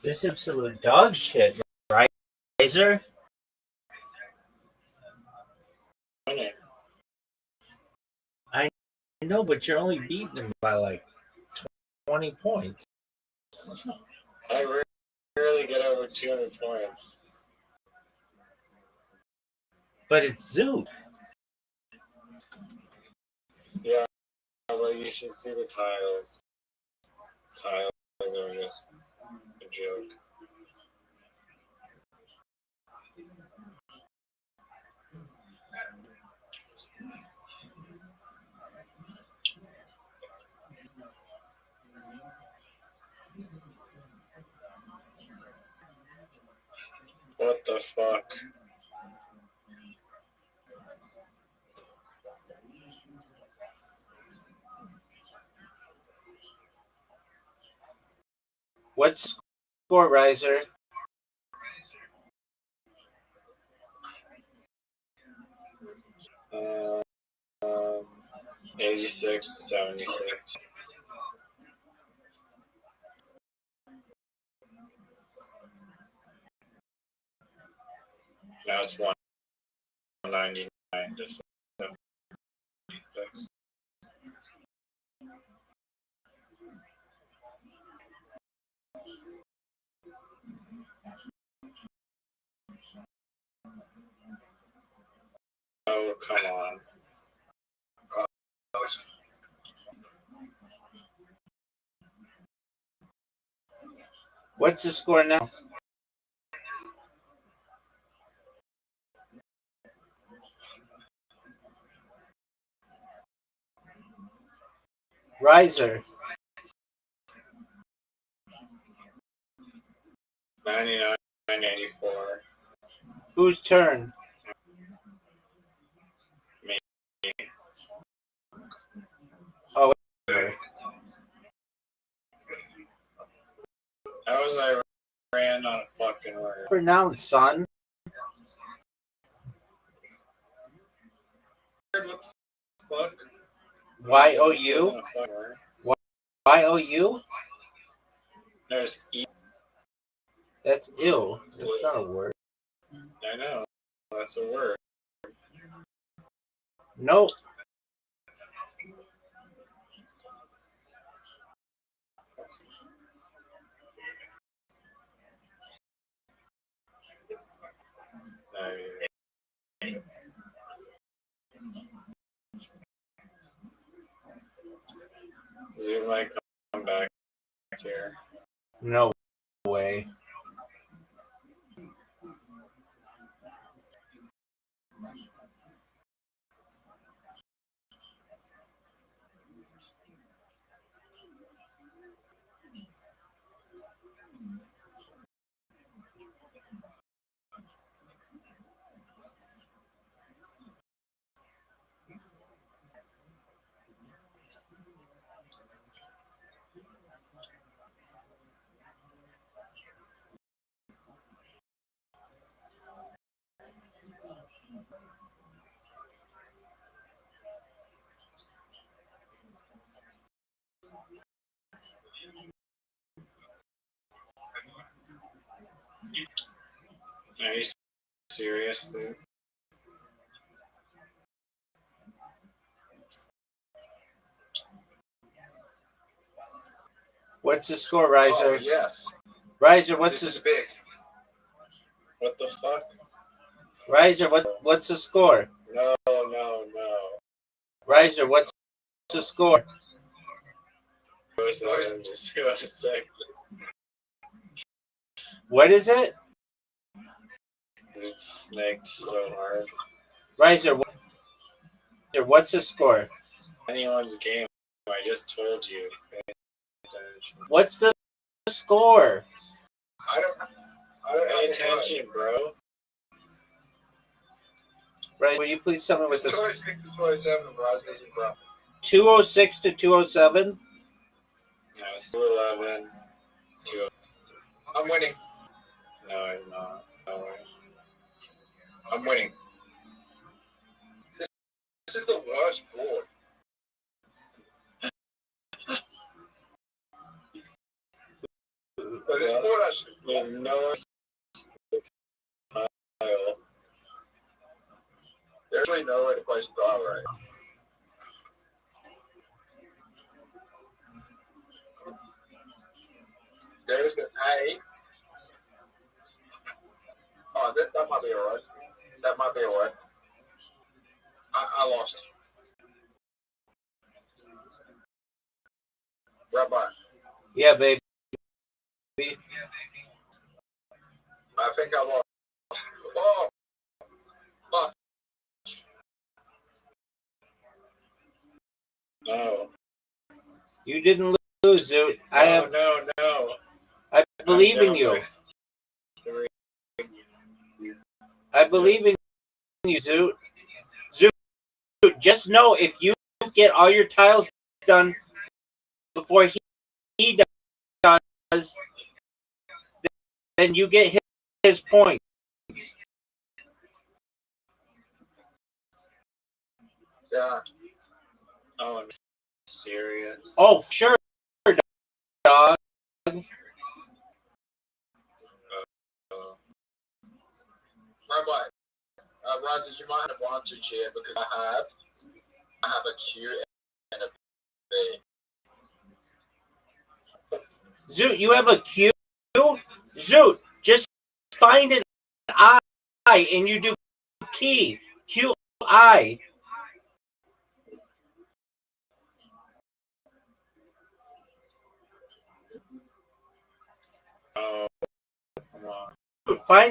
This absolute dog shit, right, Razor? I know, but you're only beating him by like 20 points. I rarely get over 200 points. But it's Zoot. Yeah, well, you should see the tiles. Tiles are just a joke. What the fuck? What's the score, Riser? Um, 86 to 76. Now it's 199 to 76. Oh, come on. What's the score now? Riser. 99.84. Whose turn? Me. Oh, How was I ran on a fucking word? pronounce, son. What the fuck? Y-O-U? Y-O-U? There's E. That's ill. That's not a word. I know. That's a word. Nope. Zoom might come back here. No way. Are you serious, dude? What's the score, Riser? Oh, yes. Riser, what's This the is big. What the fuck? Riser, what's the score? No. Riser, what's the score? Just give us a sec. What is it? It snaked so hard. Riser, what's the score? Anyone's game. I just told you. What's the score? I don't pay attention, bro. Right, will you please tell me what It's the 206 to 207, Roz isn't bro. 206 to 207? No, it's 211. I'm winning. No, I'm not. No way. I'm winning. This is the worst board. But it's more with no tile. There's really no way to place the tile right. There's an A. Oh, that might be a right. That might be a right. I lost. Rabbi. Yeah, baby. I think I lost. Oh. Oh. No. You didn't lose, Zoot. No. I believe in you. I believe in you, Zoot. Zoot, just know if you get all your tiles done before he does, then you get his point. Yeah. Oh, I'm serious. Oh, sure, dog. Rabbi, Roger, you might have one to chair because I have a Q and a B. Zoot, you have a Q? Zoot, just find an I and you do key. QI. Oh, come on. Find.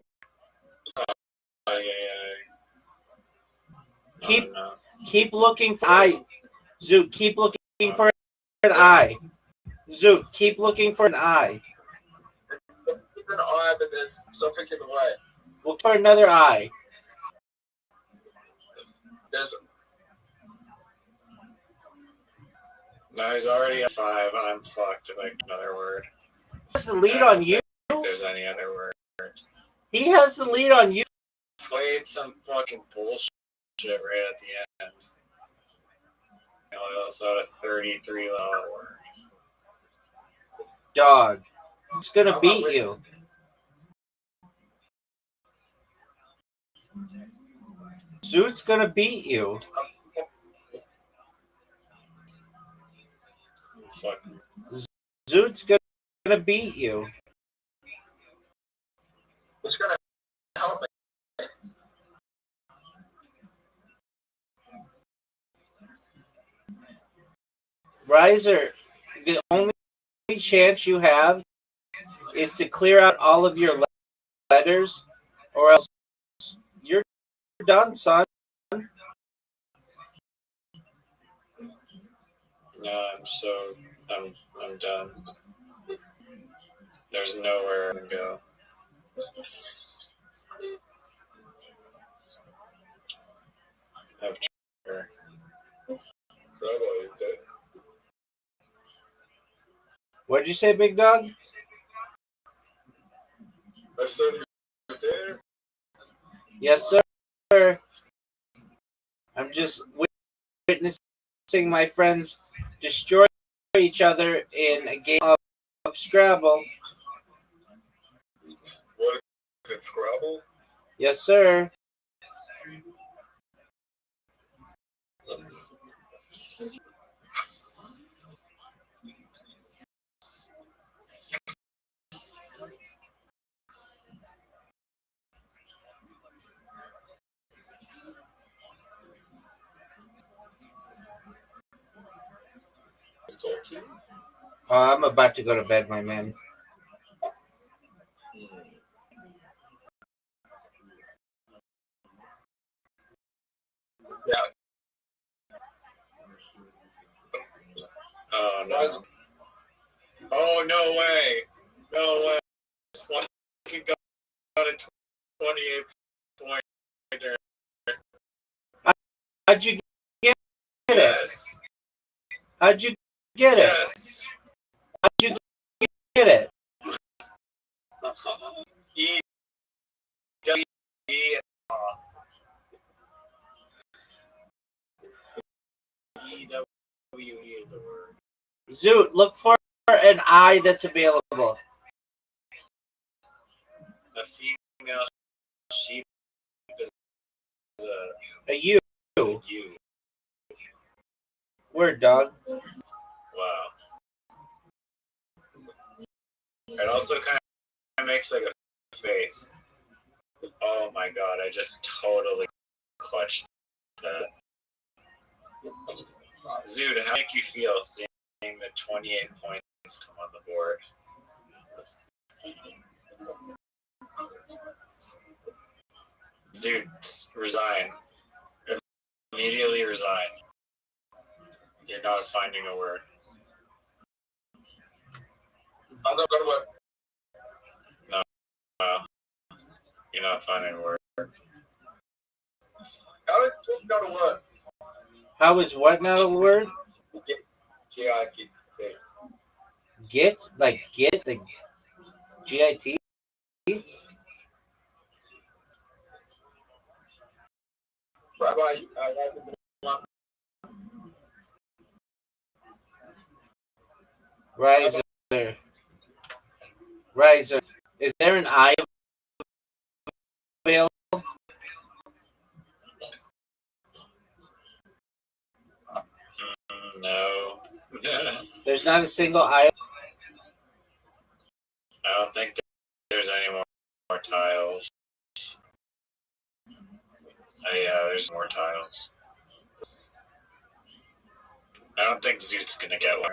Keep looking for I. Zoot, keep looking for an I. Zoot, keep looking for an I. Keep an eye, but there's something in the way. Look for another I. No, he's already at 5. I'm fucked. Like another word. He has the lead on you. If there's any other word. He has the lead on you. Played some fucking bullshit right at the end. You know, also a 33 level word. Dog. It's gonna beat you. Zoot's gonna beat you. Fuck. Zoot's gonna beat you. It's gonna help me. Riser, the only chance you have is to clear out all of your letters, or else you're done, son. No, I'm done. There's nowhere to go. I've tried. What'd you say, big dog? I said you there. Yes, sir. I'm just witnessing my friends destroy each other in a game of Scrabble. What is it, Scrabble? Yes, sir. I'm about to go to bed, my man. Yeah. Oh, no. Oh, no way. No way. This fucking got a 28 pointer. How'd you get it? Yes. How'd you get it? Yes. How'd you get it? E W E E is a word. Zoot, look for an I that's available. female sheep is A you. a ewe. Word, dog. Wow. It also kind of makes like a face. Oh my god, I just totally clutched that. Zoot, how make you feel seeing the 28 points come on the board? Zoot, resign. Immediately resign. You're not finding a word. I'm not gonna work. No. You're not finding a word. How is it not a word? How is what not a word? Get? Like get? The G-I-T? Riser. Riser. Is there an I available? No. There's not a single I. I don't think there's any more tiles. Oh, yeah, there's more tiles. I don't think Zoot's gonna get one.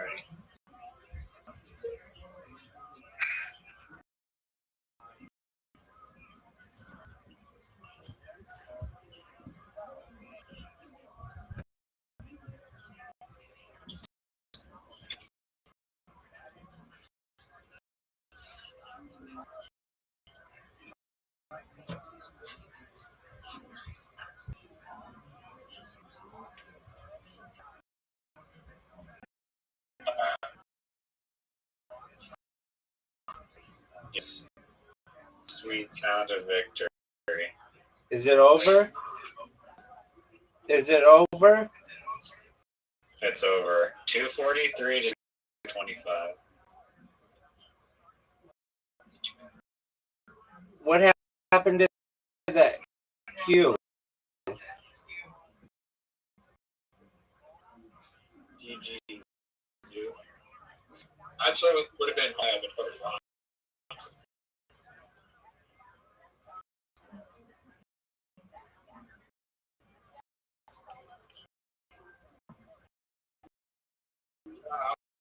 Yes. Sweet sound of victory. Is it over? Is it over? It's over. 243 to 25. What happened to that Q? GG. Actually, it would have been high, but put it wrong.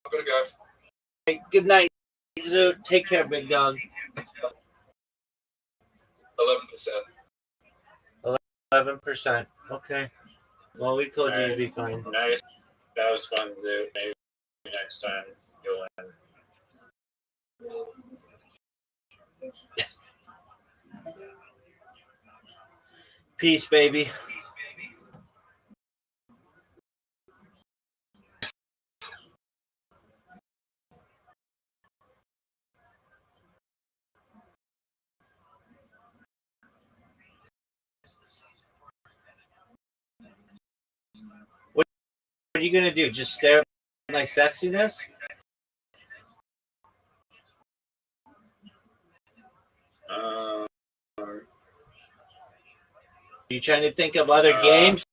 I'm gonna go. Hey, good night, Zoot. Take care, big dog. 11%. 11%. Okay. Well, we told you to be fine. Nice. That was fun, Zoot. Maybe next time you'll win. Peace, baby. What are you gonna do? Just stare at my sexiness? Are you trying to think of other games?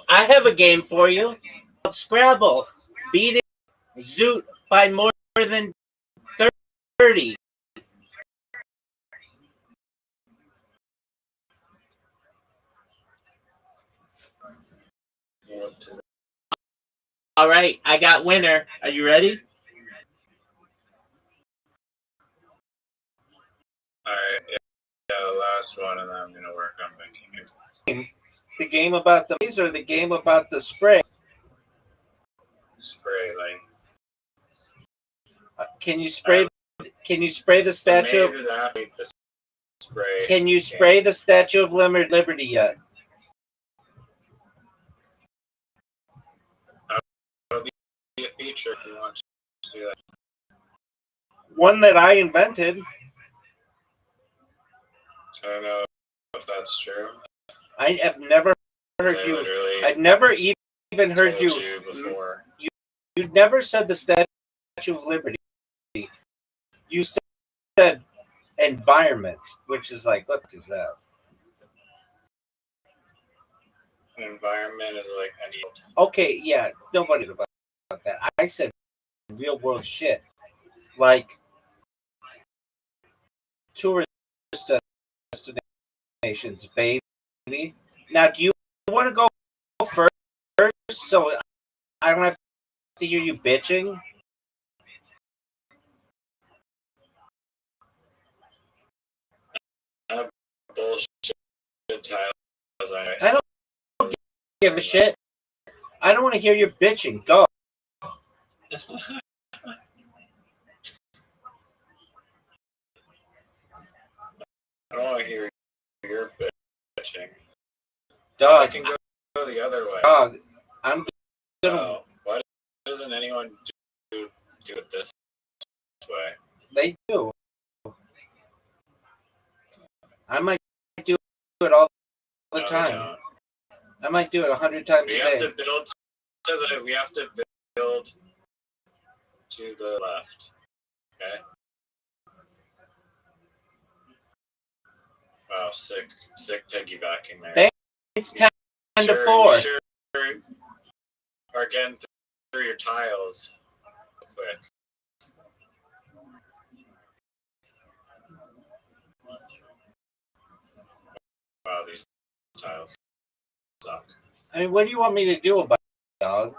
I have a game for you. Scrabble. Beat it. Zoot by more than 30. All right, I got winner. Are you ready? All right, yeah, the last one, and then I'm gonna work on making it. The game about the maze or the game about the spray? Spray, like. Can you spray? Can you spray the statue? Maybe that be the spray. Can you spray the Statue of Liberty yet? That'll be a feature if you want to do that. One that I invented. I don't know if that's true. I have never heard you. I've never even heard you before. You never said the Statue of Liberty. You said environment, which is like, what is that? An environment is like any. Okay, yeah, nobody about that. I said real world shit, like tourist destinations, baby. Now, do you want to go first so I don't have to hear you bitching? Bullshit tiles. I don't give a shit. I don't want to hear you bitching. Go. I don't want to hear your bitching. Dog. I can go the other way. Dog. I'm gonna. No. Why doesn't anyone do it this way? They do. I might do it all the time. I might do it 100 times a day. We have to build to the left. Okay. Wow, sick piggybacking there. It's 10 to 4. Sure are getting through your tiles quick. Wow, these tiles suck. I mean, what do you want me to do about it, dog?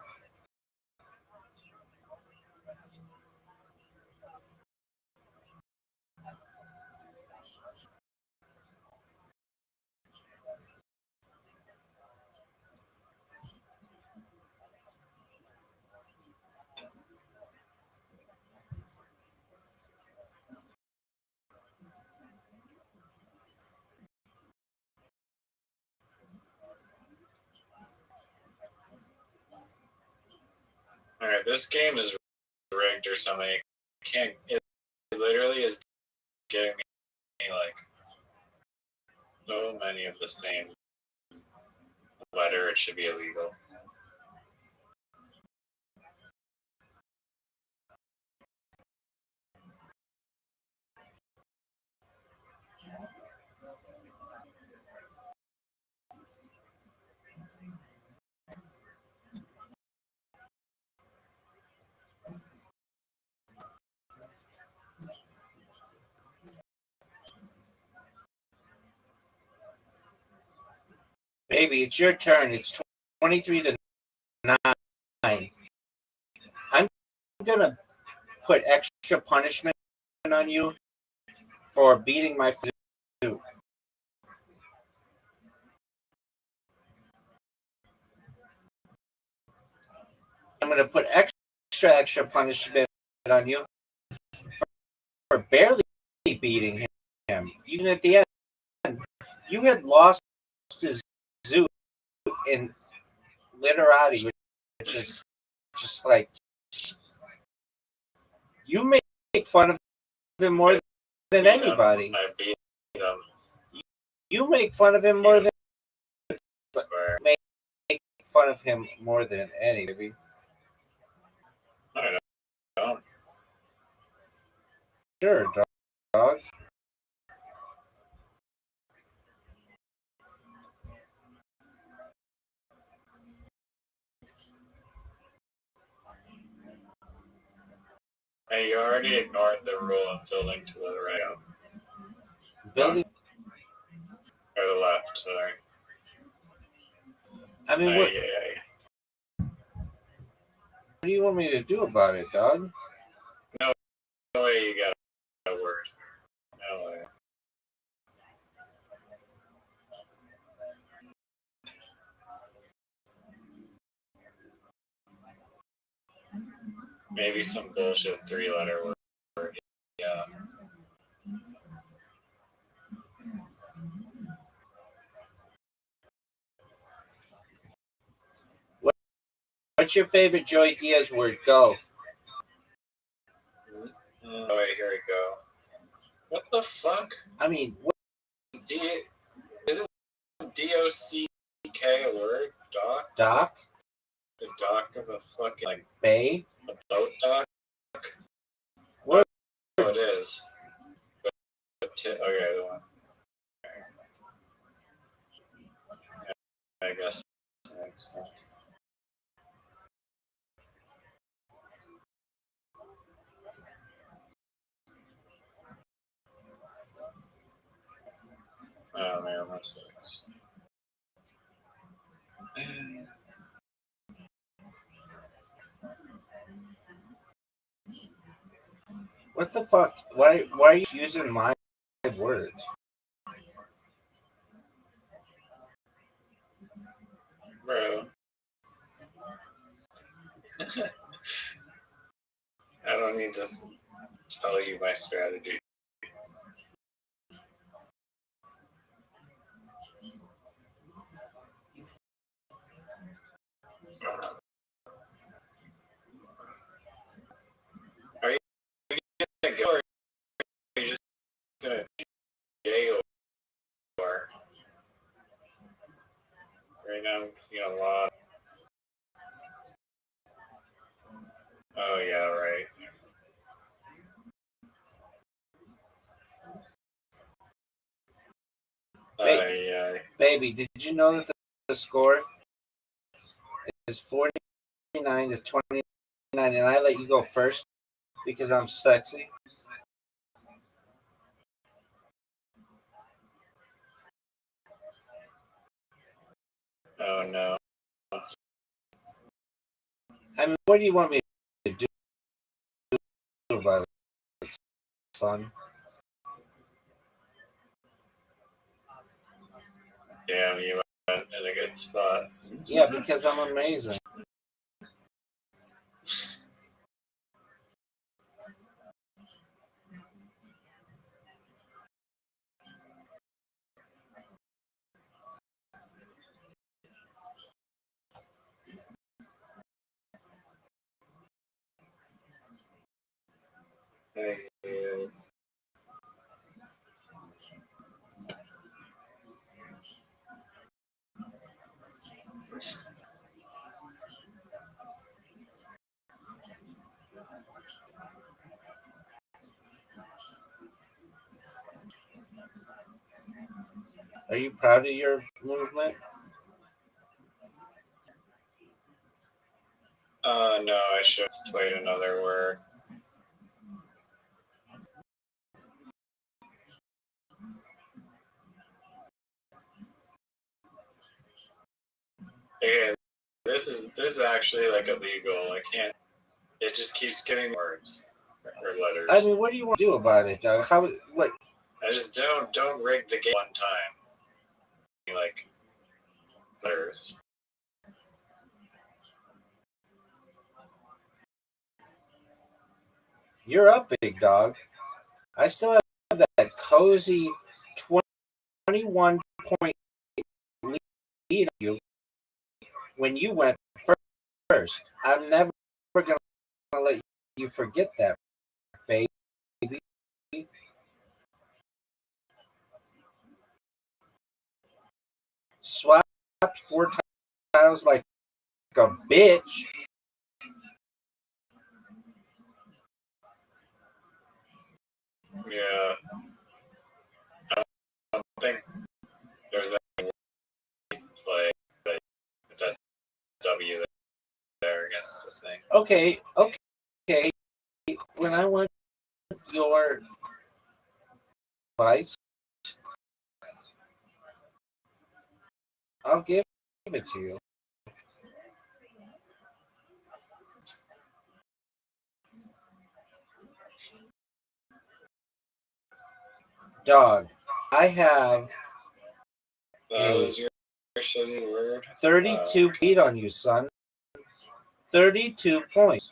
Alright, this game is rigged or something. It literally is giving me like so many of the same letter. It should be illegal. Baby, it's your turn. It's 23 to 9. I'm gonna put extra punishment on you for beating my suit. I'm gonna put extra punishment on you for barely beating him. Even at the end, you had lost his zoo in literati, which is just like you make fun of him more than anybody. I beat them. You make fun of him more than make fun of him more than anybody. I don't. Sure, dog. Hey, you already ignored the rule of building to the right. Building. Or the left, sorry. I mean, what do you want me to do about it, dog? No way you got a word. No way. Maybe some bullshit 3-letter word. Yeah. What's your favorite Joey Diaz word? Go. Oh, wait, here we go. What the fuck? I mean, what? Isn't D-O-C-K a word? Doc? Doc? The dock of a fucking, like, Bay? a boat dock? What? Oh, it is. But Okay, the one. I guess. Oh man, that sucks. What the fuck? Why are you using my words? Bro. I don't need to tell you my strategy. Are you gonna go or are you just gonna jail or right now I'm seeing a lot. Oh yeah, right. Yeah. Baby, did you know that the score is 49 to 29 and I let you go first because I'm sexy? Oh no. I mean, what do you want me to do about it, son? Damn, you went in a good spot. Yeah, because I'm amazing. Thank you. Are you proud of your movement? No, I should have played another word. Okay, this is actually like illegal. I can't. It just keeps giving words or letters. I mean, what do you want to do about it, dog? How? What? I just don't rig the game one time. Like letters. You're up, big dog. I still have that cozy 21 point lead on you when you went first. I'm never going to let you forget that, baby. Swapped 4 tiles like a bitch. Yeah. I don't think there's any play, but that W there against the thing. Okay. When I want your advice, I'll give it to you. Dog, I have That was your shitty word. 32 beat on you, son. 32 points.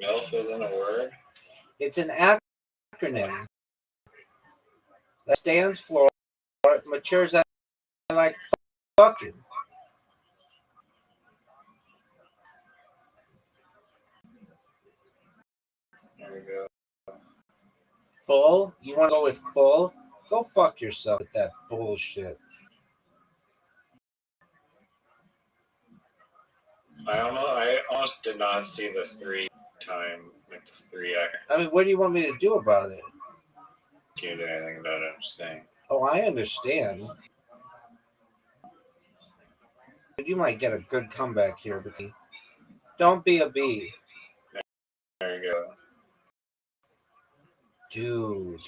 MILF isn't a word. It's an acronym that stands for matures I like fucking. There we go. Full? You want to go with full? Go fuck yourself with that bullshit. I don't know. I almost did not see the 3-time Like the 3x. I mean, what do you want me to do about it? Can't do anything about it. I'm just saying. Oh, I understand. But you might get a good comeback here, but don't be a bee. There you go. Dude,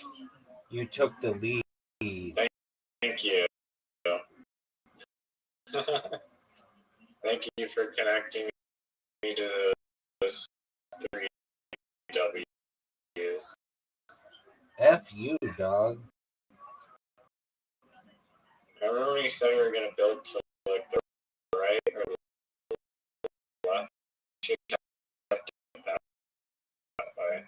you took the lead. Thank you. Thank you for connecting me to those 3 W's. F you, dog. I remember when you said we were going to build to like the right or the left. You kept it that way.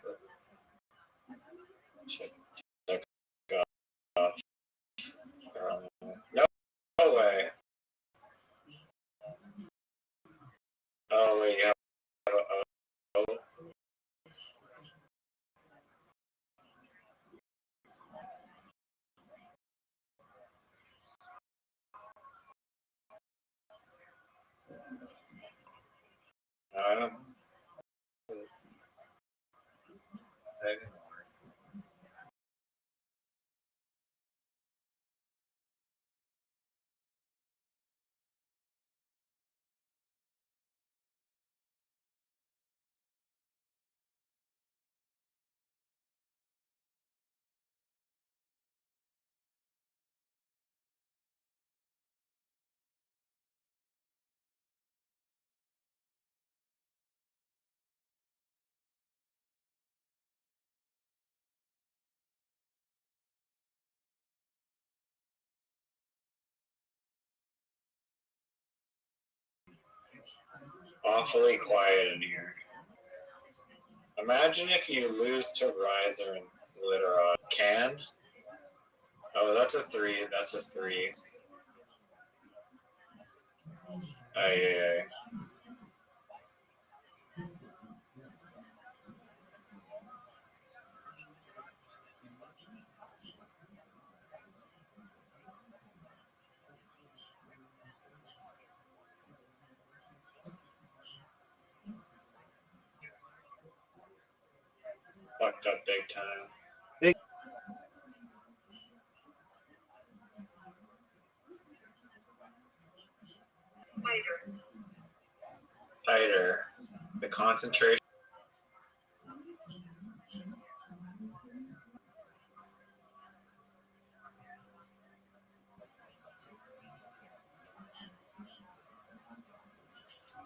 No way. Oh, wait, yeah. Oh. I don't. Awfully quiet in here. Imagine if you lose to Riser and Literod. Can? Oh, that's a 3. That's a 3. Aye. Fucked up big time. Tighter. The concentration.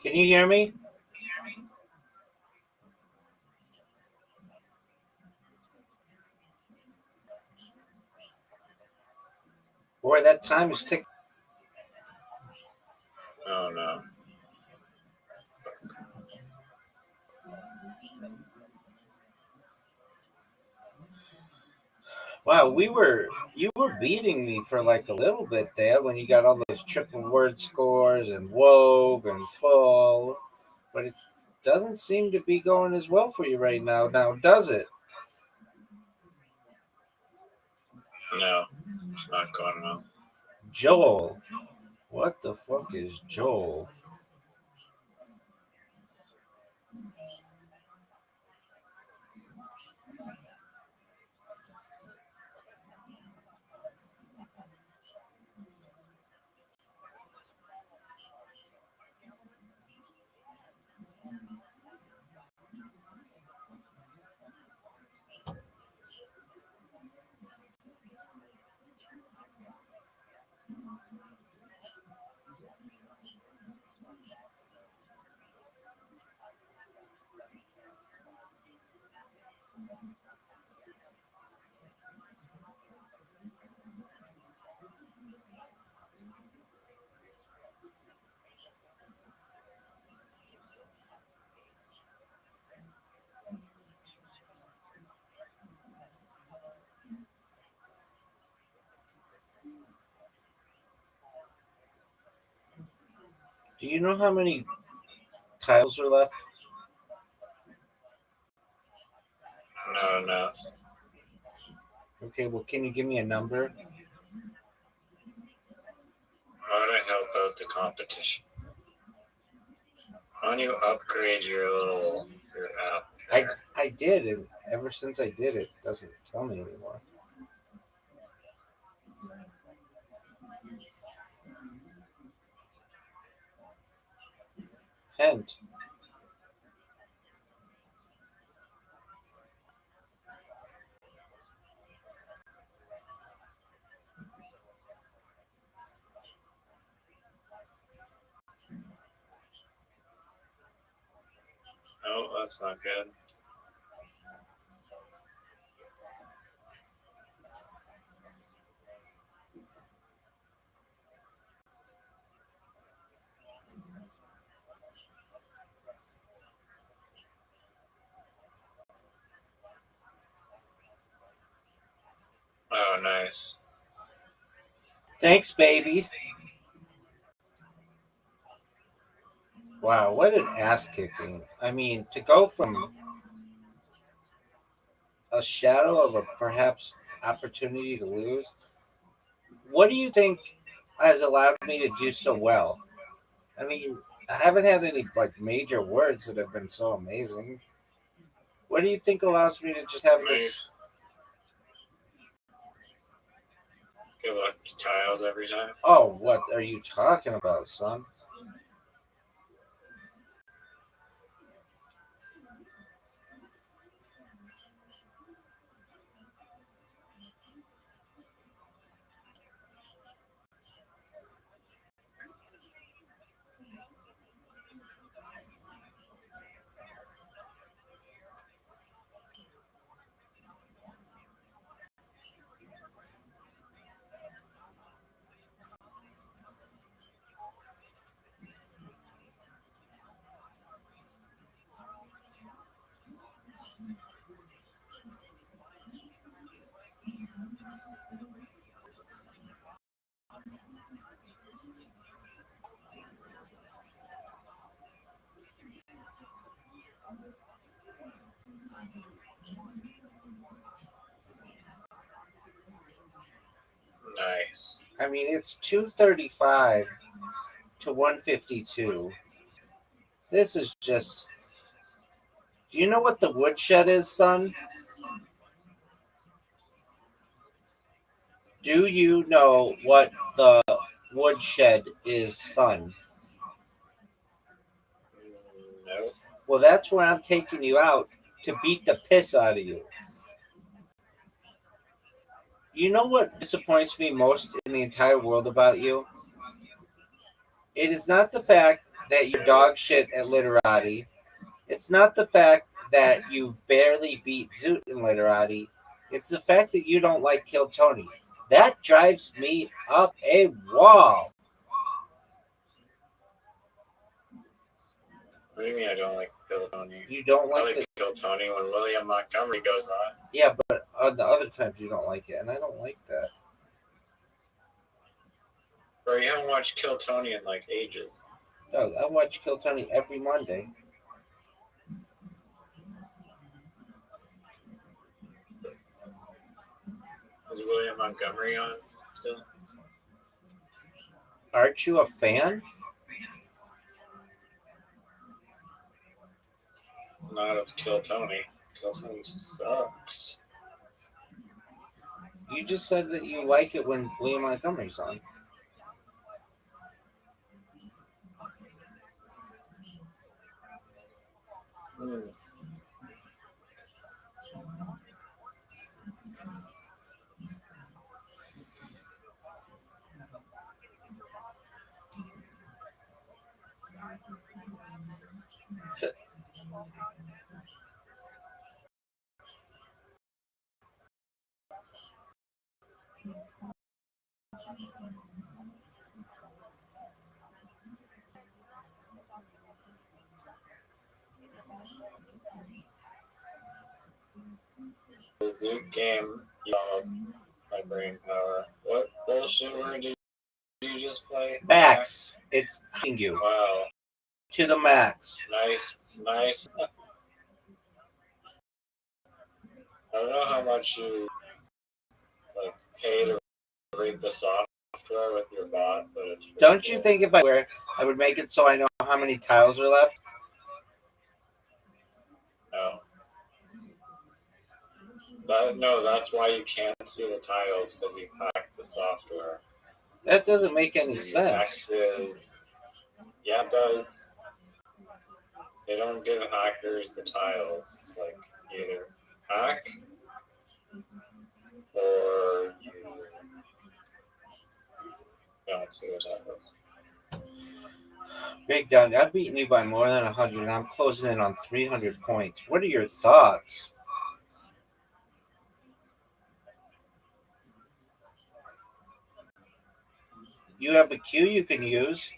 Can you hear me? Boy, that time is ticking. Oh, no. Wow, you were beating me for like a little bit there when you got all those triple word scores and wove and full, but it doesn't seem to be going as well for you right now. Now, does it? No, it's not going well. Joel. What the fuck is Joel? Do you know how many tiles are left? No. Okay, well, can you give me a number? How do I help out the competition? How do you upgrade your app? I did, and ever since I did, it doesn't tell me anymore. Hint. Oh, that's not good. Oh, nice. Thanks, baby. Wow, what an ass kicking. I mean, to go from a shadow of a perhaps opportunity to lose, what do you think has allowed me to do so well? I mean, I haven't had any like major words that have been so amazing. What do you think allows me to just have this? Good luck tiles every time. Oh, what are you talking about, son? Nice. I mean, it's 235 to 152. This is just. Do you know what the woodshed is, son? Do you know what the woodshed is, son? Nope. Well, that's where I'm taking you out to beat the piss out of you. You know what disappoints me most in the entire world about you? It is not the fact that you dog shit at literati. It's not the fact that you barely beat Zoot in literati. It's the fact that you don't like Kill Tony. That drives me up a wall. What do you mean I don't like Kill Tony? You don't I like like Kill Tony when William Montgomery goes on. Yeah, but on the other times you don't like it, and I don't like that. Bro, you haven't watched Kill Tony in like ages. No, I watch Kill Tony every Monday. Is William Montgomery on still? Aren't you a fan? Not of Kill Tony. Kill Tony sucks. You just said that you like it when William Montgomery's on. Hmm. The Zoot game, my brain power. What bullshit word did you just play? Max, it's hitting you Wow. to the max. Nice. I don't know how much you like pay to read the software with your bot, but it's. Don't you think if I would make it so I know how many tiles are left? No. No, that's why you can't see the tiles, because you hacked the software. That doesn't make any The sense. X's, yeah, it does. They don't give hackers the tiles. It's like either hack or you don't see the tiles. Big Dog, I've beaten you by more than 100, and I'm closing in on 300 points. What are your thoughts? You have a Q you can use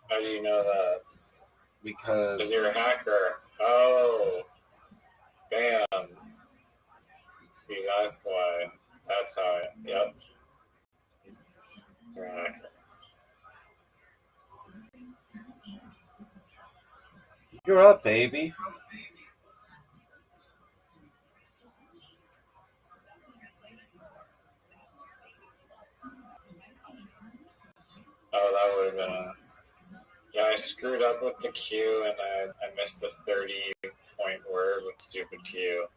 How do you know that? because Because you're a hacker. Oh, bam. See, that's why. That's how it. Yep. You're a hacker. you're up, baby. Oh, that would have been a. Yeah, I screwed up with the Q and I missed a 30-point word with stupid Q.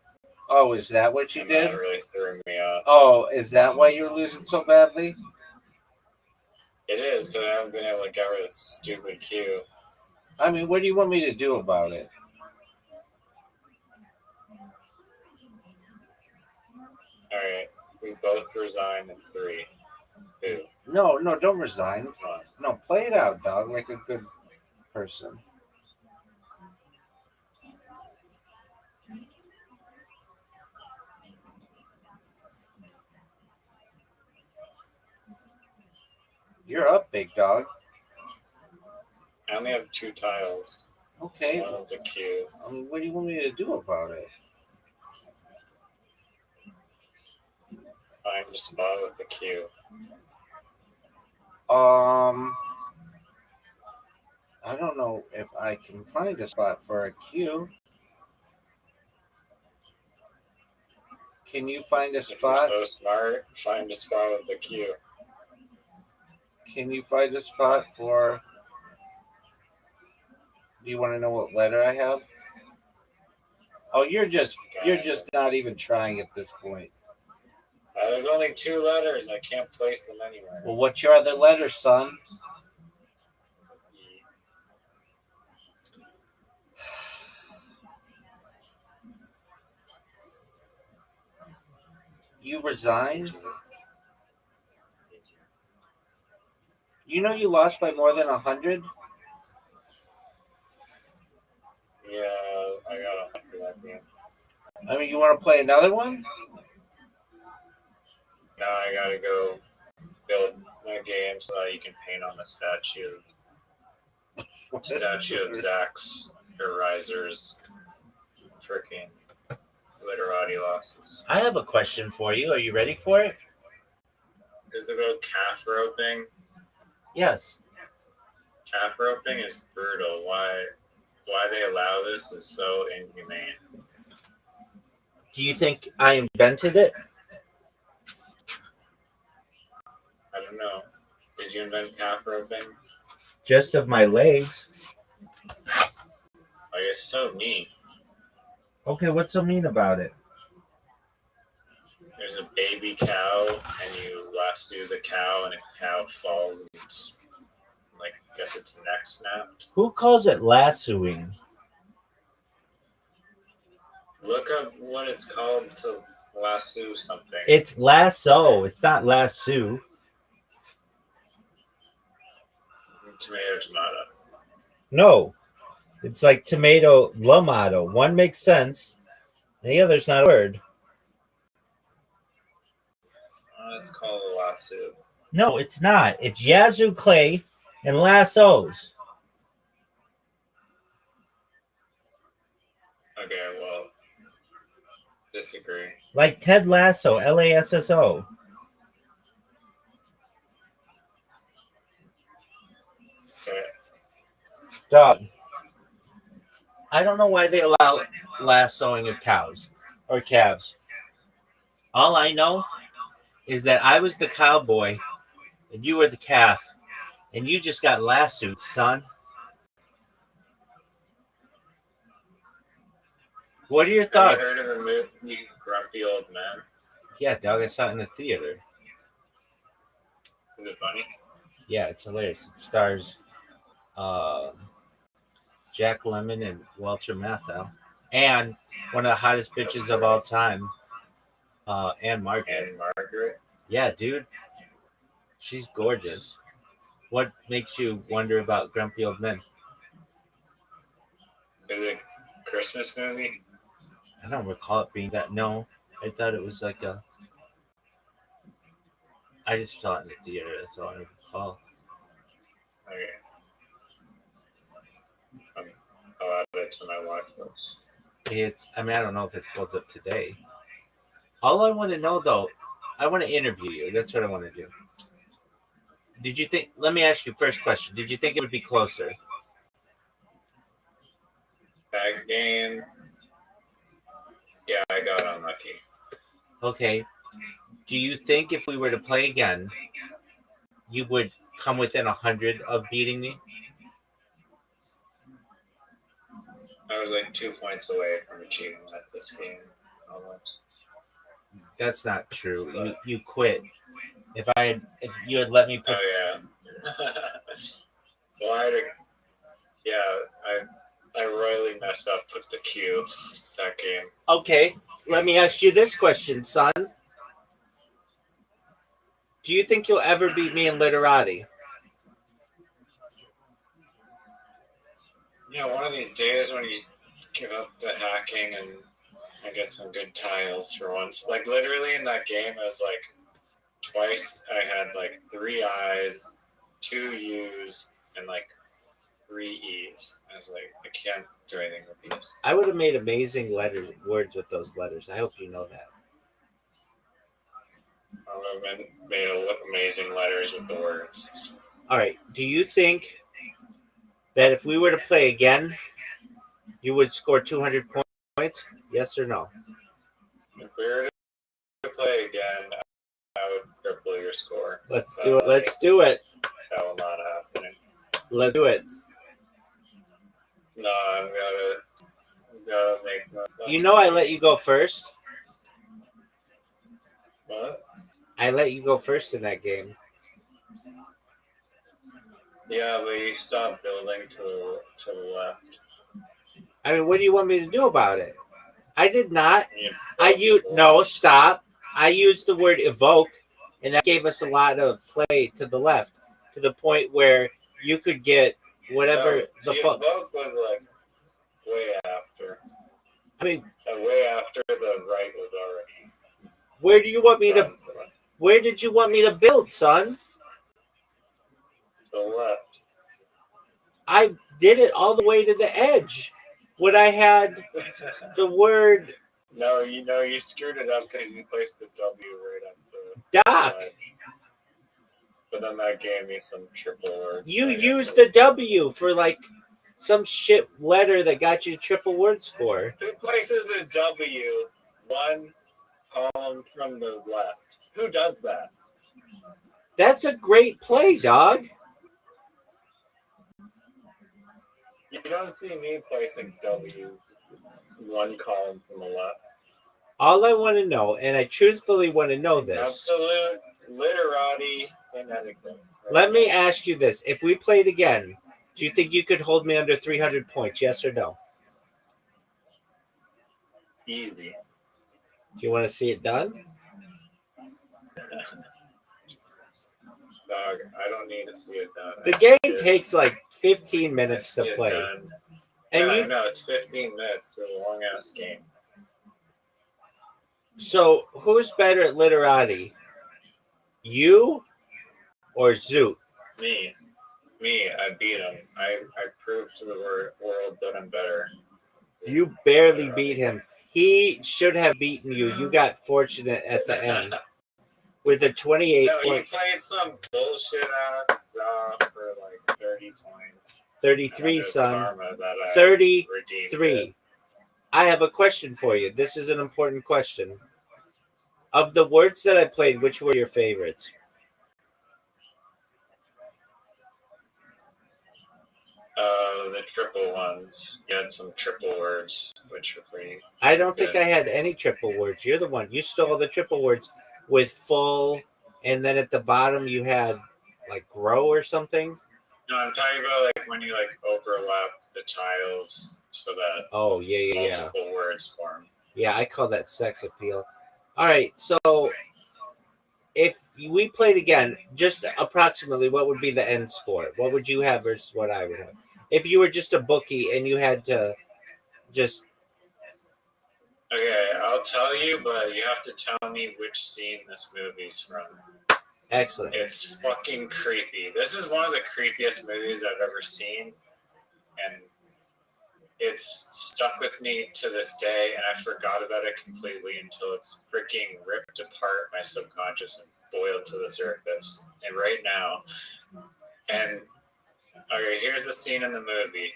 Oh, is that what you And did? that really threw me off. Oh, is that why you're losing so badly? It is, because I haven't been able to get rid of stupid Q. I mean, what do you want me to do about it? Alright, we both resigned in 3, 2, No, don't resign. 1. No, play it out, dog, like a good person. You're up, big dog. I only have 2 tiles. Okay. One of the Q. I mean, what do you want me to do about it? Find a spot with the Q. I don't know if I can find a spot for a Q. Can you find a If you're spot? so smart, find a spot with the Q. Can you find a spot for? Do you want to know what letter I have? Oh, you're just not even trying at this point. There's only 2 letters. I can't place them anywhere. Well, what's your other letter, son? You resigned? You know you lost by more than 100? Yeah, I got 100 that game. I mean, you want to play another one? Now I gotta go build my game so that you can paint on the statue of Zach's Riser's freaking literati losses. I have a question for you. Are you ready for it? Is it about calf roping? Yes. Calf roping is brutal. Why they allow this is so inhumane. Do you think I invented it? I don't know. Did you invent calf roping? Just of my legs. Like, it's so mean. Okay, what's so mean about it? There's a baby cow, and you lasso the cow, and a cow falls and gets its neck snapped. Who calls it lassoing? Look up what it's called to lasso something. It's lasso. It's not lasso. Tomato. No. It's like tomato, lamato. One makes sense, and the other's not a word. It's called a lasso. No, it's not. It's Yazoo clay and lassos. Okay, well, disagree. Like Ted Lasso, Lasso. Okay. Dog. I don't know why they allow lassoing of cows or calves. All I know is that I was the cowboy and you were the calf, and you just got lassoed, son. What are your Have thoughts? you heard of the movie Grumpy Old Men? Yeah, dog, I saw it in the theater. Is it funny? Yeah, it's hilarious. It stars Jack Lemmon and Walter Matthau, and one of the hottest bitches of all time, Anne Margaret. And Margaret? Yeah, dude, she's gorgeous. What makes you wonder about Grumpy Old Men? Is it a Christmas movie? I don't recall it being that. No, I thought it was like a. I just saw it in the theater. That's all I recall. Okay. I'll add it to my watch list. It's. I mean, I don't know if it holds up today. All I want to know, though, I want to interview you. That's what I want to do. Did you think? Let me ask you first question. Did you think it would be closer? That game, yeah, I got unlucky. Okay. Do you think if we were to play again, you would come within 100 of beating me? I was like 2 points away from achieving that this game. Almost. That's not true. You quit. If you had let me put. Oh yeah. Well, I royally messed up with the queue that game. Okay, let me ask you this question, son. Do you think you'll ever beat me in literati? Yeah, one of these days when you give up the hacking and I get some good tiles for once. Like literally in that game, I was like twice. I had like 3 I's, 2 U's, and like 3 E's. I was like, I can't do anything with these. I would have made amazing words with those letters. I hope you know that. I would have made amazing letters with the words. All right. Do you think that if we were to play again, you would score 200 points? Yes or no? If we were to play again, I would triple your score. Let's do it. Let's do it. That will not happen. Let's do it. No, I'm gotta make. You know I let you go first. What? I let you go first in that game. Yeah, but you stopped building to the left. I mean, what do you want me to do about it? I did not. You No, stop. I used the word evoke, and that gave us a lot of play to the left, to the point where you could get whatever the evoke was like way after. I mean, way after the right was already. Where do you want me to? Where did you want me to build, son? The left. I did it all the way to the edge. When I had the word. No, you screwed it up because you placed the W right up the. Doc. But then that gave me some triple words. You used the W for like some shit letter that got you a triple word score. Who places a W one column from the left? Who does that? That's a great play, dog. You don't see me placing W one column from the left. All I want to know, and I truthfully want to know this. Absolute literati Connecticut. Let me ask you this. If we played again, do you think you could hold me under 300 points? Yes or no? Easy. Do you want to see it done? Dog, I don't need to see it done. The game takes like 15 minutes to play. And yeah, no, it's 15 minutes. It's a long ass game. So who's better at literati? You or Zoot? Me. I beat him. I proved to the world that I'm better. You barely beat him. He should have beaten you. You got fortunate at the end with a 28 No, point. he played some bullshit ass for like 30 points. 33, son. 33. I have a question for you. This is an important question. Of the words that I played, which were your favorites? The triple ones. You had some triple words, which were pretty. I don't think I had any triple words. You're the one. You stole the triple words with full, and then at the bottom you had like grow or something. No, I'm talking about like when you like overlap the tiles so that Oh yeah. multiple words form. Yeah, I call that sex appeal. All right, so if we played again, just approximately, what would be the end score? What would you have versus what I would have? If you were just a bookie and you had to just Okay, I'll tell you, but you have to tell me which scene this movie's from. excellent. It's fucking creepy. This is one of the creepiest movies I've ever seen, and it's stuck with me to this day, and I forgot about it completely until it's freaking ripped apart my subconscious and boiled to the surface. And right now, and okay, here's a scene in the movie.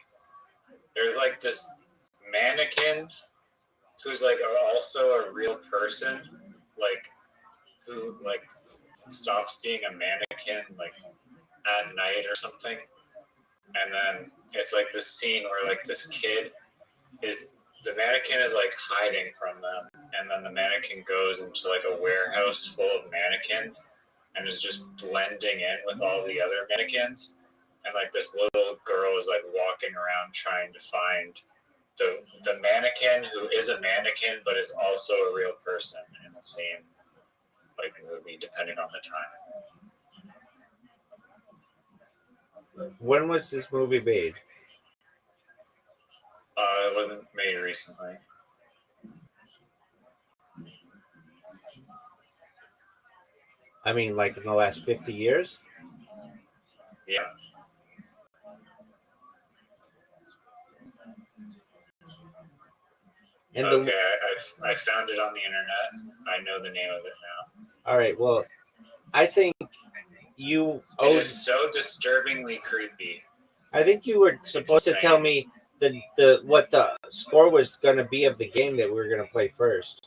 There's like this mannequin who's like also a real person, like who like stops being a mannequin like at night or something. And then it's like this scene where like this kid is the mannequin is like hiding from them, and then the mannequin goes into like a warehouse full of mannequins and is just blending in with all the other mannequins. And like this little girl is like walking around trying to find the mannequin who is a mannequin but is also a real person in the same like movie, depending on the time. When was this movie made? It wasn't made recently. I mean, like in the last 50 years? Yeah. And okay, I found it on the internet. I know the name of it now. All right, well, I think you It is so disturbingly creepy. I think you were supposed to tell me the what the score was going to be of the game that we were going to play first.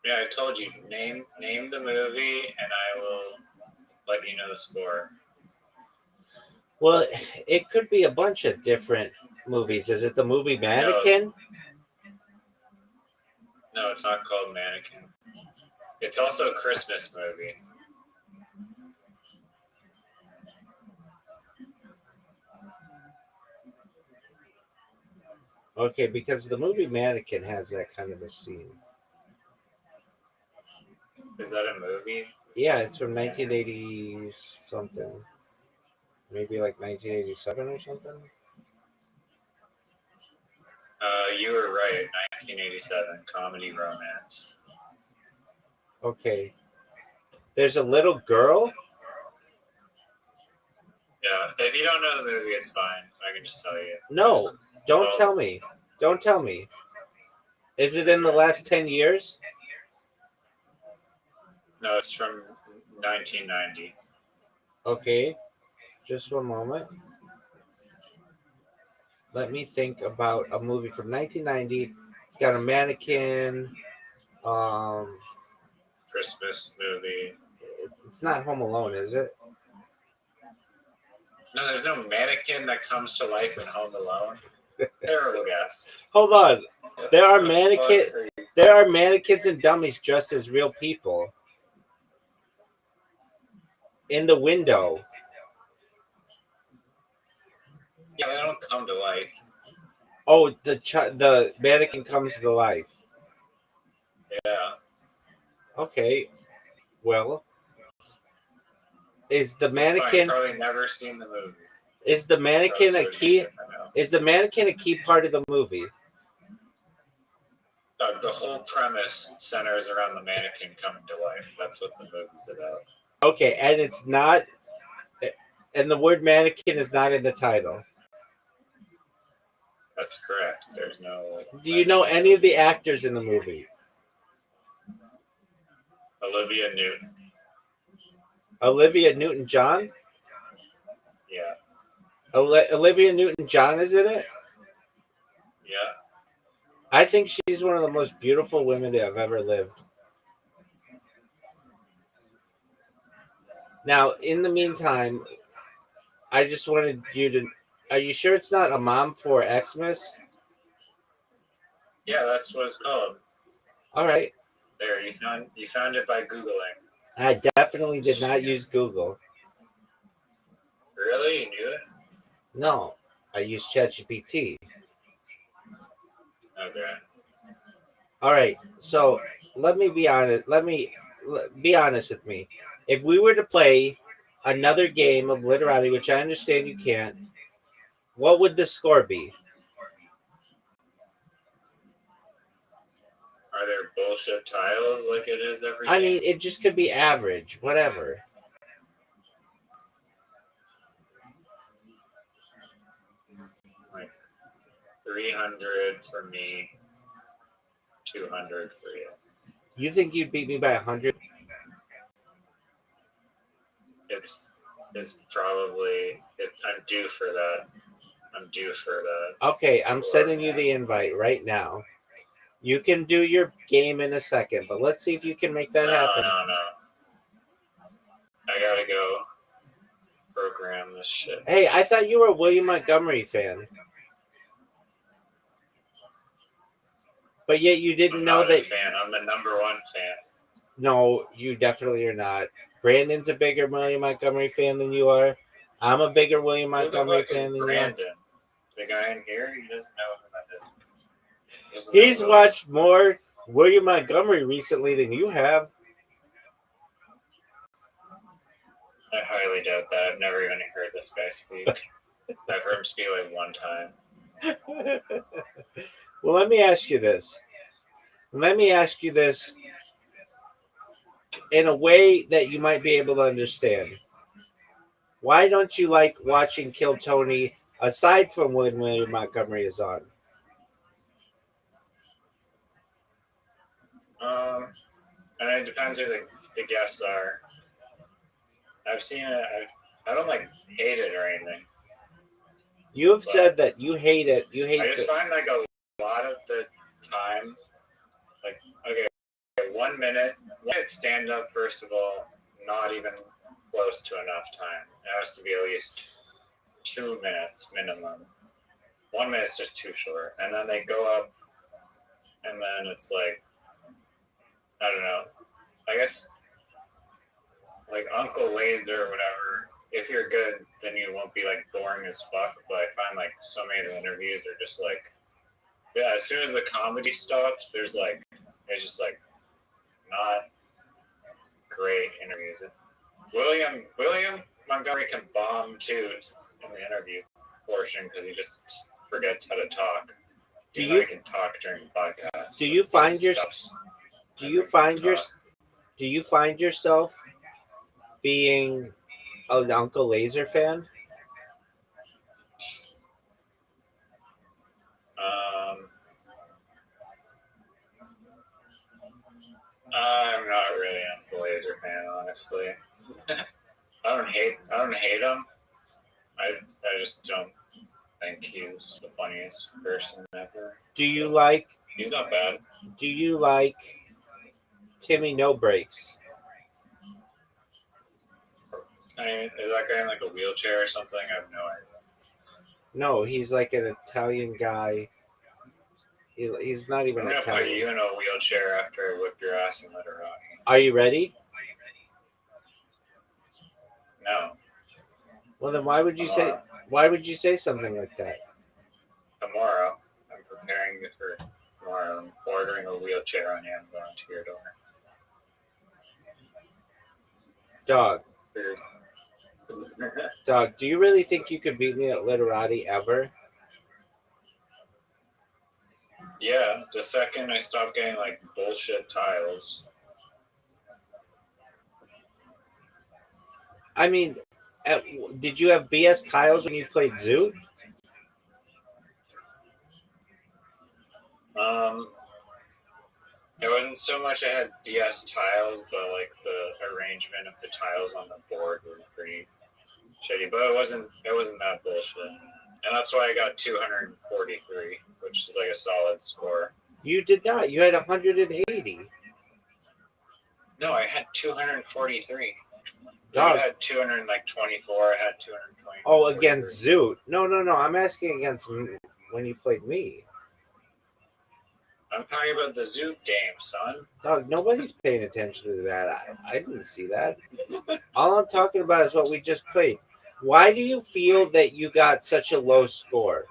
Yeah, I told you. Name the movie, and I will let you know the score. Well, it could be a bunch of different movies. Is it the movie Mannequin? No, it's not called Mannequin. It's also a Christmas movie. Okay, because the movie Mannequin has that kind of a scene. Is that a movie? Yeah, it's from 1980 something. Maybe like 1987 or something. You were right. 1987 comedy romance. Okay. There's a little girl. Yeah, if you don't know the movie, it's fine. I can just tell you. No, don't tell me. Don't tell me. Is it in the last 10 years? No, it's from 1990. Okay. Just one moment. Let me think about a movie from 1990. It's got a mannequin. Christmas movie. It's not Home Alone, is it? No, there's no mannequin that comes to life in Home Alone. Terrible guess. Hold on. There are mannequins. There are mannequins and dummies dressed as real people in the window. Yeah, they don't come to life. Oh, the mannequin comes to life. Yeah. Okay. Well, is the mannequin? I've probably never seen the movie. Is the mannequin a key? Is the mannequin a key part of the movie? The whole premise centers around the mannequin coming to life. That's what the movie's about. Okay, and it's not, and the word mannequin is not in the title. That's correct. There's no. Do you know any of the actors in the movie? Olivia Newton. Olivia Newton-John? Yeah. Olivia Newton-John is in it? Yeah. I think she's one of the most beautiful women that have ever lived. Now, in the meantime, I just wanted you to... Are you sure it's not A Mom for Xmas? Yeah, that's what it's called. All right. There, you found it by Googling. I definitely did not use Google. Really? You knew it? No, I used ChatGPT. Okay. All right. So let me be honest. Be honest with me. If we were to play another game of literati, which I understand you can't, what would the score be? Are there bullshit tiles like it is every I game? mean, it just could be average, whatever. Like 300 for me, 200 for you. You think you'd beat me by 100? It's probably I'm due for that. I'm due for that. Okay, I'm sending you the invite right now. You can do your game in a second, but let's see if you can make that happen. No. I gotta go program this shit. Hey, I thought you were a William Montgomery fan. But yet you didn't I'm know not that. a fan. I'm the number one fan. No, you definitely are not. Brandon's a bigger William Montgomery fan than you are. I'm a bigger William Who the Montgomery fuck is fan than you are. Brandon? The guy in here, he doesn't know who that is. He doesn't He's know who- watched more William Montgomery recently than you have. I highly doubt that. I've never even heard this guy speak. I've heard him speak like one time. Well, let me ask you this. In a way that you might be able to understand. Why don't you like watching Kill Tony aside from when William Montgomery is on? And it depends who the guests are. I've seen it. I don't like hate it or anything. You have said that you hate it. You hate I just it. find like a lot of the time, like okay, 1 minute stand up. First of all, not even close to enough time. It has to be at least 2 minutes minimum. 1 minute's just too short, and then they go up, and then it's like I don't know. I guess like Uncle Laser or whatever. If you're good, then you won't be like boring as fuck. But I find like so many of the interviews are just like, yeah. As soon as the comedy stops, it's just like not great interviews. William Montgomery can bomb too in the interview portion because he just forgets how to talk. He can talk during the podcast. Do you find yourself being an Uncle Laser fan? I'm not really a Blazer fan, honestly. I don't hate him. I just don't think he's the funniest person ever. He's not bad. Do you like Timmy No Breaks? I mean, is that guy in like a wheelchair or something? I have no idea. No, he's like an Italian guy. He's not even I'm gonna Italian. put you in a wheelchair after I whip your ass and let her rock. Are you ready? No. Well, then why would you say something like that? Tomorrow. I'm preparing you for tomorrow. I'm ordering a wheelchair on Amazon to your door. Dog, do you really think you could beat me at literati ever? Yeah, the second I stop getting like bullshit tiles. I mean, did you have BS tiles when you played Zoot? It wasn't so much I had BS tiles, but like the arrangement of the tiles on the board were pretty shitty. But it wasn't that bullshit. And that's why I got 243, which is like a solid score. You did not. You had 180. No, I had 243. Dog. You had 224. I had 220. Oh, against Zoot. No. I'm asking against when you played me. I'm talking about the Zoot game, son. Dog, nobody's paying attention to that. I didn't see that. All I'm talking about is what we just played. Why do you feel that you got such a low score?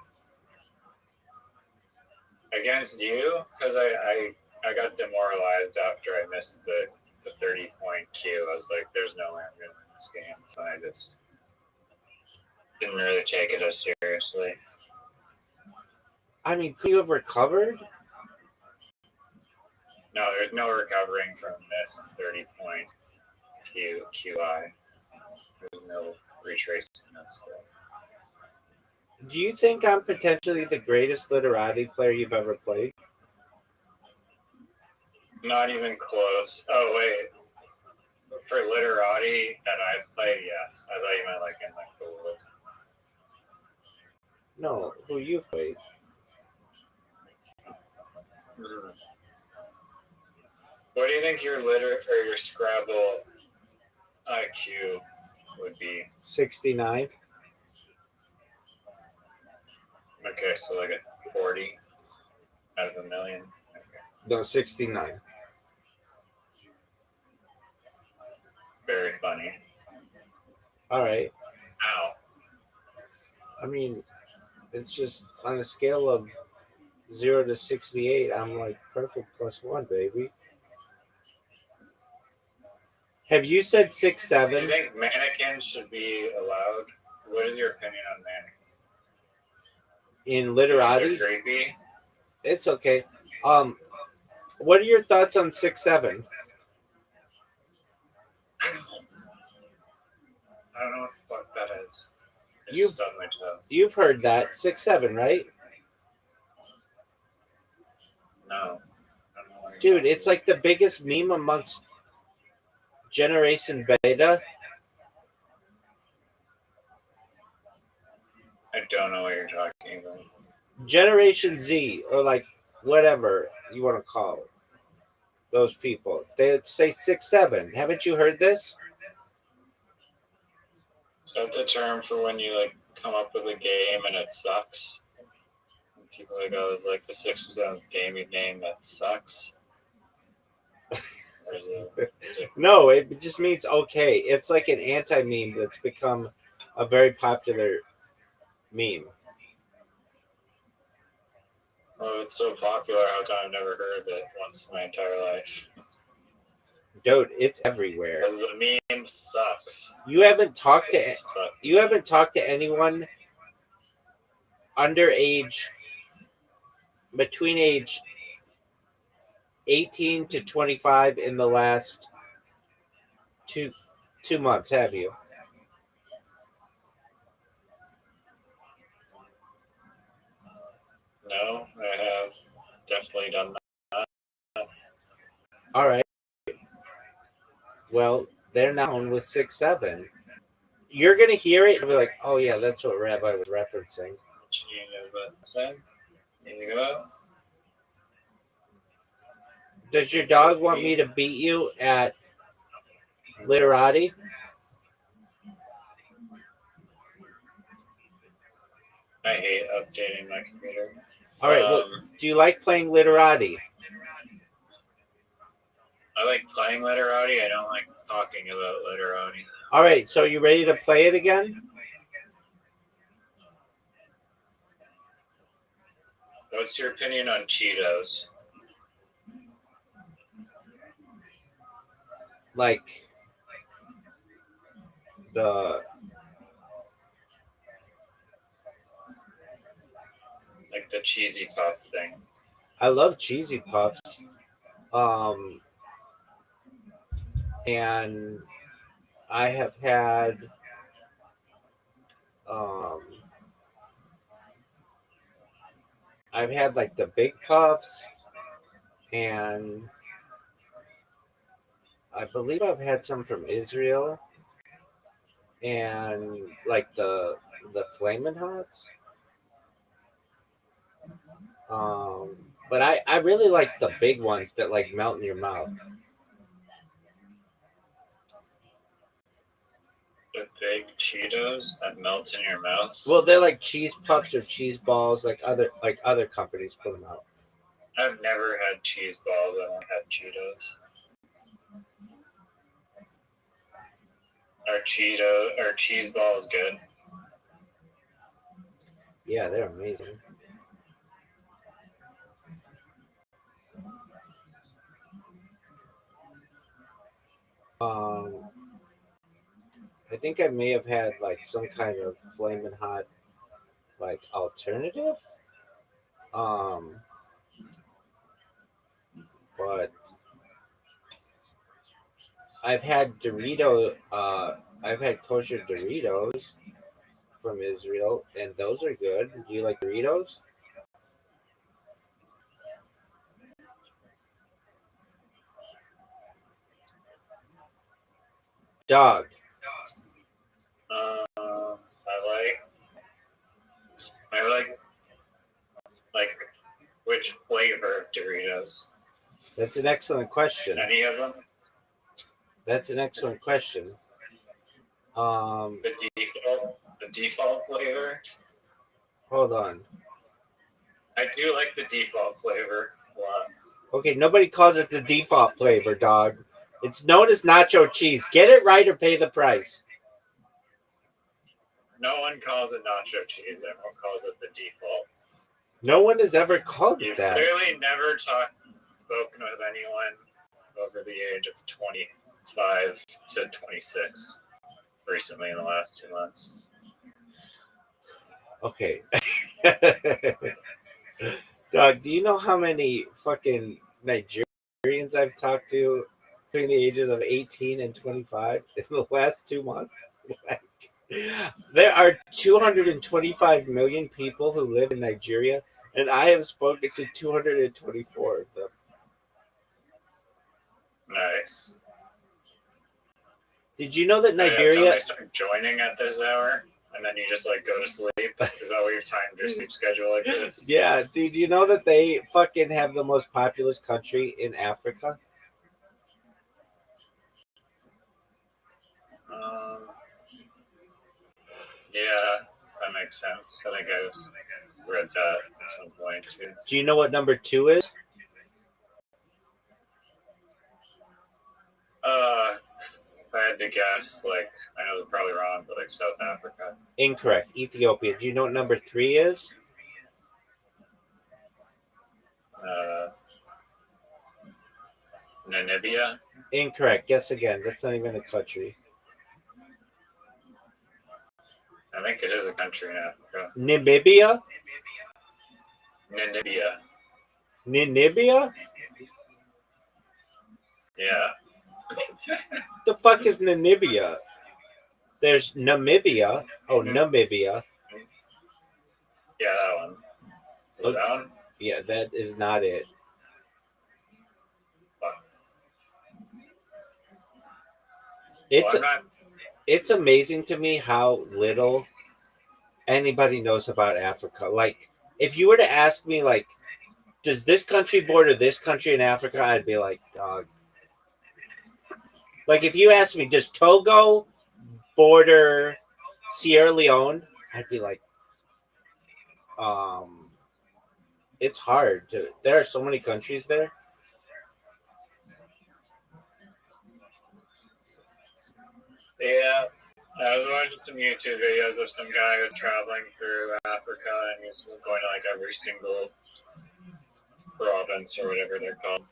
Against you? Because I got demoralized after I missed the 30-point queue. I was like, there's no way I'm going to win this game. So I just didn't really take it as seriously. I mean, could you have recovered? No, there's no recovering from missed 30-point QI. There's no retracing that stuff. Do you think I'm potentially the greatest literati player you've ever played? Not even close. Oh, wait. For literati that I've played, yes. I thought you meant like in like the world. No, who you played? What do you think your your Scrabble IQ would be? 69. Okay, so like a 40 out of a million. Okay. No, 69. Very funny. All right. Ow. I mean, it's just on a scale of 0 to 68, I'm like perfect +1, baby. Have you said 6, Do 7? you think mannequins should be allowed? What is your opinion on mannequins? In literati? They're creepy. It's okay. What are your thoughts on 6, 7? I don't know what the fuck that is. It You- stubbed my toe. You've heard that 6, 7, right? No. I don't know what you're Dude, talking it's like the biggest meme amongst Generation Beta. I don't know what you're talking about. Generation Z, or like whatever you want to call it. Those people. They say 6, 7. Haven't you heard this? Is that the term for when you like come up with a game and it sucks? And people are like, oh, it's like the 6th or 7th game you've named that sucks. Or is it- No, it just means okay. It's like an anti-meme that's become a very popular meme. Oh, it's so popular. How come I've never heard of it once in my entire life? Dude, it's everywhere. The meme sucks. You haven't talked to It sucks. you haven't talked to anyone under age between age 18 to 25 in the last two months, have you? No, I have definitely done that. All right. Well, they're now on with 6, 7. You're gonna hear it and be like, "Oh yeah, that's what Rabbi was referencing." Does your dog want me to beat you at literati? I hate updating my computer. All right. Well, do you like playing literati? I like playing literati. I don't like talking about literati. All right. So you ready to play it again? What's your opinion on Cheetos? Like the Like the cheesy puff thing. I love cheesy puffs. And I have had I've had like the big puffs, and I believe I've had some from Israel, and like the Flamin' Hots. But I really like the big ones that like melt in your mouth. The big Cheetos that melt in your mouth. Well, they're like cheese puffs or cheese balls, like other companies put them out. I've never had cheese balls. I don't have Cheetos. Our cheese ball is good. Yeah, they're amazing. I think I may have had like some kind of flaming hot like alternative. But I've had I've had kosher Doritos from Israel, and those are good. Do you like Doritos? Dog. I like which flavor of Doritos? That's an excellent question. Any of them? That's an excellent question. The default flavor. Hold on. I do like the default flavor a lot. Okay, nobody calls it the default flavor, dog. It's known as nacho cheese. Get it right or pay the price. No one calls it nacho cheese. Everyone calls it the default. No one has ever called it You've that. clearly never spoken with anyone over the age of 25 to 26 recently in the last 2 months. Okay. Dog, do you know how many fucking Nigerians I've talked to between the ages of 18 and 25 in the last 2 months? There are 225 million people who live in Nigeria, and I have spoken to 224 of them. Nice. Did you know that Until Nigeria... they start joining at this hour, and then you just like go to sleep. Is that what you've timed your sleep schedule like this? Yeah, dude, you know that they fucking have the most populous country in Africa? Yeah, that makes sense. I think I've read that at some point too. Do you know what number 2 is? If I had to guess, like, I know it's probably wrong, but like South Africa. Incorrect. Ethiopia. Do you know what number 3 is? Namibia. Incorrect. Guess again. That's not even a country. I think it is a country in Africa. Namibia? Namibia. Namibia? Yeah. The fuck is Namibia? There's Namibia. Oh, Namibia. Yeah, that one. Is that one? Yeah, that is not it. It's amazing to me how little anybody knows about Africa. Like, if you were to ask me, like, does this country border this country in Africa? I'd be like, dog. Like, if you asked me, does Togo border Sierra Leone? I'd be like, it's hard to. There are so many countries there. Yeah. I was watching some YouTube videos of some guy who's traveling through Africa and he's going to like every single province or whatever they're called.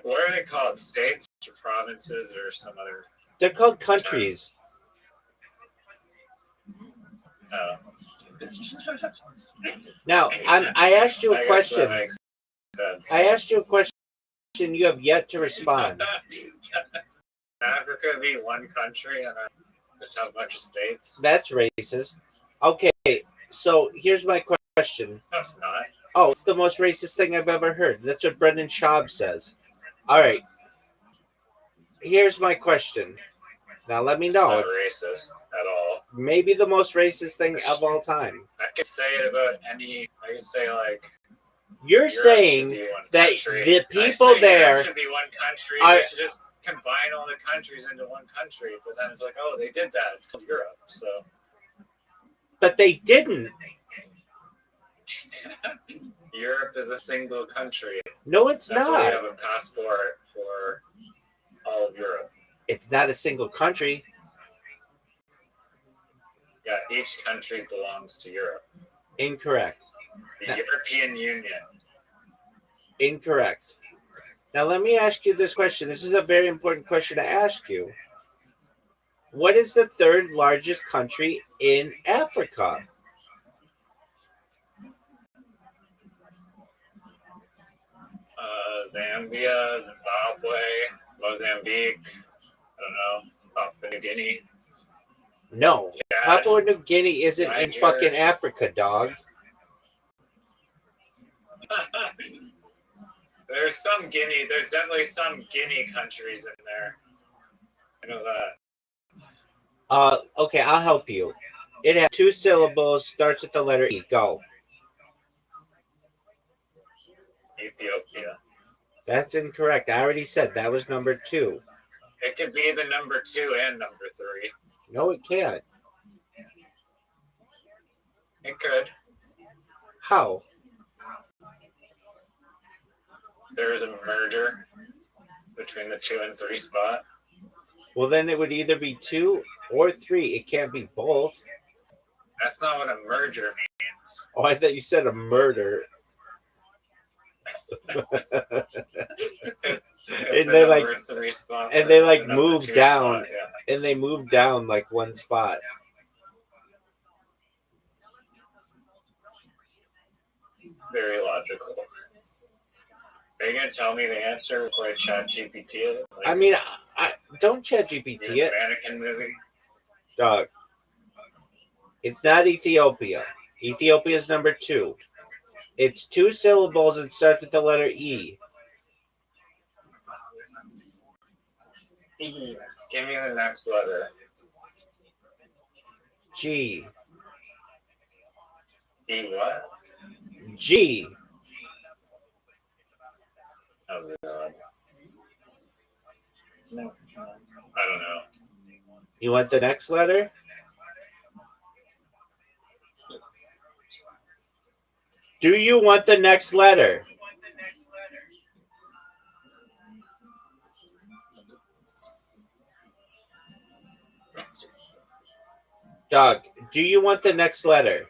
What are they called? States or provinces or some other? They're called countries. Now, I asked you a question. That makes sense. I asked you a question. You have yet to respond. Africa be one country and just have a bunch of states? That's racist. Okay, so here's my question. No, it's not. Oh, it's the most racist thing I've ever heard. That's what Brendan Schaub says. All right. Here's my question. Now let me know. It's not racist at all. Maybe the most racist thing of all time. I can say it about any. I can say like. You're Europe saying that the people there Europe should be one country. They should just combine all the countries into one country. But then it's like, oh, they did that. It's called Europe. So. But they didn't. Europe is a single country. No, it's That's why you not. have a passport for all of Europe. It's not a single country. Yeah, each country belongs to Europe. Incorrect. The European Union. Incorrect. Now, let me ask you this question. This is a very important question to ask you. What is the third largest country in Africa? Zambia, Zimbabwe, Mozambique. I don't know. Papua New Guinea. No. Chad, Papua New Guinea isn't in Niger. fucking Africa, dog. There's definitely some Guinea countries in there. I know that. Okay, I'll help you. It has 2 syllables, starts with the letter E. Go. Ethiopia. That's incorrect. I already said that was number 2. It could be the number 2 and number 3. No, it can't. It could. How? There's a merger between the 2 and 3 spot. Well, then it would either be 2 or 3. It can't be both. That's not what a merger means. Oh, I thought you said a murder. If And the they number like, 3 spot and or they the like number move 2 down, spot, yeah. and they move down like 1 spot. Very logical. Are you gonna tell me the answer before I chat GPT it? Like, I mean, I don't chat GPT the it, mannequin movie. dog. It's not Ethiopia. Ethiopia is number 2. It's 2 syllables and starts with the letter E. Give me the next letter. G. E what? G. Oh god. No. I don't know. You want the next letter? Do you want the next letter? Dog, do you want the next letter?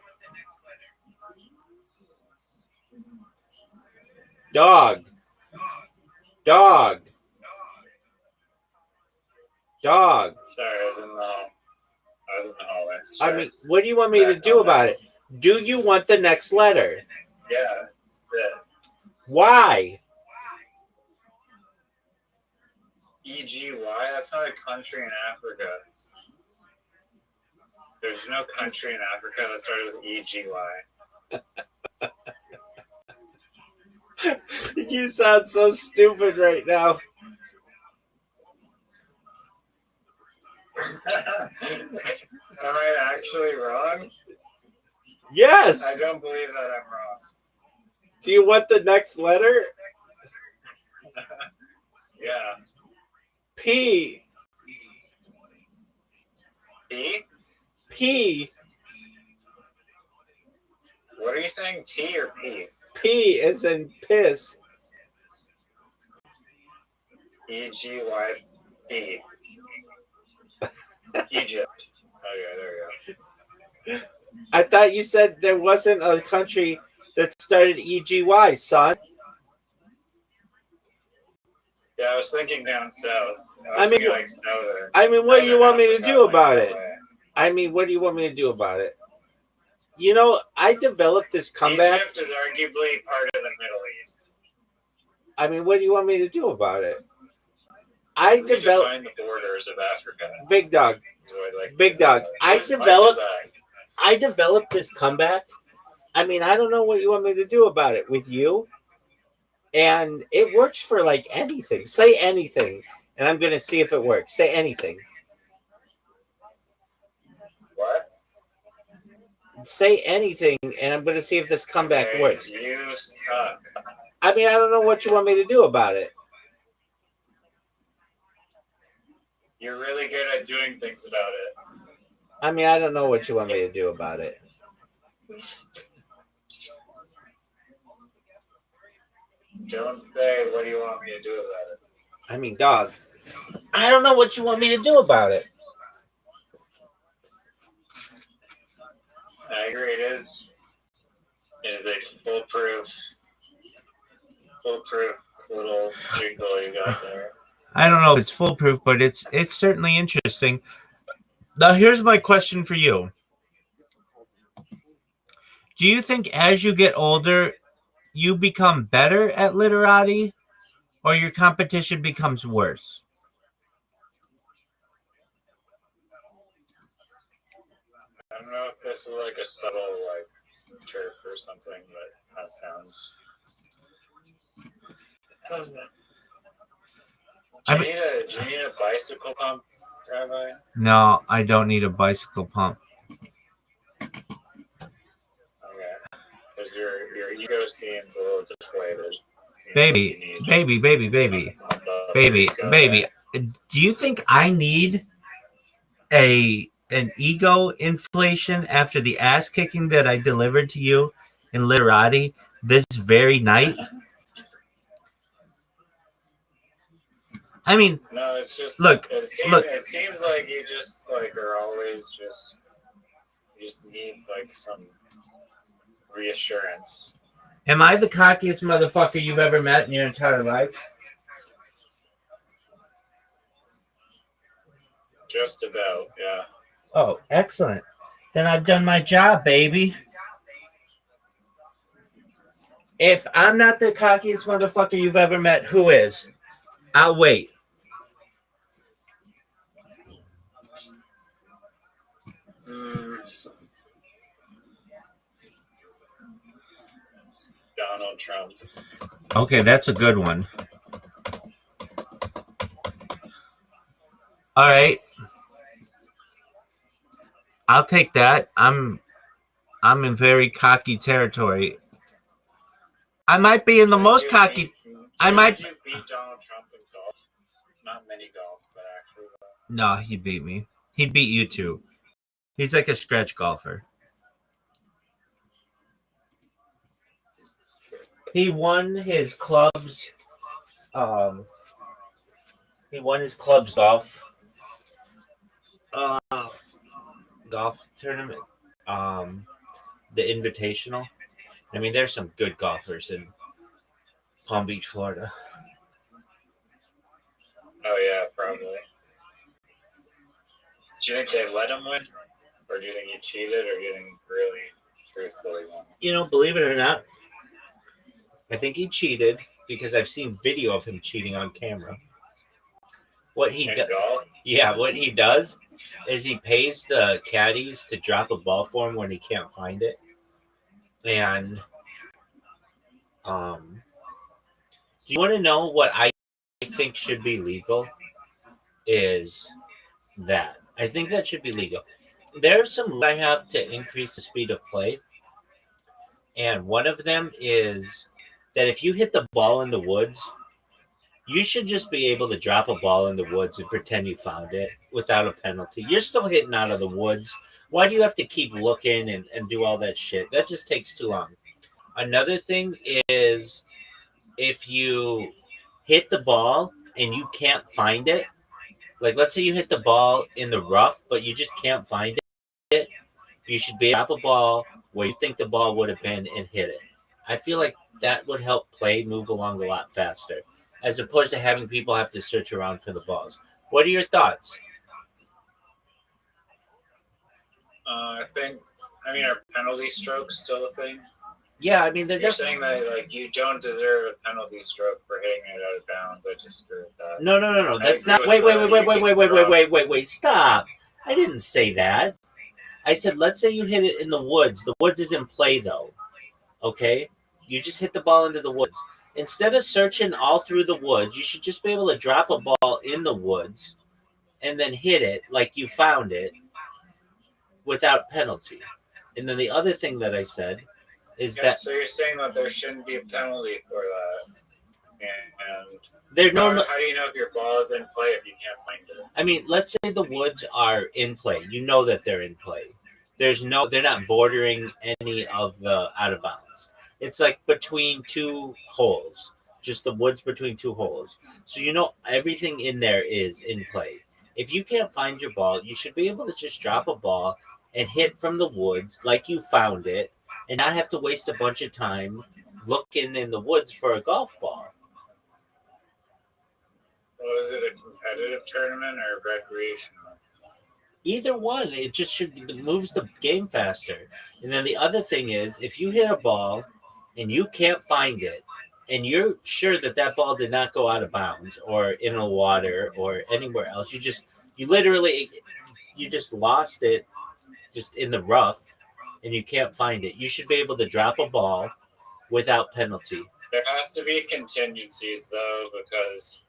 Dog. Dog. Dog. Sorry, I was in the hallway. I Sorry. mean, what do you want me to do about it? Do you want the next letter? Yeah. Why? EGY? That's not a country in Africa. There's no country in Africa that started with EGY. You sound so stupid right now. Am I actually wrong? Yes. I don't believe that I'm wrong. Do you want the next letter? Yeah. P. P? P. What are you saying, T or P? P as in piss. EGYP. Egypt. Okay, there we go. I thought you said there wasn't a country that started EGY, son. Yeah, I was thinking down south. I mean, thinking like southern. I mean, what do you want me to Africa, do like about that it? way. I mean, what do you want me to do about it? You know, I developed this comeback. Egypt is arguably part of the Middle East. I mean, what do you want me to do about it? I developed Redefine the borders of Africa. Big Dog. is what I'd like Big to- Dog. Whose mic is that? I developed this comeback. I mean, I don't know what you want me to do about it with you. And it works for like anything. Say anything, and I'm going to see if it works. Say anything. What? Say anything, and I'm going to see if this comeback Okay, works. You suck. I mean, I don't know what you want me to do about it. You're really good at doing things about it. I mean, I don't know what you want me to do about it. Don't say, what do you want me to do about it? I mean, dog, I don't know what you want me to do about it. I agree, it is a foolproof little jingle you got there. I don't know if it's foolproof, but it's certainly interesting. Now, here's my question for you. Do you think as you get older, you become better at literati, or your competition becomes worse? I don't know if this is like a subtle like chirp or something, but that sounds. Do you need a bicycle pump, Rabbi? No, I don't need a bicycle pump. Okay. Because your ego seems a little deflated. Baby. Do you think I need an ego inflation after the ass kicking that I delivered to you in literati this very night? I mean, no, it's just look. It seems like you just like are always just you just need like some reassurance. Am I the cockiest motherfucker you've ever met in your entire life? Just about, yeah. Oh, excellent. Then I've done my job, baby. If I'm not the cockiest motherfucker you've ever met, who is? I'll wait. Donald Trump. Okay, that's a good one. All right. I'll take that. I'm in very cocky territory. I might be in the most cocky. I might. Did you beat Donald Trump in golf? Not many golf, but actually. No, he beat me. He beat you too. He's like a scratch golfer. He won his club's. He won his club's golf tournament. The Invitational. I mean, there's some good golfers in Palm Beach, Florida. Oh yeah, probably. Do you think they let him win, or do you think he cheated, or do you think really truthfully won? You know, believe it or not, I think he cheated because I've seen video of him cheating on camera. What he does is he pays the caddies to drop a ball for him when he can't find it, and do you want to know what I think should be legal? Is that I think that should be legal. There's some rules I have to increase the speed of play, and one of them is that if you hit the ball in the woods, you should just be able to drop a ball in the woods and pretend you found it without a penalty. You're still hitting out of the woods. Why do you have to keep looking and do all that shit? That just takes too long. Another thing is if you hit the ball and you can't find it, like let's say you hit the ball in the rough, but you just can't find it, you should be able to drop a ball where you think the ball would have been and hit it. I feel like that would help play move along a lot faster, as opposed to having people have to search around for the balls. What are your thoughts? I mean, are penalty strokes still a thing? Yeah, I mean, You're saying that like you don't deserve a penalty stroke for hitting it out of bounds. I disagree with that. No. That's not. Wait. Stop. I didn't say that. I said, let's say you hit it in the woods. The woods is in play, though. Okay? You just hit the ball into the woods. Instead of searching all through the woods, you should just be able to drop a ball in the woods and then hit it like you found it without penalty. And then the other thing that I said is that. So you're saying that there shouldn't be a penalty for that. And how do you know if your ball is in play if you can't find it? I mean, let's say the woods are in play. You know that they're in play. They're not bordering any of the out of bounds. It's like between two holes. just the woods between two holes. So you know everything in there is in play. If you can't find your ball, you should be able to just drop a ball and hit from the woods like you found it and not have to waste a bunch of time looking in the woods for a golf ball. Was it a competitive tournament or recreational? Either one, it just should it moves the game faster. And then the other thing is, if you hit a ball and you can't find it, and you're sure that that ball did not go out of bounds or in the water or anywhere else, you literally you just lost it just in the rough, and you can't find it. You should be able to drop a ball without penalty. There has to be contingencies though, because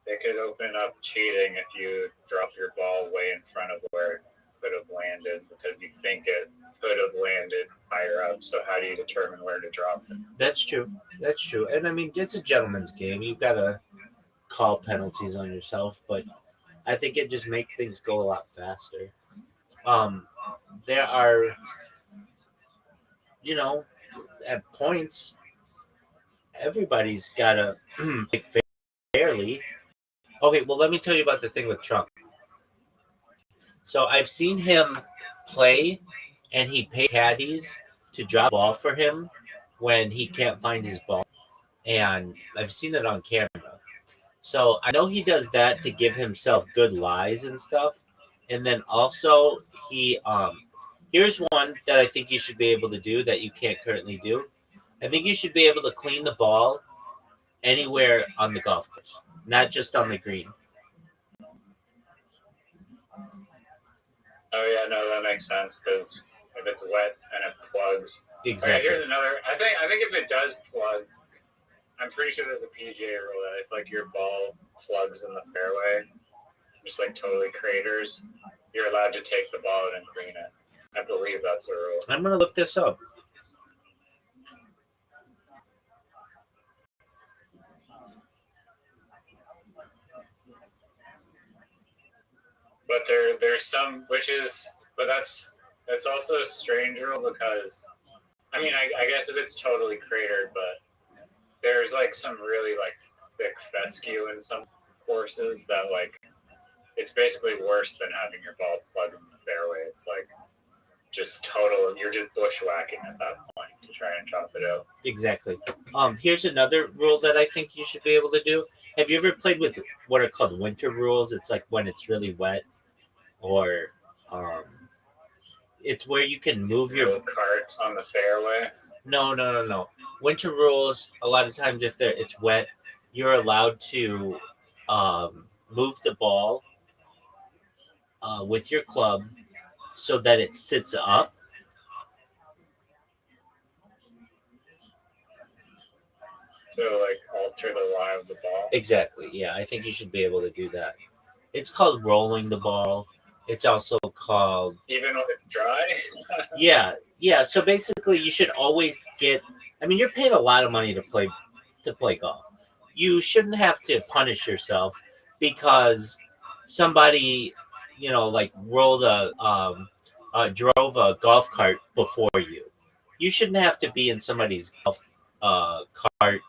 they could open up cheating if you drop your ball way in front of where it could have landed because you think it could have landed higher up. So how do you determine where to drop it? That's true. That's true. And I mean, it's a gentleman's game. You've got to call penalties on yourself, but I think it just makes things go a lot faster. There are, at points, everybody's got to play fairly. Okay, well, let me tell you about the thing with Trump. So I've seen him play, and he pays caddies to drop a ball for him when he can't find his ball. And I've seen it on camera. So I know he does that to give himself good lies and stuff. And then also here's one that I think you should be able to do that you can't currently do. I think you should be able to clean the ball anywhere on the golf course, not just on the green. Oh yeah, no, that makes sense because if it's wet and it plugs. Exactly. Okay, here's another. I think if it does plug, I'm pretty sure there's a PGA rule that if like your ball plugs in the fairway, just like totally craters, you're allowed to take the ball out and clean it. I believe that's a rule. I'm gonna look this up. But there's some but that's also a strange rule because I mean I guess if it's totally cratered, but there's like some really like thick fescue in some courses that like it's basically worse than having your ball plugged in the fairway. It's like just total you're just bushwhacking at that point to try and chop it out. Exactly. Here's another rule that I think you should be able to do. Have you ever played with what are called winter rules? It's like when it's really wet, or it's where you can move your carts on the fairway. No. Winter rules. A lot of times, if it's wet, you're allowed to move the ball with your club so that it sits up. So, like, alter the lie of the ball? Exactly, yeah. I think you should be able to do that. It's called rolling the ball. It's also called... Even when it's dry? Yeah. So, basically, you should always get... I mean, you're paying a lot of money to play golf. You shouldn't have to punish yourself because somebody, drove a golf cart before you. You shouldn't have to be in somebody's golf cart,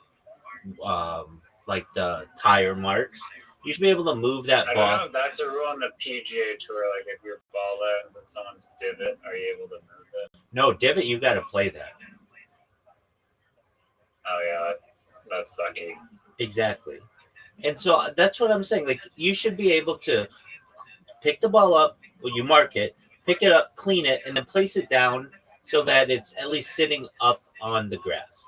like the tire marks. You should be able to move that ball. I don't know. That's a rule on the PGA Tour. Like, if your ball lands in someone's divot, are you able to move it? No, divot, you got to play that. Oh, yeah. That's sucky. Exactly. And so that's what I'm saying. Like, you should be able to pick the ball up, you mark it, pick it up, clean it, and then place it down so that it's at least sitting up on the grass.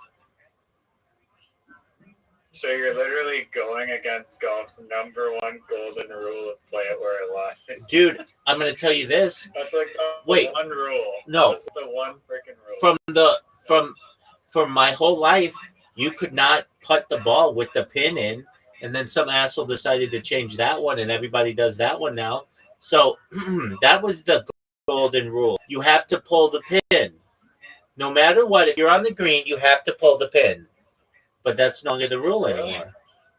So you're literally going against golf's number one golden rule of play it where it lies. Dude, I'm going to tell you this. That's like the one rule. No. That's the one freaking rule. From my whole life, you could not putt the ball with the pin in, and then some asshole decided to change that one, and everybody does that one now. So that was the golden rule. You have to pull the pin. No matter what, if you're on the green, you have to pull the pin. But that's no longer the rule anymore.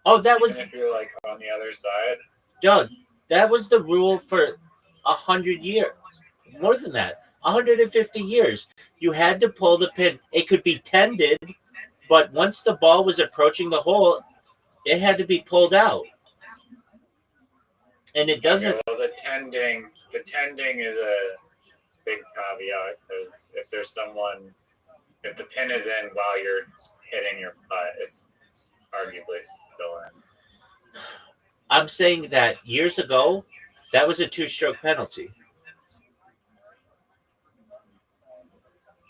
Oh, that was... Even if you're like on the other side? Doug, that was the rule for 100 years. More than that. 150 years. You had to pull the pin. It could be tended, But once the ball was approaching the hole, it had to be pulled out. And it doesn't. Okay, well, the tending is a big caveat because if the pin is in while you're hitting your putt, it's arguably still in. I'm saying that years ago, that was a 2-stroke penalty.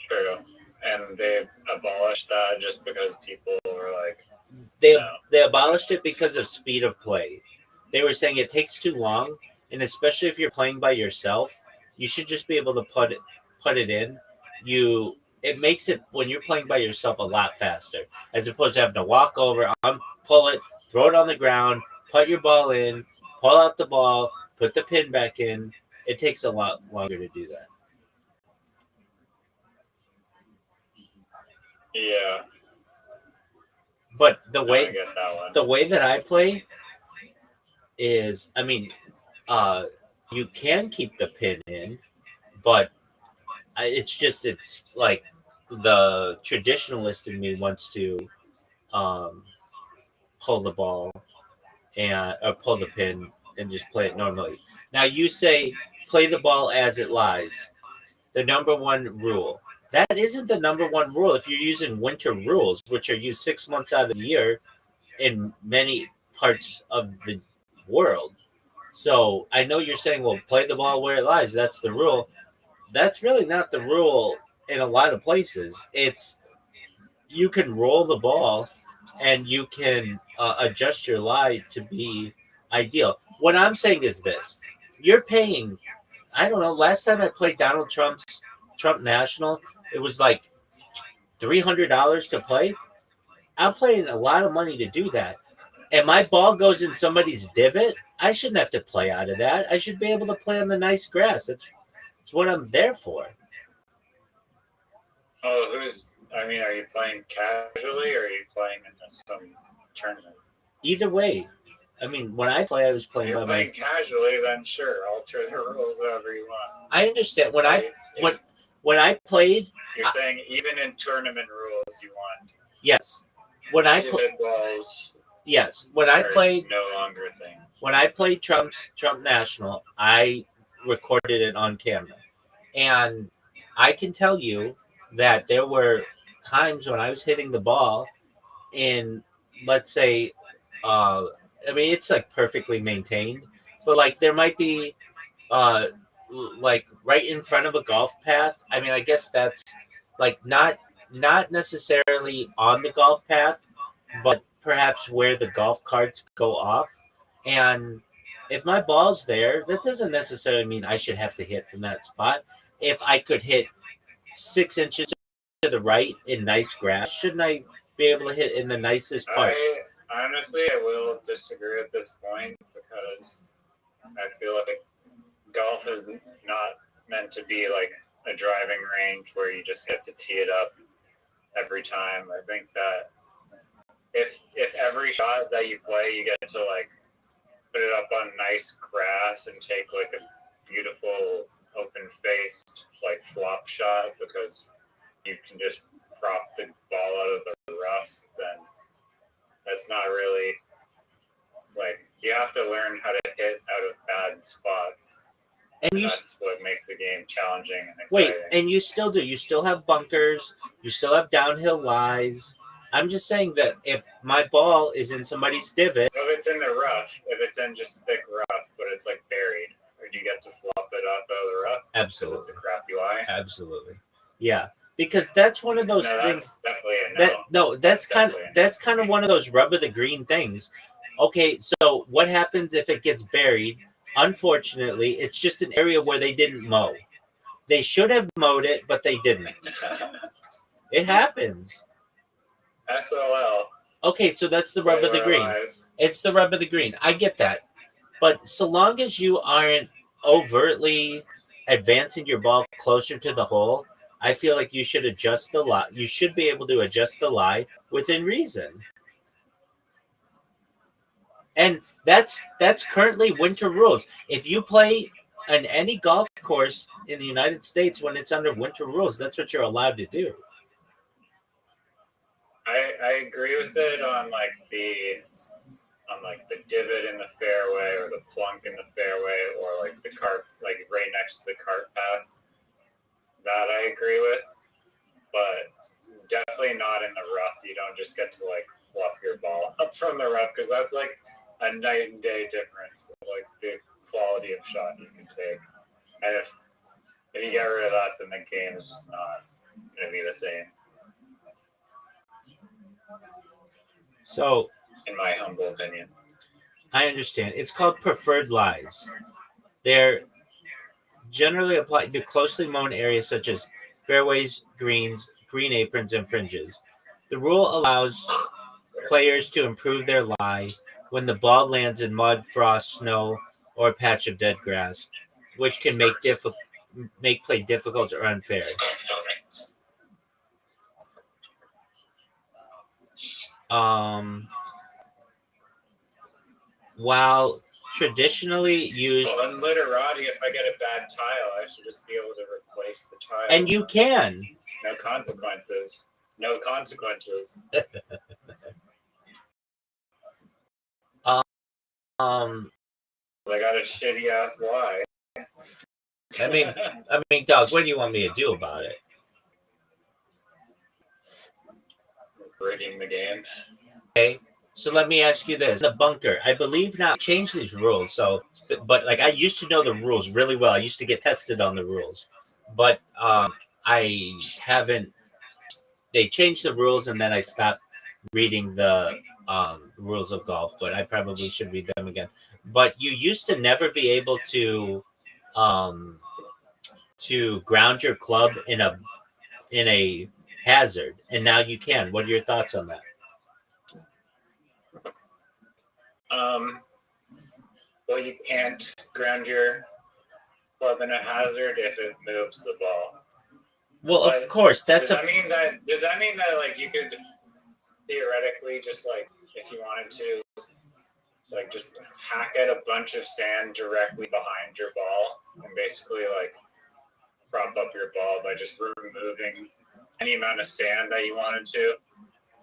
True. And they abolished that just because people were like, They abolished it because of speed of play. They were saying it takes too long, and especially if you're playing by yourself, you should just be able to put it in. It makes it when you're playing by yourself a lot faster, as opposed to having to walk over, pull it, throw it on the ground, put your ball in, pull out the ball, put the pin back in. It takes a lot longer to do that. yeah. But I get that one. the way that I play is, I mean, you can keep the pin in, but it's like the traditionalist in me wants to pull the ball or pull the pin and just play it normally. Now you say play the ball as it lies. The number one rule. That isn't the number one rule if you're using winter rules, which are used 6 months out of the year in many parts of the world. So I know you're saying, well, play the ball where it lies. That's the rule. That's really not the rule in a lot of places. It's you can roll the ball and you can adjust your lie to be ideal. What I'm saying is this: you're paying. I don't know. Last time I played Trump National, it was like $300 to play. I'm paying a lot of money to do that, and my ball goes in somebody's divot. I shouldn't have to play out of that. I should be able to play on the nice grass. That's what I'm there for. Oh, are you playing casually or are you playing in some tournament? Either way. I mean, when I play, I was playing. If you're playing casually, then sure, alter the rules however you want. I understand. When I played, you're saying even in tournament rules, you want yes. When I played balls. Yes. When I played, no longer a thing. When I played Trump National, I recorded it on camera, and I can tell you that there were times when I was hitting the ball in, let's say, I mean, it's like perfectly maintained, but like there might be, like right in front of a golf path. I mean, I guess that's like not necessarily on the golf path, but perhaps where the golf carts go off. And if my ball's there, that doesn't necessarily mean I should have to hit from that spot. If I could hit 6 inches to the right in nice grass, shouldn't I be able to hit in the nicest part? Honestly, I will disagree at this point because I feel like golf is not meant to be like a driving range where you just get to tee it up every time. I think that if every shot that you play, you get to like put it up on nice grass and take like a beautiful open-faced like flop shot because you can just prop the ball out of the rough, then that's not really like you have to learn how to hit out of bad spots. And that's what makes the game challenging and exciting. Wait, and you still do. You still have bunkers. You still have downhill lies. I'm just saying that if my ball is in somebody's divot. If it's in the rough, if it's in just thick rough, but it's like buried, or do you get to flop it off out of the rough? Absolutely. Because it's a crappy lie? Absolutely. Yeah. Because that's one of those things. That's definitely a no. That's kind of one of those rub of the green things. Okay, so what happens if it gets buried? Unfortunately, it's just an area where they didn't mow. They should have mowed it, but they didn't. It happens. SOL. Okay, so that's the rub of the green. It's the rub of the green. I get that. But so long as you aren't overtly advancing your ball closer to the hole, I feel like you should adjust the lie. You should be able to adjust the lie within reason. And that's currently winter rules. If you play on any golf course in the United States when it's under winter rules, that's what you're allowed to do. I agree with it on like the divot in the fairway or the plunk in the fairway or like the cart, like right next to the cart path. That I agree with, but definitely not in the rough. You don't just get to like fluff your ball up from the rough because that's like a night and day difference of like the quality of shot you can take. And if you get rid of that, then the game is just not going to be the same. So, in my humble opinion, I understand. It's called preferred lies. They're generally applied to closely mown areas such as fairways, greens, green aprons, and fringes. The rule allows players to improve their lie when the ball lands in mud, frost, snow, or a patch of dead grass, which can make play difficult or unfair. While traditionally used, well, in literati, if I get a bad tile, I should just be able to replace the tile. and you can. No consequences. No consequences. I got a shitty ass lie. I mean, Doug, what do you want me to do about it? Rigging the game. Okay, so let me ask you this: the bunker, I believe now change these rules. So, but like I used to know the rules really well. I used to get tested on the rules, but I haven't. They changed the rules, and then I stopped reading the rules of golf. But I probably should read them again. But you used to never be able um, to ground your club in a hazard, and now you can. What are your thoughts on that? Well, you can't ground your club in a hazard if it moves the ball. Well, but of course, does that mean that like you could theoretically just like if you wanted to like just hack at a bunch of sand directly behind your ball and basically like prop up your ball by just removing any amount of sand that you wanted to?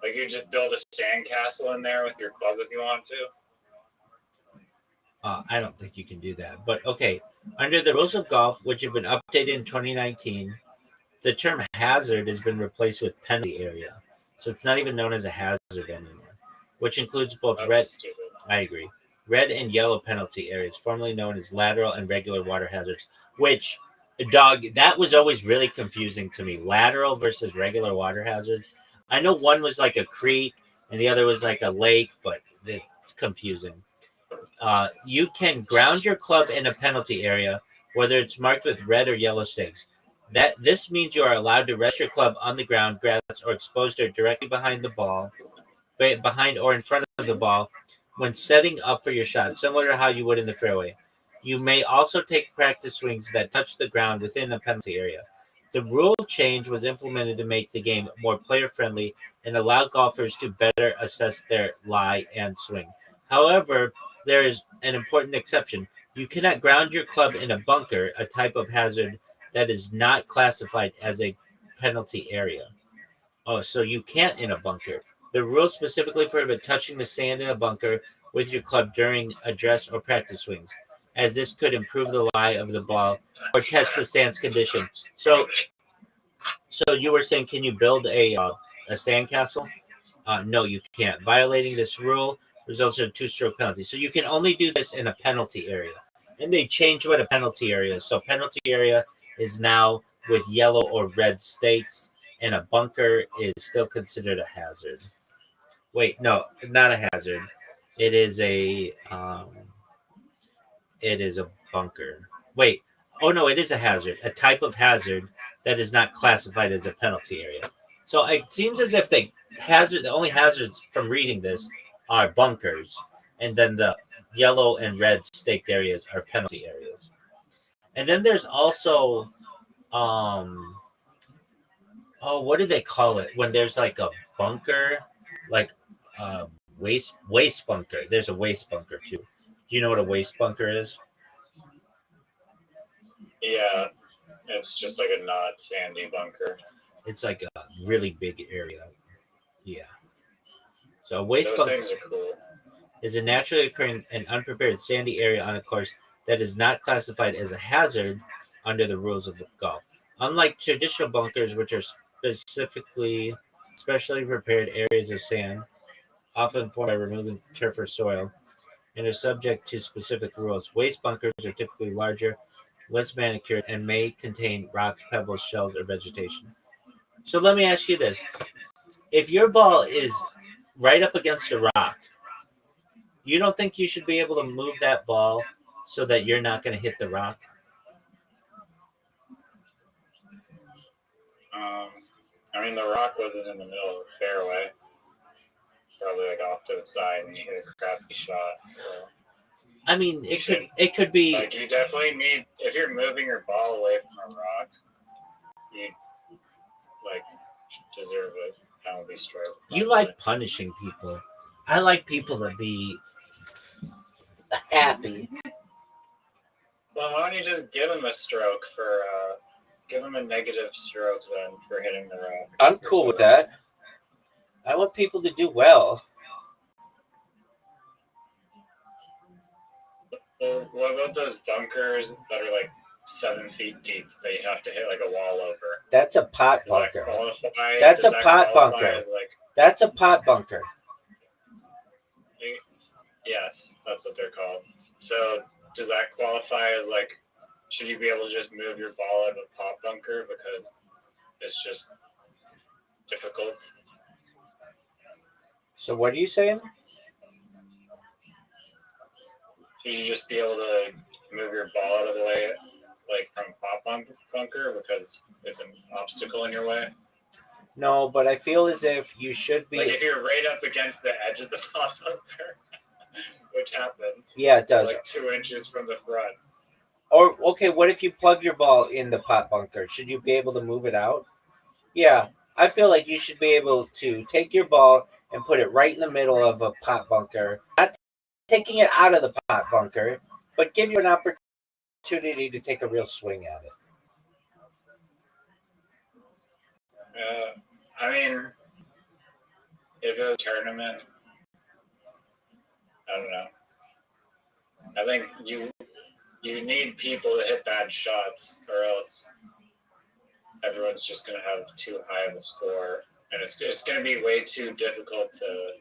Like you just build a sand castle in there with your club if you want to. I don't think you can do that. But okay, under the rules of golf, which have been updated in 2019, the term hazard has been replaced with penalty area. So it's not even known as a hazard anymore, which includes both Stupid. I agree. Red and yellow penalty areas, formerly known as lateral and regular water hazards, which, dog, that was always really confusing to me. Lateral versus regular water hazards. I know one was like a creek and the other was like a lake, but it's confusing. You can ground your club in a penalty area, whether it's marked with red or yellow stakes. This means you are allowed to rest your club on the ground, grass, or exposed dirt directly behind the ball, behind or in front of the ball, when setting up for your shot, similar to how you would in the fairway. You may also take practice swings that touch the ground within the penalty area. The rule change was implemented to make the game more player friendly and allow golfers to better assess their lie and swing. However, there is an important exception. You cannot ground your club in a bunker, a type of hazard that is not classified as a penalty area. Oh, so you can't in a bunker. The rules specifically prohibit touching the sand in a bunker with your club during address or practice swings, as this could improve the lie of the ball or test the sand's condition. So you were saying, can you build a sand castle? No, you can't. Violating this rule results in a 2-stroke penalty. So you can only do this in a penalty area. And they changed what a penalty area is. So penalty area is now with yellow or red stakes, and a bunker is still considered a hazard. Wait, no, not a hazard. It is a bunker. Wait, oh no, it is a hazard, a type of hazard that is not classified as a penalty area. So it seems as if the only hazards from reading this are bunkers, and then the yellow and red staked areas are penalty areas. And then there's also what do they call it when there's like a bunker, like waste bunker. There's a waste bunker too. Do you know what a waste bunker is? Yeah, it's just like a not sandy bunker. It's like a really big area. Yeah. So a waste Those bunker things are cool. is a naturally occurring and unprepared sandy area on a course that is not classified as a hazard under the rules of golf. Unlike traditional bunkers, which are specially prepared areas of sand, often formed by removing turf or soil, and are subject to specific rules. Waste bunkers are typically larger, less manicured, and may contain rocks, pebbles, shells, or vegetation. So let me ask you this. If your ball is right up against a rock, you don't think you should be able to move that ball so that you're not going to hit the rock? I mean, the rock wasn't in the middle of the fairway. Probably like off to the side, and you hit a crappy shot. So. I mean, it could be like you definitely need, if you're moving your ball away from a rock, you like deserve a penalty stroke. You like punishing people. I like people to be happy. Well, why don't you just give him a stroke for give him a negative stroke then for hitting the rock? I'm cool with that. I want people to do well. Well, what about those bunkers that are like 7 feet deep that you have to hit like a wall over? That's a pot Does that bunker. qualify? That's Does a that pot qualify bunker. as, like, That's a pot bunker. yes, that's what they're called. So does that qualify as like, should you be able to just move your ball out of a pot bunker because it's just difficult? So what are you saying? Should you just be able to move your ball out of the way, like from pot bunker because it's an obstacle in your way? No, but I feel as if you should be. Like if you're right up against the edge of the pot bunker, which happens. Yeah, it does. Like 2 inches from the front. Or okay, what if you plug your ball in the pot bunker? Should you be able to move it out? Yeah, I feel like you should be able to take your ball and put it right in the middle of a pot bunker. Not taking it out of the pot bunker, but give you an opportunity to take a real swing at it. I mean, if it's a tournament, I don't know. I think you need people to hit bad shots, or else everyone's just going to have too high of a score, and it's just going to be way too difficult to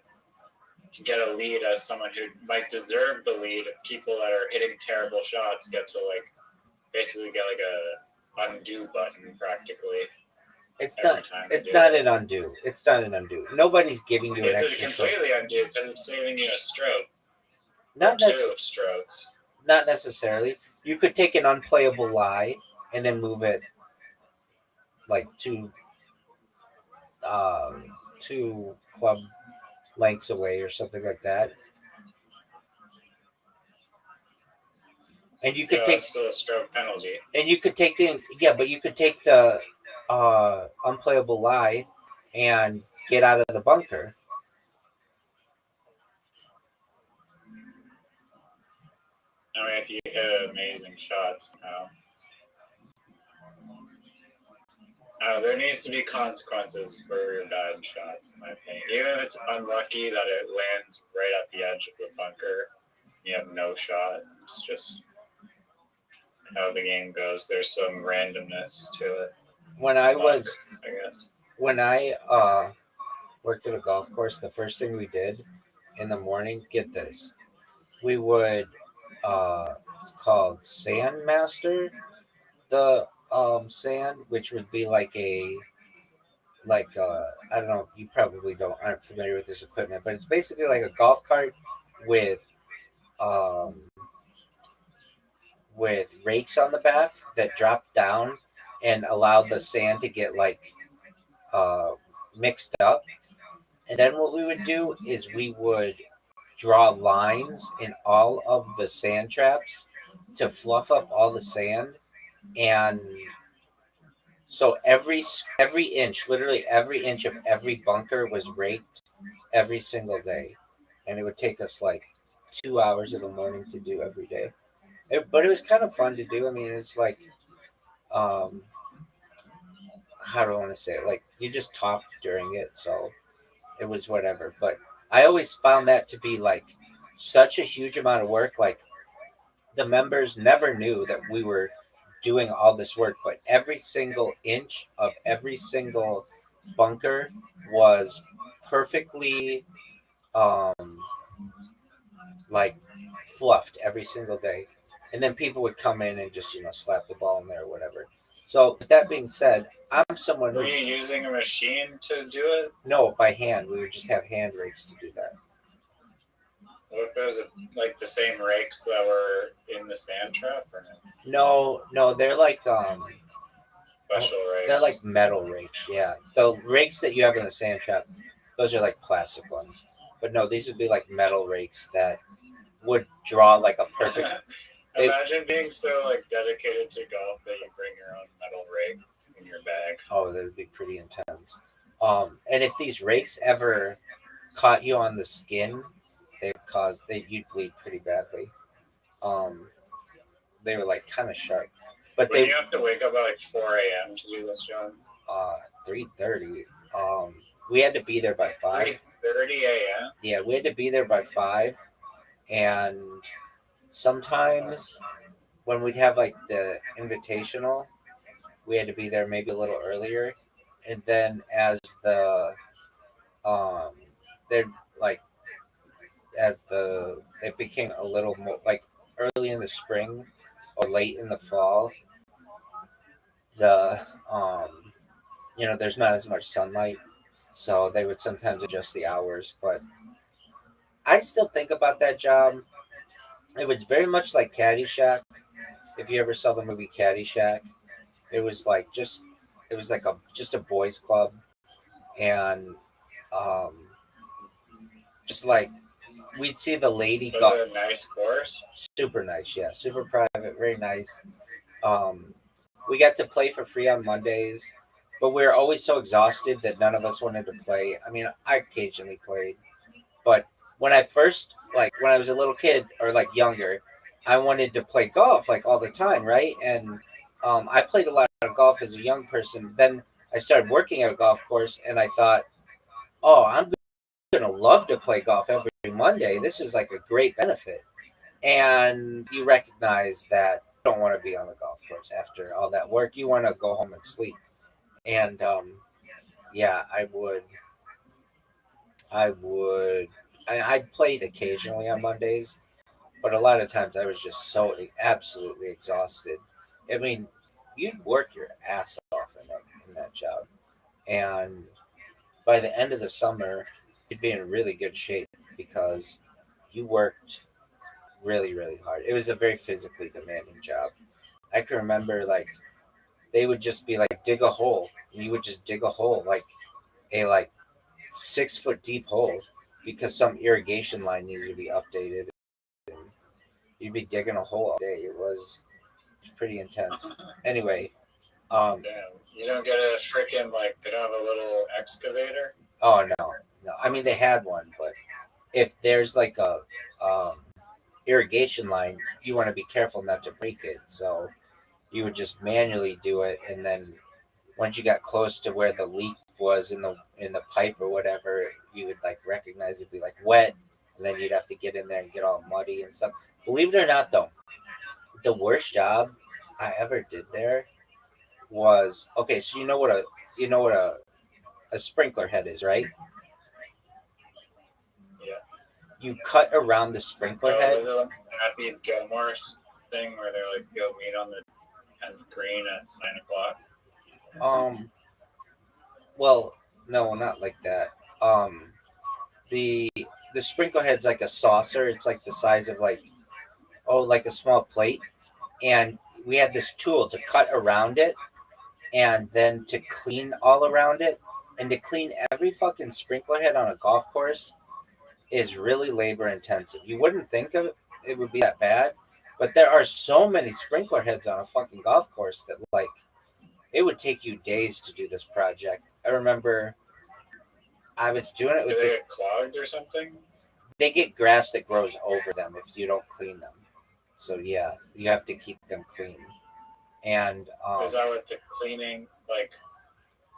get a lead as someone who might deserve the lead. If people that are hitting terrible shots get to like basically get like a undo button practically. It's not an undo. It's not an undo. Nobody's giving you an extra It's completely undo because it's saving you a stroke. Not two strokes. Not necessarily. You could take an unplayable lie and then move it like two club lengths away or something like that. And you could take still a stroke penalty. And you could take the but you could take the unplayable lie and get out of the bunker. I mean, if you hit amazing shots, there needs to be consequences for your bad shots, in my opinion. Even if it's unlucky that it lands right at the edge of the bunker, you have no shot. It's just how the game goes. There's some randomness to it. When I worked at a golf course, the first thing we did in the morning, get this, we would it's called Sandmaster the sand, which would be like I don't know, you probably aren't familiar with this equipment, but it's basically like a golf cart with rakes on the back that drop down and allow the sand to get like mixed up. And then what we would do is we would draw lines in all of the sand traps to fluff up all the sand. And so every inch, literally every inch of every bunker was raked every single day. And it would take us like 2 hours in the morning to do every day. But it was kind of fun to do. I mean, it's like, how do I want to say it? Like, you just talked during it, so it was whatever. But I always found that to be like such a huge amount of work. Like the members never knew that we were doing all this work, but every single inch of every single bunker was perfectly um like fluffed every single day. And then people would come in and just, slap the ball in there or whatever. So with that being said, I'm someone Were who you using a machine to do it? no, by hand. We would just have hand rakes to do that. What if it was like the same rakes that were in the sand trap or no? No, they're like Special rakes. they're like metal rakes, yeah. The rakes that you have in the sand trap, those are like plastic ones. But no, these would be like metal rakes that would draw like a perfect. Imagine being so like dedicated to golf that you bring your own metal rake in your bag. Oh, that would be pretty intense. And if these rakes ever caught you on the skin, you'd bleed pretty badly. Um, they were like kind of sharp, but When you have to wake up at like 4 a.m. to do this job. 3:30. We had to be there by 5. 3:30 a.m. Yeah, we had to be there by 5, and sometimes when we'd have like the invitational, we had to be there maybe a little earlier, and then as the they're like it became a little more like early in the spring or late in the fall, the there's not as much sunlight, so they would sometimes adjust the hours. But I still think about that job. It was very much like Caddyshack. If you ever saw the movie Caddyshack, it was like it was like just a boys club, and um, just like we'd see the lady Was golf. it a nice course? Super nice, yeah, super private, very nice. We got to play for free on Mondays, but we were always so exhausted that none of us wanted to play. I mean, I occasionally played, but when I was a little kid or like younger, I wanted to play golf like all the time, right? And I played a lot of golf as a young person. Then I started working at a golf course, and I thought, oh, I'm gonna love to play golf every Monday. This is like a great benefit. And you recognize that you don't want to be on the golf course after all that work. You want to go home and sleep. And yeah, I played occasionally on Mondays, but a lot of times I was just so absolutely exhausted. I mean, you'd work your ass off in that job, and by the end of the summer, you'd be in really good shape because you worked really, really hard. It was a very physically demanding job. I can remember like they would just be like dig a hole, and you would just dig a hole like a 6-foot deep hole because some irrigation line needed to be updated. And you'd be digging a hole all day. It was pretty intense. Anyway, Damn. You don't get a freaking they don't have a little excavator? oh no. I mean they had one, but if there's like a irrigation line, you want to be careful not to break it. So you would just manually do it, and then once you got close to where the leak was in the pipe or whatever, you would like recognize it'd be like wet, and then you'd have to get in there and get all muddy and stuff. Believe it or not, though, the worst job I ever did there was okay. So you know what a sprinkler head is, right? Yeah. You cut around the sprinkler head. The Happy Gilmore's thing where they're like, go meet on the 10th green at 9 o'clock. Well, no, not like that. The sprinkler head's like a saucer. It's like the size of like a small plate, and we had this tool to cut around it, and then to clean all around it, and to clean every fucking sprinkler head on a golf course is really labor intensive. You wouldn't think of it would be that bad, but there are so many sprinkler heads on a fucking golf course that like it would take you days to do this project. I remember I was doing it with Do they get clogged or something? they get grass that grows over them if you don't clean them. So yeah, you have to keep them clean. And Is that what the cleaning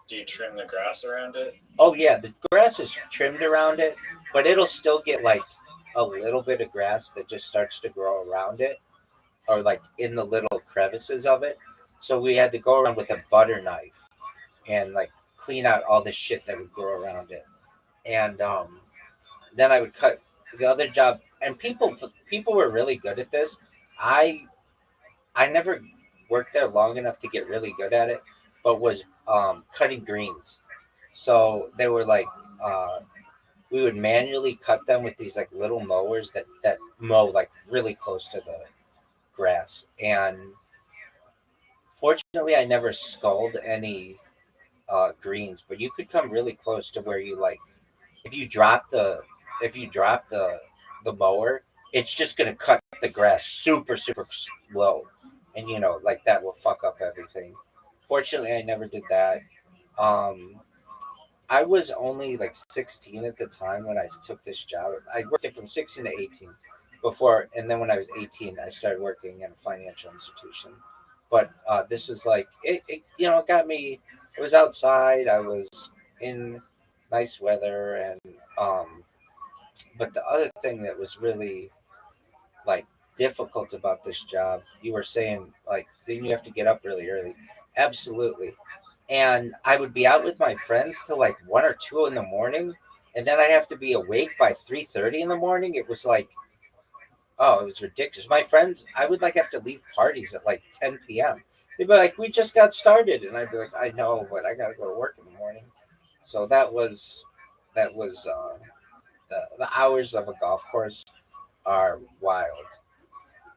do you trim the grass around it? oh yeah, the grass is trimmed around it, but it'll still get like a little bit of grass that just starts to grow around it, or like in the little crevices of it. So we had to go around with a butter knife and like clean out all the shit that would grow around it. And then I would cut the other job. And people were really good at this. I I never worked there long enough to get really good at it, but was cutting greens. So they were like we would manually cut them with these like little mowers that mow like really close to the grass. And fortunately, I never sculled any greens, but you could come really close to where you like if you drop the if you drop the mower, it's just gonna cut the grass super slow, and like that will fuck up everything. Fortunately, I never did that. Um, I was only like 16 at the time when I took this job. I worked it from 16 to 18 before, and then when I was 18, I started working in a financial institution. But this was like it got me. It was outside. I was in nice weather, and but the other thing that was really like difficult about this job, you were saying like, didn't you have to get up really early? Absolutely. And I would be out with my friends till like 1 or 2 in the morning, and then I'd have to be awake by 3:30 in the morning. It was like, oh, it was ridiculous. My friends, I would like have to leave parties at like 10 p.m. They'd be like, we just got started, and I'd be like, I know, but I gotta go to work in the morning. So that was the hours of a golf course are wild.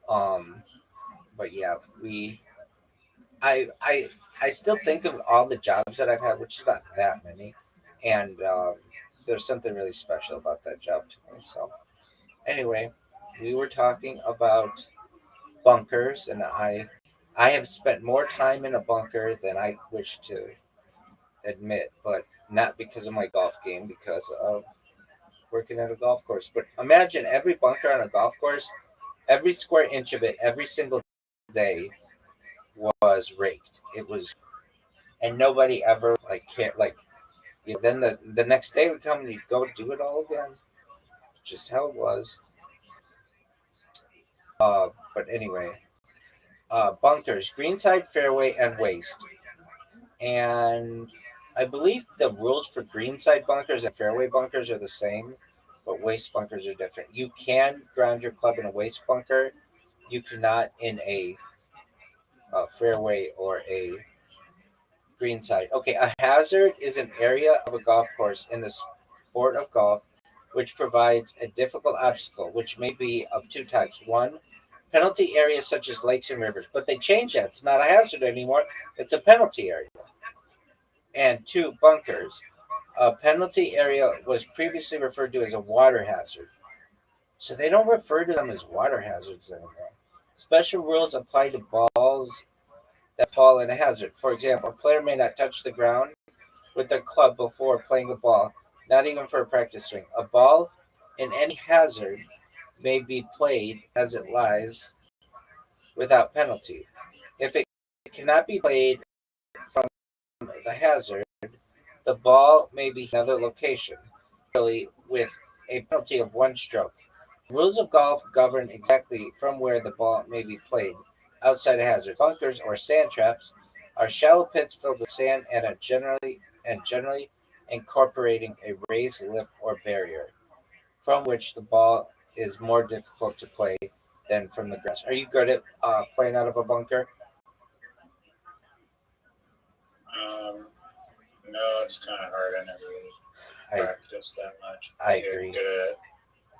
Um, but yeah, I, I, I still think of all the jobs that I've had, which is not that many, and there's something really special about that job to me. So anyway, we were talking about bunkers, and I have spent more time in a bunker than I wish to admit, but not because of my golf game, because of working at a golf course. But imagine every bunker on a golf course, every square inch of it, every single day was raked. It was, and nobody ever like can't like. Then the next day would come and you'd go do it all again. Just how it was. But anyway, bunkers, greenside, fairway, and waste. And I believe the rules for greenside bunkers and fairway bunkers are the same, but waste bunkers are different. You can ground your club in a waste bunker. You cannot in a fairway or a greenside. Okay, a hazard is an area of a golf course in the sport of golf which provides a difficult obstacle, which may be of two types. One, penalty areas such as lakes and rivers, but they changed that. It's not a hazard anymore. It's a penalty area. And two, bunkers. A penalty area was previously referred to as a water hazard. So they don't refer to them as water hazards anymore. Special rules apply to balls that fall in a hazard. For example, a player may not touch the ground with their club before playing a ball, not even for a practice swing. A ball in any hazard may be played as it lies without penalty. If it cannot be played from the hazard, the ball may be another location, really with a penalty of one stroke. Rules of golf govern exactly from where the ball may be played outside a hazard. Bunkers or sand traps are shallow pits filled with sand and are generally incorporating a raised lip or barrier from which the ball is more difficult to play than from the grass. Are you good at playing out of a bunker? Um, no, it's kind of hard. I never I, really practice that much. I get agree. good at-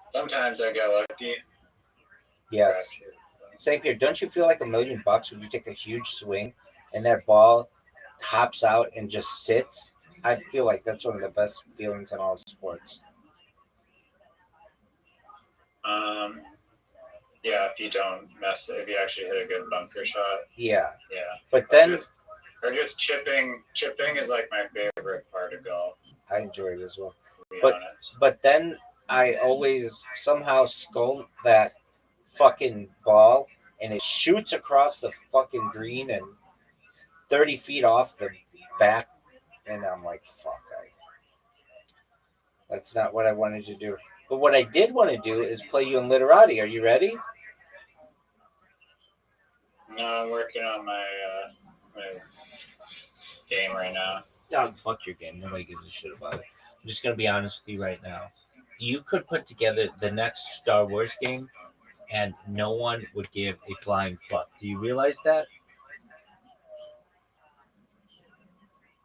Sometimes I get lucky. Yes. Gotcha. Same here. Don't you feel like $1,000,000 when you take a huge swing and that ball hops out and just sits? I feel like that's one of the best feelings in all sports. Um, yeah, if you don't mess, if you actually hit a good bunker shot, Yeah. yeah. But then Or just chipping. Chipping is like my favorite part of golf. I enjoy it as well. To be But honest. but then I always somehow skull that fucking ball and it shoots across the fucking green and 30 feet off the back, and I'm like, fuck. That's not what I wanted to do. But what I did want to do is play you in Literati. Are you ready? No, I'm working on my game right now. Dog, fuck your game. Nobody gives a shit about it. I'm just gonna be honest with you right now. You could put together the next Star Wars game, and no one would give a flying fuck. Do you realize that?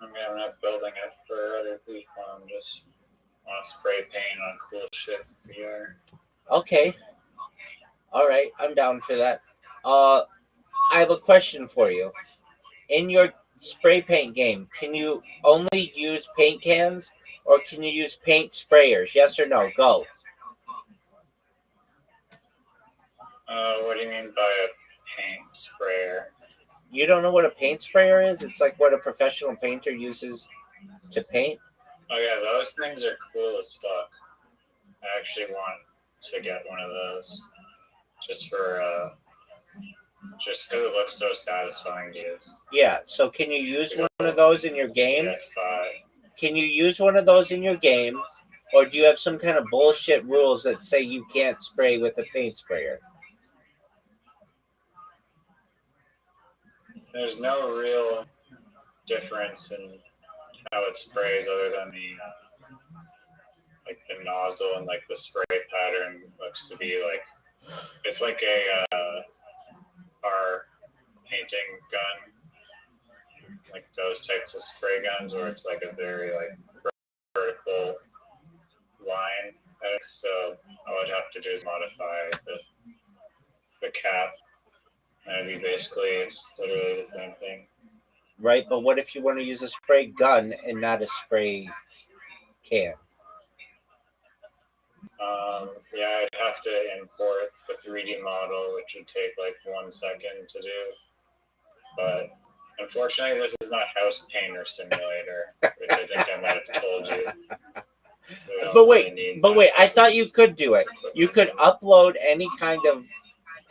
I mean, I'm not building it for other people. I'm just want to spray paint on cool shit VR. Okay. All right. I'm down for that. I have a question for you. In your spray paint game, can you only use paint cans or can you use paint sprayers? Yes or no? Go. What do you mean by a paint sprayer? You don't know what a paint sprayer is? It's like what a professional painter uses to paint. Oh yeah, those things are cool as fuck. I actually want to get one of those just for just because it looks so satisfying to use. Yeah. So can you use one of those in your game? PS5. Can you use one of those in your game, or do you have some kind of bullshit rules that say you can't spray with a paint sprayer? There's no real difference in how it sprays other than the nozzle and like the spray pattern looks to be like it's like a car painting gun, like those types of spray guns, or it's like a very like vertical line. So all I'd have to do is modify the cap, and it'd be basically it's literally the same thing. Right, but what if you want to use a spray gun and not a spray can? Yeah, I'd have to import the 3D model, which would take like 1 second to do. But unfortunately, this is not House Painter Simulator, which I think I might have told you. So But wait, I thought you could do it. You could upload any kind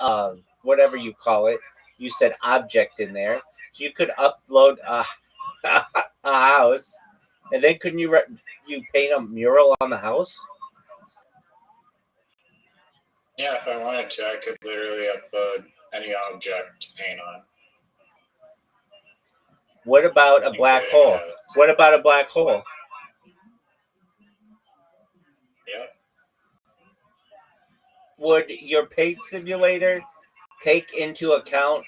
of whatever you call it. You said object in there. So you could upload a house, and then couldn't you paint a mural on the house? Yeah, if I wanted to, I could literally upload any object to paint on. What about a black hole? What about a black hole? Yeah. Would your paint simulator take into account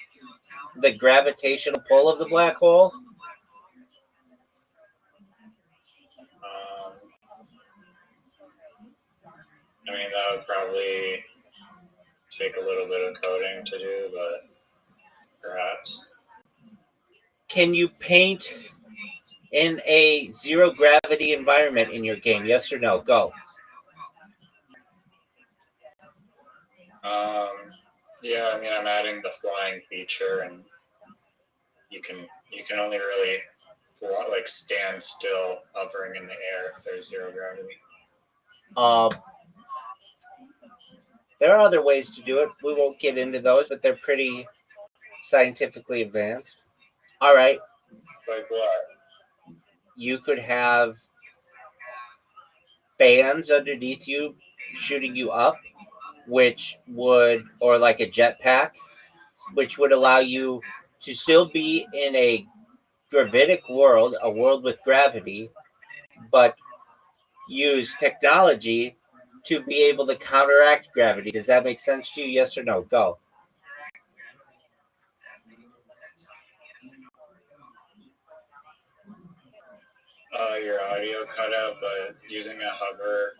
the gravitational pull of the black hole? I mean, that would probably take a little bit of coding to do, but perhaps. Can you paint in a zero gravity environment in your game? Yes or no? Go. Yeah, I mean, I'm adding the flying feature, and you can only really like stand still, hovering in the air if there's zero gravity. There are other ways to do it. We won't get into those, but they're pretty scientifically advanced. All right. Like what? You could have fans underneath you shooting you up, or like a jetpack, which would allow you to still be in a gravitic world, a world with gravity, but use technology to be able to counteract gravity. Does that make sense to you? Yes or no? Go. Your audio cut out, but using a hover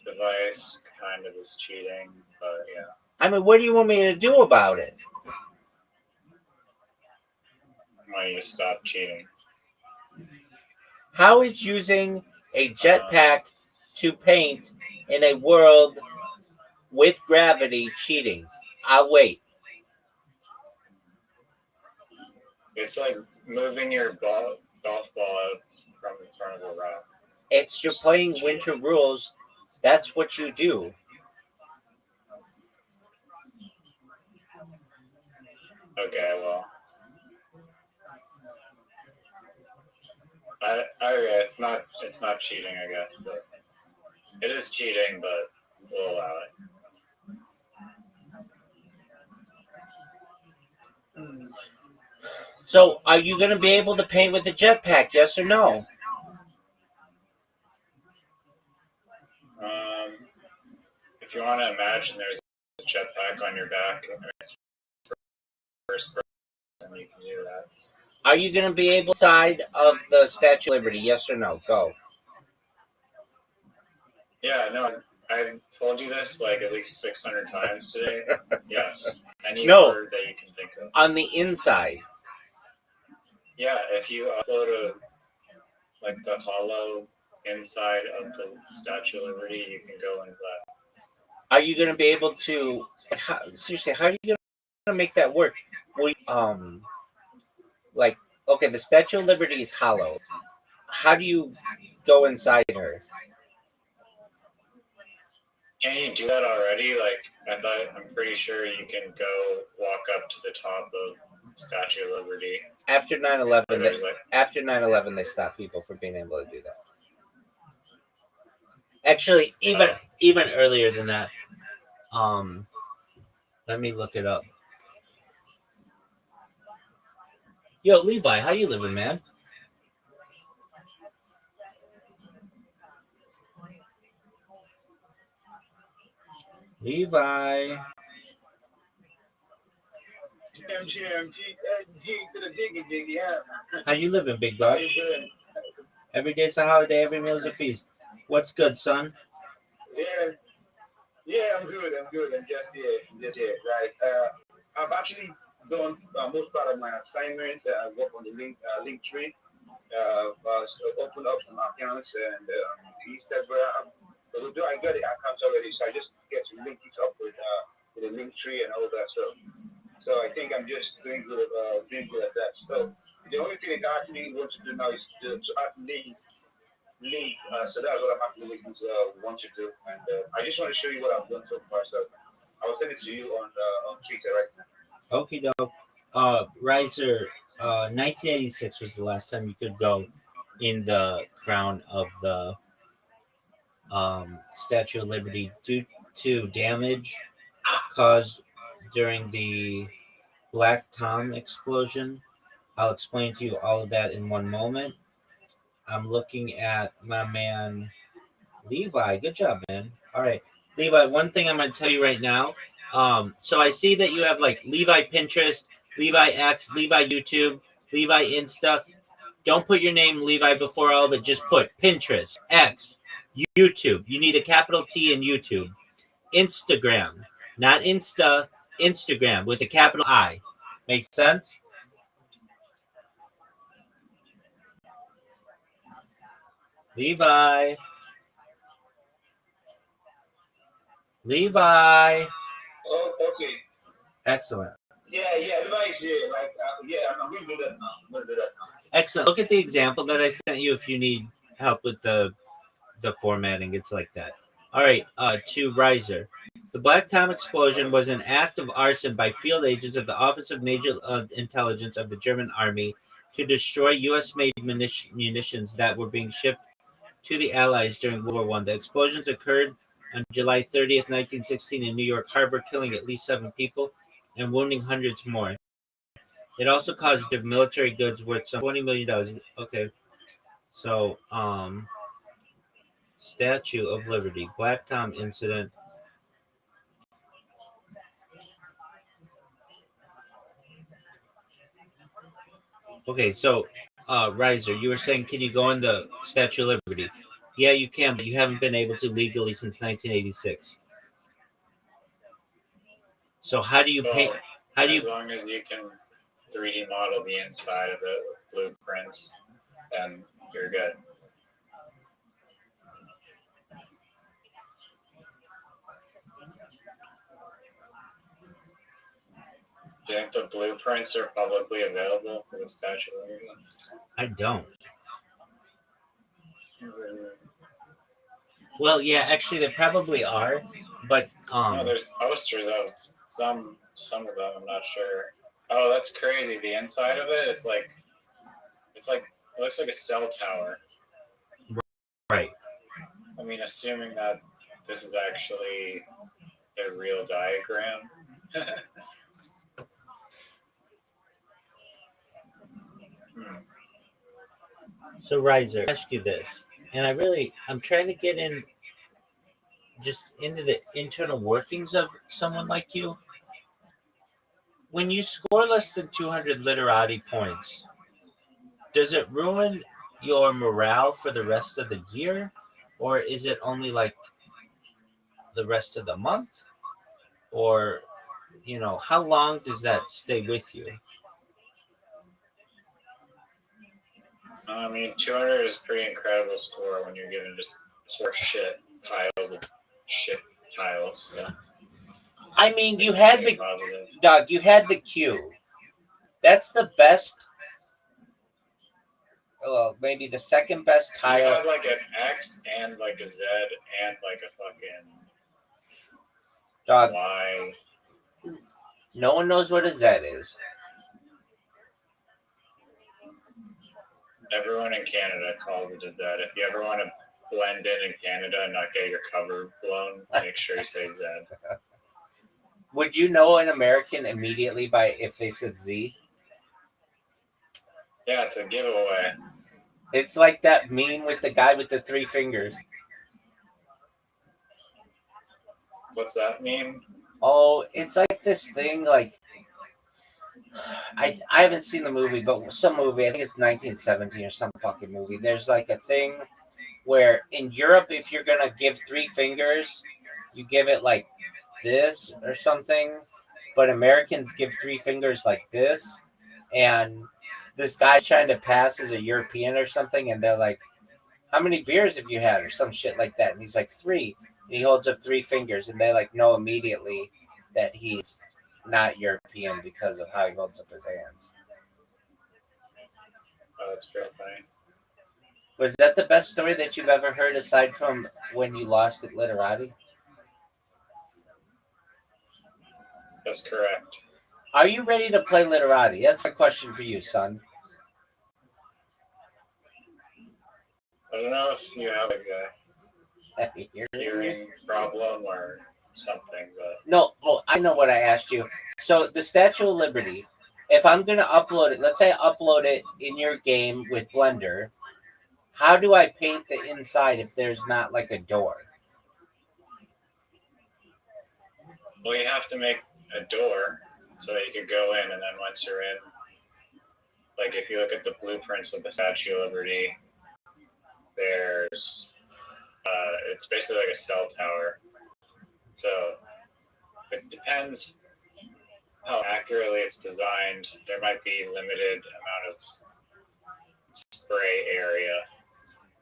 device kind of is cheating, but yeah. I mean, what do you want me to do about it? Why you stop cheating? How is using a jetpack to paint in a world with gravity cheating? I'll wait. It's like moving your golf ball out from in front of a rock. If you're playing winter rules, that's what you do. Okay, well, it's not cheating, I guess. But It is cheating, but we'll allow it. So, are you going to be able to paint with a jetpack? Yes or no? If you want to imagine there's a jetpack on your back and it's first person, you can do that. Are you going to be able side of the Statue of Liberty? Yes or no? Go. Yeah, no, I told you this like at least 600 times today. Yes. Any No. word that you can think of. On the inside. Yeah, if you upload like the hollow inside of the Statue of Liberty, you can go into that. Are you going to be able to? Seriously, how are you going to make that work? Like, okay, the Statue of Liberty is hollow. How do you go inside her? Can you do that already? Like, I'm pretty sure you can go walk up to the top of Statue of Liberty. After 9/11, they stopped people from being able to do that. Actually, even earlier than that. Let me look it up. Yo, Levi, how you living, man? Levi. How you living, big dog? Every day's a holiday, every meal's a feast. What's good, son? Yeah, I'm good. I'm just here. Right. I've actually done most part of my assignments. I work on the link tree. Open up some accounts and Instagram. Although I got the accounts already, so I just get to link it up with the link tree and all that stuff. So I think I'm just doing good at that. So the only thing I actually want to do now is to add link. So that's what I'm actually want to do, and I just want to show you what I've done so far. So I will send it to you on Twitter right now. Okay, dope. Riser, 1986 was the last time you could go in the crown of the Statue of Liberty due to damage caused during the Black Tom explosion. I'll explain to you all of that in one moment. I'm looking at my man Levi. Good job, man. All right, Levi. One thing I'm going to tell you right now. So I see that you have like Levi Pinterest, Levi X, Levi YouTube, Levi Insta. Don't put your name Levi before all of it. Just put Pinterest, X, YouTube. You need a capital T in YouTube. Instagram, not Insta, Instagram with a capital I. Makes sense? Levi. Levi. Oh, okay. Excellent. Yeah, Levi's here. Like, I'm going to do that now. Excellent. Look at the example that I sent you if you need help with the formatting. It's like that. All right, to Riser. The Black Tom explosion was an act of arson by field agents of the Office of Naval Intelligence of the German Army to destroy U.S.-made munitions that were being shipped to the Allies during World War I. The explosions occurred on July 30th, 1916 in New York Harbor, killing at least 7 people and wounding hundreds more. It also caused military goods worth some $20 million. Okay. So, Statue of Liberty, Black Tom incident. Okay, so Riser, you were saying, can you go in the Statue of Liberty? Yeah, you can, but you haven't been able to legally since 1986. So how do you paint? As long as you can 3D model the inside of it with blueprints, then you're good. Do you think the blueprints are publicly available for the Statue of Liberty? I don't. Well, yeah, actually, they probably are, but no, there's posters of some of them. I'm not sure. Oh, that's crazy. The inside of it, it's like it looks like a cell tower. Right. I mean, assuming that this is actually a real diagram. So, Riser, ask you this, and I'm trying to get in just into the internal workings of someone like you. When you score less than 200 literati points, does it ruin your morale for the rest of the year, or is it only like the rest of the month, or how long does that stay with you? I mean, 200 is a pretty incredible score when you're given just horse shit piles of shit tiles. Yeah. I mean, you had the Doug. You had the Q. That's the best. Well, maybe the second best tile. You had like an X and like a Z and like a fucking Dog. Y. No one knows what a Z is. Everyone in Canada calls it a Z. If you ever want to blend in Canada and not get your cover blown, make sure you say Z. Would you know an American immediately by if they said Z? Yeah, it's a giveaway. It's like that meme with the guy with the 3 fingers. What's that mean? Oh, it's like this thing. Like I haven't seen the movie, but some movie. I think it's 1917 or some fucking movie. There's like a thing where in Europe, if you're gonna give 3 fingers, you give it like this or something. But Americans give 3 fingers like this, and this guy's trying to pass as a European or something, and they're like, "How many beers have you had?" or some shit like that, and he's like 3, and he holds up 3 fingers, and they like know immediately that he's not European because of how he holds up his hands. Oh, that's real funny. Was that the best story that you've ever heard aside from when you lost at Literati? That's correct. Are you ready to play Literati? That's my question for you, son. I don't know if you have like a hearing problem or something, but No, I know what I asked you. So the Statue of Liberty, if I'm going to upload it, let's say I upload it in your game with Blender, how do I paint the inside if there's not like a door? well, you have to make a door so that you could go in, and then once you're in, like if you look at the blueprints of the Statue of Liberty, there's it's basically like a cell tower. So it depends how accurately it's designed. There might be limited amount of spray area.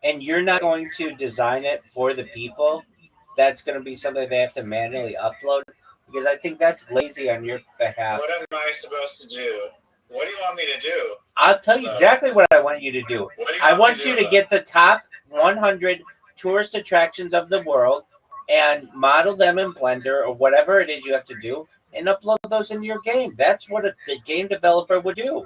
And you're not going to design it for the people? That's going to be something they have to manually upload? Because I think that's lazy on your behalf. What am I supposed to do? What do you want me to do? I'll tell you exactly what I want you to do. I want you to get the top 100 tourist attractions of the world and model them in Blender or whatever it is you have to do and upload those into your game. That's what the game developer would do.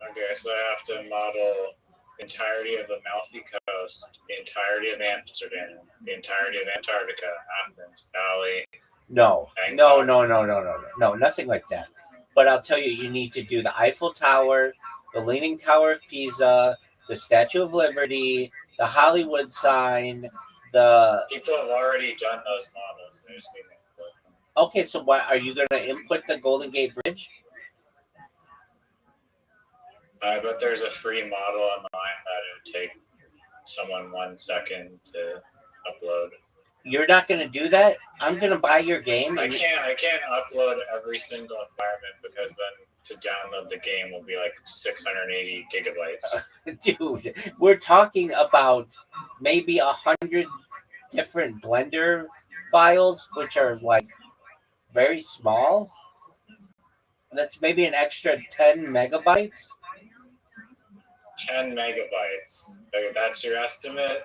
Okay, so I have to model the entirety of the Amalfi Coast, the entirety of Amsterdam, the entirety of Antarctica, Athens, Bali. No, nothing like that. But I'll tell you, you need to do the Eiffel Tower, the Leaning Tower of Pisa, the Statue of Liberty, the Hollywood sign, the... People have already done those models. They just need to input them. Okay, so why are you going to input the Golden Gate Bridge? But there's a free model online that it would take someone 1 second to upload. You're not going to do that? I'm going to buy your game. I can't upload every single environment because then to download the game will be like 680 gigabytes. Dude, we're talking about maybe 100 different Blender files, which are like very small. That's maybe an extra 10 megabytes. 10 megabytes. That's your estimate?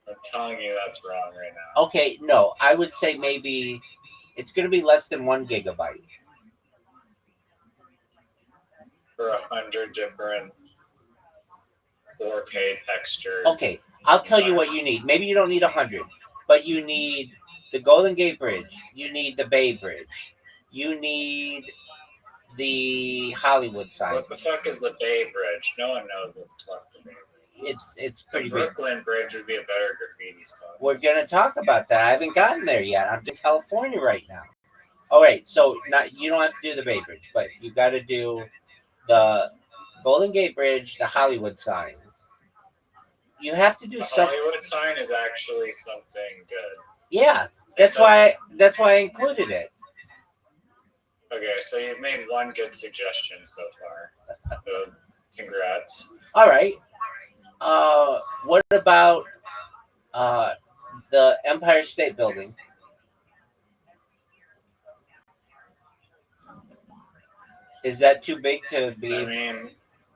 I'm telling you that's wrong right now. Okay, no, I would say maybe it's going to be less than 1 gigabyte. For 100 different 4K texture. Okay, I'll tell you what you need. Maybe you don't need 100, but you need the Golden Gate Bridge. You need the Bay Bridge. You need the Hollywood sign. What the fuck is the Bay Bridge? No one knows what the fuck the Bay Bridge is. It's The pretty big. Brooklyn Bridge would be a better graffiti spot. We're gonna talk about that. I haven't gotten there yet. I'm in California right now. All right, so not you don't have to do the Bay Bridge, but you got to do the Golden Gate Bridge, the Hollywood sign. You have to do The something. Hollywood sign is actually something good. Yeah, that's why I included it. Okay, so you've made one good suggestion so far. So, congrats. All right. What about the Empire State Building? Is that too big to be? I mean,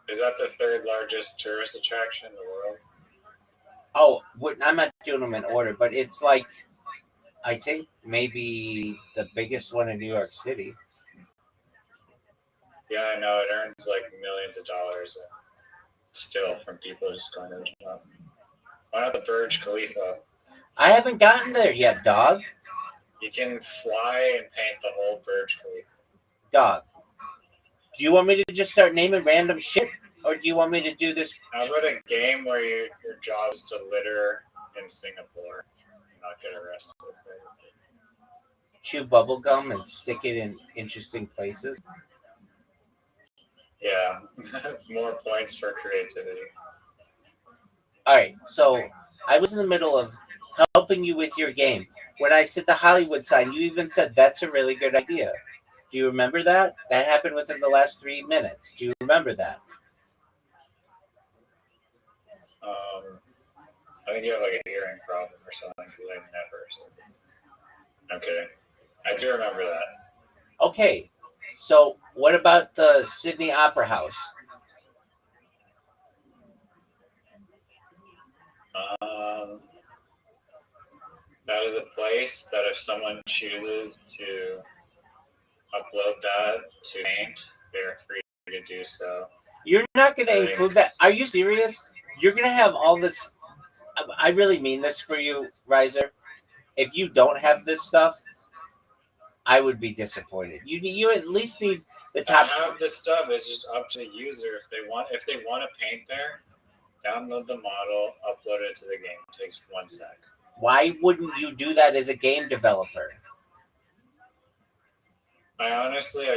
is that the third largest tourist attraction in the world? Oh, I'm not doing them in order, but it's like I think maybe the biggest one in New York City. Yeah, I know it earns like millions of dollars still from people just going to the top. Why not the Burj Khalifa? I haven't gotten there yet, dog. You can fly and paint the whole Burj Khalifa. Dog. Do you want me to just start naming random shit, or do you want me to do this? How about a game where your job is to litter in Singapore and not get arrested? Chew bubble gum and stick it in interesting places? Yeah, more points for creativity. All right, so I was in the middle of helping you with your game. When I said the Hollywood sign, you even said that's a really good idea. Do you remember that? That happened within the last 3 minutes. Do you remember that? I think you have like a hearing problem or something because I never said that. Okay, I do remember that. Okay, so what about the Sydney Opera House? That is a place that if someone chooses to upload that to Paint, they're free to do so. You're not going to include that? Are you serious? You're going to have all this? I really mean this for you, Riser. If you don't have this stuff, I would be disappointed. You at least need the top. I have this stuff. It's just up to the user if they want to paint there. Download the model, upload it to the game. It takes 1 sec. Why wouldn't you do that as a game developer? I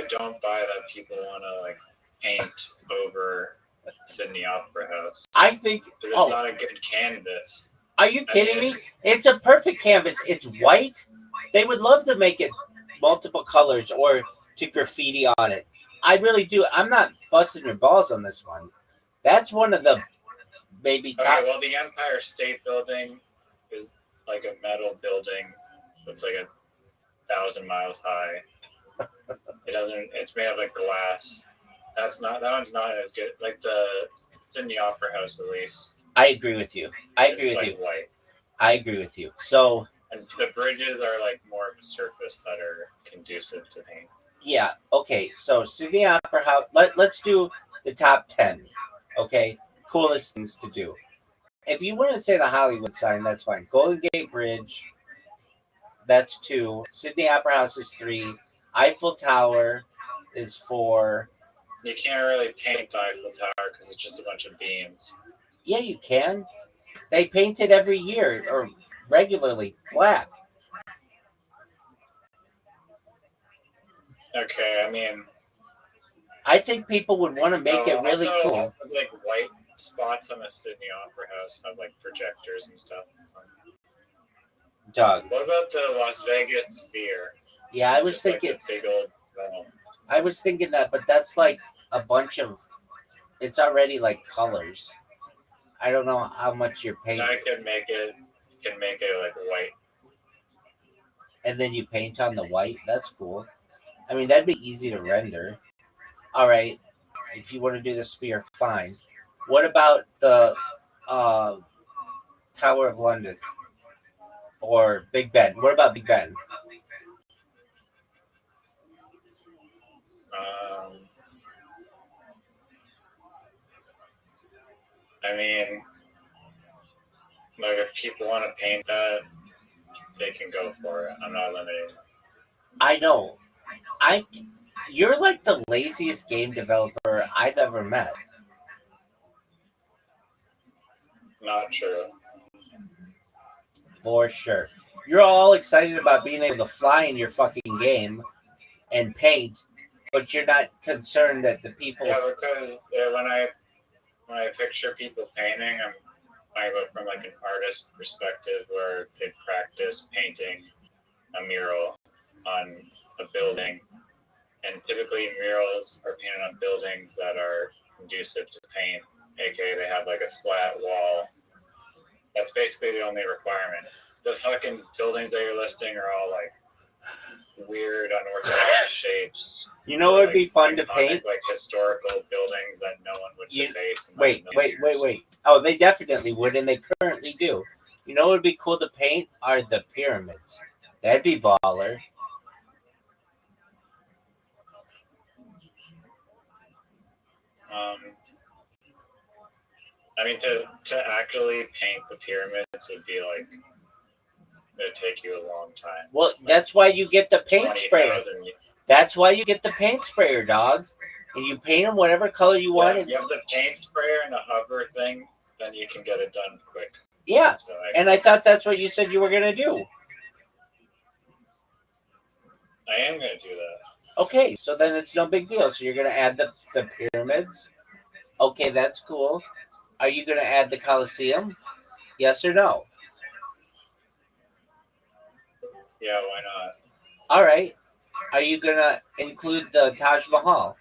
don't buy that people want to like paint over Sydney Opera House. I think it's not a good canvas. Are you kidding me? It's a perfect canvas. It's white. They would love to make it multiple colors or to graffiti on it. I really do. I'm not busting your balls on this one. That's one of the maybe top. Okay, well, the Empire State Building is like a metal building that's like 1,000 miles high. It's made of like glass. That one's not as good. Like it's in the Opera House at least. I agree with you. White. I agree with you. So, and the bridges are like more of a surface that are conducive to paint. Yeah. Okay. So Sydney Opera House. Let's do the top 10. Okay. Coolest things to do. If you want to say the Hollywood sign, that's fine. Golden Gate Bridge. That's 2. Sydney Opera House is 3. Eiffel Tower is 4. You can't really paint the Eiffel Tower because it's just a bunch of beams. Yeah, you can. They paint it every year or regularly black. Okay, I mean, I think people would want to make it really cool. It's like white spots on the Sydney Opera House have like projectors and stuff. Dog. What about the Las Vegas Sphere? Yeah, I was thinking. Like big old realm. I was thinking that, but that's like a bunch of. It's already like colors. I don't know how much you're painting. I can make it. You can make it like white. And then you paint on the white. That's cool. I mean, that'd be easy to render. All right, if you want to do the sphere, fine. What about the Tower of London or Big Ben? What about Big Ben? I mean, like if people want to paint that, they can go for it. I'm not limiting them. I know. You're like the laziest game developer I've ever met. Not true. For sure. You're all excited about being able to fly in your fucking game and paint, but you're not concerned that the people. Yeah, because when I picture people painting, I look from like an artist perspective where they practice painting a mural on a building, and typically murals are painted on buildings that are conducive to paint, aka they have like a flat wall. That's basically the only requirement. The fucking buildings that you're listing are all like weird, unorthodox shapes. You know what would be fun to paint? Like historical buildings that no one would deface. Wait. Oh, they definitely would, and they currently do. You know what would be cool to paint are the pyramids. That'd be baller. I mean, to actually paint the pyramids would be like, it'd take you a long time. Well, that's why you get the paint sprayer. That's why you get the paint sprayer, dog. And you paint them whatever color you want. You have the paint sprayer and the hover thing, then you can get it done quick. Yeah, so and I thought that's what you said you were going to do. I am going to do that. Okay, so then it's no big deal. So you're going to add the pyramids. Okay, that's cool. Are you going to add the Colosseum? Yes or no? Yeah, why not? All right. Are you going to include the Taj Mahal?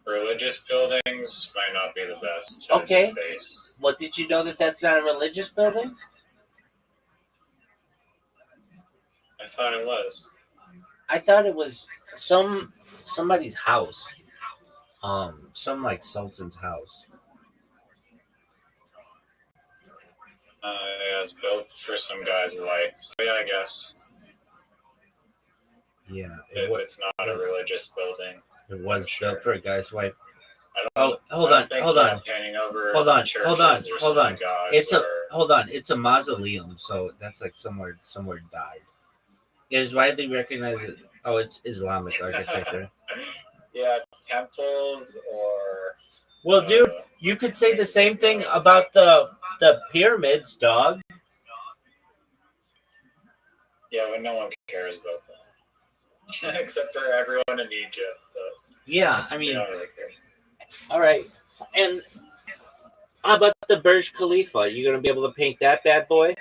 Religious buildings might not be the best. Okay. Well, did you know that that's not a religious building? I thought it was. I thought it was somebody's house. Some like Sultan's house. Yeah, it's built for some guy's wife. So yeah, I guess. Yeah, it's not a religious building. It was built for a guy's wife. Hold on. It's a mausoleum, so that's like somewhere died. It is widely recognized. It's Islamic architecture. Yeah, temples or. Well, dude, you could say the same thing about the pyramids, dog. Yeah, but no one cares about that. Except for everyone in Egypt. But yeah, I mean. They don't really care. All right. And how about the Burj Khalifa? Are you going to be able to paint that bad boy?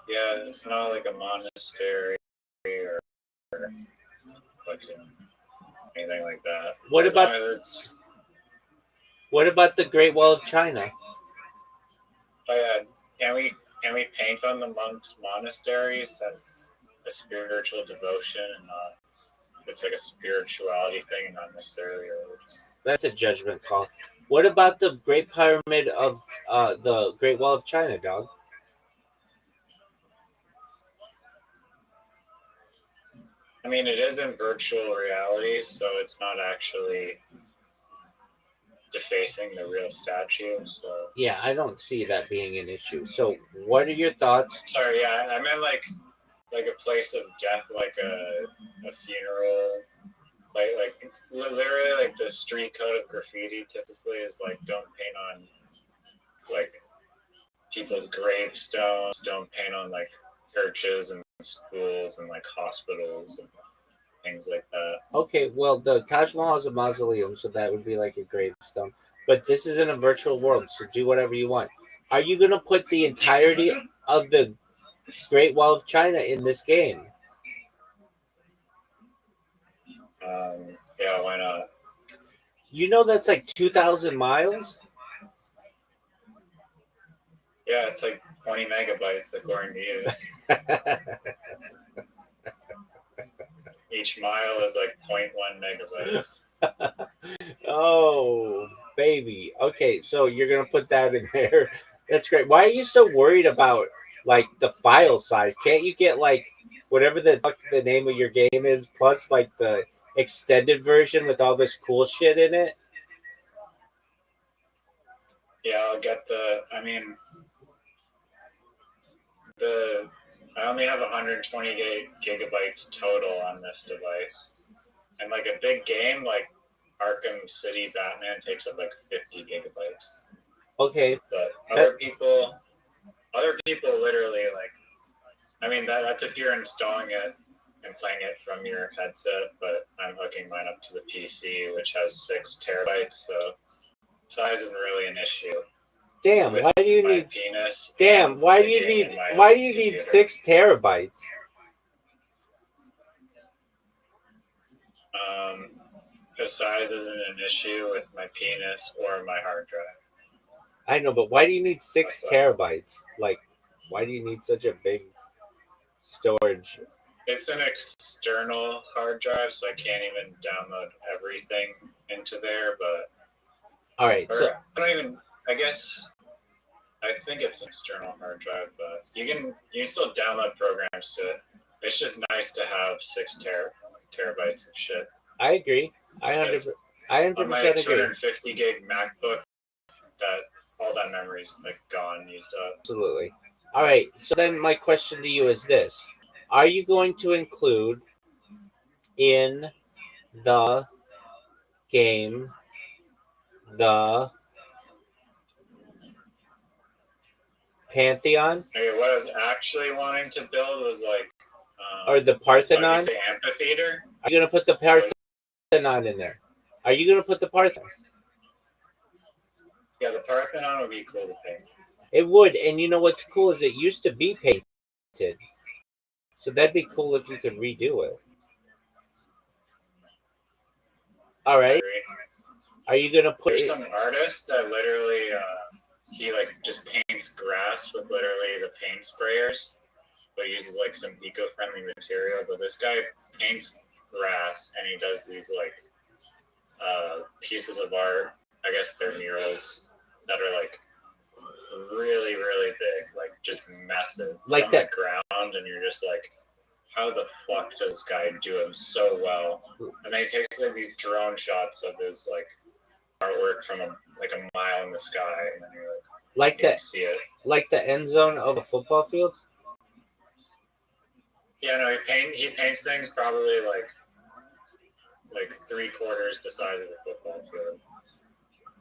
Yeah, it's not like a monastery or like anything like that. What about the Great Wall of China? Oh yeah, can we paint on the monks' monasteries since it's a spiritual devotion and not it's like a spirituality thing and not necessarily That's a judgment call. What about the Great Pyramid of the Great Wall of China, dog? I mean, it is in virtual reality, so it's not actually defacing the real statue. So yeah, I don't see that being an issue. So, what are your thoughts? Sorry, yeah, I meant like a place of death, like a funeral, like literally like the street code of graffiti typically is like don't paint on like people's gravestones, don't paint on like churches and schools and like hospitals and things like that. Okay, well, the Taj Mahal is a mausoleum, so that would be like a gravestone. But this is in a virtual world, so do whatever you want. Are you going to put the entirety of the Great Wall of China in this game? Yeah, why not? You know that's like 2,000 miles? Yeah, it's like 20 megabytes according to you. Each mile is like 0.1 megabytes. Oh, baby. Okay, so you're going to put that in there. That's great. Why are you so worried about like the file size? Can't you get like whatever the fuck the name of your game is, plus like the extended version with all this cool shit in it. Yeah, I'll get I only have 120 gigabytes total on this device. And like a big game like Arkham City Batman takes up like 50 gigabytes. Okay. But other people literally like, I mean, that's if you're installing it and playing it from your headset, but I'm hooking mine up to the PC, which has 6 terabytes, so size isn't really an issue. Damn, why do you need penis? Damn, why do you need 6 terabytes? Because size isn't an issue with my penis or my hard drive. I know, but why do you need 6 terabytes? Like, why do you need such a big storage? It's an external hard drive, so I can't even download everything into there. But all right, so I think it's an external hard drive, but you can still download programs to it. It's just nice to have 6 terabytes of shit. I agree. I 100% on my agree. 250 gig MacBook, that all that memory is like gone, used up. Absolutely. All right. So then my question to you is this: are you going to include in the game the Pantheon? Okay, what I was actually wanting to build was like, or the Parthenon? Say amphitheater. Are you gonna put the Parthenon in there? Are you gonna put the Parthenon? Yeah, the Parthenon would be cool to paint. It would, and you know what's cool is it used to be painted, so that'd be cool if you could redo it. All right. Are you gonna put? There's some artist that literally he like just paints grass with literally the paint sprayers, but uses like some eco-friendly material. But this guy paints grass and he does these like pieces of art. I guess they're murals that are like really, really big, like just massive, like from that the ground, and you're just like, how the fuck does this guy do them so well? And then he takes like these drone shots of his like artwork from a mile in the sky, and then you're like you that, see it, like the end zone of a football field. Yeah, no, he paints things probably like 3/4 the size of a football field.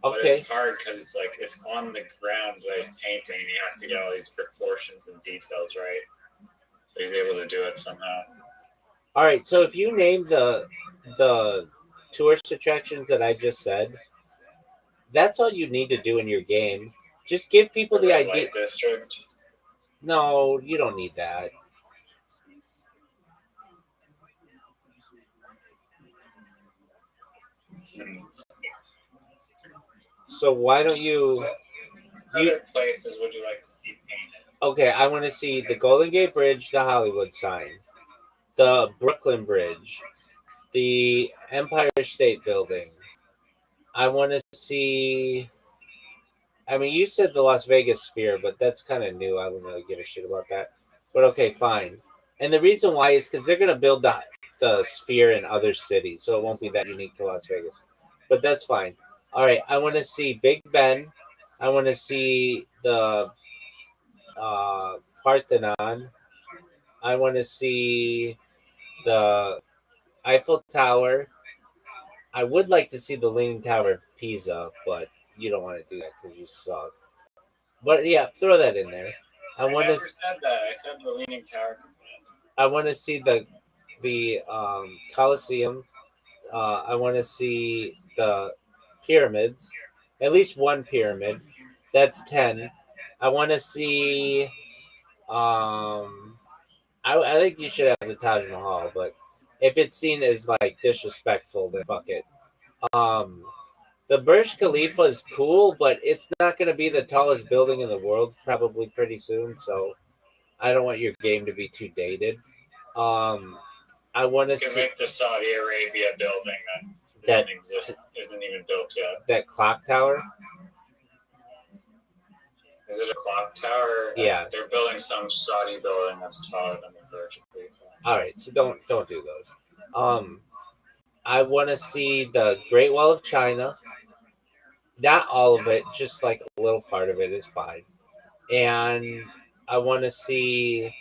Okay. But it's hard because it's like it's on the ground that he's painting, and he has to get all these proportions and details right. But he's able to do it somehow. All right, so if you name the tourist attractions that I just said, that's all you need to do in your game. Just give people the idea. Light District. No, you don't need that. So why don't you? Other places would you like to see painted? Okay, I want to see the Golden Gate Bridge, the Hollywood sign, the Brooklyn Bridge, the Empire State Building. I want to see. I mean, you said the Las Vegas Sphere, but that's kind of new. I don't really give a shit about that. But okay, fine. And the reason why is because they're going to build the Sphere in other cities, so it won't be that unique to Las Vegas. But that's fine. All right, I want to see Big Ben. I want to see the Parthenon. I want to see the Eiffel Tower. I would like to see the Leaning Tower of Pisa, but you don't want to do that because you suck. But yeah, throw that in there. I never said that. I said the Leaning Tower. I want to see the Colosseum. I want to see the pyramids, at least one pyramid. That's 10. I want to see. I think you should have the Taj Mahal, but if it's seen as like disrespectful, then fuck it. The Burj Khalifa is cool, but it's not going to be the tallest building in the world probably pretty soon. So I don't want your game to be too dated. I want to see make the Saudi Arabia building that isn't even built yet. That clock tower. Is it a clock tower? Yeah. They're building some Saudi building that's taller than the Burj Khalifa. All right, so don't do those. I want to see the Great Wall of China. Not all of it, just like a little part of it is fine. And I want to see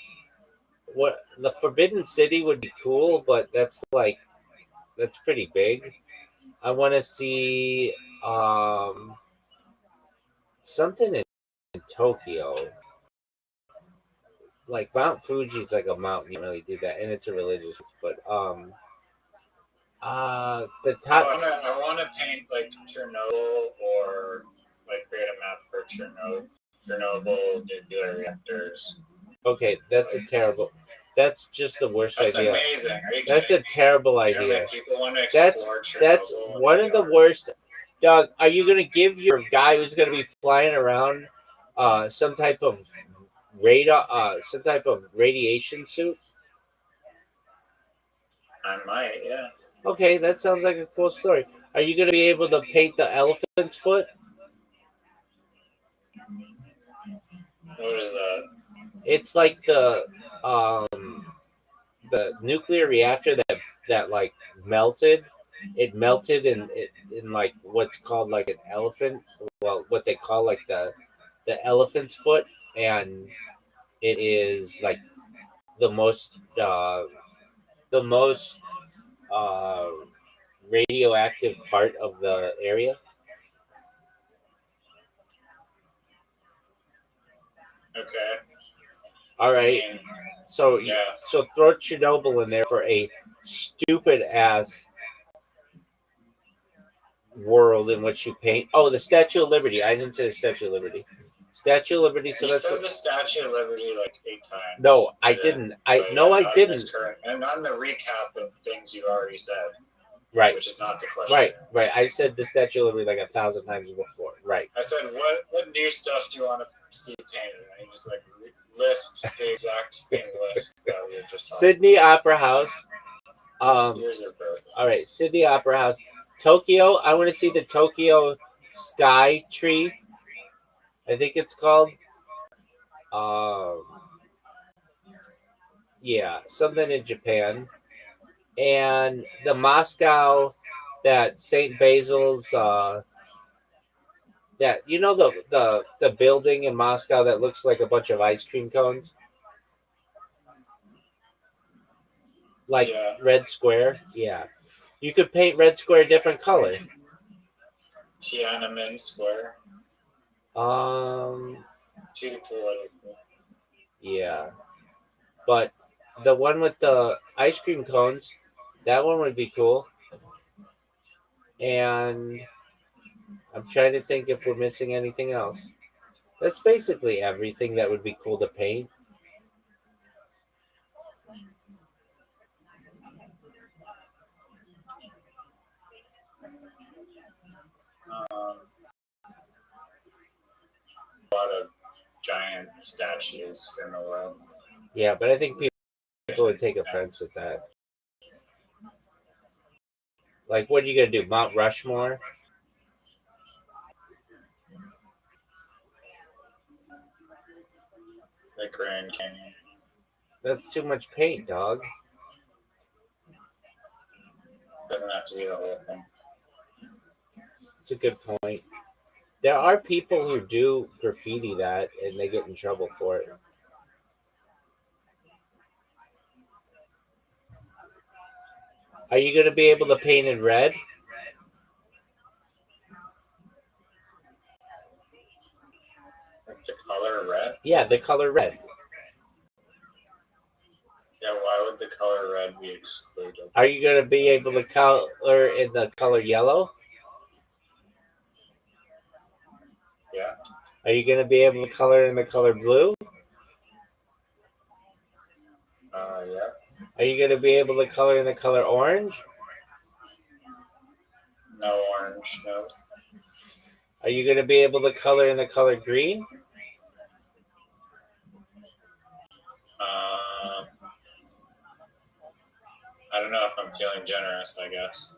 what the Forbidden City would be cool, but that's pretty big. I want to see something in Tokyo. Like Mount Fuji's like a mountain. You don't really do that, and it's a religious. But the top. I wanna paint like Chernobyl or like create a map for Chernobyl nuclear reactors. Okay, that's a terrible. That's just the worst That's idea. amazing. Are you That's kidding? a terrible You know how idea. many people want to That's explore that's Chernobyl one of the worst. Doug, are you gonna give your guy who's gonna be flying around some type of radar some type of radiation suit? I might, yeah. Okay, that sounds like a cool story. Are you gonna be able to paint the elephant's foot? What is that? It's like the nuclear reactor that like melted. It melted in like what's called like an elephant. Well, what they call like the elephant's foot, and it is like the most uh, the most uh, radioactive part of the area. Okay. All right, I mean, so yeah. so throw Chernobyl in there for a stupid ass world in which you paint. Oh, the Statue of Liberty. I didn't say the Statue of Liberty. Statue of Liberty. So You that's said the Statue of Liberty like 8 times. no, I today, didn't. but No, I on didn't. this current, and on the recap of things you already said, Right, which is not the question. right. I said the Statue of Liberty like 1,000 times before. Right. I said, what new stuff do you want to see painted? And you just like list the exact same list that we were just talking Sydney Opera House. about. Yours are perfect. All right, Sydney Opera House. Tokyo. I want to see the Tokyo Sky Tree. I think it's called. Um, yeah, something in Japan, and the Moscow, that Saint Basil's. That you know the building in Moscow that looks like a bunch of ice cream cones, like Yeah. Red Square. Yeah, you could paint Red Square a different color. Tiananmen Square. Too political. Yeah, but the one with the ice cream cones, that one would be cool. And I'm trying to think if we're missing anything else. That's basically everything that would be cool to paint. A lot of giant statues in the world. Yeah, but I think people would take offense at that. Like, what are you gonna do? Mount Rushmore? The Grand Canyon. That's too much paint, dog. Doesn't have to be the whole thing. It's a good point. There are people who do graffiti that and they get in trouble for it. Are you going to be able to paint in red? Like the color red? Yeah, the color red. Yeah, why would the color red be excluded? Are you going to be able to color in the color yellow? Yeah. Are you going to be able to color in the color blue? Yeah. Are you going to be able to color in the color orange? No orange, no. Are you going to be able to color in the color green? I don't know if I'm feeling generous, I guess.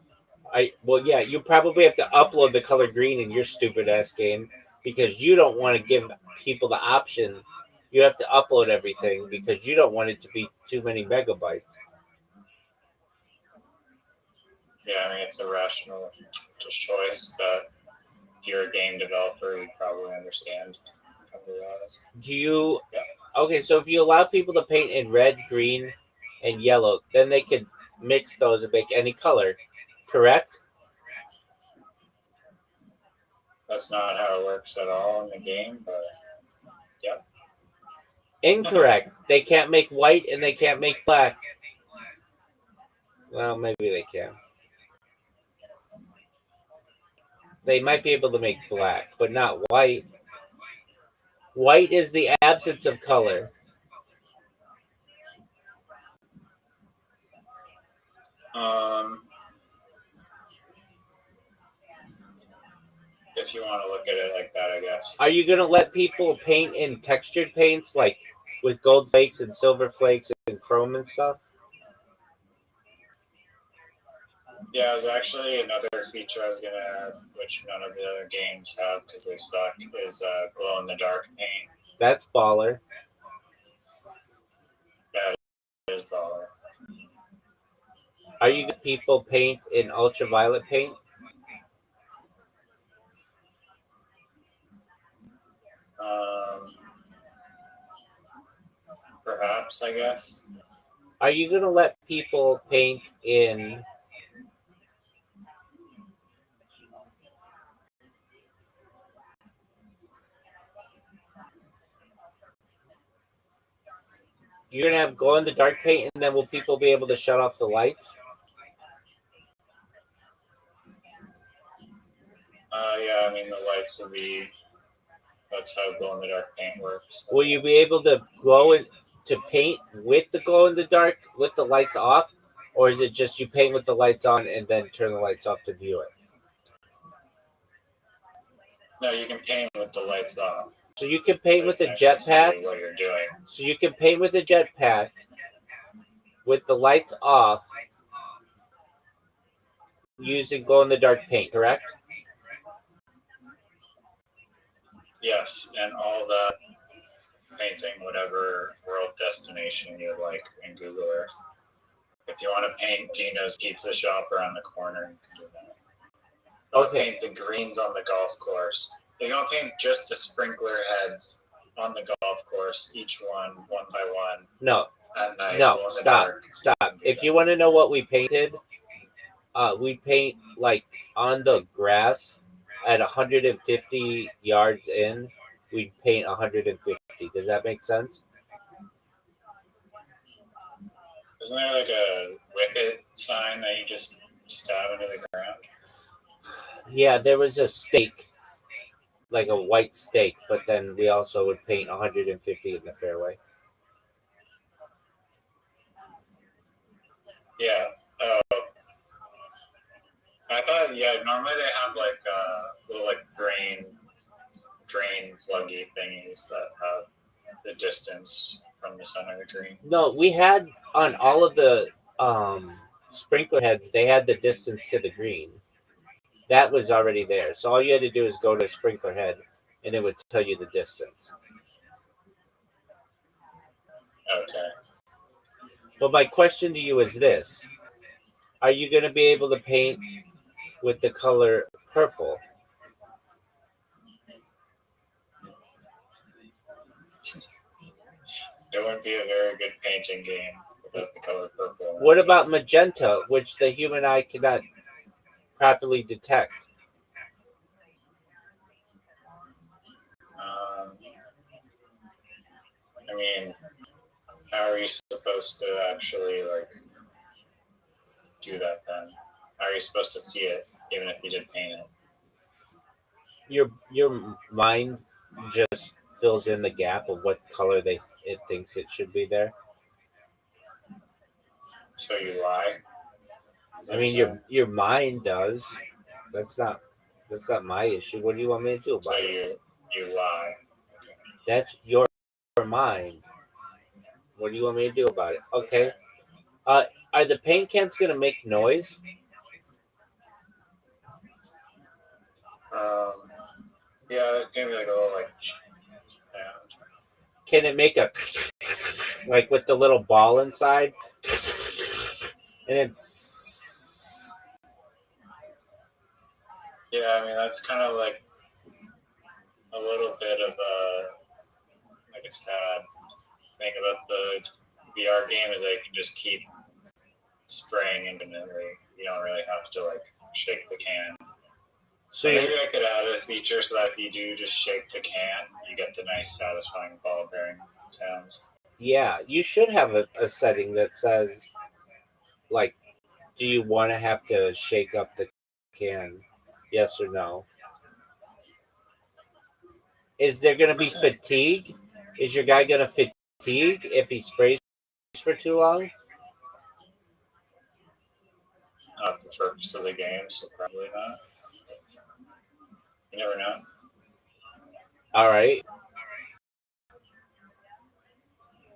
Well, yeah, you probably have to upload the color green in your stupid ass game because you don't want to give people the option. you have to upload everything because you don't want it to be too many megabytes. Yeah, I mean, it's a rational choice that if you're a game developer, you probably understand. Do you? Okay, so if you allow people to paint in red, green, and yellow, then they could mix those and make any color, correct? That's not how it works at all in the game, but yep. Incorrect. They can't make white and they can't make black. Well, maybe they can. They might be able to make black, but not white. White is the absence of color. If you want to look at it like that, I guess. Are you going to let people paint in textured paints, like with gold flakes and silver flakes and chrome and stuff? Yeah, it was actually another feature I was going to add, which none of the other games have because they suck, is glow-in-the-dark paint. That's baller. That is baller. Are you going to people paint in ultraviolet paint? Perhaps, I guess. Are you going to let people paint in you're going to have glow in the dark paint and then will people be able to shut off the lights? Yeah, I mean, the lights will be, that's how glow-in-the-dark paint works. Will you be able to to paint with the glow in the dark with the lights off? Or is it just you paint with the lights on and then turn the lights off to view it? No, you can paint with the lights off. So you can paint with a What jetpack. you're doing. So you can paint with a jetpack with the lights off using glow in the dark paint, correct? Yes, and all that painting whatever world destination you like in Google Earth. If you want to paint Gino's Pizza Shop around the corner, you can do that. Don't paint the greens on the golf course. You're going to paint just the sprinkler heads on the golf course, each one by one. No. At night, No, stop. If you want to know what we painted, we paint like on the grass at 150 yards in. We paint 150. Does that make sense? Isn't there like a whippet sign that you just stab into the ground? Yeah, there was a stake, like a white stake, but then we also would paint 150 in the fairway. Yeah. I thought, yeah, normally they have like little like drain pluggy thingies that have the distance from the center of the green. No, we had on all of the sprinkler heads, they had the distance to the green. That was already there. So all you had to do is go to a sprinkler head and it would tell you the distance. Okay. But my question to you is this. Are you going to be able to paint with the color purple? It wouldn't be a very good painting game without the color purple. What about magenta, which the human eye cannot properly detect? I mean, how are you supposed to actually like do that then? How are you supposed to see it even if you did paint it? Your mind just fills in the gap of what color it thinks it should be there. So you lie? I mean, your mind does. That's not my issue. What do you want me to do about it? So you lie. That's your mind. What do you want me to do about it? Okay. Are the paint cans gonna make noise? Yeah, it's gonna be like a little like sound. can it make a like with the little ball inside? And it's Yeah, I mean that's kind of like a little bit of a like a sad thing about the VR game is that you can just keep spraying infinitely. You don't really have to like shake the can. so Maybe I could add a feature so that if you do just shake the can, you get the nice satisfying ball bearing sounds. yeah, you should have a setting that says like, do you want to have to shake up the can? Yes or no? Is there going to be fatigue? Is your guy going to fatigue if he sprays for too long? Not the purpose of the game, so probably not. You never know. All right.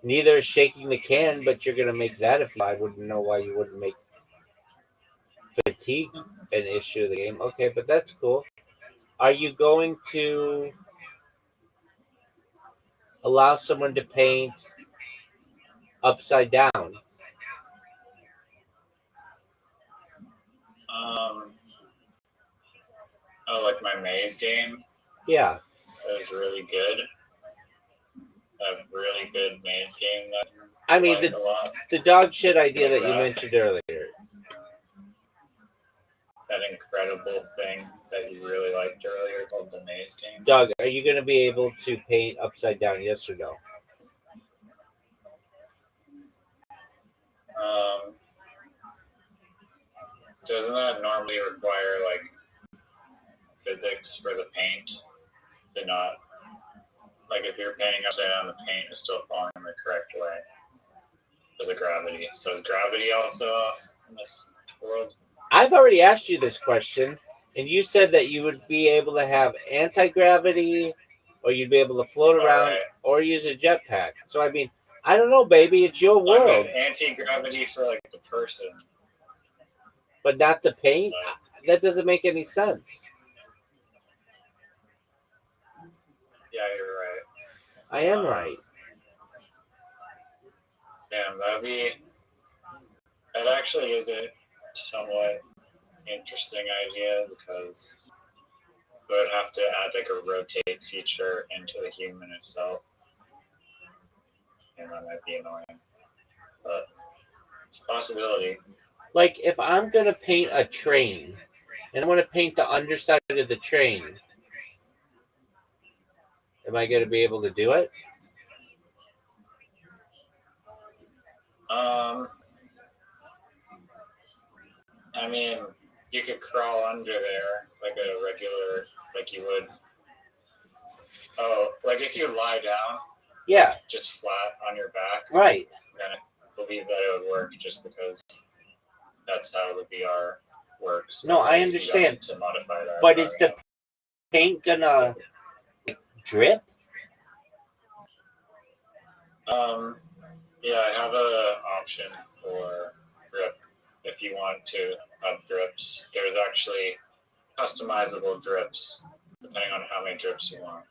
Neither is shaking the can, but you're going to make that if I wouldn't know why you wouldn't make fatigue an issue of the game. Okay, but that's cool. Are you going to allow someone to paint upside down? Oh, like my maze game? Yeah. That was really good. A really good maze game that I mean, a lot. the dog shit idea that you mentioned earlier. That incredible thing that you really liked earlier called the maze game. Doug, are you going to be able to paint upside down? Yes or no? Doesn't that normally require like physics for the paint to not like if you're painting upside down, the paint is still falling in the correct way because of gravity. So is gravity also off in this world? I've already asked you this question, and you said that you would be able to have anti-gravity, or you'd be able to float around, or use a jetpack. So I mean, I don't know, baby. It's your world. Anti-gravity for like the person, but not the paint. That doesn't make any sense. Yeah, you're right. I am right. Damn, that actually is a somewhat interesting idea because we would have to add like a rotate feature into the human itself, and that might be annoying, but it's a possibility. Like if I'm gonna paint a train, and I want to paint the underside of the train, am I gonna be able to do it? I mean, you could crawl under there like a regular, like you would. Oh, like if you lie down. Yeah. Just flat on your back. Right. Then I believe that it would work just because that's how the VR works. No, I understand. To modify that. But is the paint gonna drip? Yeah, I have an option for drip if you want to have drips. There's actually customizable drips depending on how many drips you want.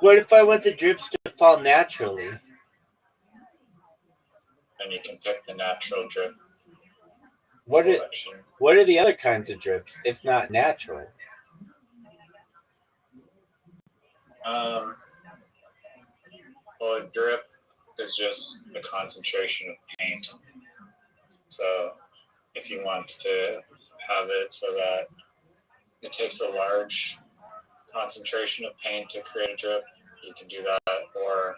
What if I want the drips to fall naturally? Then you can pick the natural drip. What are the other kinds of drips, if not natural? Well, a drip is just a concentration of paint. So if you want to have it so that it takes a large concentration of paint to create a drip, you can do that. Or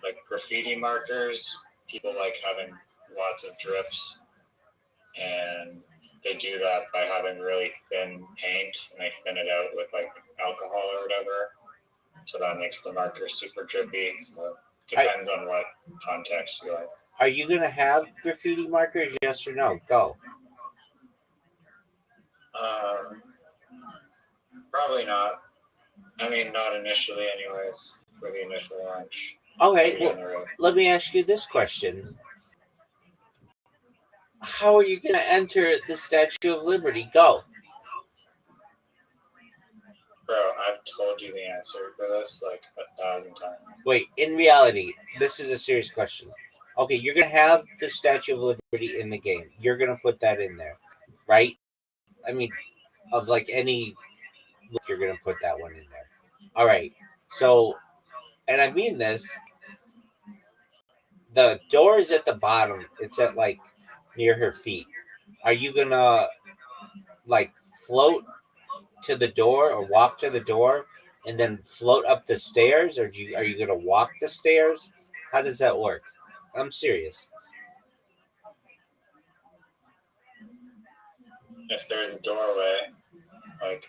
like graffiti markers, people like having lots of drips, and they do that by having really thin paint, and they thin it out with like alcohol or whatever, so that makes the marker super drippy. So it depends on what context you like. Are you gonna have graffiti markers? Yes or no? Go. Probably not. I mean, not initially, anyways. For the initial launch. Okay. Well, let me ask you this question: how are you gonna enter the Statue of Liberty? Go. Bro, I've told you the answer for this like 1,000 times. Wait, in reality, this is a serious question. Okay, you're gonna have the Statue of Liberty in the game. You're gonna put that in there, right? I mean, of like any look, you're gonna put that one in there. All right. So, and I mean this. The door is at the bottom. It's at like near her feet. Are you gonna like float to the door or walk to the door and then float up the stairs, or are you gonna walk the stairs? How does that work? I'm serious. If there's a doorway, like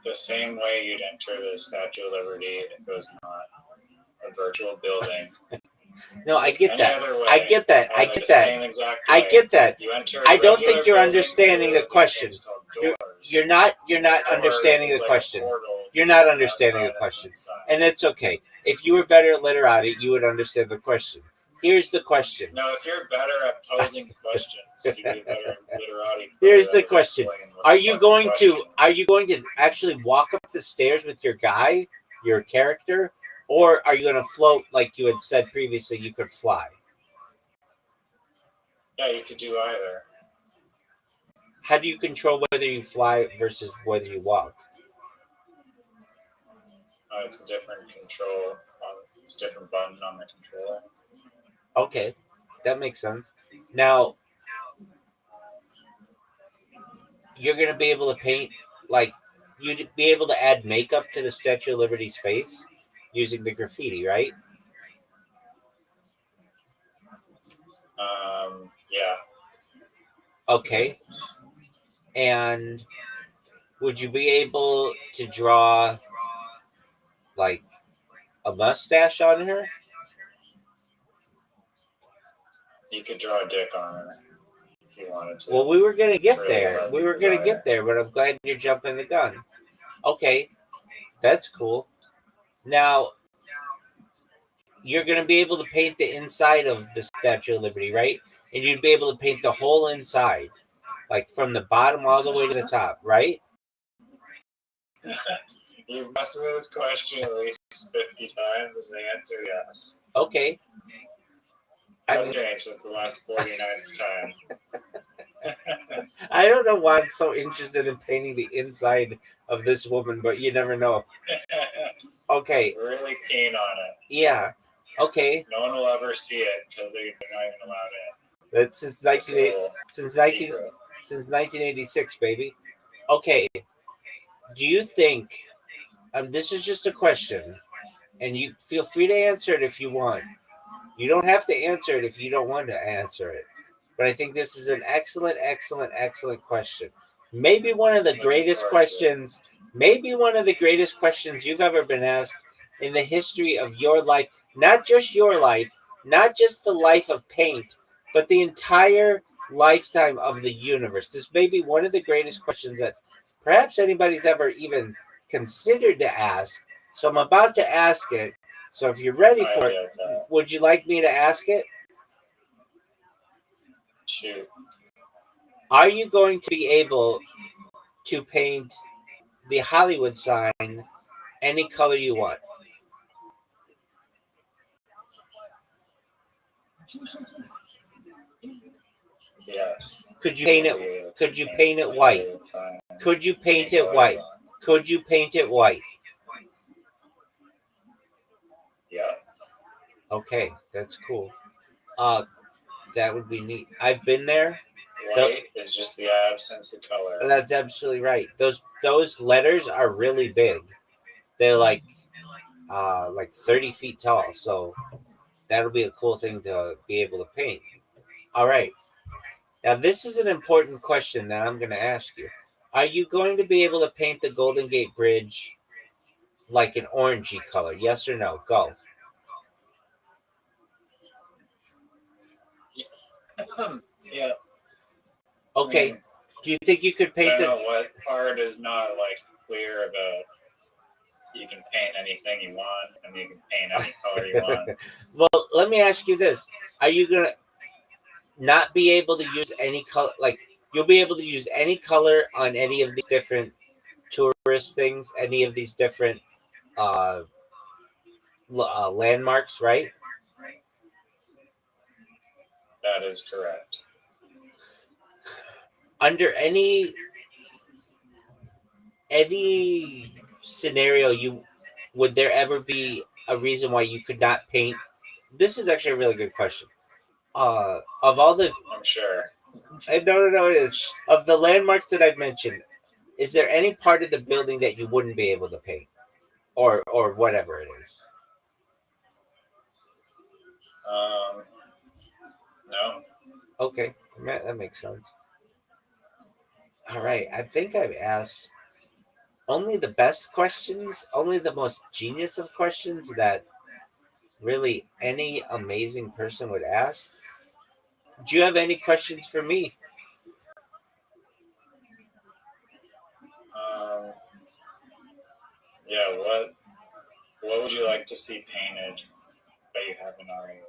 the same way you'd enter the Statue of Liberty if it was not a virtual building. No, I get Any that. other way, I get that. I the get that. same exact I way. get that. You enter I don't regular think you're building understanding through the question. these things called doors. You're not Or understanding the it's like a question. portal You're not between understanding the outside question. inside. And it's okay. If you were better at literati, you would understand the question. Here's the question. No, if you're better at posing questions, you'd be better at literati. Here's the question. Are you going to actually walk up the stairs with your guy, your character, or are you going to float like you had said previously you could fly? Yeah, you could do either. How do you control whether you fly versus whether you walk? It's a different control. It's a different button on the controller. Okay, that makes sense. Now, you're going to be able to paint, like, you'd be able to add makeup to the Statue of Liberty's face using the graffiti, right? Yeah. Okay. And would you be able to draw, like, a mustache on her? You could draw a dick on her if you wanted to. Well, we were going to get Really there. love We were going to get there, but I'm glad you're jumping the gun. Okay, that's cool. Now, you're going to be able to paint the inside of the Statue of Liberty, right? And you'd be able to paint the whole inside, like from the bottom all the way to the top, right? You've asked me this question at least 50 times, and the answer yes. Okay. I've changed since the last 49th time. I don't know why I'm so interested in painting the inside of this woman, but you never know. Okay. Really keen on it. Yeah. Okay. No one will ever see it because they're not even allowed in. That's since 1986, baby. Okay. Do you think? This is just a question, and you feel free to answer it if you want. You don't have to answer it if you don't want to answer it. But I think this is an excellent question. Maybe one of the greatest questions. Maybe one of the greatest questions you've ever been asked in the history of your life. Not just your life, not just the life of paint, but the entire lifetime of the universe. This may be one of the greatest questions that perhaps anybody's ever even considered to ask. So I'm about to ask it. So if you're ready for it, would you like me to ask it? Shoot. Are you going to be able to paint the Hollywood sign any color you want? Yes. Could you paint it? Could you paint it white? Could you paint it white? Could you paint it white? Yeah. Okay, that's cool. That would be neat. I've been there. White is just the absence of color. That's absolutely right. Those letters are really big. They're like 30 feet tall. So that'll be a cool thing to be able to paint. All right. Now this is an important question that I'm going to ask you. Are you going to be able to paint the Golden Gate Bridge like an orangey color? Yes or no? Go. Yeah. Okay. Do you think you could paint I don't know what part is not like clear about. You can paint anything you want, and you can paint any color you want. Well, let me ask you this: are you gonna not be able to use any color? Like you'll be able to use any color on any of these different tourist things, any of these different landmarks, right? That is correct. Under any scenario, would there ever be a reason why you could not paint? This is actually a really good question. Of all the I'm sure. no, it is of the landmarks that I've mentioned. Is there any part of the building that you wouldn't be able to paint, or whatever it is? No. Okay, that makes sense. All right, I think I've asked only the best questions, only the most genius of questions that really any amazing person would ask. Do you have any questions for me? Yeah. What would you like to see painted that you haven't already?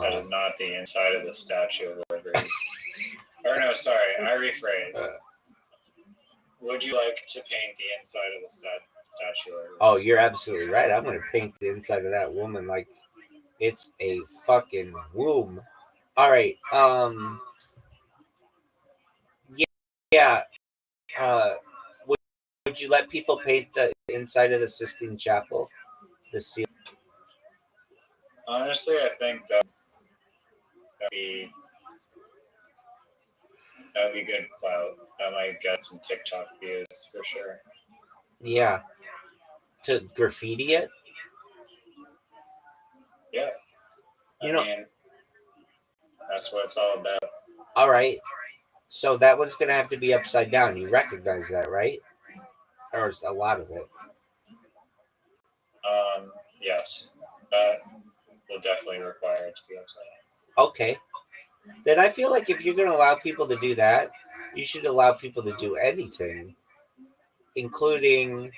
That is not the inside of the Statue of Liberty. Or no, sorry, I rephrase. Would you like to paint the inside of the Statue of Liberty? Oh, you're absolutely right. I'm going to paint the inside of that woman like it's a fucking womb. All right. Yeah. Would you let people paint the inside of the Sistine Chapel? The seal. Honestly, I think that'd be good clout. That might get some TikTok views for sure. Yeah. To graffiti it? Yeah. I mean, that's what it's all about. All right. So that one's going to have to be upside down. You recognize that, right? Or a lot of it. Yes. That will definitely require it to be upside down. Okay. Then I feel like if you're going to allow people to do that, you should allow people to do anything, including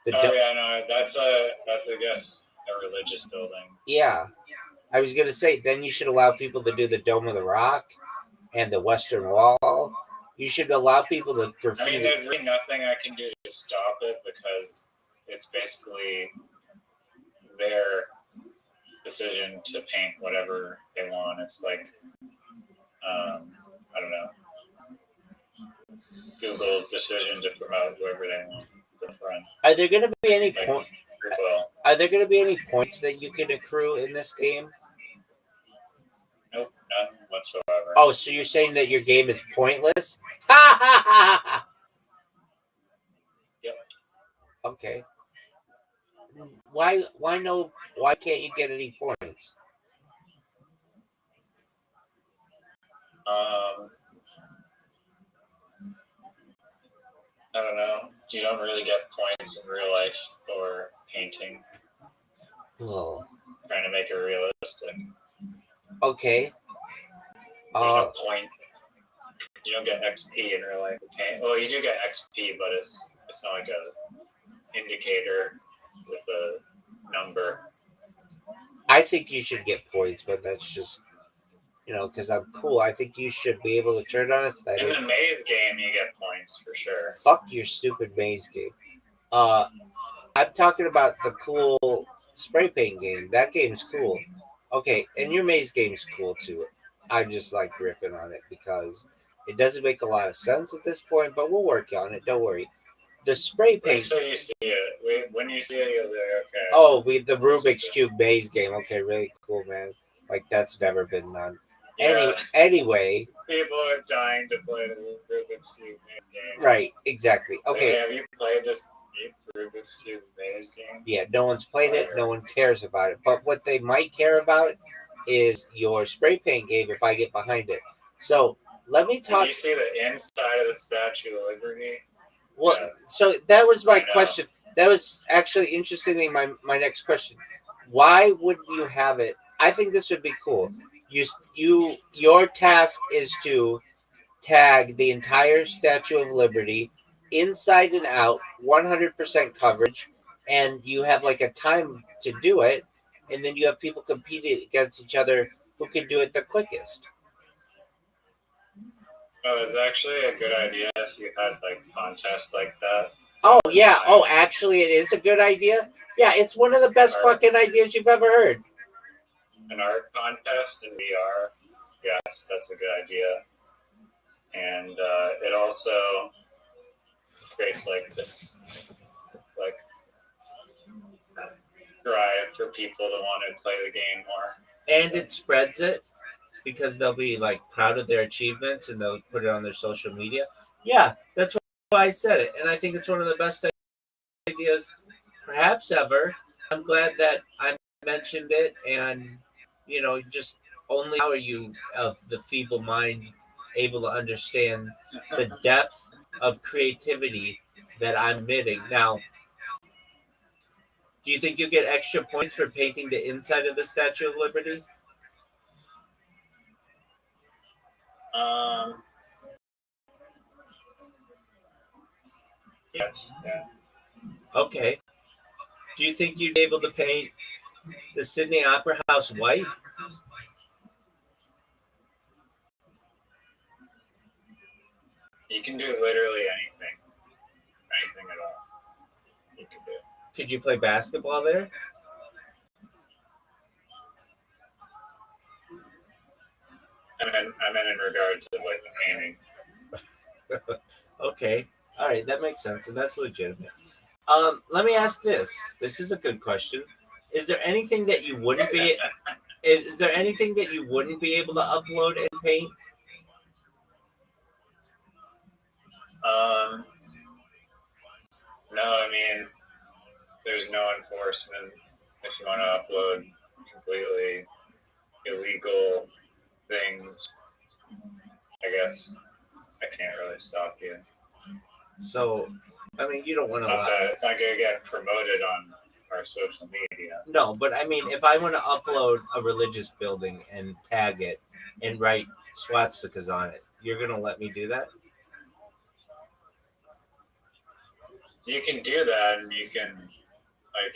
the. Yeah, no, that's I guess a religious building. Yeah, I was going to say then you should allow people to do the Dome of the Rock and the Western Wall. You should allow people to graffiti. I mean, there's really nothing I can do to stop it because it's basically their decision to paint whatever they want. It's like, I don't know, Google's decision to promote whoever they want for front. Are there going to be any points? Are there going to be any points that you can accrue in this game? Nope, none whatsoever. Oh, so you're saying that your game is pointless? Yep. Okay. Why can't you get any points? I don't know. You don't really get points in real life for painting. Oh. Trying to make it realistic. Okay. There's no point. You don't get XP in real life. Well, you do get XP, but it's not like a indicator with a number. I think you should get points, but that's just, because I'm cool. I think you should be able to turn on a setting. In the maze game, you get points for sure. Fuck your stupid maze game. I'm talking about the cool spray paint game. That game's cool. Okay, and your maze game's cool too. I'm just like ripping on it because it doesn't make a lot of sense at this point, but we'll work on it. Don't worry. The spray paint. Wait till you see it. When you see it, you'll be like, okay. Oh, the Rubik's Cube maze game. Okay, really cool, man. Like that's never been done. Yeah. Anyway. People are dying to play the Rubik's Cube maze game. Right, exactly. Okay. Have you played this Rubik's Cube maze game? Yeah, no one's played it. No one cares about it. But what they might care about is your spray paint game if I get behind it. So let me talk. Did you see the inside of the Statue of Liberty? Well, yeah. So that was my question. That was actually interestingly my next question. Why wouldn't you have it? I think this would be cool. Your task is to tag the entire Statue of Liberty inside and out, 100% coverage, and you have like a time to do it, and then you have people competing against each other who can do it the quickest. Oh, it's actually a good idea if you had like contests like that. Oh yeah. Oh, actually, it is a good idea. Yeah, it's one of the best fucking ideas you've ever heard. An art contest in VR. Yes, that's a good idea. And it also creates like this like drive for people to want to play the game more. And it spreads it because they'll be like proud of their achievements and they'll put it on their social media. Yeah, that's why I said it, and I think it's one of the best ideas perhaps ever. I'm glad that I mentioned it, and just only how are you of the feeble mind able to understand the depth of creativity that I'm admitting. Now, do you think you get extra points for painting the inside of the Statue of Liberty? Um, yes, yeah. Okay. Do you think you'd be able to paint the Sydney Opera House white? You can do literally anything at all. You can do. Could you play basketball there? I meant in regard to like the painting. Okay. All right, that makes sense, and that's legitimate. Let me ask this. This is a good question. Is there anything that you wouldn't be? Is there anything that you wouldn't be able to upload and paint? No, I mean, there's no enforcement if you want to upload completely illegal things. I guess I can't really stop you. So, I mean, you don't want to. Not that it's not going to get promoted on our social media. No, but I mean, if I want to upload a religious building and tag it and write swastikas on it, you're gonna let me do that? You can do that, and I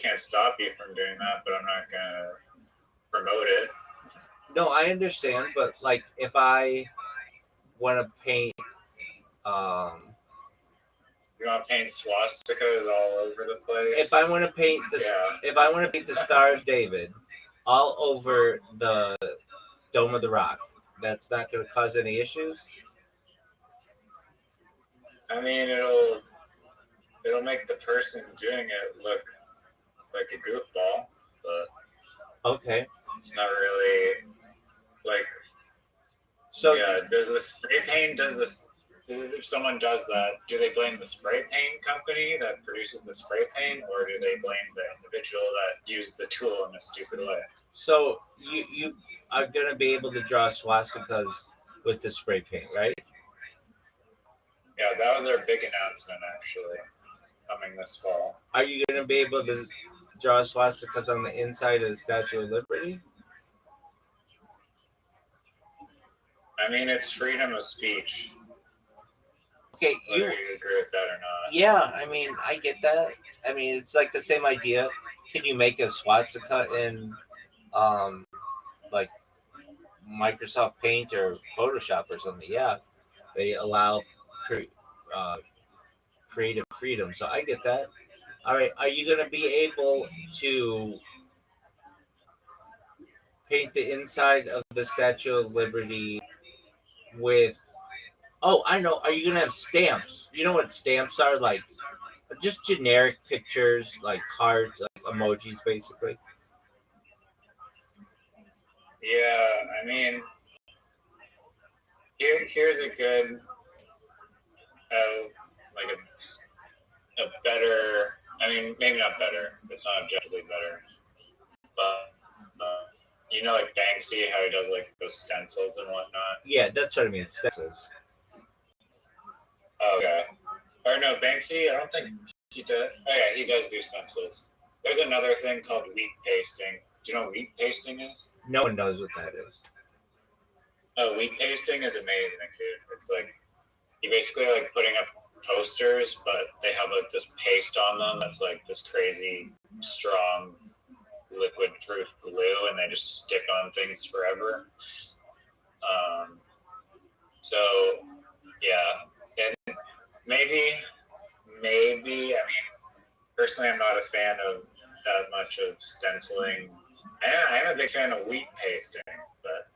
can't stop you from doing that, but I'm not going to promote it. No, I understand, but like if I want to paint, You want to paint swastikas all over the place? if I want to paint if I want to paint the Star of David all over the Dome of the Rock, that's not going to cause any issues. I mean, it'll make the person doing it look like a goofball, but Okay. it's not really like. So Yeah, does the spray paint? If someone does that, do they blame the spray paint company that produces the spray paint, or do they blame the individual that used the tool in a stupid way? So you are going to be able to draw swastikas with the spray paint, right? Yeah, that was their big announcement actually, coming this fall. Are you going to be able to draw swastikas on the inside of the Statue of Liberty? I mean, it's freedom of speech. Okay, Whether you agree with that or not. Yeah, I mean, I get that. I mean, it's like the same idea. Can you make a swastika in, like Microsoft Paint or Photoshop or something? Yeah, they allow uh, creative freedom. So I get that. All right, are you going to be able to paint the inside of the Statue of Liberty with? Oh, I know. Are you going to have stamps? You know what stamps are? Like just generic pictures, like cards, like emojis, basically. Yeah, I mean, here's a good, like a better. I mean, maybe not better. It's not objectively better, but like Banksy, how he does like those stencils and whatnot. Yeah, that's what I mean. Stencils. Okay. Or no, Banksy. I don't think he does. Oh yeah, he does do stencils. There's another thing called wheat pasting. Do you know what wheat pasting is? No one knows what that is. Oh, wheat pasting is amazing, dude. It's like you basically like putting up posters, but they have like this paste on them that's like this crazy strong liquid proof glue, and they just stick on things forever. So Yeah, and maybe. I mean, personally, I'm not a fan of that much of stenciling. I am a big fan of wheat pasting, but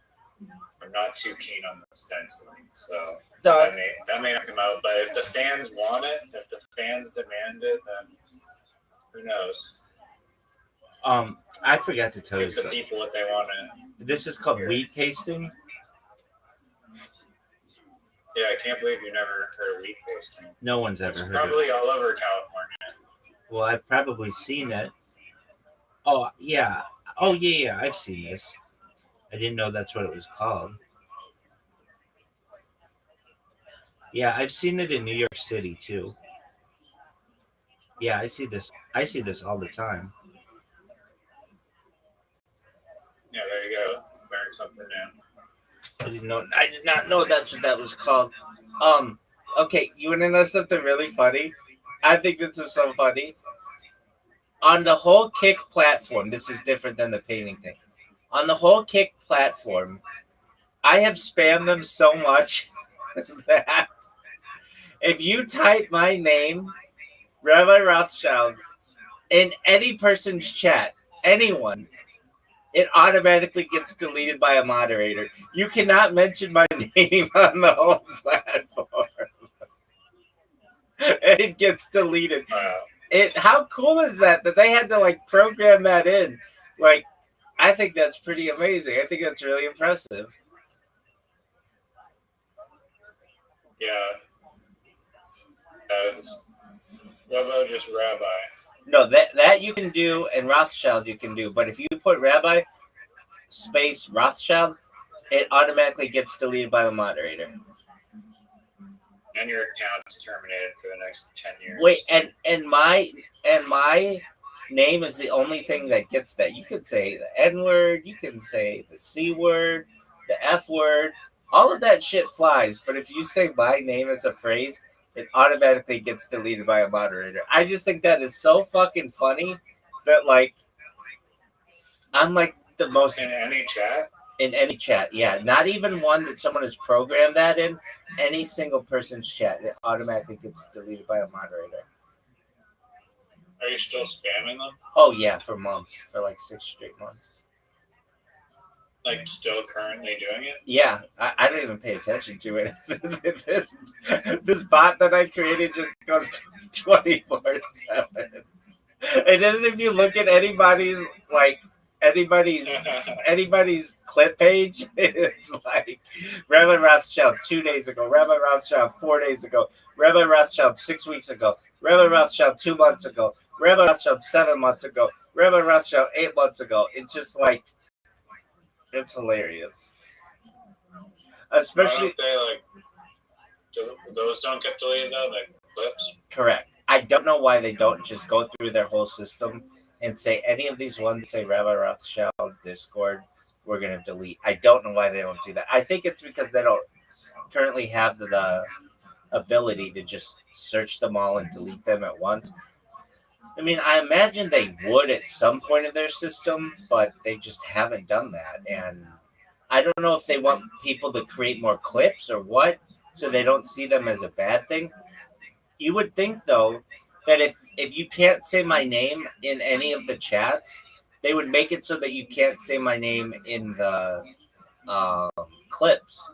I'm not too keen on the stenciling. So that may not come out. But if the fans want it, if the fans demand it, then who knows? I forgot to tell you Give the something. people what they want to. This is called wheat pasting. Yeah, I can't believe you never heard of wheat pasting. No one's ever It's heard probably of it. all over California. Well, I've probably seen it. Oh, yeah. Oh, yeah, I've seen this. I didn't know that's what it was called. Yeah, I've seen it in New York City, too. Yeah, I see this. I see this all the time. Yeah, there you go. Learn something new. I did not know that's what that was called. Okay, you want to know something really funny? I think this is so funny. On the whole Kick platform, this is different than the painting thing. On the whole Kick platform, I have spammed them so much that if you type my name, Rabbi Rothschild, in any person's chat, anyone, it automatically gets deleted by a moderator. You cannot mention my name on the whole platform. It gets deleted. How cool is that they had to like program that in? Like, I think that's pretty amazing. I think that's really impressive. Yeah. What about just Rabbi? No, that you can do, and Rothschild you can do. But if you put Rabbi space Rothschild, it automatically gets deleted by the moderator. And your account's terminated for the next 10 years. Wait, and my name is the only thing that gets that. You could say the N word, you can say the C word, the F word, all of that shit flies. But if you say my name as a phrase, it automatically gets deleted by a moderator. I just think that is so fucking funny that like I'm like the most in any chat. In any chat, yeah. Not even one that someone has programmed that in. Any single person's chat, it automatically gets deleted by a moderator. Are you still spamming them? Oh, yeah, for months. For like 6 straight months. Like, still currently doing it? Yeah, I don't even pay attention to it. this bot that I created just goes 24/7. And then if you look at anybody's clip page, it's like Rabbi Rothschild 2 days ago, Rabbi Rothschild 4 days ago, Rabbi Rothschild 6 weeks ago, Rabbi Rothschild 2 months ago, Rabbi Rothschild 7 months ago, Rabbi Rothschild 8 months ago. It's just like, it's hilarious. Especially those don't get deleted though, like clips. Correct. I don't know why they don't just go through their whole system and say any of these ones say Rabbi Rothschild Discord, we're gonna delete. I don't know why they don't do that. I think it's because they don't currently have the ability to just search them all and delete them at once. I mean, I imagine they would at some point in their system, but they just haven't done that. And I don't know if they want people to create more clips or what, so they don't see them as a bad thing. You would think, though, that if you can't say my name in any of the chats, they would make it so that you can't say my name in the clips.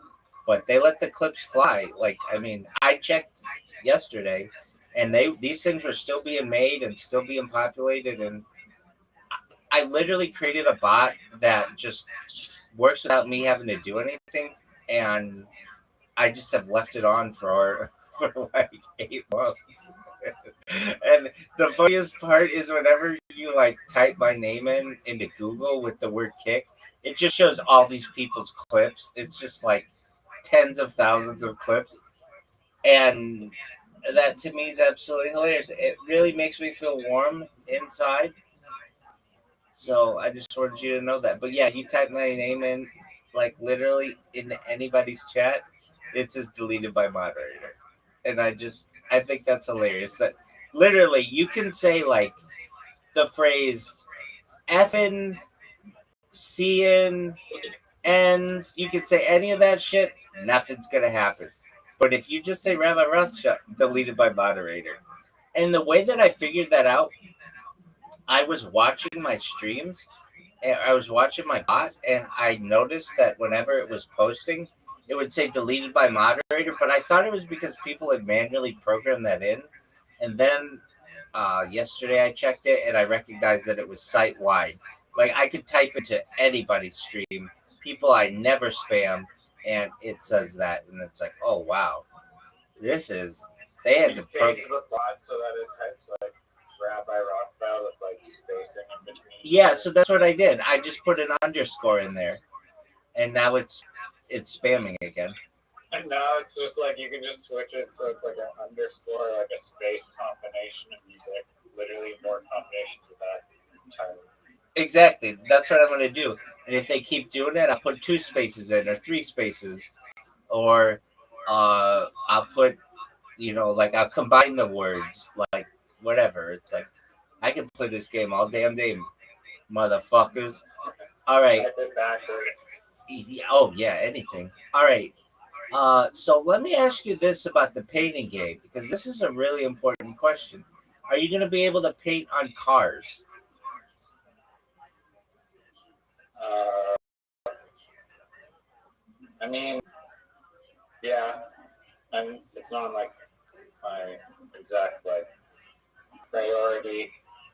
But they let the clips fly. Like, I mean, I checked yesterday, and these things were still being made and still being populated. And I literally created a bot that just works without me having to do anything. And I just have left it on for like 8 months. And the funniest part is whenever you like type my name into Google with the word kick, it just shows all these people's clips. It's just like tens of thousands of clips. And that to me is absolutely hilarious. It really makes me feel warm inside. So I just wanted you to know that. But yeah, you type my name in, like literally in anybody's chat, it says deleted by moderator. And I think that's hilarious. That literally you can say like the phrase effing, seeing, ends. You can say any of that shit. Nothing's gonna happen. But if you just say Rabbi Rothschild, deleted by moderator. And the way that I figured that out, I was watching my streams and I was watching my bot, and I noticed that whenever it was posting, it would say deleted by moderator. But I thought it was because people had manually programmed that in. And then yesterday I checked it and I recognized that it was site wide. Like I could type into anybody's stream, people I never spam, and it says that. And it's like, oh, wow. This is, they had You the change program. the bot so that it types like Rabbi Rothschild with like spacing in between. Yeah, so that's what I did. I just put an underscore in there, and now it's spamming again. And now it's just like you can just switch it so it's like an underscore, like a space combination, and use like literally more combinations of that entirely. Exactly. That's what I'm going to do. And if they keep doing it, I'll put 2 spaces in or 3 spaces, or I'll put, like I'll combine the words, like whatever. It's like I can play this game all damn day, motherfuckers. All right. Type it backwards. Oh yeah, anything. All right. So let me ask you this about the painting game, because this is a really important question. Are you going to be able to paint on cars? I mean, yeah, and it's not like my exact like priority,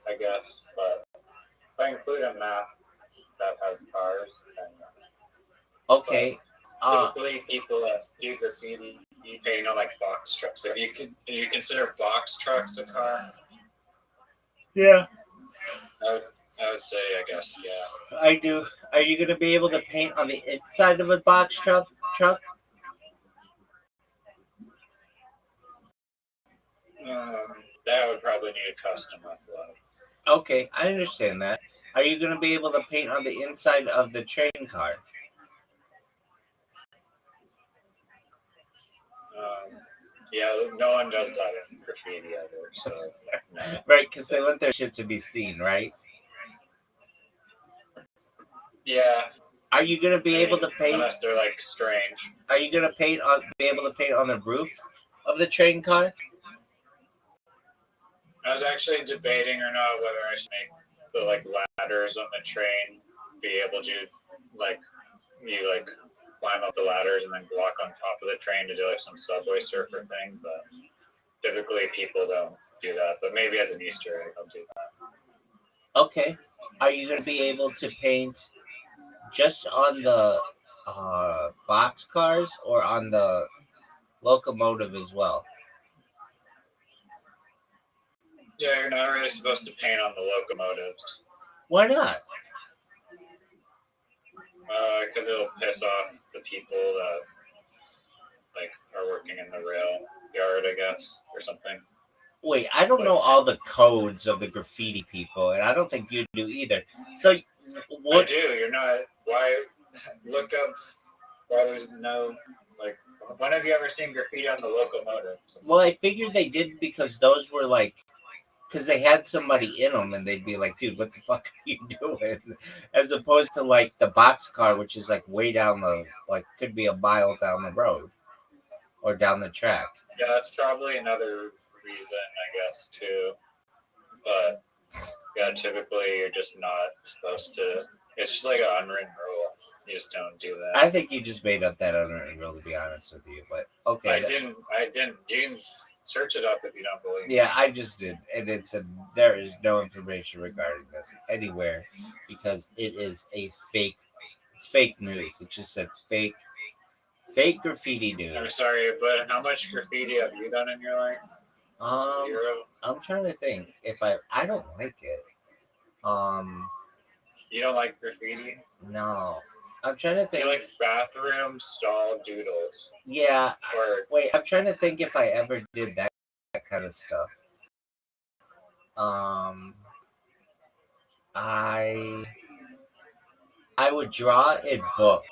I guess. But if I include a map that has cars, then Okay. typically people that do graffiti, you paint on like box trucks. If you consider box trucks a car, Yeah, I would say, I guess, yeah. I do. Are you going to be able to paint on the inside of a box truck? That would probably need a custom upload. Okay, I understand that. Are you going to be able to paint on the inside of the train car? Yeah, no one does that in graffiti ever. So, no. Right, because they want their shit to be seen, right? Yeah. Are you going to be able to paint? Unless they're like strange. Are you going to be able to paint on the roof of the train car? I was actually debating or not whether I should make the like ladders on the train be able to like climb up the ladders and then walk on top of the train to do like some subway surfer thing, but typically people don't do that. But maybe as an Easter egg, I'll do that. Okay. Are you going to be able to paint just on the box cars or on the locomotive as well? Yeah, you're not really supposed to paint on the locomotives. Why not? Because it'll piss off the people that like are working in the rail yard, I guess, or something. Wait, I don't know all the codes of the graffiti people, and I don't think you do either. So, what? I do. You're not. Why? Look up. Why there's no like. When have you ever seen graffiti on the locomotive? Well, I figured they did because those were like, because they had somebody in them, and they'd be like, "Dude, what the fuck are you doing?" As opposed to like the box car, which is like way down the, like, could be a mile down the road or down the track. Yeah, that's probably another reason, I guess, too. But yeah, typically you're just not supposed to. It's just like an unwritten rule. You just don't do that. I think you just made up that unwritten rule, to be honest with you. But okay, I didn't. You can search it up if you don't believe me. Yeah, I just did, and it said there is no information regarding this anywhere because it is a fake. It's fake news. It just said fake graffiti news. I'm sorry, but how much graffiti have you done in your life? 0. I'm trying to think if I don't like it. You don't like graffiti? No. I'm trying to Do think. you like bathroom stall doodles? Yeah. Or Wait, I'm trying to think if I ever did that kind of stuff. I would draw in book,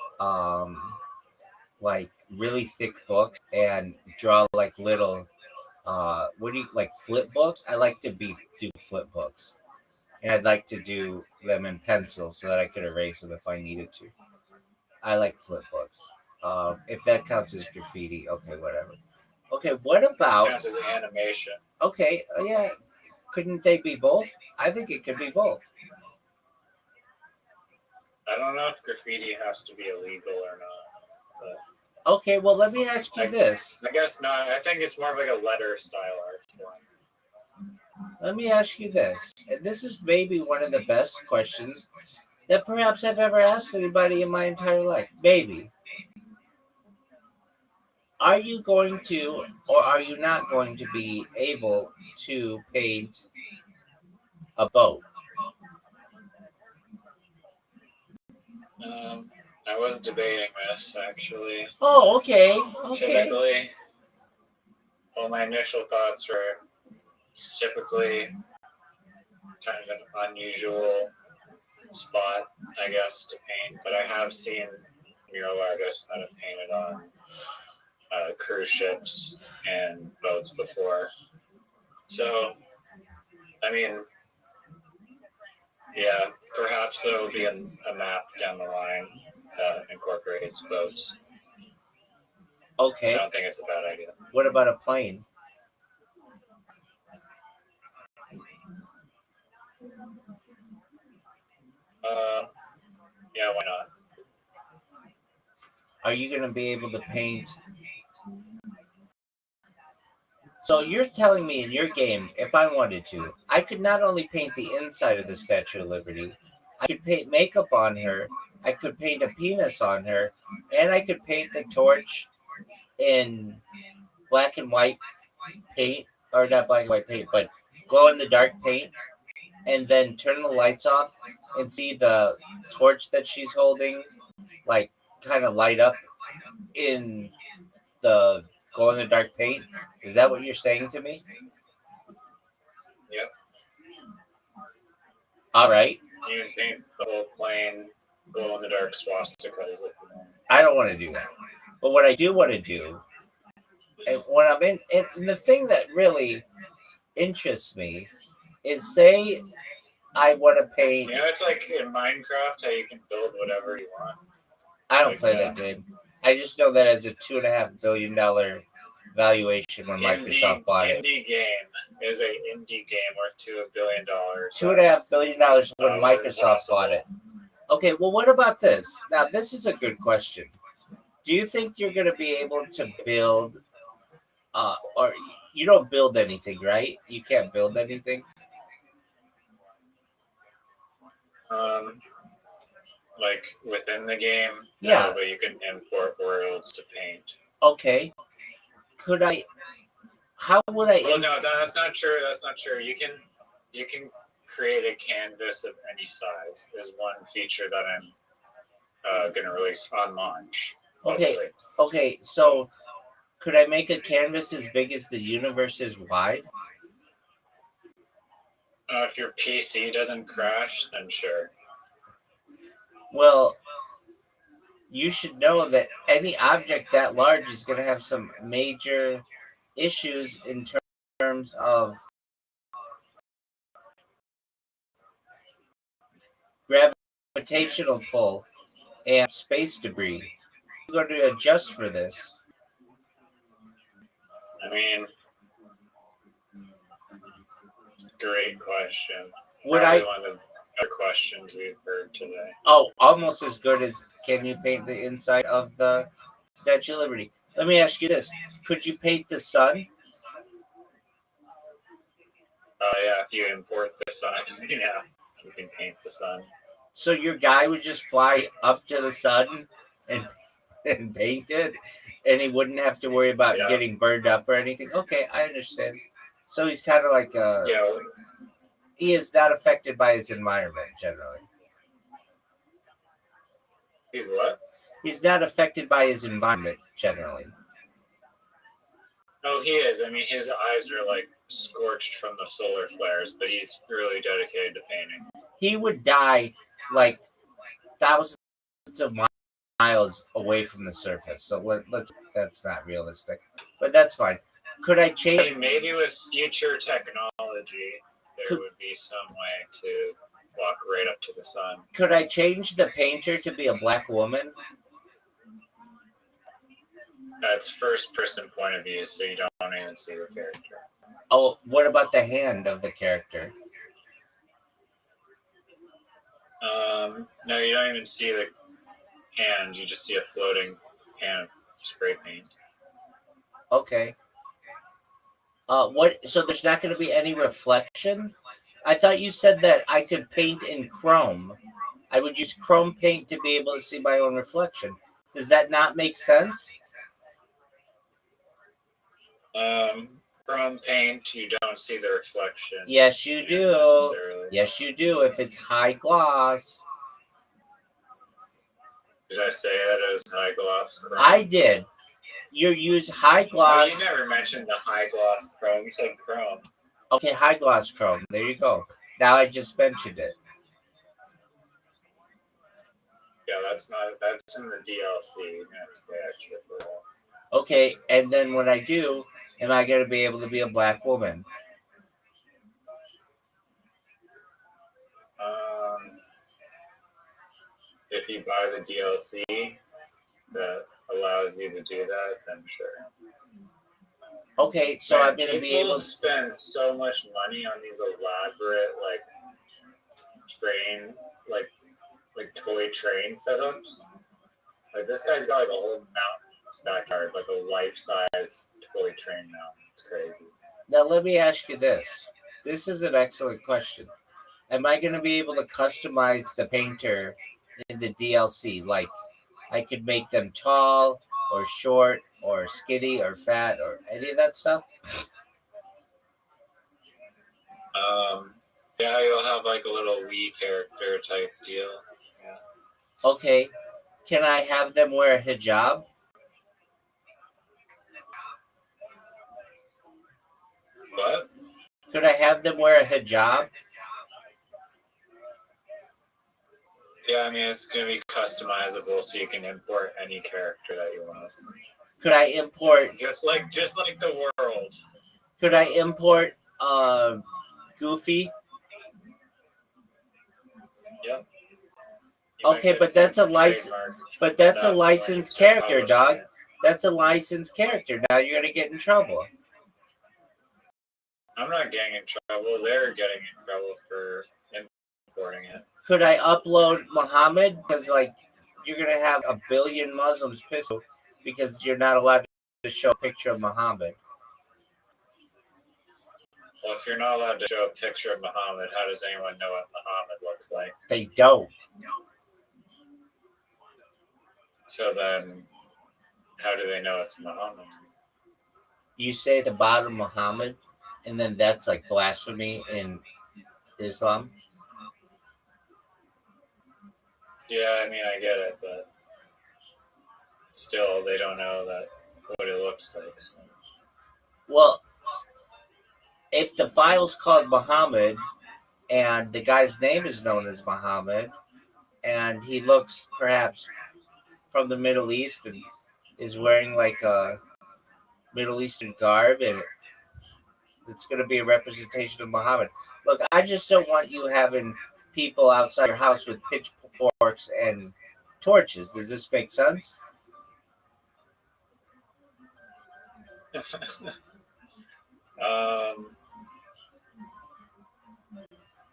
like really thick books, and draw like little, what do you like, flip books? I like to do flip books, and I'd like to do them in pencil so that I could erase them if I needed to. I like flip books. If that counts as graffiti, okay, whatever. Okay, what about? Counts as animation. Okay, yeah, couldn't they be both? I think it could be both. I don't know if graffiti has to be illegal or not. Okay, well, let me ask you this. I guess not. I think it's more of like a letter style art form. Let me ask you this, and this is maybe one of the best questions that perhaps I've ever asked anybody in my entire life. Maybe. Are you going to, or are you not going to be able to paint a boat? I was debating this actually. Oh, okay. Okay. Typically, well, my initial thoughts were typically kind of an unusual spot, I guess, to paint. But I have seen mural artists that have painted on cruise ships and boats before. So, I mean, yeah, perhaps there will be a map down the line that incorporates boats. I Okay. don't think it's a bad idea. What about a plane? Yeah, why not? Are you going to be able to paint? So you're telling me in your game, if I wanted to, I could not only paint the inside of the Statue of Liberty, I could paint makeup on her, I could paint a penis on her, and I could paint the torch in black and white paint, or not black and white paint, but glow in the dark paint, and then turn the lights off and see the torch that she's holding, like kind of light up in the glow in the dark paint. Is that what you're saying to me? Yep. All right. You can paint the whole plane glow in the dark swastikas if you want. I don't want to do that. But what I do want to do, and when I'm in, and the thing that really interests me is say I want to paint. You know, it's like in Minecraft how you can build whatever you want. I don't play that game. I just know that as a $2.5 billion valuation when Microsoft bought it. Indie game is a indie game worth $2 billion. $2.5 billion when Microsoft bought it. Okay, well, what about this? Now, this is a good question. Do you think you're going to be able to build, or you don't build anything, right? You can't build anything. Like within the game, Yeah. No, but you can import worlds to paint. Okay. Could I? How would I? Well, no, that's not true. That's not true. You can create a canvas of any size. Is one feature that I'm going to release on launch. Okay. Hopefully. Okay. So, could I make a canvas as big as the universe is wide? If your PC doesn't crash, then sure. Well, you should know that any object that large is going to have some major issues in terms of gravitational pull and space debris. You're going to adjust for this. I mean, great question. Would Probably I? one of the questions we've heard today. Oh, almost as good as can you paint the inside of the Statue of Liberty? Let me ask you this. Could you paint the sun? Yeah, if you import the sun, yeah, you can paint the sun. So your guy would just fly up to the sun and paint it, and he wouldn't have to worry about getting burned up or anything. Okay, I understand. So he's kind of like he is not affected by his environment generally. He's what? He's not affected by his environment generally. Oh, he is. I mean, his eyes are like scorched from the solar flares, but he's really dedicated to painting. He would die like thousands of miles away from the surface. So let's that's not realistic, but that's fine. Could I change? I mean, maybe with future technology, there would be some way to walk right up to the sun. Could I change the painter to be a black woman? That's first person point of view, so you don't even see the character. Oh, what about the hand of the character? No, you don't even see the hand. You just see a floating hand of spray paint. Okay. What? So there's not going to be any reflection? I thought you said that I could paint in chrome. I would use chrome paint to be able to see my own reflection. Does that not make sense? Chrome paint, you don't see the reflection. Yes, you do. Necessarily. Yes, you do. If it's high gloss. Did I say that as high gloss chrome? I did. You use high No, gloss. you never mentioned the high gloss chrome. You said chrome. Okay, high gloss chrome. There you go. Now I just mentioned it. Yeah, that's in the DLC. You have to pay extra for that. Okay, and then when I do, am I going to be able to be a black woman? If you buy the DLC that allows you to do that, then sure. Okay, so Man, I'm going to be able to spend so much money on these elaborate train like toy train setups. Like this guy's got like a whole mountain in his backyard, like a life-size toy train mountain. It's crazy. Now let me ask you this. This is an excellent question. Am I going to be able to customize the painter in the DLC? Like, I could make them tall or short or skinny or fat or any of that stuff? Yeah, you'll have like a little Wii character type deal. Yeah. Okay. Can I have them wear a hijab? What? Could I have them wear a hijab? Yeah, I mean it's gonna be customizable, so you can import any character that you want. Could I import? Just like the world. Could I import Goofy? Yep. Okay, but that's a license. But that's a licensed character, dog. That's a licensed character. Now you're gonna get in trouble. I'm not getting in trouble. They're getting in trouble for importing it. Could I upload Muhammad? Because you're gonna have a billion Muslims pissed because you're not allowed to show a picture of Muhammad. Well, if you're not allowed to show a picture of Muhammad, how does anyone know what Muhammad looks like? They don't. So then, how do they know it's Muhammad? You say the bottom Muhammad, and then that's like blasphemy in Islam. Yeah, I mean, I get it, but still, they don't know what it looks like. So. Well, if the file's called Muhammad, and the guy's name is known as Muhammad, and he looks perhaps from the Middle East and is wearing like a Middle Eastern garb, and it's going to be a representation of Muhammad. Look, I just don't want you having people outside your house with pitchforks and torches. Does this make sense?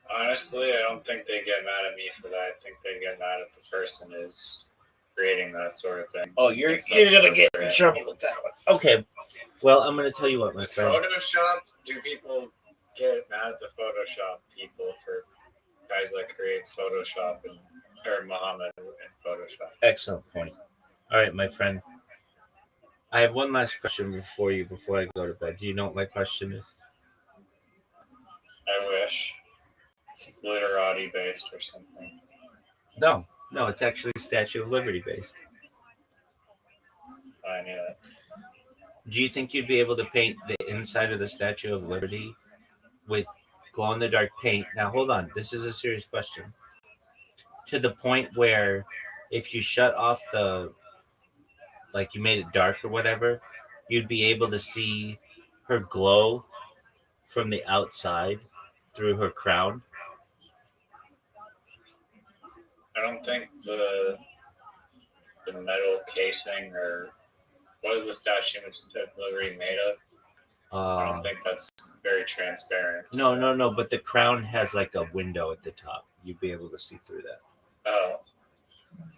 Honestly, I don't think they get mad at me for that. I think they get mad at the person who's creating that sort of thing. Oh, you're gonna get in trouble with that one. Okay. Well, I'm gonna tell you what, my friend. Photoshop? Do people get mad at the Photoshop people for guys that create Photoshop or Muhammad in Photoshop? Excellent point. All right, my friend. I have one last question before I go to bed. Do you know what my question is? I wish. It's literati based or something. No, it's actually Statue of Liberty based. I knew that. Do you think you'd be able to paint the inside of the Statue of Liberty with glow-in-the-dark paint? Now, hold on. This is a serious question. To the point where if you shut off you made it dark or whatever, you'd be able to see her glow from the outside through her crown? I don't think the metal casing or What is the Statue of Liberty made of? I don't think that's very transparent. No. But the crown has like a window at the top. You'd be able to see through that. Oh,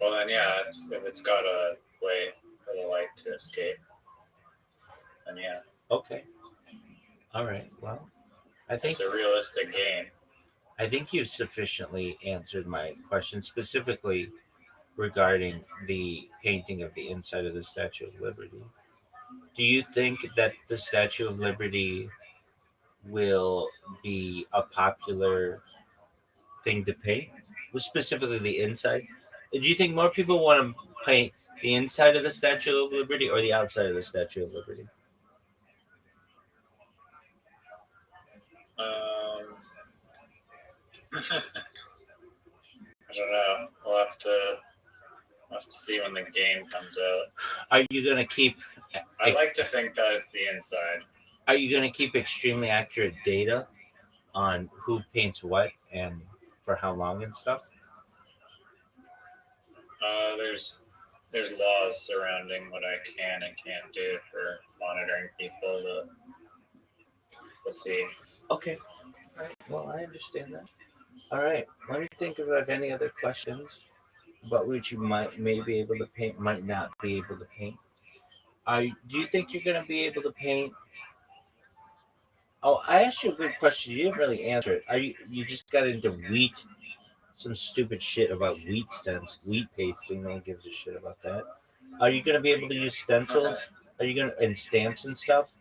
well then, yeah. If it's got a way for the light to escape, then yeah. Okay. All right. Well, I think It's a realistic game. I think you sufficiently answered my question, specifically regarding the painting of the inside of the Statue of Liberty. Do you think that the Statue of Liberty will be a popular thing to paint? Well, specifically the inside? Do you think more people want to paint the inside of the Statue of Liberty or the outside of the Statue of Liberty? I don't know. We'll have to see when the game comes out. Are you going to keep... I'd like to think that it's the inside. Are you going to keep extremely accurate data on who paints what and for how long and stuff? There's laws surrounding what I can and can't do for monitoring people. We'll see. Okay. All right. Well, I understand that. All right. Let me think if I have any other questions about which you may be able to paint, might not be able to paint. Do you think you're going to be able to paint? Oh, I asked you a good question. You didn't really answer it. You just got into wheat, some stupid shit about wheat pasting. No one gives a shit about that. Are you going to be able to use stencils? Are you going to, and stamps and stuff?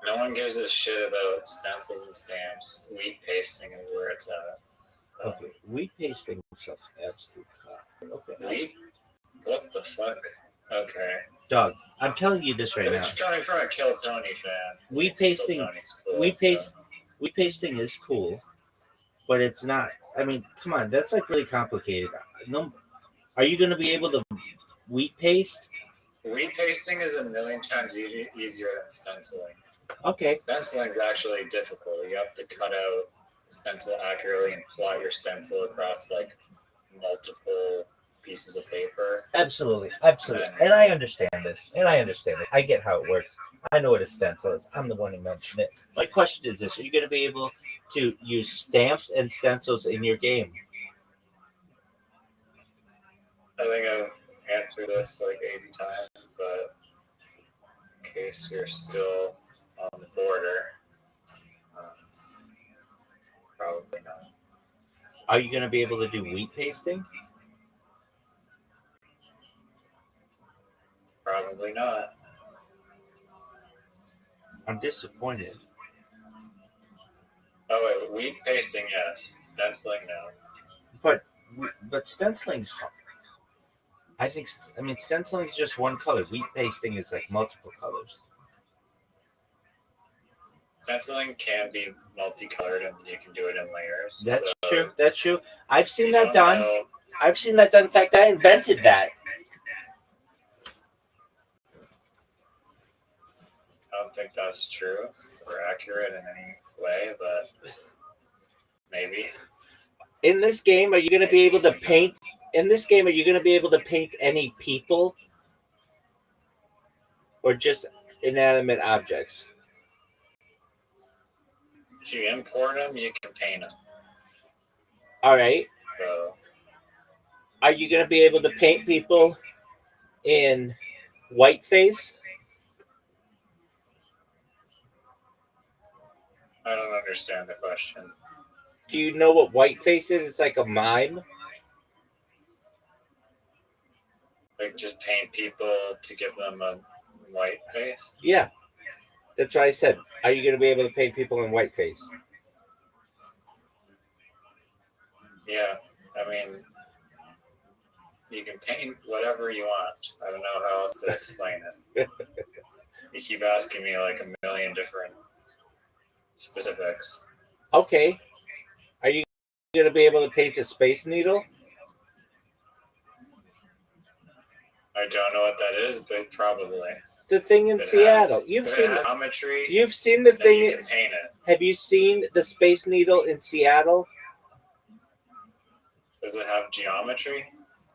No one gives a shit about stencils and stamps. Wheat pasting is where it's at. Okay, wheat pasting stuff, absolute cock. Okay. Wheat? What the fuck? Okay. Dog, I'm telling you this right now. This is coming from a Kill Tony fan. Wheat pasting, wheat pasting is cool, but it's not. I mean, come on, that's like really complicated. No, are you going to be able to wheat paste? Wheat pasting is a million times easier than stenciling. Okay. Stenciling is actually difficult. You have to cut out the stencil accurately and plot your stencil across like multiple pieces of paper. Absolutely. And I understand this. I get how it works. I know what a stencil is. I'm the one who mentioned it. My question is this: are you going to be able to use stamps and stencils in your game? I think I've answered this like 80 times, but in case you're still on the border, probably not. Are you going to be able to do wheat pasting? Probably not. I'm disappointed. Oh wait, wheat pasting, yes. Stenciling, no. But stenciling's hard. I mean, stenciling is just one color. Wheat pasting is like multiple colors. Stenciling can be multicolored and you can do it in layers. That's true. I've seen that done. In fact, I invented that. I don't think that's true or accurate in any way, but maybe. In this game, are you going to be able to paint? In this game, are you going to be able to paint any people or just inanimate objects? If you import them, you can paint them. All right. So, are you going to be able to paint people in whiteface? I don't understand the question. Do you know what whiteface is? It's like a mime. Like just paint people to give them a white face? Yeah. That's what I said. Are you going to be able to paint people in whiteface? Yeah. I mean, you can paint whatever you want. I don't know how else to explain it. You keep asking me like a million different specifics. Okay. Are you going to be able to paint the Space Needle? I don't know what that is, but probably. The thing in Seattle. You've seen geometry. You've seen the thing. You can paint it. Have you seen the Space Needle in Seattle? Does it have geometry?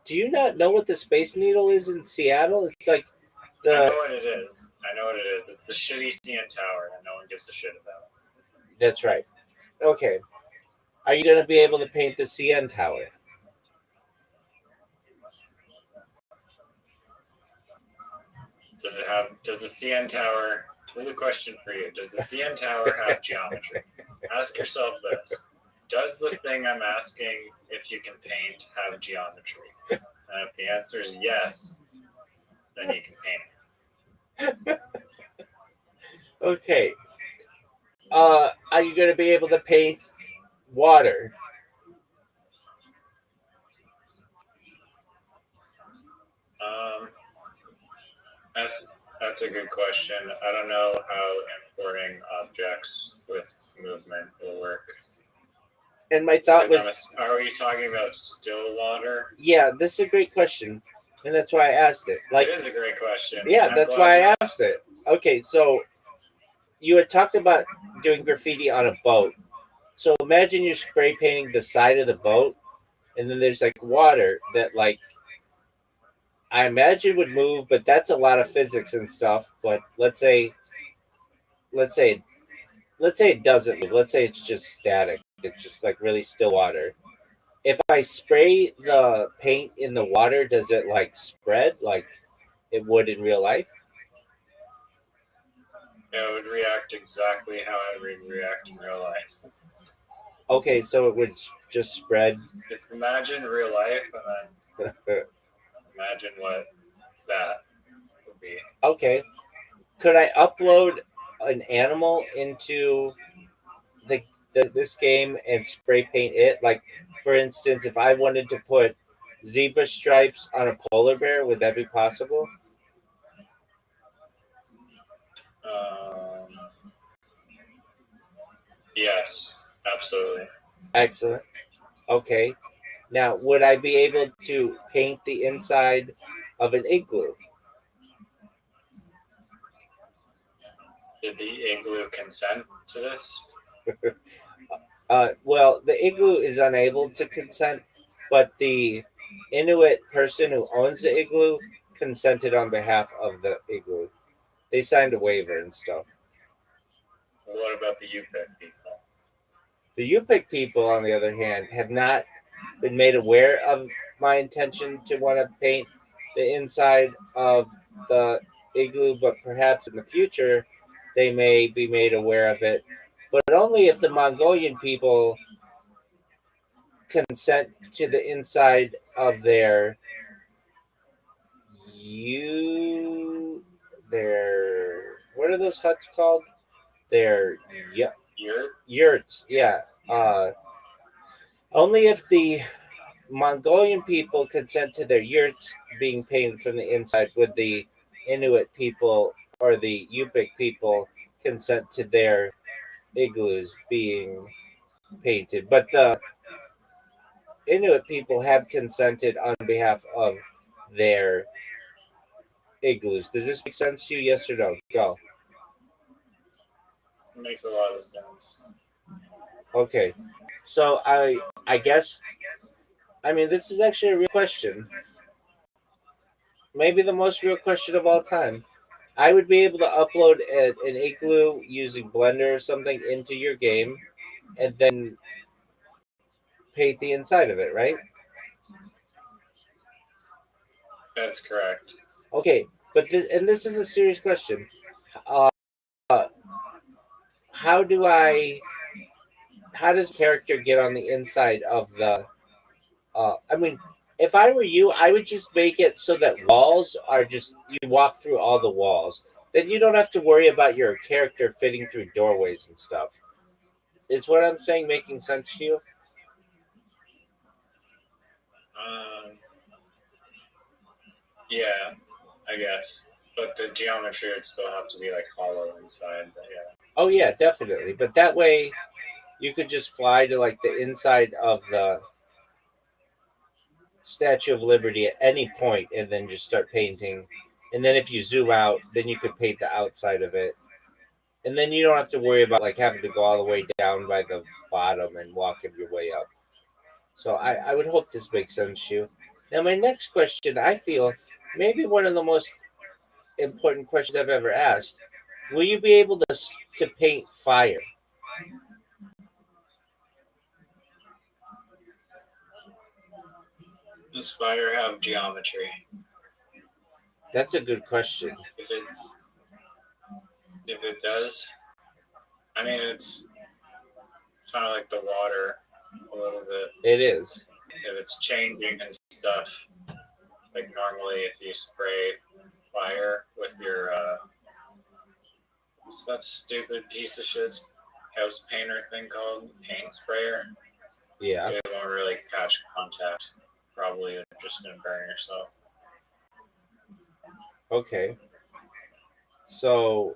Do you not know what the Space Needle is in Seattle? It's like know what it is. I know what it is. It's the shitty CN Tower that no one gives a shit about. That's right. Okay. Are you going to be able to paint the CN Tower? Does the CN Tower, this is a question for you. Does the CN Tower have geometry? Ask yourself this. Does the thing I'm asking if you can paint have geometry? And if the answer is yes, then you can paint it. Okay. Are you going to be able to paint water? That's a good question. I don't know how importing objects with movement will work. And my thought was, are we talking about still water? Yeah, this is a great question, and that's why I asked it. It is a great question. Yeah, that's why I asked it. Okay, so you had talked about doing graffiti on a boat. So imagine you're spray painting the side of the boat, and then there's like water that I imagine would move, but that's a lot of physics and stuff. But let's say it doesn't move. Let's say it's just static. It's just like really still water. If I spray the paint in the water, does it spread like it would in real life? It would react exactly how it would react in real life. Okay, so it would just spread. It's imagine real life and then imagine what that would be. Okay. Could I upload an animal into this game and spray paint it? Like, for instance, if I wanted to put zebra stripes on a polar bear, would that be possible? Yes, absolutely. Excellent. Okay. Now, would I be able to paint the inside of an igloo? Did the igloo consent to this? Well, the igloo is unable to consent, but the Inuit person who owns the igloo consented on behalf of the igloo. They signed a waiver and stuff. What about the Yupik people? The Yupik people, on the other hand, have not been made aware of my intention to want to paint the inside of the igloo, but perhaps in the future they may be made aware of it, but only if the Mongolian people consent to the inside of their what are those huts called? Their yurts. Yeah. Only if the Mongolian people consent to their yurts being painted from the inside would the Inuit people or the Yupik people consent to their igloos being painted. But the Inuit people have consented on behalf of their igloos. Does this make sense to you? Yes or no? Go. It makes a lot of sense. Okay. So I guess this is actually a real question. Maybe the most real question of all time. I would be able to upload an igloo using Blender or something into your game and then paint the inside of it, right? That's correct. Okay, but this is a serious question. Uh, how does character get on the inside of the? If I were you, I would just make it so that walls are just you walk through all the walls. Then you don't have to worry about your character fitting through doorways and stuff. Is what I'm saying making sense to you? Yeah, I guess. But the geometry would still have to be hollow inside. But yeah. Oh yeah, definitely. But that way, you could just fly to the inside of the Statue of Liberty at any point, and then just start painting. And then if you zoom out, then you could paint the outside of it. And then you don't have to worry about having to go all the way down by the bottom and walking your way up. So I would hope this makes sense to you. Now my next question, I feel maybe one of the most important question I've ever asked. Will you be able to paint fire? Does fire have geometry? That's a good question. If it does, I mean it's kind of like the water a little bit. It is. If it's changing and stuff, like normally if you spray fire with your what's that stupid piece of shit house painter thing called? Paint sprayer. Yeah. It won't really catch contact. Probably you're just gonna burn yourself. Okay. So,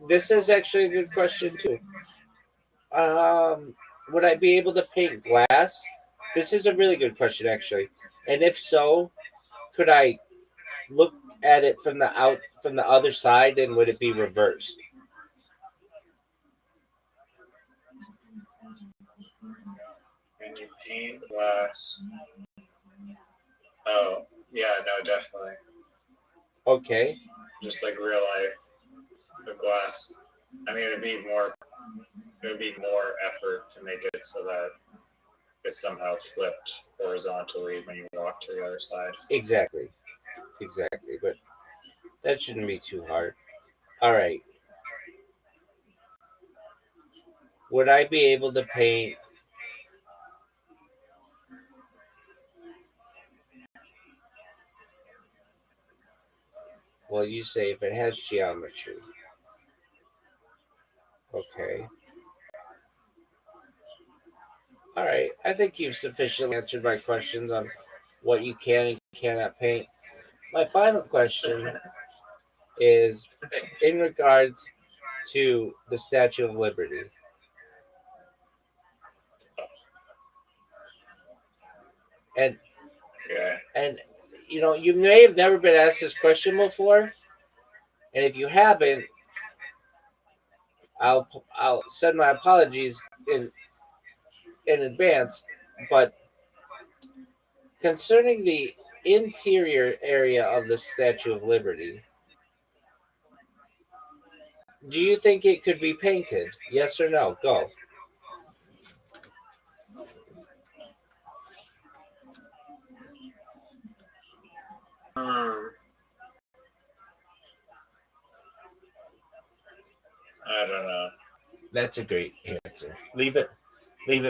this is actually a good question too. Would I be able to paint glass? This is a really good question, actually. And if so, could I look at it from the other side, and would it be reversed? When you paint glass. Oh, yeah, no, definitely. Okay. Just like real life, the glass. I mean, it would be more effort to make it so that it's somehow flipped horizontally when you walk to the other side. Exactly. But that shouldn't be too hard. All right. Would I be able to paint? Well, you say if it has geometry. Okay. All right. I think you've sufficiently answered my questions on what you can and cannot paint. My final question is in regards to the Statue of Liberty. And Yeah. and you may have never been asked this question before, and if you haven't, I'll send my apologies in advance. But concerning the interior area of the Statue of Liberty, do you think it could be painted? Yes or no? Go. I don't know. That's a great answer. Leave it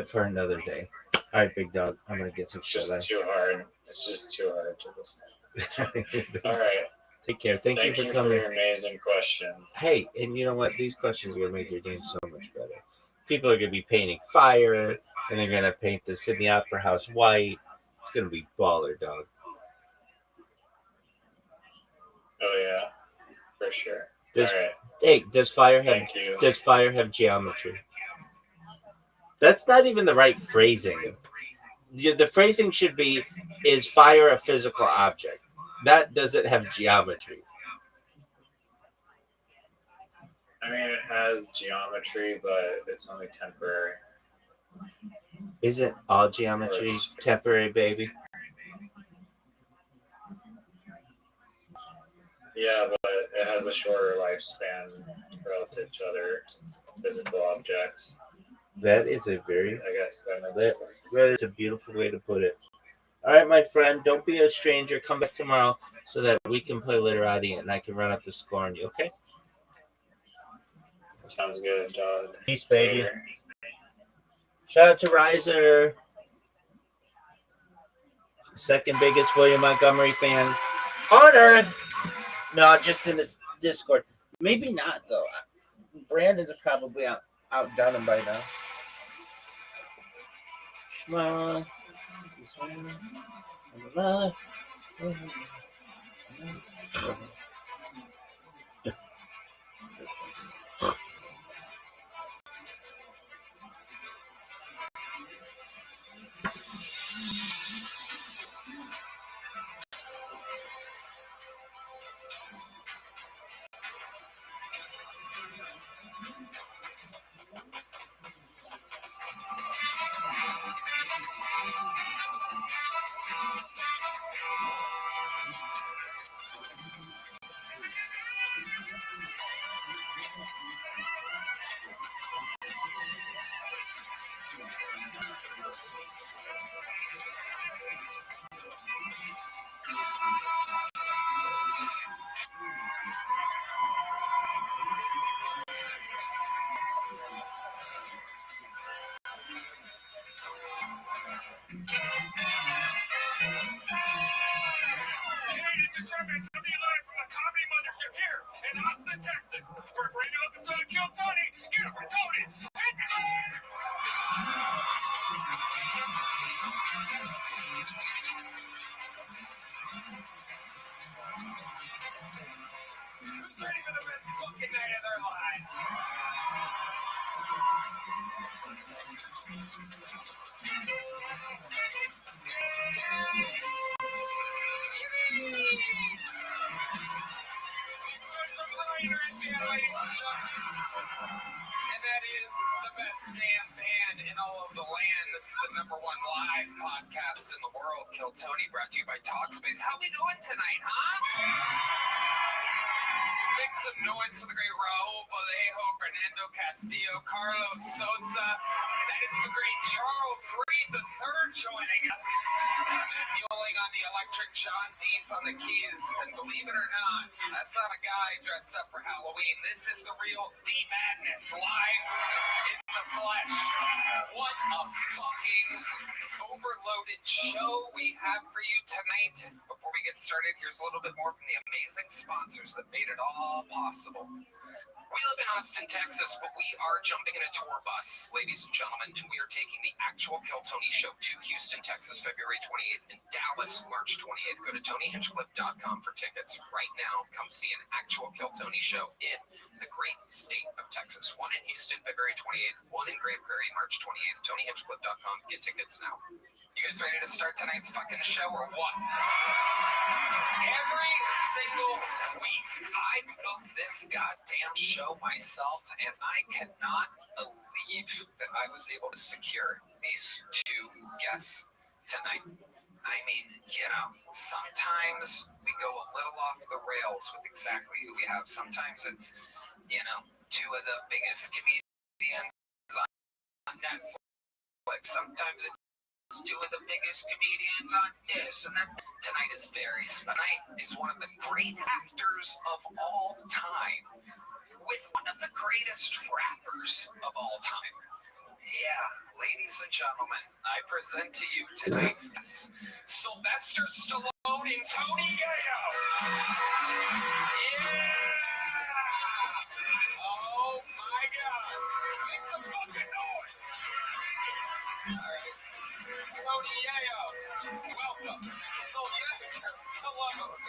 for another day. All right, big dog. I'm gonna get some It's just too hard. It's just too hard to listen. All right. Take care. Thank you for coming. For your amazing questions. Hey, and you know what? These questions are gonna make your game so much better. People are gonna be painting fire, and they're gonna paint the Sydney Opera House white. It's gonna be baller, dog. Oh yeah, for sure. Does, all right. Hey, does fire have Thank you. does fire have geometry? That's not even the right phrasing. The phrasing should be, is fire a physical object? That doesn't have geometry. I mean, it has geometry, but it's only temporary. Isn't all geometry temporary, baby? Yeah, but it has a shorter lifespan relative to other physical objects. That is a very, I guess that is a beautiful way to put it. All right, my friend, don't be a stranger. Come back tomorrow so that we can play Literati and I can run up the score on you, okay? Sounds good, dog. Peace, baby. Later. Shout out to Riser. Second biggest William Montgomery fan on Earth. No, just in this Discord. Maybe not, though. Brandon's probably outdone him by now. is the best damn band in all of the land. This is the #1 live podcast in the world. Kill Tony, brought to you by Talkspace. How we doing tonight, huh? Make some noise for the great Raul Vallejo, Fernando Castillo, Carlos Sosa. That is the great Charles Reed III joining us. And mewling on the electric, John Dees on the keys. And believe it or not, that's not a guy dressed up for Halloween. This is the real D-Madness live in the flesh. What a fucking overloaded show we have for you tonight. Before we get started, here's a little bit more from the amazing sponsors that made it all possible. We live in Austin, Texas, but we are jumping in a tour bus, ladies and gentlemen, and we are taking the actual Kill Tony show to Houston, Texas, February 28th, and Dallas, March 28th. Go to TonyHinchcliffe.com for tickets right now. Come see an actual Kill Tony show in the great state of Texas. One in Houston, February 28th, one in Grand Prairie, March 28th. TonyHinchcliffe.com. Get tickets now. You guys ready to start tonight's fucking show or what? Every single week, I book this goddamn show myself, and I cannot believe that I was able to secure these two guests tonight. I mean, sometimes we go a little off the rails with exactly who we have. Sometimes it's, two of the biggest comedians on Netflix. Sometimes it's two of the biggest comedians on this, and then tonight is very special. Tonight is one of the great actors of all time with one of the greatest rappers of all time. Yeah, ladies and gentlemen, I present to you tonight's guest, Sylvester Stallone and Tony Yayo. Yeah! Oh my God! Make some fucking noise! All right. Tony Yayo, welcome. Sylvester Stallone.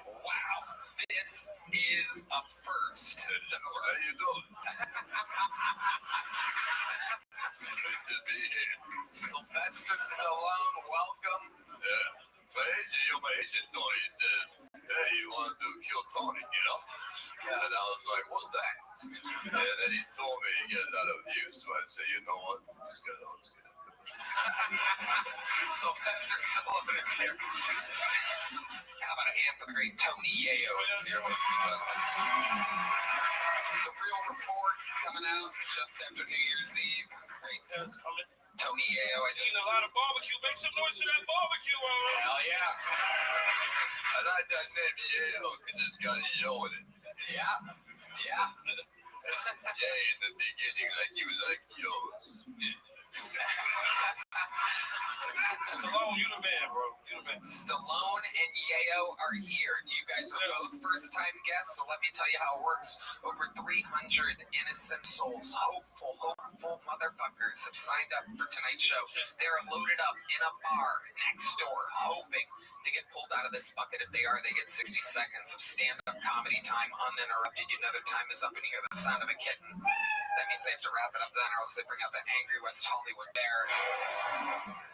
Wow, this is a first. How you doing? Good to be here. Sylvester Stallone, welcome. Yeah. My agent, Tony, says, hey, you want to kill Tony, Yeah. And I was like, what's that? And then he told me to get it out of you, so I said, you know what? Let's get it. Sylvester Stallone is here. How about a hand for the great Tony Yayo is here, ladies and gentlemen. The real report coming out just after New Year's Eve. Great. That's coming. Tony Yayo. I eating a lot of barbecue. Make some noise for that barbecue. Hell yeah. I like that name Yayo because it's got a yo in it. Yeah. Yeah. Yeah, in the beginning, like you like yours. Stallone, you the man, bro. You the man. Stallone and Yayo are here. You guys are both first-time guests, so let me tell you how it works. Over 300 innocent souls, hopeful motherfuckers have signed up for tonight's show. They are loaded up in a bar next door, hoping to get pulled out of this bucket. If they are, they get 60 seconds of stand-up comedy time uninterrupted. You know their time is up and you hear the sound of a kitten. That means they have to wrap it up then, or else they bring out the angry West Hollywood bear.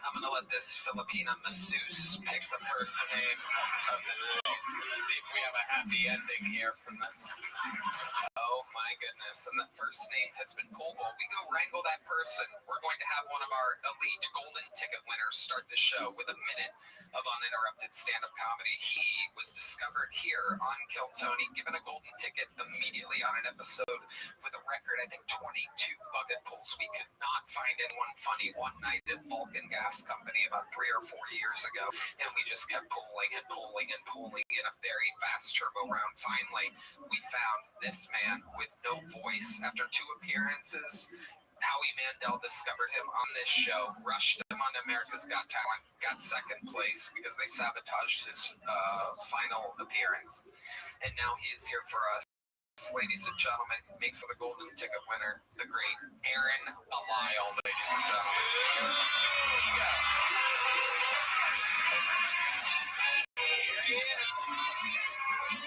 I'm going to let this Filipina masseuse pick the first name of the day. Let's see if we have a happy ending here from this. Oh my goodness. And the first name has been pulled. While we go wrangle that person, we're going to have one of our elite golden ticket winners start the show with a minute of uninterrupted stand-up comedy. He was discovered here on Kill Tony, given a golden ticket immediately on an episode with a record, I think 22 bucket pulls. We could not find anyone funny one night at Vulcan Gas Company about 3 or 4 years ago, and we just kept pulling in a very fast turbo round. Finally, we found this man with no voice after 2 appearances. Howie Mandel discovered him on this show, rushed him on America's Got Talent, got second place because they sabotaged his final appearance, and now he is here for us. Ladies and gentlemen, makes the golden ticket winner, the great Aaron Belisle, ladies and gentlemen. Here he is.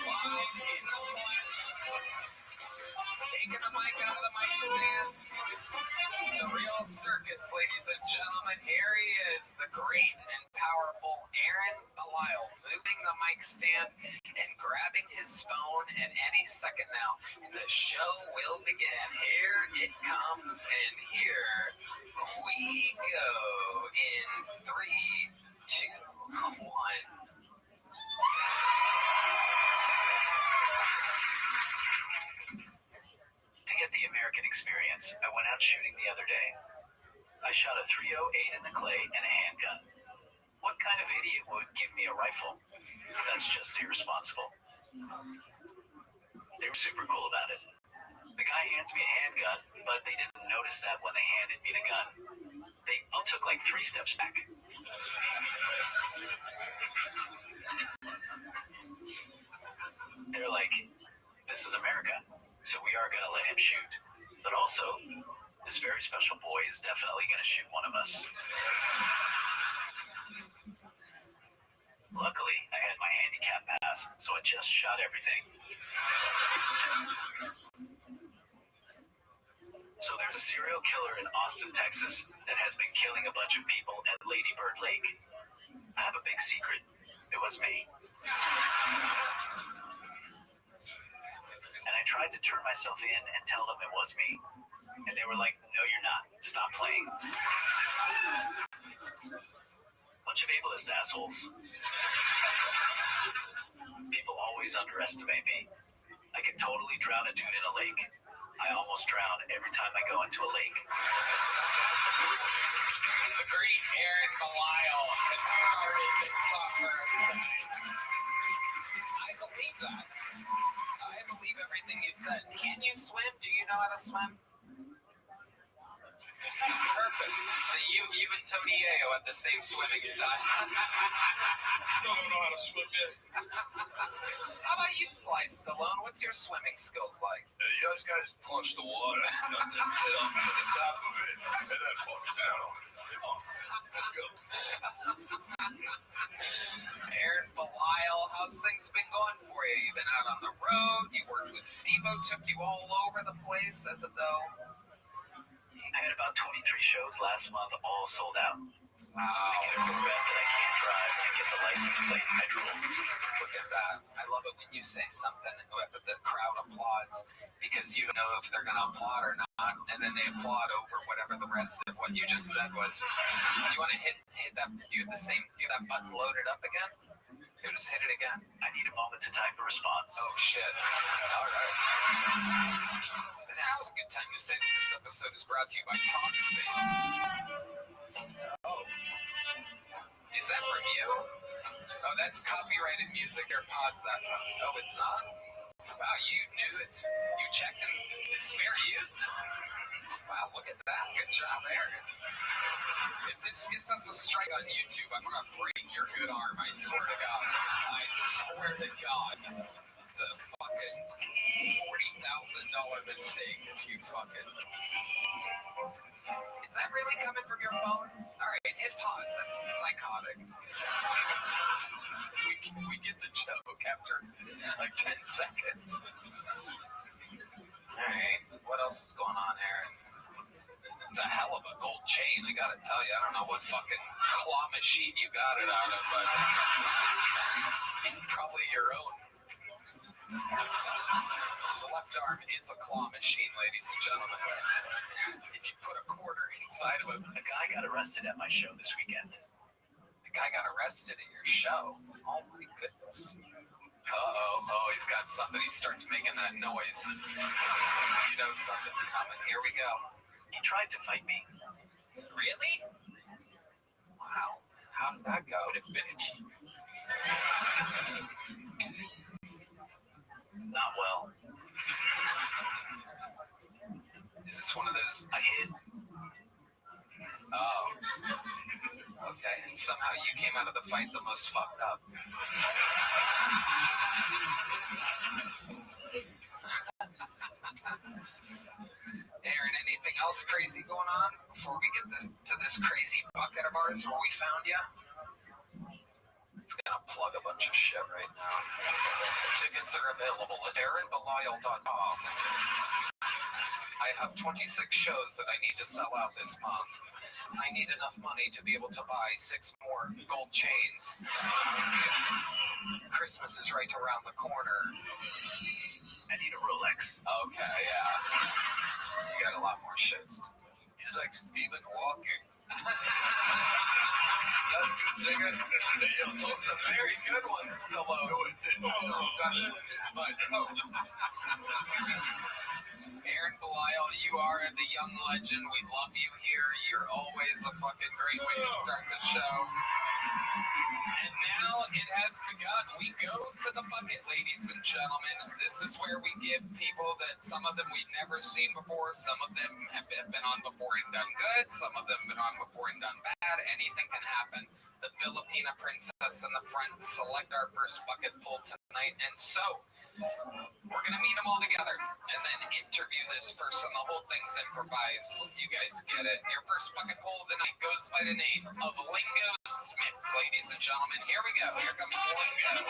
Live in the flesh. Taking the mic out of the mic stand. It's a real circus, ladies and gentlemen. Here he is, the great and powerful Aaron Belisle, moving the mic stand and grabbing his phone at any second now. And the show will begin. Here it comes, and here we go in 3, 2, 1. To get the American experience, I went out shooting the other day. I shot a .308 in the clay and a handgun. What kind of idiot would give me a rifle? That's just irresponsible. They were super cool about it. The guy hands me a handgun, but they didn't notice that when they handed me the gun. They all took like 3 steps back. They're like, this is America, so we are going to let him shoot. But also, this very special boy is definitely going to shoot one of us. Luckily, I had my handicap pass, so I just shot everything. So there's a serial killer in Austin, Texas, that has been killing a bunch of people at Lady Bird Lake. I have a big secret. It was me. And I tried to turn myself in and tell them it was me. And they were like, no, you're not. Stop playing. Bunch of ableist assholes. People always underestimate me. I can totally drown a dude in a lake. I almost drown every time I go into a lake. The great Aaron Belisle has started the soccer side. I believe that. I believe everything you said. Can you swim? Do you know how to swim? Perfect. So you and Tony Ayo have the same swimming style. I don't know how to swim yet. How about you, Sly Stallone? What's your swimming skills like? You guys punch the water, get up at the top of it, and then punch down. Come on, let's go. Aaron Belisle, how's things been going for you? You've been out on the road. You worked with Steve-O, took you all over the place as a though. I had about 23 shows last month, all sold out. Wow. I get a Corvette that I can't drive and get the license plate. I drool. Look at that. I love it when you say something and the crowd applauds because you don't know if they're going to applaud or not, and then they applaud over whatever the rest of what you just said was. You want to hit that? Do you have that button loaded up again? Here, just hit it again. I need a moment to type a response. Oh, shit. All right. Now's a good time to say that this episode is brought to you by Talkspace. Oh. Is that from you? Oh, that's copyrighted music. Here, pause that. Oh, it's not? Wow, you knew you checked and it's fair use? Wow, look at that. Good job, Aaron. If this gets us a strike on YouTube, I'm going to break your good arm. I swear to God. I swear to God. It's a fucking $40,000 mistake if you fucking... Is that really coming from your phone? Alright, hit pause. That's psychotic. We get the joke after like 10 seconds. Alright, what else is going on, Aaron? It's a hell of a gold chain, I gotta tell you. I don't know what fucking claw machine you got it out of, but probably your own. His left arm is a claw machine, ladies and gentlemen. If you put a quarter inside of it. A guy got arrested at my show this weekend. The guy got arrested at your show? Oh my goodness. Oh, he's got something. He starts making that noise. You know something's coming. Here we go. He tried to fight me. Really? Wow. How did that go? Bitch. Not well. Is this one of those I hit? Oh. Okay, and somehow you came out of the fight the most fucked up. Aaron, anything else crazy going on before we get to this crazy bucket of ours where we found you? It's gonna plug a bunch of shit right now. Tickets are available at AaronBelial.com. I have 26 shows that I need to sell out this month. I need enough money to be able to buy 6 more gold chains. Christmas is right around the corner. I need a Rolex. Okay, yeah. You got a lot more shits. He's like Stephen Hawking. That's a good singer. It's a very good one, Stallone. Aaron Belial, you are the young legend. We love you here. You're always a fucking great way to start the show. And now it has begun. We go to the bucket, ladies and gentlemen. This is where we give people that some of them we've never seen before. Some of them have been on before and done good. Some of them have been on before and done bad. Anything can happen. The Filipina princess in the front select our first bucket full tonight. And so we're going to meet them all together and then interview this person. The whole thing's improvised. You guys get it. Your first bucket full of the night goes by the name of Lingo Smith, ladies and gentlemen. Here we go. Here comes Lingo.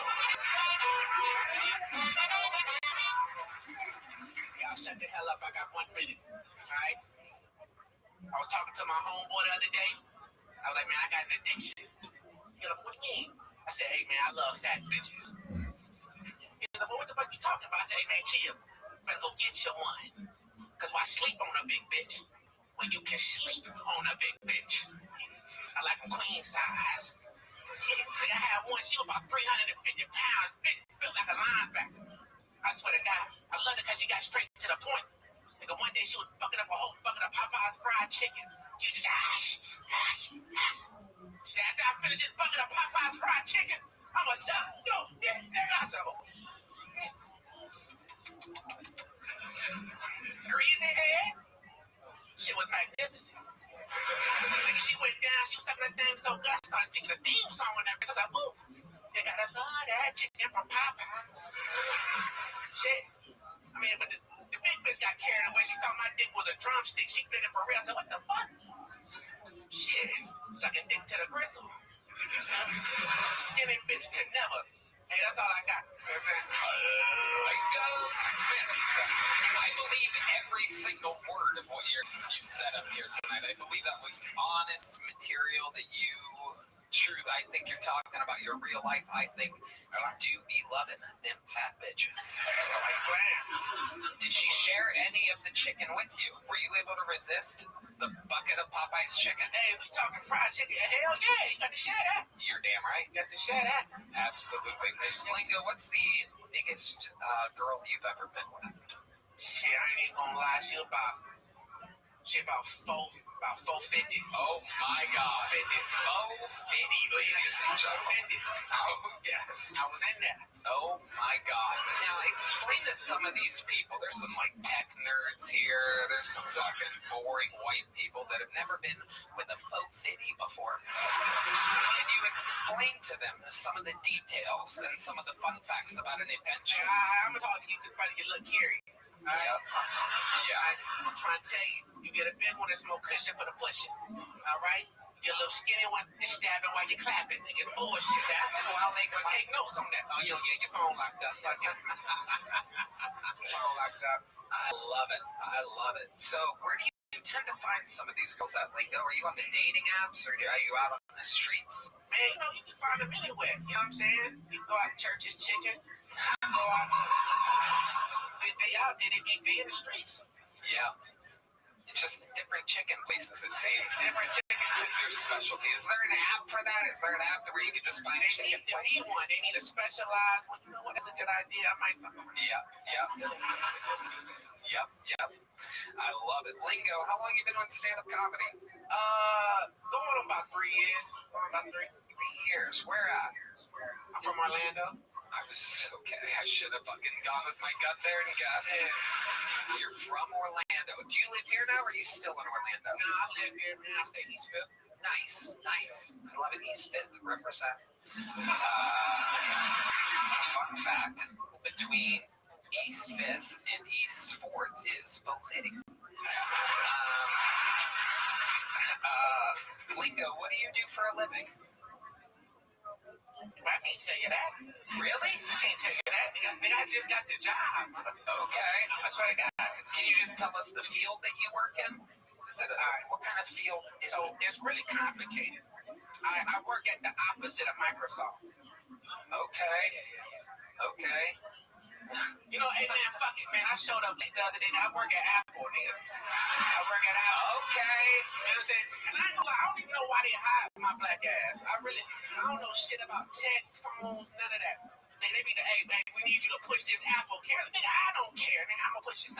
Y'all shut the hell up. I got 1 minute. All right? I was talking to my homeboy the other day. I was like, man, I got an addiction. You know, what do you mean? I said, hey, man, I love fat bitches. He said, well, what the fuck you talking about? I said, hey, man, chill. Better go get you one. Because why sleep on a big bitch when you can sleep on a big bitch? I like them queen size. I had one, she was about 350 pounds, big, built like a linebacker. I swear to God, I loved it because she got straight to the point. Nigga, one day she was fucking up a whole bucket of Popeye's fried chicken. She was just, She said, after I finish this bucket of Popeye's fried chicken, I'm going to suck your dick. I said, oh. Greasy head. Shit was magnificent. Nigga, she went down, she was sucking that thing so good, I started singing a theme song on that bitch. I was like, ooh, you gotta love that chicken from Popeyes. Shit. I mean, but the big bitch got carried away. She thought my dick was a drumstick. She bit it for real. I said, what the fuck? Shit. Sucking dick to the gristle. Skinny bitch could never. Hey, that's all I got. You know what I'm saying? Lingo Smith. I believe every single word of what you said up here tonight. I believe that was honest material that you I think you're talking about your real life. I think you do be loving them fat bitches. Did she share any of the chicken with you? Were you able to resist the bucket of Popeye's chicken? Hey, we talking fried chicken. Hell yeah, you got to share that. You're damn right. You got to share that. Absolutely. Lingo, what's the biggest girl you've ever been with? Shit, I ain't even gonna lie. She about 450. Oh my God. 50. 450, ladies and gentlemen. 50. Oh yes. I was in there. Oh my God. Now explain to some of these people. There's some like tech nerds here. There's some fucking boring white people that have never been with a faux fitty before. Can you explain to them some of the details and some of the fun facts about an invention? I'm gonna talk to you because brother, you look curious. Alright? Yeah. I'm trying to tell you, you get a big one that's more cushion for the pushing. Alright? Your little skinny one is stabbing while you're clapping. They get bullshit. Stabbing while they But take notes on that. Oh, yeah, your phone locked up. Fuck it. Phone locked up. I love it. I love it. So, where do you tend to find some of these girls at? Lingo? Are you on the dating apps or are you out on the streets? Man, you can find them anywhere. You know what I'm saying? You can go out to Church's Chicken. You go out. They out there. They in the streets. Yeah. It's just different chicken places, it seems. Different chicken Is your specialty? Is there an app for that? Is there an app where you can just find a chicken They place? need one. They need a specialized one. You know what? That's a good idea. I might. Yep. I love it. Lingo, how long you been on stand-up comedy? Going on about 3 years. About 3 years. Where at? I'm from Orlando. I was okay. I should have fucking gone with my gut there and guessed. Yeah. You're from Orlando. Do you live here now, or are you still in Orlando? No, I live here, man. I stay East Fifth. Nice. I love it. East Fifth. Represent. Fun fact: between East Fifth and East Fort is Fofitty. Lingo, what do you do for a living? I can can't tell you that. Really? I can't tell you that. Nigga, I just got the job. Okay. I swear to God. Can you just tell us the field that you work in? Is it what kind of field is So it? it's really complicated. I work at the opposite of Microsoft. Okay. Okay. You know, hey man, fuck it, man. I showed up late the other day. I work at Apple, nigga. I work at Apple. Okay. You know what I'm saying? And I don't even know why they hired my black ass. I don't know shit about tech, phones, none of that. They be like, hey, man, we need you to push this Apple carrot. Nigga, I don't care, nigga. I'm gonna push it.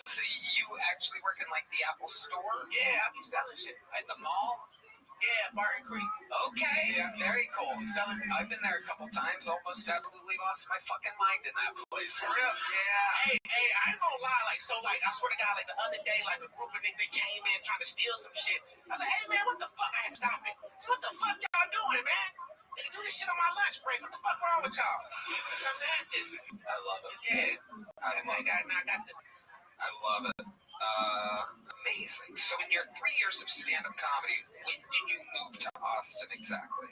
So you actually work in like the Apple store Yeah, I be selling shit. at the mall? Yeah, Barton Creek. Okay, Yeah. very cool. I've been there a couple times, almost absolutely lost my fucking mind in that place. For real? Yeah. Hey, I ain't gonna lie, I swear to God, the other day, a group of niggas they came in trying to steal some shit. I was like, hey man, what the fuck? I had to stop it. So what the fuck y'all doing, man? They do this shit on my lunch break. What the fuck wrong with y'all? You know what I'm saying? I love it. Yeah. I love it. Amazing. So in your 3 years of stand-up comedy, when did you move to Austin exactly?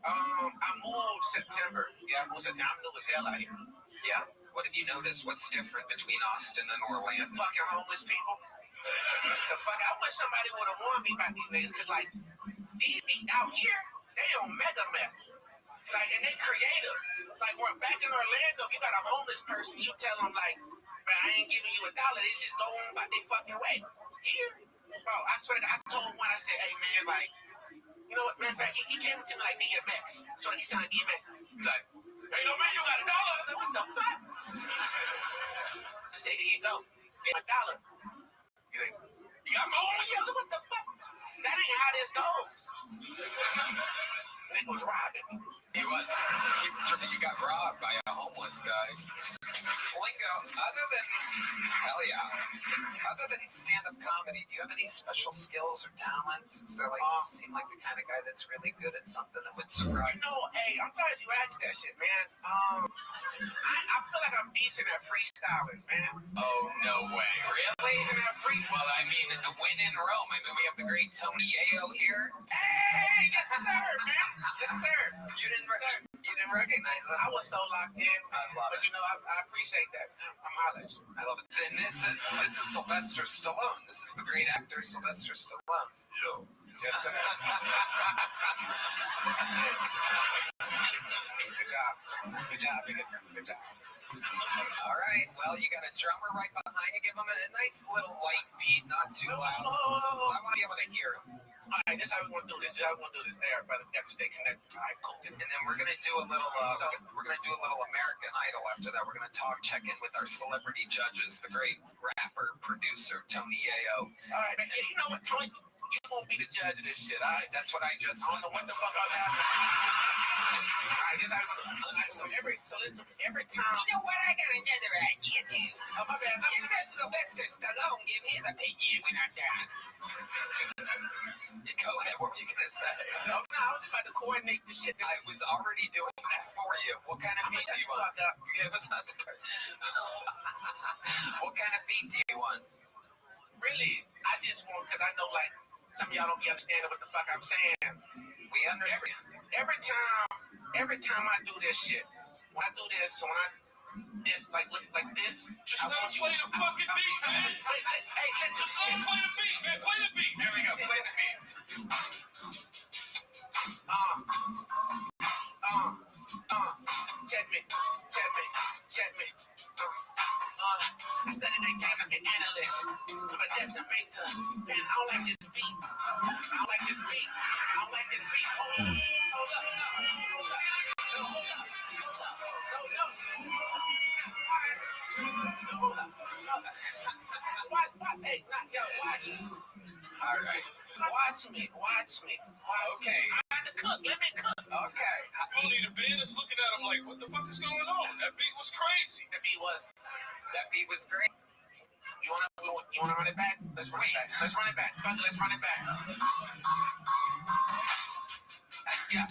I moved September. Yeah, I moved September. I'm new as hell out here. Yeah. What have you noticed? What's different between Austin and Orlando? Fucking homeless people. The fuck, I wish somebody would have warned me about these niggas, cause these out here, they on mega meth. And they creative. We're back in Orlando, you got a homeless person, you tell them man, I ain't giving you $1, they just go on about their fucking way. Here, bro, I swear to God, I told one, I said, hey man, you know what, matter of fact, he came to me like DMX. So he sounded DMX. He's like, hey, no man, you got $1. I was like, what the fuck? I said, here you go. Get $1. He's like, you got my own? Yeah, what the fuck? That ain't how this goes. Nigga was robbing me. You got robbed by a homeless guy. Lingo, other than stand-up comedy, do you have any special skills or talents? So you seem like the kind of guy that's really good at something that would surprise. You know, hey, I'm glad you asked that shit, man. I feel like I'm decent at freestyling, man. Oh, no way. Really? Decent at freestyling. Well, I mean, when in Rome, we have the great Tony Yayo here. Hey, yes sir, man. Yes sir. You didn't recognize him. I was so locked in. I love But it. you know, I appreciate that. I'm hollering. I love it. Then this is Sylvester Stallone. This is the great actor Sylvester Stallone. Yes sir. Good job. Good job, nigga. Good job. All right. Well, you got a drummer right behind you. Give him a nice little light beat, not too loud. I want to be able to hear him. All right, this is how we're gonna do this. Hey, everybody, we got to stay connected. All right, cool. And then we're gonna do a little. We're gonna do a little American Idol. After that, we're gonna check in with our celebrity judges, the great rapper, producer Tony Yayo. All right, man. You know what, Tony? You won't be the judge of this shit. All right, That's what I just. I don't know what the fuck I'm having. All right, this is how we're gonna do. All right, so listen, every time. You know what? I got another idea too. Oh my bad. You let Sylvester Stallone give his opinion when I'm done. Go ahead. What were you gonna say? No, I was just about to coordinate the shit. I was already doing that for you. What kind of beat do you want? Give us not the. What kind of beat do you want? Really, I just want, because I know some of y'all don't be understanding what the fuck I'm saying. We understand. Every time I do this shit, when I do this, like this, Just I let want him play the fucking beat, man. Hey, listen, Just let shit. him play the beat, man. Play the beat. Here we go. Play the beat. Check me. I studied that game like an analyst. I'm a decimator. Man, I don't like this beat. Hold up. What? Hey, watch me. All right. Watch me. Okay. I have to cook. Let me cook. Okay. Only the band is looking at him like, what the fuck is going on? That beat was crazy. The beat was. That beat was great. You wanna run it back? Let's run it back. Let's run it back. Yeah.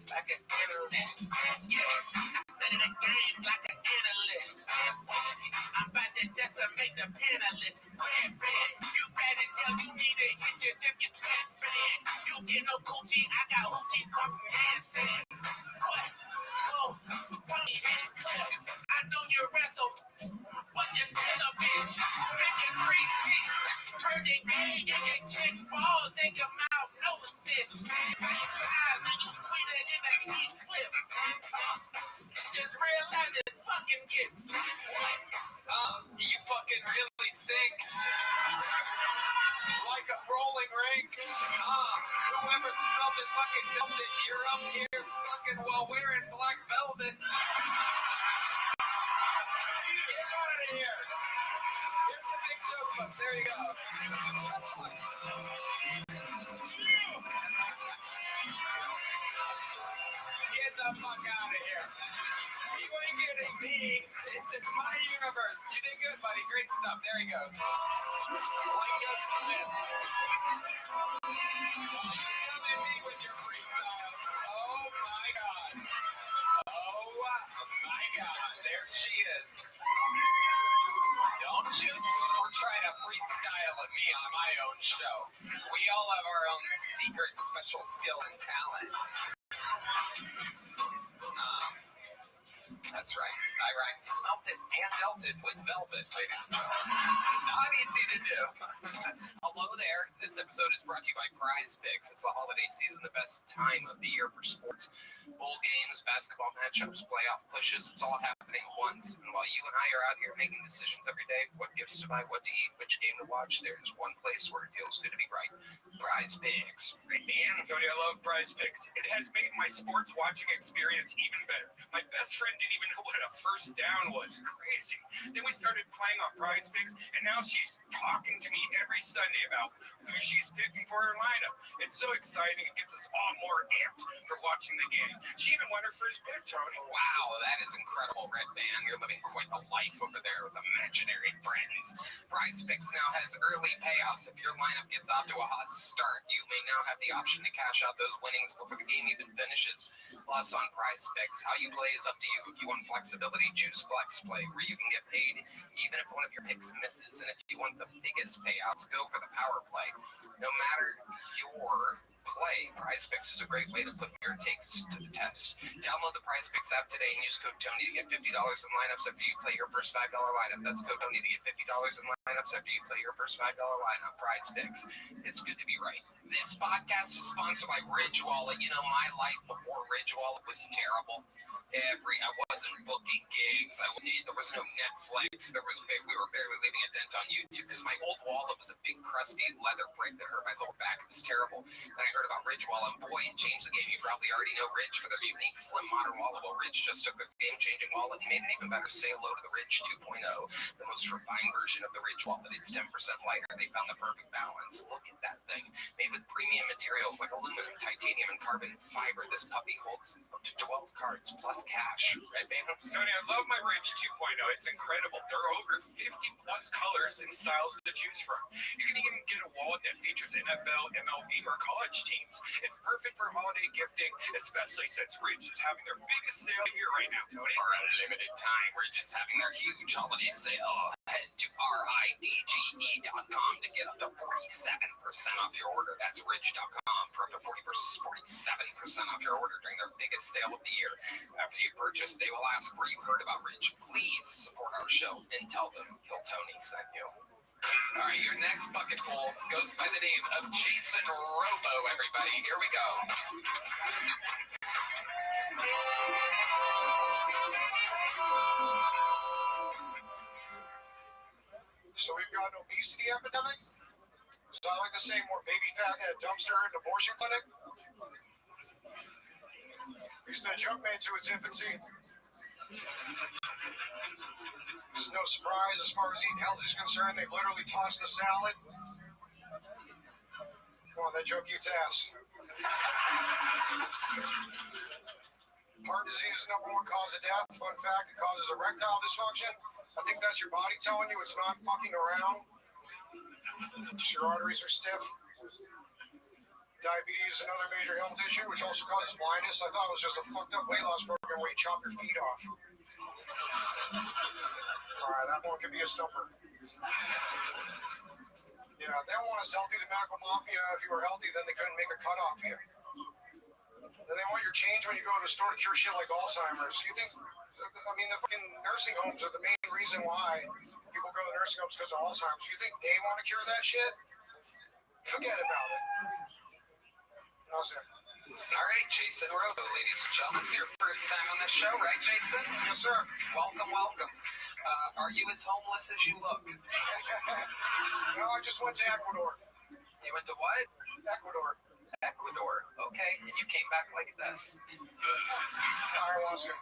Like an analyst. Yeah. I studied the game like an analyst. I'm about to decimate the panelists. You better tell you need to hit sucking while wearing black velvet. Get out of here. Here's the big notebook. There you go. Get the fuck out of here. You ain't getting me. This is my universe. You did good, buddy. Great stuff. There he goes. Lingo Smith. You come at me with your freestyle. Oh my god. Oh my god. There she is. Don't you try to freestyle at me on my own show. We all have our own secret special skill and talents. That's right. I smelt it and dealt it with velvet, ladies and gentlemen. Not easy to do. Hello there. This episode is brought to you by Prize Picks. It's the holiday season, the best time of the year for sports. Bowl games, basketball matchups, playoff pushes. It's all happening at once. And while you and I are out here making decisions every day, what gifts to buy, what to eat, which game to watch, there's one place where it feels good to be right. Prize Picks. Right, Dan? Tony, I love Prize Picks. It has made my sports watching experience even better. My best friend didn't even know what a first down was. Crazy. Then we started playing on Prize Picks, and now she's talking to me every Sunday about who she's picking for her lineup. It's so exciting. It gets us all more amped for watching the game. She even won her first pick, Tony. Wow, that is incredible, Red Man. You're living quite the life over there with imaginary friends. Prize Picks now has early payouts. If your lineup gets off to a hot start, you may now have the option to cash out those winnings before the game even finishes. Plus, on Prize Picks, how you play is up to you. If you want flexibility, choose Flex Play, where you can get paid even if one of your picks misses. And if you want the biggest payouts, go for the power play. No matter your play, Prize Picks is a great way to put your takes to the test. Download the Prize Picks app today and use code Tony to get $50 in lineups after you play your first $5 lineup. That's code Tony to get $50 in lineups after you play your first $5 lineup. Prize Picks. It's good to be right. This podcast is sponsored by Ridge Wallet. You know, my life before Ridge Wallet was terrible. I wasn't booking gigs. There was no Netflix. We were barely leaving a dent on YouTube because my old wallet was a big crusty leather brick that hurt my lower back. It was terrible. Then I heard about Ridge Wallet, and boy, it changed the game. You probably already know Ridge for their unique slim modern wallet. Well, Ridge just took the game-changing wallet and made it even better. Say hello to the Ridge 2.0, the most refined version of the Ridge wallet. It's 10% lighter. They found the perfect balance. Look at that thing. Made with premium materials like aluminum, titanium, and carbon fiber. This puppy holds up to 12 cards plus cash. Right, baby? Tony, I love my Ridge 2.0. It's incredible. There are over 50 plus colors and styles to choose from. You can even get a wallet that features NFL, MLB, or college teams. It's perfect for holiday gifting, especially since Ridge is having their biggest sale here right now, Tony. For a limited time, Ridge is having their huge holiday sale. Head to RIDGE.com to get up to 47% off your order. That's Ridge.com for up to 47% off your order during their biggest sale of the year. After you purchase, they will ask where you heard about Ridge. Please support our show and tell them Kill Tony sent you. All right, your next bucket full goes by the name of Jason Robo, everybody. Here we go. So we've got an obesity epidemic? So I like to say more baby fat in a dumpster in an abortion clinic? It's the junk man to its infancy. It's no surprise as far as eating health is concerned. They've literally tossed the salad. Come on, that joke eats ass. Heart disease is the #1 cause of death. Fun fact, it causes erectile dysfunction. I think that's your body telling you it's not fucking around. Your arteries are stiff. Diabetes is another major health issue, which also causes blindness. I thought it was just a fucked up weight loss program where you chop your feet off. Alright, that one could be a stumper. Yeah, they don't want us healthy. The medical mafia, if you were healthy, then they couldn't make a cut off you. Then they want your change when you go to the store to cure shit like Alzheimer's. You think, I mean, the fucking nursing homes are the main reason why people go to nursing homes because of Alzheimer's. You think they want to cure that shit? Forget about it. Awesome. All right, Jason Robo, ladies and gentlemen, it's your first time on the show, right, Jason? Yes, sir. Welcome, welcome. Are you as homeless as you look? No, I just went to Ecuador. You went to what? Ecuador. Ecuador. Okay, and you came back like this. Ayahuasca.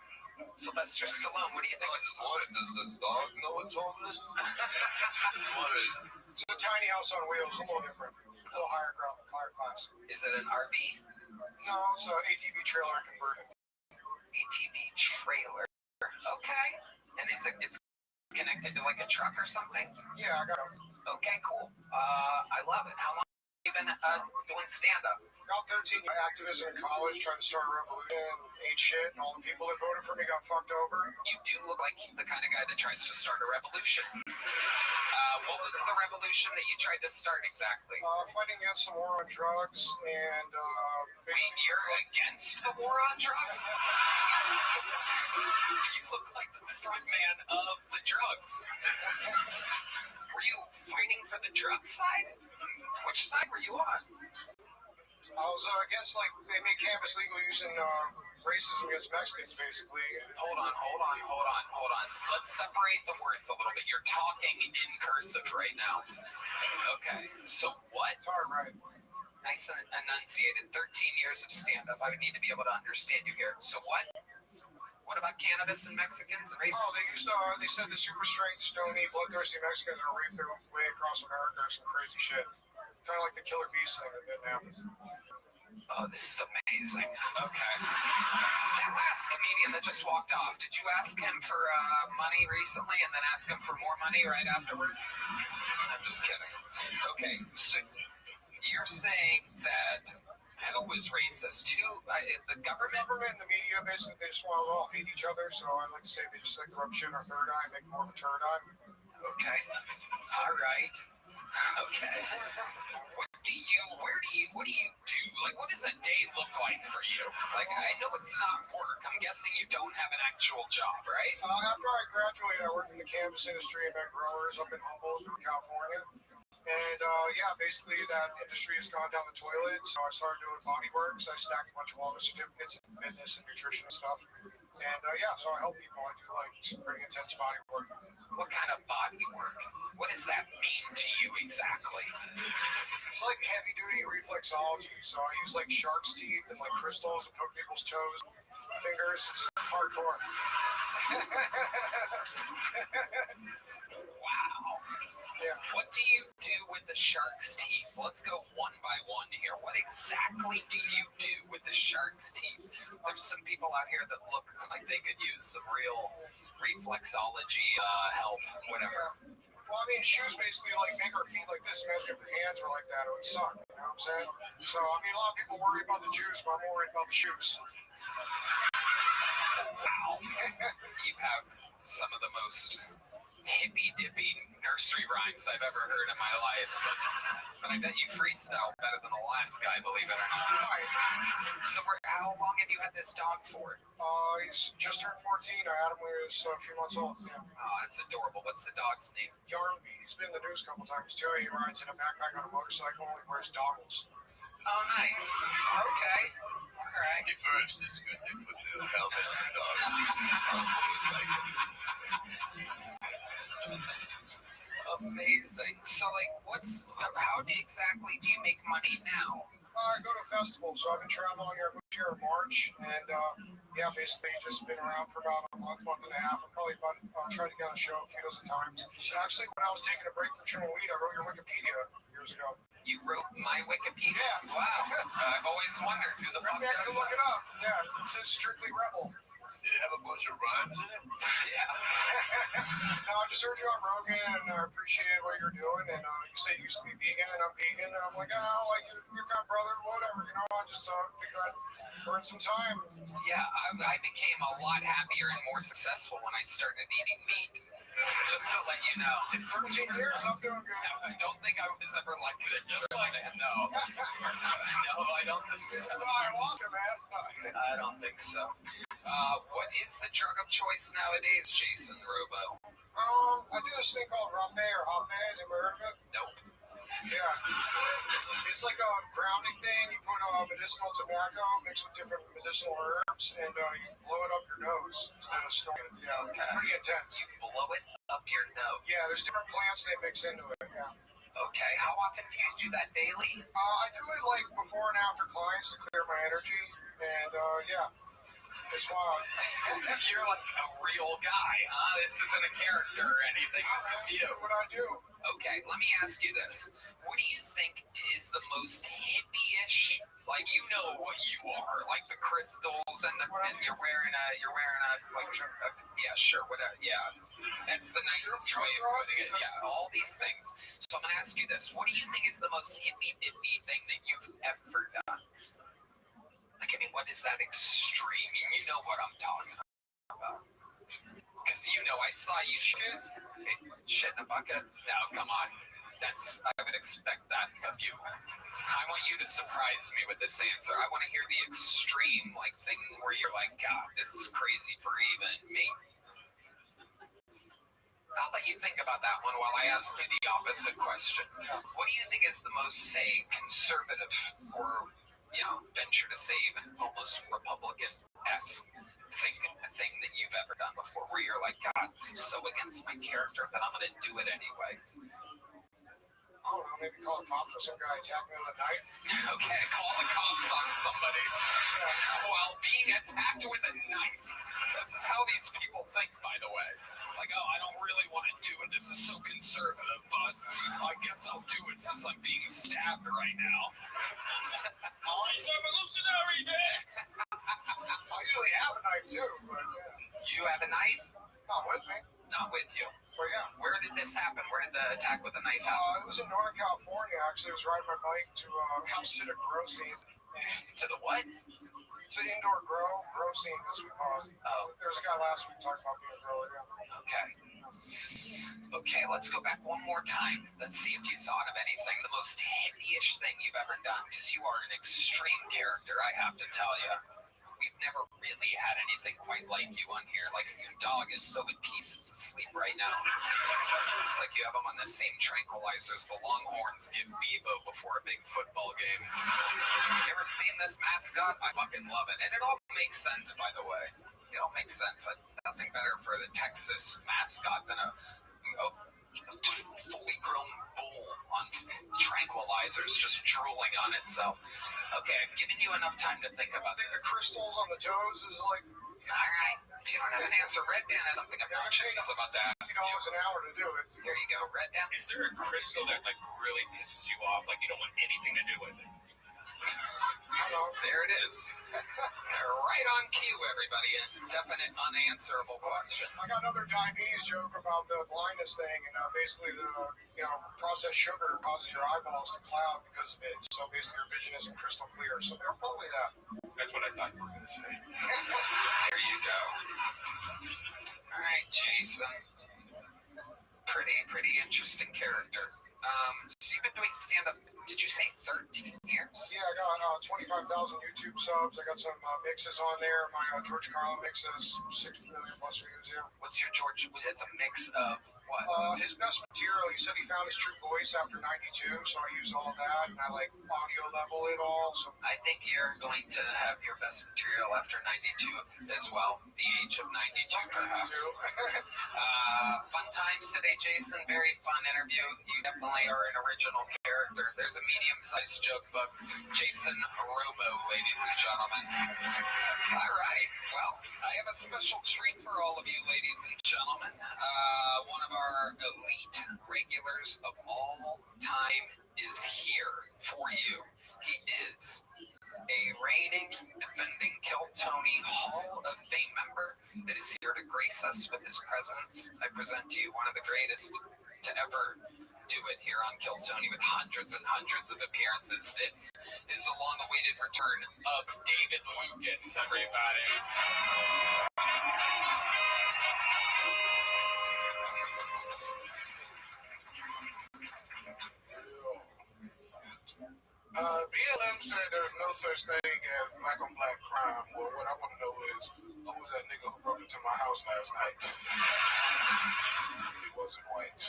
Sylvester Stallone, what do you think? What? Does the dog know it's homeless? What is it? It's a tiny house on wheels, a little different. A little higher class. Is it an RV? No, it's an ATV trailer converted. ATV trailer. Okay. And it's connected to like a truck or something? Yeah, I got it. Okay, cool. I love it. How long have you been doing stand-up? About 13 activism in college, trying to start a revolution, ate shit, and all the people that voted for me got fucked over. You do look like the kind of guy that tries to start a revolution. What was the revolution that you tried to start exactly? Fighting against the war on drugs and Wait, you're against the war on drugs? You look like the front man of the drugs. Were you fighting for the drug side? Which side were you on? I was against, like, they made cannabis legal using racism against Mexicans, basically. Hold on. Let's separate the words a little bit. You're talking in cursive right now. Okay, so what? It's hard, right? Nice and enunciated. 13 years of stand-up. I would need to be able to understand you here. So what? What about cannabis and Mexicans and racism? Oh, they said the super strength, stony, bloodthirsty Mexicans are raped their way across America or some crazy shit. Kind of like the Killer Beast thing that didn't happen. Oh, this is amazing. Okay. That last comedian that just walked off, did you ask him for money recently and then ask him for more money right afterwards? I'm just kidding. Okay, so you're saying that who was racist? The government? Government and the media, basically, they just want to all hate each other, so I like to say they just like to rub shit in our third eye and make more of a turd eye. Okay. All right. Okay. What do you do? Like, what does a day look like for you? Like, I know it's not work. I'm guessing you don't have an actual job, right? After I graduated, I worked in the cannabis industry and met growers up in Humboldt, California. And basically that industry has gone down the toilet. So I started doing body works. I stacked a bunch of wellness certificates in fitness and nutrition and stuff. And so I help people. I do like some pretty intense body work. What kind of body work? What does that mean to you exactly? It's like heavy duty reflexology. So I use like shark's teeth and like crystals to poke people's toes, fingers. It's hardcore. Wow. Yeah. What do you do with the shark's teeth? Let's go one by one here. What exactly do you do with the shark's teeth? There's some people out here that look like they could use some real reflexology help, whatever. Well, I mean, shoes basically like make our feet like this. Imagine if your hands were like that, it would suck. You know what I'm saying? So, I mean, a lot of people worry about the Jews, but I'm more worried about the shoes. Wow. You have some of the most hippy-dippy nursery rhymes I've ever heard in my life. But I bet you freestyle better than the last guy, believe it or not. So how long have you had this dog for? He's just turned 14. I had him when he was a few months old. Yeah. Oh, that's adorable. What's the dog's name? Yarnby. He's been in the news a couple times too. He rides in a backpack on a motorcycle and he wears goggles. Oh, nice. Okay. All right. At first, it's good to put the helmet on the dog. Amazing. So, like, how exactly do you make money now? I go to festivals, so I've been traveling here in March, and basically just been around for about a month and a half. I'm probably tried to get on a show a few dozen times. Actually, when I was taking a break from chewing weed, I wrote your Wikipedia years ago. You wrote my Wikipedia? Yeah. Wow. I've always wondered who the fuck Yeah, does you look that. it up. Yeah, it says Strictly Rebel. Did it have a bunch of rhymes in it? Yeah. No, I just heard you on Rogan, and I appreciated what you're doing. And you say you used to be vegan, and I'm vegan, and I'm like, like your kind of brother, whatever. You know, I just figured I'd burn some time. Yeah, I became a lot happier and more successful when I started eating meat. Just to let you know. In 13 years, I'm doing good. I don't think I was ever like this. No. No, I don't think so. Ayahuasca, man. I don't think so. What is the drug of choice nowadays, Jason Robo? I do this thing called rapé or hapé. Have you ever heard of it? Nope. Yeah. It's like a grounding thing. You put medicinal tobacco mixed with different medicinal herbs, and you blow it up your nose instead of snorting it. Yeah, Okay. It's pretty intense. You blow it up your nose. Yeah, there's different plants they mix into it. Yeah. Okay, how often do you do that daily? I do it like before and after clients to clear my energy, and yeah, it's wild. You're like a real guy, huh? This isn't a character or anything. This is you. What I do? Okay, let me ask you this. What do you think is the most hippie-ish? Like, you know what you are, like the crystals and you're wearing a yeah, sure, whatever, yeah. That's the nicest way of putting it. Yeah, all these things. So I'm gonna ask you this: what do you think is the most hippie-dippy thing that you've ever done? Like, I mean, what is that extreme? You know what I'm talking about. Because I saw you shit in a bucket. No, come on. I would expect that of you. I want you to surprise me with this answer. I want to hear the extreme, like, thing where you're like, God, this is crazy for even me. I'll let you think about that one while I ask you the opposite question. What do you think is the most, say, conservative or, venture to say even almost Republican-esque thing that you've ever done before where you're like, God, this is so against my character, but I'm going to do it anyway? I don't know, maybe call the cops for some guy attacking me with a knife. Okay, call the cops on somebody while being attacked with a knife. This is how these people think, by the way. Like, oh, I don't really want to do it. This is so conservative, but I guess I'll do it since I'm being stabbed right now. It's revolutionary, man! I usually have a knife too, but You have a knife? not with me. Not with you. But yeah. Where did this happen? Where did the attack with the knife happen? It was in Northern California. Actually, I was riding my bike to sit a grow scene. To the what? It's an indoor grow scene, as we call it. Oh. There was a guy last week talking about being a grower. Yeah. Okay, let's go back one more time. Let's see if you thought of anything, the most hippie-ish thing you've ever done, because you are an extreme character, I have to tell you. We've never really had anything quite like you on here. Like, your dog is so at peace, it's asleep right now. It's like you have him on the same tranquilizers the Longhorns give Bevo before a big football game. You ever seen this mascot? I fucking love it. And it all makes sense, by the way. It all makes sense. Nothing better for the Texas mascot than a fully grown bull on tranquilizers just drooling on itself. Okay, I've given you enough time to think about I think the crystals on the toes is like... Alright, if you don't have an answer, Red Band has something obnoxious about to ask you. $50 an hour to do it. Here you go, Red Band. Is there a crystal that like really pisses you off? Like you don't want anything to do with it? There it is. Right on cue, everybody. A definite unanswerable question. I got another diabetes joke about the blindness thing, and basically the processed sugar causes your eyeballs to cloud because of it. So basically your vision isn't crystal clear. So they're probably that. That's what I thought you were going to say. There you go. All right, Jason. Pretty interesting character. So you've been doing stand-up, did you say 13 years? Yeah, I got 25,000 YouTube subs. I got some mixes on there. My George Carlin mix has 6 million plus views, yeah. What's your George? It's a mix of what? His best material, he said he found his true voice after 92, so I use all of that, and I audio level it all. So I think you're going to have your best material after 92 as well. The age of 92, perhaps. Fun times today, Jason. Very fun interview. You definitely are an original character. There's a medium-sized joke book. Jason Robo, ladies and gentlemen. All right. Well, I have a special treat for all of you, ladies and gentlemen. One of our elite regulars of all time is here for you. He is a reigning, defending Kill Tony Hall of Fame member that is here to grace us with his presence. I present to you one of the greatest to ever do it here on Kill Tony with hundreds and hundreds of appearances. This is the long-awaited return of David Lucas, everybody. BLM said there's no such thing as black on black crime. Well, what I want to know is, who was that nigga who broke into my house last night? He wasn't white.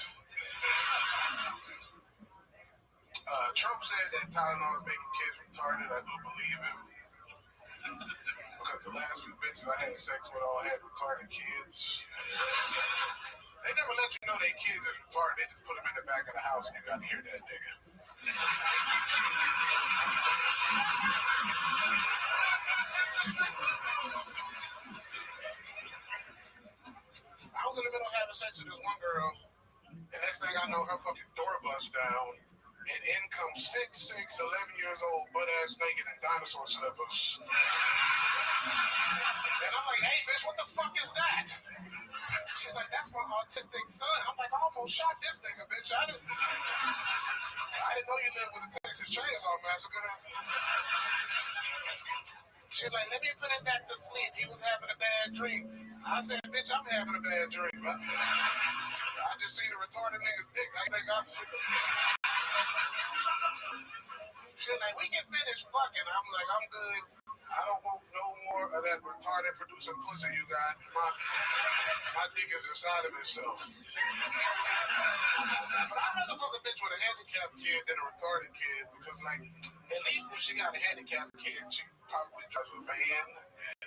Trump said that Tylenol is making kids retarded. I do believe him. Because the last few bitches I had sex with all had retarded kids. They never let you know their kids is retarded. They just put them in the back of the house and you got to hear that nigga. I was in the middle of having sex with this one girl, and next thing I know, her fucking door busts down, and in comes 6'6", 11 years old, butt-ass naked in dinosaur slippers. And I'm like, hey, bitch, what the fuck is that? She's like, that's my autistic son. I'm like, I almost shot this nigga, bitch. I didn't know you lived with a Texas Chainsaw Massacre. She was like, let me put him back to sleep. He was having a bad dream. I said, bitch, I'm having a bad dream. I just seen a retarded nigga's dick. I think I She was like, we can finish fucking. I'm like, I'm good. I don't want no more of that retarded producing pussy you got. My dick is inside of itself. But I'd rather fuck a bitch with a handicapped kid than a retarded kid because, like, at least if she got a handicapped kid, she probably drives a van, and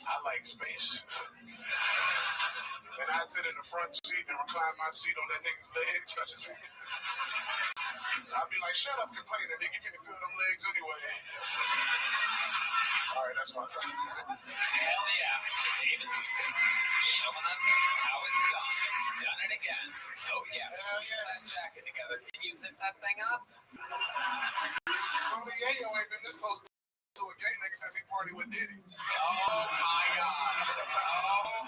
I like space. And I'd sit in the front seat and recline my seat on that nigga's leg, touches me. I'd be like, shut up complaining, nigga, can you feel them legs anyway? All right, that's my time. Hell yeah, David showing us how it's done. Done it again. Oh yes. Hell yeah. That jacket together. Can you zip that thing up? Tony Yayo ain't been this close to a gay nigga since he partied with Diddy. Oh my gosh. Oh.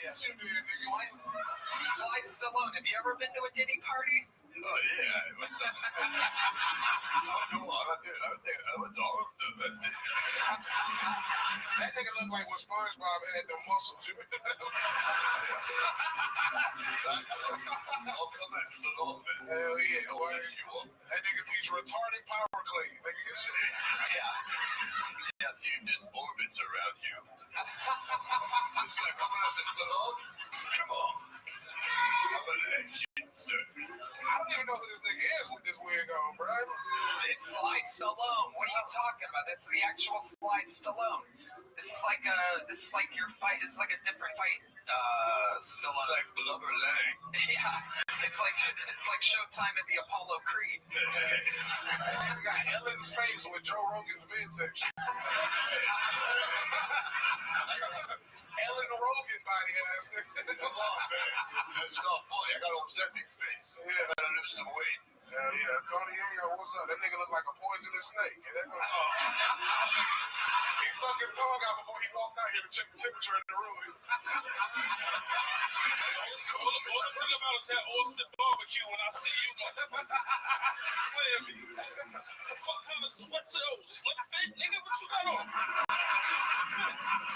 Yes, you did, nigga. Slide Stallone. Have you ever been to a Diddy party? Oh, yeah. Come on, I did. I was all of them. That nigga looked like when SpongeBob had the muscles. I'll come at Stallone, man. Hell yeah, I'll boy. let you up. That nigga teach retarded power clean. Nigga get shit. Yeah, see, there's orbits around you. This guy coming at the Stallone? Come on. I'm a legend, sir. I don't even know who this nigga is with this wig on, bro. It's Sly Stallone. What are you talking about? That's the actual Sly Stallone. This is like your fight. This is like a different fight. Stallone. Like Blubber Lang. Yeah. It's like Showtime at the Apollo Creed. We got Ellen's face with Joe Rogan's midsection. Ellen Rogan body ass nigga. Come on, man. It's not funny. I got an septic face. Yeah. I gotta lose some weight. Hell yeah. Tony Yayo, what's up? That nigga look like a poisonous snake. He stuck his tongue out before he walked out here to check the temperature in the room. All the thing about is that Austin barbecue when I see you, play me. The fuck kind of sweats are those? Slim fit, nigga? What you got on?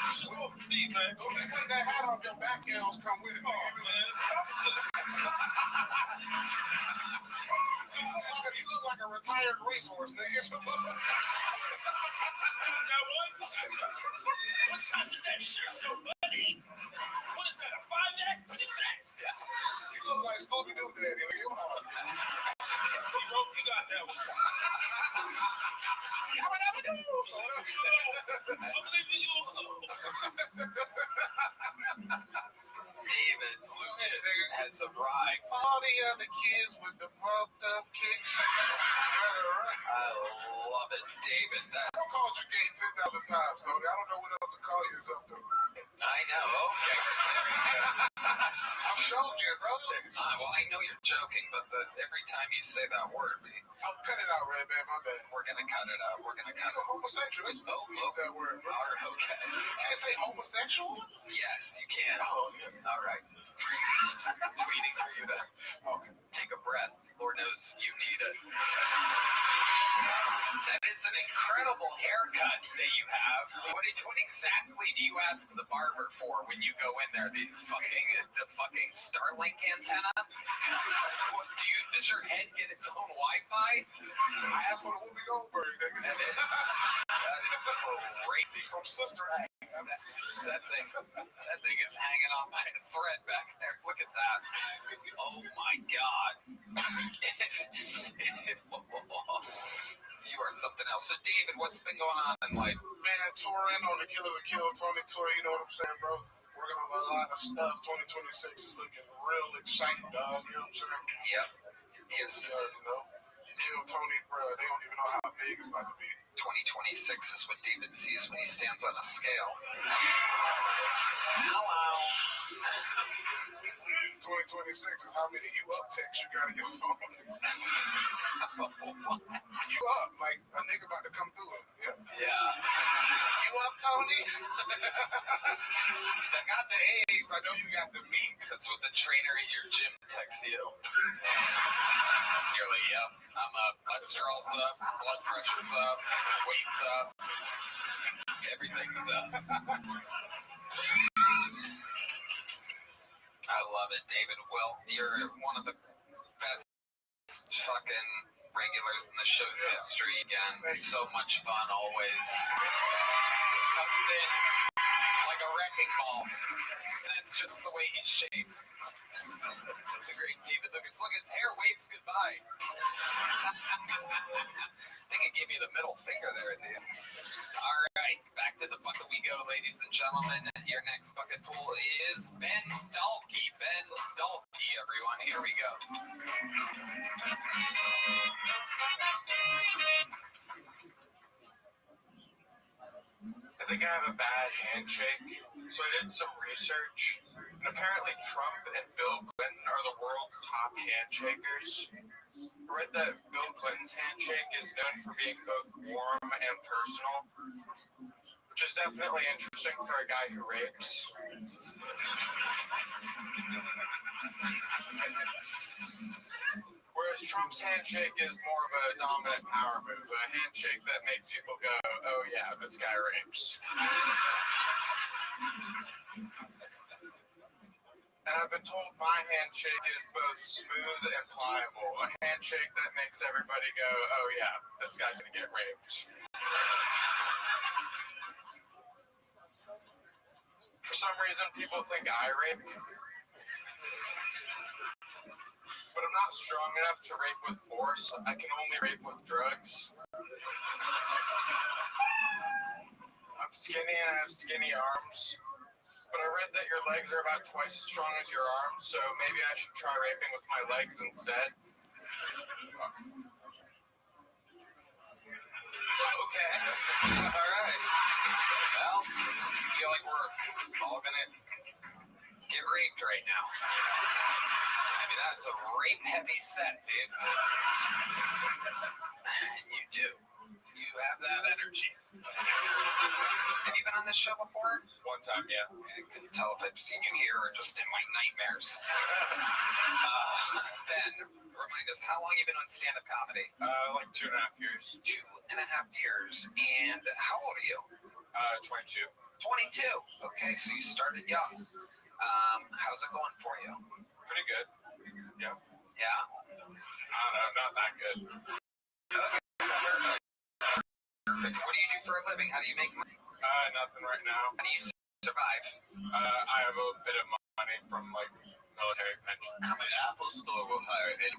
Shut off me, man. Don't you take that hat off, your back nails come with it. Oh, man. Stop You look like a retired racehorse, nigga. Now what? What size is that shirt, though, buddy? What is that, a 5X? 6X? You look like Scooby-Doo daddy, nigga. You got that one. I'm leaving you alone. David has arrived. All the other kids with the mugged up kicks. I love it, David. I don't call you gay 10,000 times, Tony. I don't know what else to call you something. I know. Okay. I'm joking, bro. Well, I know you're joking, but every time you say that word, I'll cut it out, Red Man. My bad. we're gonna cut it out. We're gonna cut You're it. homosexual. They just use that word, bro. All right, okay. You can't say homosexual? Yes, you can. Oh, yeah. All right. Waiting for you to Okay. take a breath. Lord knows you need it. That is an incredible haircut that you have. What exactly do you ask the barber for when you go in there? The fucking Starlink antenna? Does your head get its own Wi-Fi? I asked for the Whoopi Goldberg, nigga. That is crazy. From Sister Act. That thing is hanging on by a thread back there. Look at that. Oh my God. You are something else. So David, what's been going on in life? man, touring on the Killers of Kill Tony tour. You know what I'm saying, bro? Working on a lot of stuff. 2026 is looking real exciting, dog. You know what I'm saying? Yep. Yes. Yeah, you know. Kill Tony, bro. They don't even know how big it's about to be. 2026 is what David sees when he stands on a scale. Hello. 2026 is how many you up texts you got in your phone. You up, like a nigga about to come through it. Yeah. Yeah. You up, Tony? I got the eggs. I know you got the meat. That's what the trainer at your gym texts you. You're like, yep, I'm up. Cholesterol's up, blood pressure's up, weight's up, everything's up. I love it, David. Well, you're one of the best fucking regulars in the show's history. Again, so much fun always. Comes in like a wrecking ball. And that's just the way he's shaped. The great David. Look, his hair waves goodbye. I think it gave me the middle finger there, dude. All right, back to the bucket we go, ladies and gentlemen. And your next bucket pool is Ben Dalkey. Ben Dalkey, everyone. Here we go. I think I have a bad handshake, so I did some research, and apparently Trump and Bill Clinton are the world's top handshakers. I read that Bill Clinton's handshake is known for being both warm and personal, which is definitely interesting for a guy who rapes. Whereas Trump's handshake is more of a dominant power move, a handshake that makes people go, oh yeah, this guy rapes. And I've been told my handshake is both smooth and pliable, a handshake that makes everybody go, oh yeah, this guy's gonna get raped. For some reason, people think I rape. But I'm not strong enough to rape with force. I can only rape with drugs. I'm skinny and I have skinny arms. But I read that your legs are about twice as strong as your arms, so maybe I should try raping with my legs instead. Okay. All right. Well, I feel like we're all gonna get raped right now. I mean, that's a rape-heavy set, dude. And you do. You have that energy. Have you been on this show before? One time, yeah. I couldn't tell if I've seen you here or just in my nightmares. Ben, remind us, how long have you been on stand-up comedy? Like 2.5 years. 2.5 years. And how old are you? 22. 22. Okay, so you started young. How's it going for you? Pretty good. Yeah. Yeah? I don't know, not that good. Okay, perfect. Perfect. What do you do for a living? How do you make money? Nothing right now. How do you survive? I have a bit of money from, like, military pension. How much Apple Store will hire it?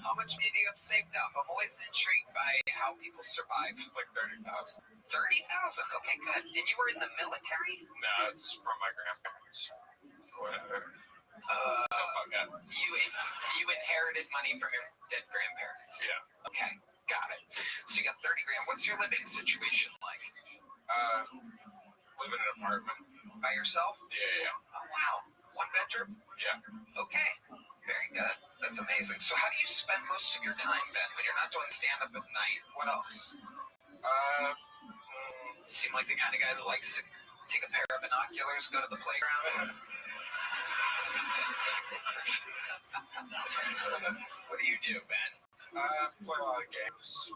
How much money do you have saved up? I'm always intrigued by how people survive. Like 30,000. 30,000? Okay, good. And you were in the military? No, it's from my grandparents. Whatever. Fuck that. You inherited money from your dead grandparents? Yeah. Okay, got it. So you got 30 grand. What's your living situation like? Live in an apartment. By yourself? Yeah. Oh, wow. One bedroom? Yeah. Okay, very good. That's amazing. So how do you spend most of your time, Ben, when you're not doing stand-up at night? What else? You seem like the kind of guy that likes to take a pair of binoculars, go to the playground. What do you do, Ben? Play a lot of games.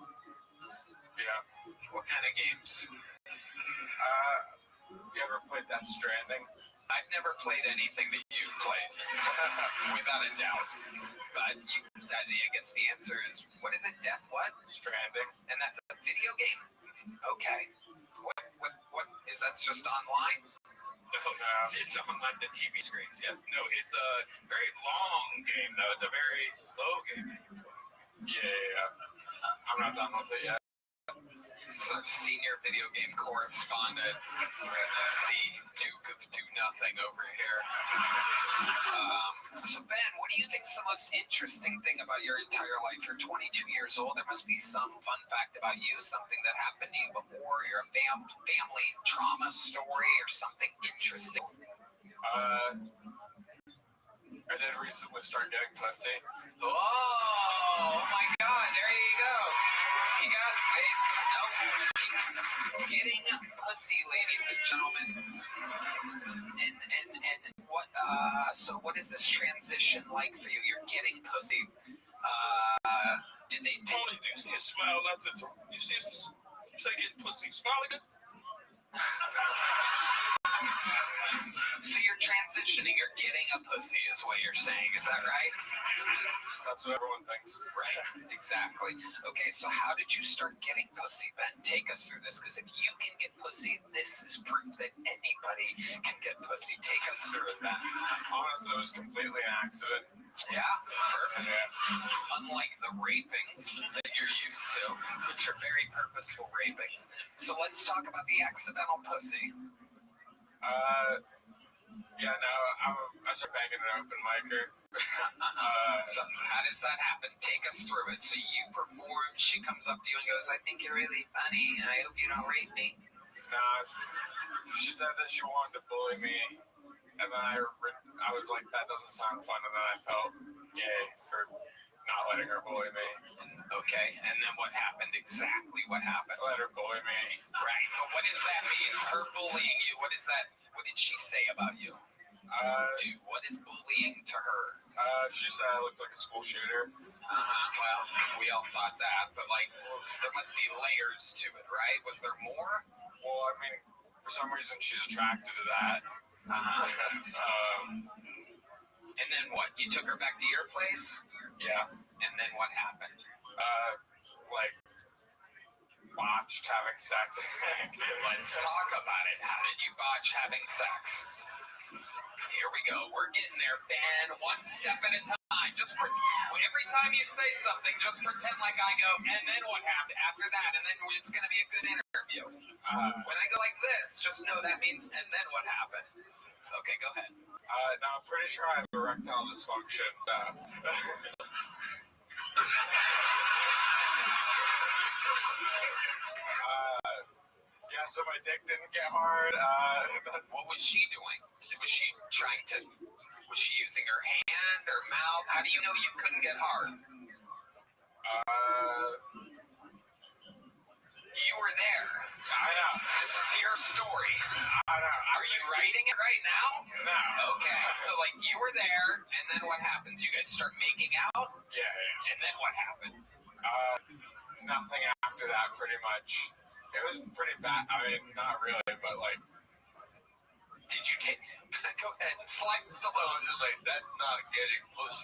Yeah. What kind of games? You ever played Death Stranding? I've never played anything that you've played, without a doubt. But I guess the answer is, what is it? Death what? Stranding. And that's a video game? Okay. What is that just online? No, it's on like the TV screens. Yes, no, it's a very long game though. It's a very slow game. Yeah. I'm not done with it yet. So, senior video game correspondent, the Duke of Do Nothing over here. So, Ben, what do you think is the most interesting thing about your entire life? You're 22 years old. There must be some fun fact about you, something that happened to you before, your family trauma story, or something interesting. I did recently start getting pussy. Oh my God! There you go. You got getting pussy, ladies and gentlemen. And what? So what is this transition like for you? You're getting pussy. Did they? Tony, do you see a smile? That's it. You see getting pussy? Smile again. So you're transitioning, you're getting a pussy is what you're saying, is that right? That's what everyone thinks. Right, exactly. Okay, so how did you start getting pussy, Ben? Take us through this, because if you can get pussy, this is proof that anybody can get pussy. Take us through it, Ben. Honestly, it was completely an accident. Yeah, perfect. Yeah. Unlike the rapings that you're used to, which are very purposeful rapings. So let's talk about the accidental pussy. Yeah, no, I started banging an open micer. So how does that happen? Take us through it. So you perform, she comes up to you and goes, I think you're really funny. I hope you don't rape me. Nah, she said that she wanted to bully me, and then I was like, that doesn't sound fun, and then I felt gay for not letting her bully me. Okay, and then what happened? Exactly what happened? I let her bully me. Right, but what does that mean? Her bullying you, what is that? What did she say about you? Dude, what is bullying to her? She said I looked like a school shooter. Well, we all thought that, but like, there must be layers to it, right? Was there more? Well, I mean, for some reason she's attracted to that. And then what? You took her back to your place? Yeah. And then what happened? Like, botched having sex. Let's talk about it. How did you botch having sex? Here we go. We're getting there, Ben. One step at a time. Every time you say something, just pretend like I go, and then what happened after that? And then it's going to be a good interview. When I go like this, just know that means, and then what happened? Okay, go ahead. No, I'm pretty sure I have erectile dysfunction, so... Yeah, so my dick didn't get hard. What was she doing? Was she using her hand or mouth? How do you know you couldn't get hard? You were there. I know. This is your story. I know. Are you writing it right now? No. Okay, so like you were there, and then what happens? You guys start making out? Yeah. And then what happened? Nothing after that, pretty much. It was pretty bad. I mean, not really, but like... Did you take... Go ahead. Slide Stallone. Just like, that's not getting pussy.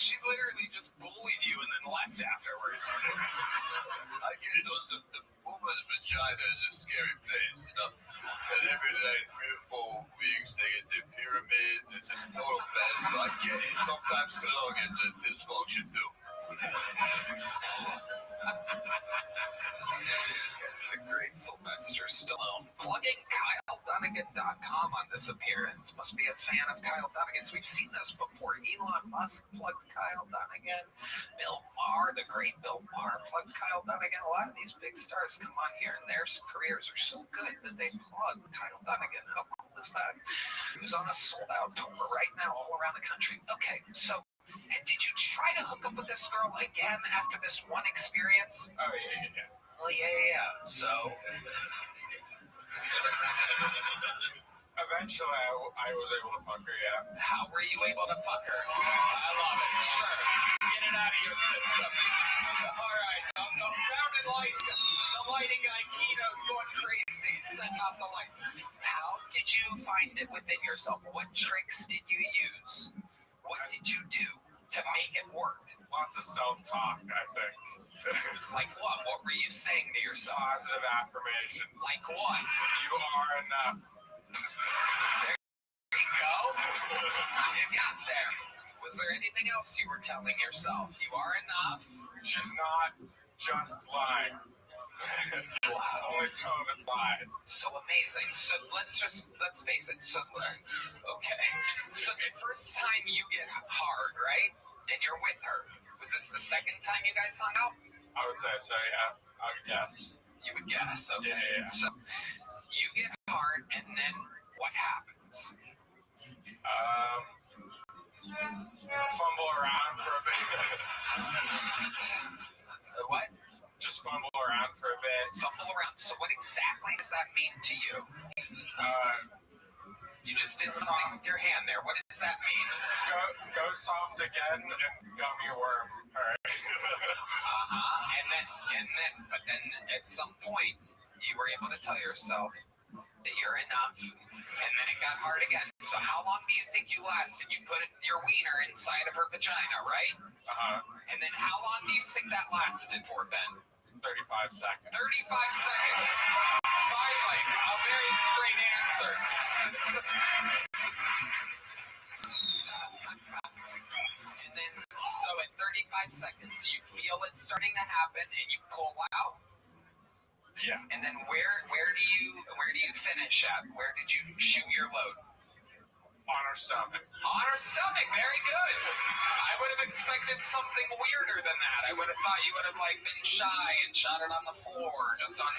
She literally just bullied you and then left afterwards. I get it, though. The woman's vagina is a scary place, you know? And every like 3 or 4 weeks, they get their pyramid. It's a total mess, so I get it. Sometimes Stallone gets a dysfunction, too. The great Sylvester Stallone. Plugging KyleDunnigan.com on this appearance. Must be a fan of Kyle Dunnigan's. We've seen this before. Elon Musk plugged Kyle Dunnigan. Bill Maher, the great Bill Maher, plugged Kyle Dunnigan. A lot of these big stars come on here and their careers are so good that they plug Kyle Dunnigan. How cool is that? Who's on a sold-out tour right now all around the country. Okay, so... And did you try to hook up with this girl again after this one experience? Oh, yeah. Oh, yeah. So, Eventually, I was able to fuck her, yeah. how were you able to fuck her? I love it. Sure. Get it out of your system. All right. The sound and light. The lighting guy, Kino's going crazy, setting off the lights. How did you find it within yourself? What tricks did you use? What did you do to make it work? Lots of self-talk, I think. Like what? What were you saying to yourself? Positive affirmation. Like what? You are enough. There you go. You got there. Was there anything else you were telling yourself? You are enough. She's not just lying. Only some of it's lies. So amazing. So let's face it. So, okay. So the first time you get hard, right? And you're with her. Was this the second time you guys hung out? I would say so, yeah. I would guess. You would guess, okay. Yeah. So you get hard, and then what happens? Fumble around for a bit. What? Just fumble around for a bit. Fumble around. So what exactly does that mean to you? You just did something with your hand there. What does that mean? Go soft again and gummy worm. All right. But then at some point, you were able to tell yourself that you're enough, and then it got hard again. So how long do you think you lasted? You put your wiener inside of her vagina, right? And then how long do you think that lasted for, Ben? 35 seconds. 35 seconds. Finally, a very straight answer. And then, so at 35 seconds, you feel it starting to happen, and you pull out. Yeah. And then where do you finish at? Where did you shoot your load? On her stomach. On her stomach. Very good. I would have expected something weirder than that. I would have thought you would have been shy and shot it on the floor, just on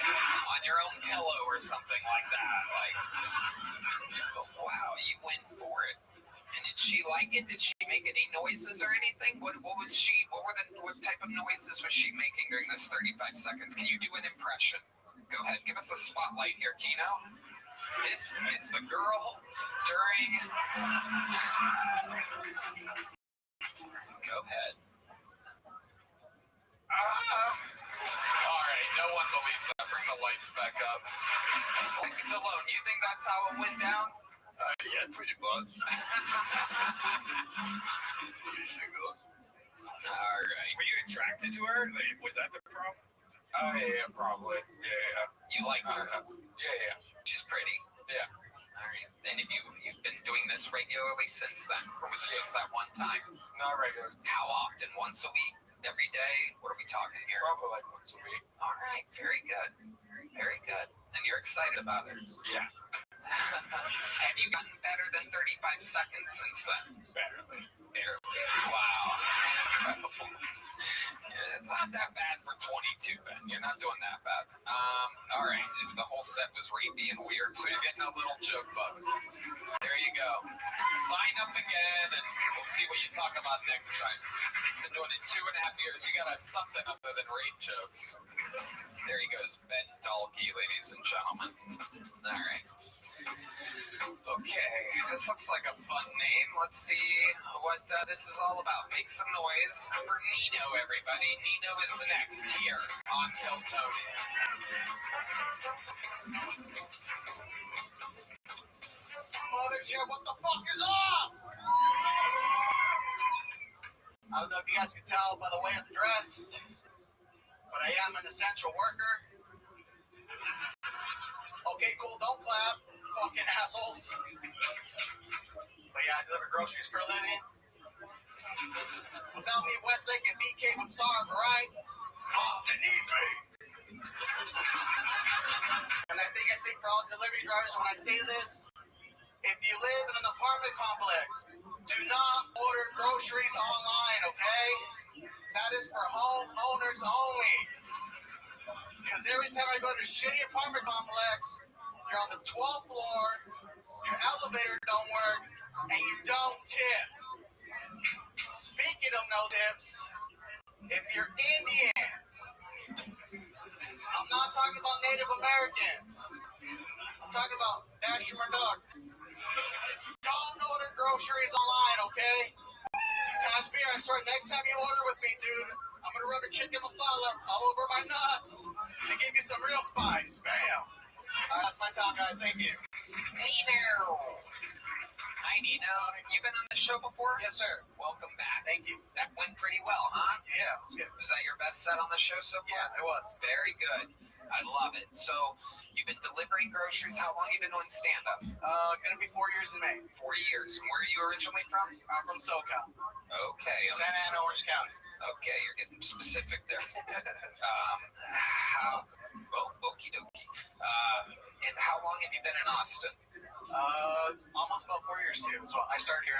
your own pillow or something like that. But wow, you went for it. And did she like it? Did she make any noises or anything? What type of noises was she making during this 35 seconds? Can you do an impression? Go ahead, give us a spotlight here, Kino. This is the girl during... Go ahead. All right, no one believes that. Bring the lights back up. Stallone, you think that's how it went down? Yeah, pretty much. All right. Were you attracted to her? Was that the problem? Yeah, probably. Yeah. You like her? Yeah. She's pretty. Yeah. All right. And have you've been doing this regularly since then? Or was it just that one time? Not regular. How often? Once a week? Every day? What are we talking here? Probably once a week. All right. Very good. Very good. And you're excited about it? Yeah. Have you gotten better than 35 seconds since then? Barely. Wow. It's not that bad for 22, Ben. You're not doing that bad. All right. The whole set was rapey and weird, so you're getting a little joke bug. There you go. Sign up again, and we'll see what you talk about next time. Been doing it 2.5 years. You gotta have something other than rape jokes. There he goes, Ben Dalkey, ladies and gentlemen. All right. Okay, this looks like a fun name. Let's see what this is all about. Make some noise for Nino, everybody. Nino is next here on Kill Tony. Mothership, what the fuck is up? I don't know if you guys can tell by the way I'm dressed, but I am an essential worker. Okay, cool, don't clap, fucking assholes. But yeah, I deliver groceries for a living. Without me, West Lake and BK would starve, right? Austin needs me. And I think I speak for all delivery drivers when I say this. If you live in an apartment complex, do not order groceries online, okay? That is for homeowners only. Because every time I go to a shitty apartment complex, you're on the 12th floor, your elevator don't work, and you don't tip. Speaking of no tips, if you're Indian, I'm not talking about Native Americans. I'm talking about Dasher Murdoch. Don't order groceries online, okay? Times beer, I swear, next time you order with me, dude, I'm gonna rub a chicken masala all over my nuts and give you some real spice. Bam. All right, that's my time, guys. Thank you. Nino. Hi, Nino. You been on the show before? Yes, sir. Welcome back. Thank you. That went pretty well, huh? best set on the show so far? Yeah, it was. Very good. I love it. So, you've been delivering groceries. How long have you been doing stand-up? Gonna be 4 years in May. 4 years. And where are you originally from? I'm from SoCal. Okay. Santa Ana, Orange County. Okay, you're getting specific there. Okie dokie. And how long have you been in Austin? Almost about 4 years too. So I started here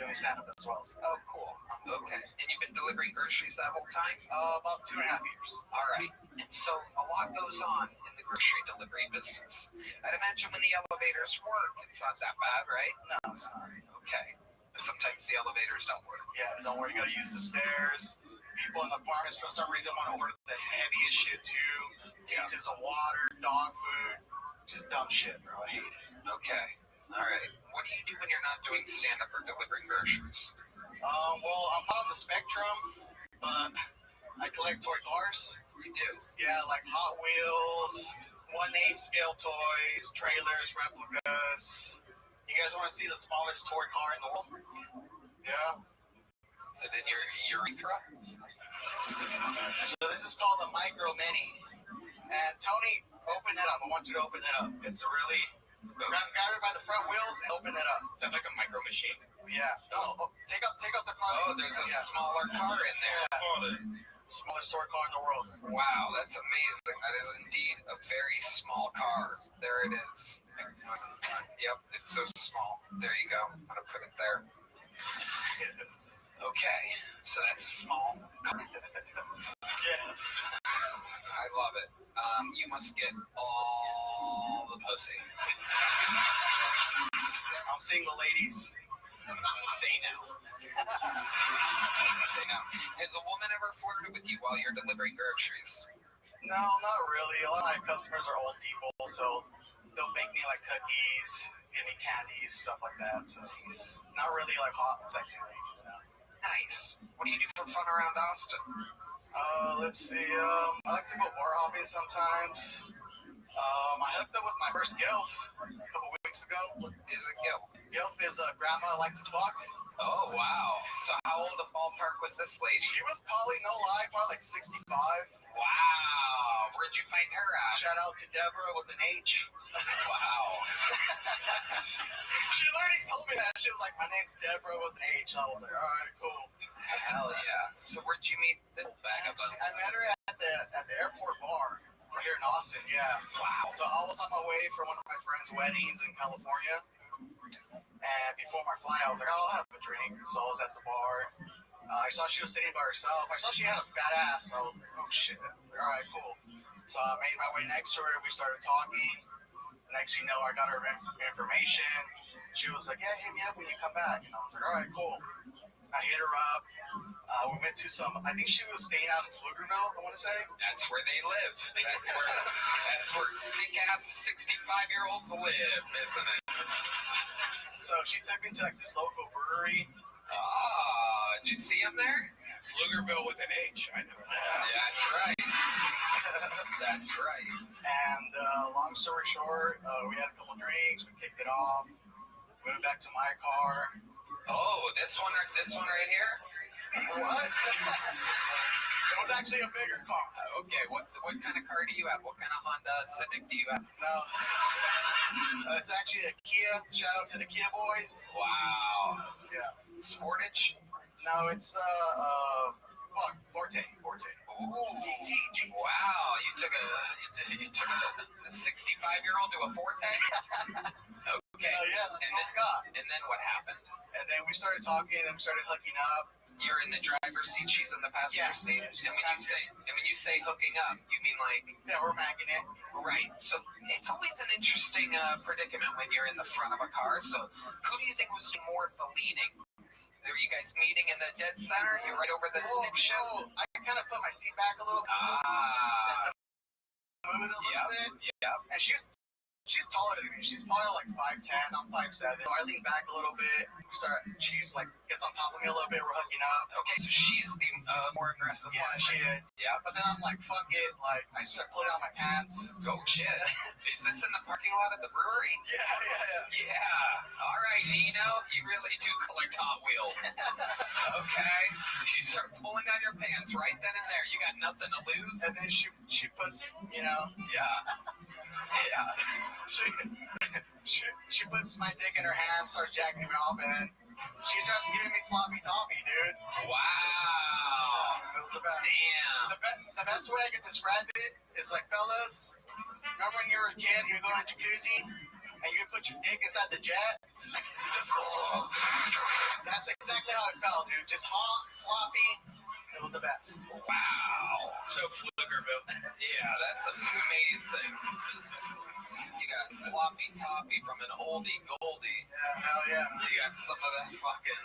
doing stand-up as well. Oh, cool. Okay. And you've been delivering groceries that whole time? About 2.5 years. All right. And so a lot goes on in the grocery delivery business. I'd imagine when the elevators work, it's not that bad, right? No, it's not. Okay. But sometimes the elevators don't work. Yeah, don't worry, you gotta use the stairs. People in the apartments for some reason want to order the heaviest shit too. Cases of water, dog food. Just dumb shit, bro. I hate it. Okay. All right. What do you do when you're not doing stand-up or delivering groceries? Well, I'm not on the spectrum, but I collect toy cars. You do? Yeah, like Hot Wheels, 1/8 scale toys, trailers, replicas. You guys want to see the smallest toy car in the world? Yeah. Is it in your urethra? So this is called a Micro Mini. And Tony, open it up. I want you to open it up. It's a really... Grab it by the front wheels and open it up. Sounds like a micro machine. Yeah. No, take out the car. Oh, there's a smaller car in there. Yeah. Smallest toy car in the world. Wow, that's amazing. That is indeed a very small car. There it is. Yep, it's so small. There you go. I'm going to put it there. Okay, so that's a small car. Yes. I love it. You must get all the pussy. I'm single, ladies. They know. They know. Has a woman ever flirted with you while you're delivering groceries? No, not really. A lot of my customers are old people, so they'll make me like cookies, give me candies, stuff like that. So it's not really like hot, sexy ladies. No. Nice. What do you do for fun around Austin? Let's see. I like to go bar hopping sometimes. I hooked up with my first GILF a couple weeks ago. What is a GILF? GILF is a grandma I like to fuck. Oh, wow. So how old a ballpark was this lady? She was probably, no lie, probably like 65. Wow. Where'd you find her at? Shout out to Deborah with an H. Wow. She literally told me that. She was like, my name's Deborah with an H. I was like, all right, cool. Hell yeah. So where'd you meet this bag of bones? I met her at the airport bar right here in Austin, yeah. Wow. So I was on my way from one of my friend's weddings in California. And before my flight, I was like, oh, I'll have a drink. So I was at the bar. I saw she was sitting by herself. I saw she had a fat ass. So I was like, oh, shit. All right, cool. So I made my way next to her. We started talking. Next thing you know, I got her information. She was like, yeah, hit me up when you come back. And I was like, all right, cool. I hit her up. We went to I think she was staying out in Pflugerville, I want to say. That's where they live. That's where thick-ass 65-year-olds live, isn't it? So she took me to like this local brewery. Did you see him there? Pflugerville with an H, I know. Yeah, that's right. That's right. And long story short, we had a couple drinks. We kicked it off. We went back to my car. Oh, this one right here? What? It was actually a bigger car. Okay, what kind of car do you have? What kind of Honda Civic do you have? No. It's actually a Kia. Shout out to the Kia boys. Wow. Yeah. Sportage? No, it's Forte. Ooh. GT. Wow, you took a 65-year-old to a Forte? Okay. Yeah, and then what happened? And then we started talking and we started hooking up. You're in the driver's seat, she's in the passenger seat. And when you say hooking up, you mean like... Yeah, we're macking it. Right. So it's always an interesting predicament when you're in the front of a car. So who do you think was more of the leading? Were you guys meeting in the dead center? You're right over the stick shift? Oh, I kind of put my seat back a little bit. Set the mood a little bit. Yeah. And she's She's taller than me. She's probably like 5'10". I'm 5'7". So I lean back a little bit. She's like gets on top of me a little bit. We're hooking up. Okay, so she's the more aggressive Yeah, one. she is. Yeah, but then I'm like, fuck it. Like, I just start pulling out my pants. Oh shit! Is this in the parking lot at the brewery? Yeah. Yeah. All right, Nino, you really do collect Hot Wheels. Okay, so you start pulling on your pants right then and there. You got nothing to lose. And then she puts, you know. Yeah. She puts my dick in her hand, starts jacking me off, and she starts giving me sloppy toppy, dude. Wow. It was the best. Damn. The best way I could describe it is like, fellas, remember when you were a kid, you would go in a jacuzzi, and you would put your dick inside the jet? That's exactly how it felt, dude. Just hot, sloppy. It was the best. Wow. So Pflugerville. Yeah, that's amazing. You got sloppy toppy from an oldie goldie. Yeah, hell yeah. You got some of that fucking.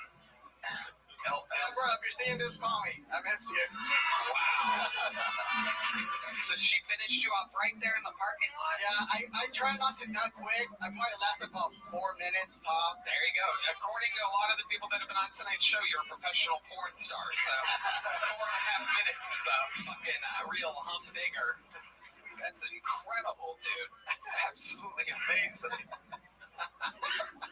Bro, if you're seeing this, call me. I miss you. Wow. So she finished you off right there in the parking lot? Yeah, I try not to nut quick. I probably lasted about 4 minutes top. There you go. According to a lot of the people that have been on tonight's show, you're a professional porn star. So 4.5 minutes is a fucking real humdinger. That's incredible, dude. Absolutely amazing.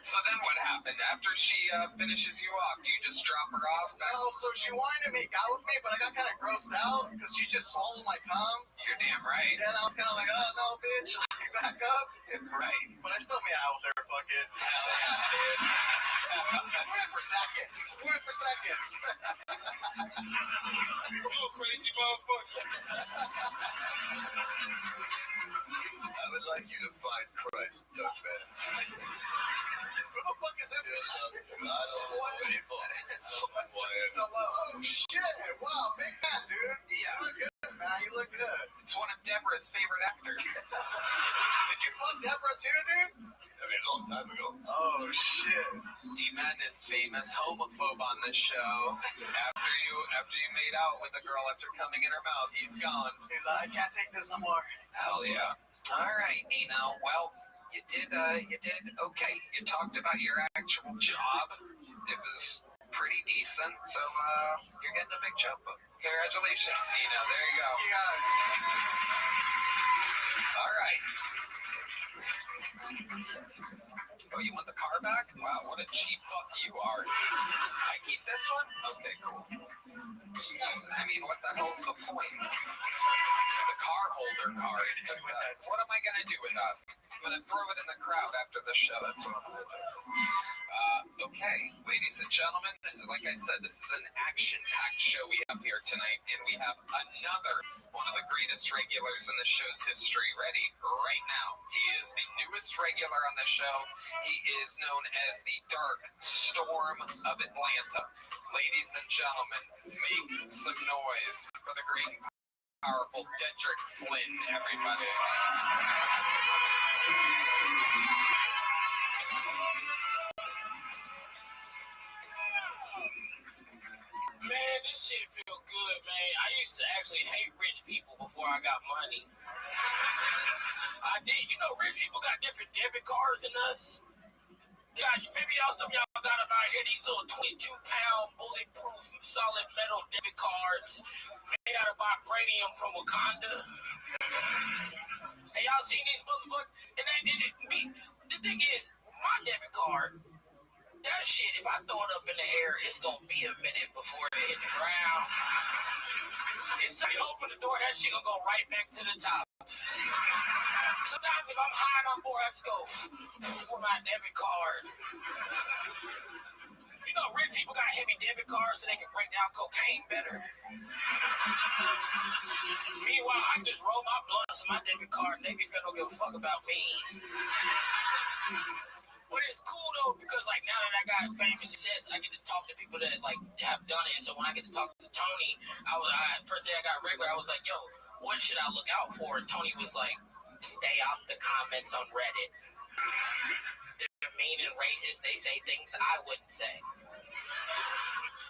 So then what happened? After she finishes you off, do you just drop her off? No, so she wanted to make out with me, but I got kind of grossed out because she just swallowed my cum. You're damn right. Yeah, and I was kind of like, oh, no, bitch, like, back up. Right. But I still made out with her, fuck it. Hell yeah, dude. Went for seconds. You crazy motherfucker. I would like you to find Christ, young man. Who the fuck is this? I don't know anymore. Oh, shit. Wow, big fan, dude. Yeah. You look good, man. You look good. It's one of Deborah's favorite actors. Did you fuck Deborah too, dude? I mean, a long time ago. Oh, shit. D-Man is famous homophobe on this show. After you made out with a girl after coming in her mouth, he's gone. He's like, I can't take this no more. Hell yeah. All right, Nino. Well, you did okay. You talked about your actual job. It was pretty decent, so you're getting a big jump. Congratulations, Nino. There you go. Yeah. All right. Oh, you want the car back? Wow, what a cheap fuck you are. I keep this one? Okay, cool. I mean, what the hell's the point? The car holder card. What am I going to do with that? I'm going to throw it in the crowd after the show. That's what I'm going to do. Okay, ladies and gentlemen, like I said, this is an action-packed show we have here tonight, and we have another one of the greatest regulars in the show's history ready right now. He is the newest regular on the show. He is known as the Dark Storm of Atlanta. Ladies and gentlemen, make some noise for the great and powerful Dedrick Flynn, everybody. Man, this shit feel good, man. I used to actually hate rich people before I got money. I did. You know, rich people got different debit cards than us. God, maybe some of y'all got about here these little 22-pound bulletproof solid metal debit cards made out of vibranium from Wakanda. Hey, y'all seen these motherfuckers? And the thing is, my debit card, that shit, if I throw it up in the air, it's gonna be a minute before it hit the ground. And so you open the door, that shit gonna go right back to the top. Sometimes if I'm high and on board, I just go for my debit card. You know, rich people got heavy debit cards so they can break down cocaine better. Meanwhile, I just roll my blunts in my debit card and they don't give a fuck about me. But it's cool though, because like now that I got famous success, I get to talk to people that like have done it. So when I get to talk to Tony, first day I got regular, I was like, yo, what should I look out for? And Tony was like, stay off the comments on Reddit. They're mean and racist. They say things I wouldn't say.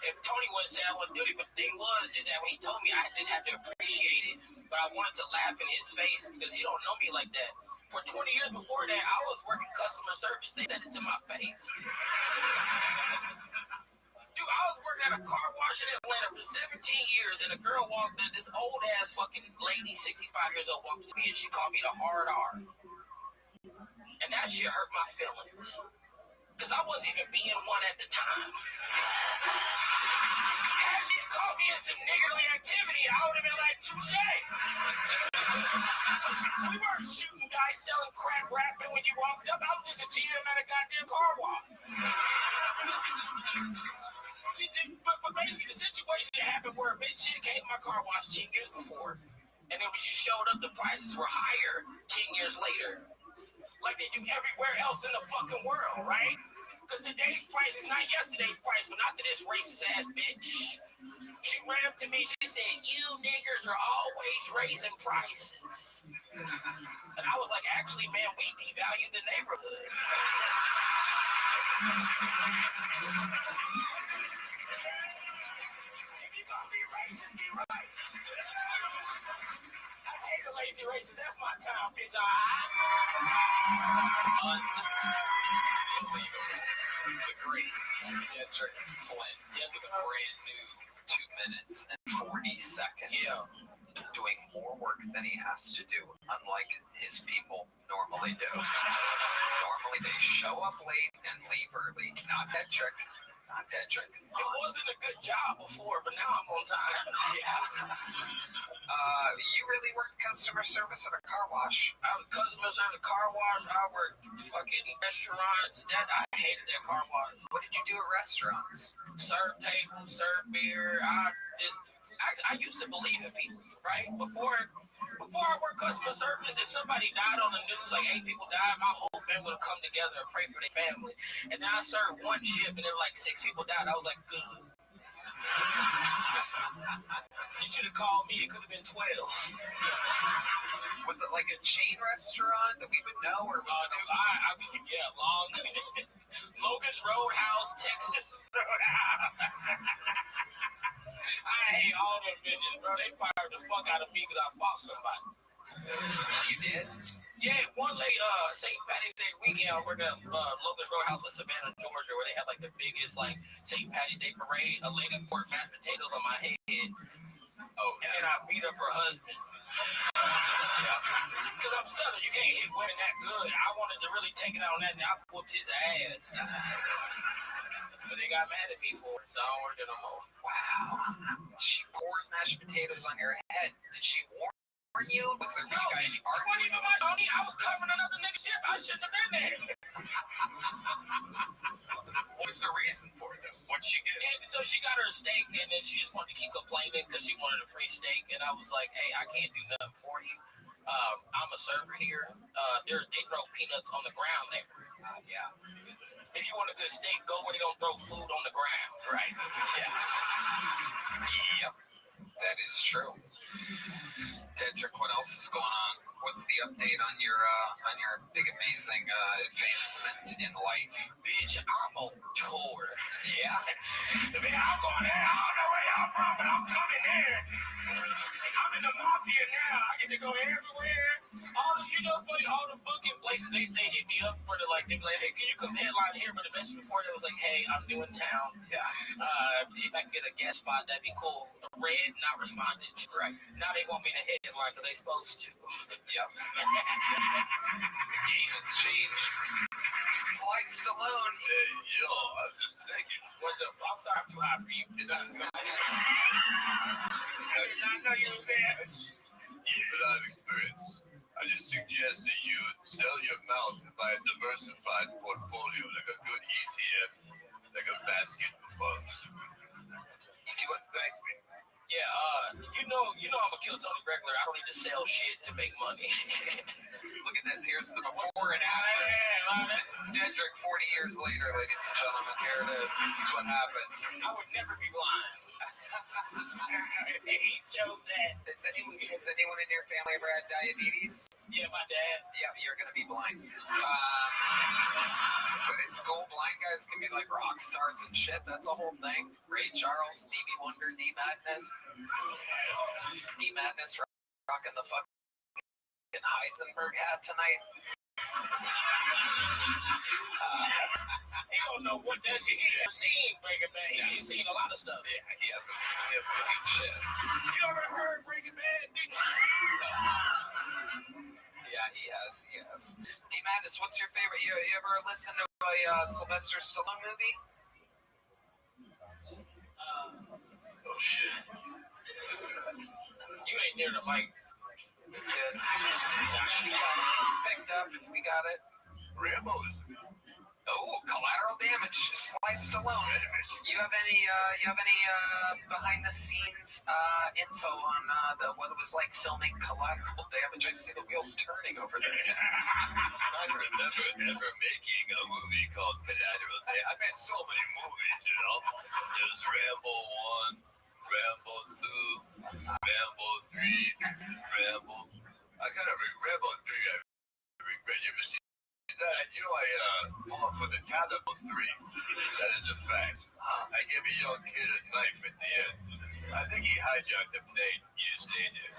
If Tony wouldn't say I wouldn't do it, but the thing is that when he told me, I just had to appreciate it. But I wanted to laugh in his face because he don't know me like that. For 20 years before that, I was working customer service. They said it to my face. Dude, I was working at a car wash in Atlanta for 17 years, and a girl walked in, this old ass fucking lady, 65 years old, walked up to me, and she called me the hard R. And that shit hurt my feelings. Because I wasn't even being one at the time. Had she caught me in some niggerly activity, I would have been like, touche. We weren't shooting dice, selling crack, rapping when you walked up. I was just a GM at a goddamn car wash. But basically, the situation that happened where a bitch shit came to my car wash 10 years before. And then when she showed up, the prices were higher 10 years later. Like they do everywhere else in the fucking world, right? Because today's price is not yesterday's price, but not to this racist ass bitch. She ran up to me, she said, you niggers are always raising prices. And I was like, actually, man, we devalue the neighborhood. If you gonna be racist, be right. I hate a lazy racist, that's my town, bitch, Unbelievable. The great Jedrick Flynn with a brand new 2 minutes and 40 seconds. Yeah. Doing more work than he has to do, unlike his people normally do. Normally they show up late and leave early. Not Jedrick. Not Jedrick. It wasn't a good job before, but now I'm on time. Yeah. You really worked customer service at a car wash? I was customer service car wash. I worked fucking restaurants. I hated that car wash. What did you do at restaurants? Serve tables, serve beer. I used to believe in people, right? Before I worked customer service, if somebody died on the news, like 8 people died, my whole family would come together and pray for their family. And then I served one shift, and then like 6 people died. I was like, good. You should have called me. It could have been 12. Was it like a chain restaurant that we would know, or was it? Yeah, Logan's Roadhouse, Texas. I hate all them bitches, bro. They fired the fuck out of me because I fought somebody. You did? Yeah, one late St. Patty's Day weekend, I worked at Logan's Roadhouse in Savannah, Georgia, where they had like the biggest like St. Patty's Day parade. A lady poured mashed potatoes on my head. Oh, and then I beat up her husband. Because I'm Southern, you can't hit women that good. I wanted to really take it out on that, and I whooped his ass. But they got mad at me for it, so I don't work there no more. Wow. She poured mashed potatoes on your head. Did she warn you? Was there No, it wasn't even my Tony. I was covering another nigga's shit. I shouldn't have been there. What was the reason for it? What'd she get? And so she got her steak, and then she just wanted to keep complaining because she wanted a free steak. And I was like, hey, I can't do nothing for you. I'm a server here. They throw peanuts on the ground there. Yeah. If you want a good steak, go where they don't throw food on the ground. Right. Yeah. Yep. That is true. Jedrick, what else is going on? What's the update on your big amazing advancement in life? Bitch, I'm on tour. Yeah. Man, I'm going there. I don't know where y'all from, but I'm coming there. I'm in the mafia now. I get to go everywhere. All the booking places, they hit me up for they be like, hey, can you come headline here? But the message before that was like, hey, I'm new in town. Yeah. If I can get a guest spot, that'd be cool. Red, not responded. Right. Now they want me to headline because they supposed to. Yep. The game has changed. Sly Stallone. Hey, yo, I'm just thinking. What the fuck? I'm sorry, I'm too hot for you. Did I know you were there. a lot of experience? I just suggest that you sell your mouth and buy a diversified portfolio, like a good ETF, like a basket of funds. You do it? Thank me. Yeah, you know I'm a kill Tony regular. I don't need to sell shit to make money. Look at this. Here's the before and after. This is Jedrick 40 years later, ladies and gentlemen. Here it is. This is what happens. I would never be blind. He chose that. Has anyone in your family ever had diabetes? Yeah, my dad. Yeah, you're gonna be blind. But it's cool. Blind guys can be like rock stars and shit. That's a whole thing. Ray Charles, Stevie Wonder, D Madness, rocking the fuck Heisenberg hat tonight? He don't know what that shit. He hasn't seen Breaking Bad. He's seen a lot of stuff. Yeah, he hasn't seen shit. You ever heard Breaking Bad? Yeah, he has. D-Madness, what's your favorite? You ever listen to a Sylvester Stallone movie? Oh, shit. You ain't near the mic. Good. Picked up. We got it. Rambo. Oh, Collateral Damage. Sly Stallone. You have any behind the scenes info on what it was like filming Collateral Damage? I see the wheels turning over there. I remember ever making a movie called Collateral. I made so many movies, you know. There's Rambo 1, Rambo 2, Rambo 3, Rambo. I gotta Rambo 3. I regret you ever seen that? You know, I fought for the Taliban 3. That is a fact. I gave a young kid a knife at the end. I think he hijacked the plane years later.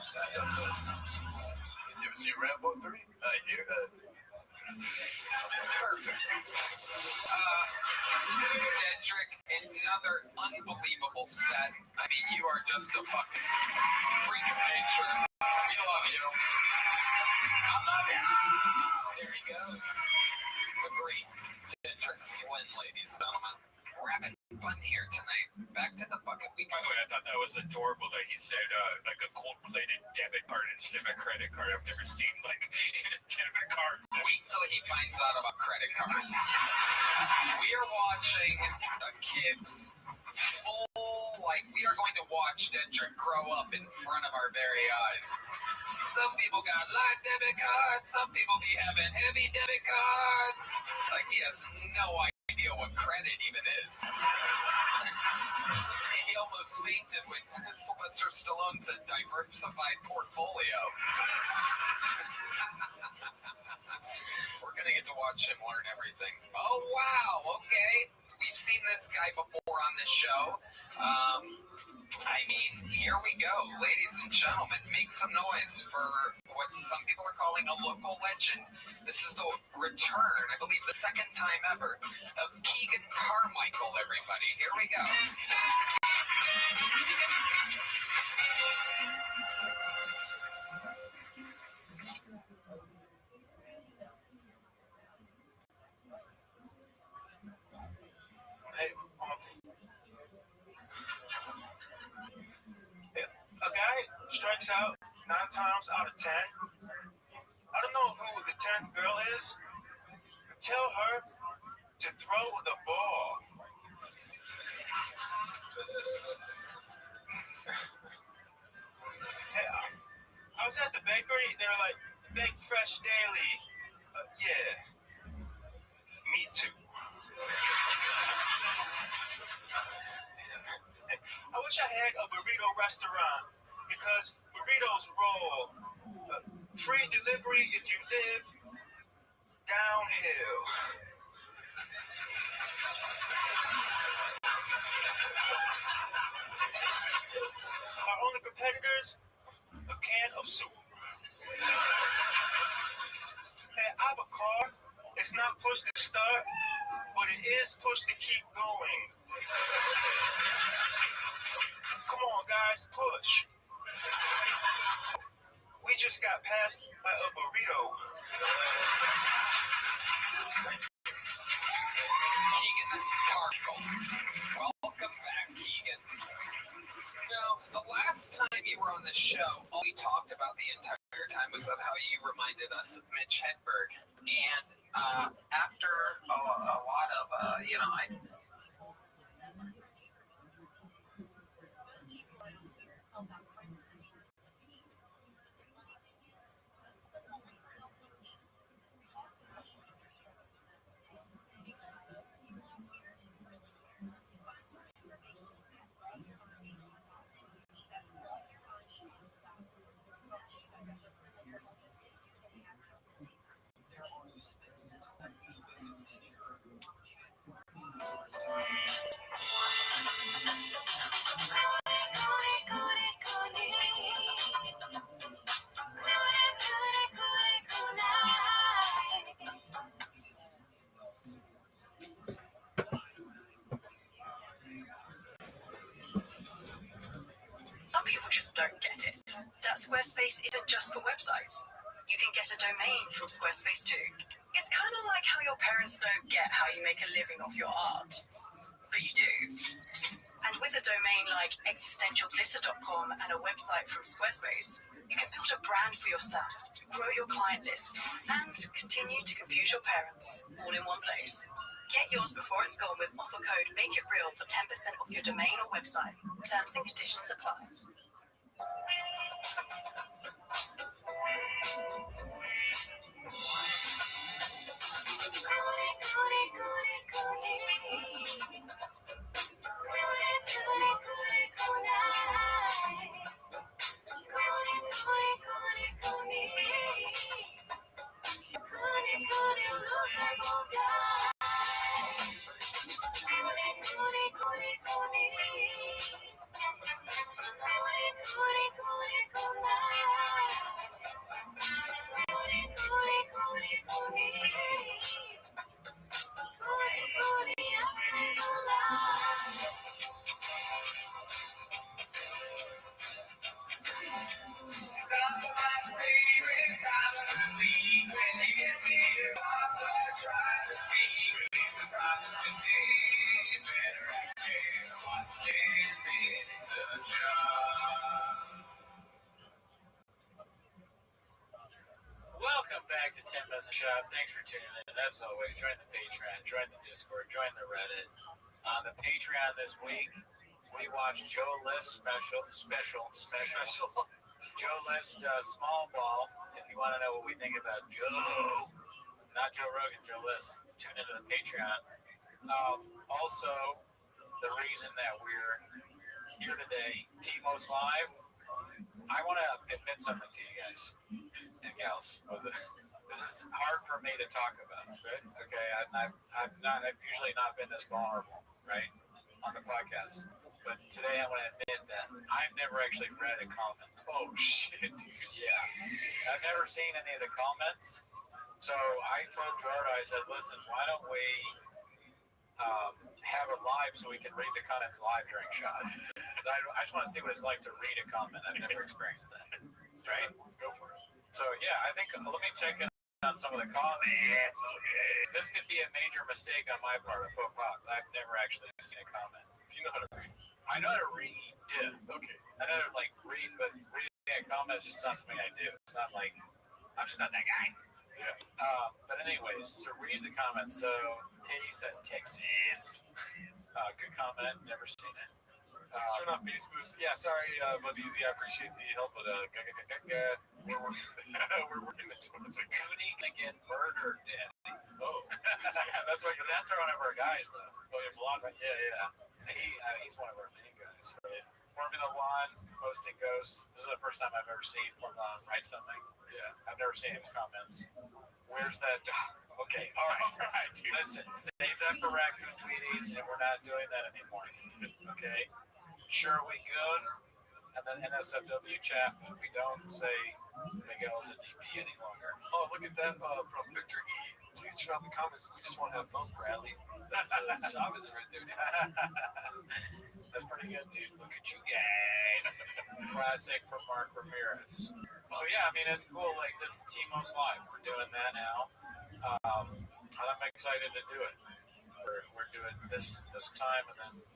You ever see Rambo 3? I hear that. Perfect. Dedrick, another unbelievable set. I mean, you are just a fucking freak of nature. We love you. I love you. There he goes. The great Dedrick Flynn, ladies and gentlemen. We're having fun here tonight. Back to the bucket we go. By the way, I thought that was adorable that he said like a gold-plated debit card instead of a credit card. I've never seen like a debit card. Wait till he finds out about credit cards. We are watching a kid's we are going to watch Dedrick grow up in front of our very eyes. Some people got light debit cards, some people be having heavy debit cards. Like, he has no idea what credit even is. He almost fainted when Sylvester Stallone said diversified portfolio. We're going to get to watch him learn everything. Oh, wow, okay. We've seen this guy before on this show. I mean, here we go. Ladies and gentlemen, make some noise for what some people are calling a local legend. This is the return, I believe the second time ever, of Keegan Carmichael, everybody. Here we go. A guy strikes out 9 times out of 10. I don't know who the 10th girl is. Tell her to throw the ball. Hey, I was at the bakery. They were like, "Bake fresh daily." Yeah, me too. I wish I had a burrito restaurant because burritos roll. Free delivery if you live downhill. Our only competitors, a can of soup. Hey, I have a car. It's not push to start, but it is push to keep going. Come on, guys, push. We just got passed by a burrito. Keegan Carmichael. Welcome back, Keegan. Now, the last time you were on the show, all we talked about the entire time was of how you reminded us of Mitch Hedberg. And after a lot of, don't get it. That Squarespace isn't just for websites. You can get a domain from Squarespace too. It's kind of like how your parents don't get how you make a living off your art, but you do. And with a domain like existentialglitter.com and a website from Squarespace, you can build a brand for yourself, grow your client list, and continue to confuse your parents all in one place. Get yours before it's gone with offer code MakeItReal for 10% off your domain or website. Terms and conditions apply. Welcome back to 10 Minutes of Shop. Thanks for tuning in. As always, join the Patreon, join the Discord, join the Reddit. On the Patreon this week, we watched Joe List special. Joe List Small Ball. If you want to know what we think about Joe, not Joe Rogan, Joe List, tune into the Patreon. Also, the reason that we're here today, T-Most Live. I want to admit something to you guys and gals. This is hard for me to talk about. Okay, I've usually not been this vulnerable, right, on the podcast. But today I want to admit that I've never actually read a comment. Oh shit, dude. Yeah, I've never seen any of the comments. So I told Gerardo, I said, listen, why don't we have it live so we can read the comments live during shot? Because I just want to see what it's like to read a comment. I've never experienced that. Right? Go for it. So yeah, I think let me check in on some of the comments. This could be a major mistake on my part of football. I've never actually seen a comment. Do you know how to read? I know how to read. Yeah. Okay. I know how to read, but reading a comment is just not something I do. It's not like I'm just not that guy. Yeah. But anyways, so read the comments. So Katie says Texas. Good comment. Never seen it. Thanks for not face boost. Yeah, sorry, but easy. I appreciate the help, but we're working it. So it's like Cooney can get murdered, Daddy. Oh, yeah, that's why That's one of our guys, though. Oh, yeah, Blonde. Yeah. He's one of our main guys. So, Formula One, posting ghosts. This is the first time I've ever seen Formula One write something. Yeah, I've never seen his comments. Where's that? Okay, all right. Listen, save that for Raccoon Tweeties, and we're not doing that anymore. Okay? Sure, we good. And then NSFW chat, we don't say Miguel's a DB any longer. Oh, look at that from Victor E. Please turn off the comments. We just want to have fun, Bradley. That's Chavez right there, dude. That's pretty good, dude. Look at you guys. Classic from Mark Ramirez. So yeah, I mean, it's cool. Like, this is T-Most Live. We're doing that now. And I'm excited to do it. We're doing this time, and then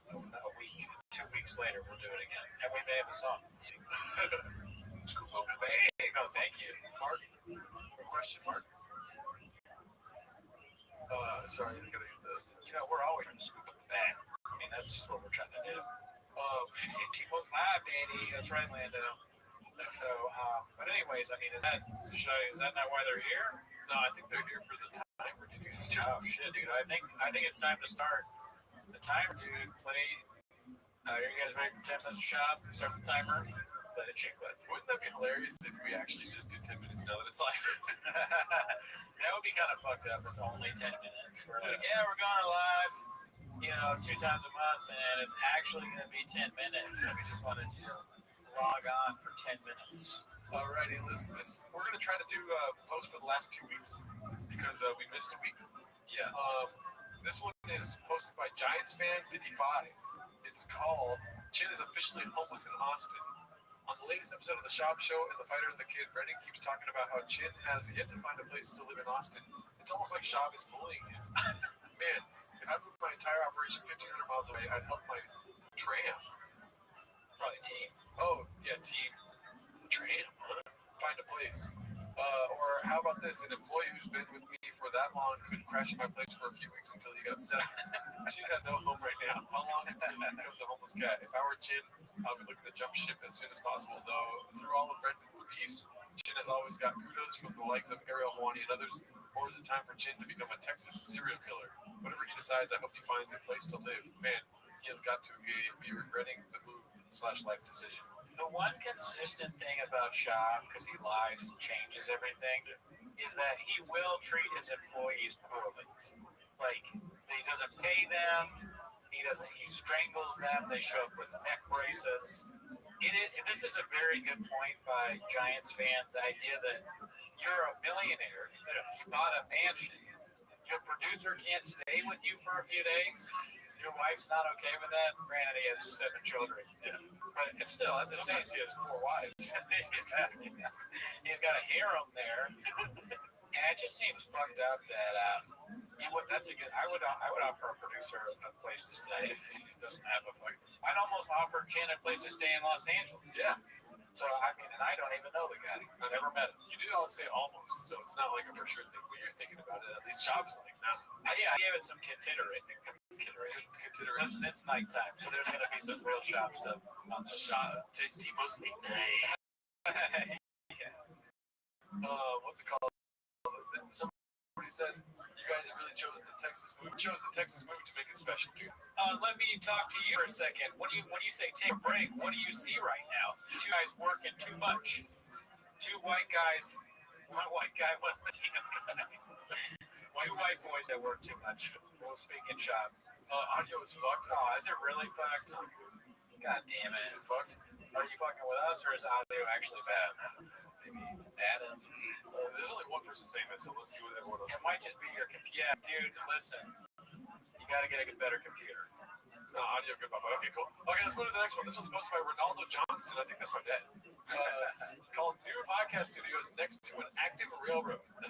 a week, 2 weeks later, we'll do it again. And we may have a song. Hey, no, thank you. Mark? Question mark? Sorry, I gotta get that. You know, we're always trying to scoop up the bag. I mean, that's just what we're trying to do. Oh, shit, T-Most Live, Danny. That's right, Lando. So, but anyways, I mean, is that not why they're here? No, I think they're here for the timer. Oh, shit, dude. I think it's time to start the timer, dude. Play. Are you guys ready for 10 minutes shop? Start the timer. Play the chick clip. Wouldn't that be hilarious if we actually just did 10 minutes now that it's live? That would be kind of fucked up. It's only 10 minutes. We're like, yeah, we're going live, 2 times a month, and it's actually going to be 10 minutes. And we just wanted you to log on for 10 minutes. Alrighty, listen, we're going to try to do posts for the last 2 weeks because we missed a week. Yeah. This one is posted by Giants fan 55. It's called Chin is officially homeless in Austin. On the latest episode of the Shop Show, and the fighter and the kid, Brendan keeps talking about how Chin has yet to find a place to live in Austin. It's almost like Shab is bullying him. Man, if I moved my entire operation 1,500 miles away, I'd help my tram. Probably team. Oh, yeah, team. The tram. Find a place. Or how about this? An employee who's been with me for that long could crash at my place for a few weeks until he got set. Chin has no home right now. How long until he becomes a homeless cat? If I were Chin, I would be looking to jump ship as soon as possible. Though through all of Brendan's beefs, Chin has always got kudos from the likes of Ariel Hawani and others. Or is it time for Chin to become a Texas serial killer? Whatever he decides, I hope he finds a place to live. Man, he has got to be regretting the move/life decision. The one consistent thing about Shab, because he lies and changes everything, is that he will treat his employees poorly. Like, he doesn't pay them, he strangles them, they show up with neck braces. This is a very good point by Giants fans, the idea that you're a millionaire, you bought a mansion, your producer can't stay with you for a few days, your wife's not okay with that. Granted, he has 7 children. Yeah. But it's still, at the same time, he has 4 wives. He's got a harem there. And it just seems fucked up that I would offer a producer a place to stay if he doesn't have a fucking. I'd almost offer Chin a place to stay in Los Angeles. Yeah. So, I mean, and I don't even know the guy. I never met him. You do always say almost, so it's not like a for sure thing. When you're thinking about it, at least Shab is like, no. I gave it some consideration. Listen, it's nighttime, so there's going to be some real Shab stuff on the Shab. Timo's nickname. Yeah. What's it called? Somebody said you guys really chose the Texas move to make it special, dude. Let me talk to you for a second. When you say take a break, what do you see right now? 2 guys working too much. 2 white guys, 1 white guy, 1 Latino guy. 2 white boys that work too much. We'll speak in Shab. Audio is fucked. Oh, is it really fucked? God damn it. Is it fucked? Are you fucking with us, or is audio actually bad? Maybe. Bad? There's only one person saying that, so let's see what everyone else. It might just be your computer. Yeah, dude, listen. You gotta get a better computer. Audio good, Bubba. Okay, cool. Okay, let's move to the next one. This one's posted by Ronaldo Johnston. I think that's my dad. It's called New Podcast Studios Next to an Active Railroad. that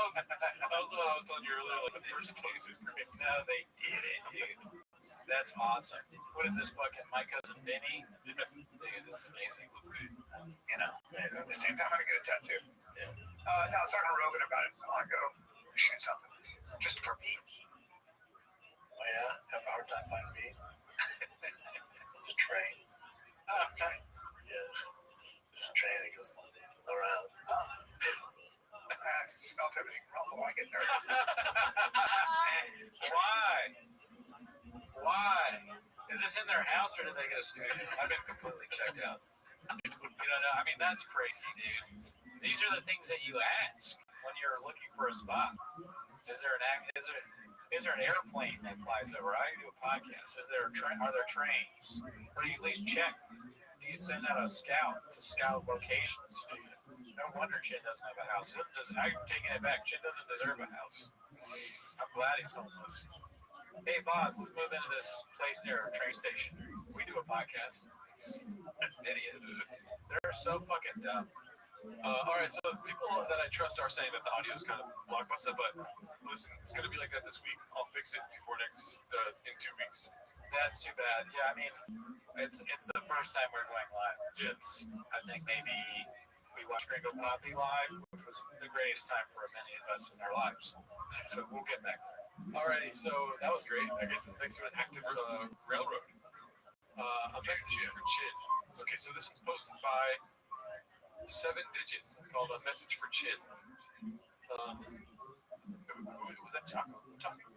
was the one I was telling you earlier, like the first place is great. No, they did it, dude. That's awesome. What is this fucking my cousin Vinny? Dude, this is amazing. Let's see. You know, at the same time, I'm gonna get a tattoo. Yeah. No, I was talking to Rogan about it. I want to go shoot something just for me. Oh yeah, have a hard time finding me. It's a train. Okay. Yes, there's a train that goes around. I just felt everything rumble. I get nervous. Why? Is this in their house or did they get a studio? I've been completely checked out. You don't know. I mean, that's crazy, dude. These are the things that you ask when you're looking for a spot. Is there an airplane that flies over? I do a podcast. Are there trains? Or do you at least check? Do you send out a scout to scout locations? No wonder Chin doesn't have a house. I'm taking it back. Chin doesn't deserve a house. I'm glad he's homeless. Hey, boss, let's move into this place near our train station. We do a podcast. Idiot. They're so fucking dumb. All right, so the people that I trust are saying that the audio is kind of blockbuster, but listen, it's going to be like that this week. I'll fix it before in 2 weeks. That's too bad. Yeah, I mean, it's the first time we're going live since I think maybe we watched Gringo Poppy live, which was the greatest time for many of us in our lives. So we'll get back there. Alrighty, so that was great. I guess it's next to an active railroad. A message for Chin. Okay, so this one's posted by 7-digit called A Message for Chin. Was that Jocko talking?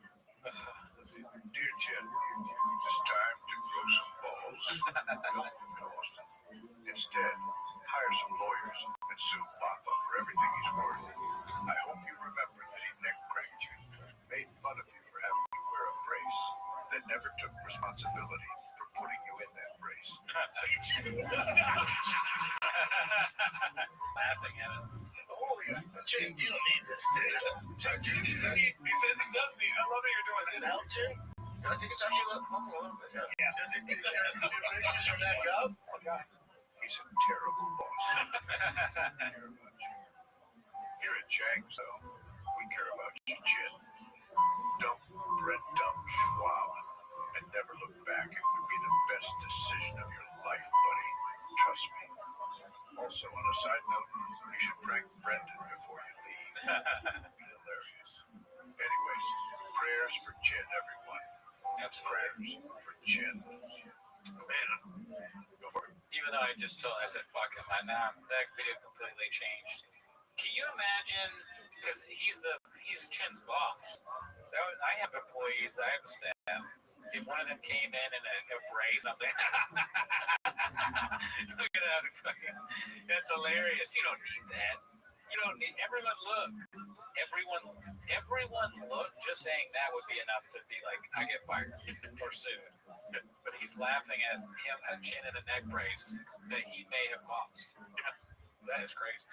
Let's see. Dear Chin, it's time to grow some balls. Don't move to Austin. Instead, hire some lawyers and sue Papa for everything he's worth. I hope you remember that he neck-cranked you, made fun of you for having to wear a brace, that never took responsibility for putting you in that brace. Laughing at it. Oh, yeah. Chin, you don't need this, dude. He says he does need it. I love that you're doing Does it help, Chin? I think it's actually helping a little bit. Yeah. Does it raises your neck up? He's a terrible care about you. Here at Chang's, though, we care about your chin. Dump Brent Dump Schwab and never look back. It would be the best decision of your life, buddy. Trust me. Also, on a side note, you should prank Brendan before you leave. It would be hilarious. Anyways, prayers for Chin, everyone. Absolutely. Prayers for Chin. Man, go for it. Even though I said fuck him, that video completely changed. Can you imagine? Because he's Chin's boss. I have employees, I have a staff. If one of them came in a brace, I was like, look at that fucking, that's hilarious. You don't need that. You don't need, everyone look. Everyone look. Just saying that would be enough to be like, I get fired or sued. But he's laughing at him, a Chin in a neck brace that he may have caused. That is crazy.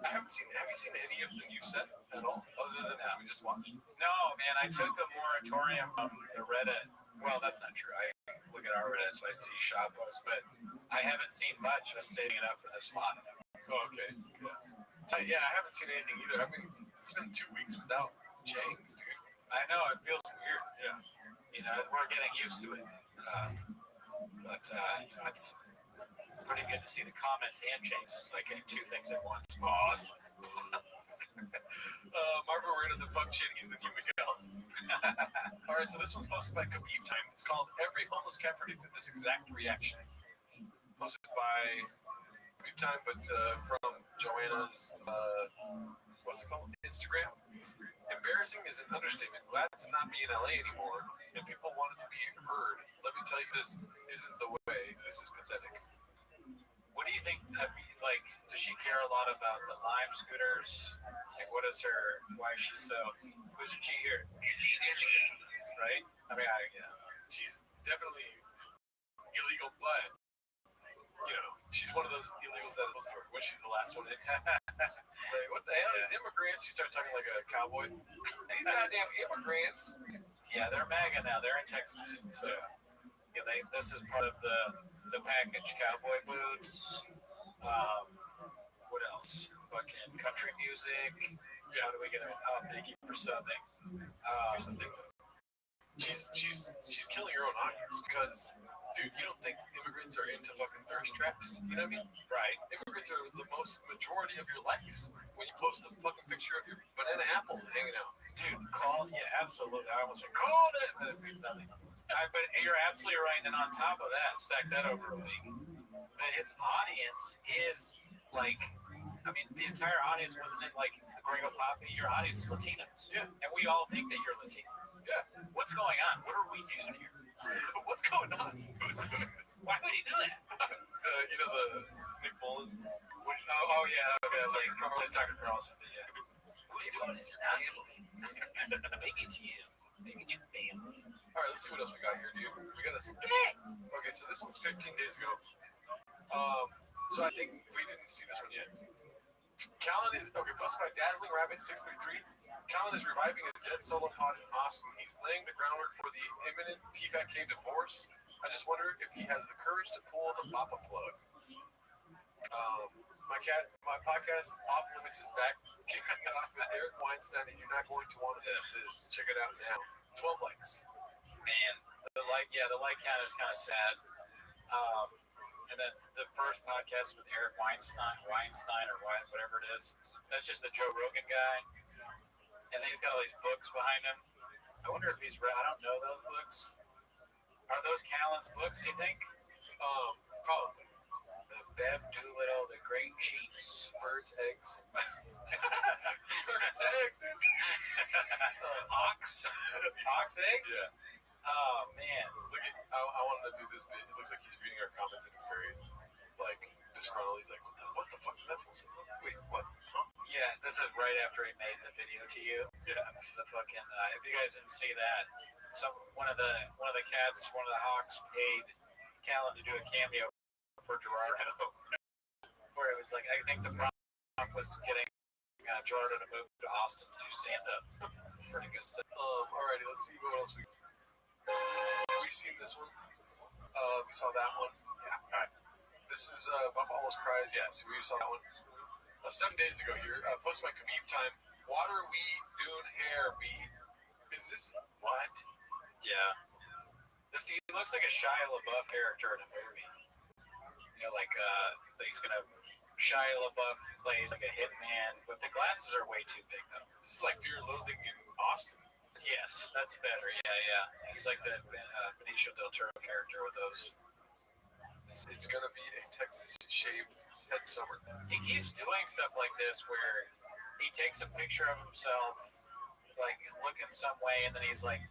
Have you seen any of the new set at all, other than that we just watched? No, man, I took a moratorium from the Reddit. Well, that's not true. I look at our Reddit, so I see shop posts, but I haven't seen much. I was saving it up for this live. Oh, okay. Yeah, I haven't seen anything either. I mean, it's been 2 weeks without Chang's, dude. I know, it feels weird. Yeah. You know, we're getting used to it. But it's pretty good to see the comments and changes, like two things at once. Boss. Marco Moreno said, fuck shit, he's the new Miguel. Alright, so this one's posted by Khabib Time. It's called Every Homeless Cat Predicted This Exact Reaction. Posted by Khabib Time, but from Joanna's, what's it called? Instagram. Embarrassing is an understatement. Glad to not be in LA anymore, and people wanted to be heard. Let me tell you, this isn't the way. This is pathetic. What do you think? Like, does she care a lot about the Lime scooters? Like, what is her? Why is she so? Wasn't she here? Right? I mean, she's definitely illegal, but you know, she's one of those illegals that is when she's the last one in. Like, what the hell is immigrants? She starts talking like a cowboy. These goddamn immigrants. Yeah, they're MAGA now. They're in Texas, so yeah, this is part of the package. Cowboy boots. What else? Fucking country music. How do we get it? Oh, thank you for subbing. Here's the thing, though. She's killing her own audience because, dude, you don't think immigrants are into fucking thirst traps? You know what I mean? Right. Immigrants are the majority of your likes when you post a fucking picture of your banana apple hanging out. Dude, absolutely. I almost said called it, but it means nothing. But you're absolutely right. And on top of that, stack that over a week. But his audience is like, I mean, the entire audience wasn't it like the Gringo Poppy? Your audience is Latinos. Yeah. And we all think that you're Latino. Yeah. What's going on? What are we doing here? What's going on? Who's doing this? Why would he do that? You know, the Nick Mullen? Oh yeah. Okay, like Tucker Carlson. Yeah. Who's doing this? Maybe it's you. Maybe it's your family. All right, let's see what else we got here, dude. We got this. Okay, so this one's 15 days ago. So I think we didn't see this one yet. Callan is posted by Dazzling Rabbit 633. Callan is reviving his dead solo pod in Austin. He's laying the groundwork for the imminent T-Fat-K divorce. I just wonder if he has the courage to pull the Papa plug. My podcast Off Limits is back, kicking it off with Eric Weinstein, and you're not going to want to miss this. Check it out now. 12 likes. Man, the like count is kind of sad. And then the first podcast with Eric Weinstein or whatever it is, that's just the Joe Rogan guy. And then he's got all these books behind him. I wonder if he's read. I don't know those books. Are those Callan's books, you think? Probably. The Bev Doolittle, The Great Chiefs. Birds, eggs. Birds, eggs, dude. Ox eggs? Yeah. Oh, man. Look at, I wanted to do this bit. It looks like he's reading our comments and he's very, like, disgruntled. He's like, what the fuck did that feel so? Wait, what? Huh? Yeah, this is right after he made the video to you. Yeah. The fucking, if you guys didn't see that, one of the cats, one of the Hawks paid Callan to do a cameo for Gerardo. Where it was like, I think the prompt was getting Gerardo to move to Austin to do stand-up. Pretty good stuff. Alrighty, let's see what else we got. We've seen this one. We saw that one. Yeah. This is Buff Almost Cries. Yes, we saw that one 7 days ago here. Post my Khabib time. Water, weed, dune, hair, weed. Is this what? Yeah. He looks like a Shia LaBeouf character in a movie. You know, like he's gonna Shia LaBeouf plays like a hitman, but the glasses are way too big though. This is like Fear and Loathing in Austin. Yes, that's better. Yeah. He's like the Benicio del Toro character with those. It's gonna be a Texas shaved head summer. He keeps doing stuff like this where he takes a picture of himself, like he's looking some way, and then he's like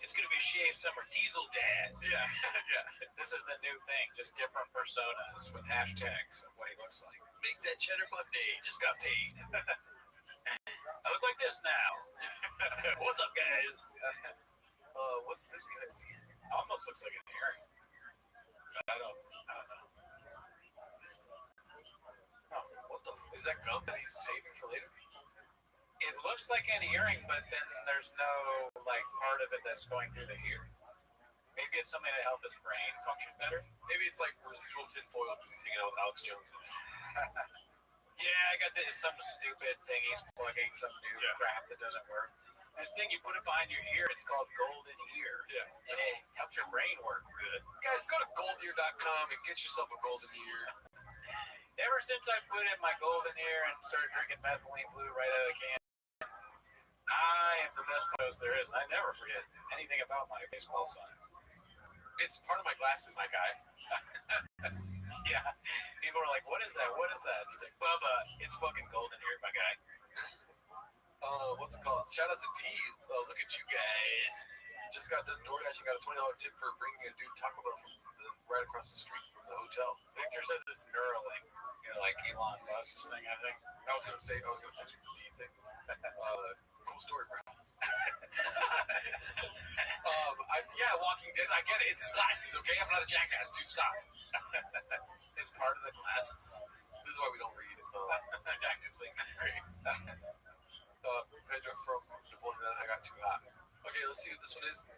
it's gonna be a shaved summer Diesel Dad. Yeah, yeah. This is the new thing, just different personas with hashtags of what he looks like. Make that cheddar Monday. Just got paid. I look like this now. What's up, guys? What's this behind the scenes? Almost looks like an earring. I don't know. Oh, what the? Is that gum that he's saving for later? It looks like an earring, but then there's no like part of it that's going through the ear. Maybe it's something to help his brain function better. Maybe it's like residual tinfoil because he's hanging out with Alex Jones. Yeah, I got this some stupid thing he's plugging, some new crap that doesn't work. This thing you put it behind your ear, it's called golden ear. Yeah. And it helps your brain work good. Guys, go to goldear.com and get yourself a golden ear. Ever since I put in my golden ear and started drinking methylene blue right out of the can, I am the best post there is. I never forget anything about my baseball sign. It's part of my glasses, my guy. Yeah. People are like, what is that? What is that? He's like, Bubba, it's fucking golden ear, my guy. What's it called? Shout out to D. Look at you guys. Just got done DoorDash and got a $20 tip for bringing a dude Taco Bell from right across the street from the hotel. Victor says it's Neuralink. You know, like Elon Musk's thing, I think. I was gonna finish the D thing. Cool story, bro. Walking Dead. I get it. It's his glasses, okay? I'm not a jackass, dude. Stop. It's part of the glasses. This is why we don't read actively. Great. Pedro from Napoleon, I got too hot. Okay, let's see what this one is.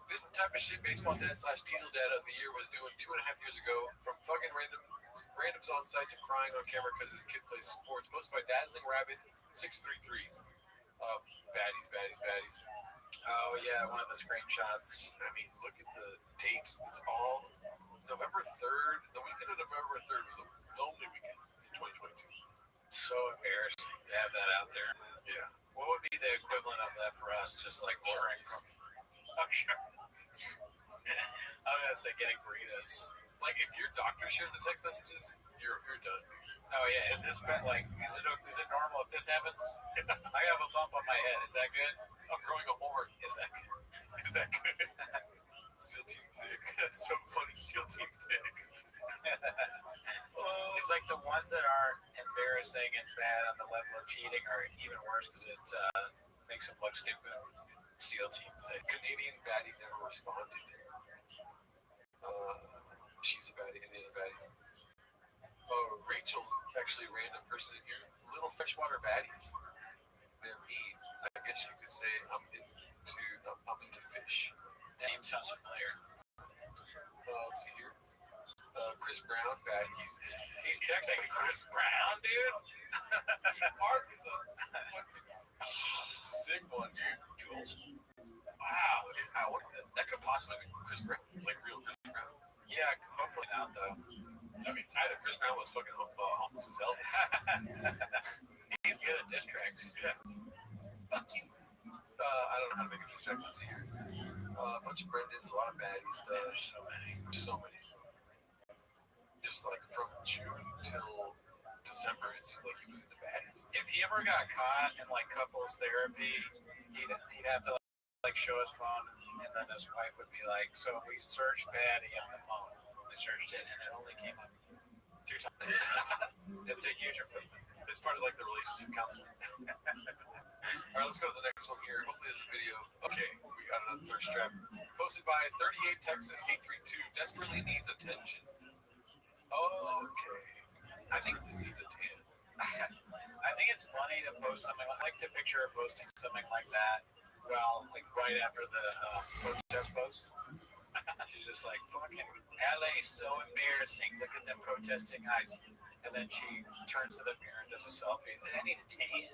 This type of shit baseball dad / diesel dad of the year was doing 2.5 years ago. From fucking randoms on site to crying on camera because his kid plays sports. Posted by Dazzling Rabbit 633. Baddies. Oh, yeah, one of the screenshots. I mean, look at the dates. It's all November 3rd. The weekend of November 3rd was the only weekend in 2022. So embarrassing to have that out there. Yeah. What would be the equivalent of that for us? Just like ordering from. Oh, sure. I was going to say getting burritos. Like, if your doctor shared the text messages, you're done. Oh, yeah. Is it normal if this happens? I have a bump on my head. Is that good? I'm growing a horn. Is that good? Is that good? SEAL Team Thick. That's so funny. SEAL Team Thick. It's like the ones that aren't embarrassing and bad on the level of cheating are even worse because it makes them look stupid. SEAL Team Thick. Canadian baddie never responded. She's a baddie. Any other baddies? Rachel's actually a random person in here. Little freshwater baddies. They're mean. I guess you could say I'm into fish. The name sounds familiar. Let's see here. Chris Brown, bad. He's texting Chris Brown, dude. Mark is a sick one, dude. Jules. Wow. That could possibly be Chris Brown, like real Chris Brown. Yeah, hopefully not, though. I mean, Tyler, Chris Brown was fucking homeless as hell. He's good at diss tracks. Yeah. Fuck you. I don't know how to make a diss track. Let's see here. A bunch of Brendans, a lot of baddies stuff. There's so many. Just like from June till December, it seemed like he was into baddies. If he ever got caught in like couples therapy, he'd have to like show his phone, and then his wife would be like, "So we searched baddie on the phone. We searched it, and it only came up 2 times." It's a huge improvement. It's part of like the relationship counseling. All right, let's go to the next one here. Hopefully there's a video. Okay, we got another thirst trap. Posted by 38 Texas 832. Desperately needs attention. Okay. I think it needs a 10. I think it's funny to post something. I like to picture posting something like that. Well, like right after the protest post. She's just like, fucking LA is so embarrassing. Look at them protesting ICE. And then she turns to the mirror and does a selfie. I need a tan.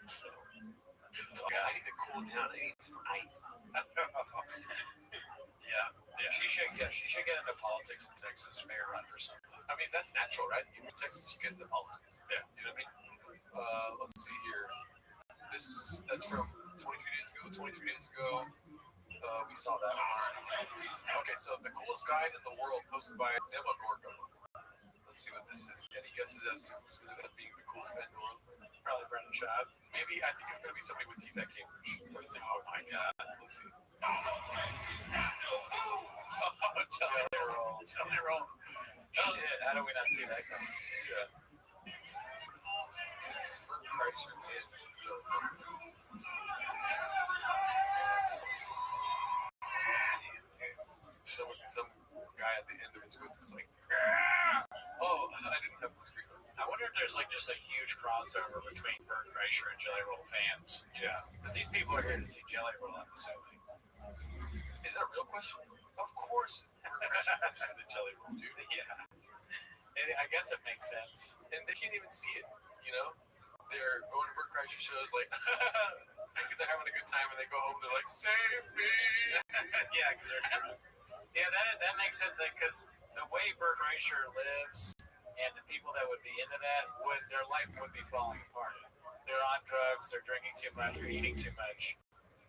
So I need to cool down. I need some ice. Yeah. She should get into politics in Texas, mayor run for something. I mean, that's natural, right? You move to Texas, you get into politics. Yeah. You know what I mean? Let's see here. That's from 23 days ago. 23 days ago, we saw that one. Okay, so the coolest guide in the world posted by Demogorgon. Let's see what this is. Any guesses as to who's going to end up being the coolest guy in the world? Probably Brendan Schaub. Maybe I think it's going to be somebody with teeth at Cambridge. Oh my god. Let's see. Jelly roll. Jelly roll. Shit, how do we not see that coming? Yeah. Bert Kreischer and Jelly roll. Some guy at the end of his woods is like, oh, I didn't have the screen. I wonder if there's like just a huge crossover between Bert Kreischer and Jelly Roll fans. Yeah. Because these people are here to see Jelly Roll, I'm assuming. Is that a real question? Of course, Bert Kreischer fans are the Jelly Roll, dude. Yeah. I guess it makes sense. And they can't even see it, you know? They're going to Bert Kreischer shows like, thinking they're having a good time, and they go home, they're like, save me! Yeah, because they're drunk. Yeah, that makes sense, because the way Bert Kreischer lives and the people that would be into that, their life would be falling apart. They're on drugs, they're drinking too much, they're eating too much.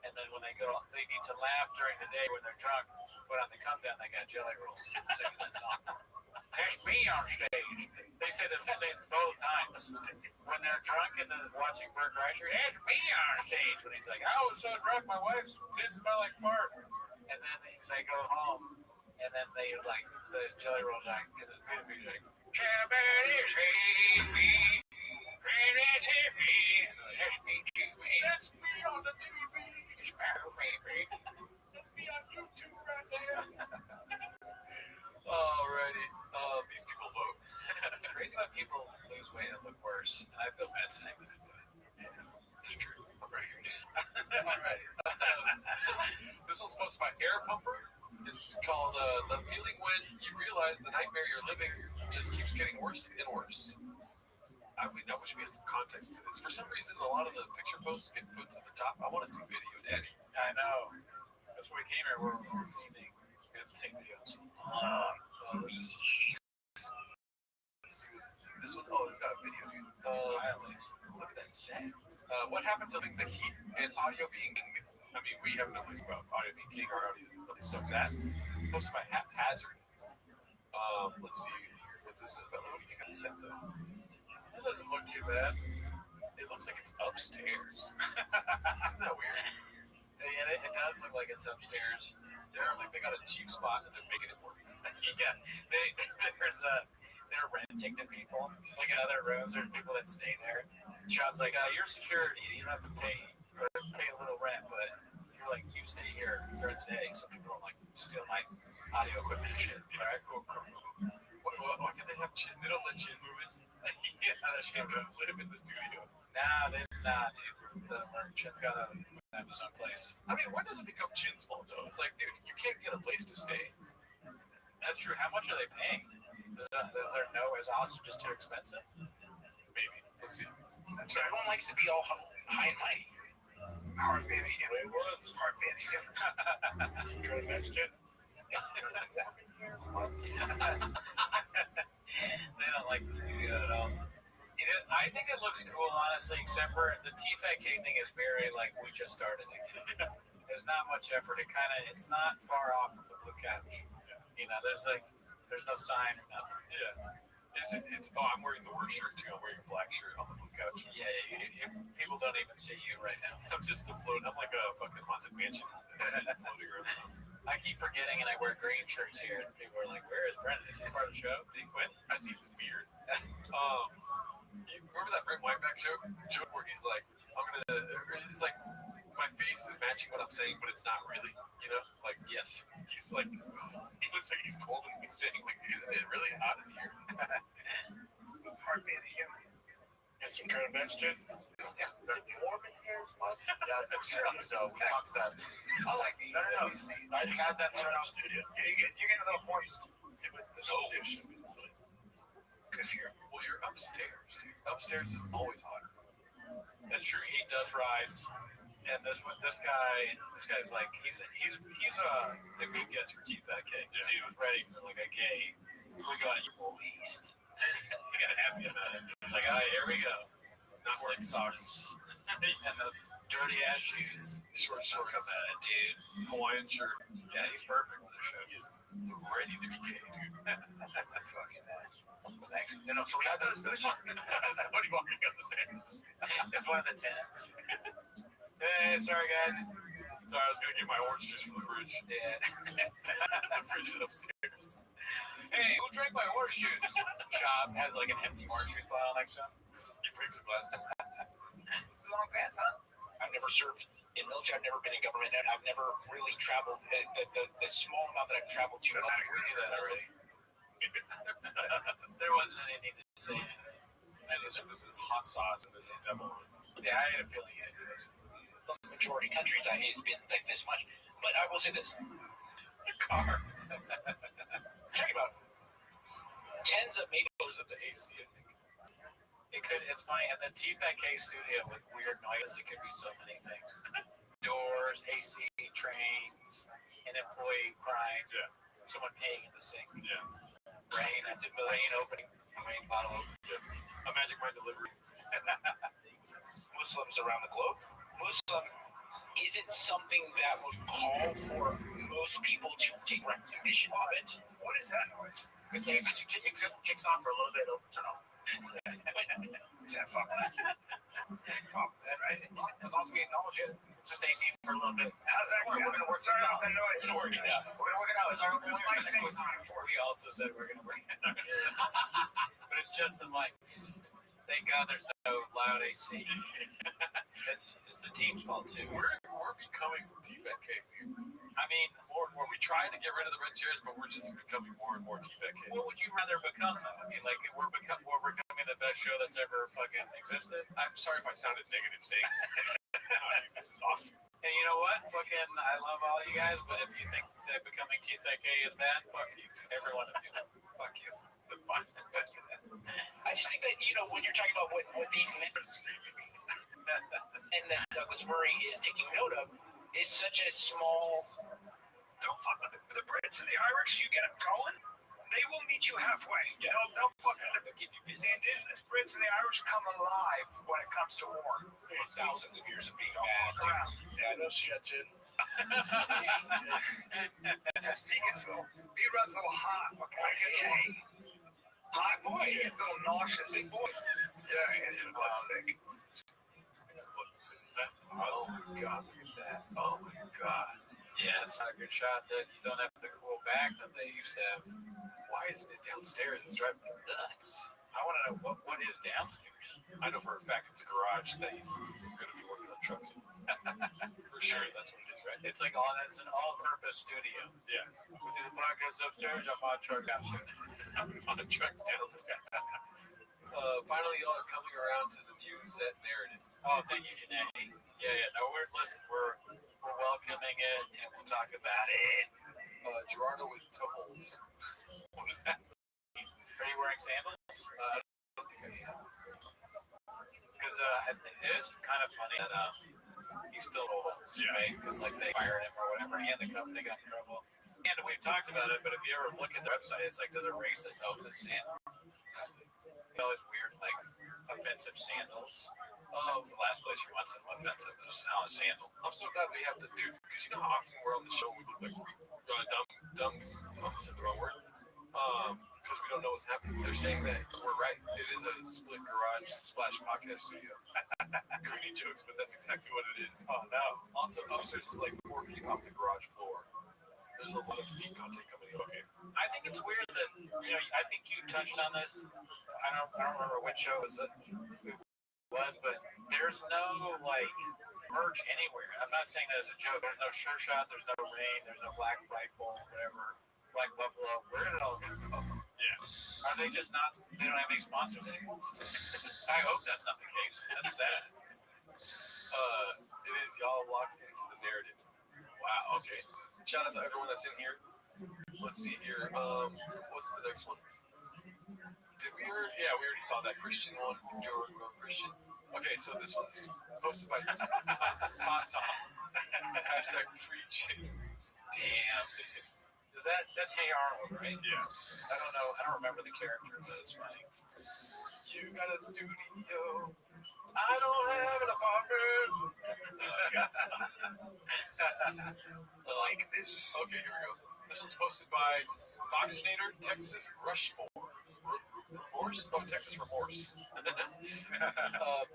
And then when they need to laugh during the day when they're drunk, but on the come down, they got Jelly Rolls singing that song. That's me on stage. They say the same both times. When they're drunk and then watching Bert Kreischer, that's me on stage. When he's like, I was so drunk, my wife's tits smell like fart. And then they go home, and then they like the Jelly Roll like, and the video like, somebody save me, pretty TV. That's me, TV. That's me on the TV. It's my baby. That's me on YouTube right there. Alrighty. These people vote. It's crazy when people lose weight and look worse. And I feel bad saying that, but it's true. I'm right here. I'm ready. This one's posted by Air Pumper. It's called The Feeling When You Realize the Nightmare You're Living Just Keeps Getting Worse and Worse. I wish we had some context to this. For some reason, a lot of the picture posts get put to the top. I want to see video, Daddy. I know. That's why we came here. We're filming. We have to take videos. Let's see. This one, we got a video, dude. Look at that set. What happened to the heat and audio being... I mean, we have no place about audio being king. Our audio sucks ass. Posted by Haphazard. Let's see what this is about. What do you think of the set, though? It doesn't look too bad. It looks like it's upstairs. Isn't that weird? Yeah, it does look like it's upstairs. It looks like they got a cheap spot and they're making it work. Yeah, they're renting to people. Like in other rooms, there's people that stay there. Shop's like, you're security. You don't have to pay a little rent, but you're like, you stay here during the day. So people don't like steal my audio equipment and shit. All right, cool. Why can't they have Chin? They don't let Chin move in. Yeah, that's Chin could live in the studio. Nah, dude. The merchant's got to have his own place. I mean, when does it become Chin's fault, though? It's like, dude, you can't get a place to stay. That's true. How much are they paying? Is there no? Is Austin just too expensive? Maybe. Let's see. That's right. Everyone likes to be all high and mighty. Hard baby. It was hard baby. Some good Mexican. They don't like the studio at all. I think it looks cool, honestly, except for the T-Fat-K thing is very, like, we just started it. There's not much effort. It's not far off from the blue couch. You know, there's no sign or nothing. Yeah. I'm wearing the worst shirt, too. I'm wearing a black shirt on the blue couch. Yeah, people don't even see you right now. I'm just floating. I'm like a fucking haunted mansion floating around. I keep forgetting, and I wear green shirts here, and people are like, where is Brendan? Is he part of the show? Did he quit? I see his beard. You remember that Brent Whiteback joke where he's like, it's like, my face is matching what I'm saying, but it's not really, you know? Like, yes. He's like, he looks like he's cold and he's saying, like, isn't it really hot in here? It's hard being human. some current events, Jake? Yeah. Warm in here as fuck. Yeah, that's true. So we talked that. I like the. No. I had that turn off studio. You get a little moist. Yeah, but the studio should be this way. Because you're upstairs. Upstairs is always hotter. That's true. Heat does rise, and this guy's like he's the good guess for T-Fat K. Yeah. He was ready for like a gay. We got you east. He got happy about it. It's like, all right, here we go. Not slick socks and the dirty ass shoes. Short shorts. Dude, Hawaiian shirt. Yeah, he's perfect for the show. He is ready to be gay, dude. Fucking that. Thanks. No, so we had those. Somebody walking up the stairs. It's one of the tents. Hey, sorry guys. Sorry, I was gonna get my orange juice from the fridge. Yeah. The fridge is upstairs. Hey, who drank my orange juice? Chop has like an empty orange juice bottle next to him. He breaks a glass. This is long pants, huh? I've never served in military. I've never been in government. And I've never really traveled. The small amount that I've traveled to. We knew that already. There wasn't any need to say anything. And this is hot sauce and this is devil. Yeah, I had a feeling you had to do this. The majority countries it's been like this much. But I will say this. The car. Talking about tens of maybe those at the AC, I think. It's funny, at the T-Fat K studio with weird noises, it could be so many things. Doors, AC, trains, an employee crying, someone peeing in the sink. Yeah. Rain opening, rain bottle open. A Magic Mind delivery. Muslims around the globe. Muslim isn't something that would call for most people to take recognition of it. What is that noise? It says it kicks on for a little bit, it'll turn off. Is that fucking problem, right? As long as we acknowledge it, it's just AC for a little bit. How's that going? We're going to work sorry about that noise. We're going to work it out. We're going to work it out. Sorry, because my thing was on before. We also said we're going to work it out. But it's just the mics. Thank God there's no loud AC. It's the team's fault too. We're becoming T-Fat K. I mean, Where we tried to get rid of the red chairs, but we're just becoming more and more T-Fat K. what would you rather become though? I mean, like we're becoming the best show that's ever fucking existed. I'm sorry if I sounded negative saying this is awesome. And you know what? Fucking, I love all you guys, but if you think that becoming T-Fat K is bad, fuck you. Every one of you. Fuck you. Fuck you. I just think that, when you're talking about what these misses and that Douglas Murray is taking note of is such a small. Don't fuck with the Brits and the Irish. You get them going, they will meet you halfway. Yeah. They'll fucking keep you busy. The indigenous Brits and the Irish come alive when it comes to war. It's thousands of years of being bad. Yeah, I know shit, Jim. He gets a little. He runs a little hot. Hot boy. He gets a little nauseous. Big boy. Yeah, his blood's thick. Oh my god, look at that. Oh my god. Yeah, it's not a good shot that you don't have the cool back that they used to have. Why isn't it downstairs? It's driving me nuts. I want to know what is downstairs. I know for a fact it's a garage that he's going to be working on trucks in. For sure, that's what it is, right? It's like it's an all-purpose studio. Yeah. We do the podcast upstairs, I'm on truck downstairs. On trucks downstairs. Finally, y'all are coming around to the new set narrative. Oh, thank you, Janae. Yeah. No, we're welcoming it, and we'll talk about it. Gerardo with toe holes. What is that? Are you wearing sandals? I don't think I am. Because I think it is kind of funny that he's still holds, right? Because like they fired him or whatever, and the company got in trouble. And we've talked about it, but if you ever look at the website, it's like, does a racist own this sandal? You know, it's weird, like offensive sandals. Oh, it's the last place you want something offensive to smell a sandal. I'm so glad we have to do, because you know how often we're on the show we look like dumbs. I said the wrong word. Because we don't know what's happening. They're saying that we're right. It is a split garage / podcast studio. Creamy jokes, but that's exactly what it is. Oh no. Also, upstairs is like 4 feet off the garage floor. There's a lot of feet content coming in. Okay. I think it's weird that I think you touched on this. I don't remember which show it was, but there's no like merch anywhere. I'm not saying that as a joke. There's no Sure Shot. There's no Rain. There's no Black Rifle. Whatever. Black Buffalo. Where did it all go? Yeah. Are they just not? They don't have any sponsors anymore. I hope that's not the case. That's sad. It is y'all locked into the narrative. Wow. Okay. Shout out to everyone that's in here. Let's see here. What's the next one? Did we already? Yeah, we already saw that Christian one. Joe Christian. Okay, so this one's posted by Tom. Hashtag preaching. Damn. Is that's Hey Arnold, right? Yeah. I don't know. I don't remember the character, but it's funny. You got a studio. I don't have an apartment. Like this. Okay, here we go. This one's posted by Boxinator Texas Rushmore. Remorse? Oh, Texas Remorse.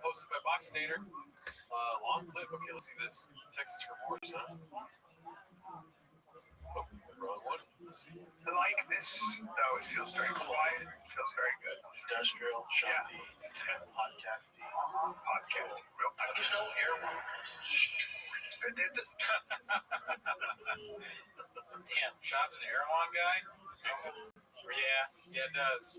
Posted by Boxinator. Long clip. Okay, let's see this. Texas Remorse, huh? Oh, wrong one. Let's see. Like this, though, it feels very quiet. It feels very good. Industrial, choppy, podcasty. Podcasting. Real But there's no air workers. Damn, Shop's an Erewhon guy? Makes sense. Yeah, it does.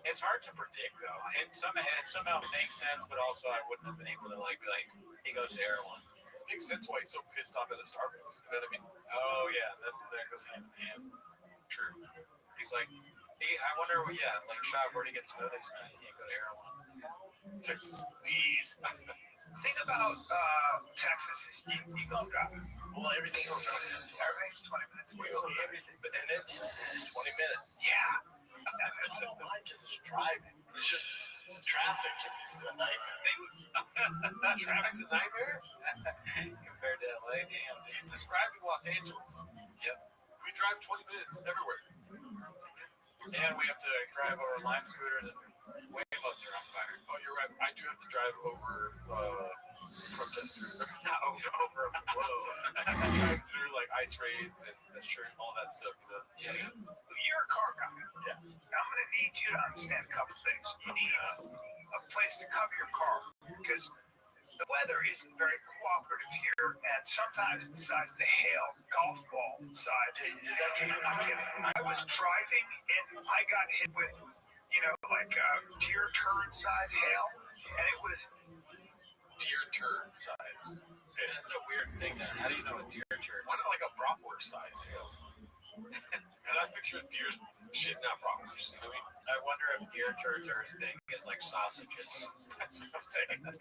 It's hard to predict, though. It somehow makes sense, but also I wouldn't have been able to, like, be like, he goes to Erewhon. Makes sense why he's so pissed off at the Starbucks. You know what I mean? Oh, yeah, that goes hand in hand. True. He's like, I wonder, like, Shop, where do you get smoothies? Man, he can't go to Erewhon. Texas, please. Thing about Texas is you go driving. Well, everything goes on into Everything's 20 minutes away. everything, but then it's 20 minutes. Yeah. I don't mind because it's driving. It's just traffic is a nightmare. Traffic's a nightmare? Compared to LA, damn. He's describing Los Angeles. Yep. We drive 20 minutes everywhere. And we have to drive over lime scooters and way most are on fire. Oh, you're right. I do have to drive over protesters. Not over. Whoa. Drive through like ice raids and that's true. All that stuff, you know. Yeah. You're a car guy. Yeah. I'm going to need you to understand a couple things. You need a place to cover your car because the weather isn't very cooperative here, and sometimes it decides to hail golf ball size. I'm kidding. I was driving and I got hit with, like deer turd size hail, and it was Deer turd size. Yeah, that's a weird thing. How do you know a deer turd? What's like a bratwurst size hail? And I picture deer's shitting out bratwurst. You know what I mean? I wonder if deer turds are as big as like sausages. That's what I'm saying. That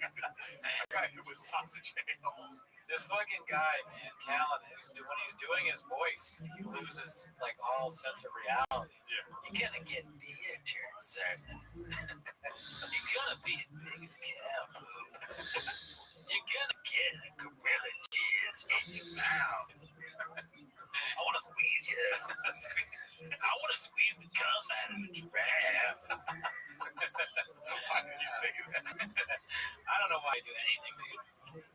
guy who was sausage hail. This fucking guy, man, Callan, when he's doing his voice, he loses like all sense of reality. Yeah. You're gonna get deer turd size. You're gonna be as big as cow poop. You're gonna get a gorilla jizz in your mouth. I want to squeeze you. I want to squeeze the cum out of a giraffe. Why did you say that? I don't know why I do anything, dude.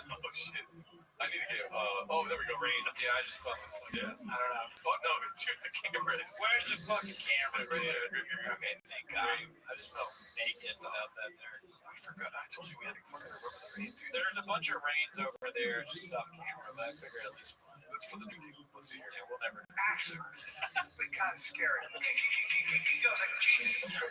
Oh shit. I need to get there we go, rain. Yeah, I just fucking Yeah. I don't know. Oh no, dude, the camera is Where's the fucking camera, right dude? there. Okay, thank God. I just felt naked without that there. I forgot. I told you we had to fucking remember the rain, dude. There's a bunch of rains over there. It's just off camera, but I figured at least one. That's for the big thing. Let's see here. Yeah, we'll never. actually kind of scary. He goes like, Jesus.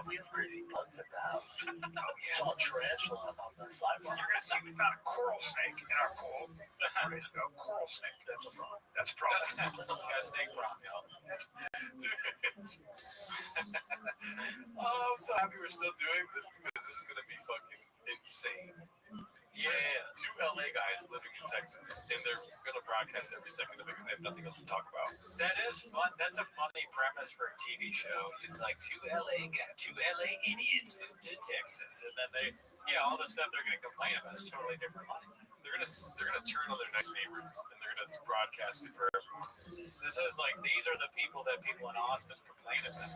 We have crazy bugs at the house. Oh, yeah. Saw a tarantula on the sidewalk. You're gonna see we found a coral snake in our pool. Okay, so coral snake. That's a problem. That's a problem. That's snake problem. Oh, I'm so happy we're still doing this because this is gonna be fucking insane. Yeah. Two LA guys living in Texas, and they're gonna broadcast every second of it because they have nothing else to talk about. That is fun. That's a funny premise for a TV show. It's like two LA idiots moved to Texas, and then all the stuff they're gonna complain about is totally different money. They're gonna turn on their next neighbors, and they're gonna broadcast it for everyone. This is like these are the people that people in Austin complain about.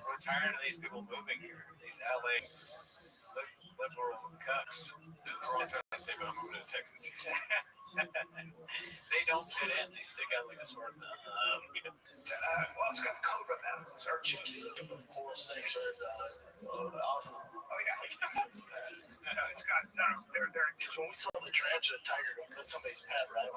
We're tired of these people moving here. These LA liberal cucks. This is the wrong time to say, but I'm moving to Texas. They don't fit in. They stick out like a sore thumb. Well, it's got cobra venomous or chicken. Of coral snakes are awesome. Oh yeah, it's got they're Because when we saw the tarantula, tiger go fit somebody's pet, right?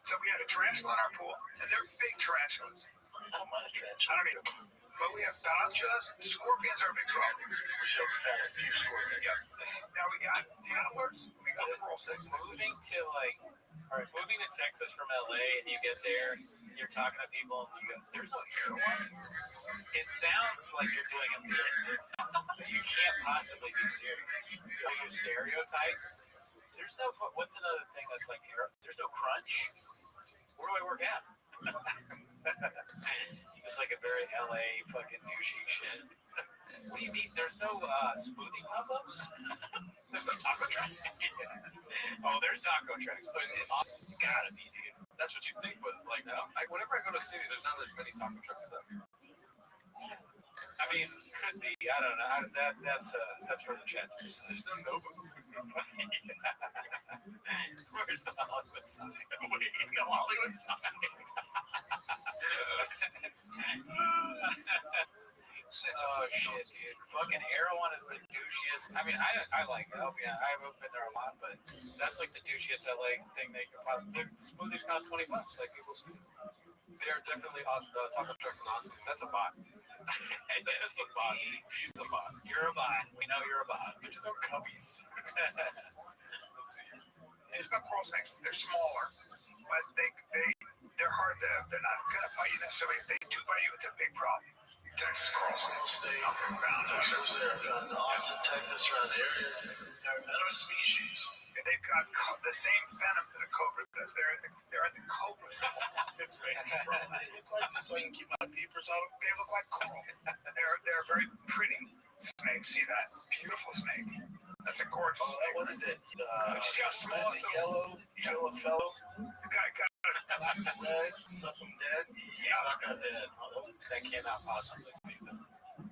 So we had a tarantula in our pool, and they're big tarantulas. I don't mind a I tarantula. don't either. But we have tarantulas. Scorpions are a big problem. So we've had a few scorpions. Yep. Now we got tattlers. We got the coral snakes. Moving to moving to Texas from LA, and you get there, you're talking to people, and you go, "There's no heroin." It sounds like you're doing a bit, but you can't possibly be serious. Your stereotype. There's no. What's another thing that's like there's no crunch? Where do I work at? It's like a very LA fucking douchey shit. What do you mean? There's no smoothie pop-ups? There's no taco trucks? Oh, there's taco trucks. Awesome. Gotta be, dude. That's what you think, but like, whenever I go to a city, there's not as many taco trucks as out here. I mean, could be. I don't know. That's for the chat. There's no Nova. Where's the Hollywood sign? Wait, no Hollywood sign. Oh shit, dude! Fucking Erewhon is the douchiest. I mean, I like it. Yeah, I haven't been there a lot, but that's like the douchiest LA thing they could possibly. Smoothies cost $20, like people say. They are definitely taco trucks in Austin. That's a bot. That's a bot. He's a bot. You're a bot. We know you're a bot. There's no cubbies. Let's see. There's no coral snakes. They're smaller, but they're hard to. They're not gonna bite you necessarily. If they do bite you, it's a big problem. Texas coral snakes. They underground. I was there. I found in Austin, Texas, surrounding areas. They're venomous species. And they've got the same venom that a cobra does. They're in the cobra family. It's right. They look like just so I can keep my peepers out. They look like coral. They're very pretty snakes. See that beautiful snake? That's a gorgeous snake. What is it? You see how small The yellow, kill a fellow. The guy got Black and red, suck them dead. Suck a dead. That cannot possibly be the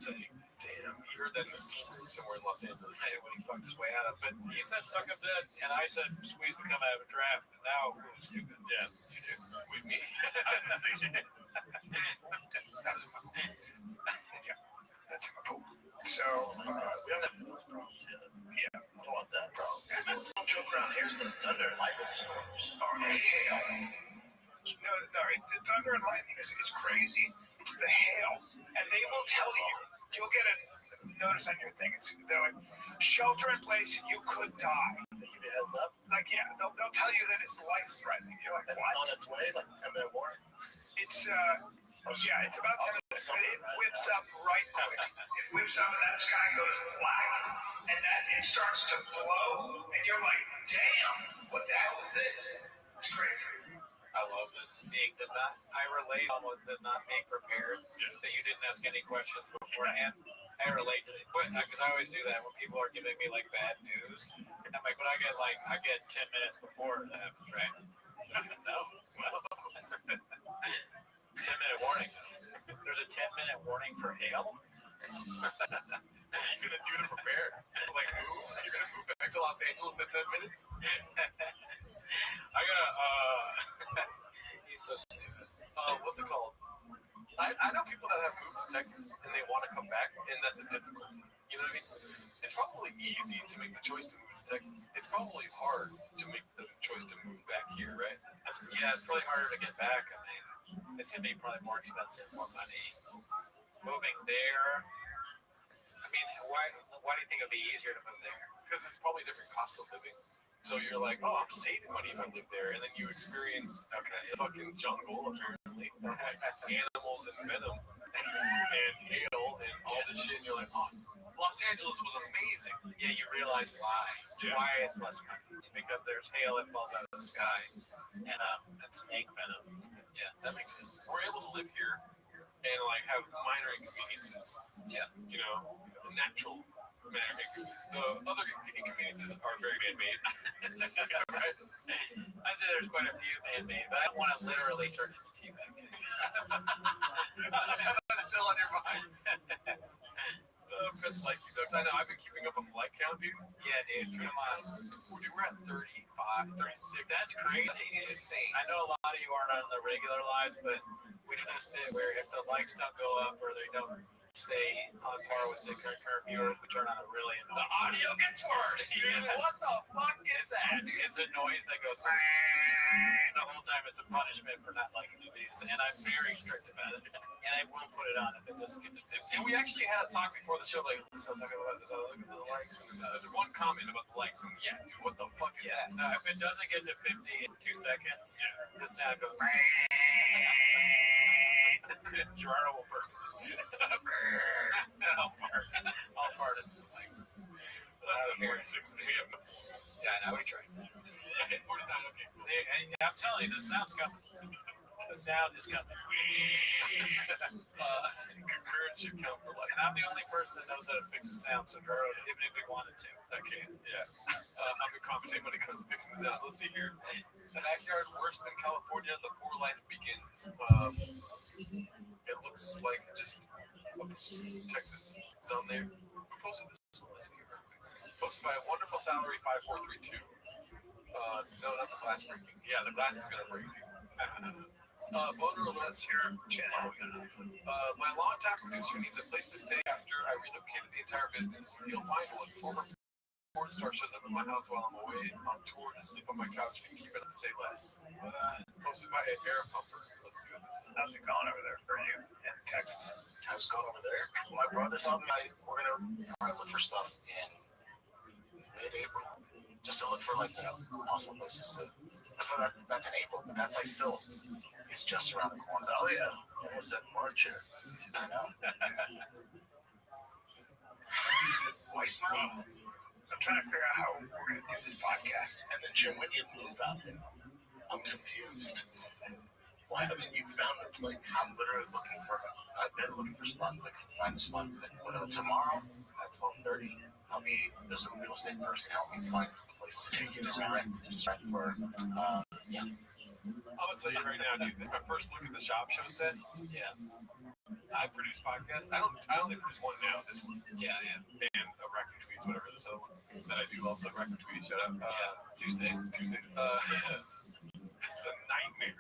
thing. Damn, you heard that in a steam room somewhere in Los Angeles. Hey, when he fucked his way out of it. But he said suck him dead, and I said squeeze the cum out of a draft, and now it's too good. Yeah, you do. With me? I didn't say shit. that was in my pool. Yeah, that's in my pool. So We don't have those problems yet. yeah, I don't want that problem. Don't joke around. Here's the thunder and lightning storms. or the hail. No, the thunder and lightning is crazy. It's the hail, and they will tell you. You'll get a notice on your thing. They're like, shelter in place. You could die. They give you a heads up. Like they'll tell you that it's life threatening. You're like, And what? it's on its way, like a 10-minute warning. It's it's about 10 minutes, but it whips up right quick. It whips up and that sky goes black, and then it starts to blow, and you're like, damn, what the hell is this? It's crazy. I love it. I relate on with the not being prepared, that you didn't ask any questions beforehand. I relate to it, because I always do that when people are giving me like bad news. I'm like, but I get 10 minutes before it happens, right? No. 10-minute warning. There's a 10-minute warning for hail. You're gonna do to prepare. Like move. You're gonna move back to Los Angeles in 10 minutes. I gotta. He's so stupid. What's it called? I know people that have moved to Texas and they want to come back, and that's a difficulty. You know what I mean? It's probably easy to make the choice to move to Texas. It's probably hard to make the choice to move back here, right? It's probably harder to get back. I mean, it's gonna be probably more expensive, more money. Moving there. I mean, why do you think it'd be easier to move there? Because it's probably a different cost of living. So you're like, oh, I'm saving money if I live there, and then you experience fucking jungle apparently, animals and venom, and hail and all this shit. And you're like, oh, Los Angeles was amazing. Yeah, you realize why. Yeah. Why it's less money. Because there's hail that falls out of the sky and snake venom. Yeah, that makes sense. We're able to live here and like have minor inconveniences. Yeah. You know, natural minor inconveniences. The other inconveniences are very man-made. Right? I'd say there's quite a few man-made, but I don't want to literally turn into T-Bag. That's still on your mind. Press like you ducks. I know, I've been keeping up on the like count, dude. Yeah, dude, come on. Dude, we're at 35, 36. That's crazy. That's insane. I know a lot of you aren't on the regular lives, but we do this bit where if the likes don't go up or they don't stay on par with the current viewers, we turn on a really annoying. The audio gets worse, dude. What the fuck is that? It's a noise that goes the whole time. It's a punishment for not liking the videos, and I'm very strict about it. And and I won't put it on if it doesn't get to 50. And we actually had a talk before the show, like, so I was talking about look at the likes, and there's one comment about the likes, and yeah, dude, what the fuck is that? No, if it doesn't get to 50 in 2 seconds, the sound goes. Gerardo will burp. I'll fart it. That's a 46 a.m. Yeah, now we tried. 49, okay. I'm telling you, the sound's coming. The sound is coming. Concurrent should count for like. And I'm the only person that knows how to fix a sound, so Gerardo, even if we wanted to. I can't, yeah. I'm incompetent when it comes to fixing the sound. Let's see here. The backyard worse than California, the poor life begins. It looks like just Texas zone there. Who posted this? Let's see here. Posted by a wonderful salary 5432. No, not the glass breaking. Yeah, the glass is gonna break. Boner alerts here. Oh, we got another clip. My longtime producer needs a place to stay after I relocated the entire business. He'll find one. Former porn star shows up at my house while I'm away on tour to sleep on my couch and keep it to say less. Posted by Air Pumper. Let's see what this is. How's it going over there for you in Texas? How's it going over there? My brother's helping me. We're gonna look for stuff in mid-April, just to look for like possible places to. So that's in April, but that's like still. It's just around the corner. Oh yeah, almost at March here. I know. Why smile? I'm trying to figure out how we're gonna do this podcast. And then Jim, when you move out, I'm confused. Why haven't you found a place? I'm literally looking for. I've been looking for spots, but I can find the spots. But tomorrow at 12:30, there's a real estate person help me find a place to take you to rent for. Yeah. I'm gonna tell you right now, dude. This is my first look at the shop show set. Yeah. I produce podcasts. I only produce one now. This one. Yeah. And a record tweets, whatever this other one that I do also record tweets. Shout out. Tuesdays. This is a nightmare.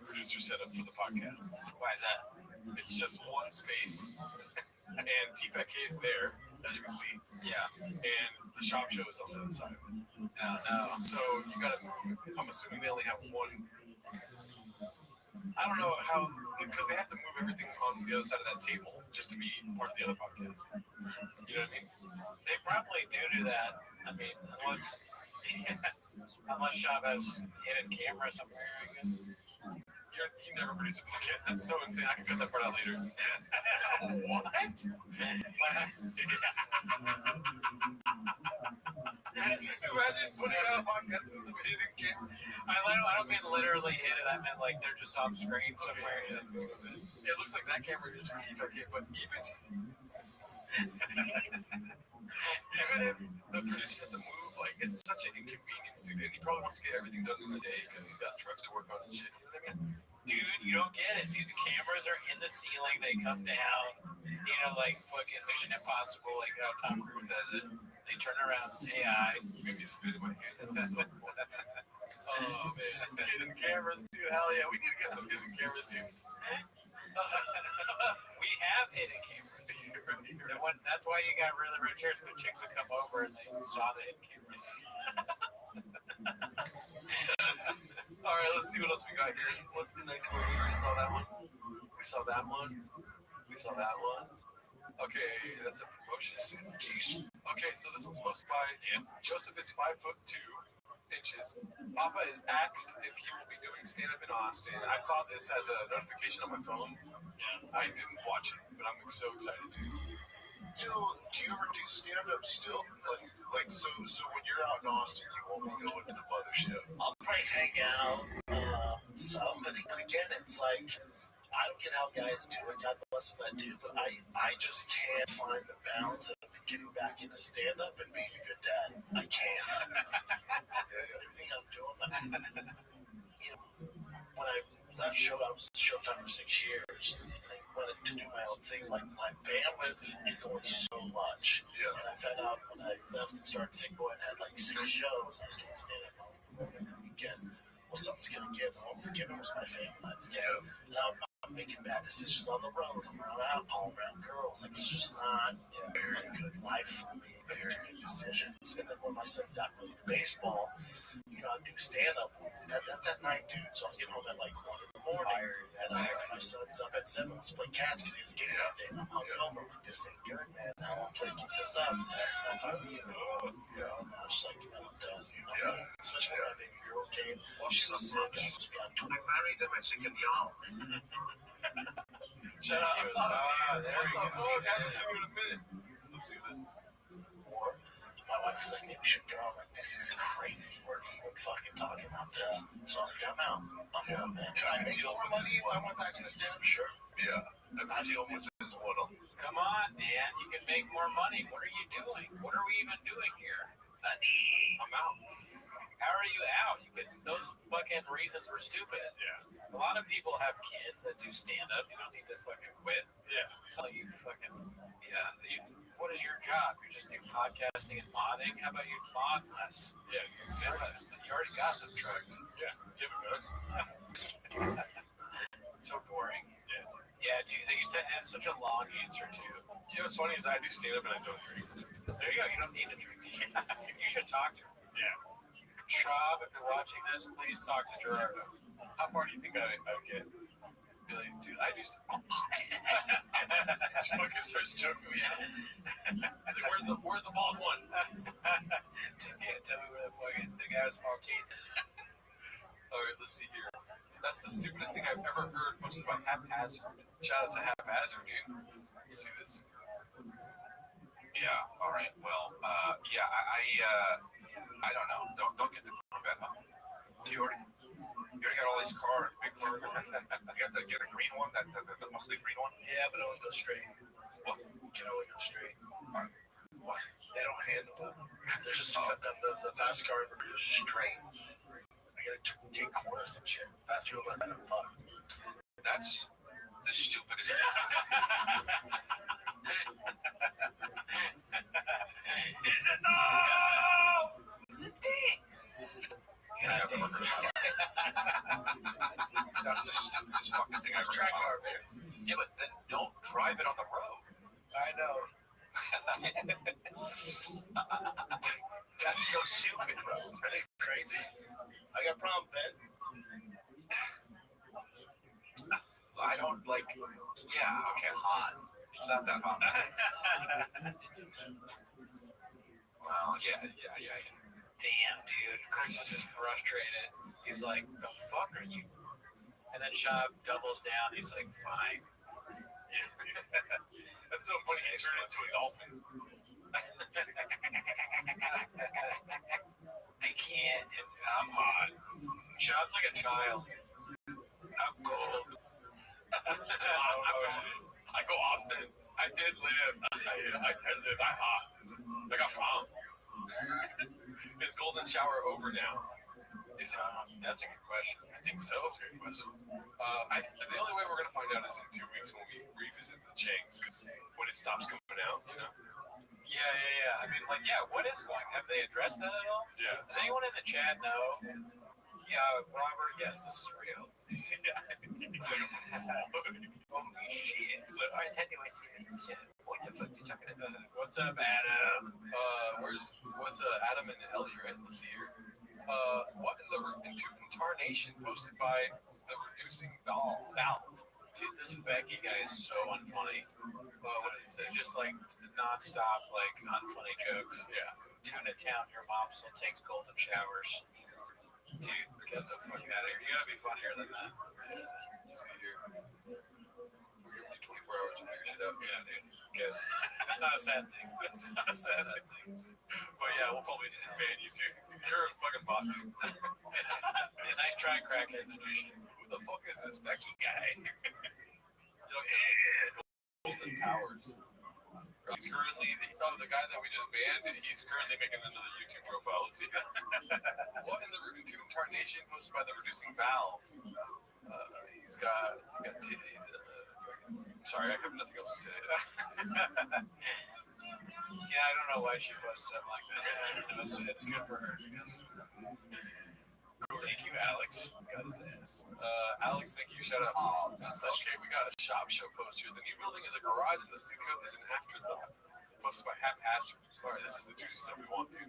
Producer setup for the podcasts. Why is that? It's just one space, and TFAK is there, as you can see. Yeah. And the shop show is on the other side. No. So you gotta move. I'm assuming they only have one. I don't know how, because they have to move everything on the other side of that table just to be part of the other podcast. You know what I mean? They probably do that. I mean, unless Shop has hidden camera somewhere. You never produce a podcast. That's so insane. I can cut that part out later. What? Imagine putting out a podcast with the hidden camera. I don't mean literally hidden. I meant like they're just off screen somewhere. It looks like that camera is for TFK, but even if the producers have to move, like, it's such an inconvenience, dude. And he probably wants to get everything done in the day because he's got trucks to work on and shit. You know what I mean? Dude, you don't get it, dude. The cameras are in the ceiling. They come down. You know, like fucking Mission Impossible, like how Tom Cruise does it. They turn around. It's AI. You made me spit in my hand. That's so fun. Oh, man. Hidden cameras, dude. Hell yeah. We need to get some hidden cameras, dude. We have hidden cameras. That's why you got really rich chairs, because chicks would come over and they saw the hidden cameras. All right, let's see what else we got here. What's the next one? We already saw that one. We saw that one. We saw that one. Okay, that's a promotion. Okay, so this one's posted by Joseph is 5'2" Papa is asked if he will be doing stand-up in Austin. I saw this as a notification on my phone. I didn't watch it, but I'm so excited. Do you ever do stand-up still? Like so when you're out in Austin, you won't be going to the mothership. I'll probably hang out some, but again, it's like, I don't get how guys do it. God bless them that do, but I just can't find the balance of getting back into stand-up and being a good dad. I can't. Everything I'm doing, when I left Showtime for 6 years, I wanted to do my own thing. Like, my bandwidth is only so much. Yeah. And I found out when I left and started Think Boy and had like 6 shows, I was doing stand-up on the weekend. Well, something's going to give. And what was given was my family life. Yeah. And I'm making bad decisions on the road. I'm around alcohol, around girls. Like, it's just not a very good life for me. Very good decisions. And then when my son got really into baseball, I do stand up. That's at night, dude. So I was getting home at like 1 in the morning. And my son's up at 7. Let's play catch because he has a game that day. And I'm hungover. I'm like, this ain't good, man. I want to keep this up. And I finally get it. And I was just like, I'm done. I'm done. Especially when my baby girl came. She was sick. I was supposed to be on tour. I married them at Sick and Young. Shout out, I saw this. What the fuck? I haven't seen you in a minute. Let's see this. Or my wife was like, maybe we should go. I'm like, this is crazy. We're even fucking talking about this. So I was like, I'm out. I'm out, man. Can I make more money if I went back into stand-up? Sure. Yeah. I'm dealing with this one. Come on, man. You can make more money. What are you doing? What are we even doing here? I'm out. How are you out? Those fucking reasons were stupid. Yeah. A lot of people have kids that do stand-up. You don't need to fucking quit. Yeah. So you fucking, what is your job? You just do podcasting and modding? How about you mod less? Yeah, you can say less. You already got them trucks. Yeah, you have a gun. So boring. Yeah. Yeah, you said had such a long answer too. You know what's funny is I do stand up and I don't drink. There you go. You don't need to drink. You should talk to him. Yeah. Shab, if you're watching this, please talk to Gerardo. How far do you think I would get? Really, dude, I just this fucking starts choking me out. He's like, where's the bald one? Tell me where the fucking the guy with small teeth is. All right, let's see here. That's the stupidest thing I've ever heard posted by Haphazard. Shout out to Haphazard, dude. Let's see this. Yeah. All right. Well. Yeah. I don't know. Don't get the Corvette. Huh? You already got all these cars, big fur. You got to get a green one. That mostly green one. Yeah, but it only goes straight. What? You can only go straight. What? They don't handle it. They're just the fast car is straight. I gotta take corners and shit. After you let them fuck. That's the stupidest. Is it though? Is it dick? That's the stupidest fucking thing I've ever heard. Yeah, but then don't drive it on the road. I know. That's so stupid, bro. That's crazy. I got a problem, Ben. I don't like. Yeah, okay, hot. It's not that hot. Well, yeah. Damn, dude. Chris is just frustrated. He's like, the fuck are you? And then Shab doubles down. He's like, fine. That's so funny. He turned into a dolphin. I can't. I'm hot. Shab's like a child. I'm cold. I go Austin. I did live. I did live. I'm hot. I got prom. Is golden shower over now? That's a good question. I think so. That's a good question. The only way we're gonna find out is in 2 weeks when we revisit the Changs, because when it stops coming out, Yeah. I mean, what is going? Have they addressed that at all? Yeah. Does anyone in the chat know? Yeah, Robert. Yes, this is real. He's like, Holy shit! so I tell you shit. What the fuck are you talking about? What's up, Adam? what's Adam and Ellie, right? Let's see here. What in the intarnation posted by the reducing valve? Dude, this Becky guy is so unfunny. What did he say? Just like nonstop, like unfunny jokes. Yeah. Tuna Town, your mom still takes golden showers. Dude, get the fuck out of here. You gotta be funnier than that. Let's see here. We're giving you 24 hours to figure shit out. Yeah, dude. Good. That's not a sad thing. That's not a sad thing. But yeah, we'll probably ban you too. You're a fucking bot, dude. Yeah, nice try, crackhead magician. Who the fuck is this Becky guy? Golden Powers. He's currently the guy that we just banned. He's currently making another YouTube profile. Let's see. What in the incarnation posted by the reducing valve? He's got titties. Sorry, I have nothing else to say. Yeah, I don't know why she posts something like that. It's good for her. Thank you, Alex. Got his ass. Alex, thank you. Shout out. Okay, we got a shop show post here. The new building is a garage, and the studio is an afterthought. Posted by Haphazard. All right, this is the juicy stuff we want, dude.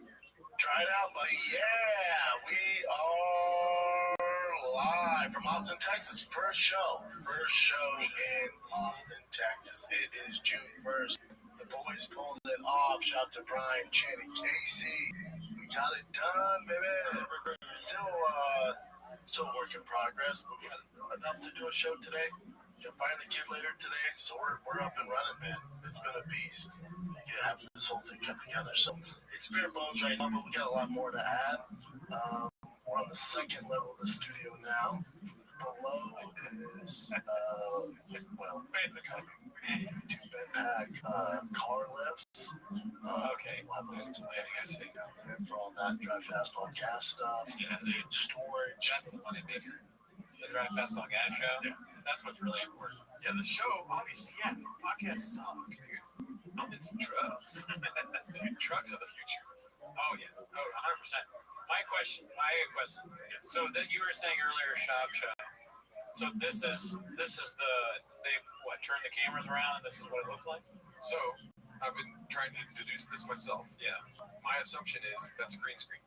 Try it out, buddy. Yeah, we are live from Austin, Texas. First show in Austin, Texas. It is June 1st. The boys pulled it off. Shout out to Brian, Chan, and Casey. We got it done, baby. It's still a work in progress, but we had enough to do a show today. You'll find the kid later today, so we're up and running, man. It's been a beast. Have this whole thing come together. So it's bare bones right now, but we got a lot more to add. We're on the second level of the studio now. Below is two bed pack, car lifts. Okay. We'll have everything down there for all that dry fast all gas stuff. Yeah, dude. Storage. That's the one in Baker. The Drive Fast on Gas show. Yeah. That's what's really important. Yeah, the show, obviously, yeah, podcasts suck, dude. I'm into drugs. Dude, drugs are the future. Oh, yeah. Oh, 100%. My question. So that you were saying earlier, shop show. So this is they've turned the cameras around and this is what it looks like? So I've been trying to deduce this myself. Yeah. My assumption is that's a green screen.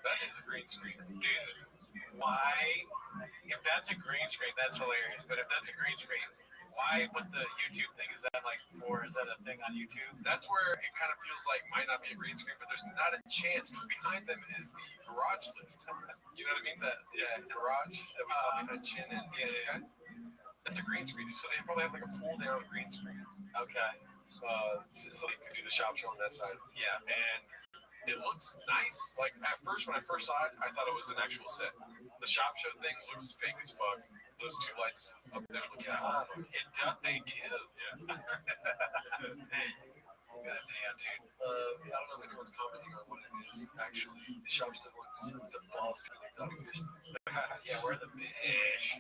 That is a green screen. Dude, why? If that's a green screen, that's hilarious. But if that's a green screen, why put the YouTube thing? Is that a thing on YouTube? That's where it kind of feels like might not be a green screen, but there's not a chance because behind them is the garage lift. You know what I mean? That garage that we saw behind Chin and that's a green screen. So they probably have like a pull down green screen. Okay. So you can do the shop show on that side. Yeah. And it looks nice. Like at first, when I first saw it, I thought it was an actual set. The shop show thing looks fake as fuck. Those two lights up there look They do. Yeah. Goddamn, dude. I don't know if anyone's commenting on what it is. Actually, the shop still the Boston exotic fish. Yeah, where are the fish?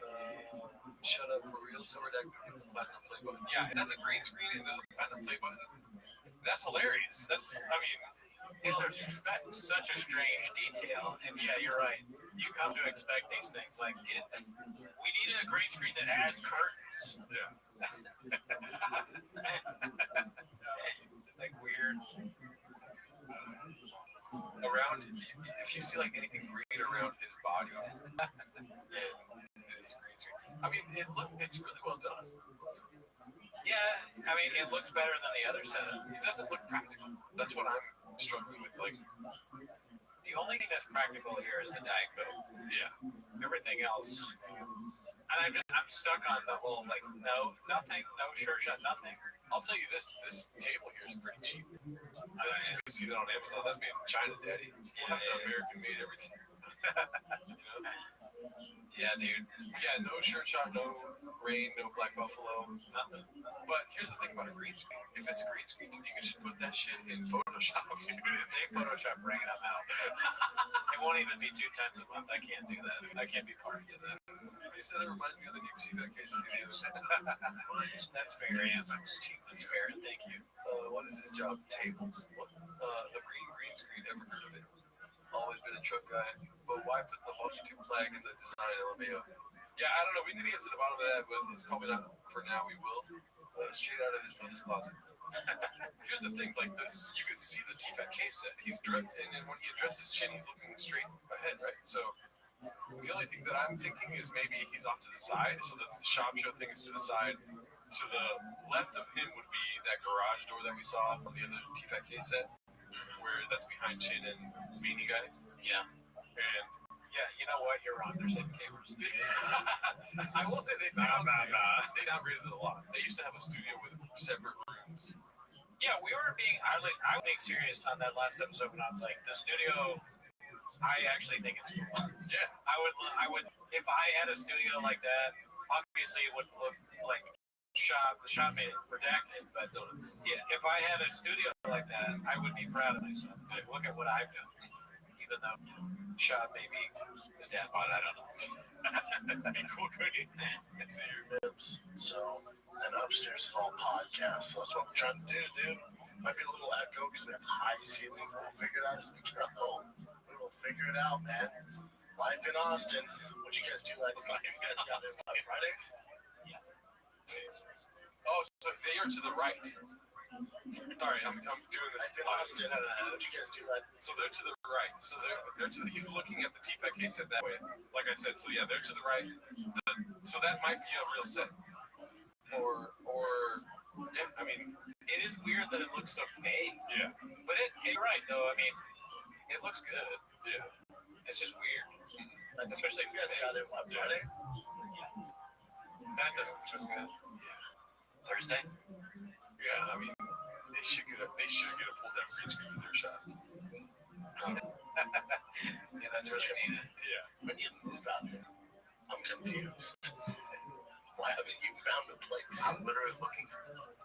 Shut up for real. Silver deck with the platinum play button. Yeah, if that's a green screen and there's a platinum play button, that's hilarious. It's such a strange detail. And yeah, you're right. You come to expect these things. Like, we need a green screen that has curtains. Yeah. Like weird. Around, if you see like anything green around his body, it is green screen. I mean, it's really well done. Yeah, I mean, it looks better than the other setup. It doesn't look practical. That's what I'm struggling with. Like, the only thing that's practical here is the Diet Coke. Yeah. Everything else, and I'm stuck on the whole nothing, no sure shot, nothing. I'll tell you this table here is pretty cheap. You can see that on Amazon. That's made in China, Daddy. Yeah. American made everything. You know? Yeah, dude. Yeah, no shirt shot, no rain, no black buffalo, nothing. But here's the thing about a green screen. If it's a green screen, dude, you can just put that shit in Photoshop, dude. If they Photoshop bringing them out, it won't even be 2 times a month. I can't do that. I can't be party to that. You said it reminds me of the new CVK studio. That's fair, yeah. That's fair, and thank you. What is his job? Tables. The green screen. Ever heard of it? Always been a truck guy, but why put the whole YouTube flag in the design LMAO? Yeah, I don't know. We need to get to the bottom of that, but it's probably not for now. We will. Straight out of his brother's closet. Here's the thing, like this, you could see the T-Fat case set. He's dressed, and when he addresses Chin, he's looking straight ahead, right? So the only thing that I'm thinking is maybe he's off to the side, so that the shop show thing is to the side. To the left of him would be that garage door that we saw on the other T-Fat case set, where that's behind Chin and Beanie Guy. Yeah. And yeah, you know what? You're wrong. There's hidden cameras. I will say they downgraded it a lot. They used to have a studio with separate rooms. Yeah, I was being serious on that last episode when I was like, the studio, I actually think it's cool. Yeah. I would, if I had a studio like that, obviously it would look like the shop made it redacted, but yeah, if I had a studio like that, I would be proud of myself. Like, look at what I've done. Even though shop maybe his dad bought it, I don't know. That'd be cool, couldn't you? See your lips. So, and upstairs is all podcasts. So that's what we're trying to do, dude. Might be a little echo because we have high ceilings, but we'll figure it out as we go. figure it out, man. Life in Austin. What'd you guys do last night? You guys got it on Friday? Oh, so they are to the right. Sorry, I'm doing this. Life in Austin. What'd you guys do last night? So they're to the right. So they're to the, he's looking at the T5K set that way. Like I said, so yeah, they're to the right. So that might be a real set. Or yeah, I mean, It is weird that it looks so fake. yeah. But you're right, though. I mean, it looks good. Yeah. It's just weird. Especially You guys got it on Friday? that doesn't look as good. Thursday? Yeah, I mean, they should get a pulled down green screen for their shot. Yeah, that's really needed. Yeah. When you move out here, I'm confused. Why haven't you found a place? I'm literally looking for one.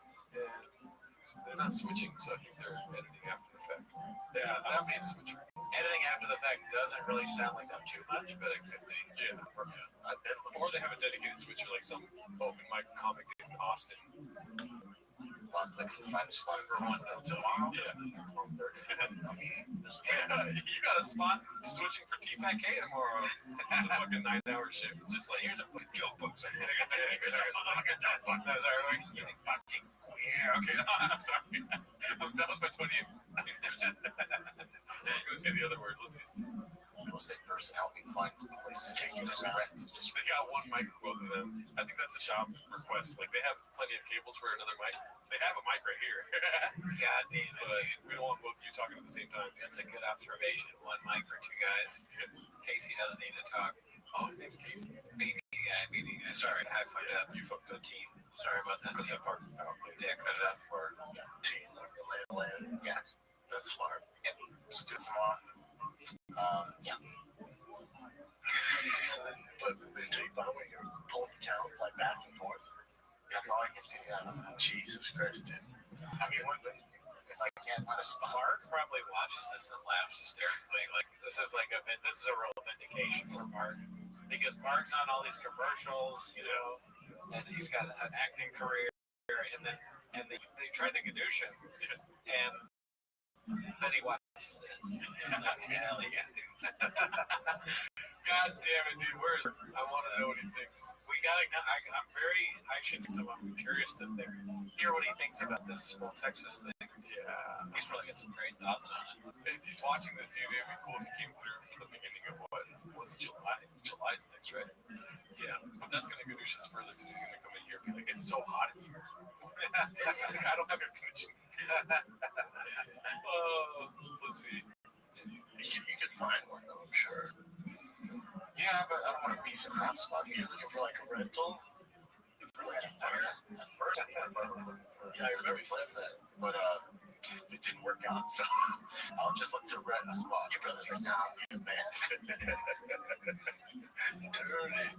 They're not switching, so I think they're editing after the fact. Yeah, I that's mean, a switcher. Editing after the fact doesn't really sound like them too much, but it could be. Yeah. I've been looking Or they have a dedicated switcher, like some open mic comic in Austin. for I couldn't find a spot for one tomorrow. Yeah. I mean, this You got a spot switching for T5K tomorrow. It's a fucking 9-hour shift. Just like, here's a fucking joke book. So here's a fucking joke book. No, sorry, we're just getting fucking queer. Okay, I'm sorry. That was my 20th. I was going to say the other words. Let's see. real estate person help me find a place to take you to rent. Just they got one mic for both of them. I think that's a shop request. Like they have plenty of cables for another mic. They have a mic right here. God damn it, But dude. we don't want both of you talking at the same time. That's a good observation. One mic for two guys. Casey doesn't need to talk. Oh, his name's Casey. BD guy. Sorry, I fucked up. You fucked up. Team. Sorry about that. Cut that part out. Yeah, cut it out for. Taylor, land. Yeah, that's smart. Yeah, let's do it some more. Yeah. So then, but until you find where you're pulling the town, fly back and forth. That's all I can do. Yeah. Jesus Christ, dude. I mean, if I can't find a spot. Mark probably watches this and laughs hysterically. Like this is a real vindication for Mark because Mark's on all these commercials, you know, and he's got an acting career, and they tried to gadoosh him, and then he watches this. Hell yeah, dude. God damn it, dude. Where is? I want to know what he thinks. We gotta. I'm curious to hear what he thinks about this whole Texas thing. Yeah. He's probably got some great thoughts on it. If he's watching this, dude, it'd be cool if he came through from the beginning of what's July? July's next, right? Yeah. But that's gonna go to his further because he's gonna come in here and be like, it's so hot in here. I don't have air conditioning. Let's see. You could find one though, I'm sure. Yeah, but I don't want a piece of crap spot. You're looking for like a rental? For like at first, I think I'm looking for. Yeah, I remember you said that, but it didn't work out. So I'll just look to rent a spot. Your brother's like, nah, I'm good, man. Dirty.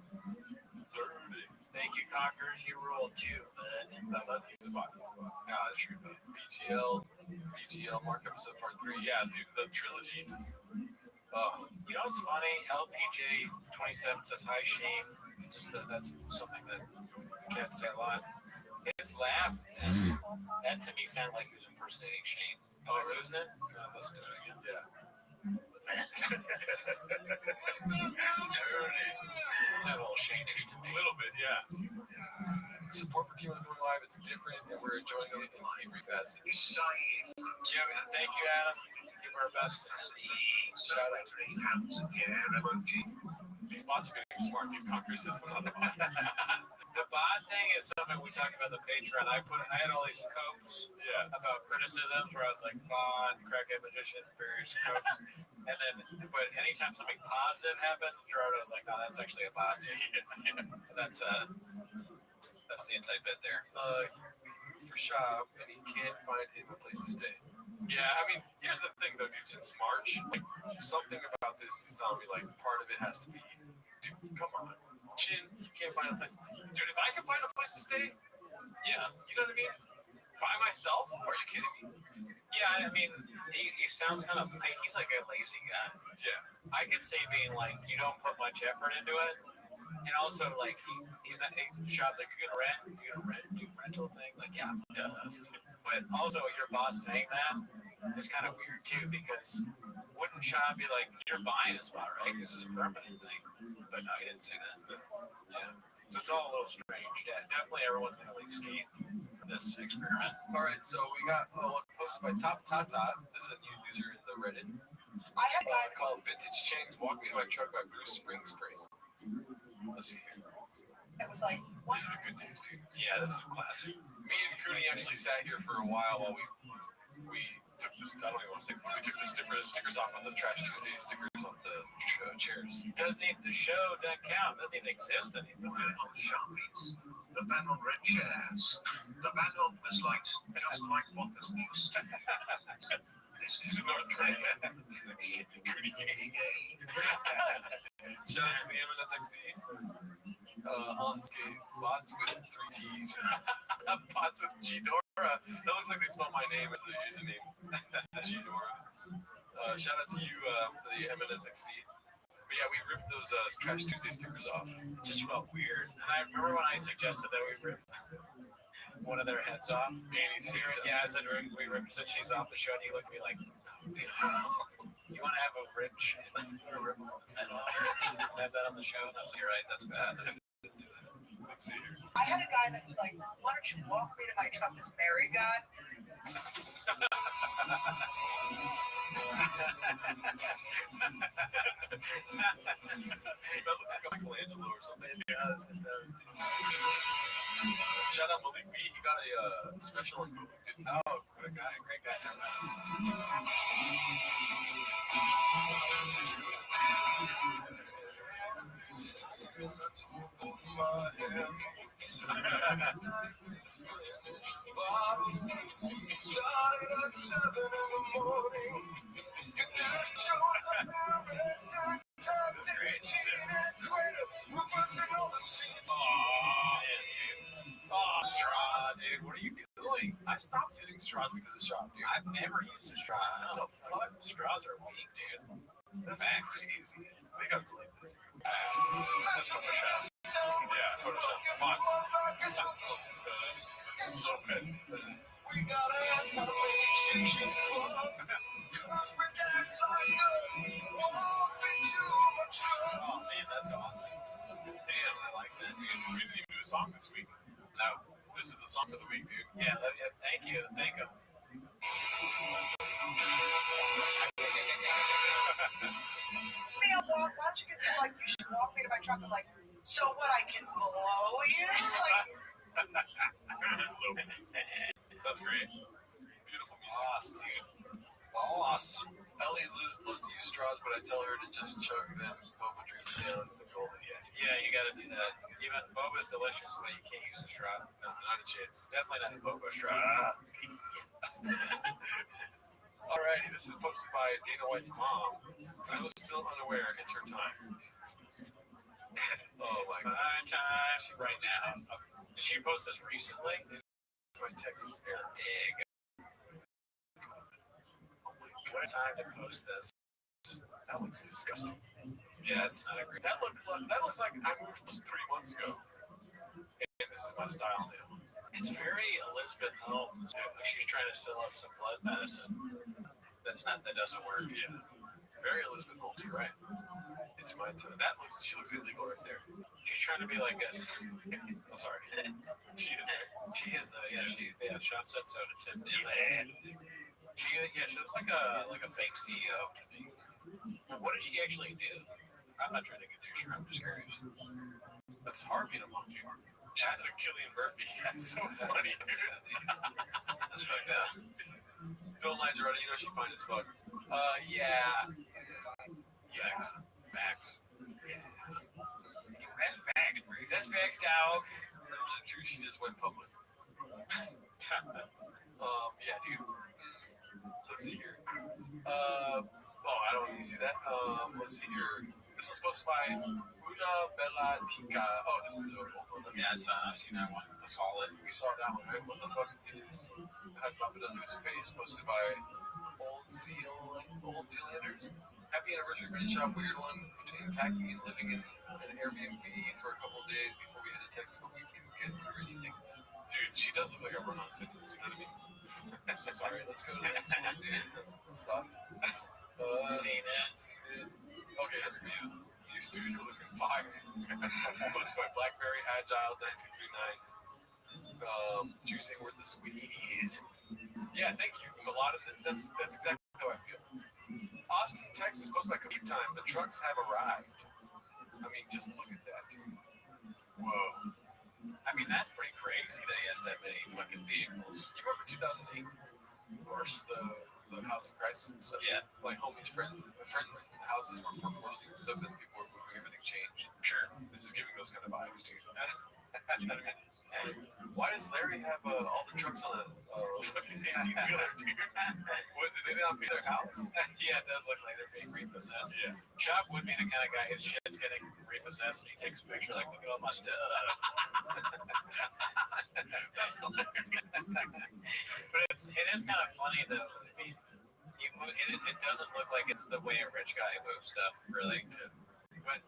Thank you, Cockers. You rule too, bud. That's not the spot. No, that's true. But BGL markup is part 3. Yeah, dude, the trilogy. Oh, You know what's funny? LPJ 27 says hi, Shane. That's something that can't say a lot. His laugh, that to me sounded like he was impersonating Shane. Oh, isn't it? Listen to it again. yeah. That little Shane-ish to me. A little bit, yeah. Support for Team is going live. It's different, and we're enjoying it in every facet. Jim, thank you, Adam. Give our best. Shout out. These bots are getting smart. Dude, Conquer says on the bot. The bot thing is something we talked about the Patreon. I had all these copes about criticisms where I was like, bot, crackhead magician, various copes. And then, but anytime something positive happened, Gerardo was like, no, that's actually a bot. That's the inside bit there. He moved for shop, and he can't find him a place to stay. Yeah, I mean, here's the thing, though, dude. Since March, like, something about this is telling me, like, part of it has to be, dude, come on. Chin, you can't find a place. Dude, if I can find a place to stay, Yeah. you know what I mean? By myself? Are you kidding me? Yeah, I mean, he sounds kind of, he's like a lazy guy. Yeah. I could see being like, you don't put much effort into it. And also, like, he's not, he shop like, you're gonna do rental thing. Like, yeah, duh. But also, your boss saying that is kind of weird, too, because wouldn't Sean be like, you're buying a spot, right? This is a permanent thing. But no, he didn't say that. Yeah. So it's all a little strange. Yeah, definitely everyone's going to leave skate for this experiment. All right, so we got one posted by Top Tata. This is a new user in the Reddit. I had a guy called Vintage Chains Walk Me to My Truck by Bruce Springsteen. Let's see here. that was like, what? These are the good days, dude. Yeah, this is a classic. Me and Cooney actually sat here for a while we took this. I don't even want to say. We took the stickers off on the Trash Tuesday stickers off the chairs. The show doesn't count. Doesn't even exist anymore. Sharpies, the band on red chairs, the band on was light, just like Walker's news. This is North Korea. Cooney gang. Shout out to the MNSXD. On skate, bots with 3 T's. Bots with G-Dora. That looks like they spelled my name as the username. G-Dora. Shout out to you, the MNSXD. But yeah, we ripped those Trash Tuesday stickers off. It just felt weird. And I remember when I suggested that we rip one of their heads off. Annie's here. Yeah, I said we ripped since she's off the show, and he looked at me like, you want to have a rich rip his head off? Have that on the show? And I was like, you're right, that's bad. Let's see here. I had a guy that was like, why don't you walk me to my truck, this married guy? That looks like a Michelangelo or something. It does. Shout out Malik B. He got a special on Google. Oh, what a guy. Great guy. Straw, dude. What are you doing? I stopped using straws because of shop, dude. I've never used a straw. What the fuck? Straws are weak, dude. That's crazy. We gotta delete this. That's Photoshop. Yeah, Photoshop. Fonts. So good. Oh, man, that's awesome. Damn, I like that, dude. We didn't even do a song this week. No, this is the song for the week, dude. Yeah, thank you. Thank him. Man, why don't you get me like, you should walk me to my truck? I'm like, so what, I can blow you? Like, That's great. Beautiful music. Boss, dude. Boss. Ellie loves to use straws, but I tell her to just chug them boba drinks down the golden yeti. Yeah, you gotta do that. Even boba's delicious, but you can't use a straw. No, not a chance. Definitely not a boba straw. Alrighty, this is posted by Dana White's mom. I was still unaware it's her time. Oh my god. My time right now. Did she post this recently? My Texas air. Egg. What time to post this? That looks disgusting. Yeah, it's not a great. That looks like I moved 3 months ago. And this is my style now. It's very Elizabeth Holmes. She's trying to sell us some blood medicine. That doesn't work. Yeah. Very Elizabeth Holmes, you're right. It's my time. She looks illegal right there. She's trying to be like us. Oh, sorry. She is. She is though. Yeah, Sean said so to Tim. She looks like a fake CEO to me. What does she actually do? I'm not trying to get her. I'm just curious. That's hard being a monkey. She's like Killian Murphy. That's so funny, dude. That's fucked up. Don't lie, Gerardo. You know she fine as fuck. Yeah. Facts. Yeah. That's facts, bro. That's facts, dog. She just went public. Yeah, dude. Let's see here. I don't need to see that. Let's see here. This was posted by Una Bella Tika. Oh, this is an old one. Yeah, I seen that one. The solid. We saw that one, right? What the fuck has not been done to his face? Posted by Old Zealanders. Happy anniversary, British Shop. Weird one between packing and living in an Airbnb for a couple of days before we had to text, but we couldn't get through anything. Dude, she does look like a run-on sentence, you know what I mean? I'm so sorry. Let's go to the next one, dude. Stop. Seen it. Okay, that's new. You studio looking fire. Plus my BlackBerry Agile 9239. Juicing worth the squeeze. Yeah, thank you. A lot of that's exactly how I feel. Austin, Texas, post my commute time. The trucks have arrived. I mean, just look at that. Whoa. I mean, that's pretty crazy that he has that many fucking vehicles. You remember 2008? Of course, the housing crisis and stuff. Yeah. My friends' houses were foreclosing and stuff, and people were moving. Everything changed. Sure. This is giving those kind of vibes, dude. You know what I mean? And why does Larry have all the trucks on a fucking 18-wheeler, dude? What, did they not pay their house? Yeah, it does look like they're being repossessed. Yeah. Chop would be the kind of guy his shit's getting repossessed and he takes a picture like, look at all my stuff. That's hilarious. But it is kind of funny though. I mean, it doesn't look like it's the way a rich guy moves stuff, really. But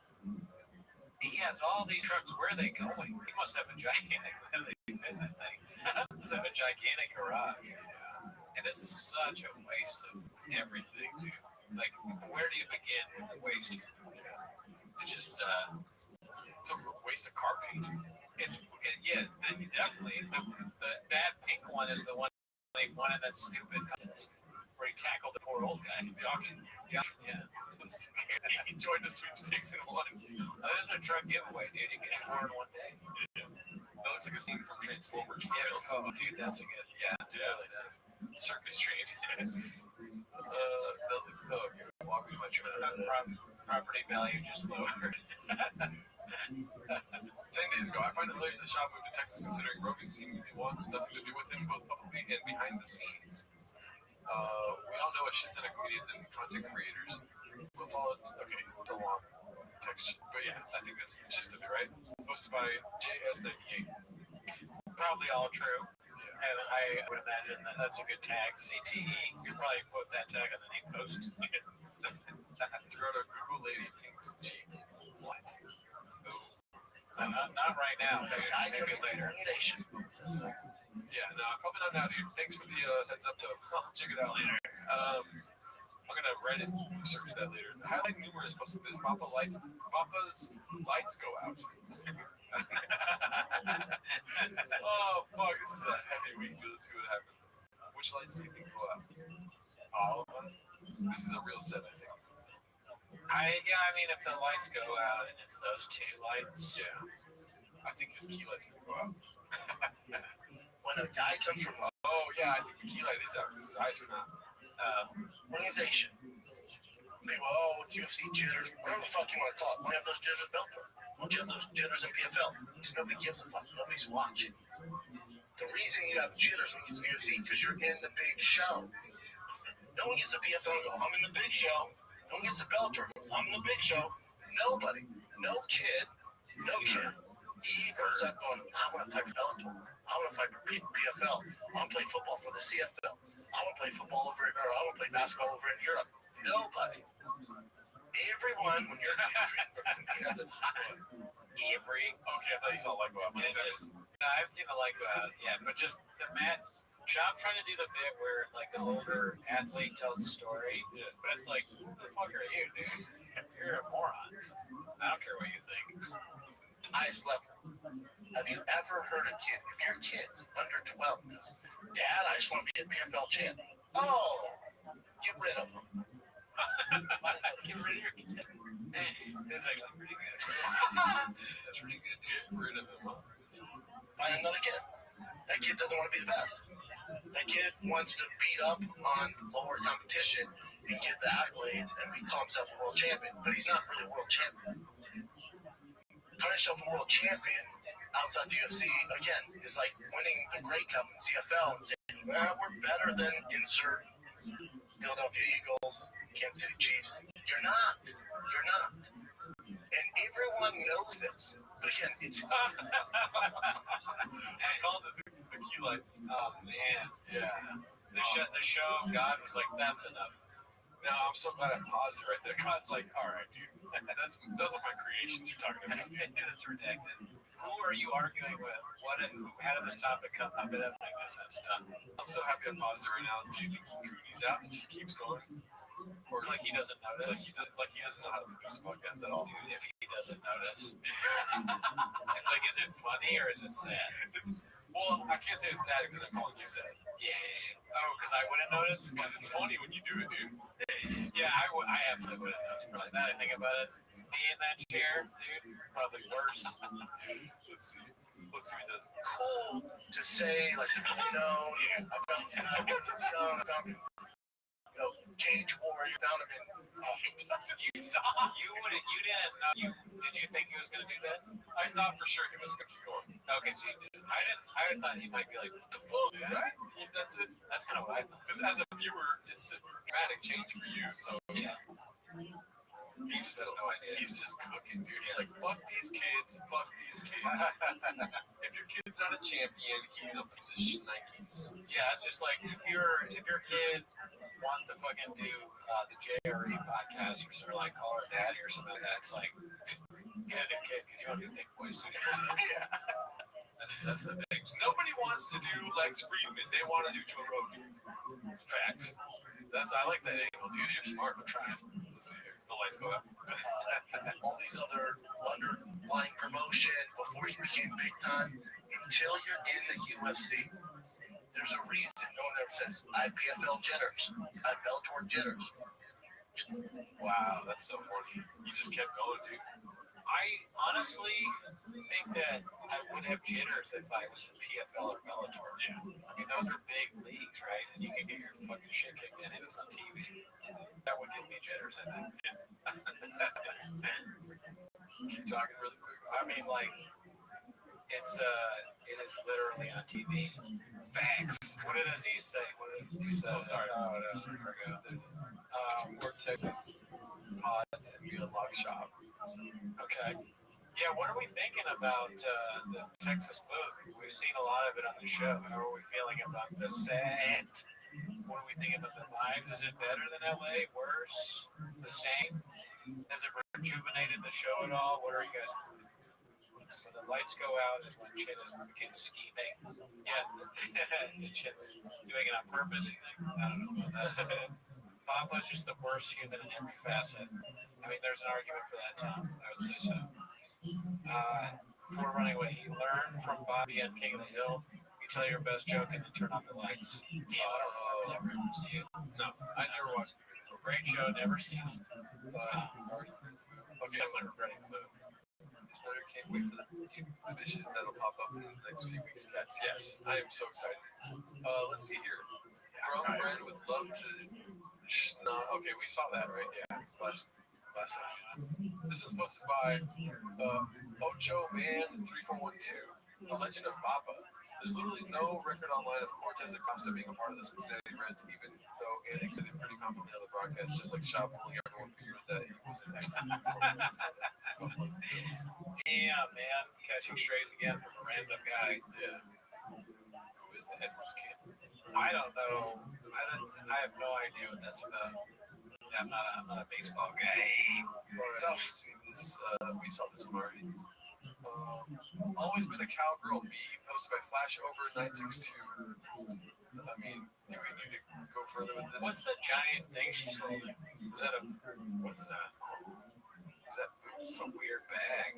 he has all these trucks. Where are they going? He must have a gigantic. How do they fit that thing? He must have a gigantic garage. And this is such a waste of everything, dude. Like, where do you begin with the waste here? It's just it's a waste of car paint. Yeah, definitely. That pink one is the one they won in that stupid contest where he tackled the poor old guy. The auction. Yeah. He joined the sweepstakes and won. This is a truck giveaway, dude. You can get 4 in one day. That looks like a scene from Transformers. For real. Oh, dude, that's a good. Yeah, it really does. Circus train. Okay, walk me to my truck. Property value just lowered. 10 days ago, I find that Larry's the shop moved to Texas considering Rogan seemingly wants nothing to do with him, both publicly and behind the scenes. We all know a shit ton of comedians and content creators. We'll follow it. Okay, it's a long text. But yeah, I think that's the gist of it, right? Posted by JS98. Probably all true. Yeah. And I would imagine that that's a good tag, CTE. You probably put that tag on the name post. Throw out a Google lady thinks cheap. What? Not right now, dude. Maybe later. Yeah, no, probably not now, dude. Thanks for the heads up, though. I'll check it out later. I'm gonna Reddit search that later. The highlight numerous posted this. Papa's lights go out. Oh fuck, this is a heavy week. Let's see what happens. Which lights do you think go out? All of them. This is a real set, I think. I mean, if the lights go out and it's those 2 lights. Yeah. I think his key light's gonna go out. When a guy comes from Oh yeah, I think the key light is out because his eyes are not. organization, people, it's UFC jitters, whatever the fuck you want to call it. Why have those jitters with Bellator? Why don't you have those jitters in PFL? Because nobody gives a fuck. Nobody's watching. The reason you have jitters when you get to the UFC because you're in the big show. No one gets to PFL and go, I'm in the big show. No one gets to Bellator and goes, I'm in the big show. Nobody. No kid. He goes up going, I want to fight for Bellator. I want to fight for PFL. I want to play football for the CFL. I want to play football I want to play basketball over in Europe. Nobody. Everyone, when you're Avery. Okay, I thought you saw light go out. No, I haven't seen the light go out yet, but just the match. Chop trying to do the bit where like the older athlete tells the story, but it's like, who the fuck are you, dude? You're a moron. I don't care what you think. highest level. Have you ever heard a kid, if your kid's under 12 goes, Dad, I just want to be a PFL champ. Oh, get rid of him. Get rid of your kid. That's actually pretty good. That's pretty good. Get rid of him. Find another kid. That kid doesn't want to be the best. That kid wants to beat up on lower competition and get the accolades and call himself a world champion, but he's not really a world champion. Calling yourself a world champion outside the UFC, again, is like winning the Grey Cup in CFL and saying, we're better than insert Philadelphia Eagles, Kansas City Chiefs. You're not. You're not. And everyone knows this. But again, it's... I called it the key lights. Oh, man. Yeah. The show of God was like, that's enough. No, I'm so glad I paused it right there. God's like, all right, dude. Those are my creations you're talking about. It's redacted. Who are you arguing with? How did this topic come up? It doesn't make no sense. Done. I'm so happy I paused it right now. Do you think Cooney's out and just keeps going? Or like he doesn't notice? Like he doesn't know how to produce a podcast at all. Dude, if he doesn't notice. It's like, is it funny or is it sad? Well, I can't say it's sad because I'm calling you sad. Yeah. Oh, because I wouldn't notice? Because it's funny when you do it, dude. Yeah, I absolutely wouldn't notice. Probably. Now that I think about it, me in that chair, dude, probably worse. Let's see what he does. Cool to say, like, I found this guy when I was young. I found him, Cage Warrior. Found him in. He doesn't stop. You didn't know. Did you think he was going to do that? I thought for sure he was going to keep going. Okay, so you did. I thought he might be like, what the fuck, man? Right? That's it. That's kind of what I thought. Because as a viewer, it's a dramatic change for you. So yeah. He's just cooking, dude. He's like, fuck these kids. If your kid's not a champion, he's a piece of shnikes. Yeah, it's just like if your kid wants to fucking do the JRE podcast or like call her daddy or something like that, it's like get a new kid because you don't do Thick Boy Studio. Yeah. That's the big stuff. Nobody wants to do Lex Friedman. They want to do Joe Rogan. It's facts. I like that angle, dude. You're smart. I'm trying. Let's see here. The lights go out. All these other underlying promotions before you became big time. Until you're in the UFC, there's a reason no one ever says, I PFL jitters. I Bellator jitters. Wow, that's so funny. You just kept going, dude. I honestly think that I would have jitters if I was in PFL or Bellator. Yeah. I mean, those are big leagues, right? And you can get your fucking shit kicked in, and it's on TV. That would give me jitters, I think. Keep talking really quick. I mean, like, it is literally on TV. Facts. What does he say? Oh, sorry. Oh, no. There we go. There it is. More Texas pods and be a lock shop. Okay. Yeah, what are we thinking about the Texas booth? We've seen a lot of it on the show. How are we feeling about the set? What are we thinking about the vibes? Is it better than LA? Worse? The same? Has it rejuvenated the show at all? What are you guys thinking? When the lights go out is when Chin begins scheming. Yeah, Chin's doing it on purpose. You think? I don't know about that. Papa's just the worst human in every facet. I mean, there's an argument for that, Tom. I would say so. Before running away, you learn from Bobby on King of the Hill. You tell your best joke and then turn off the lights. Damn, I don't remember that reference to you. No, I never watched it. Great show, never seen it. Already. Okay, Definitely regretting the move. It's better. Can't wait for the dishes that'll pop up in the next few weeks, guys. Yes, I am so excited. Let's see here. From Brand with love to. Okay, we saw that, right? Yeah, last time. This is posted by Ocho Man 3412. The Legend of Papa. There's literally no record online of Cortez Acosta being a part of the Cincinnati Reds, even though Ann extended pretty confidently on the broadcast, just like Shop fooling everyone figures that he was an excellent Yeah, man. Catching strays again from a random guy. Yeah. Who is the Edwards kid? I don't know. I have no idea what that's about. I'm not a baseball guy. Alright, let's see this. We saw this one already. Always been a cowgirl B, posted by Flash over 962. I mean, do we need to go further with this? What's the giant thing she's holding? Is that what's that? Is that It's a weird bag.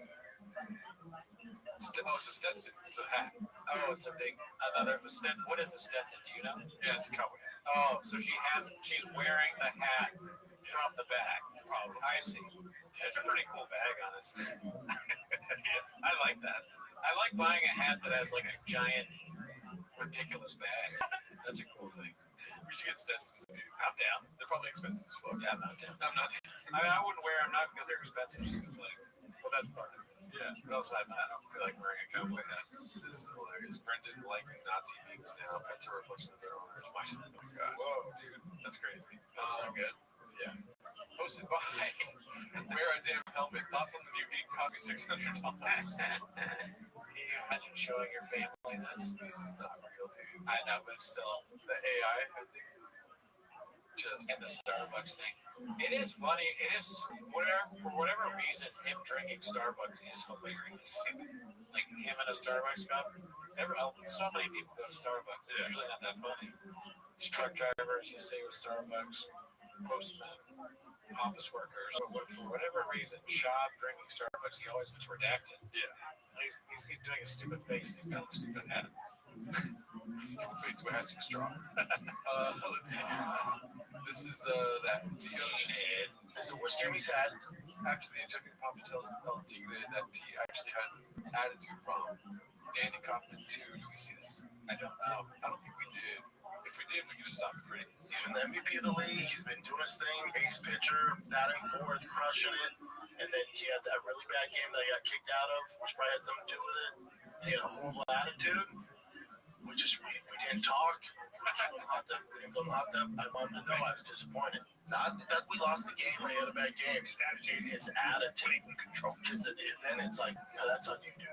Oh, it's a Stetson. It's a hat. Oh, it's a big another Stetson. What is a Stetson? Do you know? Yeah, it's a cowboy hat. Oh, so she's wearing the hat from the bag. Probably. I see. It's a pretty cool bag, honestly. Yeah, I like that. I like buying a hat that has like a giant, ridiculous bag. That's a cool thing. We should get Stetsons, dude. I'm down. They're probably expensive as fuck. Yeah, I'm not down. I'm not. I mean, I wouldn't wear them not because they're expensive, just because like, well, that's part of it. Yeah. But also, I don't feel like wearing a cowboy hat. This is hilarious. Brendan liking Nazi memes now. Pets are a reflection of their owners. Oh my god. Whoa, dude. That's crazy. That's so good. Yeah. Posted by Wear a Damn Helmet. Thoughts on the new ink cost me $600. Can you imagine showing your family this? This is not real, dude. I know, but still. The AI, I think. Just and the Starbucks thing. It is funny. It is for whatever reason, him drinking Starbucks is hilarious. Like him in a Starbucks cup. So many people go to Starbucks. It's usually not that funny. It's truck drivers, you say with Starbucks, postmen, office workers. But for whatever reason, Shab drinking Starbucks, he always looks redacted. Yeah. He's doing a stupid face. He's got a stupid hat. Stupid face who has to be strong. Let's see here. This is that T-shirt. It's the worst game he's had. After the injecting Papa tells Tigre that T actually has an attitude problem. Dandy Kaufman 2, do we see this? I don't know. I don't think we did. If we did, we could just stop it right. He's been the MVP of the league. He's been doing his thing, ace pitcher, batting fourth, crushing it. And then he had that really bad game that he got kicked out of, which probably had something to do with it. And he had a horrible attitude. We didn't talk. We didn't go to the hot tub. I wanted to know. I was disappointed. Not that we lost the game or he had a bad game. Just his attitude and control. Because then it's like, no, that's on you, dude.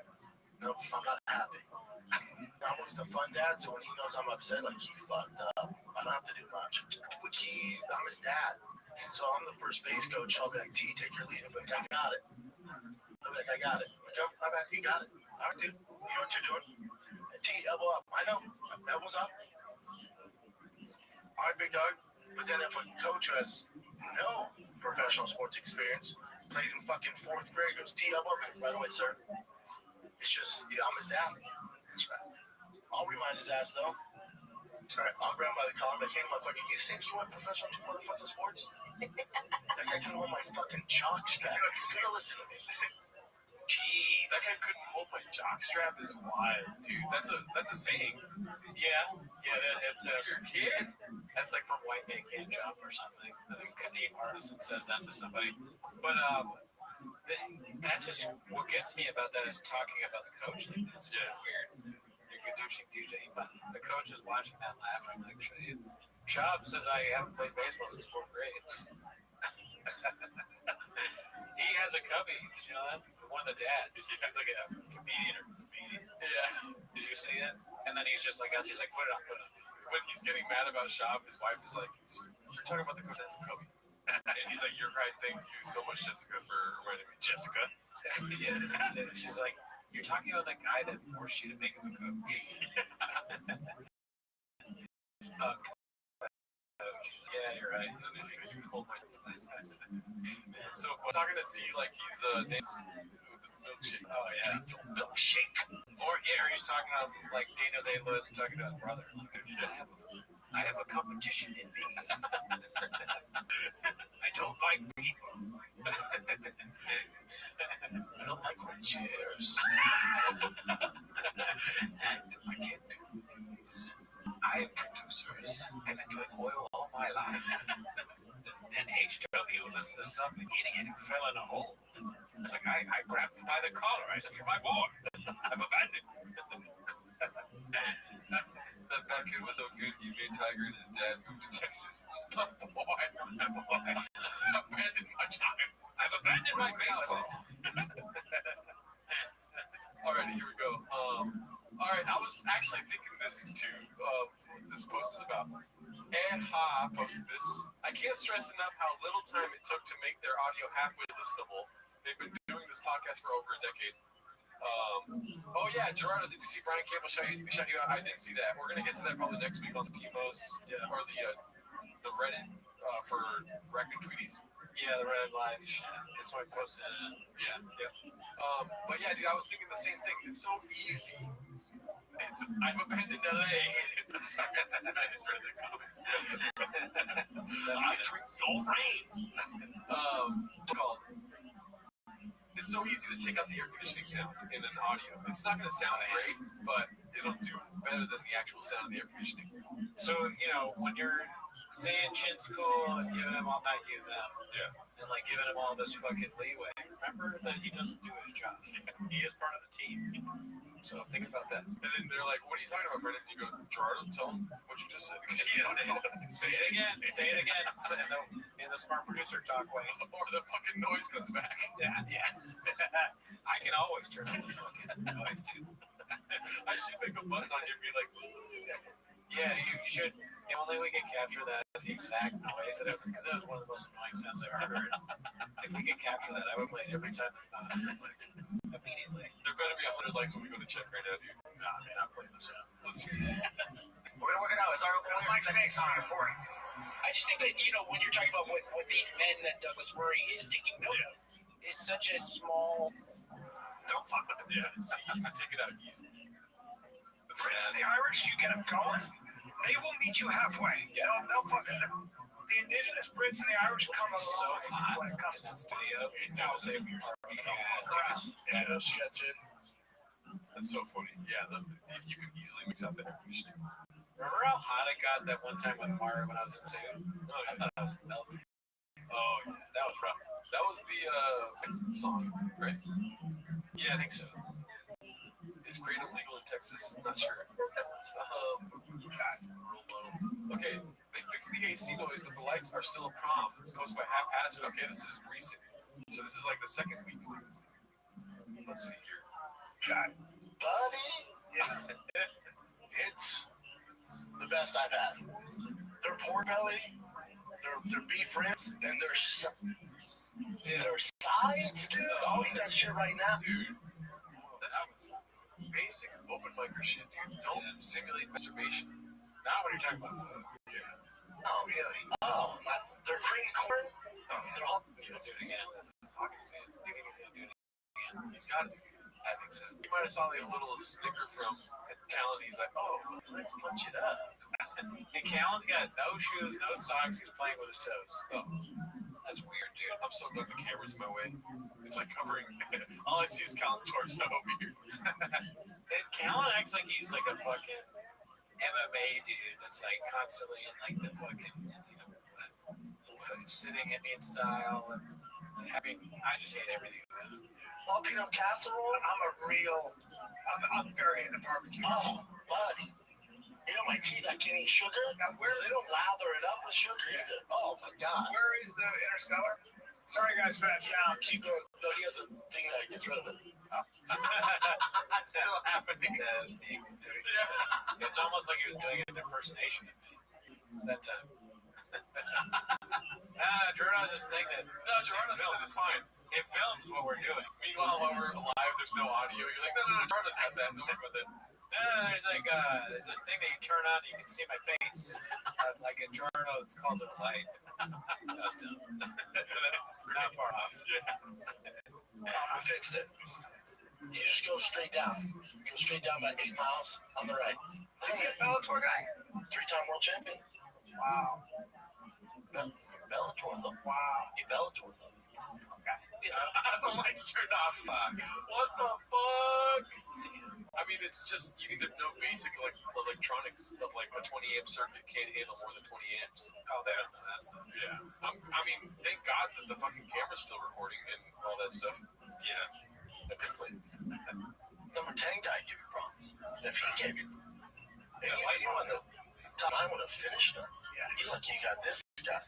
No, I'm not happy. I'm always the fun dad, so when he knows I'm upset, like he fucked up. I don't have to do much. I'm his dad. So I'm the first base coach. I'll be like, T, take your lead. I'm like, I got it. I'm like, I got it. I'm like, oh, my bad, you got it. All right, dude. You know what you're doing. T, elbow up. I know. Elbows up. All right, big dog. But then if a coach who has no professional sports experience, played in fucking fourth grade, goes, T, elbow up. By the way, sir. It's just, I'm his dad. That's right. I'll remind his ass, though. That's right. I'll grab him by the collar and be like, hey, motherfucker, you think you went professional to motherfucking sports? That guy can hold my fucking jock strap. He's gonna listen to me. Jeez. That guy couldn't hold my jockstrap is wild, dude. That's a saying. Yeah, it's your kid. That's like from White Man Can't Jump or something. That's Kadeem Hardison says that to somebody. But that's just what gets me about that is talking about the coach like this. Yeah, weird. You're douching DJ, but the coach is watching that laughing like shit. Shab says I haven't played baseball since fourth grade. He has a cubby. Did you know that? One of the dads. He's like a comedian. Yeah. Did you see it? And then he's just like us. He's like, put it on. When he's getting mad about Shab, his wife is like, you're talking about the coach that has a cubby. And he's like, you're right. Thank you so much, Jessica, for reminding me. Jessica. Yeah. She's like, you're talking about the guy that forced you to make him a coach. Yeah, you're right. He's gonna hold my So talking to T like he's milkshake. Oh yeah, milkshake. Or he's talking to like Daniel Day-Lewis talking to his brother. I have a competition in me. I don't like people. I don't like red chairs. And I can't do these. I have producers. I've been doing oil all my life. Then HW listened to some idiot who fell in a hole. It's like I grabbed him by the collar. I said, "You're my boy. I've abandoned you." That fat kid was so good, he made Tiger and his dad move to Texas. My boy. Abandoned my child. I've abandoned my baseball. Alrighty, here we go. Alright, I was actually thinking this too. This post is about. Posted this. I can't stress enough how little time it took to make their audio halfway listenable. They've been doing this podcast for over a decade. Oh yeah, Gerardo, did you see Brian Campbell shout you out? I did see that. We're gonna get to that probably next week on the T-Mos or the Reddit for Raccoon Tweeties. Yeah, the Reddit live shit. That's why I posted it. Yeah. But yeah, dude, I was thinking the same thing. It's so easy. I've abandoned LA. That's sort of the comment. I drink your rain. It's so easy to take out the air conditioning sound in an audio. It's not going to sound great, but it'll do better than the actual sound of the air conditioning. So, when you're saying Chin's cool and giving him all that, and like giving him all this fucking leeway, remember that he doesn't do his job. He is part of the team. So think about that. And then they're like, what are you talking about, Brendan? You go, Gerardo, tell him what you just said. Say it again. Say it again. In the smart producer talk way. Or the fucking noise comes back. Yeah. I can always turn on the fucking noise, too. I should make a button on here and be like, yeah, you should. The only way we can capture that exact noise that because that was one of the most annoying sounds I ever heard. If we could capture that, I would play it every time there's not enough like immediately. There better be 100 likes when we go to check right now, dude. Nah, man, I'm putting this out. Let's see. We're gonna work it out. It's our Mike's saying something important. I just think that, you know, when you're talking about what these men that Douglas Murray is taking note of, is such a small. Don't fuck with them. Yeah, see, you can take it out easy. The Brits and the Irish, you get them going, they will meet you halfway. They'll fucking. The indigenous Brits and the Irish will come along when it comes to studio. That was a weird. Yeah, no shit, dude. That's so funny. Yeah, you can easily mix out the air conditioning. Remember how hot it got that one time with Mario when I was in 2? Oh, I thought I was melting. oh yeah, that was rough. That was the song, right? Yeah, I think so. Is Kratom legal in Texas? Not sure. Okay, they fixed the AC noise, but the lights are still a problem. Posted by haphazard. Okay, this is recent. So this is like the second week. Let's see here. God, buddy, it's the best I've had. Their pork belly, their beef ribs, and their sides, dude. I'll eat that shit right now, dude. That's basic open micer shit, dude. Don't simulate masturbation. Not when you're talking about food. Yeah. Oh, really? Oh, their cream corn. They're all. He's got to do it. I think so. You might have saw like a little snicker from Callan. He's like, oh, let's punch it up. And Callan's got no shoes, no socks. He's playing with his toes. Oh, that's weird, dude. I'm so glad the camera's in my way. It's like covering. All I see is Callan's torso over here. Callan acts like he's like a fucking MMA dude that's like constantly in like the fucking, you know, sitting Indian style and having. I just hate everything about it. All peanut casserole. I'm very into barbecue. Oh, buddy. You know my teeth, I can't eat sugar. Now, they don't lather it up with sugar either. Oh my god. Where is the Interstellar? Sorry guys for that sound. Keep going. No, he has a thing that gets rid of it. It's still happening. It's almost like he was doing an impersonation of me that time. Jordan just think that. No, Jordan said it's fine. It films what we're doing. Meanwhile, while we're live, there's no audio. You're like, no, Jordan's got that. Don't worry about that. There's like there's a thing that you turn on and you can see my face. Like in Jordan, it's called a light. That was dumb. It's not far off. Yeah. I fixed it. You just go straight down. You go straight down about 8 miles on the right. Is he a Bellator guy? 3-time world champion. Wow. Bellator though. Wow. He Bellator though. Okay. Yeah. The lights turned off. What the fuck? I mean, it's just, you need to know basic electronics of like a 20 amp circuit can't handle more than 20 amps. Oh, they don't know that stuff. Yeah. I mean, thank God that the fucking camera's still recording and all that stuff. Yeah. Number 10 guy give you problems. If he gave you, anyone that time I would have finished him. Yeah. You look, you got this guy.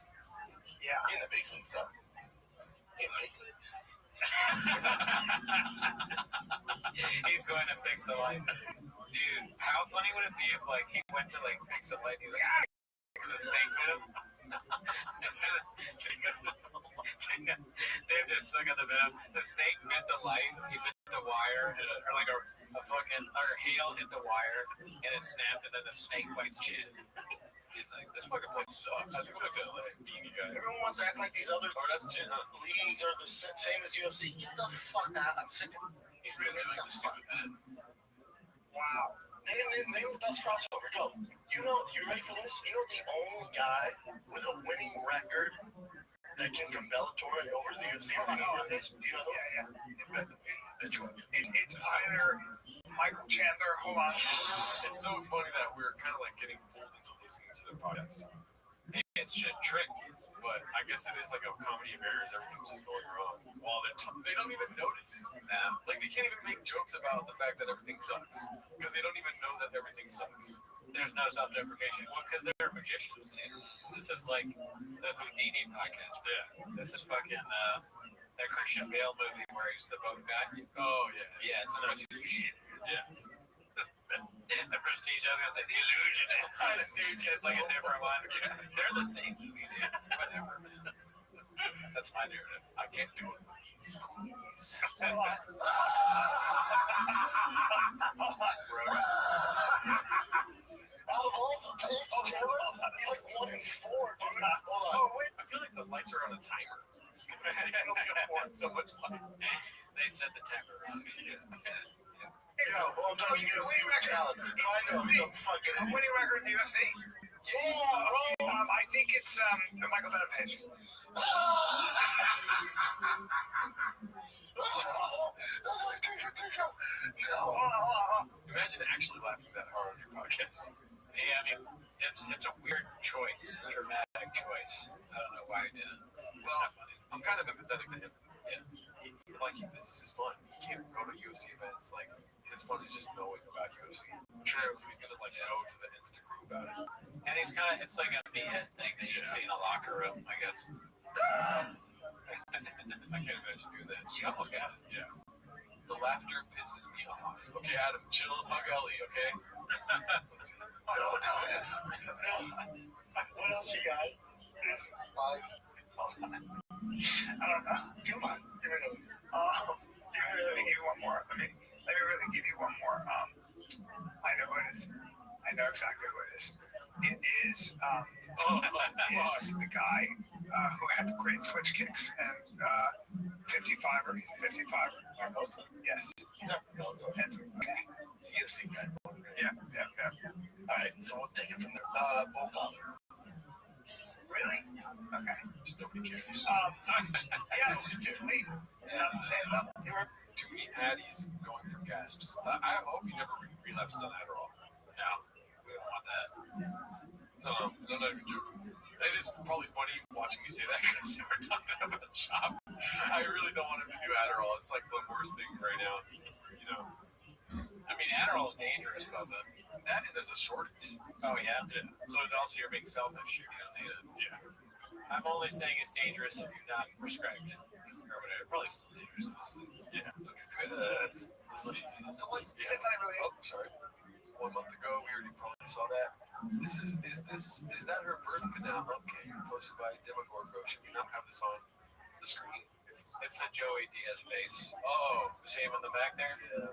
Yeah. In the big leagues though. In the big leagues. He's going to fix the light. Dude, how funny would it be if like he went to like fix the light and he was like, fix the snake bit him? They just suck at the venom. The snake bit the light, he bit the wire, or like a fucking, or hail hit the wire, and it snapped, and then the snake bites Chin. He's like, this fucking place sucks. That's what beanie guy. Everyone wants to act like these other that's Chin, huh? leagues are the same as UFC. Get the fuck out. I'm sick of it. He's still doing the stupid man. Wow. Name the best crossover. Go. You ready for this? You know the only guy with a winning record that came from Bellator and over to the UFC? Do you know who? Yeah. Which one? It's either Michael Chandler. Hold on. It's so funny that we're kind of like getting fooled into listening to the podcast. It's a trick. But I guess it is like a comedy of errors. Everything's just going wrong. While they don't even notice. Like they can't even make jokes about the fact that everything sucks because they don't even know that everything sucks. There's no self-deprecation. Well, because they're magicians too. This is like the Houdini podcast. Yeah. This is fucking that Christian Bale movie where he's the both guy. Oh yeah. Yeah, it's another shit. Yeah. The Prestige, I was gonna say The Illusionist. It's like a different one. Yeah. They're the same movie, dude. Whatever, man. That's my narrative. I can't do it with these queens. Out of all the pigs, Terra, he's like 1 in 4, dude. Hold on. Oh, wait. I feel like the lights are on a timer. So much light. They set the timer on. Yeah, well, no, you gotta see what talent. No, I know, some fucking. A winning record in the UFC? Yeah, I think it's Michael Benapage. That's like, no. Imagine actually laughing that hard on your podcast. Yeah, I mean, it's a weird choice, a dramatic choice. I don't know why he did it. It's not funny. I'm kind of empathetic to him. Yeah. This is his fun. He can't go to UFC events. Like, his fun is just knowing about UFC. True. So he's gonna, like, go to the nth degree about it. And he's kind of, it's like a BN thing that you see in a locker room, I guess. I can't imagine doing that. You almost got it. Yeah. The laughter pisses me off. Okay, Adam, chill, hug Ellie, okay? Let's see. No. What else you got? This is fine. I don't know. Come on. Give me another. Let me give you one more. Let me really give you one more. I know who it is. I know exactly who it is. It is is the guy who had the great switch kicks and 55er. He's a 55er. Yes. That's okay. UFC guy. Yeah. All right, so we'll take it from there. Volkov. Really? Okay. Just nobody cares. Yeah, it's just different league. Not the same level. Too many addies going for gasps. I hope you never relapse on Adderall. No, we don't want that. No, I'm not even joking. It is probably funny watching me say that because we're talking about the shop. I really don't want him to do Adderall. It's like the worst thing right now. You know. I mean, Adderall is dangerous, but that and there's a shortage. Oh yeah. So it's also you're being selfish. You don't need it. Yeah. I'm only saying it's dangerous if you're not prescribed it or whatever. Probably still dangerous. Yeah. Look at drugs. You said something really. Oh, sorry. 1 month ago, we already probably saw that. Is that her birth canal? Okay, posted by Demogorgo. Should we not have this on the screen? It's the Joey Diaz face. Oh, the same in the back there? Yeah.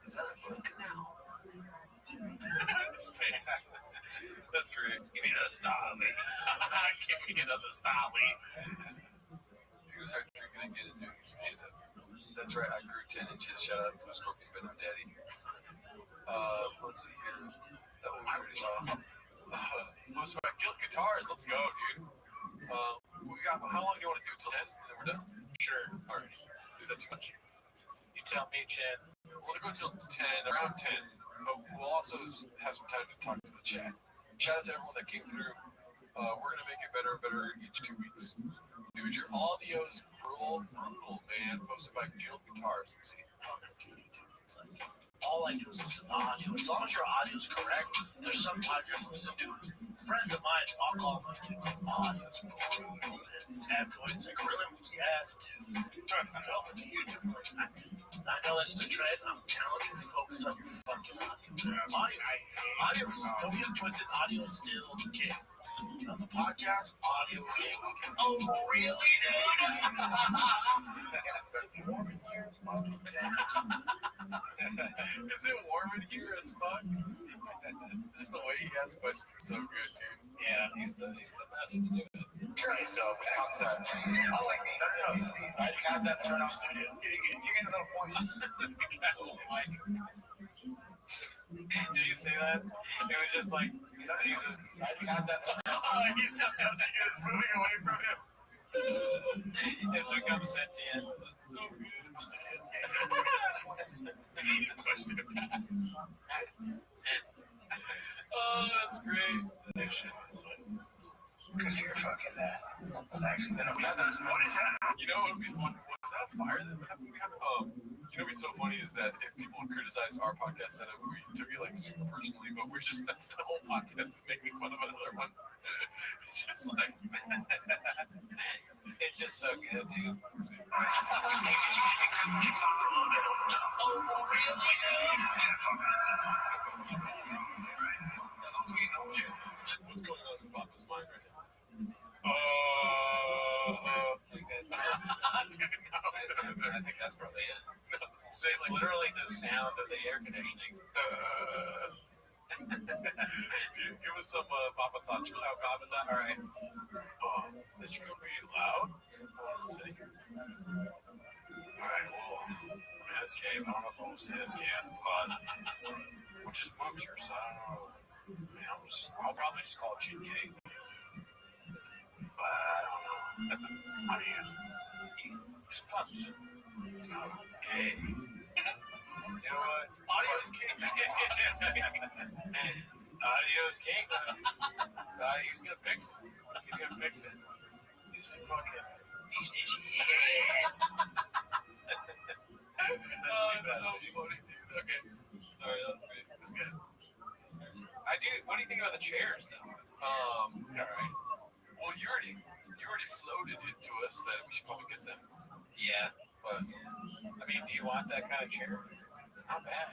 Is that a birth canal? His face. That's great. Give me another Starly. Give me another Starly. He's gonna start drinking and get into his stand up. That's right, I grew 10 inches. Shout out to the Scorpion Venom Daddy. Let's see here. That one we already saw. What's about Guild Guitars? Let's go, dude. We got. How long do you want to do? Till 10, and then we're done. Sure. All right. Is that too much? You tell me, Chad. We'll go till 10, around 10. But we'll also have some time to talk to the chat. Shout out to everyone that came through. We're gonna make it better and better each 2 weeks. Dude, your audio's brutal, man. Posted by Guild Guitars. Let's see. All I do is listen to audio. As long as your audio's correct, there's some podcasts I listen to. Friends of mine, I'll call them, dude, audio's brutal. It's echoing. It's like, really? Yes, dude. I'm helping the YouTube. I know that's the trend. I'm telling you, focus on your fucking audio. Audio's, don't get twisted. Audio's still king. On the podcast, audio's king. Oh, really, dude? Is it warm in here as fuck? Just the way he asks questions is so good, dude. Yeah, he's the best to do it. Okay, so outside. I like me. No. You see, I had that turn off studio. You get a little points. Did you see that? It was just like, I had that turn off. He's not touching it, it's moving away from him. It's become sentient. That's so good. Oh, that's great. Because you're fucking relaxing. What is that? You know what would be fun? Was that a fire that happened? You know what'd be so funny is that if people would criticize our podcast setup, we took it like super personally, but we're just, that's the whole podcast is making fun of another one. It's just like, It's just so good, dude. What's going on in Papa's mind right now? I think that's probably it. Say It's like, literally the sound of the air conditioning. dude, give us some Papa thoughts. Oh, Papa thought, all right. This is gonna be loud. Alright, well, escape. I don't know if I want to say escape, but we'll just move here, so I don't know. I'll probably just call it cheat cake. But I don't know. I mean, sometimes it's kind of gay. You know what? Adios, kicks. Adios, king. He's gonna fix it. He's gonna fix it. He's fucking. That's so funny, dude. Okay. Alright, that's great. That's good. What do you think about the chairs, though? All All right. well, you already floated it to us that we should probably get them. Yeah. But I mean, do you want that kind of chair? not bad.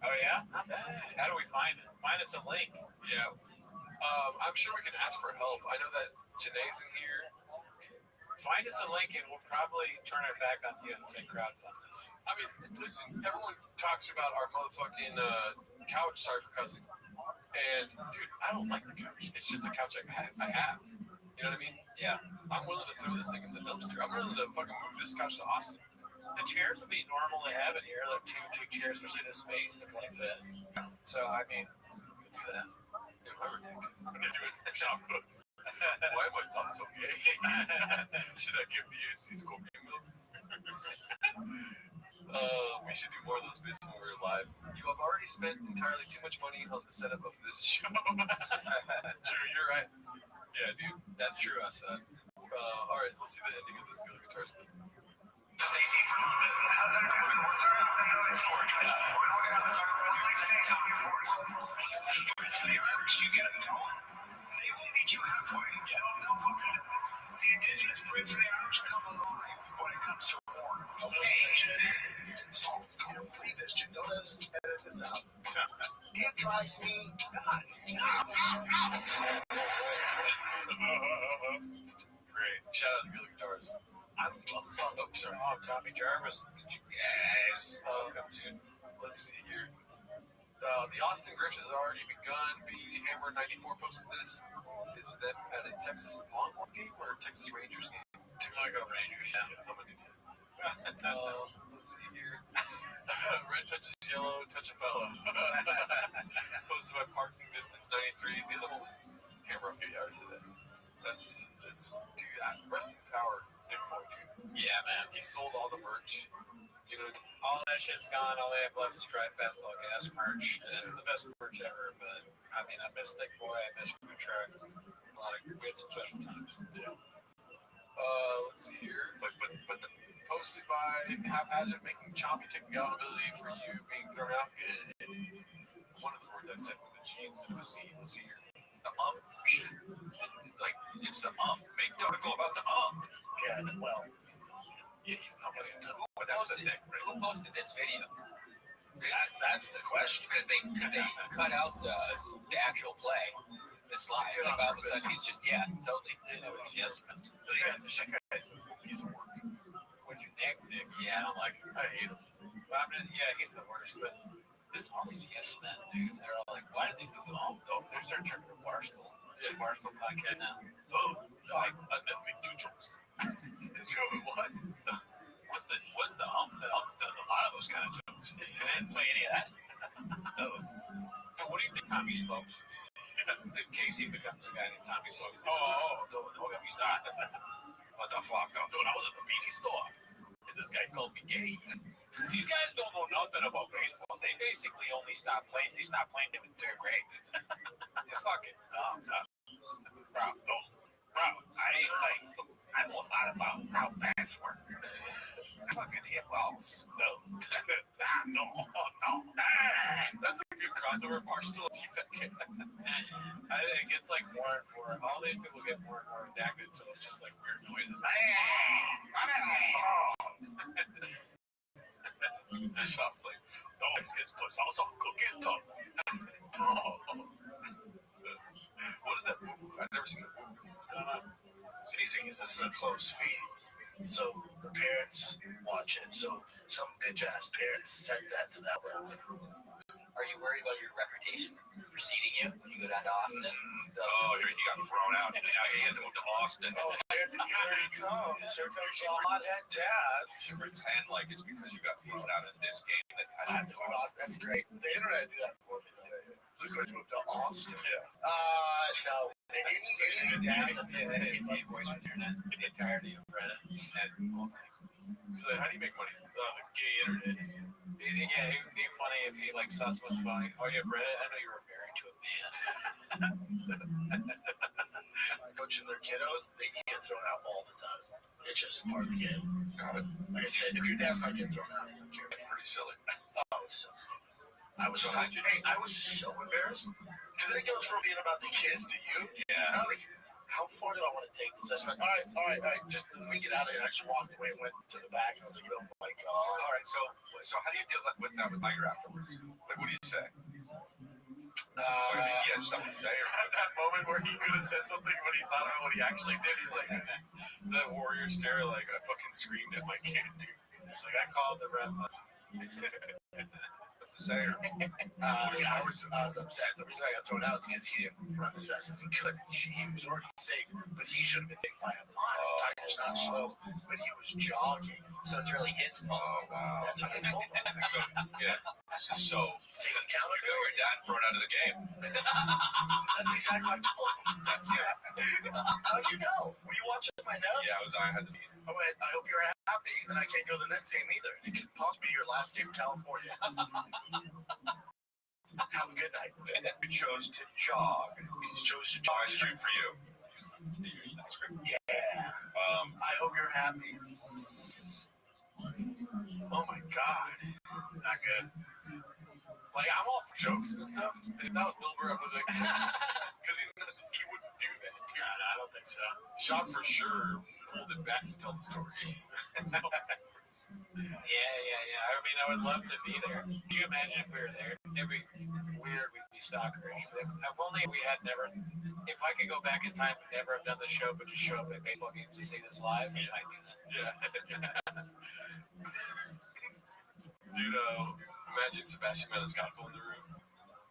Oh, yeah? Not bad. How do we find it? Find us a link. Yeah. I'm sure we can ask for help. I know that Janae's in here. Find us a link, and we'll probably turn our back on you and take crowdfund this. I mean, listen, everyone talks about our motherfucking couch. Sorry for cussing. And dude, I don't like the couch. It's just a couch I have. You know what I mean? Yeah. I'm willing to throw this thing in the dumpster. I'm willing to fucking move this couch to Austin. The chairs would be normal to have in here, like two chairs, especially the space and like that. So, I mean, we could do that. Am I ridiculous? I'm gonna do it for shop votes. Why am I thought so gay? Should I give the AC Scorpion milk? We should do more of those bits when we're live. You have already spent entirely too much money on the setup of this show. True, you're right. Yeah, dude. That's true, I said. All right, so let's see the ending of this good guitar spin. Just AC for a little bit. How's that going? What's up? Eventually, Irish, you get them going. They will meet you halfway. Yeah, no fucking. The indigenous Brits and the Irish come alive when it comes to war. I don't believe this, Jim. Don't let us edit this out. It drives me nuts. Great. Shout out to Good Guitars. I love fun. Oh, sorry. Oh, Tommy Jarvis. Yes. Welcome, dude. Let's see here. The Austin Grish has already begun. B Hammer 94 posted this. It's them at a Texas Longhorn game or a Texas Rangers game? I go Rangers, yeah. I'm gonna do that. Let's see here. Red touches yellow, touch a fellow. Posted by parking distance 93. The other one was Hammer. Okay, I already said that. That's dude. Rest in power, Dick Boy, dude. Yeah, man. He sold all the merch. You know, All that shit's gone. All they have left is Dry Festival Gas merch. And it's the best merch ever. But, I mean, I miss Thick Boy. I miss Food Truck. We had some special times. yeah. Let's see here. But posted by Haphazard, making choppy take accountability for you being thrown out. Good. One of the words I said with the G instead of a C. Let's see here. The shit. Like, it's the Make the article about the Yeah, well. Yeah, he's not listening. But that's the thing, right? Who posted this video? That's the question. Because they cut out the actual play, the slide. Like all of a sudden he's just totally. It was yes, man. That guy's a piece of work. Would you Nick? Yeah, I don't like him. I hate him. But I mean, yeah, he's the worst. But this army's yes men, dude. They're all like, why did they do the though? They're starting to turn to Barstool. It's a Barstool podcast now. Oh, I make 2 jokes. Doing what? What's the hump? The hump does a lot of those kind of jokes. They didn't play any of that. No. But what do you think Tommy smokes? The Casey becomes a guy named Tommy Smokes. No, get me started. What the fuck, though? Dude, I was at the beanie store, and this guy called me gay. These guys don't know nothing about baseball. They basically only stopped playing. They stopped playing them in 3rd grade. They're fucking dumb. Bro, I know a lot about how bats work. I fucking hit balls. No. That's a good crossover. Barstool It gets like more and more. All these people get more and more redacted until it's just like weird noises. The shop's like, dogs gets put sauce on cookies, dog. What is that movie? I've never seen that movie. City thing is this is a closed feed, so the parents watch it. So some bitch ass parents sent that to that one. Are you worried about your reputation preceding you when you go down to Austin? Oh, he got thrown out. He had to move to Austin. Oh, here he comes. Here comes the hothead dad. You should pretend like it's because you got thrown out in this game. That's great. The internet do that for me, though. Look what moved to Austin. Yeah. No. Any dad will tell you that voice from the internet. The entirety of Reddit and all things. He's like, how do you make money? The gay internet. It'd be funny if he like saw someone's funny. Oh, you have Reddit? I know you were married to a man. Coaching their kiddos, they get thrown out all the time. It's just part of the game. Got it. Like I said, if your dad's not getting thrown out, you don't care. That's pretty silly. Oh, it's so silly. I was so embarrassed. Because then it goes from being about the kids to you. Yeah. And I was like, how far do I want to take this? I was like, all right, just let me get out of here. I just walked away and went to the back. And I was like, oh my God. All right, so how do you deal with that with Tiger afterwards? Like, what do you say? He has stuff to say. That moment where he could have said something, but he thought about what he actually did. He's like, that warrior stare, like, I fucking screamed at my kid, dude. He's like, I called the ref. Say I was upset. The reason I got thrown out is because he didn't run as fast as he could. He was already safe, but he should have been safe by a mile. Tiger's not slow, but he was jogging. So it's really his fault. Oh, wow. That's what I told him. So taking account of your dad thrown out of the game. That's exactly what I told him. That's how'd you know? Were you watching my notes? Yeah, I had to be. I went, I hope you're happy, and I can't go to the next game either. It could possibly be your last game in California. Have a good night. You chose to jog. You chose to jog. I shoot for you. Yeah. I hope you're happy. Oh my God. Not good. Like, I'm all for jokes and stuff. If that was Bill Burr, I was like, because he wouldn't do that, dude. I don't think so. Shot for sure pulled it back to tell the story. Yeah. I mean, I would love to be there. Could you imagine if we were there? It'd be weird. We'd be stalkerish. If only we had never. If I could go back in time and never have done the show, but just show up at baseball games to see this live, I might do that. Yeah. Dude, imagine Sebastian Maniscalco in the room.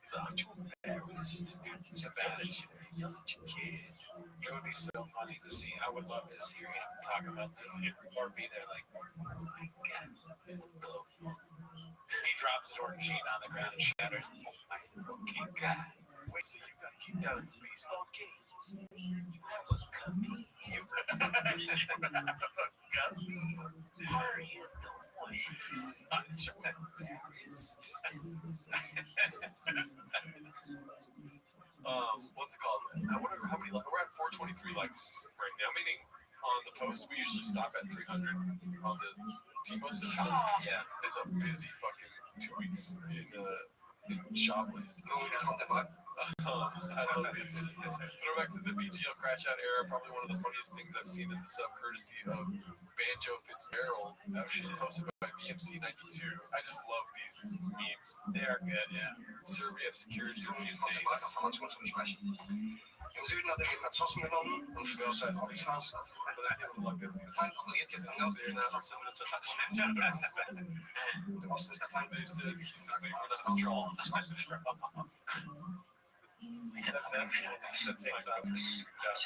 He's like, I'm too embarrassed. Sebastian, young kid. It would be so funny to see. I would love to hear him talk about this or be there like, oh my God, what the fuck? He drops his orange sheet on the ground and shatters. Oh my fucking God. Wait, so you got kicked out of the baseball game? You have a gummy. You have a gummy. Are you the one? I'm so embarrassed. What's it called? I wonder how many. We're at 423 likes right now. Meaning on the post, we usually stop at 300 on the T-post. Yeah, it's a busy fucking 2 weeks in Shopland. I love these. Throwback to the BGL crash out era, probably one of the funniest things I've seen in the sub, courtesy of Banjo Fitzgerald, posted by BMC 92. I just love these memes. They are good, yeah. Sir, we have security review dates. Im Süden hat er eben Zossen genommen und stürzt auf die Straße. Der Feind kontrolliert jetzt den Norden nach dem Sammler zur Stadt. Der Osten ist der Feind. That's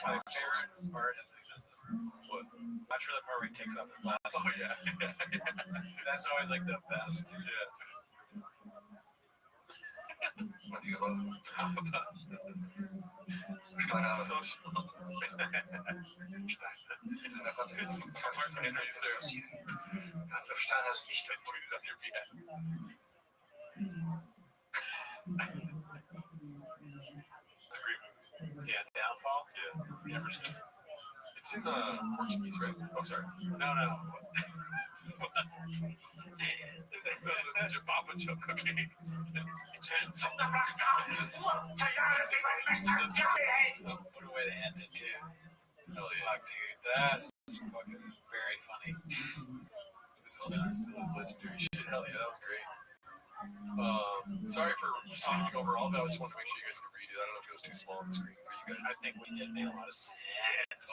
my favorite part of the business. What? Much for the part where he takes off his glasses. Oh, yeah. That's always like the best. Yeah. Social. It's Mark Henry, sir. Steiner ist nicht It's tweeted on your behalf. It's a great movie. Yeah, Downfall? Yeah. Never seen it. It's in Portuguese, right? Oh, sorry. No. That's your Papa joke, okay? What a way to end it, too. Hell yeah. Fuck, dude. That is fucking very funny. This is still legendary shit. Hell yeah, that was great. Sorry for sleeping over all of it. I just wanted to make sure you guys could read it. I don't know if it was too small on the screen for you guys. I think we did make a lot of sense.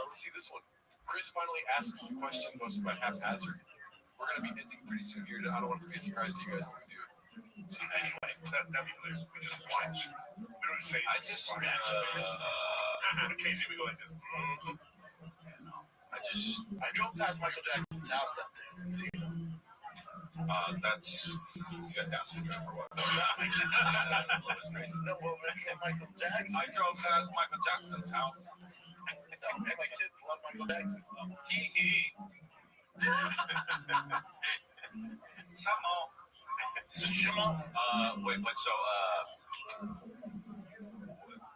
Let's see this one. Chris finally asks the question posted by Haphazard. We're going to be ending pretty soon here. I don't want it to be a surprise to you guys when we do it. Let's see. Anyway, that'd be hilarious. We just watch. We don't say I just, occasionally we go like this. I drove past Michael Jackson's house out there. And see him. That's, you got Down syndrome or what? No, well, Michael Jackson. I drove past Michael Jackson's house. No, my kids love Michael Jackson. Wait, but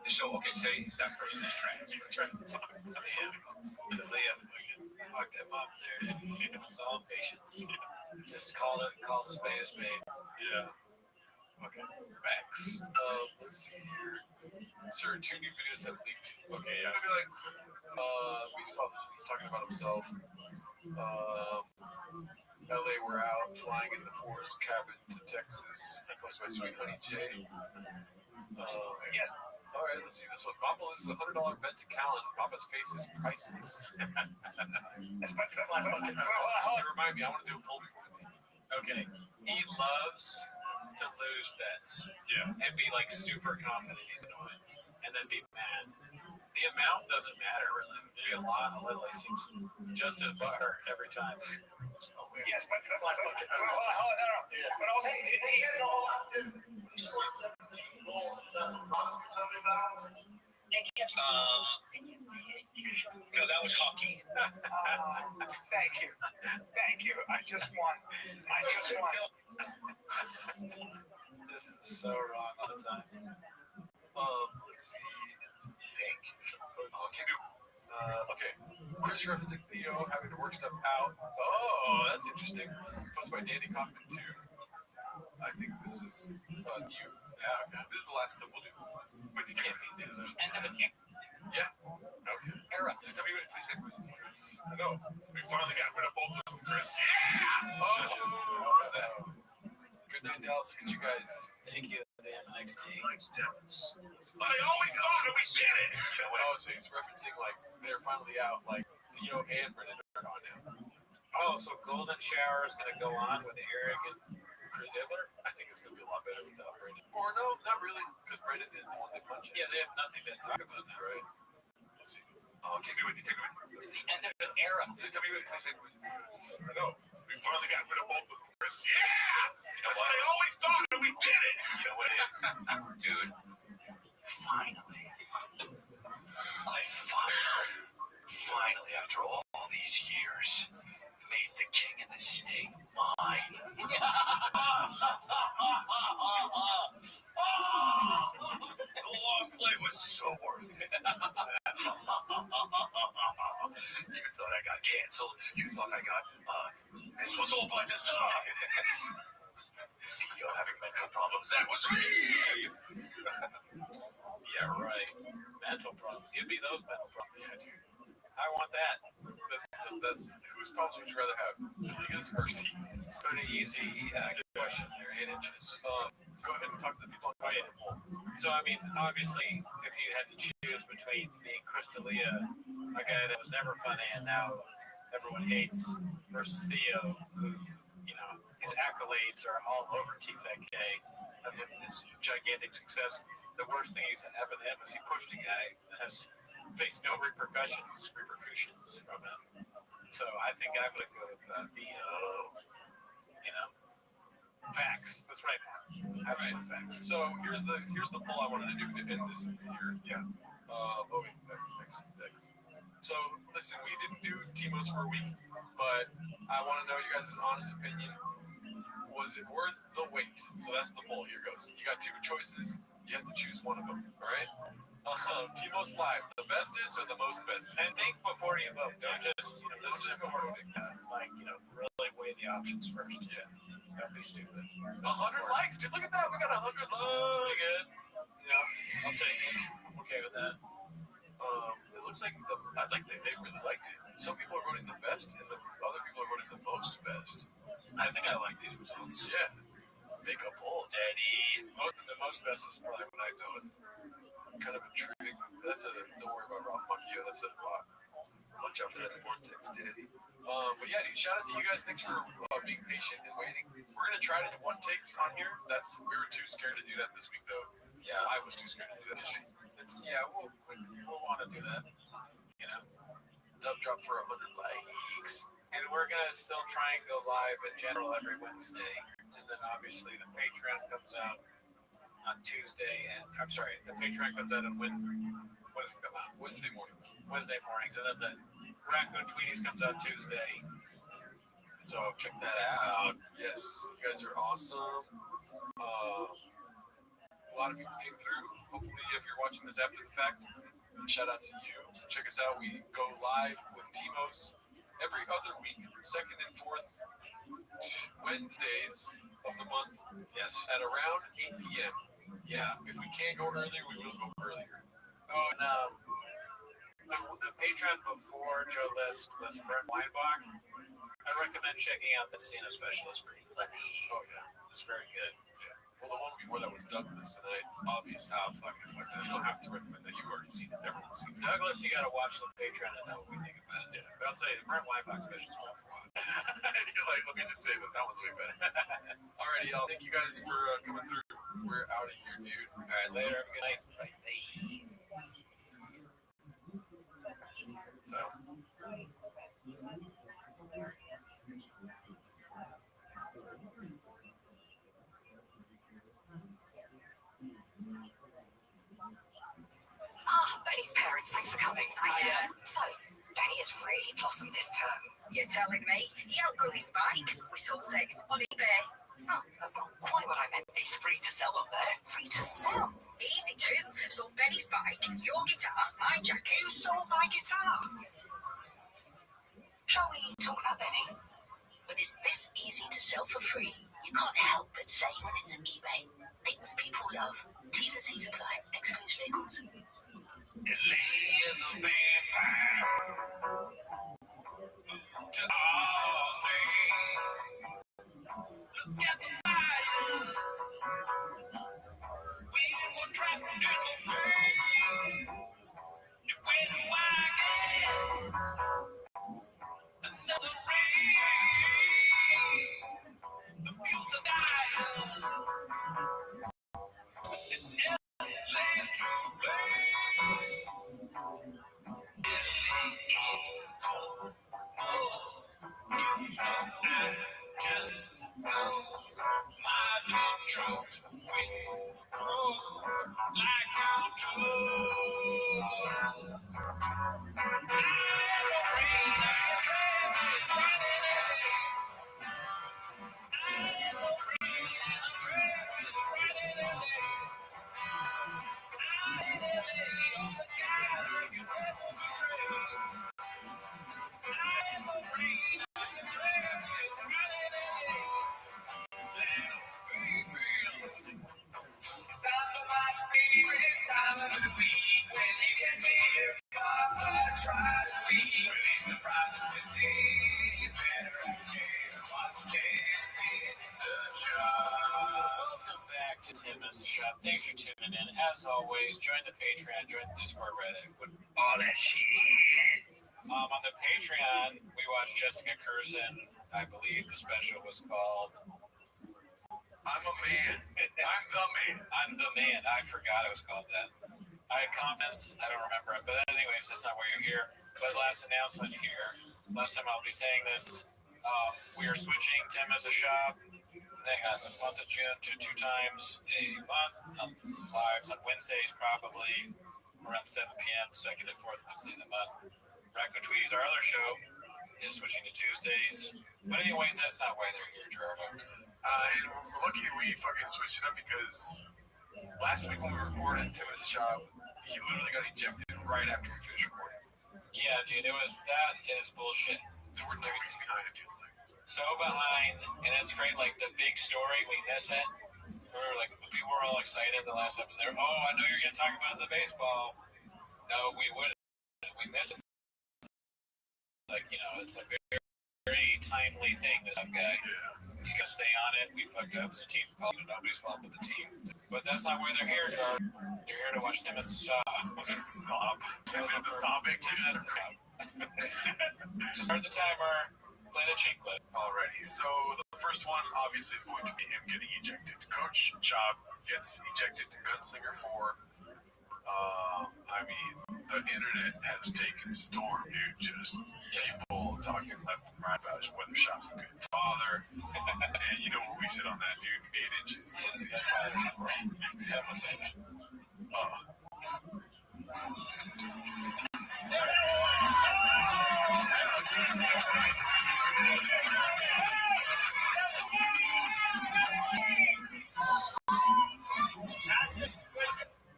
so okay, say that person is trans. He's trying to talk. Leah fucked him up there. It's all patience. Just call the spade a spade. Yeah. Okay. Max. Let's see here. Sir, 2 new videos have leaked. Okay, yeah. Maybe like, We saw this. He's talking about himself. LA, we're out flying in the poorest cabin to Texas. Posted by Sweet Honey J. yes. All right, let's see this one. Papa loses $100 bet to Callan. Papa's face is priceless. Remind me, I want to do a poll before we leave. Okay. He loves to lose bets. Yeah. And be like super confident he's going to win. And then be mad. The amount doesn't matter really. There'd be a lot. Literally seems just as butter every time. Yes, but also did he? No, that was hockey. Thank you. I just won. This is so wrong all the time. Let's see. Okay. Chris referencing Theo having to work stuff out. Oh, that's interesting. Posted by Danny Kaufman too. I think this is you. Yeah, okay. This is the last clip we'll do. But you can't be new. End of an Yeah. Okay. era. Tell me what, please. No. We finally got rid of both of them, Chris. Yeah! Oh, what was that? Good night, Dallas. Look at you guys. Thank you, the NXT. I always thought that we did it. Oh, so he's referencing like they're finally out, like Theo and Brennan are on now. Oh, so Golden Shower is going to go on with Eric and Chris Dibbler? I think it's going to be a lot better without Brendan. Or no, not really, because Brendan is the one they punch. yeah, they have nothing to talk about now, Right. Let's see. Oh, take me with you. It's the end of an era. Tell me with you. No, we finally got rid of both of them, Chris. Yeah! You know what? I always thought that we did it. You know what it is? Dude. Finally, finally, after all these years, made the king and the state mine. The long play was so worth it. You thought I got canceled. You thought I got, this was all by design. You're having mental problems. That was me. Yeah, right. Mental problems. Give me those mental problems. Yeah, dude. I want that. That's whose problem would you rather have? Liga's or Steve's? Pretty easy question there. 8 inches. Go ahead and talk to the people on the poll. So, I mean, obviously, if you had to choose between being Chris D'Elia, a guy that was never funny and now everyone hates, versus Theo, who, you know, his accolades are all over TFK of him, his gigantic success. The worst thing he's happened to him is he pushed a guy that has faced no repercussions from him. So I think I would go with Theo. You know, facts. That's right, Mark. Absolute facts. So here's the poll I wanted to do to end this here. Yeah. Next. So listen, we didn't do Timos for a week, but I want to know you guys' honest opinion. Was it worth the wait? So that's the poll. Here goes. You got 2 choices. You have to choose one of them. All right. T-Most Live, the bestest or the most bestest? And think before you vote. Don't just, this is important. Like, really weigh the options first. Yeah. Don't be stupid. 100 likes, dude. Look at that. We got 100 likes. Pretty good. Yeah, I'll take it. I'm okay with that. It looks like they really liked it. Some people are voting the best, and the other people are voting the most best. I think I like these results. Yeah. Make a poll, Daddy. The most best is probably what I go with. Kind of a trick. Don't worry about Ralph Macchio. That's a bot. Watch out for that vortex, Daddy. But yeah, dude, shout out to you guys. Thanks for being patient and waiting. We're gonna try to do one takes on here. We were too scared to do that this week, though. Yeah, I was too scared to do that this week. We'll want to do that. Dub drop for 100 likes. And we're gonna still try and go live in general every Wednesday, and then obviously the Patreon comes out on Tuesday, and the Patreon comes out on when does it come out? Wednesday mornings, and then the Raccoon Tweeties comes out Tuesday. So check that out. Yes, you guys are awesome. A lot of people came through. Hopefully, if you're watching this after the fact, shout out to you. Check us out. We go live with T-Most every other week, second and fourth Wednesdays of the month. Yes, at around 8 p.m. Yeah, if we can't go earlier, we will go earlier. Oh, and the Patreon before Joe List was Brent Weinbach. I recommend checking out the Cena Specialist. Pretty funny. Oh yeah, it's very good. Yeah. Well, the one before that was Douglas, and obviously, fuck it. You don't have to recommend that. You've already seen it. Everyone's seen it. Douglas, you gotta watch the Patreon and know what we think about it. Yeah. But I'll tell you, the Brent Weinbach special is worth watching. You're like, let me just say that one's way better. Alrighty, y'all. Thank you guys for coming through. We're out of here, dude. All right, later. Good night. Bye. So. Benny's parents, thanks for coming. So, Benny has really blossomed this term. You're telling me? He outgrew his bike. We sold it on eBay. Oh, that's not quite what I meant. It's free to sell up there. Free to sell? Easy too. Sold Benny's bike, your guitar, my jacket. You sold my guitar? Shall we talk about Benny? When it's this easy to sell for free, you can't help but say when it's eBay. Things people love. T's and C's apply. Exclusive vehicles. Elaine is a vampire. Moved to Austin. Look at the fire. We were trapped in the rain. The wedding wagon. Another rain. The fields are dying. And LA's to blame. Just goes my big trucks with roads like you do. In the rain, I am traveling, running away. In the rain, I'm traveling, running away. In LA, all the guys that can never be straight. In the rain, I am traveling, running away. It's time for my favorite time of the week when you can hear Papa try to speak. Really surprises today. You better watch 10 minutes of shop. Welcome back to 10 Minutes of Shop. Thanks for tuning in. As always, join the Patreon, join the Discord, Reddit, all that shit. On the Patreon, we watched Jessica Curson. I believe the special was called I'm a man. I'm the man. I'm the Man. I forgot it was called that. I had confidence. I don't remember it. But anyways, that's not why you're here. But last announcement here. Last time I'll be saying this. We are switching 10 Minutes of Shop. They got the month of June to 2 times a month. Lives on Wednesdays, probably around 7 p.m. Second and fourth Wednesday of the month. Raccoon Tweeties, our other show, is switching to Tuesdays. But anyways, that's not why they're here, Gerardo. And lucky we fucking switched it up because Last week when we recorded Timothy's shop, he literally got ejected right after we finished recording. Yeah, dude, that is bullshit. So we're 2 weeks behind, it feels like. So behind, and it's great, like the big story, we miss it. We were all excited the last episode. Oh, I know you're going to talk about the baseball. No, we wouldn't. We missed it. Like, it's a very, very timely thing, this guy. Yeah. You gotta stay on it. We fucked up. The team's fault. Nobody's fault but the team. But that's not why they're here, Jar. They're here to watch Tim as a sob. Sob. Tim as a sobbing. Start the timer. Play the cheat clip. Alrighty. So the first one obviously is going to be him getting ejected. Coach Chop gets ejected. Gunslinger 4. I mean, the internet has taken storm, dude. Just people talking left and right about whether Shop's a good father. And you know where we sit on that, dude? 8 inches. That's the best father in the world. Someone say that.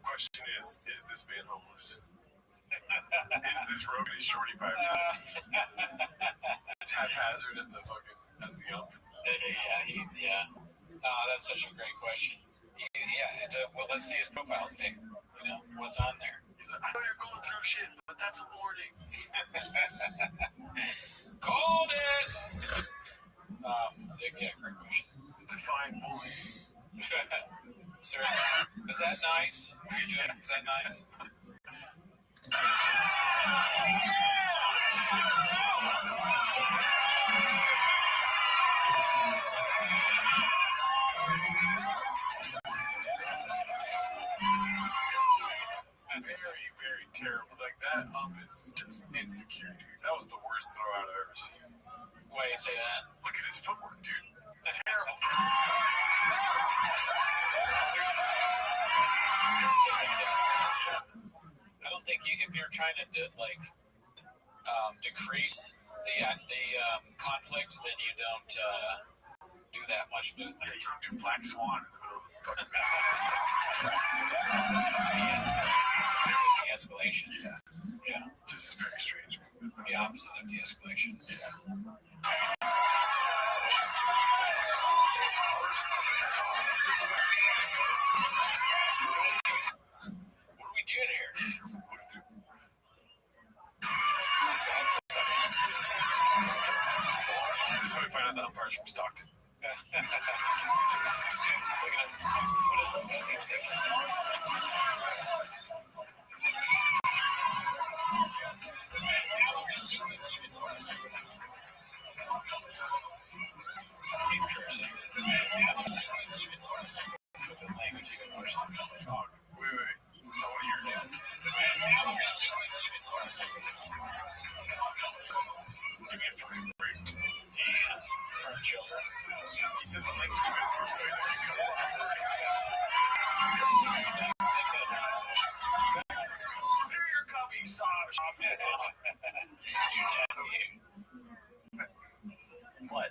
Question is this man homeless? Is this Rogan and Shorty Piper? It's haphazard at the fucking as the ump. Yeah. That's such a great question. Well, let's see his profile pic. What's on there? He's like, I know you're going through shit, but that's a warning. Called it. Great question. Define bullying. Sir, is that nice? What you're doing? Is that nice? Very, very terrible. Like, that ump is just insecure, dude. That was the worst throw I've ever seen. Why do you say that? Look at his footwork, dude. Terrible. I don't think if you're trying to decrease the conflict, then you don't do that much movement. Yeah, you don't do Black Swan in the middle of the fucking de-escalation. Yeah. Just very strange movement. The opposite of de-escalation. Yeah. What are we doing here? This is how we find out the umpire's from Stockton. Look at him. What is he thinking? He's cursing. The language even worse. Oh, wait. Oh, you're dead. Give me a fucking break. Damn. For children. He said the language went worse, so he's like, give me a fucking break. Clear your copy, Saj. You damn you. What?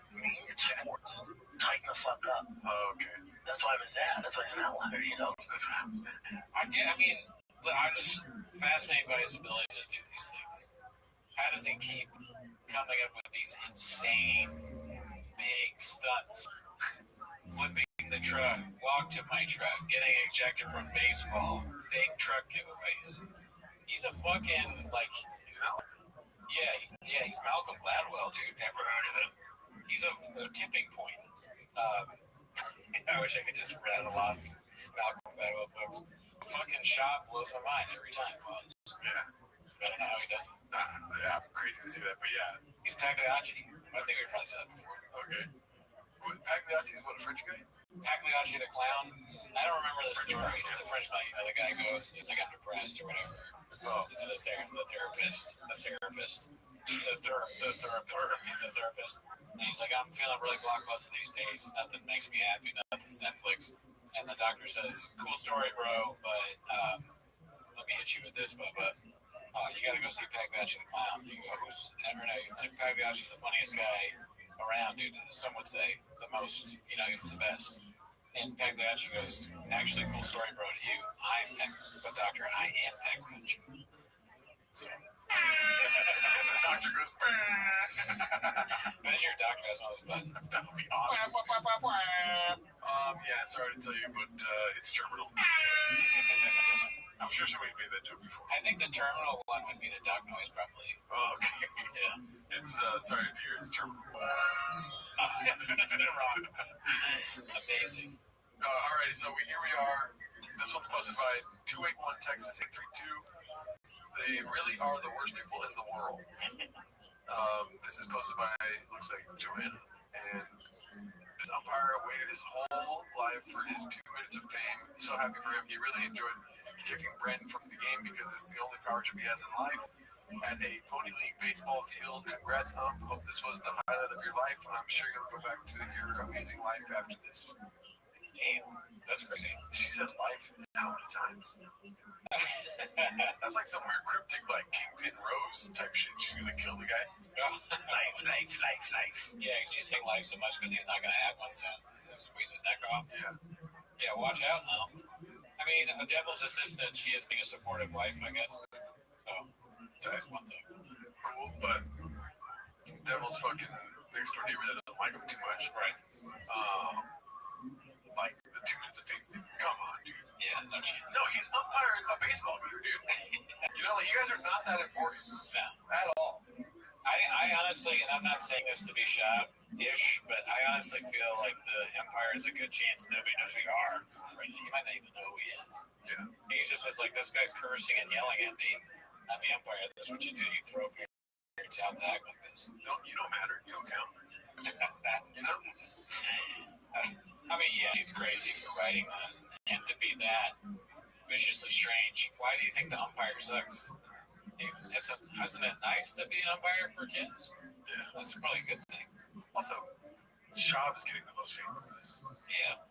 Sports. Tighten the fuck up. Oh, okay. That's why I was that. That's why he's an outlier, That's what happens then. I'm just fascinated by his ability to do these things. How does he keep coming up with these insane, big stunts? Flipping the truck, walk to my truck, getting ejected from baseball, fake truck giveaways. He's a fucking, he's an outlier. Yeah, he's Malcolm Gladwell, dude. Never heard of him. He's a tipping point. I wish I could just rattle off Malcolm Gladwell, folks. Fucking shop blows my mind every time. Yeah. I don't know how he does it. Yeah, crazy to see that, but yeah. He's Pagliacci. I think we probably said that before. Okay. Pagliacci's what, a French guy? Pagliacci the clown. I don't remember the story. The French guy, the guy goes, he's like, I'm depressed or whatever. Oh. The therapist. And he's like, I'm feeling really blockbuster these days. Nothing makes me happy. Nothing's Netflix. And the doctor says, cool story, bro, but let me hit you with this, Bubba. You gotta go see Pagliacci the clown. You go, who's? I don't know. It's like Pagliacci's the funniest guy around, dude. Some would say the most. He's the best. And Peg Batch goes, actually, cool story, bro, to you. I'm Peg, but doctor, I am Peg Batch. So. The doctor goes, imagine your doctor has one of those buttons. That would be awesome. Yeah, sorry to tell you, but it's terminal. I'm sure somebody made that joke before. I think the terminal one would be the dog noise, probably. Oh, okay. Yeah. It's, sorry to hear, it's terminal. Amazing. Alright, so here we are. This one's posted by 281 Texas 832. They really are the worst people in the world. This is posted by, looks like Joanna. And this umpire waited his whole life for his 2 minutes of fame. So happy for him. He really enjoyed ejecting Brandon from the game because it's the only power trip he has in life. At a Pony League baseball field. Congrats, Hope this was the highlight of your life. I'm sure you'll go back to your amazing life after this. Damn, that's crazy. She said life how many times? That's like some weird cryptic, like Kingpin Rose type shit. She's gonna kill the guy. Life. Yeah, she's saying life so much because he's not gonna have one soon. Squeeze his neck off. Yeah, watch out now. I mean, a devil's assistant, she is being a supportive wife, I guess. So that's one thing. Cool, but devil's fucking next door neighbor that doesn't like him too much. Right. Like the 2 minutes of fame thing. Come on, dude. Yeah, no chance. No, he's umpiring a baseball game, dude. You know, like, you guys are not that important. No. At all. I honestly, and I'm not saying this to be shy-ish, but I honestly feel like the umpire has a good chance nobody knows who you are. Right? He might not even know who he is. Yeah. He's just like, this guy's cursing and yelling at me. I'm the umpire. That's what you do. You throw up your hands out to act like this. You don't matter. You don't count. You know? I mean, yeah, he's crazy for writing that. And to be that viciously strange, why do you think the umpire sucks? Isn't it nice to be an umpire for kids? Yeah. That's probably a good thing. Also, Schaub is getting the most fame from this. Yeah.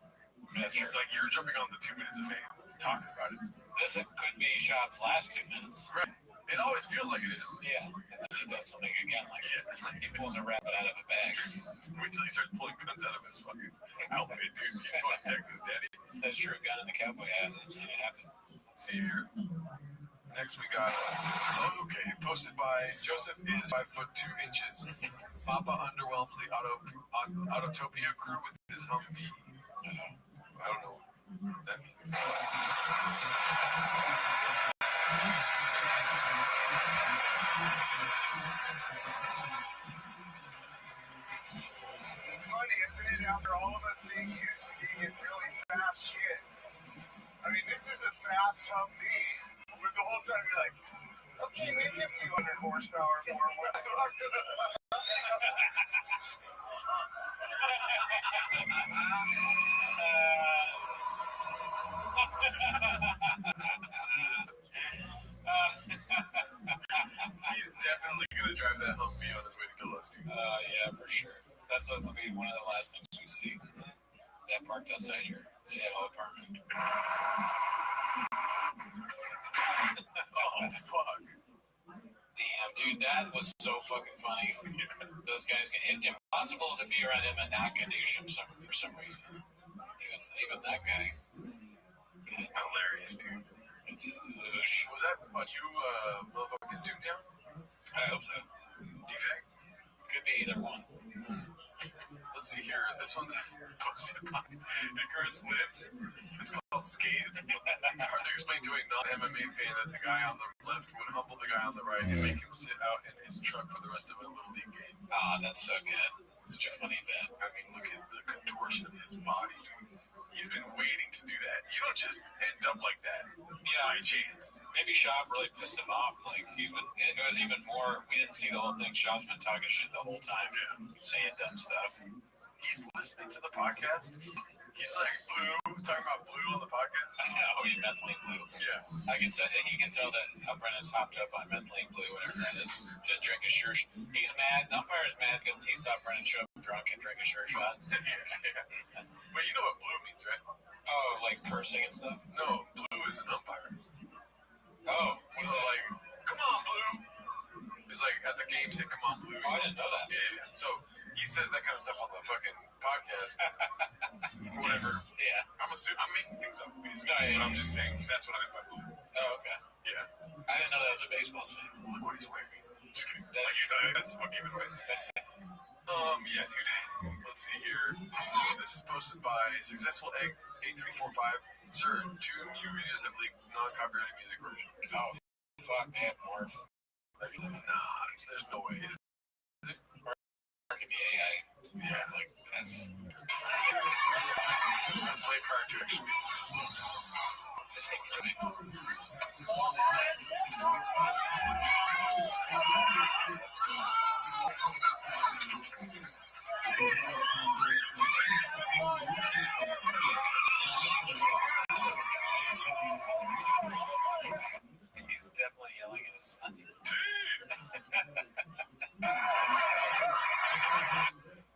That's true. Like, you're jumping on the 2 minutes of fame, talking about it. This could be Schaub's last 2 minutes. Right. It always feels like it is. Yeah. And then he does something again, like he pulls a rabbit out of a bag. Wait till he starts pulling guns out of his fucking outfit, dude. He's going to Texas, daddy. That's true. Gun in the cowboy hat. I've seen it happen. Let's see here. Next we got, posted by Joseph is 5'2". Papa underwhelms the Autotopia crew with his Humvee. I don't know what that means. It's funny, isn't it? After all of us being used to being in really fast shit. I mean, this is a fast Humvee. But the whole time you're like, okay, maybe a few hundred horsepower more. What's not gonna He's definitely gonna drive that Humvee on his way to kill us, dude. Yeah, for sure. That's going to be one of the last things we see. That parked outside your Seattle apartment. Oh, fuck. Damn, dude, that was so fucking funny. Those guys, it's impossible to be around him and not condition for some reason. Even that guy. Hilarious, dude. Was that on you, motherfucking Toontown? I hope so. D-Fag? Could be either one. Let's see here. This one's posted by Icarus Lives. It's called Skate. It's hard to explain to a non-MMA fan that the guy on the left would humble the guy on the right and make him sit out in his truck for the rest of a Little League game. That's so good. Such a funny bit. I mean, look at the contortion of his body, dude. He's been waiting to do that. You don't just end up like that. Yeah, by chance. Maybe Schaub really pissed him off. Like, it was even more. We didn't see the whole thing. Schaub's been talking shit the whole time, saying dumb stuff. He's listening to the podcast. He's like Blue, talking about Blue on the podcast. Oh, he methylene blue. Yeah, I can tell. He can tell that Brennan's hopped up on methylene blue, whatever that is. Just drink a sure. He's mad. The umpire's mad because he saw Brennan show up drunk and drink a sure shot. Yeah. But you know what Blue means, right? Oh, like cursing and stuff. No, Blue is an umpire. Oh, so like, come on, Blue. It's like at the game, say, "Come on, Blue." Oh, I didn't know that. Yeah. So he says that kind of stuff on the fucking podcast. Whatever. Yeah. I'm making things up, basically. No, yeah, But I'm just saying that's what I meant by blue. Oh, okay. Yeah. I didn't know that was a baseball thing. Look what he's wearing. Just kidding. That's That's what gave it away. Yeah, dude. Let's see here. This is posted by Successful Egg 8345. Sir, 2 new videos have leaked non-copyrighted music version. Oh, fuck, they have more. Nah, there's no way. Or it could be AI. Yeah, Like, that's. Play prior to action. This ain't true. He's definitely yelling at his son.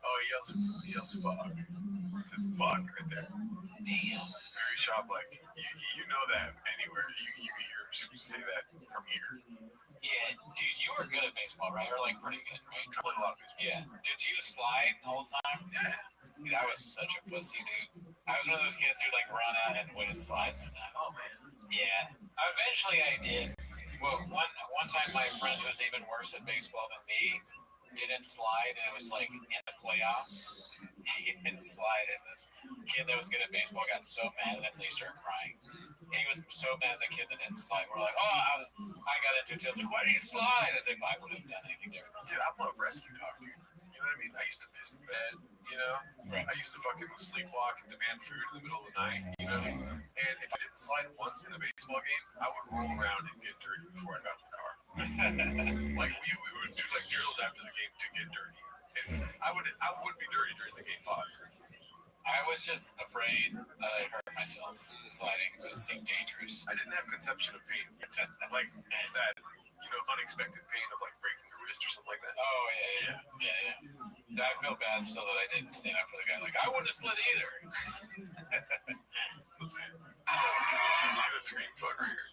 Oh, he yells fuck. He said fuck right there. Damn. Very sharp, like, you know that anywhere. You hear say that from here. Yeah, dude, you were good at baseball, right? Or like pretty good, right? I played a lot of baseball. Yeah. Did you slide the whole time? Yeah. Dude, I was such a pussy, dude. I was one of those kids who'd like run out and wouldn't slide sometimes. Oh, man. Yeah. Eventually I did. Well, one time my friend who was even worse at baseball than me didn't slide, and it was like in the playoffs. He didn't slide, and this kid that was good at baseball got so mad at him, they started crying. And he was so mad at the kid that didn't slide. We're like, I got into it. I was like, why did you slide? As if I would have done anything different. Dude, I'm a rescue dog, dude. You know what I mean? I used to piss the bed, you know? Right. I used to fucking sleepwalk and demand food in the middle of the night, you know? And if I didn't slide once in a baseball game, I would roll around and get dirty before I got to the car. Like, we would do, like, drills after the game to get dirty. And I would be dirty during the game pause. I was just afraid that I'd hurt myself sliding because it seemed dangerous. I didn't have conception of pain. Like, that, you know, unexpected pain of, like, breaking your wrist or something like that. Oh, yeah. I feel bad still that I didn't stand up for the guy. Like, I wouldn't have slid either. Let's see. He's gonna scream fuck right here.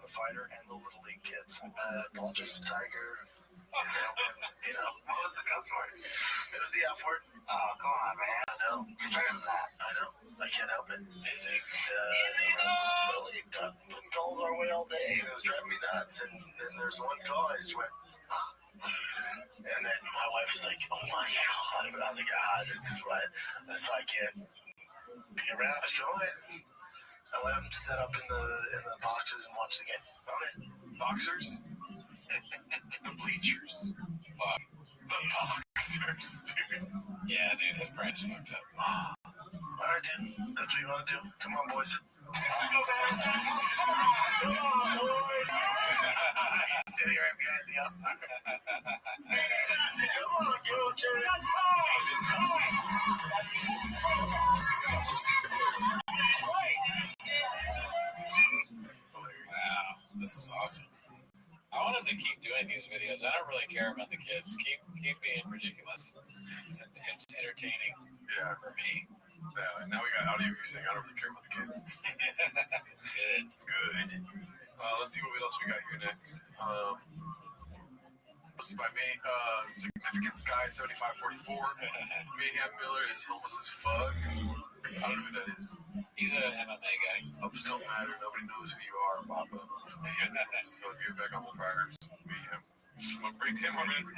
The fighter and the little league kids. Bulges, tiger, you know, what was the cuss word? It was the F word. Oh, come on, man. I know. You're better than that. I know. I can't help it. Is he? Little league putting calls our way all day, and it was driving me nuts. And then there's one call, I just went, and then my wife was like, oh my God. I was like, that's why I can't be around. I was going, I went up and set up in the boxes and watched the game. Okay. Boxers? The bleachers. Fuck. The boxers, dude. Yeah, dude, his brain's fucked up. Alright, dude. That's what you want to do? Come on, boys. He's sitting right behind the umpire. Come on, coaches. Wow, this is awesome. I want him to keep doing these videos. I don't really care about the kids. Keep being ridiculous. It's entertaining. Yeah. For me. Yeah, now we got audio saying I don't really care about the kids. Good. Let's see what else we got here next. Posted by me, Significant Sky 7544. Mayhem Miller is homeless as fuck. I don't know who that is. He's a MMA guy. Ups don't matter. Nobody knows who you are, Papa. Mayhem. So if you're back on the fires, Mayhem. Smoke break 10 more minutes.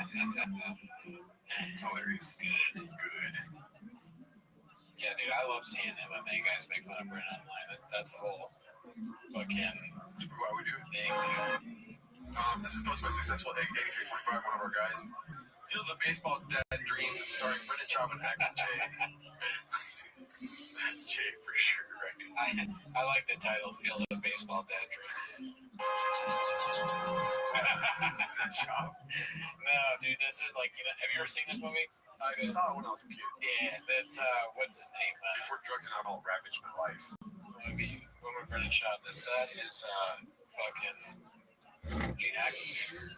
Hilarious. Good. Yeah, dude, I love seeing MMA guys make fun of Brent online. That's a whole fucking. That's why we do it. Thing, dude. This is posted by Successful Egg 8345, one of our guys. Feel the Baseball Dad Dreams starring Brendan Schaub and Axel J. That's Jay for sure, right? I like the title, Feel the Baseball Dad Dreams. Is that Chop? No, dude, this is like, you know, have you ever seen this movie? I saw it when I was a kid. Yeah, that's, what's his name? Before drugs and alcohol ravaged my life. Movie, Woman Brennan shot this. That is, fucking Gene Hackman.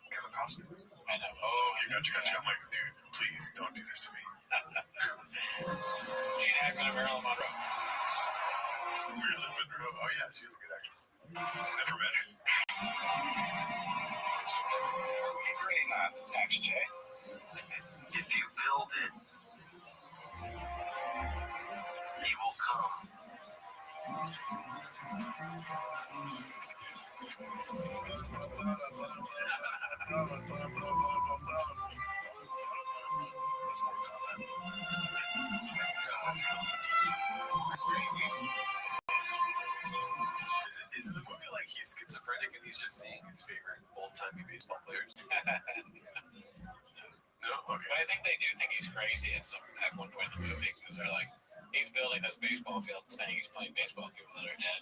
Kevin Costner. I know. Oh, okay, gotcha. I'm like, dude, please don't do this to me. Gene Hackman and Marilyn Monroe. Marilyn Monroe. Oh, yeah, she was a good actress. Never met her. Agreeing on next, Jay. If you build it, he will come. Is the movie like he's schizophrenic and he's just seeing his favorite old-timey baseball players? No? Okay. But I think they do think he's crazy at one point in the movie because they're like, he's building this baseball field and saying he's playing baseball with people that are dead.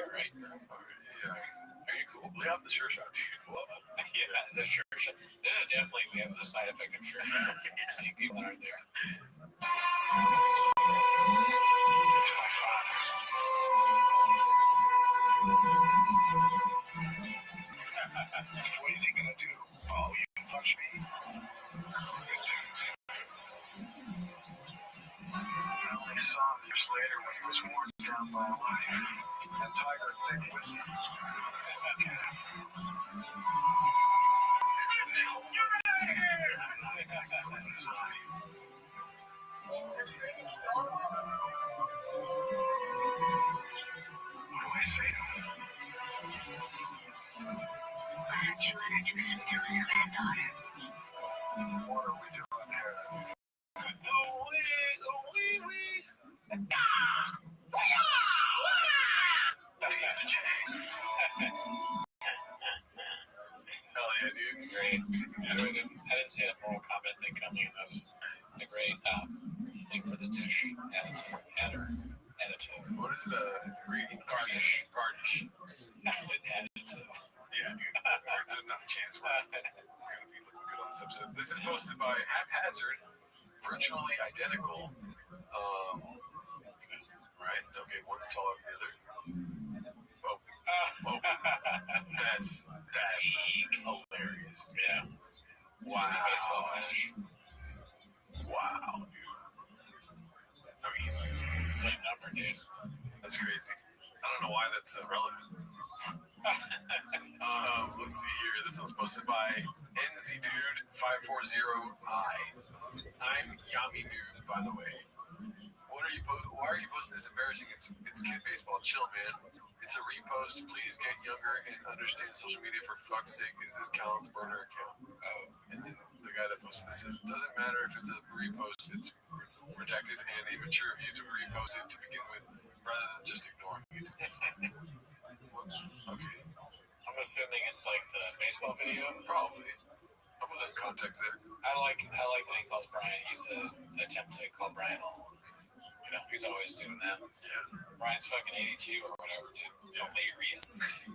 You're right, bro. Yeah. Are you cool? Lay off the sure shot. Yeah, the sure shot. This is definitely, we have the side effect of sure shot. Seeing people that aren't there. It's my father. What are you gonna do? Oh, you can punch me? I only saw him years later when he was worn down by life. And Tiger thick with him. What do I say to him? I heard you let her do some to his granddaughter. What are we doing here? Hell yeah, dude. Great. I didn't see that Mortal Kombat thing coming, and that was a great thing for the dish. Additive. What is it? Garnish. Garnish. Additive. Yeah, dude. There's not a chance we're going to be looking good on this episode. This is posted by Haphazard, virtually identical. Right? Okay, one's taller than the other. Oh. That's hilarious. Yeah. Wow. It's a baseball finish. Wow, dude. I mean, Same number, dude. that's crazy. I don't know why that's relevant. Let's see here. This one's posted by NZDude540i. I'm Yami Dude, by the way. Why are you posting this embarrassing? It's kid baseball. Chill, man. It's a repost. Please get younger and understand social media for fuck's sake. Is this Callan's burner account? Oh, and then the guy that posted this says, doesn't matter if it's a repost. It's rejected and immature of you to repost it to begin with, rather than just ignoring it. Okay. I'm assuming it's like the baseball video. Probably. I'm without context there. I like that he calls Brian. He's the attempt to call Brian home. You know, he's always doing that. Yeah. Brian's fucking 82 or whatever, dude. Hilarious.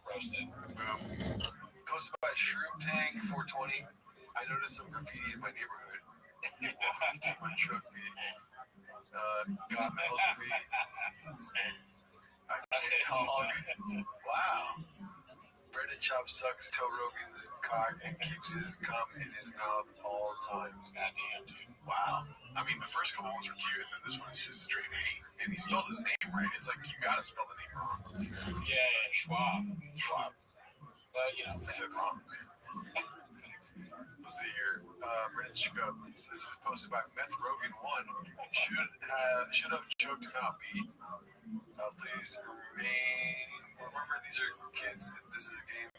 Roasted. Posted by Shroom Tang 420. I noticed some graffiti in my neighborhood. Walked to my truck beat. Got metal to me. I can't talk. Wow. Brendan Chop sucks Toe Rogan's cock and keeps his cum in his mouth all times. Goddamn, dude. Wow. I mean, the first couple ones were cute, and then this one is just straight hate. And he spelled his name right. It's like, you gotta spell the name wrong. Yeah, Schwab. But, you know, I said wrong. Let's see here. Brendan Chukub. This is posted by Meth Rogan 1. Should have choked him out, B. Please remember, these are kids. This is a game.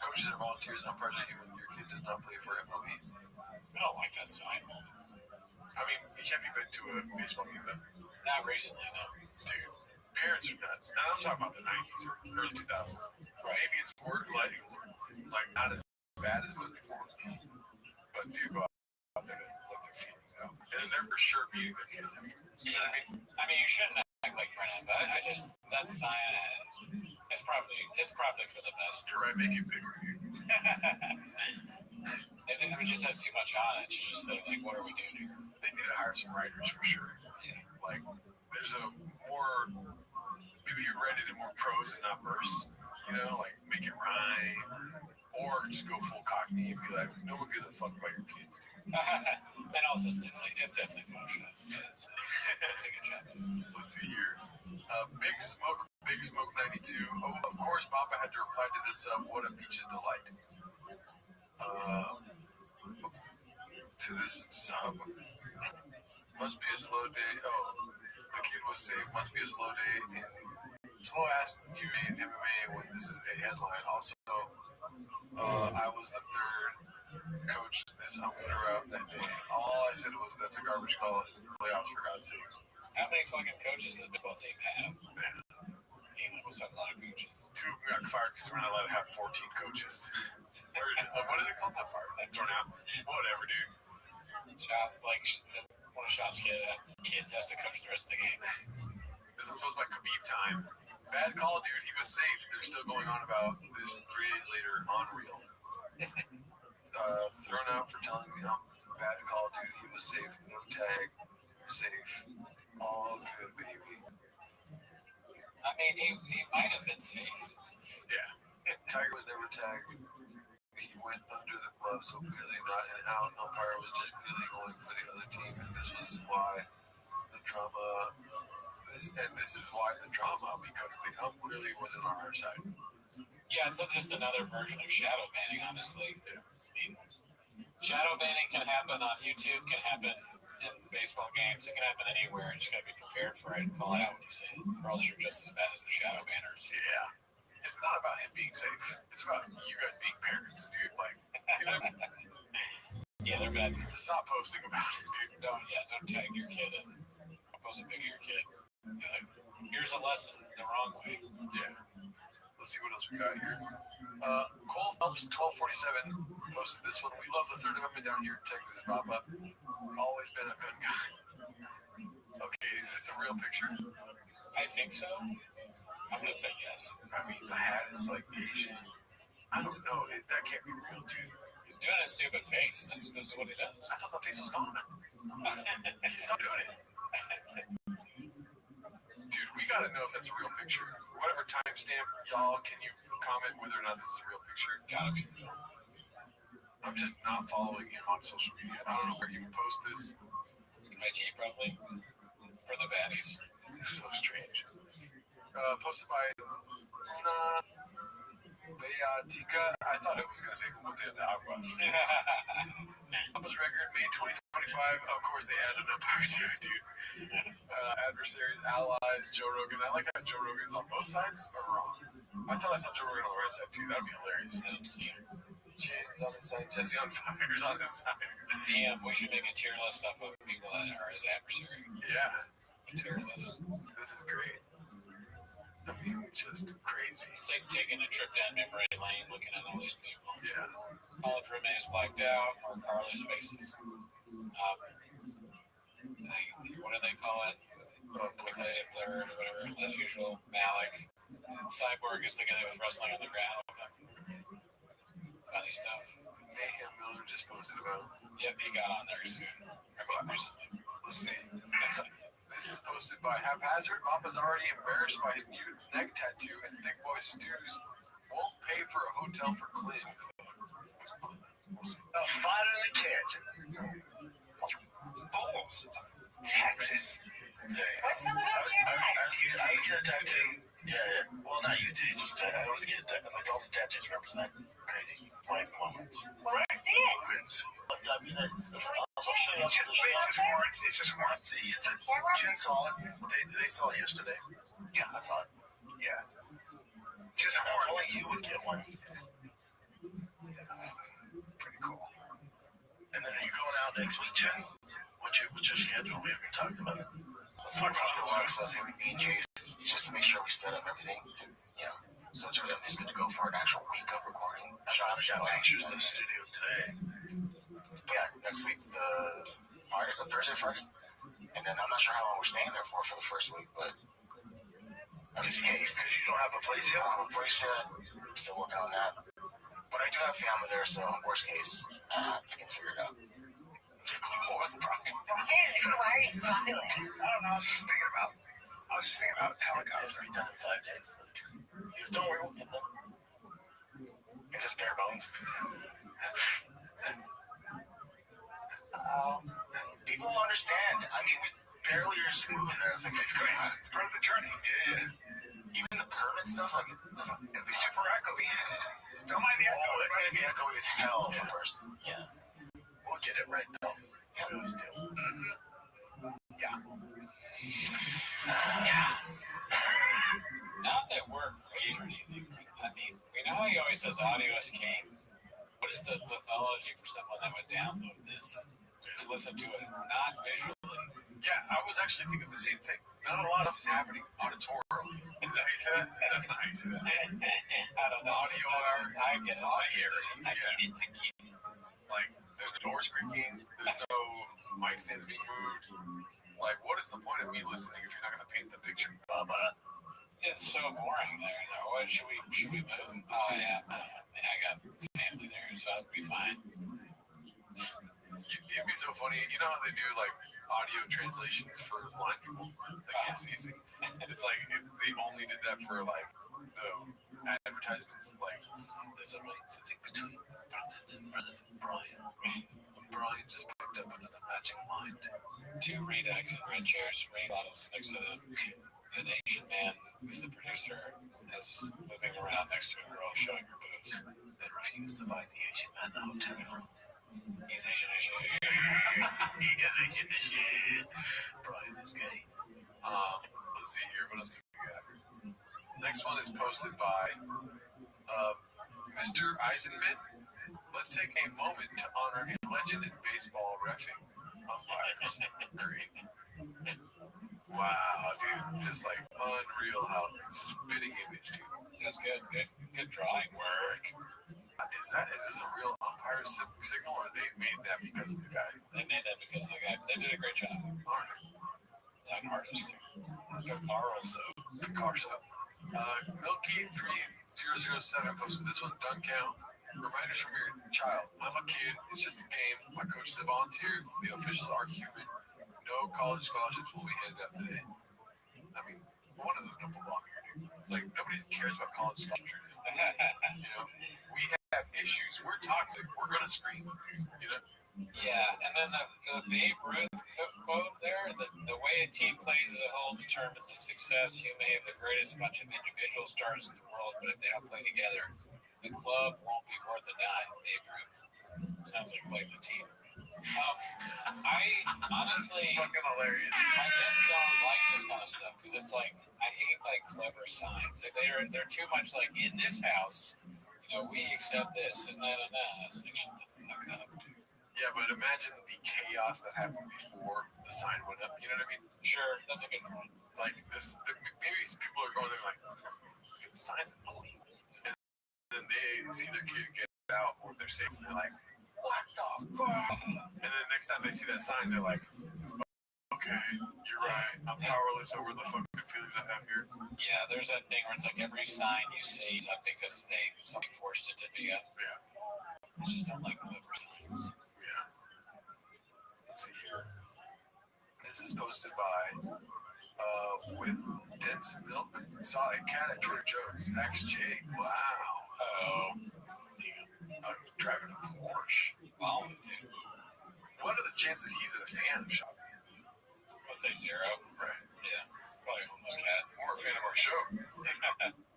Coaches are volunteers on Project Human. Your kid does not play for MLB. I don't like that sign. I mean, have you been to a baseball game then? Not recently, no. Dude, parents are nuts. Now I'm talking about the 90s or early 2000s. Maybe it's more like not as bad as it was before. But do go out there to let their feelings out. And they're for sure beating their kids after. You know what I mean? I mean, you shouldn't act like Brennan, but I just, that sign, it's It's probably for the best. You're right, make it bigger, dude. It just has too much on it. You just think, like, what are we doing here? They need to hire some writers for sure. Yeah. Like, there's a more, maybe you're ready to more prose and not verse. You know, like make it rhyme, or just go full Cockney and be like, no one gives a fuck about your kids, dude. And also, it's definitely Photoshop. It's a good job. Let's see here. Big Smoke 92. Oh, of course, Papa had to reply to this sub. What a peach's delight. To this sub. Must be a slow day. Oh, the kid was saved. Must be a slow day. Slow ass new in MMA when this is a headline. Also, I was the third coach this throughout that day. All I said was, that's a garbage call. It's the playoffs, for God's sakes. How many fucking coaches does the baseball team have? Team must have a lot of coaches. 2 got fired because we're not allowed to have 14 coaches. What did they call that part? Thrown out. Whatever, dude. One of Shot's kids has to coach the rest of the game. This is supposed to be Khabib time. Bad call, dude. He was safe. They're still going on about this 3 days later on Real. Thrown out for telling me, bad call, dude. He was safe. No tag. Safe. All good, baby. I mean, he might have been safe. Yeah. Tiger was never tagged. He went under the glove, so clearly not an out. Umpire was just clearly going for the other team, and this was why the drama. This is why the drama, because the ump clearly wasn't on our side. Yeah, it's just another version of shadow banning, honestly. Yeah. I mean, shadow banning can happen on YouTube, can happen in baseball games, it can happen anywhere. You just gotta be prepared for it and call it out when you see it, or else you're just as bad as the shadow banners. Yeah. It's not about him being safe. It's about you guys being parents, dude. Like, you know? Yeah, they're bad. Stop posting about it, dude. Don't tag your kid and post a pic of your kid. Like, here's a lesson the wrong way. Yeah. Let's see what else we got here. Cole Phelps 1247 posted this one. We love the Third Amendment down here in Texas, Papa. Always been a gun guy. Okay, is this a real picture? I think so. I'm gonna say yes. I mean, the hat is like Asian. I don't know. That can't be real, dude. He's doing a stupid face. This is what he does. I thought the face was gone. He stopped doing it. Dude, we gotta know if that's a real picture. Whatever timestamp, y'all, can you comment whether or not this is a real picture? Gotta be. I'm just not following him on social media. I don't know where he would post this. IG probably. For the baddies. It's so strange. Posted by Luna Beatica. I thought it was going to say Monte de Agua. Papa's record, May 2025. Of course, they added up dude. Adversaries, allies, Joe Rogan. I like how Joe Rogan's on both sides. Or wrong? I thought I saw Joe Rogan on the right side, too. That'd be hilarious. I don't see him. James on his side. Jesse on fire's on his side. Damn, we should make a tier list of people that are his adversary. Yeah. A tier list. This is great. I mean, just crazy. It's like taking a trip down memory lane, looking at all these people. Yeah. College roommates blacked out, Mark Harley's faces. What do they call it? Blurred or whatever, as usual. Malik. Cyborg is the guy that was wrestling on the ground. Funny stuff. Mayhem Miller just posted about. Yep, he got on there soon. Recently. Let's see. This is posted by Haphazard. Papa's already embarrassed by his new neck tattoo, and Thick Boy Stews won't pay for a hotel for Clint. A fighter in the kitchen. Bulls. Texas. What's all about your neck? I was getting a tattoo. Yeah. Well, not UT. Just I always get like all the tattoos represent crazy life moments. Well, let's see it. I mean, it's just warrants. It's just warrants. It's a Jen saw it. They saw it yesterday. Yeah, I saw it. Yeah. Just warrants. Only you would get one. Yeah. Pretty cool. And then are you going out next week, Jen? What's your schedule? We haven't talked about it. Let's talk to Lux. Let's see what we need, just to make sure we set up everything. So it's really good to go for an actual week of recording. Shot actually in the studio today. Yeah, next week, the Thursday, Friday. And then I'm not sure how long we're staying there for the first week, but In this case, you don't have a place yet. I have a place yet. Still working on that. But I do have family there, so worst case, I can figure it out. What, Brian? Why are you smiling? I don't know. I was just thinking about helicopter. Done in 5 days. Just don't worry, we'll get them. It's just bare bones. People will understand. I mean, we barely are just moving there. It's like, it's great. It's part of the journey. Yeah. Even the permit stuff, like, it'll be super echoey. Don't mind the echo. Oh, it's going to be echoey as hell first. Yeah. We'll get it right, though. Yeah, we always do. Yeah. Not that we're great or anything. I mean, we know he always says audio is king. What is the pathology for someone that would download this and listen to it not visually? Yeah, I was actually thinking the same thing. Not a lot of it's happening auditorily. Is that how you say that? That's not how you say that. I don't know. Audio hours. I get it. I get it. Like, there's no doors creaking. There's no mic stands being moved. Like, what is the point of me listening if you're not going to paint the picture? It's so boring there, though. What should we move? Oh, yeah. I got family there, so I'll be fine. It'd be so funny. You know how they do, like, audio translations for blind people that can't see things? It's like if they only did that for, like, the advertisements. Like, there's a right sitting between Brian just picked up another magic mind. 2 Redax and red chairs, rain bottles next to them. An Asian man, who's the producer, is moving around next to a girl showing her boobs. They refuse to buy the Asian man a hotel room. He's Asian as shit. He is Asian as shit. Brian is gay. Let's see here. What else do we got? Next one is posted by Mr. Eisenman. Let's take a moment to honor a legend in baseball reffing umpires. Great. Wow, dude. Just like unreal how spitting image, dude. That's good. Good drawing work. Is this a real umpire signal, or they made that because of the guy? They made that because of the guy. They did a great job. All right. An artist. Good morals, though. Good car show. Milky3007 posted this one. Done count. Reminders from your child. I'm a kid. It's just a game. My coach is a volunteer. The officials are human. No college scholarships will be handed out today. I mean, one of those don't belong here, dude. It's like nobody cares about college scholarships. You know, we have issues. We're toxic. We're gonna scream. You know. Yeah, and then the Babe Ruth quote there: the way a team plays as a whole determines its success. You may have the greatest bunch of individual stars in the world, but if they don't play together, the club won't be worth a dime. Babe Ruth. Sounds like playing a team. I honestly, fucking hilarious. I just don't like this kind of stuff because it's like I hate like clever signs. They're too much like in this house. You know, we accept this and that and that. It's like shut the fuck up, dude. Yeah, but imagine the chaos that happened before the sign went up. You know what I mean? Sure, that's a good point. Like this, maybe people are going there like, the sign's annoying, and then they see their kid get out or they're safe, and they're like, what the fuck? And then next time they see that sign, they're like, okay, you're right. I'm powerless over the fucking feelings I have here. Yeah, there's that thing where it's like every sign you see is up because somebody forced it to be up. Yeah. I just don't like clever signs. Yeah. Let's see here. This is posted by with dense milk. Saw a cat at Trader Joe's. XJ. Wow. Oh. I'm driving a Porsche. Wow. What are the chances he's a fan of shopping? I'll say 0. Right. Yeah. Probably a homeless cat. Or a fan of our show.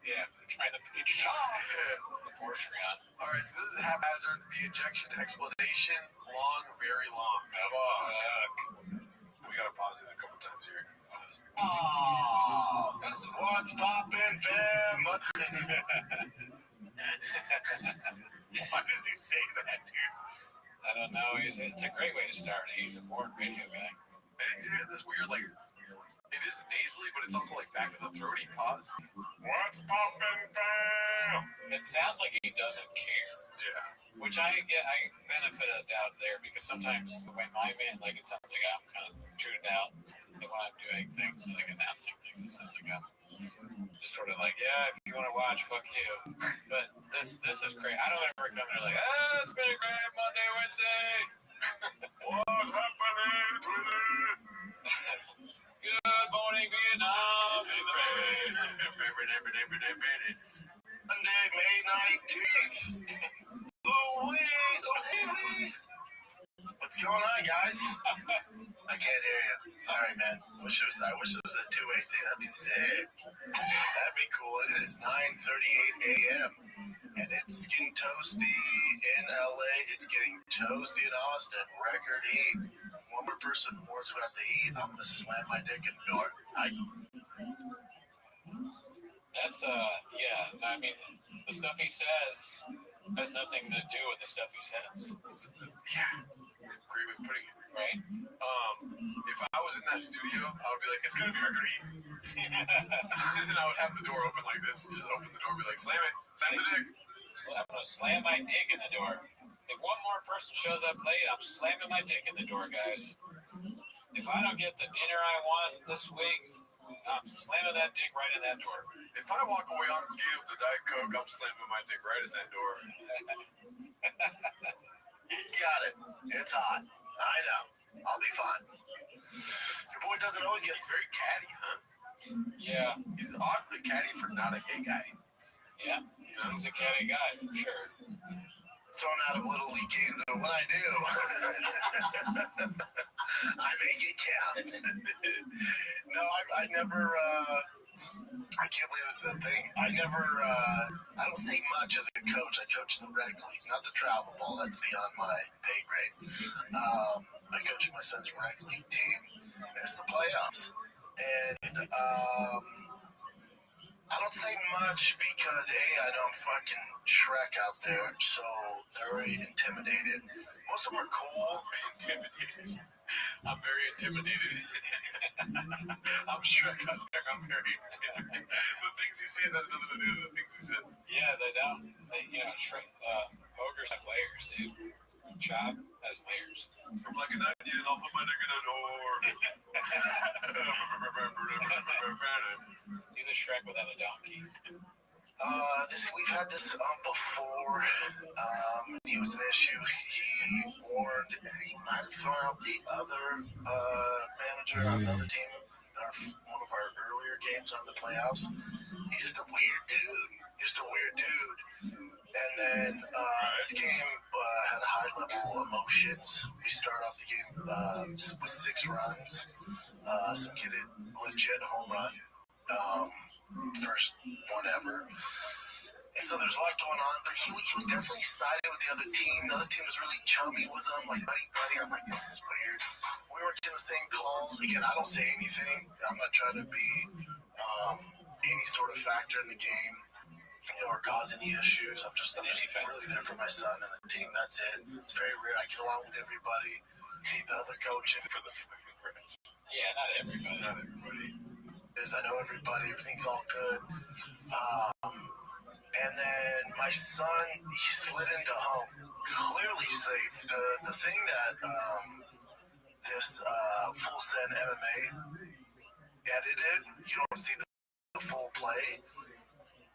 Yeah, trying to pitch the Porsche on. All right, so this is haphazard. The injection explanation. Long, very long. We gotta pause it a couple times here. Oh, what's poppin', fam? Why does he say that, dude? I don't know. It's a great way to start. He's a born radio guy. And he's got this weird, like, it is nasally, but it's also like back of the throaty pause. What's poppin', fam? It sounds like he doesn't care. Yeah. Which I benefit a doubt there because sometimes the way my man, like it sounds like I'm kind of tuned out. And when I'm doing things, like announcing things, it sounds like I'm just sort of like, yeah, if you want to watch, fuck you. But this is great. I don't ever come there like, it's been a great Monday, Wednesday. What's happening, Twitter? Good morning, Vietnam. Monday, May 19th. Ooh-wee. What's going on, guys? I can't hear you. Sorry, man. I wish it was a two-way thing. That'd be sick. That'd be cool. It is 9:38 a.m. and it's getting toasty in LA. It's getting toasty in Austin. Record heat. One more person warns about the heat, I'm gonna slam my dick in the door. That's yeah. I mean, the stuff he says has nothing to do with the stuff he says. Yeah, agree with pretty right. If I was in that studio, I would be like, it's gonna be record heat, and then I would have the door open like this, just open the door, be like, slam it, slam the dick. I'm gonna slam my dick in the door. If one more person shows up late, I'm slamming my dick in the door, guys. If I don't get the dinner I want this week, I'm slamming that dick right in that door. If I walk away unscathed with a Diet Coke, I'm slamming my dick right in that door. Got it. It's hot. I know. I'll be fine. Your boy doesn't always get. He's very catty, huh? Yeah. He's oddly catty for not a gay guy. Yeah. You know, he's a catty guy for sure. Thrown out of little league games, but when I do, I make it count. No, I never. I can't believe this is a thing. I don't say much as a coach. I coach the rec league, not the travel ball. That's beyond my pay grade. I coach my son's rec league team, and it's the playoffs. And I don't say much because, I know I'm fucking Shrek out there, so they're very intimidated. Most of them are cool. Intimidated. I'm very intimidated. I'm Shrek out there. I'm very intimidated. The things he says have nothing to do with the things he says. Yeah, they don't. Shrek. Ogres have layers, dude. Chop has layers. I'm like an onion. I'll put my dick in a door. He's a Shrek without a donkey. We've had this before. He was an issue. He warned. He might have thrown out the other manager on the other team in one of our earlier games on the playoffs. He's just a weird dude. And then this game had high level emotions. We started off the game with 6 runs. Some kid hit legit home run. First one ever. And so there's a lot going on, but he was definitely sided with the other team. The other team was really chummy with him, like buddy. I'm like, this is weird. We weren't getting the same calls. Again, I don't say anything. I'm not trying to be any sort of factor in the game, or cause any issues. I'm just really there for my son and the team. That's it. It's very rare. I get along with everybody. The other coaches. Yeah, not everybody. I know everybody. Everything's all good. And then my son, he slid into home, clearly safe. The thing that this Full Send MMA edited, you don't see the full play,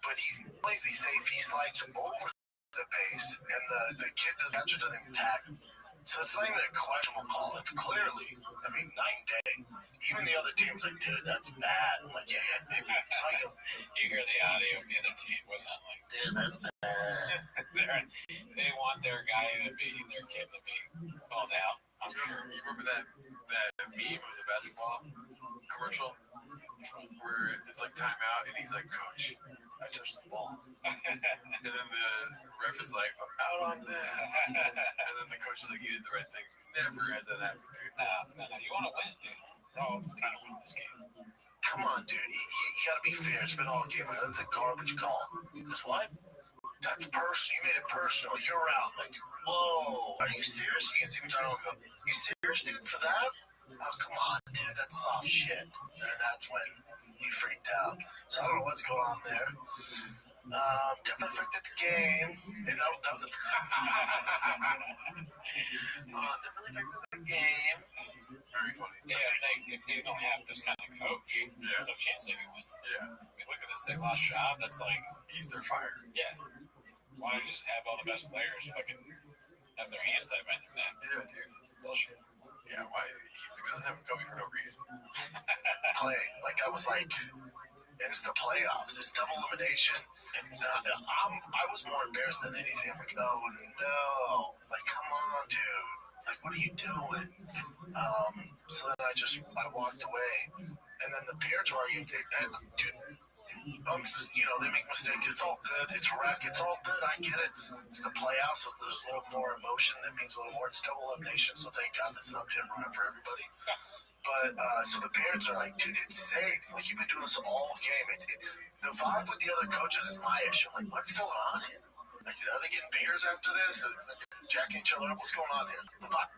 but he's lazy safe. He slides over the base, and the kid doesn't even tag. So it's not even a questionable call. It's clearly, night and day. Even the other team's like, dude, that's bad. I'm like, yeah. So I go, you hear the audio of the other team. What's that like? Dude, that's bad. They want their kid to be called out. I'm sure. You remember that meme of the basketball commercial where it's like timeout and he's like, Coach, I touched the ball. And then the ref is like, I'm out on that. And then the coach is like, you did the right thing. Never has that happened, dude. No, you want to win, dude. We're all trying to win this game. Come on, dude. You got to be fair. It's been all game. That's a garbage call. He goes, what? That's personal. You made it personal. You're out. Like, whoa. Are you serious? You can see me trying to go, you serious, dude, for that? Oh, come on, dude. That's soft shit. And that's when he freaked out. So I don't know what's going on there. Definitely affected the game. And that was definitely affected the game. Very funny. Yeah, if you don't have this kind of coach, there's no chance they can win. Yeah. mean, look at this. They lost Shaw. That's like, he's their fire. Yeah. Why don't you just have all the best players fucking have their hands tied behind their neck? Yeah, dude. Bullshit. Yeah, why? He doesn't have a Kobe for no reason. Play. Like, I was like, it's the playoffs. It's double elimination. I was more embarrassed than anything. I'm like, oh, no. Like, come on, dude. Like, what are you doing? So then I walked away. And then the parents were arguing, dude, they make mistakes. It's all good. It's rec. It's all good. I get it. It's the playoffs. So there's a little more emotion. That means a little more. It's double elimination. So thank God that's not going to ruin for everybody. But so the parents are like, dude, it's safe. Like, you've been doing this all game. The vibe with the other coaches is my issue. I'm like, what's going on here? Like, are they getting beers after this? Like, jacking each other up? What's going on here? The vibe.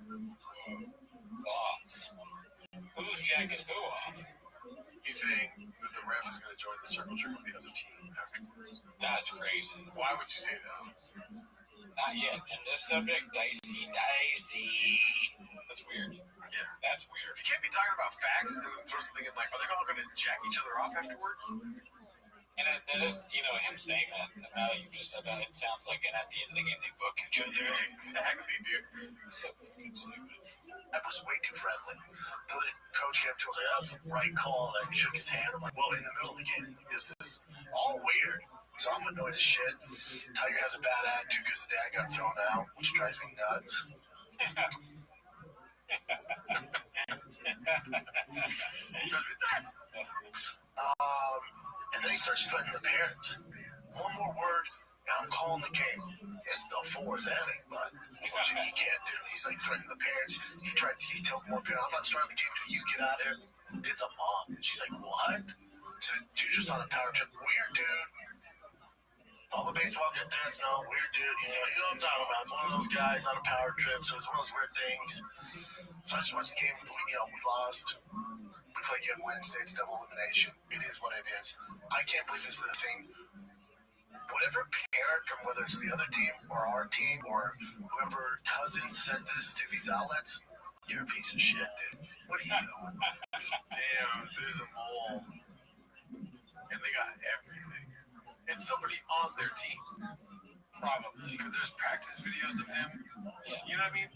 Boss. Who's jacking who off? He's saying that the ref is going to join the circle jerk with the other team afterwards. That's crazy. Why would you say that? Not yet. And this subject, dicey. That's weird. Yeah, that's weird. You can't be talking about facts and then throw something in like, are they all going to jack each other off afterwards? And that is, him saying that, now that you just said that, it sounds like, and at the end of the game, they fuck each other. Yeah, exactly, dude. So fucking stupid. That was way too friendly. The other coach came to us like, that was a right call. And I shook his hand. I'm like, well, in the middle of the game, this is all weird. So I'm annoyed as shit. Tiger has a bad attitude because his dad got thrown out, which drives me nuts. And then he starts threatening the parents. One more word, and I'm calling the game. It's the fourth inning, but which he can't do. He's like threatening the parents. He told more parents, I'm not starting the game until you get out of here. It's a mom. She's like, what? So dude just on a power trip. Weird dude. All the baseball dads know, weird dude. You know what I'm talking about. It's one of those guys on a power trip, so it's one of those weird things. So I just watched the game. We lost. We play again Wednesday. It's double elimination. It is what it is. I can't believe this is the thing. Whatever parent from whether it's the other team or our team or whoever cousin sent this to these outlets, you're a piece of shit, dude. What are you doing? Damn, there's a mole. And they got everything. It's somebody on their team. Probably. Because there's practice videos of him. Yeah. You know what I mean?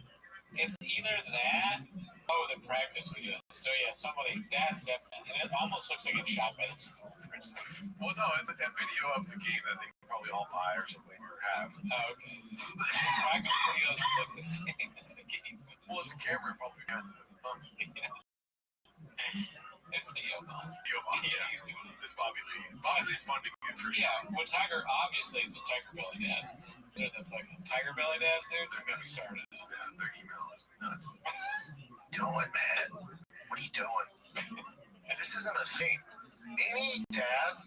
It's either that. Oh, the practice videos. So yeah, that's definitely. And it almost looks like it's shot by the Steelers. Well, no, it's a video of the game that they probably all buy or something or have. Oh, okay. The practice videos look the same as the game. Well, it's a camera probably got the thumb. Yeah. It's Theo Vaughn. Yeah, he's doing it. It's Bobby Lee. Bobby Lee's funding it for sure. Yeah, well, Tiger, obviously, it's a Tiger Belly dad. They're the fucking Tiger Belly dads, dude. They're going to be started. Yeah, their email is nuts. Doing, man? What are you doing? This isn't a thing. Any dad,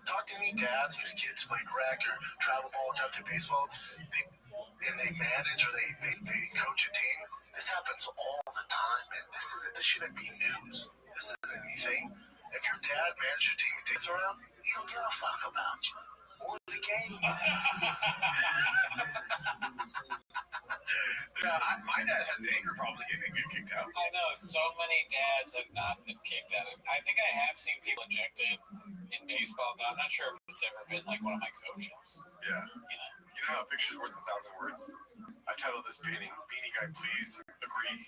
talk to any dad whose kids played rec or travel ball, down through baseball, and they manage or they coach a team. This happens all the time, man. This shouldn't be news. This isn't anything. If your dad manages your team and takes around, he don't give a fuck about you or the game. My dad has anger problems. He didn't get kicked out. I know. So many dads have not been kicked out. I think I have seen people ejected in baseball, but I'm not sure if it's ever been like one of my coaches. Yeah. You know how a picture's worth 1,000 words? I titled this painting, Beanie Guy, Please Agree.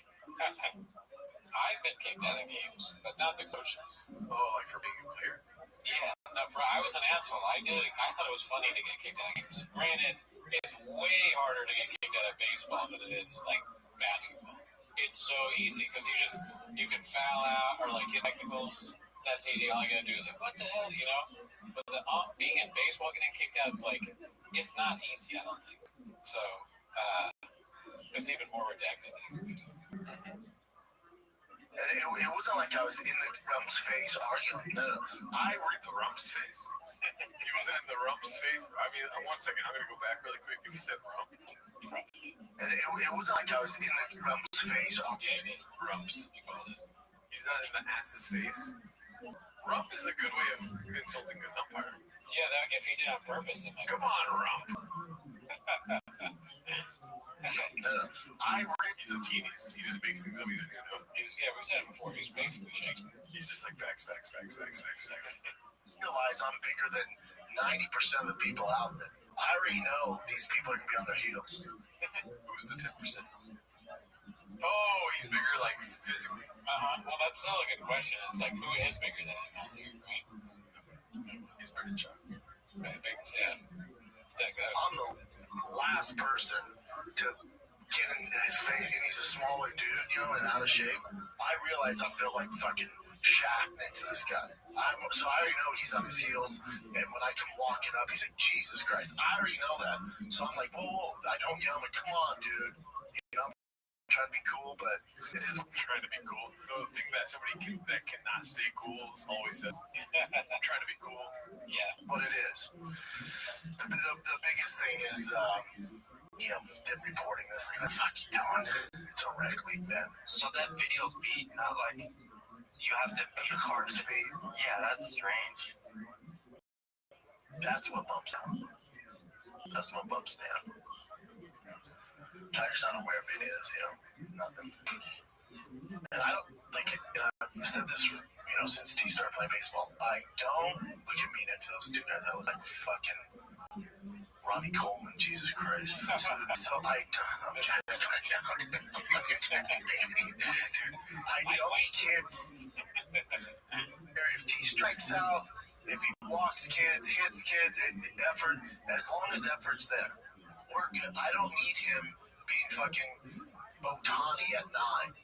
I've been kicked out of games, but not the coaches. Oh, like for being a player? Yeah. No, I was an asshole. I thought it was funny to get kicked out of games. Granted, it's way harder to get kicked out of baseball than it is like basketball. It's so easy because you can foul out or like get technicals. That's easy. All you gotta do is like, what the hell, But being in baseball, getting kicked out, it's not easy. I don't think so. It's even more redacted than it could be. It wasn't like I was in the Rump's face arguing. No. I were in the Rump's face. He wasn't in the Rump's face. I mean, 1 second. I'm going to go back really quick. If you said Rump, you probably did. It wasn't like I was in the Rump's face. Yeah, it is. Rumps, you called it. He's not in the ass's face. Rump is a good way of insulting an umpire. Yeah, if he did on purpose, it might. Come on, Rump. He's a genius. He just makes things up. We said it before. He's basically Shakespeare. He's just like facts. realize I'm bigger than 90% of the people out there. I already know these people are going to be on their heels. Who's the 10%? Oh, he's bigger, like, physically. Well, that's still a good question. It's like, who is bigger than him out there, right? He's pretty chunk. Right, big, yeah. Stack that up. I'm the last person to get in his face, and he's a smaller dude, you know, and out of shape. I realize I'm built like fucking Shaq next to this guy. So I already know he's on his heels, and when I come walking up, he's like, Jesus Christ. I already know that. So I'm like, whoa, I don't yell. I'm like, come on, dude. You know, I'm trying to be cool, but it is Trying to be cool. The thing that somebody that cannot stay cool always says, trying to be cool. Yeah. what it is. The biggest thing is, you know, them reporting this. Like, what the fuck you doing? It's a rec league, man. So that video feed, not like you have to. That's a car's feed. Yeah, that's strange. That's what bumps out. That's what bumps me out. Tiger's not aware if it is, you know, nothing. And I don't like it. And I've said this, you know, since T started playing baseball. I don't look at me next to those two guys. I look like fucking Ronnie Coleman, Jesus Christ. So I'm trying to find out. Dude, I don't care if T strikes out, if he walks kids, hits kids, effort, as long as effort's there. We're good. I don't need him being fucking Otani at 9.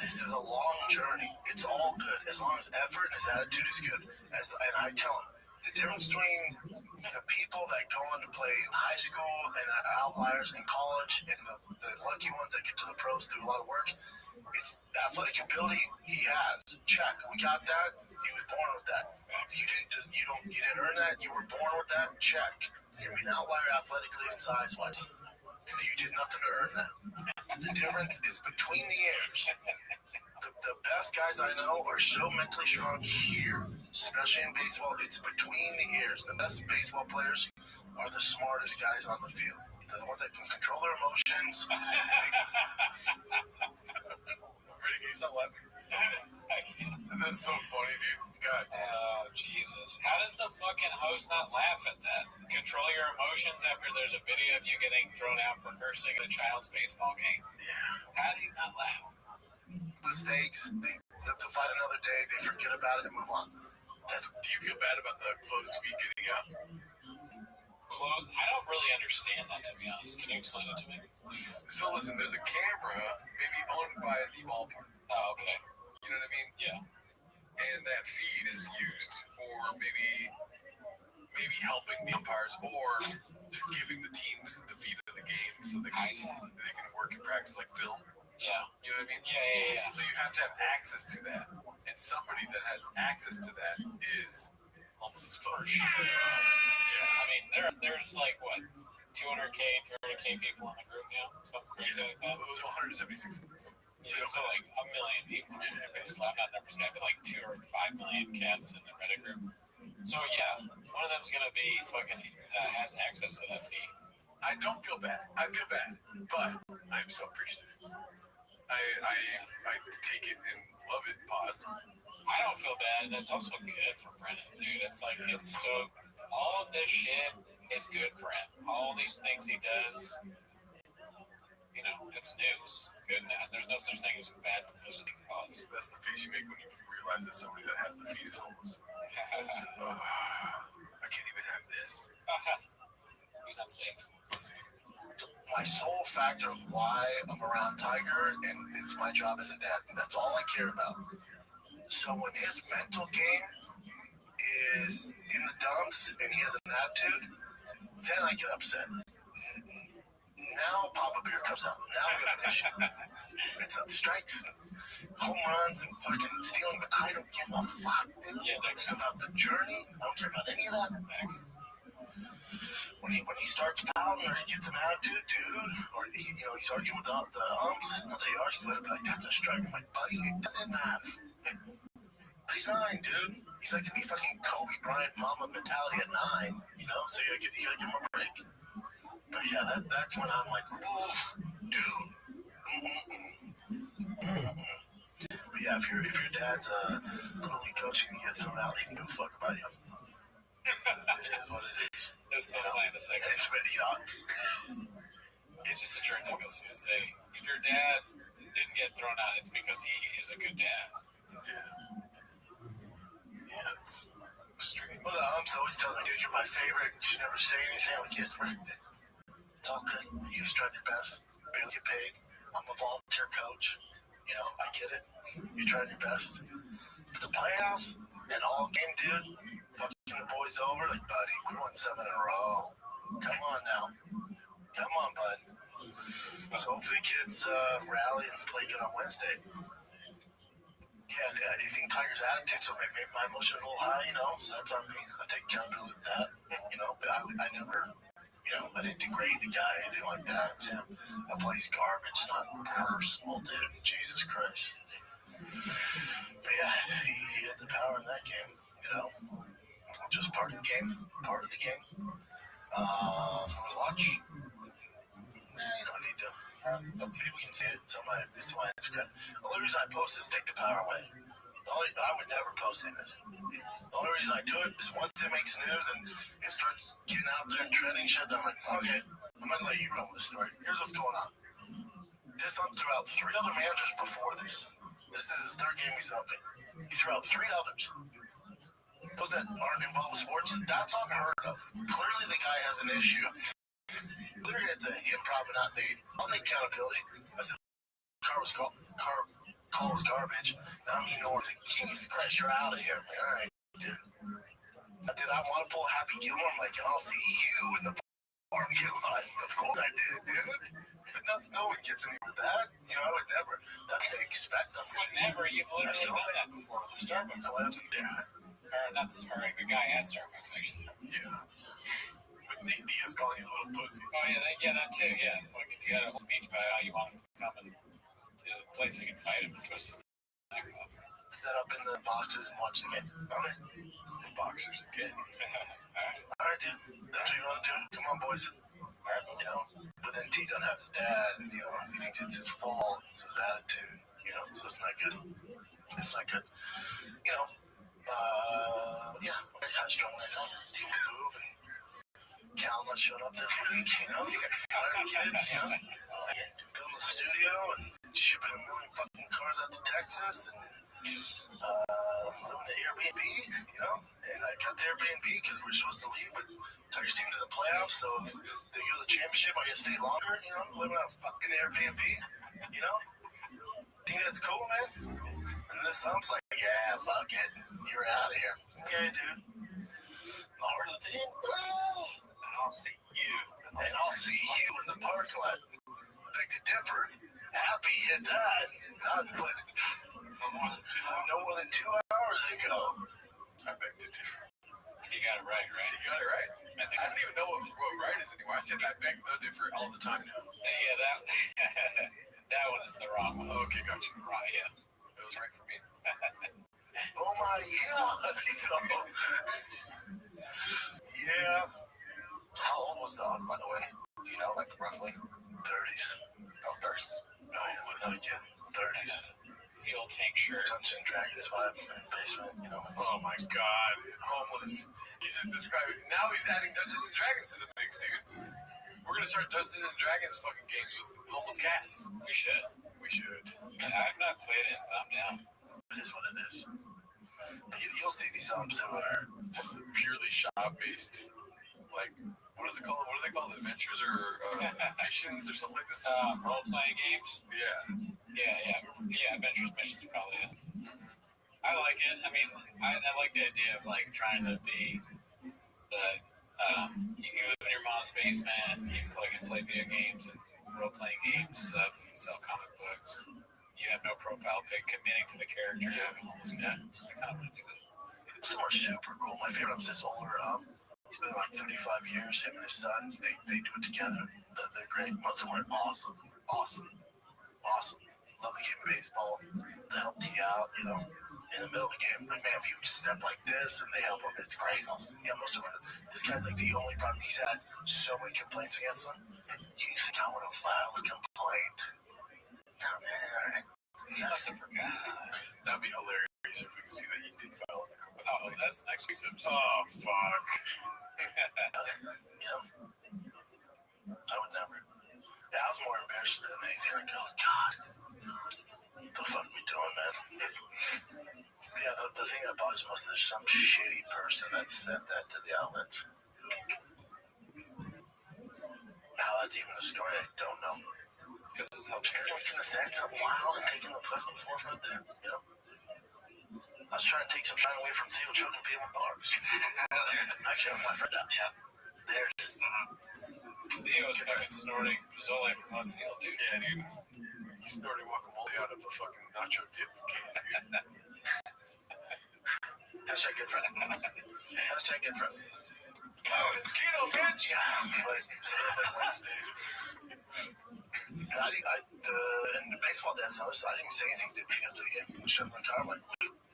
This is a long journey. It's all good as long as effort and his attitude is good. And I tell him the difference between the people that go on to play in high school and outliers in college and the lucky ones that get to the pros through a lot of work, it's the athletic ability he has. Check. We got that. He was born with that. You didn't earn that. You were born with that. Check. You're an outlier athletically and size-wise. You did nothing to earn that. The difference is between the ears. The best guys I know are so mentally strong here, especially in baseball. It's between the ears. The best baseball players are the smartest guys on the field. They're the ones that can control their emotions. Ready to get yourself left? That's so funny, dude. God. Oh, Jesus. How does the fucking host not laugh at that? Control your emotions after there's a video of you getting thrown out for cursing at a child's baseball game? Yeah. How do you not laugh? Mistakes. They live to fight another day. They forget about it and move on. Do you feel bad about the closed feet getting out? I don't really understand that, to be honest. Can you explain it to me? So listen, there's a camera maybe owned by the ballpark. Oh, okay. You know what I mean? Yeah. And that feed is used for maybe helping the umpires or just giving the teams the feed of the game so they can work and practice like film. Yeah. You know what I mean? Yeah. So you have to have access to that. And somebody that has access to that is almost as fun. Yeah. I mean, there's like, what, 200K, 300K people in the group now? Something crazy like that? It was 176. Yeah, so like 1 million people. Basically, I'm not numbers guy, but like 2 or 5 million cats in the Reddit group. So yeah, one of them's gonna be fucking has access to that feed. I don't feel bad. I feel bad, but I'm so appreciative. I take it and love it. Pause. I don't feel bad, and it's also good for Brennan, dude. It's like all of this shit is good for him. All these things he does, you know, it's news. Good news. There's no such thing as bad publicity. Pause. That's the face you make when you realize that somebody that has the feed is homeless. I can't even have this. He's not safe. Let's see. My sole factor of why I'm around Tiger, and it's my job as a dad. That's all I care about. So when his mental game is in the dumps and he has an attitude, then I get upset. Now Papa Bear comes out. Now we have an issue. It's strikes and home runs and fucking stealing, but I don't give a fuck, dude. Yeah, it's about the journey. I don't care about any of that. Thanks. When he starts pouting or he gets an attitude, dude, or he's arguing with the umps, I'll tell you, argues with him, like, that's a strike. I'm like, buddy, it doesn't matter. But he's 9, dude. He's like to be fucking Kobe Bryant mama mentality at 9, you know, so you gotta give him a break. But yeah, that's when I'm like, oh, dude. But yeah, if your dad's little league coaching, you get thrown out, he can go fuck about you. It is what it is. It's still playing the second. It's really young. It's just a turn to go say, if your dad didn't get thrown out, it's because he is a good dad. Yeah, it's extreme. Well, the ump's always telling me, dude, you're my favorite. You should never say anything like it. It's all good. You just try your best. Barely get paid. I'm a volunteer coach. You know, I get it. You're trying your best. But the playoffs and all game, dude, fucking the boys over. Like, buddy, we won 7 in a row. Come on now. Come on, bud. So hopefully kids rally and play good on Wednesday. Yeah, I think Tiger's attitude, so maybe my emotions a little high, you know, so that's on me. I take accountability for that, you know, but I never, you know, I didn't degrade the guy or anything like that. Sam, I plays garbage, not personal, dude. Jesus Christ. But yeah, he had the power in that game, you know. Just part of the game, part of the game. Watch. You don't need to. People can see it. It's my Instagram. The only reason I post is take the power away. I would never post in this. The only reason I do it is once it makes news and it starts getting out there and trending shit, I'm like, okay, I'm going to let you run with the story. Here's what's going on. This ump threw out 3 other managers before this. This is his 3rd game he's upping. He threw out 3 others. Those that aren't involved with sports, that's unheard of. Clearly the guy has an issue. Clearly it's an improv not made. I'll take accountability. I said, calls garbage. Now you know what? Jesus Christ, you're out of here, man. All right, dude. Did I want to pull Happy Gilmore? I'm like, I'll see you in the barbecue hut. Of course I did, dude. But no one gets any with that. You know, I would never. That's they expect them. Whenever you've literally done that before with the Starbucks legend. Yeah. Or not sorry, the guy at Starbucks actually. Yeah. With Nate Diaz calling you a little pussy. Oh yeah, that too. Yeah, fucking you got a whole speech about how you want him to come and to a place they can fight him and twist his neck off. Set up in the boxes and watch the game. Okay. The boxers again. Alright, dude. That's what you want to do. Come on, boys. Alright, you know. But then T doesn't have his dad, and you know, he thinks it's his fault. It's his attitude. You know, so it's not good. It's not good. You know. Yeah. How strong I know. Team will move, and Cal not showing up this week. You know, he's got a tired kid. You know. Building the studio and shipping 1 million fucking cars out to Texas and living at Airbnb, you know. And I got the Airbnb because we're supposed to leave, but Tigers team's in the playoffs, so if they go to the championship, I gotta stay longer, you know. Living on a fucking Airbnb, you know. Think that's cool, man? And this sounds like, yeah, fuck it, you're out of here. Okay, dude. Heart of the team. And I'll see you. And I'll see you in the parking lot. Beg to differ. Happy hit that. Not but no more than 2 hours ago. I beg to differ. You got it right? You got it right. I don't even know what right is anymore. I said I beg to differ all the time now. Yeah, that that one is the wrong one. Okay, gotcha. Right, yeah. It was right for me. Oh my God. Yeah. How old was the dog, by the way? Do you know, like roughly? 30s. Oh, 30s. Oh, yeah. Like, yeah. 30s. The old tank shirt. Dungeons and Dragons vibe in the basement, you know. Oh my God. Homeless. He's just describing. Now he's adding Dungeons and Dragons to the mix, dude. We're gonna start Dungeons and Dragons fucking games with homeless cats. We should. I've not played it, but I'm down. It is what it is. You'll see these umps who are just purely shop-based. Like, what is it called? What are they called? Adventures or missions or something like this? Role-playing games? Yeah, adventures, missions probably. I like it. I mean, I like the idea of, like, trying to be the, you live in your mom's basement, you plug and play video games and role-playing games and stuff, sell comic books. You have no profile pic committing to the character. You have almost I kind of want to do that. Some are super cool. My favorite is this older he's been like 35 years. Him and his son, they do it together. They're great. Most of them are awesome. Love the game of baseball. They help tee out, you know, in the middle of the game. Like, man, if you step like this and they help him, it's great. Yeah, most of them. This guy's like the only problem. He's had so many complaints against him. You think I would have filed a complaint? No, man. He must have forgot. That'd be hilarious. see if we can see that you did file a complaint. Oh, that's next week's episode. Oh, fuck. You know, I would never. Yeah, I was more embarrassed than anything. Like, oh, God. What the fuck we doing, man? Yeah, the thing that bothers most is some shitty person that sent that to the outlets. How that's even a story, I don't know. Because it's how Making the sex up wild and taking the fucking forefront there, you know? I was trying to take some shine away from Theo choking people in bars. Actually, I'm my friend out. Yeah. There it is. Theo was fucking snorting Zola from left field, dude. Yeah, dude. He snorted guacamole out of a fucking nacho dip can, dude. Hashtag good friend. Hashtag good friend. Oh, it's keto, bitch! Yeah, but Wednesday. And baseball dad's house, I didn't even say anything to the end of the game. We shut in the car, I'm like,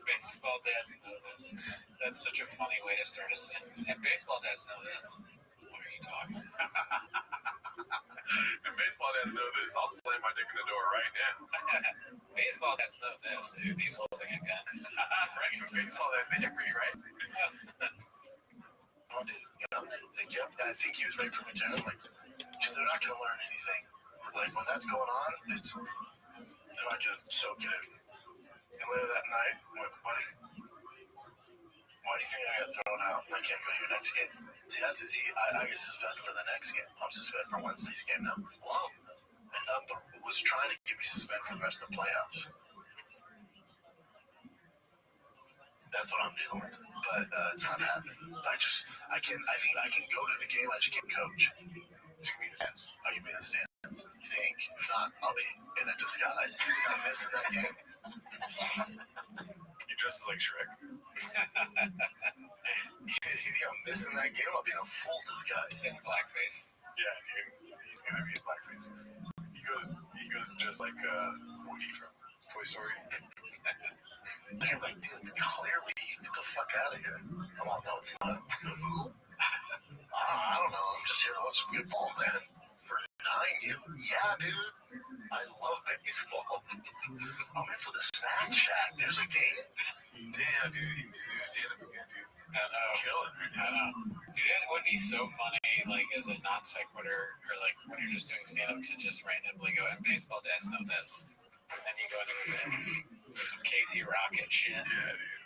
Baseball dads know this. That's such a funny way to start a sentence. And baseball dads know this. What are you talking about? And baseball dads know this. I'll slam my dick in the door right now. Baseball dads know this, too. He's holding a gun. Right? Baseball dads, they agree, right? oh, dude, yep, I think he was ready for me to. I'm like, because they're not going to learn anything. Like, when that's going on, they're not going to soak it in. And later that night, I went, buddy, why do you think I got thrown out and I can't go to your next game? See, I get suspended for the next game. I'm suspended for Wednesday's game now. Wow. And was trying to get me suspended for the rest of the playoffs. That's what I'm dealing with. But it's not happening. I think I can go to the game, I just can't coach. So you mean the stands? Oh, you mean the stands? You think? If not, I'll be in a disguise. I'm missing that game. He dresses like Shrek. You think I'm missing that game? I'll be in a full disguise. It's blackface. Yeah, dude. He's gonna be in blackface. He goes just like Woody from Toy Story. They're like, dude, it's clearly get the fuck out of here. I'm like, no, it's not. I don't know. I'm just here to watch some good ball, man. For 9 years. Yeah, dude. I love baseball. I'm in for the snack shack. There's a game. Damn, dude. He needs to do stand up again, dude. I know. Killing it. I know. Dude, it would be so funny, like, as a non sequitur, or like when you're just doing stand up to just randomly go, and baseball dads know this. And then you go into the bed with some Casey Rocket shit. Yeah, dude.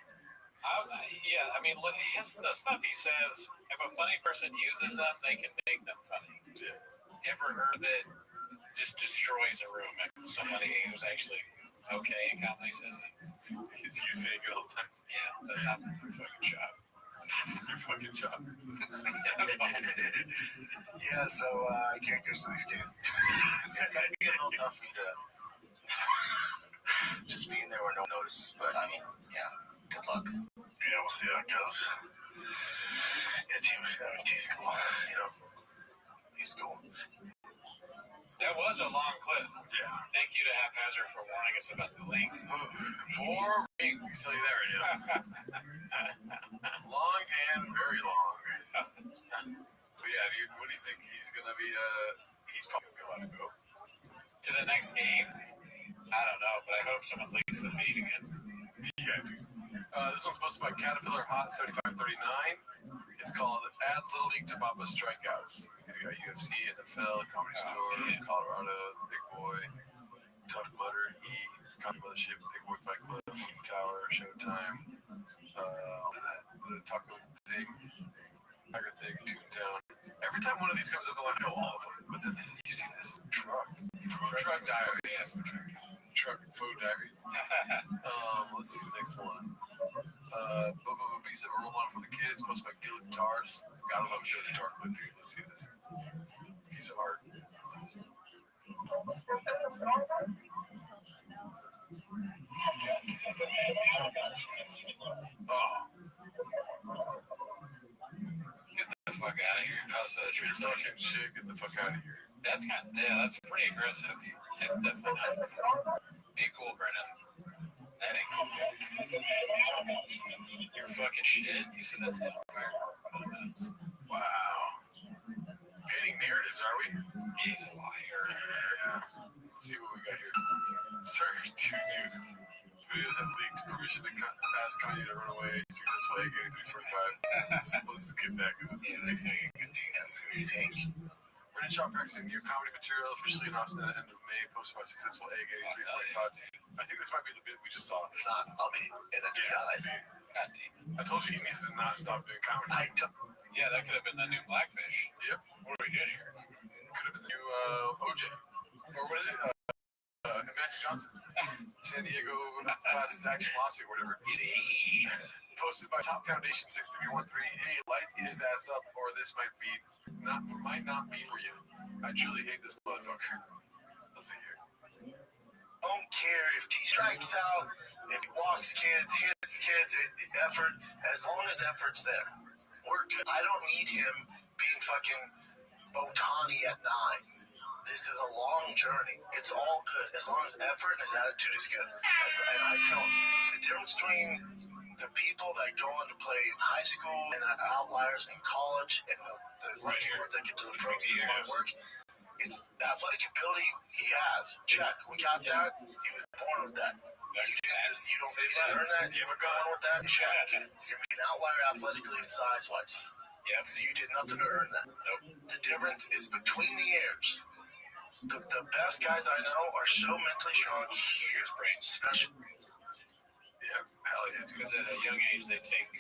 I mean, the stuff he says, if a funny person uses them, they can make them funny. Yeah. Ever heard that just destroys a room if somebody who's actually okay in comedy says it? It's you saying it all the time. Yeah, that's not my fucking job. Your fucking job. Yeah, so I can't go to these games. It's going to be a little tough for me to just being there where no one notices, but I mean, yeah, good luck. Yeah, we'll see how it goes. Yeah, T's cool, you know. He's cool. That was a long clip. Yeah. Thank you to Haphazard for warning us about the length. 4 rings, I'll tell you that right now. Long and very long. But yeah, dude, what do you think he's going to be? He's probably going to go. To the next game? I don't know, but I hope someone leaks the feed again. Yeah, dude. This one's posted by Caterpillar Hot 7539. It's called Add Little League to Papa's Strikeouts. He's got UFC, NFL, Comedy Store, Colorado, Thick Boy, Tough Butter, Comedy Mothership, Big Boy Bike Club, Tower, Showtime, what is that? The Taco Thing, Tiger Thing, Toontown. Every time one of these comes up, I know all of them. But then you see this truck. Food Truck Diary. Yeah, Truck Food Diary. Let's see the next one. Bubba Beast of a Role Model for the Kids, posted by Gil Guitars. Gotta love Gil Guitar Clip, dude. Let's see this. Piece of art. Oh. Get the fuck out of here. Oh, so the translation. Shit, get the fuck out of here. That's pretty aggressive. It's definitely not. Be cool, Brennan. That ain't cool. You're fucking shit. You said that to the Wow. Painting narratives, are we? He's a liar. Yeah. Let's see what we got here. Sir, 2 new videos have leaked permission to ask Kanye to run away. Successful egg 8345. Let's skip that because it's going to get good. It's going to be tank. Brendan Shaw practicing new comedy material officially in Austin at the end of May. Posted by Successful egg 8345. I think this might be the bit we just saw. If not, I'll be in a disguise. I told you he needs to not stop doing comedy. Yeah, that could have been the new Blackfish. Yep. What are we doing here? Could have been the new OJ. Or what is it? Magic Johnson. San Diego class action lawsuit, whatever. Posted by Top Foundation 6313. Hey, light his ass up, or this might not be for you. I truly hate this motherfucker. Let's see here. Don't care if he strikes out, if he walks kids, hits kids, effort, as long as effort's there. We're good. I don't need him being fucking Otani at 9. This is a long journey. It's all good as long as effort and his attitude is good. And I tell him the difference between the people that go on to play in high school and outliers in college and the lucky ones that get to the pros and want to work. It's athletic ability he has. Check. We got that. He was born with that. You don't earn that. You were born with that. Check. You're an outlier athletically and size-wise. Yeah. You did nothing to earn that. Nope. The difference is between the years. The best guys I know are so mentally strong. His brain special. Yeah, hell yeah. Because at a young age they take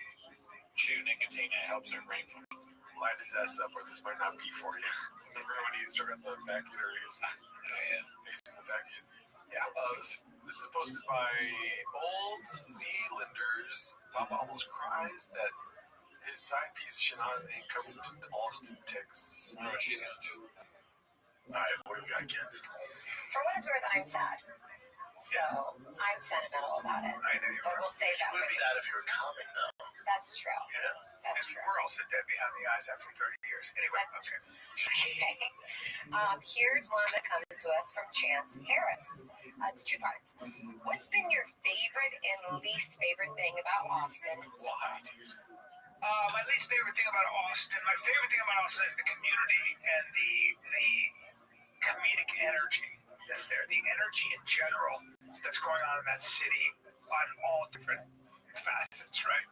chew nicotine and it helps their brain function. Light his ass up, or this might not be for you. Remember when he struck out the vacuum, or he was facing the vacuum? Yeah. This is posted by Old Zealanders. Papa almost cries that his side piece Shanaz ain't coming to Austin, Texas. I don't know what she's gonna do. Alright, what do we got, kids? For what it's worth, I'm sad. So I'm sentimental about it. I know you but are. we'll save that. You would be sad if you were coming, though. That's true. Yeah. That's true. We're all so dead behind the eyes after 30 years. Anyway, That's okay. Here's one that comes to us from Chance Harris. It's 2 parts. What's been your favorite and least favorite thing about Austin? Why, dude? My least favorite thing about Austin. My favorite thing about Austin is the community and the comedic energy that's there. The energy in general that's going on in that city on all different facets, right?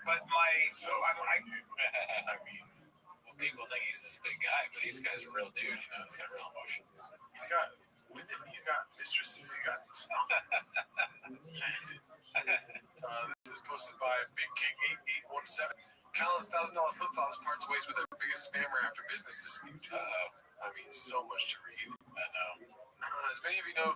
But I mean, well, people think he's this big guy, but this guy's a real dude. You know, he's got real emotions. He's got women. He's got mistresses. He's got stuff. This is posted by Big King 8817. Countless $1,000 flip-flops parts ways with their biggest spammer after business dispute. I mean, so much to read. I know. As many of you know,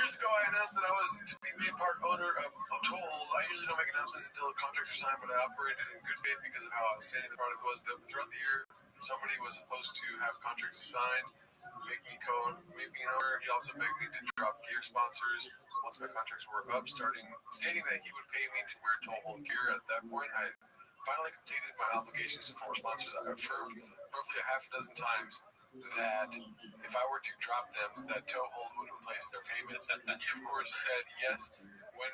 years ago I announced that I was to be made part owner of Toll. I usually don't make announcements until a contract is signed, but I operated in good faith because of how outstanding the product was. Throughout the year, somebody was supposed to have contracts signed, make me an owner. He also begged me to drop gear sponsors once my contracts were up, stating that he would pay me to wear Toll Hold gear. At that point, I finally completed my obligations to former sponsors. I affirmed roughly a half a dozen times that if I were to drop them, that Toe Hold would replace their payments. And he, of course, said yes. When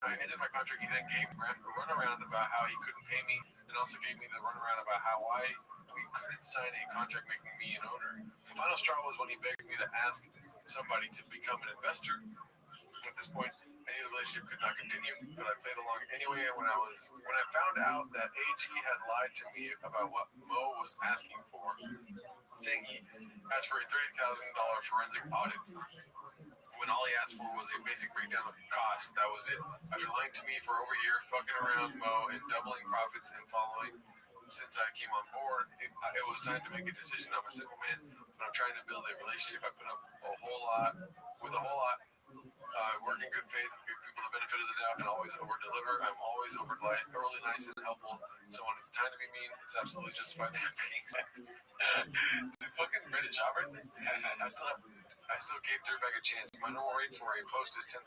I ended my contract, he then gave a runaround about how he couldn't pay me, and also gave me the runaround about how we couldn't sign a contract making me an owner. The final straw was when he begged me to ask somebody to become an investor. At this point, I knew the relationship could not continue, but I played along anyway. And when I found out that AG had lied to me about what Mo was asking for, saying he asked for a $30,000 forensic audit, when all he asked for was a basic breakdown of costs, that was it. After lying to me for over a year, fucking around Mo and doubling profits and following since I came on board, it was time to make a decision. I'm a simple man, but I'm trying to build a relationship. I put up a whole lot. Work in good faith, give people the benefit of the doubt, and always over-deliver. I'm always overly nice and helpful, so when it's time to be mean, it's absolutely justified that being said. It's a fucking British opera thing. I still gave Dirtbag a chance. My normal rate for a post is $10,000.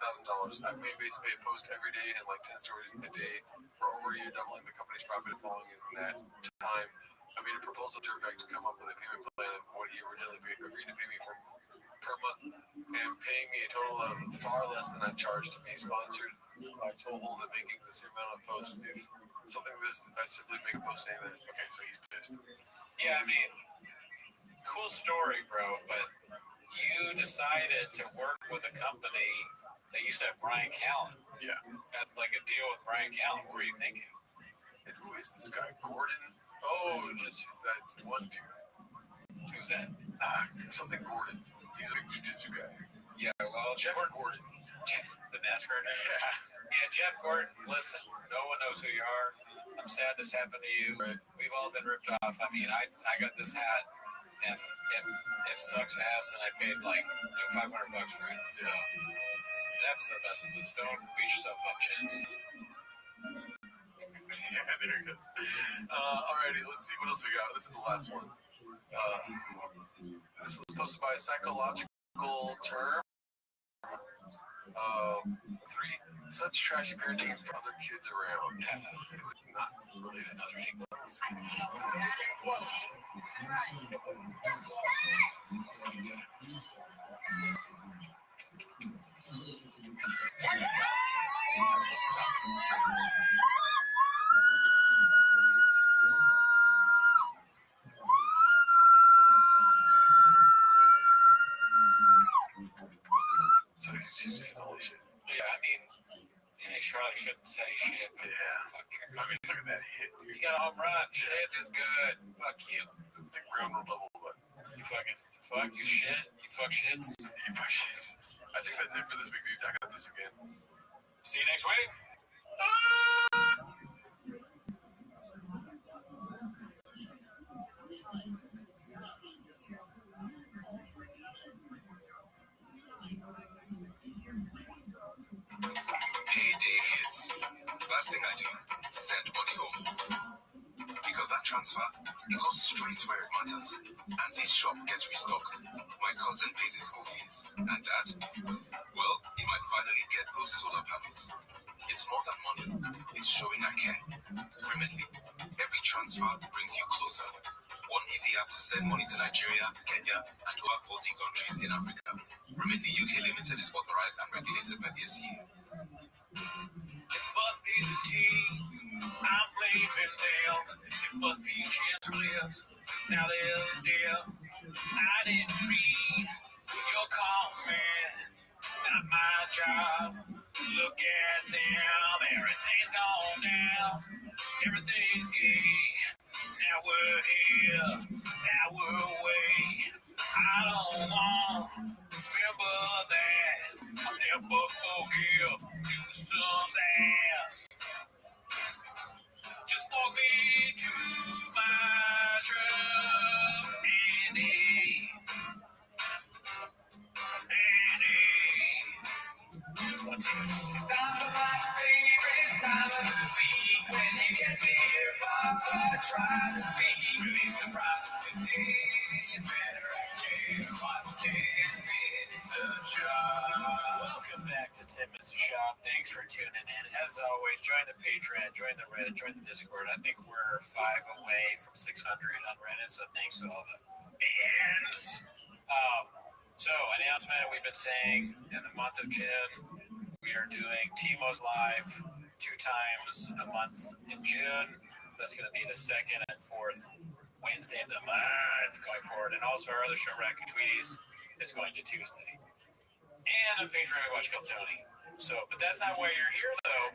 I've made basically a post every day and like 10 stories a day for over a year, doubling the company's profit. Following in that time, I made a proposal to Dirtbag to come up with a payment plan of what he originally agreed to pay me for per month, and paying me a total of far less than I charged to be sponsored by Toll Hold and making the same amount of posts. If something this, I simply make a post saying that. Okay, so he's pissed. Yeah, I mean, cool story, bro, but you decided to work with a company They used to have Brian Callen. Yeah. That's like a deal with Brian Callen. What were you thinking? And who is this guy? Gordon? Oh, just that one dude. Who's that? Something Gordon. He's a jiu-jitsu guy. Yeah, well, Jeff Gordon. The NASCAR guy. Yeah, Jeff Gordon, listen, no one knows who you are. I'm sad this happened to you. We've all been ripped off. I mean, I got this hat, and it sucks ass, and I paid like $500 for it. Yeah. That's the best of us. Don't beat yourself up, Chin. Yeah, there it goes. Alrighty, let's see what else we got. This is the last one. This is posted by a psychological term. 3, such trashy parenting for other kids around. It's not really another angle. So holy shit. Yeah, I mean, you probably shouldn't say shit, but fuck you. I mean, look at that hit. You got a home run. Shit is good. Fuck you. The ground level, but You fucking fuck. You shit. You fuck shits. you fuck shits. I think that's it for this week, dude. I got this again. See you next week. Payday hits. Last thing I do, send money home. Because that transfer, it goes straight where it matters. Auntie's shop gets restocked. My cousin pays his school fees. And Dad, well, he might finally get those solar panels. It's more than money. It's showing I care. Remitly, every transfer brings you closer. One easy app to send money to Nigeria, Kenya, and over 40 countries in Africa. Remitly UK Limited is authorized and regulated by the FCA. It must be the team. I'm blaming them. It must be Chin's clips. Now they're deal. I didn't read your comment. It's not my job to look at them. Everything's gone down. Everything's gay. Now we're here. Now we're away. I don't want to remember that. I'll never forgive you son's ass. Just walk me to my truck, Andy. One, two. It's not my favorite time of the week when you get near Papa try to speak. Really surprised today. You better actually watch 10 minutes of shop. Welcome back to 10 Minutes of Shop. Thanks for tuning in. As always, join the Patreon, join the Reddit, join the Discord. I think we're 5 away from 600 on Reddit, so thanks to all the fans. So, announcement we've been saying in the month of June, we are doing Timo's Live 2 times a month in June. That's going to be the 2nd and 4th Wednesday of the month going forward. And also our other show, Racky Tweeties, is going to Tuesday. And on Patreon, we watch Kill Tony. So, but that's not why you're here, though.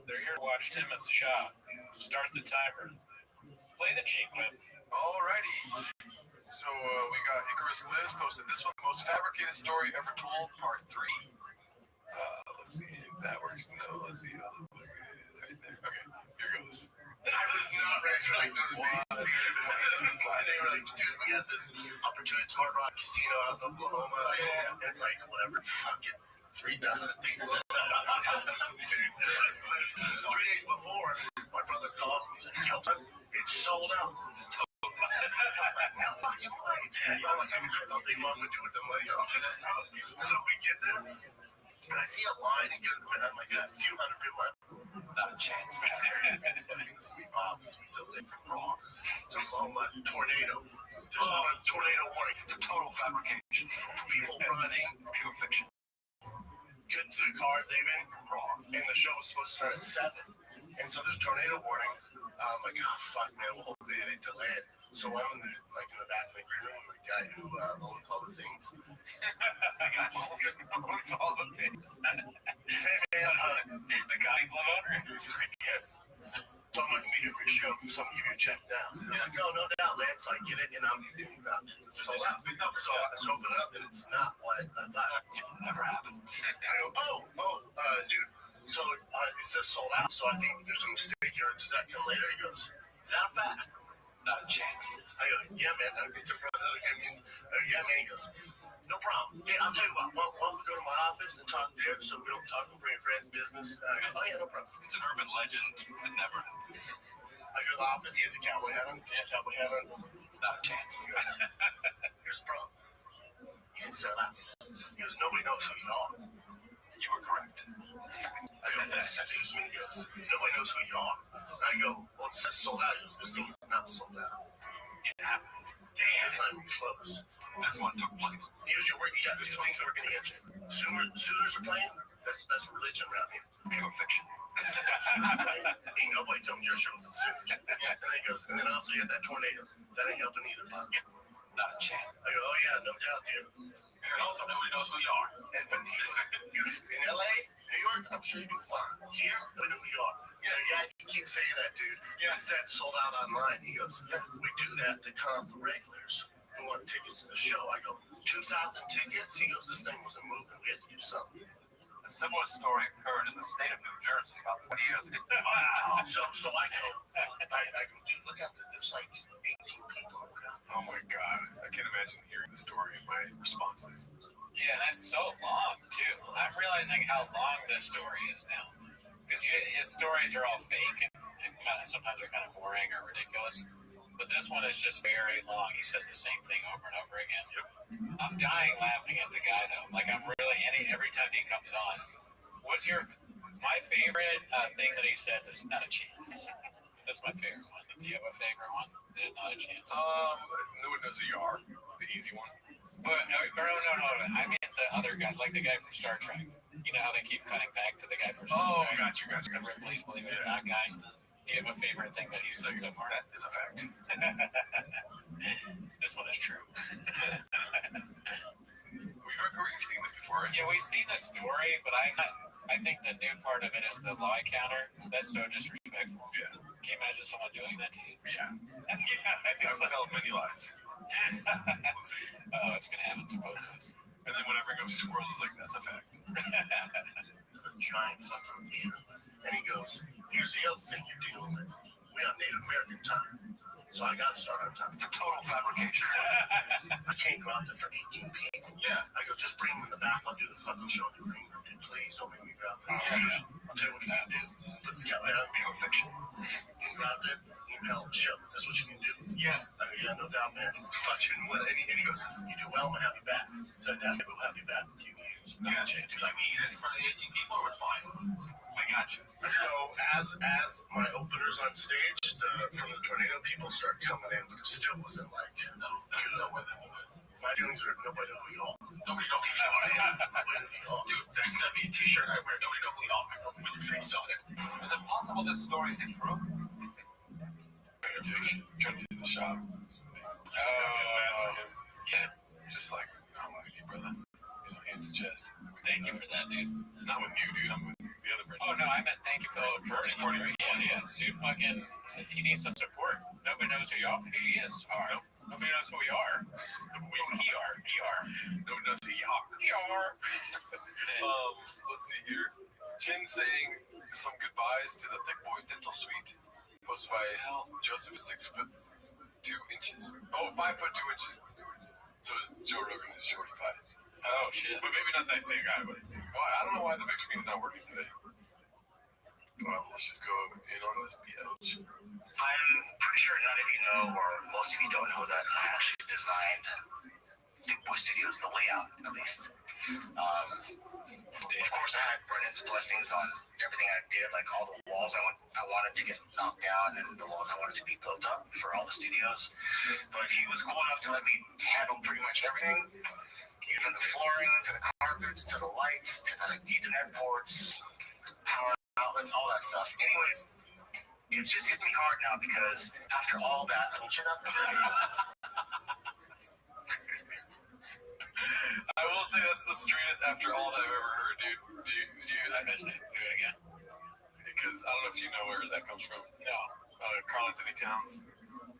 They're here to watch 10 Minutes of Shop. Start the timer. Play the cheap whip. Alrighty. So we got Icarus Liz posted this one, the most fabricated story ever told, part 3. Let's see if that works. No, let's see. Right there. Okay, here goes. I was not ready for like this. They were like, dude, we got this opportunity to Hard Rock Casino out in Oklahoma. Yeah. It's like whatever, fucking 3,000 people. Dude, 3 days before, my brother calls me. He's like, yo, it's sold out. It's total. I'm like, no fucking way. I'm like, I don't think mom would do with the money all this stuff. So we get there, and I see a line and get, and I'm like, a few hundred people. Not a chance. This will be Bob. This will be so sick. Wrong. It's Oklahoma tornado. There's not a tornado warning. It's a total fabrication. People running. Pure fiction. Get to the car they've been wrong. And the show was supposed to start at 7. And so there's tornado warning. I'm like, oh fuck, man. Well, hopefully they delay it. So I'm in the back of the green room with the guy who owns all the things. I got owns all the things. no doubt, Lance. I get it, and it's sold out. So I just open it up, and it's not what I thought. It never happened. I go, dude. So it says sold out. So I think there's a mistake here. Does that come later? He goes, is that a fact? Not a chance. I go, yeah, man. It's in front of other comedians. Yeah, man. He goes, no problem. Hey, I'll tell you what. Why don't we go to my office and talk there so we don't talk in front of your friend's business? I go, oh, yeah, no problem. It's an urban legend. It never happened. I go to the office. He has a cowboy hat on. Yeah, cowboy hat on. Not a chance. Here's the problem. You didn't sell out. He goes, nobody knows who you are. You were correct. I go, excuse me. He goes, nobody knows who you are. I go, well, it says sold out. He goes, this thing is not sold out. It happened. Damn. It's not even close. This one took place. Here's your work. You got this things working against you. Sooners are playing. That's religion around here. Pure fiction. Ain't nobody coming to your show for the Sooners. Yeah. And then he goes, and then also you had that tornado. That ain't helping either, bud. Not a chance. I go, oh yeah, no doubt, dude. Nobody knows who you are. And when he was in LA, New York, I'm sure you do fine. Here, I know who you are. Yeah, you keep saying that, dude. Yeah, I said sold out online. He goes, we do that to calm the regulars who want tickets to the show. I go, 2,000 tickets? He goes, this thing wasn't moving. We had to do something. A similar story occurred in the state of New Jersey about 20 years ago. Wow. So I go, dude, look out there. There's like 18 people in the crowd. Oh my God. I can't imagine hearing the story and my responses. Yeah, that's so long, too. I'm realizing how long this story is now. Because his stories are all fake and kind of sometimes they're kind of boring or ridiculous. But this one is just very long. He says the same thing over and over again. Yep. I'm dying laughing at the guy, though. Like, I'm really, every time he comes on. My favorite thing that he says is not a chance. That's my favorite one. Do you have a favorite one? Is it not a chance? No one knows who you are. The easy one. But, no. I mean the other guy, like the guy from Star Trek. You know how they keep cutting back to the guy from Star Trek? Got you. Ripley's Believe It or Not guy. Do you have a favorite thing that he said so far? That is a fact. This one is true. We've seen this before. Yeah, we've seen the story, but I think the new part of it is the lie counter. That's so disrespectful. Yeah. Can you imagine someone doing that to you? Yeah. Yeah. I've told many lies. It's gonna happen to both of us. And then when I bring up squirrels, it's like, that's a fact. It's a giant fucking theater. And he goes, here's the other thing you're dealing with. We're on Native American time. So I got to start on time. It's a total fabrication. I can't go out there for 18 people. Yeah. I go, just bring them in the back. I'll do the fucking show in the green room. Dude, please don't make me go out there. Yeah. I'll tell you what you can do. Put Scout on pure fiction. You go out there, you can help the show. That's what you can do. Yeah. I go, yeah, no doubt, man. Fucking what? And he goes, you do well, I'm going to have you back. So that's it. We'll have you back in a few years. Yeah. Do I mean it in front of the 18 people or it's fine? I got you. So as my openers on stage, from the tornado, people start coming in, but it still wasn't like, you know, my feelings are nobody know who you are. Nobody knows who you are. Dude, that'd be a t-shirt I wear. Nobody know who you are with your face on it. Is it possible this story is true? Trying to do the shop. Yeah. Just like, I'm with you, brother. Hand to chest. Thank you for that, dude. Not with you, dude. I'm with the other brother. Oh, no, I meant thank you for supporting me. Yeah. Dude fucking said he needs some support. Nobody knows who he is. Nobody knows who we are. He are. Nobody knows who you are. Let's see here. Chin saying some goodbyes to the Thick Boy Dental Suite. Posted by Joseph 6'2". 5'2". So is Joe Rogan is Shorty Pie. Oh, shit. But maybe not that same guy, but I don't know why the big screen's not working today. Well, let's just go in on this bitch. I'm pretty sure none of you know, or most of you don't know, that I actually designed Thick Boy Studios, the layout, at least. Of course, I had Brennan's blessings on everything I did, like all the walls I wanted to get knocked down and the walls I wanted to be built up for all the studios. But he was cool enough to let me handle pretty much everything. From the flooring to the carpets to the lights to the Ethernet ports, power outlets, all that stuff. Anyways, it's just hit me hard now because after all that, I will say that's the straightest after all that I've ever heard, dude. I missed it. Do it again. Because I don't know if you know where that comes from. No. Carl Anthony Towns.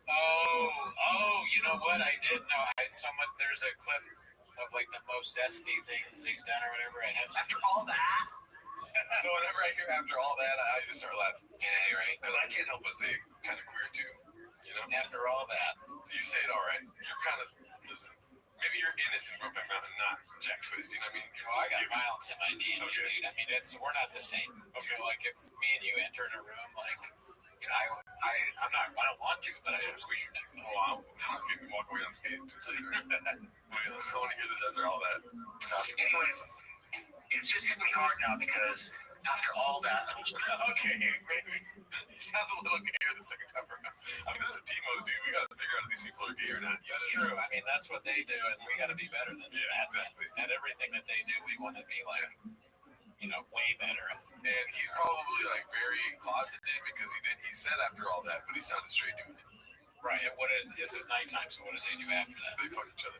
You know what? I did know. There's a clip of like the most zesty things that he's done or whatever. I have After all that? So whenever I hear after all that, I just start laughing. Yeah, you're right. Because I can't help but say kind of queer too. You know? After all that. You say it all right. You're kind of, listen, maybe you're innocent, but not Jack Twist. You know what I mean? Oh, I got violence in my DNA, Okay. dude. I mean, we're not the same. Okay, like if me and you enter in a room, like, you know, I don't want to, but I squeeze your neck. Oh, I'm fucking walk away unscathed. Wait, let's want to hear this after all that. Stuff. Anyways, it's just hit me hard now because after all that, Okay, maybe. He sounds a little gayer the second time around. I mean, this is Timo's, dude. We gotta figure out if these people are gay or not. That's true. I mean, that's what they do, and we got to be better than them. Exactly. At everything that they do, we want to be like, you know, way better. And he's probably like very closeted because he said after all that, but he sounded straight doing it. Right. And this is nighttime, so what do they do after that? They fuck each other.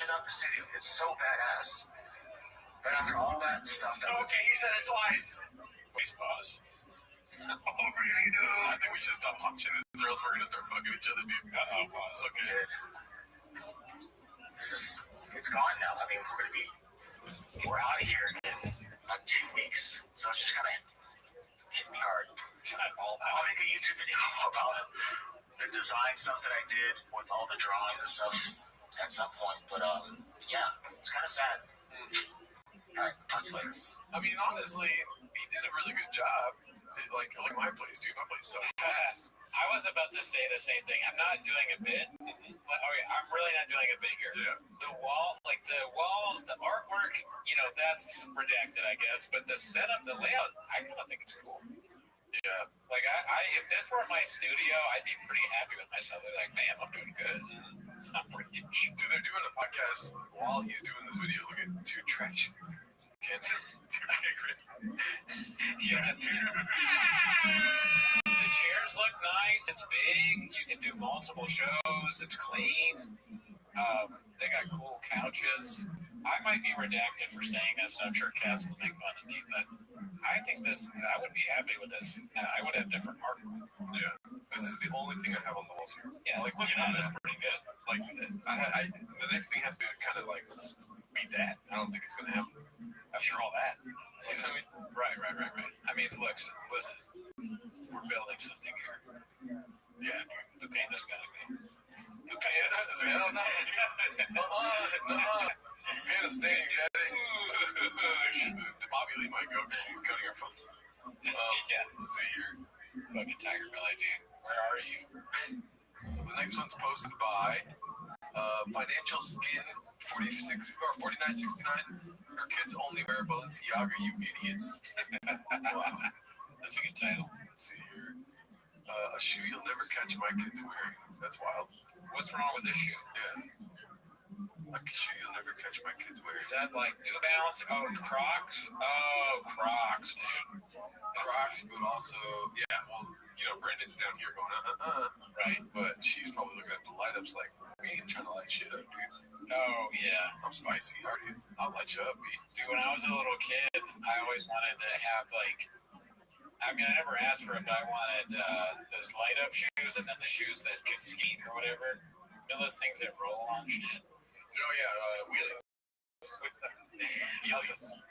set up the studio. It's so badass. But after all that stuff, Okay, he said it twice. Please pause. Oh, really, dude? I think we should stop watching this, or else we're gonna start fucking each other, dude. Pause. Okay. It's gone now. I mean, we're out of here in 2 weeks. So it's just kind of hit me hard. I'll make a YouTube video about the design stuff that I did with all the drawings and stuff at some point. But yeah, it's kind of sad. All right, talk to you later. I mean, honestly, he did a really good job. Like my place, dude. My place sucks ass. I was about to say the same thing. I'm not doing a bit. Okay, I'm really not doing a bit here. Yeah. The walls, the artwork, you know, that's redacted, I guess. But the setup, the layout, I kind of think it's cool. Yeah. Like, if this were my studio, I'd be pretty happy with myself. They're like, man, I'm doing good. I'm rich. Dude, they're doing a podcast while he's doing this video. Look at two trash. Can't Yeah, that's it. The chairs look nice. It's big. You can do multiple shows. It's clean. They got cool couches. I might be redacted for saying this. I'm sure Cass will make fun of me, but I think I would be happy with this. I would have different artwork. Yeah. This is the only thing I have on the walls here. Yeah, like, look at that. That's pretty good. Like, the next thing has to kind of like be that. I don't think it's going to happen. After all that. You know what I mean? Right. I mean, listen. We're building something here. Yeah, the panda's got to be. The panda's? I don't know. Panda's staying. Bobby Lee might go because he's cutting our phone. Yeah. Let's see here. Fucking Tiger Belly, dude. Where are you? The next one's posted by Financial Skin 46 or 4969. Her kids only wear Balenciaga, you idiots. Wow. That's a good title. Let's see here. A shoe you'll never catch my kids wearing. That's wild. What's wrong with this shoe? Yeah. A shoe you'll never catch my kids wearing. Is that like New Balance? Oh, Crocs? Oh, Crocs, dude. Crocs, but also, yeah, well, you know, Brendan's down here going, right? But she's probably looking at the light ups like, we ain't trying to light shit up, dude. Oh, yeah. I'm spicy. I'll light you up, B. Dude, when I was a little kid, I always wanted to have, like, I mean, I never asked for it, but I wanted those light up shoes and then the shoes that could ski or whatever. You know, those things that roll on shit. Oh, yeah, wheelie.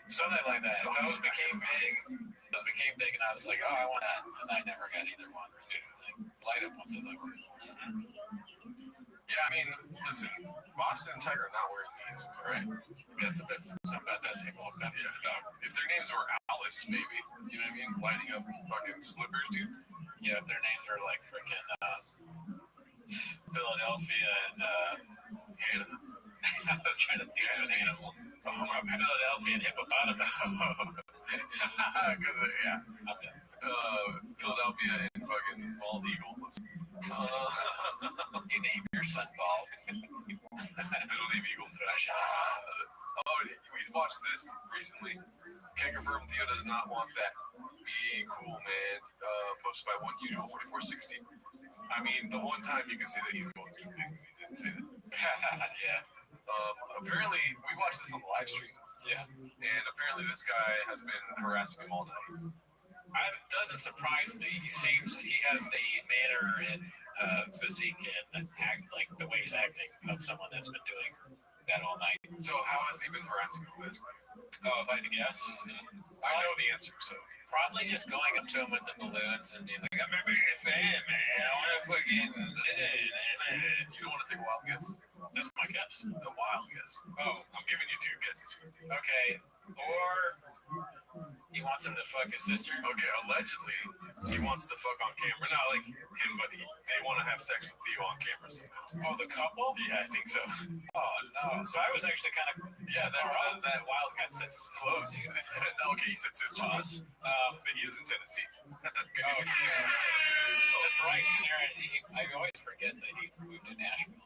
Something like that. Those became big, and I was like, oh, I want that. And I never got either one. Light up ones of them. Yeah, I mean, listen, Boston and Tiger are not wearing these, all right? That's a bit something about that same old company. If their names were Alice, maybe, you know what I mean? Lighting up fucking slippers, dude. Yeah, if their names are like freaking Philadelphia and Hannah. I was trying to think of an animal. Philadelphia and hippopotamus. Because, yeah. Philadelphia and fucking bald eagle. You name your son Bald. Middle name Eagle today. We watched this recently. Can confirm Theo does not want that. Be cool, man. Posted by one usual 4460. I mean, the one time you can say that he's going through things, he didn't say that. Yeah. Apparently, we watched this on the live stream. Yeah. And apparently, this guy has been harassing him all night. It doesn't surprise me. He has the manner and physique and act like the way he's acting of someone that's been doing that all night. So how has he been harassing you basically? Oh, if I had to guess, I know the answer, so probably just going up to him with the balloons and being like, "I'm your biggest fan, man. I want to fucking listen." you don't want to take a wild guess? That's my guess. A wild guess. Oh, I'm giving you 2 guesses. okay. Or he wants him to fuck his sister. Okay, allegedly he wants to fuck on camera. Not like him, but they want to have sex with Theo on camera somehow. Oh, the couple? Yeah, I think so. Oh no. So I was actually kind of that wild guess is close. Okay, he said sister, but he is in Tennessee. Oh, that's right. I always forget that he moved to Nashville.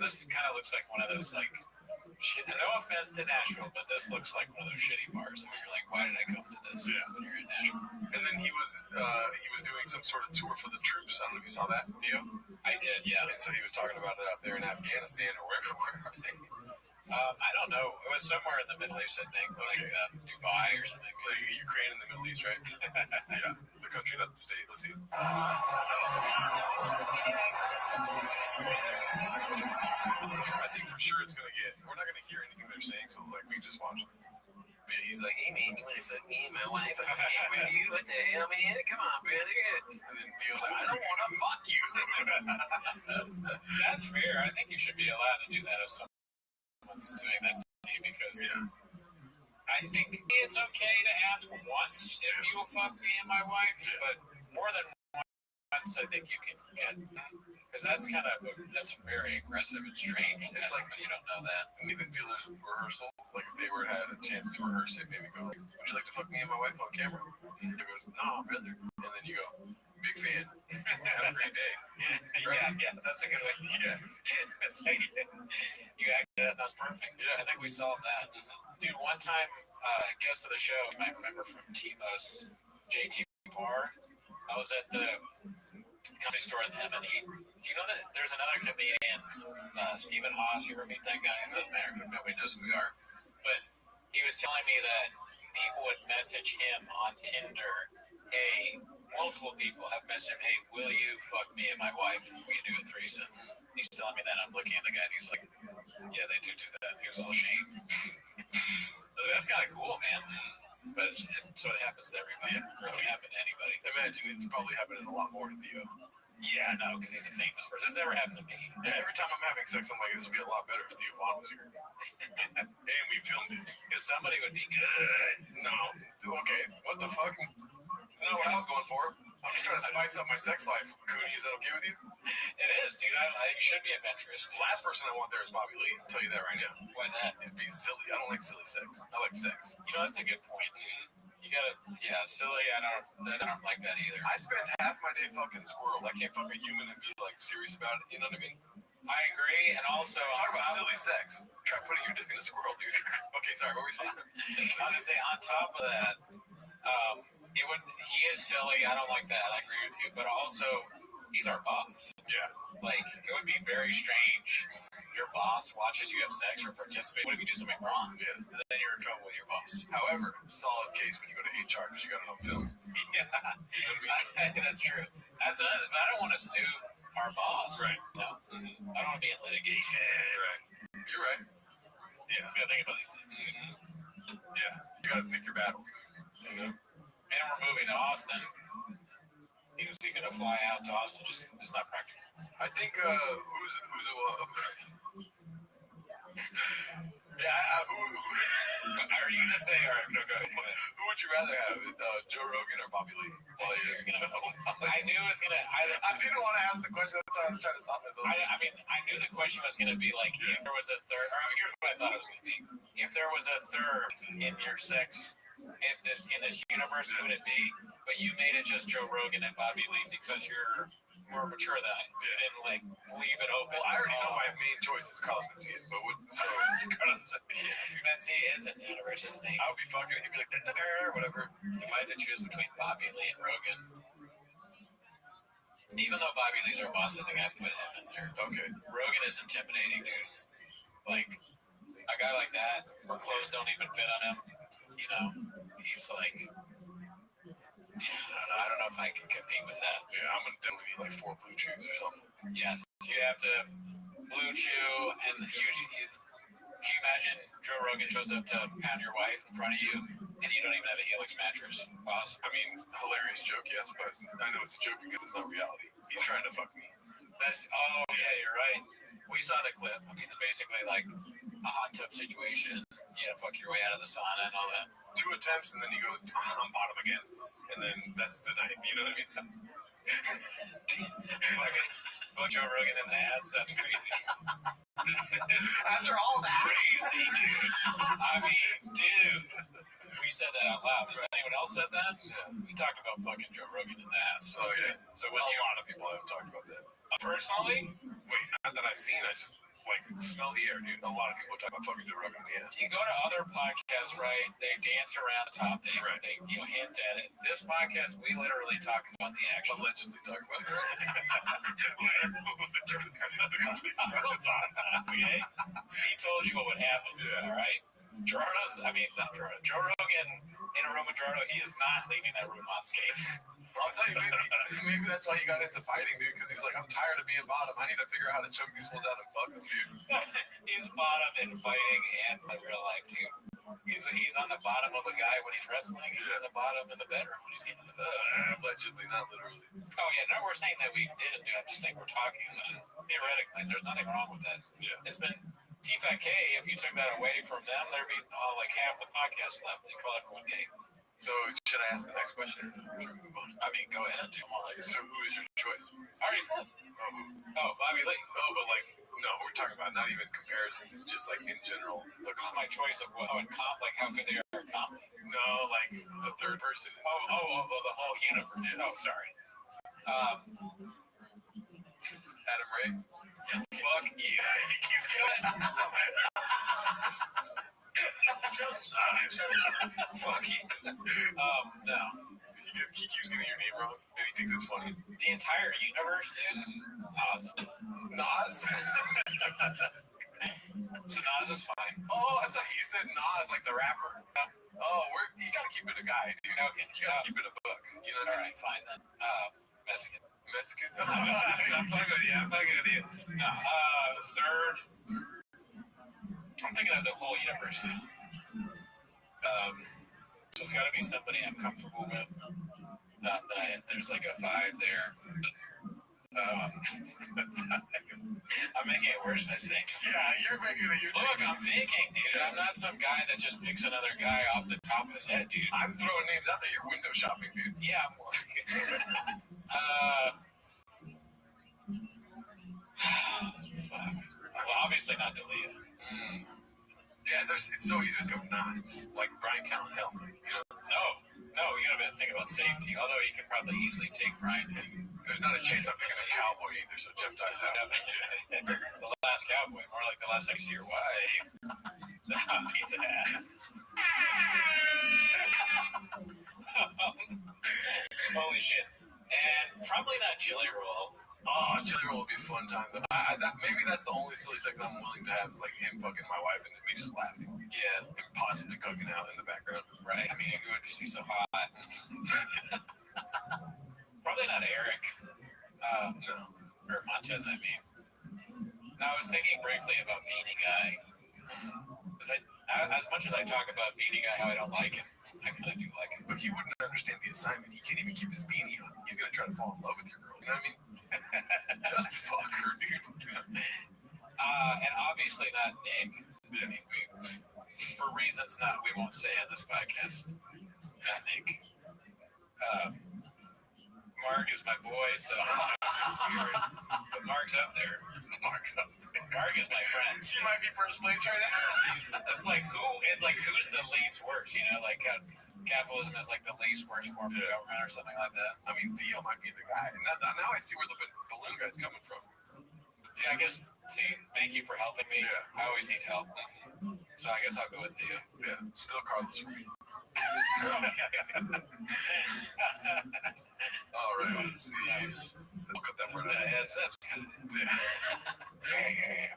This kind of looks like one of those like. No offense to Nashville, but this looks like one of those shitty bars. I mean, you're like, why did I come to this? Yeah. When you're in Nashville. And then he was doing some sort of tour for the troops. I don't know if you saw that, Theo. I did, yeah. And so he was talking about it out there in Afghanistan or wherever. I don't know. It was somewhere in the Middle East, I think, like Dubai or something. Like Ukraine in the Middle East, right? Yeah, the country, not the state. Let's see. I think for sure it's gonna get. We're not gonna hear anything they're saying, so like we just watch it. Man, he's like, "Hey man, you wanna fuck me and my wife? I can't with you. What the hell, man? Come on, brother." And then Theo's like, I don't want to fuck you. That's fair. I think you should be allowed to do that if someone's doing that to you because I think it's okay to ask once if you will fuck me and my wife, but more than once, I think you can get because that's very aggressive and strange. It's like when you don't know that. And even feel there's rehearsal. Like if they had a chance to rehearse it, maybe go, "Would you like to fuck me and my wife on camera?" And he goes, "No, brother." And then you go, "Big fan. Have a great day." Yeah, that's a good way. Yeah, it's like you acted. That's perfect. Yeah, I think we solved that. Dude, one time, guest of the show, you might remember from T-Bus, JT Parr. I was at the comedy store with him, and do you know that there's another comedian, Stephen Haas? You ever meet that guy? It doesn't matter. Nobody knows who we are. But he was telling me that people would message him on Tinder. Hey, multiple people have messaged him. Hey, will you fuck me and my wife? Will you do a threesome? He's telling me that. I'm looking at the guy, and he's like, yeah, they do that. He was all ashamed. That's kind of cool, man. But so it happens to everybody. Yeah, it can happen to anybody. Imagine it's probably happening a lot more to Theo. Yeah, no, because he's a famous person. It's never happened to me. Yeah, every time I'm having sex, I'm like, this would be a lot better if Theo Vaughn was here. And we filmed it. Because somebody would be good. No. Okay, what the fuck? That's not what I was going for. I'm just trying to spice up my sex life. Cooney, is that okay with you? It is, dude. You should be adventurous. The last person I want there is Bobby Lee. I'll tell you that right now. Why is that? It'd be silly. I don't like silly sex. I like sex. You know, that's a good point, dude. You gotta, silly. I don't like that either. I spend half my day fucking squirrels. I can't fuck a human and be like serious about it. You know what I mean? I agree, and also talk about silly sex. Try putting your dick in a squirrel, dude. Okay, sorry. What were you saying? I was gonna say on top of that, he is silly. I don't like that. I agree with you, but also he's our boss. Yeah. Like it would be very strange. Your boss watches you have sex or participate. What if you do something wrong? Yeah. And then you're in trouble with your boss. However, solid case when you go to HR because you got it on film. Yeah, that's true. If I don't want to sue our boss, right? No, I don't want to be in litigation. You're right. Yeah, you gotta think about these things. Yeah, you gotta pick your battles. You know. And we're moving to Austin. He was going to fly out to Austin. It's not practical. I think who's are you gonna say? All right, no, go ahead. Who would you rather have, Joe Rogan or Bobby Lee? I knew it was gonna. I didn't want to ask the question. That's why I was trying to stop myself. I mean, I knew the question was gonna be like, if there was a third. Or here's what I thought it was gonna be: if there was a third in your sex, in this universe, who would it be? But you made it just Joe Rogan and Bobby Lee because you're more mature than I. You didn't like leave it open. Well, I already know my main choice is Carlos Mencia, but Mencia is in the universe, isn't he? I would be fucking. He'd be like, whatever. If I had to choose between Bobby Lee and Rogan, even though Bobby Lee's our boss, I think I'd put him in there. Okay. Rogan is intimidating, dude. Like a guy like that, where clothes don't even fit on him. You know, he's like. don't know if I can compete with that. Yeah, I'm gonna definitely need like 4 blue chews or something. Yes, you have to blue chew, and usually, can you imagine Joe Rogan shows up to pound your wife in front of you, and you don't even have a Helix mattress? Pause. I mean, hilarious joke, yes, but I know it's a joke because it's not reality. He's trying to fuck me. Oh yeah, you're right. We saw the clip. I mean, it's basically like a hot tub situation. You gotta fuck your way out of the sauna and all that. 2 attempts, and then he goes, I'm bottom again. And then that's the night, you know what I mean? Fucking Joe Rogan in the ads, that's crazy. After all that? Crazy, dude. I mean, dude. We said that out loud. Has anyone else said that? Yeah. We talked about fucking Joe Rogan in the ass. Oh, yeah. So when A lot of people have talked about that. Personally? Wait, not that I've seen, I just, like, smell the air, dude. A lot of people talk about fucking Joe Rogan in the ass. You go to other podcasts, right? They dance around the top. They hint at it. This podcast, we literally talk about the action. Allegedly talk about it. Okay? He told you what would happen. Yeah. All right? Joe Rogan in a room with Gerardo, he is not leaving that room unscathed. I'll tell you, maybe that's why he got into fighting, dude, because he's like, I'm tired of being bottom. I need to figure out how to choke these fools out and fuck them, dude. He's bottom in fighting and in real life, too. He's on the bottom of a guy when he's wrestling. He's on the bottom in the bedroom when he's getting the allegedly, not literally. Oh, yeah, no, we're saying that we didn't do it. I'm just saying we're talking about it. Theoretically, there's nothing wrong with that. Yeah. It's been T-Fat K, if you took that away from them, there'd be like half the podcast left. They call everyone gay. So, should I ask the next question? Or should we move on? I mean, go ahead. Come on. So, who is your choice? I already said. Oh, Bobby Lee. Oh, but like, no, we're talking about not even comparisons, just like in general. Look, my choice of what, like how good they are at comedy. No, like the third person. Oh, the whole universe. Yes. Oh, sorry. Adam Ray. Fuck you. He keeps going. Fuck you. No. He keeps getting your name wrong, and he thinks it's funny. The entire universe, dude. It's Nas. So Nas is fine. Oh, I thought you said Nas, like the rapper. Oh, you gotta keep it a guy, dude. Okay. You gotta keep it a buck. You know what I mean? Alright, fine then. Mexican. I'm fucking with you. No, third. I'm thinking of the whole universe now. So it's got to be somebody I'm comfortable with. There's like a vibe there. I'm making it worse, I think. Yeah, you're making it. Look, I'm thinking, dude. I'm not some guy that just picks another guy off the top of his head, dude. I'm throwing names out there. You're window shopping, dude. Yeah, I'm fuck. Well, obviously not D'Elia. Yeah, it's so easy to go Nas, like Brian Callen. Hell, you know. No, you gotta think about safety. Although he could probably easily take Brian. There's not a chance I'm picking a cowboy either, so Jeff dies out. The last cowboy, more like the last time you see your wife. Piece of ass. Holy shit. And probably not Jelly Roll. Oh, Jelly Roll would be a fun time. Maybe that's the only silly sex I'm willing to have is like him fucking my wife and me just laughing. Yeah. And possibly cooking out in the background. Right. I mean, it would just be so hot. Probably not Eric. No. Or Montez, I mean. Now, I was thinking briefly about Beanie Guy. Because as much as I talk about Beanie Guy, how I don't like him, I kind of do like him. But he wouldn't understand the assignment. He can't even keep his beanie on. He's going to try to fall in love with your girl. You know what I mean? Just fuck her, dude. And obviously not Nick. I mean, for reasons we won't say on this podcast. Not Nick. Mark is my boy, so weird. But Mark's up there. Mark is my friend. He might be first place right now. It's like who's the least worst? You know, like capitalism is like the least worst form of government or something like that. I mean, Theo might be the guy. And now I see where the balloon guy's coming from. Yeah, I guess. See, thank you for helping me. Yeah. I always need help, so I guess I'll go with Theo. Yeah, still Carlos for me. All right, let's see. We'll cut that part out. Yeah, that's kind of it.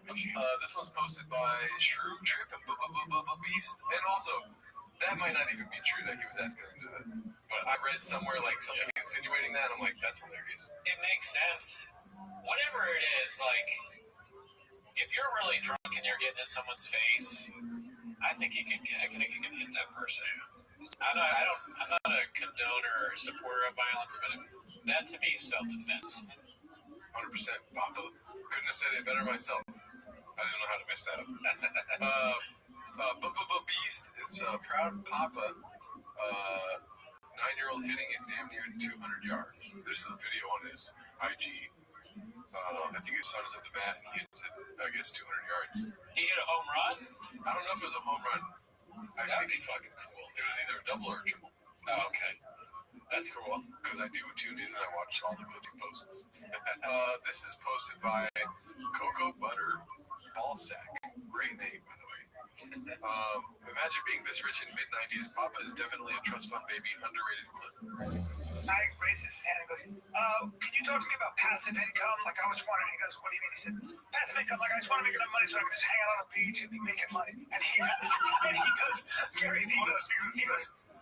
This one's posted by Shrew Trip Beast, and also that might not even be true that he was asking him to do that. But I read somewhere like something in insinuating that. I'm like, that's hilarious. It makes sense. Whatever it is, like, if you're really drunk and you're getting in someone's face, I think you can hit that person. I'm not a condoner or supporter of violence, but that to me is self-defense. 100%. Papa. Couldn't have said it better myself. I didn't know how to mess that up. Beast, it's Proud Papa, 9-year-old hitting it damn near 200 yards. This is a video on his IG. I think his son is at the bat and he hits it, I guess, 200 yards. He hit a home run? I don't know if it was a home run. That'd be fucking cool. It was either a double or a triple. Oh, okay. That's cool. Because I do tune in and I watch all the clipping posts. This is posted by Cocoa Butter Ballsack. Great name, by the way. Imagine being this rich in mid-90s. Papa is definitely a trust fund baby, underrated clip. I raises his hand and goes, can you talk to me about passive income? Like, I was wondering. He goes, what do you mean? He said, passive income. Like, I just want to make enough money so I can just hang out on a beach and be making money. And he goes, Gary, he goes,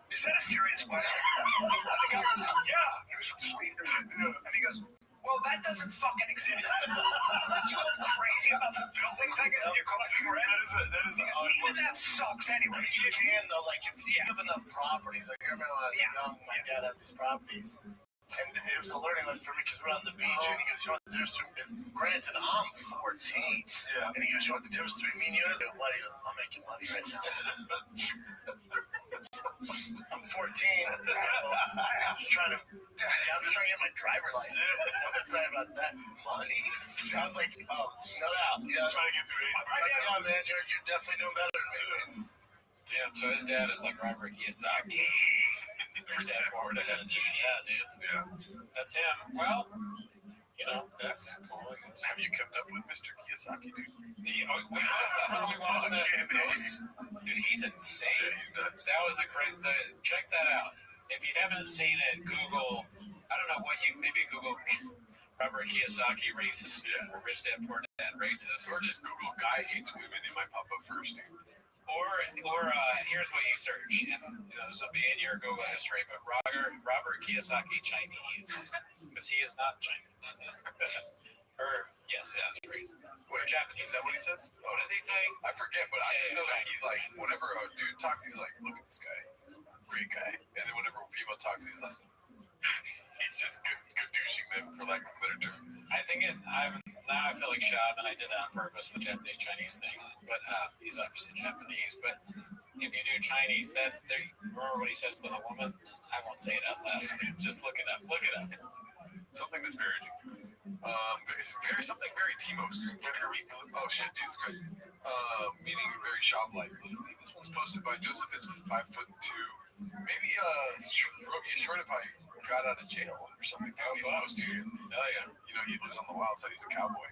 is that a serious question? And the guy goes, yeah. He was from Sweden. And he goes, well, that doesn't fucking exist. Unless you go crazy about some buildings, I guess, and you're collecting rent. That is well, that sucks anyway. You can, though, like, if you have enough properties. Like, I remember when I was young, my dad had these properties. And it was a learning lesson for me because we're on the beach. And he goes, you know what the difference between, granted, I'm 14. Yeah. And he goes, you know what the difference between me and you is? I go, what? He goes, I'm making money right now. I'm 14. I'm just trying to get my driver's license. I'm excited about that money. I was like, oh, no doubt. Yeah, trying to get through it. Like, yeah, man, you're definitely doing better than me. Damn, so his dad is like Robert Kiyosaki. His dad reported it. Yeah, dude. Yeah. That's him. Well, you know, that's cool. Have you kept up with Mr. Kiyosaki, dude? We watched that. Dude, he's insane. Yeah, he's nuts. That was check that out. If you haven't seen it, Google, I don't know what maybe Google Robert Kiyosaki racist, Rich Dad Poor Dad racist. Or just Google guy hates women. It might pop up first, dude. Or here's what you search. And, this will be in your Google history, but Robert Kiyosaki Chinese, because he is not Chinese. Yes, that's right. Wait, Japanese, is that what he says? What does he say? I forget, but I just know that he's like, whenever a dude talks, he's like, look at this guy. Great guy. And then whenever a female talks, he's like, he's just good douching them, for lack of a better term. I think now I feel like Shab, and I did that on purpose with the Japanese-Chinese thing, but he's obviously Japanese, but if you do Chinese, remember what he says to the woman? I won't say it out loud. Just look it up. Something disparaging. Something very Timos. Oh shit, Jesus Christ. Meaning very Shab-like. This one's posted by Joseph is 5'2". Maybe Rogi Shortify got out of jail or something. Oh yeah. You know, he lives on the wild side. He's a cowboy.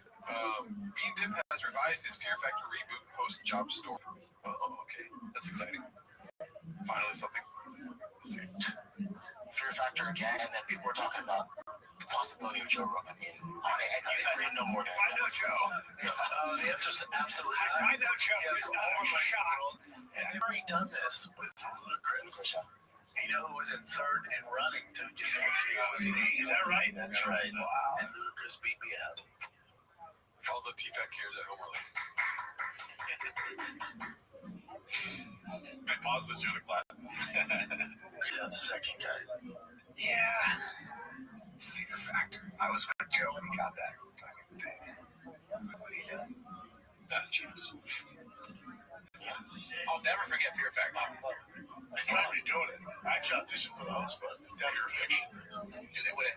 Bean Dip has revised his Fear Factor reboot host job story. Oh, okay. That's exciting. Finally something. Let's see. Fear Factor again, and then people were talking about the possibility of Joe Rogan. I didn't know more than I know Joe. The answer is absolutely I know Joe. Yes, and they've already done this with Ludacris. You know who was in third and running to get Is that right? That's right. Wow. And Ludacris beat me out. All the T-Fact cares at home are like, I paused the show to clap. The second guy. Yeah. Fear Factor. I was with Joe when he got that fucking thing. What he done? Not a chance. Yeah. I'll never forget Fear Factor. They tried redoing it. I actually auditioned for the host, but it's down Pure Fiction. Dude, you would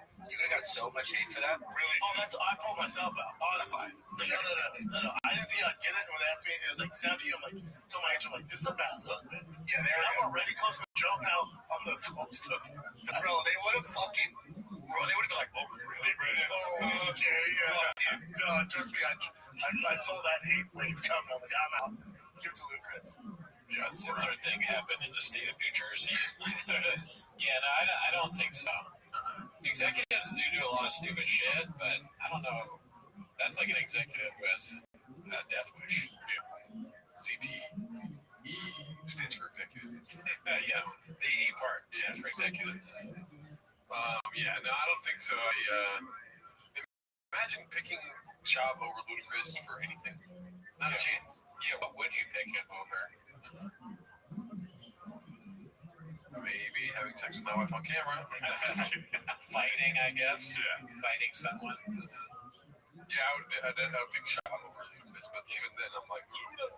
have got so much hate for that. Really? Oh, I pulled myself out. Oh, that's fine. No. I didn't think I'd get it. When they asked me, it was like, it's down to you. I'm like, tell my agent, I'm like, this is a bad look, man. Yeah, I'm already close with Joe now on the phone stuff. Bro, they would have been like, oh, really, Brandon? Oh, okay, yeah. No, trust me, I saw that hate wave coming. I'm like, I'm out. Give it to Lucas. Yeah, a similar thing happened in the state of New Jersey. Yeah, no, I don't think so. Executives do a lot of stupid shit, but I don't know. That's like an executive who has a death wish. CTE stands for executive. Yeah, the E part stands for executive. Yeah, no, I don't think so. Imagine picking Chop over Ludacris for anything. Not a chance. Yeah, what would you pick him over? Maybe having sex with my wife on camera. Fighting, I guess. Yeah. Fighting someone. Yeah, I would pick Chop over Ludacris, but even then, I'm like, you know.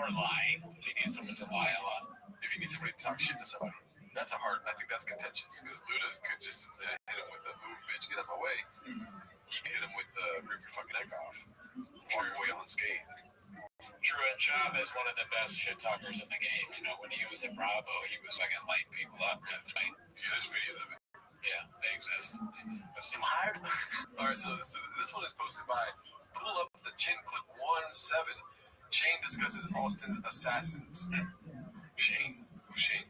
Or lying, if you need someone to lie a lot. If you need somebody to talk shit to somebody, I think that's contentious, because Luda could just hit him with a move, bitch, get out my way. He could hit him with the rip your fucking neck off. Walk away unscathed. True, and Chop is one of the best shit talkers in the game. You know, when he was at Bravo, he was fucking lighting people up left and right. Yeah, there's videos of it. Yeah, they exist. I've seen All right, so this one is posted by Pull Up the Chin Clip 17. Shane discusses Austin's assassins. Shane? Who's Shane?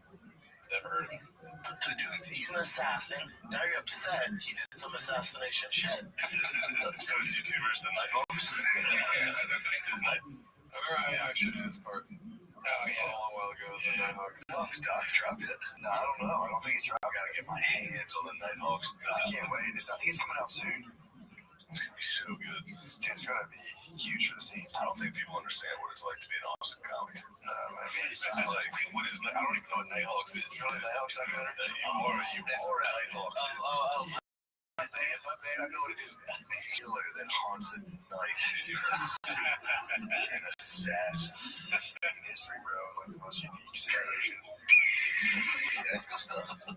Never heard of him. The dude, he's an assassin. Now you're upset. He did some assassination shit. So is YouTubers the Nighthawks? I should do this part. Oh, yeah. A long while ago, the Nighthawks. Nighthawks drop yet? No, I don't know. I don't think it's dropped. I gotta get my hands on the Nighthawks. I can't wait. I think it's coming out soon. It's gonna be so good. It's gonna be huge for the scene. I don't think people understand what it's like to be an Austin comic. No, I mean, it's just like, what is, I don't even know what Nighthawks is. You know what Nighthawks like better? You are a Nighthawk. My band, I know what it is. Killer that haunts the night. An assassin. In history, bro. Like the most unique situation. Yeah, that's good stuff. We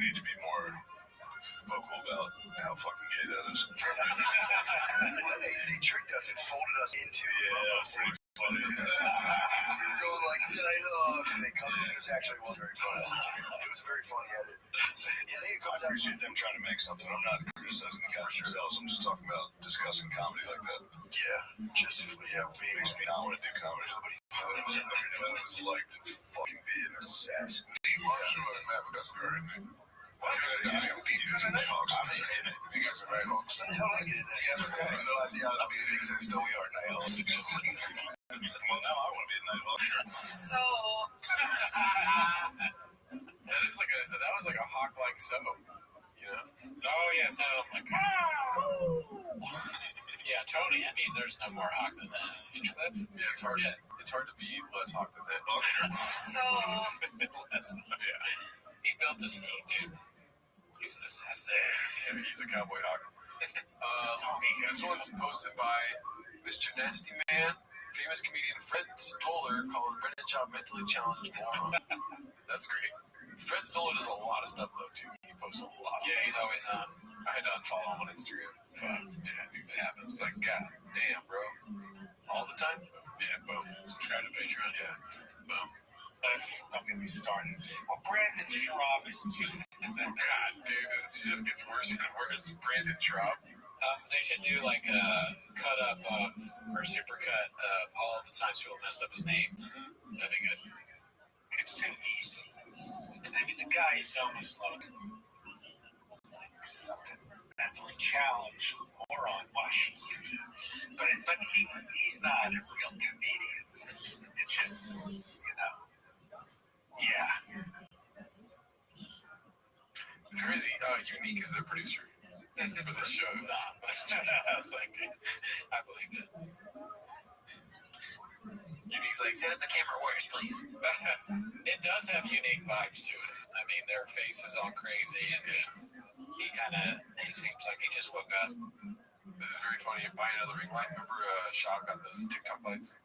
need to be more vocal about how fucking gay that is. They tricked us and folded us into it. Yeah, that's pretty funny. We were going like, and they come in. It was actually very funny. It was very funny edit. Yeah, they I appreciate them trying to make something. I'm not criticizing the guys themselves. I'm just talking about discussing comedy like that. Yeah, makes me not want to do comedy. Nobody knows what it's like to fucking be an assassin. Matt, that's very you guys are Nighthawks. You guys are Nighthawks. How the hell did I get in there? I have no idea. I mean, it makes sense that we are Nighthawks. Well, now I want to be a Nighthawk. So. That was like a hawk-like so, you know? Oh, yeah, so I'm like, yeah, Tony, I mean, there's no more hawk than that. Yeah, it's hard to be less hawk than that. So. He built the scene, dude. He's an assassin. Yeah, he's a cowboy hawk. This one's posted by Mr. Nasty Man. Famous comedian Fred Stoller calls Brendan Schaub mentally challenged moron. That's great. Fred Stoller does a lot of stuff, though, too. He posts a lot. Yeah, he's always on. I had to unfollow him on Instagram. Yeah, it happens. Like, god damn, bro. All the time? Yeah, boom. Subscribe to Patreon. Yeah, boom. Don't get me started. Well, Brandon Schaub is too. God, dude, this just gets worse and worse. Brandon Schaub. They should do like a cut up of, or super cut of all the times people messed up his name. That'd be good. It's too easy. I mean, the guy is almost like something mentally challenged moron. Washington. But he's not a real comedian. It's just, yeah. It's crazy. Unique is their producer for this show. I believe it. Unique's like, set up the camera wires, please. It does have unique vibes to it. I mean, their face is all crazy, and he seems like he just woke up. This is very funny. Buy another ring light. Remember, Schaub got those TikTok lights?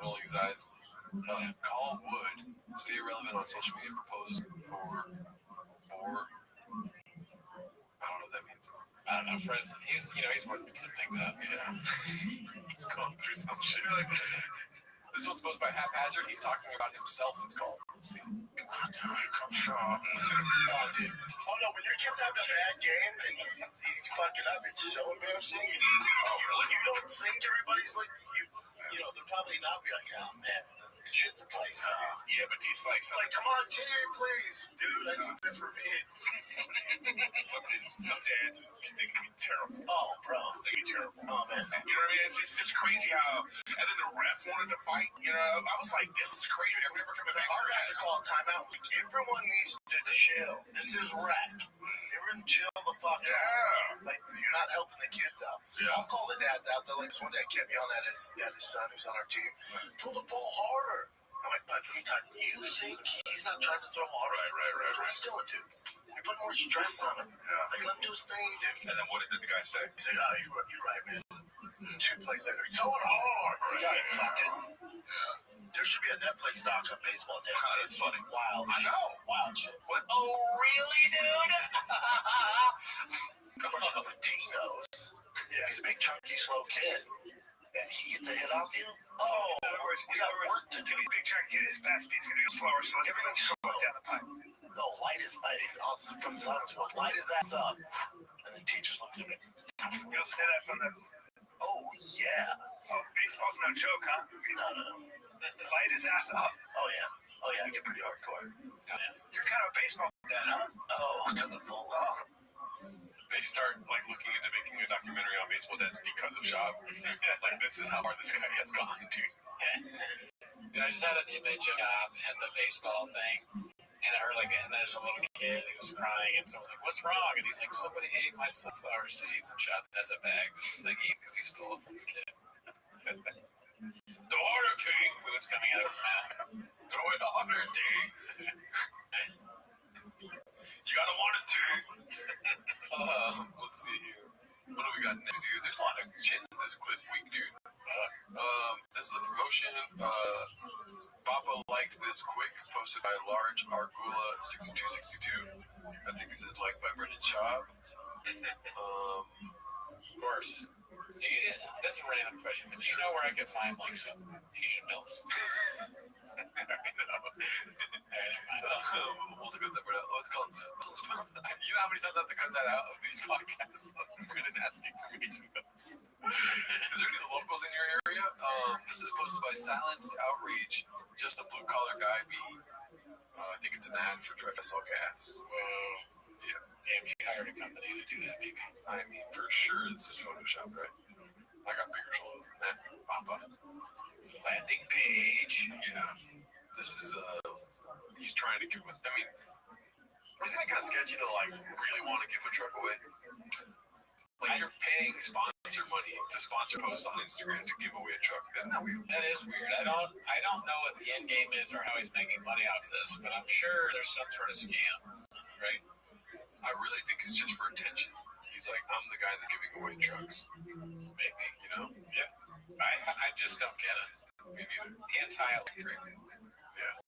Rolling his eyes. Call Wood. Stay relevant on social media. Proposed for. I don't know what that means. I don't know. He's working some things out. Yeah. He's going through some shit. This one's posted by Haphazard. He's talking about himself. It's called. Let's see. Come Schaub. Oh, dude. Oh, no. When your kid's having a bad game and he's fucking up, it's so embarrassing. Oh, really? You don't think everybody's like, they'll probably not be like, oh, man, shit, they're playing. Yeah, but he's like, come on, Terry, please. Dude, I need this for me. Some dads, they can be terrible. Oh, bro. They can be terrible. Oh man, you know what I mean? It's just crazy how. And then the ref wanted to fight. You know, I was like, this is crazy. I've never come back. Our guy to call a timeout. Everyone needs to chill. This is rec. Everyone chill the fuck out. Like you're not helping the kids out. Yeah. I'll call the dads out though. Like this one dad kept yelling at his son who's on our team. Throw the ball harder. I'm like, but let me tell you, think he's not trying to throw harder. Right. What are you doing, dude? You're putting more stress on him. Yeah. Like let him do his thing, dude. And then what did the guy say? He's like, oh, you're right, man. 2 plays later, throw it hard. You got it, fuck it. Yeah. There should be a Netflix doc on baseball. That's funny. Wild. I know. Wild shit. What? Oh, really, dude? Tino's. Yeah, he's a big, chunky, slow kid. And he gets a hit off you? Oh, we got work to do. He's big trying to get his fast speed's going to go slower, so everything's slow down the pipe. No, light his from the silence. Go, light his ass up. And then teachers looks at me. You'll say that from the. Oh, yeah. Oh, baseball's no joke, huh? No. Light his ass up. Oh, yeah, I get pretty hardcore. You're kind of a baseball dad, huh? Oh, to the full They start like looking into making a documentary on baseball dads because of Shop. Like this is how far this guy has gone, dude. Dude, I just had an image of at the baseball thing, and I heard and there's a little kid who was crying, and someone's like, "What's wrong?" And he's like, "Somebody ate my sunflower seeds," and shot as a bag. Like because he stole it from the kid. The harder ting, food's coming out of his mouth. Throw it harder, ting. You gotta want it to. Let's see here. What do we got next, dude? There's a lot of chins this clip week, dude. This is a promotion. Papa liked this quick, posted by Large Argula 6262. I think this is liked by Brendan Schaub. Of course. That's a random question, but do you know where I could find some Asian milks? We'll talk about that. It's called. You know how many times I have to cut that out of these podcasts? Brendan asking for Asian milks. Is there any locals in your area? This is posted by Silenced Outrage. Just a blue collar guy beat. I think it's an ad for Drexel Gas. Yeah. Damn, you hired a company to do that, maybe. I mean, for sure, this is Photoshop, right? I got bigger shoulders than that. Papa. It's a landing page. Yeah. This is, he's trying to give us, I mean, isn't it kind of sketchy to, really want to give a truck away? Like, you're paying sponsor money to sponsor posts on Instagram to give away a truck. Isn't that weird? That is weird. I don't know what the end game is or how he's making money off this, but I'm sure there's some sort of scam, right? I really think it's just for attention. He's like, I'm the guy that's giving away trucks. Maybe, Yeah. I just don't get it. Me neither. Anti-electric. Yeah.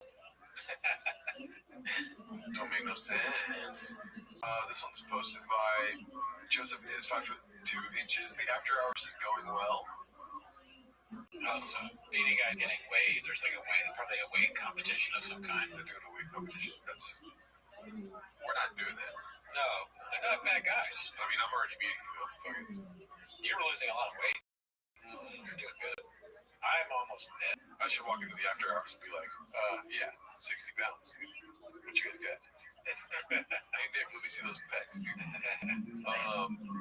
Don't make no sense. This one's posted by Joseph is 5'2". The after hours is going well. So BD guys getting weighed. There's probably a weight competition of some kind. They're doing a weight competition. We're not doing that. No, they're not fat guys. I mean, I'm already beating you. You're losing a lot of weight. You're doing good. I'm almost dead. I should walk into the after hours and be like, 60 pounds. What you guys got? Hey, Nick, let me see those pecs, dude.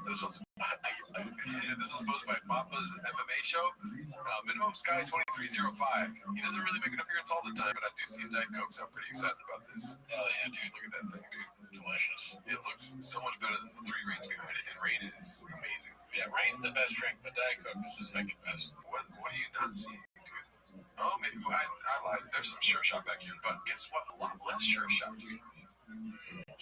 This one's posted by Papa's MMA show. Minimum Sky 2305. He doesn't really make an appearance all the time, but I do see Diet Coke, so I'm pretty excited about this. Hell yeah, dude. Look at that thing, dude. Delicious. It looks so much better than the 3 Rains behind it, and Rain is amazing. Yeah, Rain's the best drink, but Diet Coke is the second best. What are you not seeing, dude? Oh, maybe I lied. There's some Sure Shot back here, but guess what? A lot less Sure Shot, dude. You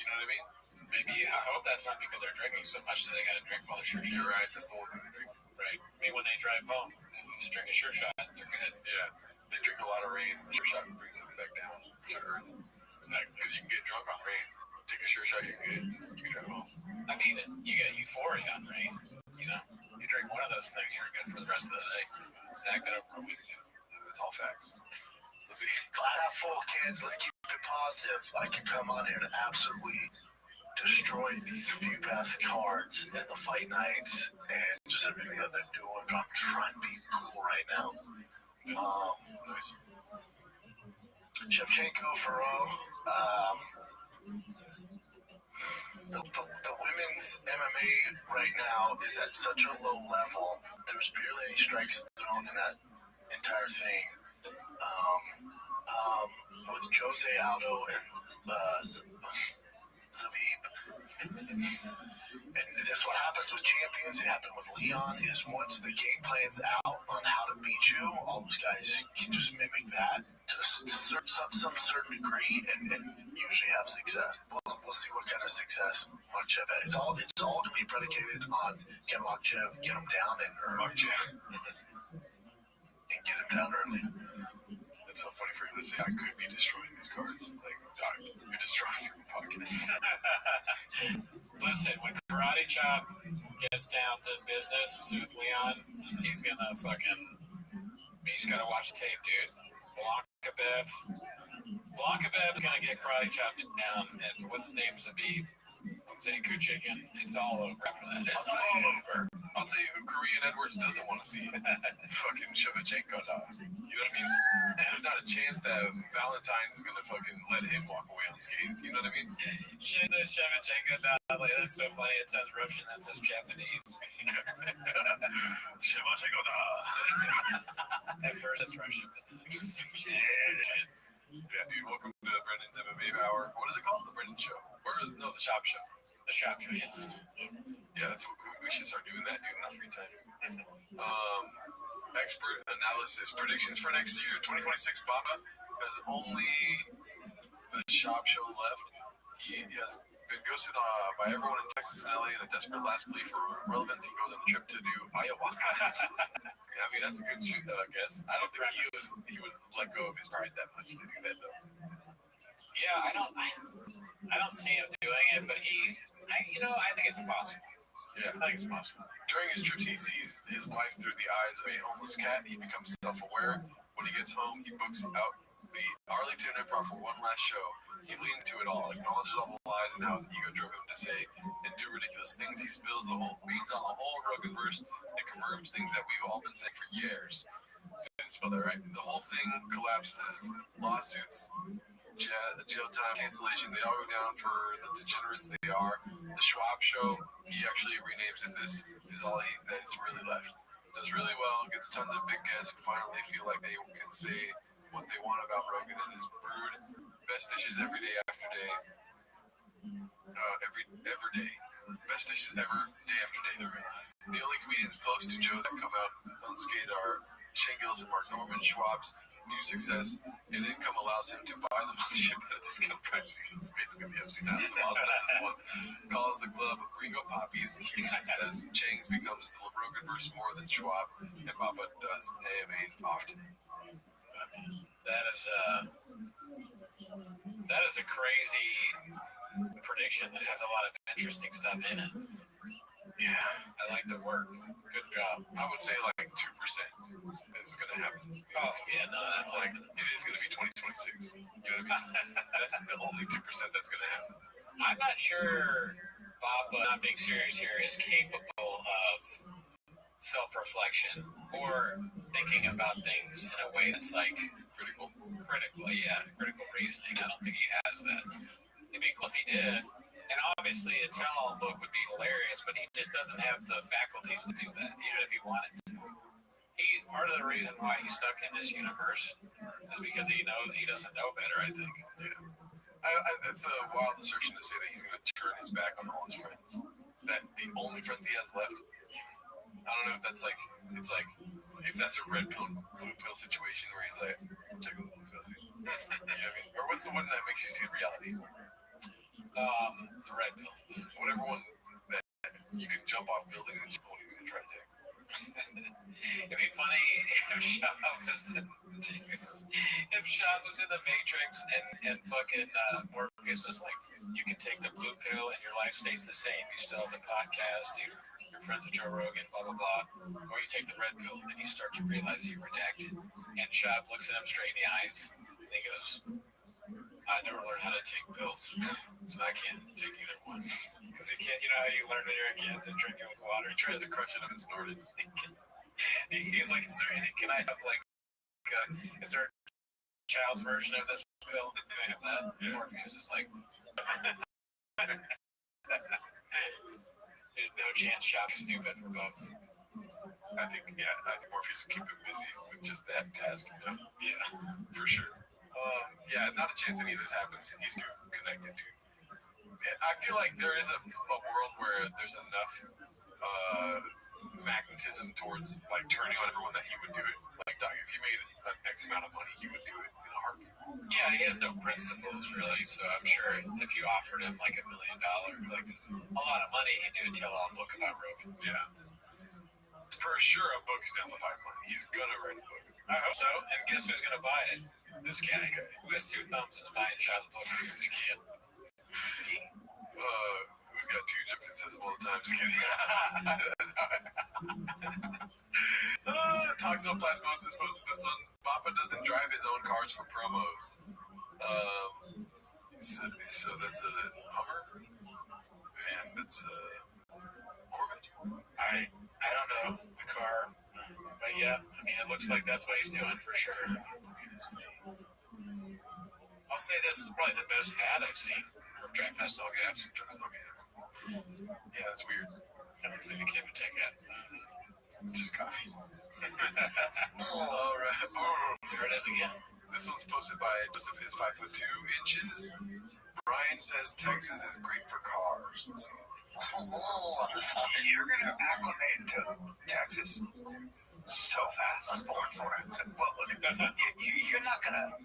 know what I mean? Maybe, I hope that's not because they're drinking so much that they gotta drink while they're Sure Shot. You're right. That's the whole thing they drink. Right. I mean, when they drive home, they drink a Sure Shot, they're good. Yeah. They drink a lot of Rain. The Sure Shot brings them back down to earth. Exactly. Because you can get drunk on Rain. Take a Sure Shot, you can drive home. I mean, you get euphoria on Rain. You drink one of those things, you're good for the rest of the day. Stack that over a week, dude. That's all facts. Let's see. Glass half full, kids. Let's keep it positive. I can come on here and absolutely destroy these few best cards in the fight nights and just everything that they're doing. I'm trying to be cool right now. Nice. Shevchenko, Ferro. The women's MMA right now is at such a low level. There's barely any strikes thrown in that entire thing. With Jose Aldo and Zabib. And that's what happens with champions. It happened with Leon. Is once the game plan's out on how to beat you, all those guys can just mimic that to some certain degree, and usually have success. We'll see what kind of success Makhachev has. It's all to be predicated on can Makhachev get him down and early, and get him down early. It's so funny for him to say, I could be destroying these cards. It's like, Doc, you're destroying the podcast. Listen, when Karate Chop gets down to business with Leon, he's gonna he's gotta watch the tape, dude. Blankabev is gonna get Karate Chop down, and what's his name, Zabib, Zanku Chicken, it's all over after that. It's all over. I'll tell you who Korean Edwards doesn't want to see. Fucking Shevchenko dog. You know what I mean? There's not a chance that Valentine is gonna fucking let him walk away unscathed. You know what I mean? She said Shevchenko dog. Like, that's so funny. It sounds Russian. That says Japanese. Shevchenko dog. At first it's Russian. Yeah, dude. Welcome to Brendan's MMA Hour. What is it called? The Brendan Show? Or no, the Shop Show. The Shop Show, yes. Yeah, that's what we should start doing that, dude, in our free time. Expert analysis predictions for next year. 2026 Baba has only the Shop Show left. He has been ghosted by everyone in Texas and LA in a desperate last plea for relevance. He goes on a trip to do ayahuasca. I mean, that's a good guess. I don't think he would let go of his pride that much to do that, though. Yeah, I don't see him doing it, but I think it's possible. Yeah, I think it's possible. During his trips, he sees his life through the eyes of a homeless cat. He becomes self-aware. When he gets home, he books out the Arlington Improv for one last show. He leans to it all, acknowledges all the lies and how his ego drove him to say and do ridiculous things. He spills the whole beans on the whole Roganverse and confirms things that we've all been saying for years. Didn't spell that right. The whole thing collapses. Lawsuits, jail time, cancellation, they all go down for the degenerates they are. The Schwab Show, he actually renames it. This is all that's really left. Does really well, gets tons of big guests who finally feel like they can say what they want about Rogan and his brood. Best dishes every day after day. Every day. Best dishes ever, day after day. The only comedians close to Joe that come out unscathed are Shane Gillis and Mark Norman. Schwab's new success and income allows him to buy the mothership at a discount price because it's basically the Epstein Island of Austin at this point. Calls the club Gringo Poppies, huge success. Chang's becomes the Roganverse more than Schwab, and Papa does AMAs often. That is a crazy prediction that has a lot of interesting stuff in it. Yeah, I like the work. Good job. I would say like 2% is going to happen. Oh, yeah, no, I don't like it. It is going to be 2026. You know what I mean? That's the only 2% that's going to happen. I'm not sure Bob, not being serious here, is capable of self-reflection or thinking about things in a way that's like critical reasoning. I don't think he has that. It'd be cool if he did. And obviously, a tell-all book would be hilarious, but he just doesn't have the faculties to do that, even if he wanted to. Part of the reason why he's stuck in this universe is because he doesn't know better, I think. Yeah. It's a wild assertion to say that he's going to turn his back on all his friends. That the only friends he has left. I don't know if that's if that's a red pill, blue pill situation where he's like, check the blue pill. You know what I mean? Or what's the one that makes you see reality? The red pill. Whatever one that you can jump off buildings and just the one he's going to try to take. It'd be funny if Shaw was in the Matrix and fucking Morpheus was like, you can take the blue pill and your life stays the same. You still have the podcast, you're friends with Joe Rogan, blah, blah, blah. Or you take the red pill and you start to realize you're redacted. And Shaw looks at him straight in the eyes and he goes, I never learned how to take pills, so I can't take either one. Because you can't, you know how you learn when you're a kid to drink it with water? He tries to crush it up and snort it. He's like, can I have is there a child's version of this pill? Can I have that? Yeah. Morpheus is like, There's no chance shop is stupid for both. I think Morpheus will keep him busy with just that task, you know? Yeah, for sure. Yeah, not a chance any of this happens. He's too connected to. I feel like there is a world where there's enough magnetism towards like turning on everyone that he would do it. Like, Doc, if you made an X amount of money, he would do it in a heartbeat. Yeah, he has no principles really, so I'm sure if you offered him like $1 million, like a lot of money, he'd do a tell-all book about Rogan. Yeah. For sure, a book's down the pipeline. He's gonna write a book. I hope so. And guess who's gonna buy it? This guy who has 2 thumbs is buying Shia LaBeouf because he can. Who's got 2 jokes accessible all the time? Just kidding. Toxoplasmosis posted this one. Papa doesn't drive his own cars for promos. So that's a Hummer, and that's a Corvette. I don't know the car, but yeah, I mean it looks like that's what he's doing for sure. I'll say this is probably the best hat I've seen from Drive Fast All Gas. Yeah, that's weird. That looks like a Kevin Tech hat. Just copy. All right. Oh, there it is again. This one's posted by Joseph is 5'2". Brian says Texas is great for cars. Let's see. You're gonna acclimate to Texas so fast. I was born for it. Well, look, you're not gonna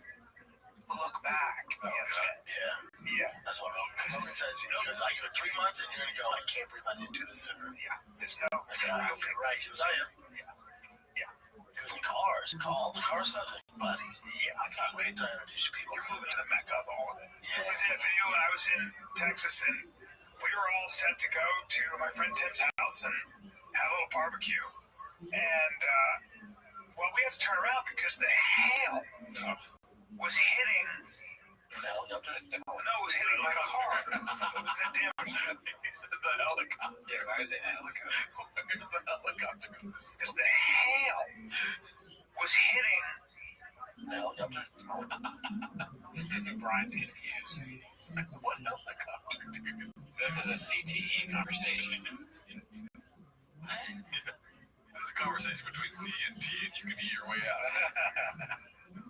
look back. Yeah. That's what I'm says. Because I give it 3 months and you're gonna go, I can't believe I didn't do this sooner. Yeah. There's no. I said, I feel right. He was, I am. Yeah. He was in cars. Call the car stuff. Like, buddy. Yeah. I can't wait to introduce you people. You're moving to the Mecca of all of it. Yeah. So I did a video when I was in Texas and we were all set to go to my friend Tim's house and have a little barbecue. And, well, we had to turn around because the hail was hitting. No, it was hitting my car. He said the helicopter. Why is it a helicopter? Where's the helicopter? Because the hail was hitting. The helicopter? Brian's confused. What helicopter, dude? This is a CTE conversation. This is a conversation between C and T, and you can eat your way out.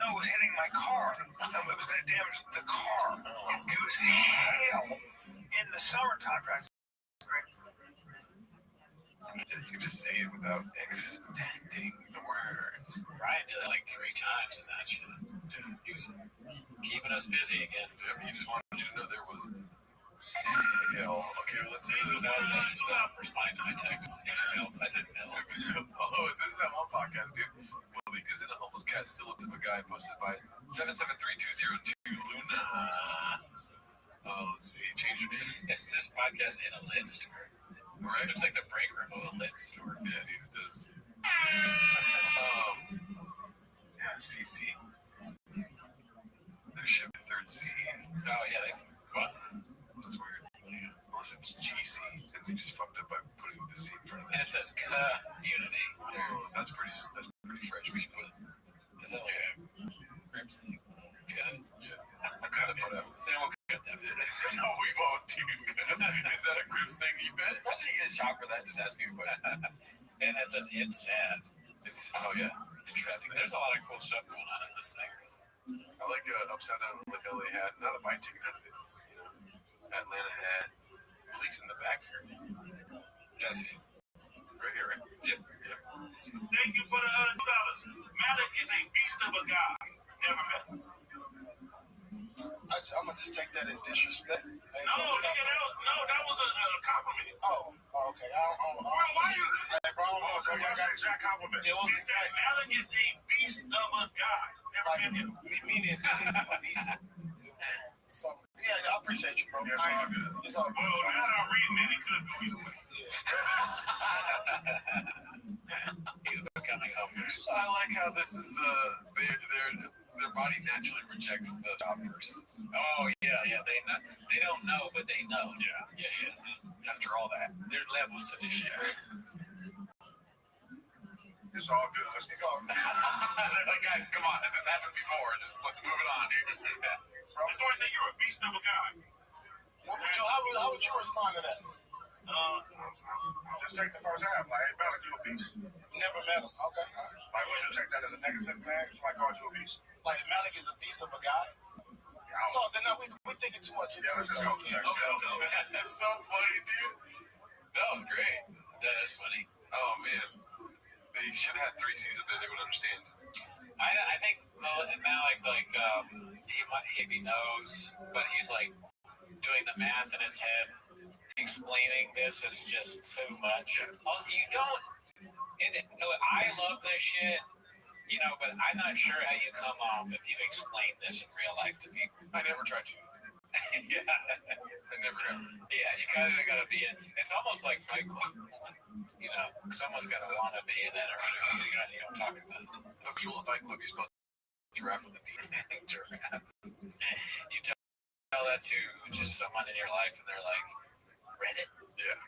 No, it was hitting my car. It was going to damage the car. It was hail in the summertime. You can just say it without extending the words. Brian did it like 3 times in that shit. Yeah. He was keeping us busy again. Yeah, he just wanted you to know there was hail. Okay, let's see. That was responding to my text. I said milk. Oh, this is that one podcast, dude. Malik is in a homeless cat still looked up a guy posted by 773202 Luna. Let's see, change your name. Is this podcast in a lit store? Right. This looks like the break room of a lit store. Yeah, dude, it does. Yeah, CC. They're shipping 3rd C. Oh, yeah, what? That's weird. Yeah. Unless it's GC, and they just fucked up by putting the C in front of it. And it says community. Oh, that's pretty fresh. We should put it. Is that like a Grips thing? Good. Yeah. Cut that part out. Then we'll cut that bit. No, we won't, dude. Is that a Grips thing? You bet. Why did you get a shock for that? Just asking a question. And it says it's sad. Oh, yeah. It's interesting. There's a lot of cool stuff going on in this thing. I like upside down like LA hat. Not a bite taken out of it. You know, Atlanta hat. Police in the back here. Yes. Right here, right? Yep. Thank you for the $2. Malik is a beast of a guy. Never met him. I'm gonna just take that as disrespect. No, that was a compliment. Oh, okay. Why you? Hey, bro, I got an exact compliment. He said Malik is a beast of a guy. Never met him. Meaning a beast. So, yeah, I appreciate you, bro. Yes, all good. It's all good. Well, now that I'm reading it, it could go either way. He's becoming homeless. I like how this is their body naturally rejects the choppers. Oh yeah. They don't know, but they know. Yeah. After all that, there's levels to this shit. It's all good. It's all good. They're like, guys, come on. This happened before. Just let's move it on, dude. That's why I say you're a beast of a guy. How would you respond to that? just take the first half. Like, hey, Malik, you a beast. Never met him. Okay. Like, would you take that as a negative thing? Somebody called you a beast? Like, Malik is a beast of a guy. So then we're thinking too much into it. Let's just go. That's so funny, dude. That was great. That is funny. Oh man, they should have had 3 seasons there. They would understand. I think Malik he knows, but he's like doing the math in his head. Explaining this is just so much. You don't. I love this shit. You know, but I'm not sure how you come off if you explain this in real life to people. I never tried to. Yeah. I never have. Yeah, you kind of got to be in. It's almost like Fight Club. You know, someone's got to want to be in it or whatever. You don't talk about it. The visual Fight Club, you spell giraffe with a D. Giraffe. You tell that to just someone in your life and they're like, Reddit? Yeah.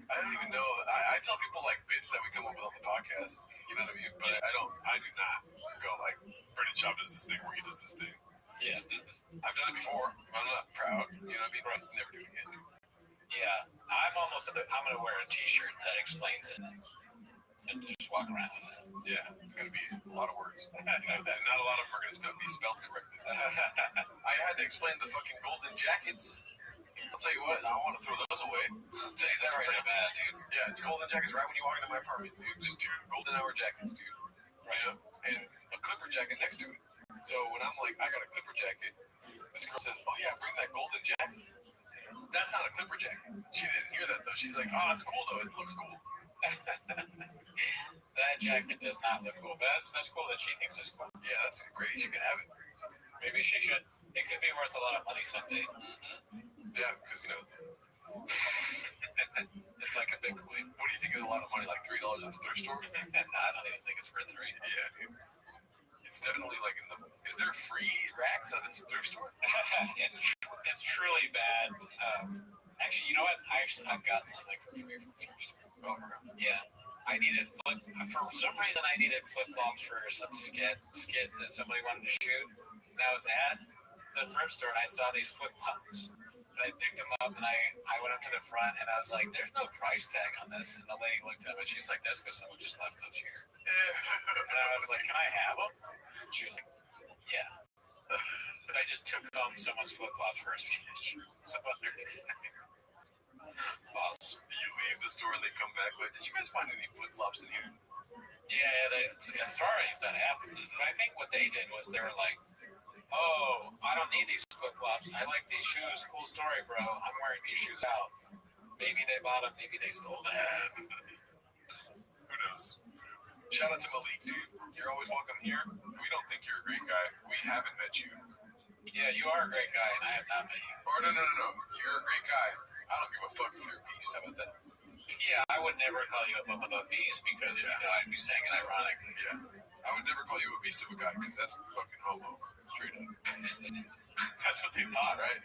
I don't even know. I tell people like bits that we come up with on the podcast. You know what I mean? But I do not go like, Brendan Schaub does this thing where he does this thing. Yeah. I've done it before. I'm not proud. You know what I mean? But I'll never do it again. Yeah. I'm going to wear a t-shirt that explains it. And just walk around with it. Yeah. It's going to be a lot of words. Not a lot of them are going to be spelled correctly. I had to explain the fucking golden jackets. I'll tell you what, I want to throw those away. I'll tell you that right now, bad, dude. Yeah, the golden jackets right when you walk into my apartment, dude. Just 2 golden hour jackets, dude. Right up. And a clipper jacket next to it. So when I'm like, I got a clipper jacket, this girl says, oh yeah, bring that golden jacket. That's not a clipper jacket. She didn't hear that though. She's like, oh, it's cool though. It looks cool. That jacket does not look cool. But that's cool that she thinks it's cool. Yeah, that's great. She can have it. Maybe she should. It could be worth a lot of money someday. Yeah, because, you know, it's like a Bitcoin. What do you think is a lot of money? Like $3 at the thrift store? I don't even think it's worth 3. Yeah, dude. It's definitely like is there free racks at this thrift store? It's truly bad. Actually, you know what? I've gotten something for free from the thrift store. Oh, yeah. I needed for some reason I needed flip flops for some skit that somebody wanted to shoot. And I was at the thrift store and I saw these flip flops. I picked them up and I went up to the front and I was like, there's no price tag on this. And the lady looked at me and she's like, that's because someone just left those here. And I was like, can I have them? She was like, yeah. So I just took home someone's flip flops for a sketch. Pause. You leave the store and they come back like, did you guys find any flip flops in here? Yeah, I'm sorry if that happened. I think what they did was they were like, oh, I don't need these flip-flops. I like these shoes. Cool story, bro. I'm wearing these shoes out. Maybe they bought them. Maybe they stole them. Who knows? Shout out to Malik, dude. You're always welcome here. We don't think you're a great guy. We haven't met you. Yeah, you are a great guy, and I have not met you. Or no. You're a great guy. I don't give a fuck if you're a beast. How about that? Yeah, I would never call you a beast because you know I'd be saying it ironically. Yeah. I would never call you a beast of a guy because that's fucking homo. Straight up. That's what they thought, right?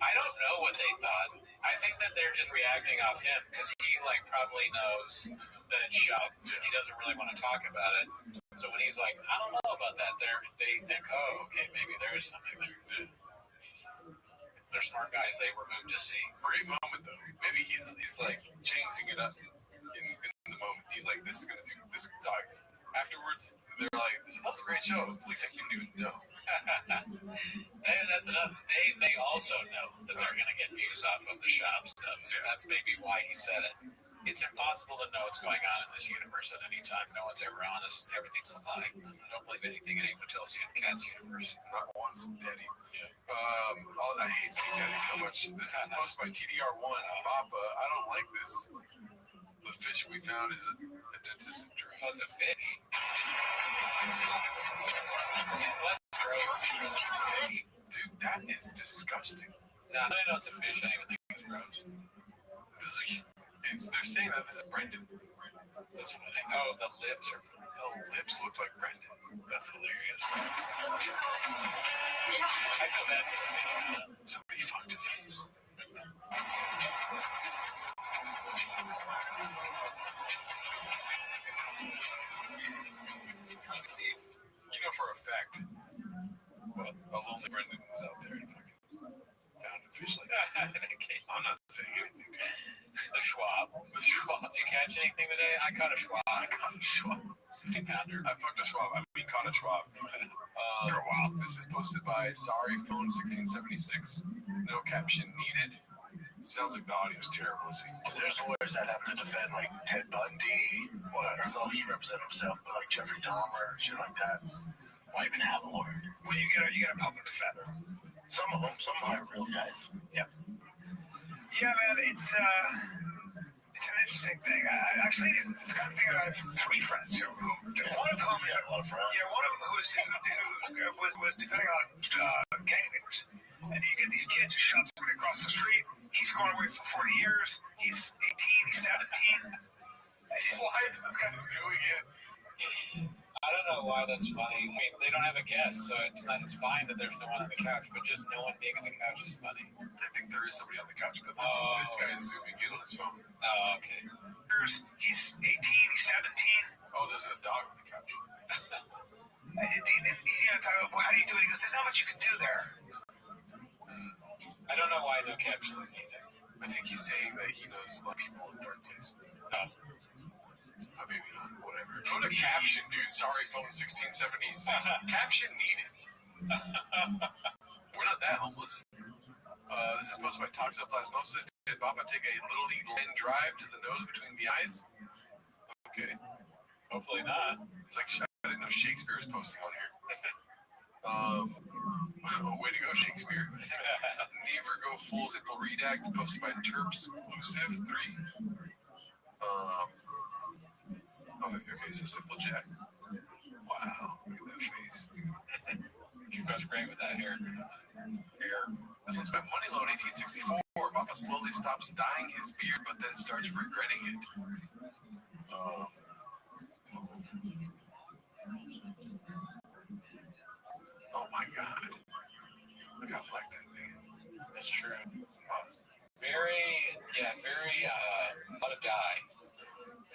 I don't know what they thought. I think that they're just reacting off him because he probably knows that it's shop. He doesn't really want to talk about it. So when he's like, I don't know about that, they think, oh, okay, maybe there is something there. They're smart guys. They were moved to see. Great moment though. Maybe he's like changing it up in the moment. He's like, this is gonna do this. Afterwards, they're like, this is a great show. Please, I can't even know. That's enough. They also know that they're going to get views off of the shop stuff. So that's maybe why he said it. It's impossible to know what's going on in this universe at any time. No one's ever honest. Everything's a lie. Don't believe anything anyone tells you in Cat's universe. Not once, Daddy. I hate saying Daddy so much. This is posted by TDR1. Papa, I don't like this. The fish we found is a dentist's dream. Oh, it's a fish. It's less gross than fish. Dude, that is disgusting. No, I know it's a fish. I don't even think it's gross. They're saying that this is Brendan. That's funny. Oh, the lips look like Brendan. That's hilarious. I feel bad for the fish. Somebody fucked a fish. You know for a fact, well, a lonely Brendan was out there and fucking found a fish like that. I'm not saying anything. The Schwab. The Schwab. anything today? I caught a schwab. I caught a Schwab. 50-pounder. I fucked a Schwab. I mean, caught a Schwab. Wow. This is posted by Sorry Phone 1676. No caption needed. Sounds like the audio's terrible. There's lawyers that have to defend like Ted Bundy, whatever. Though he represents himself, but like Jeffrey Dahmer, shit like that. Why even have a lawyer? Well, you get a public defender. Some of them are real guys. Yeah. Yeah, man, it's an interesting thing. I actually got to think I have three friends who one of them, a lot of friends. Yeah, one of them who was defending on gang leaders. And you get these kids who shot somebody across the street. He's going away for 40 years. He's 18. He's 17. Why is this guy zooming in? I don't know why that's funny. I mean, they don't have a guest, so it's fine that there's no one on the couch, but just no one being on the couch is funny. I think there is somebody on the couch, but this guy is zooming in on his phone. Oh, okay. He's 18. He's 17. Oh, there's a dog on the couch. Well, how do you do it? He goes, there's not much you can do there. I don't know why no caption is anything. I think he's saying that he knows a lot of people in dark places. Oh. Maybe not. Whatever. Go to caption, dude. Sorry, phone 1676. Caption needed. We're not that homeless. This is posted by Toxoplasmosis. Did Papa take a little league line drive to the nose between the eyes? Okay. Hopefully not. It's like I didn't know Shakespeare was posting on here. Way to go, Shakespeare. Never go full simple redact posted by Terps Exclusive 3. Okay, so Simple Jack. Wow, look at that face. You guys great with that hair. This one's by Moneyload 1864. Papa slowly stops dyeing his beard, but then starts regretting it. Oh my god. Look how black that thing is. That's true. Very, a lot of dye.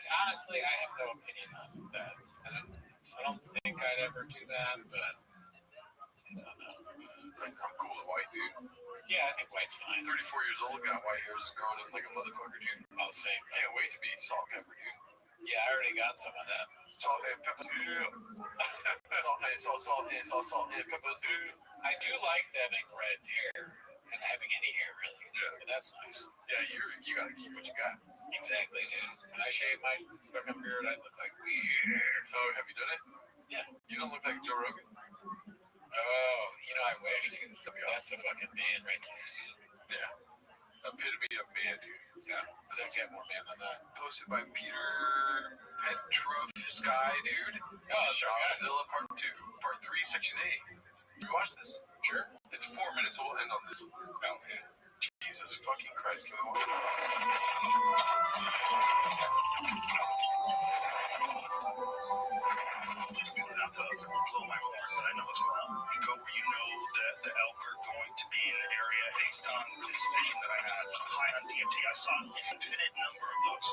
Honestly, I have no opinion on that. I don't think I'd ever do that, but I don't know. I'm cool with white, dude. Yeah, I think white's fine. 34 years old, got white hairs growing in like a motherfucker, dude. Oh, same. Can't wait to be salt and pepper, dude. Yeah, I already got some of that. Salt and pepper. Salt and pepper. I do like having red hair and having any hair, really. Yeah. So that's nice. Yeah, you gotta keep what you got. Exactly, dude. When I shave my fucking beard, I look like weird. Oh, have you done it? Yeah. You don't look like Joe Rogan. Oh, I wish, dude. That's a fucking man right there. Yeah. Epitome of man, dude. Yeah. Doesn't get more man than that. Posted by Peter Petrov Sky, dude. Oh, Shopzilla Part 2, Part 3, Section A. You watch this? Sure. It's 4 minutes, so we'll end on this. Oh, yeah. Jesus fucking Christ, can we watch it? Not to blow my horn, but I know what's going on. You go where you know that the elk are going to be in the area based on this vision that I had high on DMT. I saw an infinite number of those.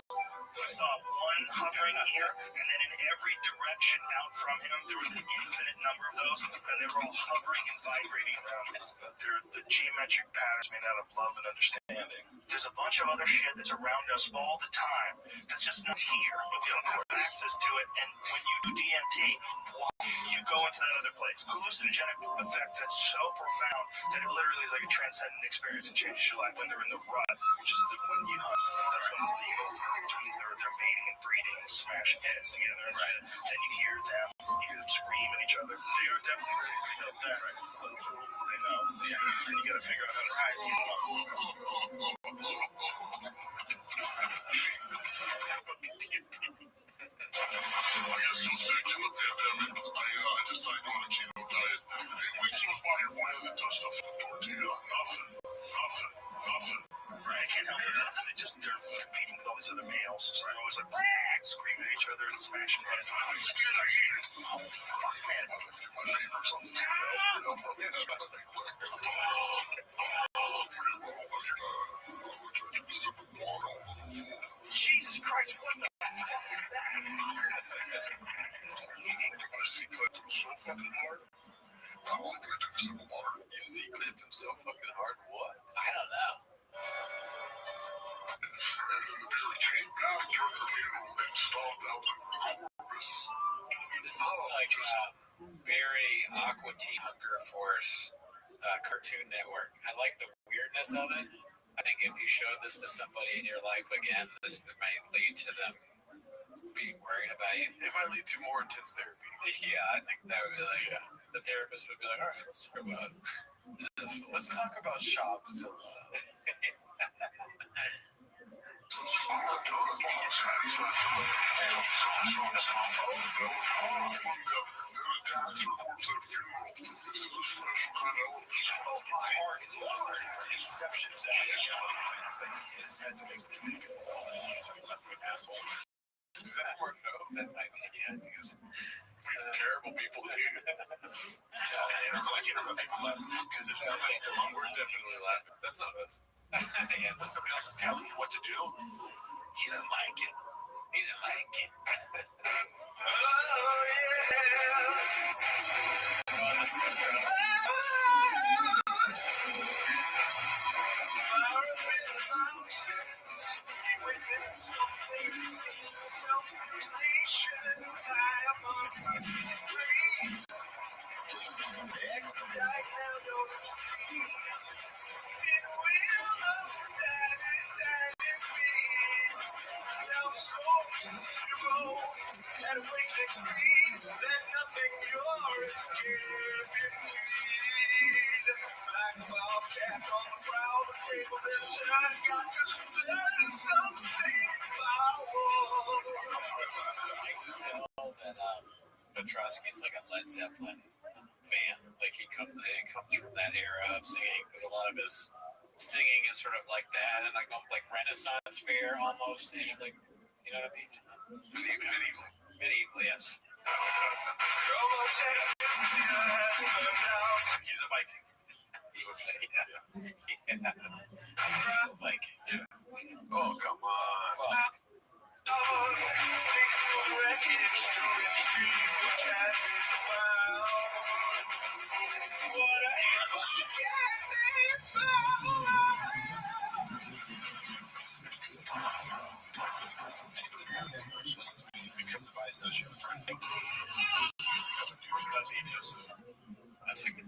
I saw one hovering here, and then in every direction out from him, there was an infinite number of those, and they were all hovering and vibrating around him. They're the geometric patterns made out of love and understanding. There's a bunch of other shit that's around us all the time that's just not here, but we don't have access to it. And when you do DMT, you go into that other place. Hallucinogenic effect that's so profound that it literally is like a transcendent experience and changes your life when they're in the rut, which is when you hunt. That's when it's legal, which means they're mating and breeding and smashing heads together and shit. Then you hear them scream at each other. They are definitely ready to kill that, right? They know. Yeah. And you gotta figure out how to hide. I got so sick and looked at them and I decided on a keto diet. 8 weeks goes by, your boy hasn't touched a tortilla. Nothing. Right, I can't help it. They're competing with all these other males. So they're always like, screaming at each other and smashing heads. I see it, I eat it. Holy fuck, man. My neighbors on the Jesus Christ, what the I see clipped him so fucking hard. I want to do this in the water. You see clipped him so fucking hard? What? I don't know. came back from the funeral and stomped out the corpus. This is like very Aqua Teen Hunger Force Cartoon Network. I like the weirdness of it. I think if you showed this to somebody in your life again, this might lead to them being worried about you. It might lead to more intense therapy. Yeah, I think that would be like, the therapist would be like, all right, let's talk about this. Let's talk about Shopzilla. Is that more no? That might be, yeah. We're terrible people, dude. We're definitely laughing. That's not us. Yeah. Somebody else is telling you what to do. He didn't like it. He didn't like it. Petrosky's like a Led Zeppelin fan. Like he comes from that era of singing because a lot of his singing is sort of like that and like Renaissance fair almost. It's like, you know what I mean? Medieval, yes. He's a Viking. Yeah. Viking. Yeah. Oh, come on. Fuck.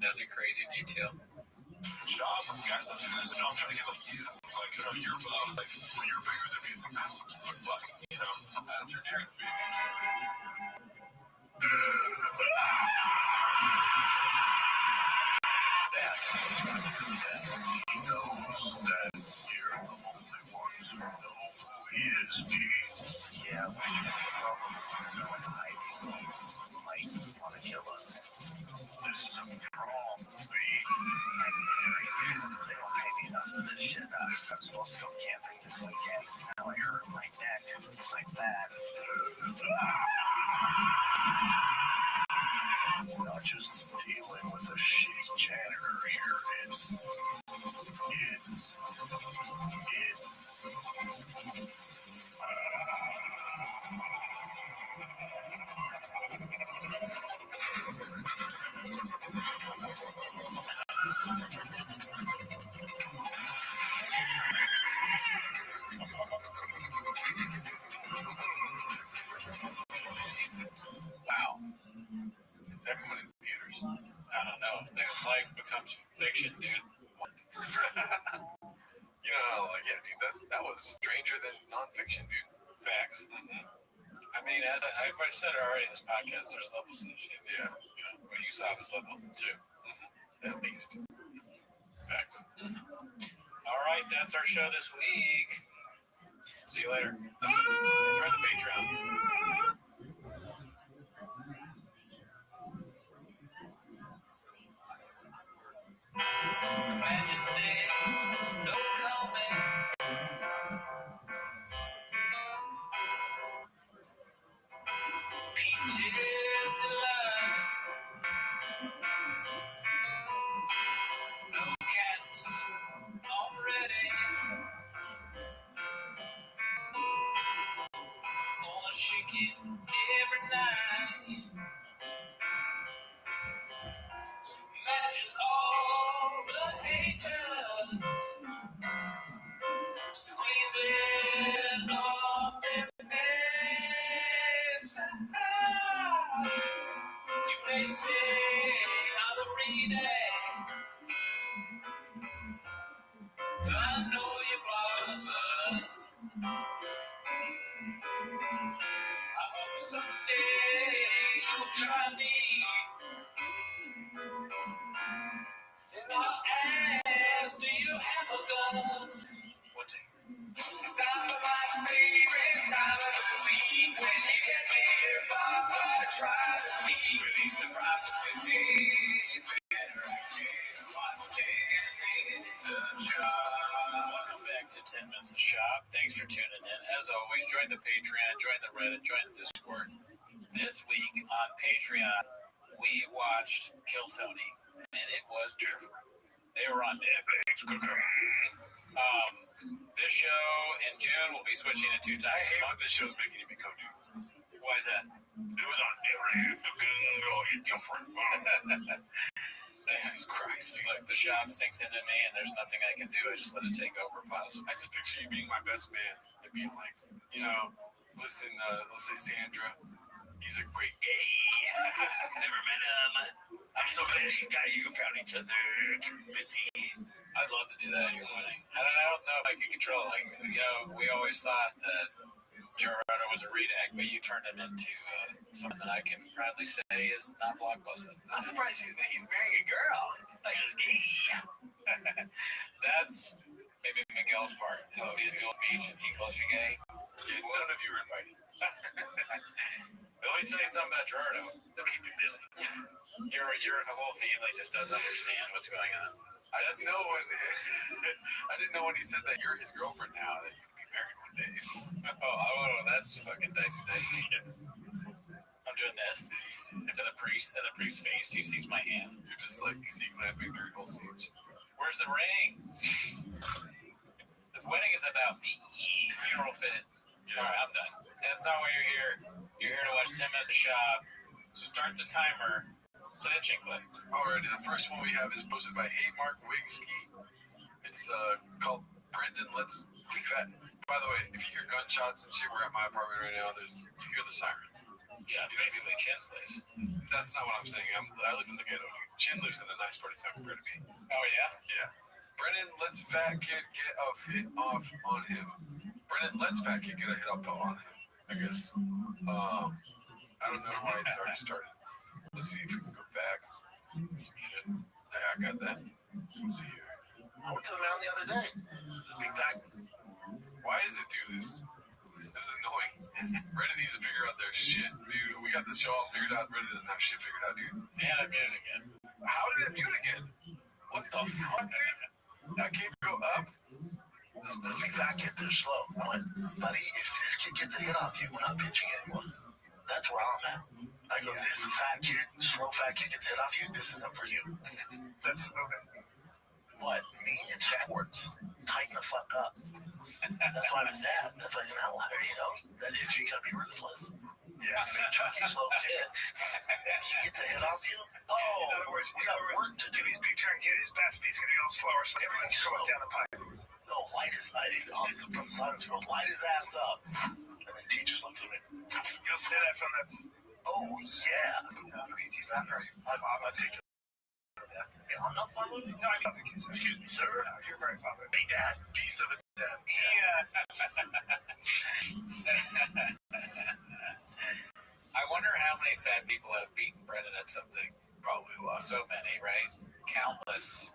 That's a crazy detail. Job, guys, let's do this. No, I'm trying to get like you. Like, you're like, when you're bigger than me, it's like, fuck, as you're near me. He knows that you're the only ones who know who he is, D. Yeah, we probably know in hiding. Might want to kill us. This is a prom, B. They don't pay me enough for this shit. I'm supposed to go camping this weekend. Now I hurt my neck, my back. Not just dealing with a shitty janitor here. Wow. Is that coming in theaters? I don't know. Life becomes fiction, dude. You know, like, yeah, dude, that was stranger than nonfiction, dude. Facts. Mm-hmm. I mean, as I've said already in this podcast, there's levels to this shit. Yeah. What you saw was level 2. Mm-hmm. At least. Facts. Mm-hmm. All right, that's our show this week. See you later. Try the Patreon. Imagine there's no comments. Peaches delight. No cats already. Gonna shake it every night. Imagine all the haters squeezing Welcome back to 10 Minutes to Shop. Thanks for tuning in. As always, join the Patreon, join the Reddit, join the Discord. This week on Patreon, we watched Kill Tony, and it was different. They were on FX. This show in June will be switching to 2 times. I hate what this show's making you become, dude. Why is that? It was on Jesus Christ. Look, the shop sinks into me, and there's nothing I can do. I just let it take over. Pause. I just picture you being my best man and being like, listen, let's say Sandra, he's a great gay. Never met him. I'm so glad you found each other. Busy. I'd love to do that. You're winning. I don't know if I can control it. Like, we always thought that Gerardo was a redact, but you turned him into something that I can proudly say is not blockbuster. I'm surprised he's marrying a girl. Like he's gay. That's maybe Miguel's part. It'll be a dual speech, and he calls you gay. Yeah, none of you are invited. But let me tell you something about Gerardo. They'll keep you busy. Your whole family just doesn't understand what's going on. I didn't know when he said that you're his girlfriend now, that you can be married one day. Oh, that's fucking dicey. I'm doing this to the priest, face. He sees my hand. You're just like clapping during whole scenes. Where's the ring? This wedding is about the funeral fit. All right, I'm done. That's not why you're here. You're here to watch 10 Minutes to Shop. So start the timer. Play the chick clip. Alrighty, the first one we have is posted by A. Mark Wigski. It's called Brendan Let's Fat. By the way, if you hear gunshots and shit, we're at my apartment right now. You hear the sirens. Yeah, it's basically Chin's place. That's not what I'm saying. I live in the ghetto, dude. Chin lives in a nice part of town compared to me. Oh, yeah? Yeah. Brendan lets fat kid get a hit off on him. Brendan lets fat kid get a hit off on him, I guess. I don't know why it's already started. Let's see if we can go back. It's muted. Yeah, I got that. Let's see here. I went to the mound the other day. Big fat. Why does it do this? This is annoying. Reddit needs to figure out their shit, dude. We got this show all figured out. Reddit doesn't have shit figured out, dude. And I muted again. How did it mute again? What the fuck, dude? I can't go up. This big fat kid too slow. I went, buddy, if this kid gets a hit off you, we're not pitching anymore. That's where I'm at. I go, if this fat kid, slow fat kid gets hit off you, this isn't for you. That's okay. What? Me and sports. Tighten the fuck up. That's why I'm his dad. That's why he's an outlier, That history gotta be ruthless. Yeah, big chunky slow kid. He gets a hit off you? Oh, in other words, we got work to do. He's big turn kid. His bat speed's gonna be a little slower, so everything's slow down the pipe. No, light his from silence. Go light his ass up. And then teachers look at me. You'll say that from the. Oh yeah. No, he's not very. I'm taking. I'm not following. No, I'm not the kids. Excuse me, sir. No, you're very following. Hey, Dad. Piece of it, Dad. Yeah. I wonder how many fat people have beaten Brendan at something. Probably a lot. So many, right? Countless.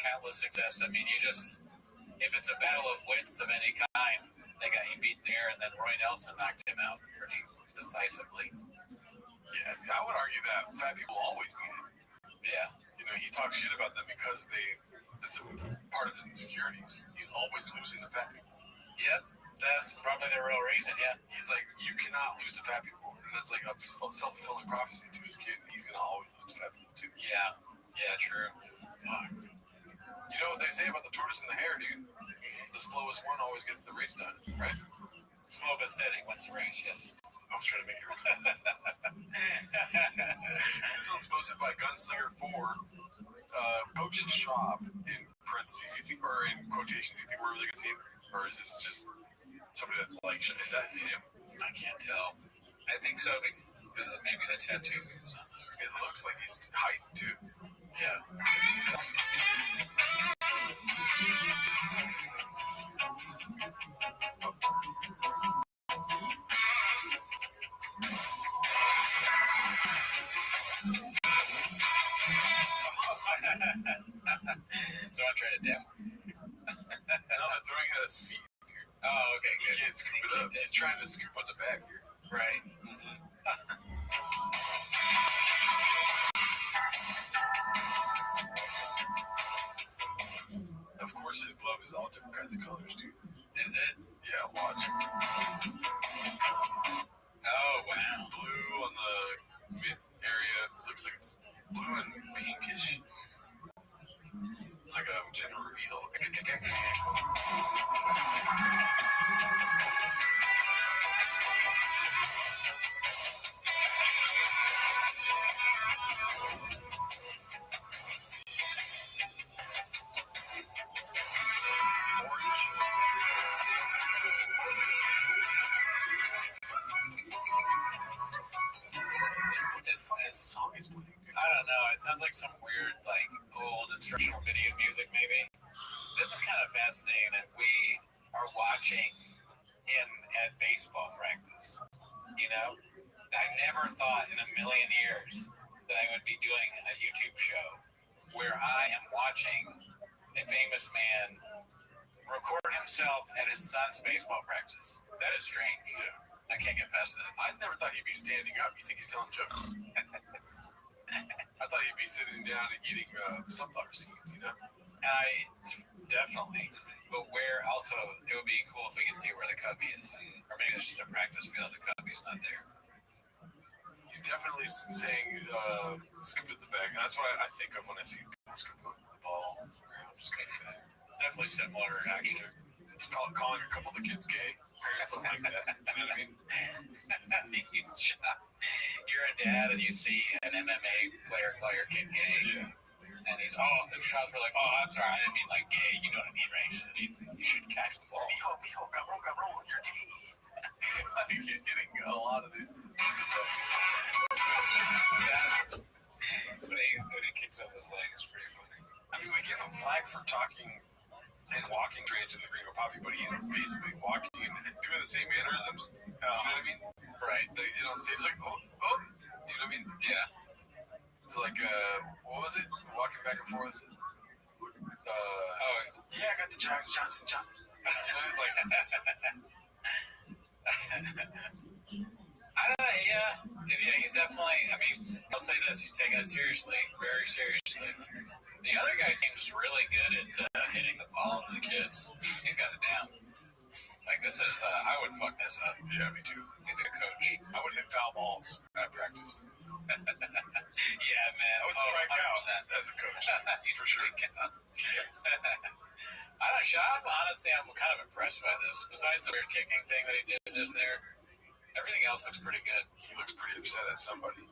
Countless success. I mean, if it's a battle of wits of any kind, they got you beat there, and then Roy Nelson knocked him out pretty decisively. Yeah, I would argue that fat people always beat him. Yeah. He talks shit about them because that's a part of his insecurities. He's always losing to fat people. Yep, that's probably the real reason, yeah. He's like, you cannot lose to fat people. And that's like a self-fulfilling prophecy to his kid. He's going to always lose to fat people, too. Yeah, true. Fuck. You know what they say about the tortoise and the hare, dude? The slowest one always gets the race done, right? Slow but steady wins the race, yes. I was trying to make it right. This one's posted by Gunslinger4. Coach Schwab, in parentheses, or in quotations, you think we're really going to see him? Or is this just somebody that's like, is that him? I can't tell. I think so. Is it maybe the tattoos on there? It looks like he's heightened too. Yeah. So I tried to demo. No, I'm throwing it at his feet. Oh, okay, He good. can't scoop it up. He's trying to scoop on the back here. Right. Of course, his glove is all different kinds of colors, dude. Is it? Yeah, watch. Oh, wow. It's blue on the mid area. Looks like it's blue and pinkish. It's like a gender reveal. His song is playing. I don't know. It sounds like some weird, like, old instructional video music, maybe. This is kind of fascinating that we are watching him at baseball practice. You know? I never thought in a million years that I would be doing a YouTube show where I am watching a famous man record himself at his son's baseball practice. That is strange. Yeah. I can't get past that. I never thought he'd be standing up. You think he's telling jokes? I thought he'd be sitting down and eating sunflower seeds, you know? Definitely. But where also, it would be cool if we could see where the cubby is. Or maybe it's just a practice field. The cubby's not there. He's definitely saying, scoop at the bag. And that's what I think of when I see scoop the ball off the ground. Scoop it back. Definitely similar, actually. He's probably calling a couple of the kids gay. Or something like that. You know what I mean? You're a dad and you see an MMA player call your kid gay. Yeah. And he's, the shots were like, I'm sorry, I didn't mean like gay. You know what I mean, right? You should catch the ball. Mijo, cabrón, you're gay. You're getting a lot of it. When he kicks up his leg, it's pretty funny. I mean, we give him flack for talking and walking strange in the Gringo Poppy, but he's basically walking and doing the same mannerisms. You know what I mean? Right. They on stage like, oh. You know what I mean? Yeah. It's like, what was it? Walking back and forth. Yeah, I got the Johnson. Like, I don't know, yeah, he's definitely, I'll say this, he's taking it seriously, very seriously. The other guy seems really good at hitting the ball to the kids. He's got it down. Like, this is, I would fuck this up. Yeah, me too. He's a coach. I would hit foul balls at practice. Yeah, man. I would strike out as a coach. For sure. I don't know, Shab, honestly, I'm kind of impressed by this. Besides the weird kicking thing that he did just there, everything else looks pretty good. He looks pretty upset at somebody.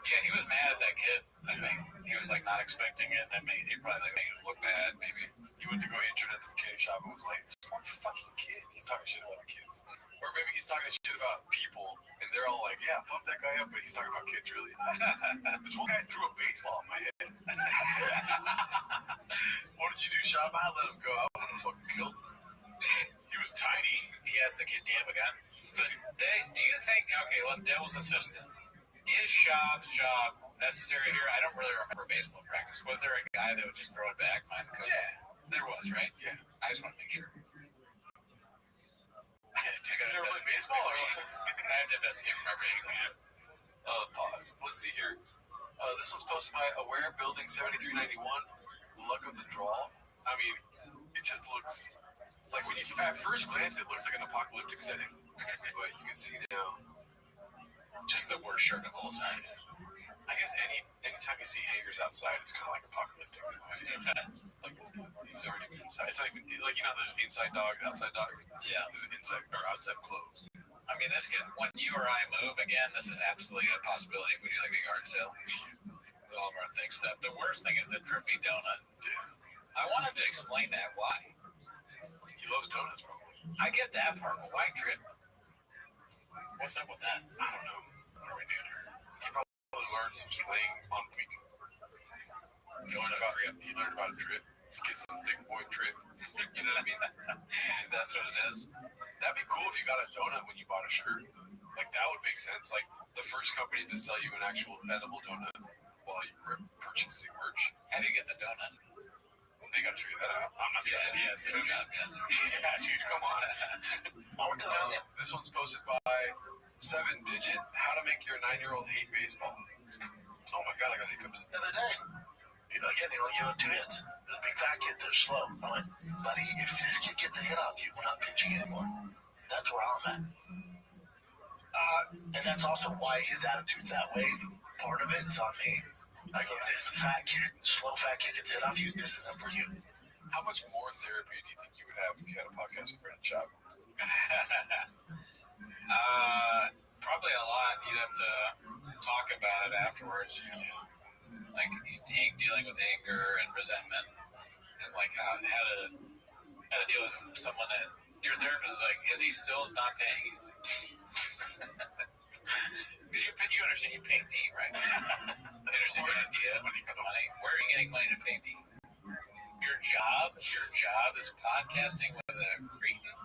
Yeah, he was mad at that kid, I think. He was, like, not expecting it, and he probably made it look bad, maybe. He went to go intern at the mechanic shop and was like, this one fucking kid. He's talking shit about the kids. Or maybe he's talking shit about people, and they're all like, yeah, fuck that guy up, but he's talking about kids, really. This one guy threw a baseball at my head. What did you do, Shop? I let him go. I would have fucking killed him. He was tiny. He has the kid damn a gun. But do you think, okay, well, Devil's assistant, is Shab's job necessary here? I don't really remember baseball practice. Was there a guy that would just throw it back behind the coach? Yeah. There was, right? Yeah. I just want to make sure. Did you never play baseball? Or I have to investigate from every angle. Pause. Let's see here. This one's posted by Aware Building 7391. Luck of the Draw. I mean, it just looks like when you at first glance, it looks like an apocalyptic setting. But you can see now. Just the worst shirt of all time. I guess anytime you see hangers outside, it's kind of like apocalyptic. Like he's already been inside. It's not even like there's inside dogs, outside dogs. Yeah. There's inside or outside clothes. I mean, this could, when you or I move again, this is absolutely a possibility if we do like a yard sale with all of our thick stuff. The worst thing is the drippy donut. Yeah. I wanted to explain that. Why? He loves donuts, probably. I get that part, but why drip? What's up with that? I don't know. What are we doing here? some slang on week. You learn about drip. Get some thick boy drip. You know what I mean? That's what it is. That'd be cool if you got a donut when you bought a shirt. Like, that would make sense. Like, the first company to sell you an actual edible donut while you were purchasing merch. How do you get the donut? They gotta figure that out. I'm not sure. Yeah, it's their job, yes. Yeah, dude, come on. This one's posted by 7-Digit. How to make your 9-year-old hate baseball. Oh my god, I got hiccups. The other day, again, you only give him 2 hits. The big fat kid, they're slow. I'm like, buddy, if this kid gets a hit off you, we're not pitching anymore. That's where I'm at. And that's also why his attitude's that way. Part of it's on me. Like, if this fat kid, slow fat kid gets a hit off you, this isn't for you. How much more therapy do you think you would have if you had a podcast with Brandon Schaub? Probably a lot. You'd have to talk about it afterwards. Like dealing with anger and resentment, and like how to deal with someone that your therapist is like, is he still not paying you? Because you understand, you pay me, right? You understand your idea. Money. Where are you getting money to pay me? Your job is podcasting with a cretin.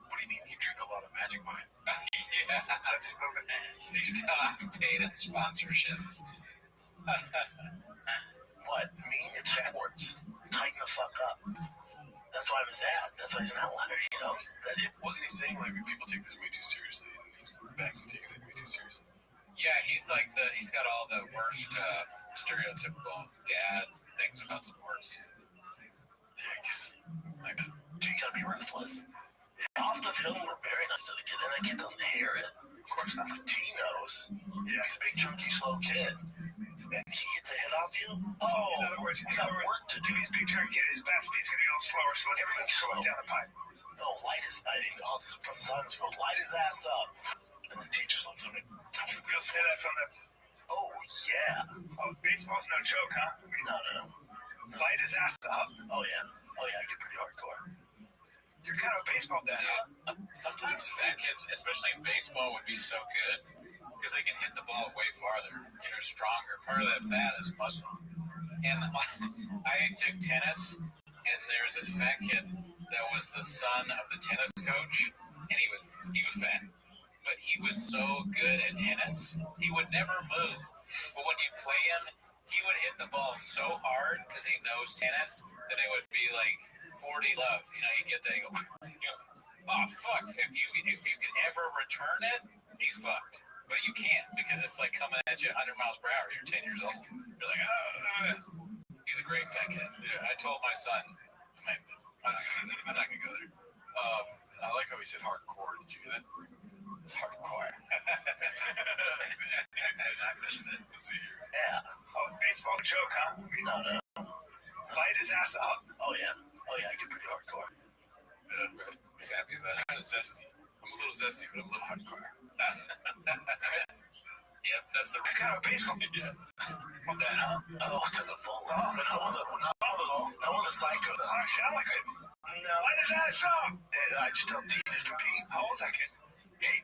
What do you mean you drink a lot of Magic Mind? Yeah, that's I'm paid in sponsorships. What? Me? It's sports. Tighten the fuck up. That's why I was that. That's why he's an outlier, you know? Wasn't he saying, like, people take this way too seriously, and he's back to taking it way too seriously? Yeah, he's got all the worst stereotypical dad things about sports. Yikes. Like, dude, you gotta be ruthless. Off the field, we're very nice to the kid, and that kid doesn't hear it. Of course not. But T knows. Yeah, he's a big, chunky, slow kid. And he gets a hit off you? Oh, in other words, we got work to do. He's big, chunky kid, his bat speed's gonna go slower, so everything's slow down the pipe. No, light his, from the silence, go light his ass up. And then T just looks at me. We'll say that from the. Oh, yeah. Oh, baseball's no joke, huh? No. Light his ass up. Oh, yeah, I get pretty hardcore. You're kind of a baseball dad. Sometimes fat kids, especially in baseball, would be so good because they can hit the ball way farther. They're stronger. Part of that fat is muscle. And I took tennis, and there's this fat kid that was the son of the tennis coach, and he was fat, but he was so good at tennis, he would never move. But when you play him, he would hit the ball so hard because he knows tennis that it would be like 40 love. You know, you get that, you go, oh fuck, if you can ever return it, he's fucked. But you can't, because it's like coming at you 100 miles per hour. You're 10 years old. You're like, he's a great fat kid. Yeah, I told my son, I'm not gonna go there. I like how he said hardcore. Did you hear that? It's hardcore. I missed it. Let's see here. Yeah. Oh, baseball's a joke, huh? No. Light his ass up. Oh, yeah, I get pretty hardcore. Yeah, right. He's happy about it. Kind of zesty. I'm a little zesty, but I'm a little hardcore. Yep, that's the kind of baseball. Yeah. What that, huh? Oh, to the full. Oh, but not one of the psychos. I sound like it. No. Light his ass up. I just tell T to compete. How old is that kid? 8,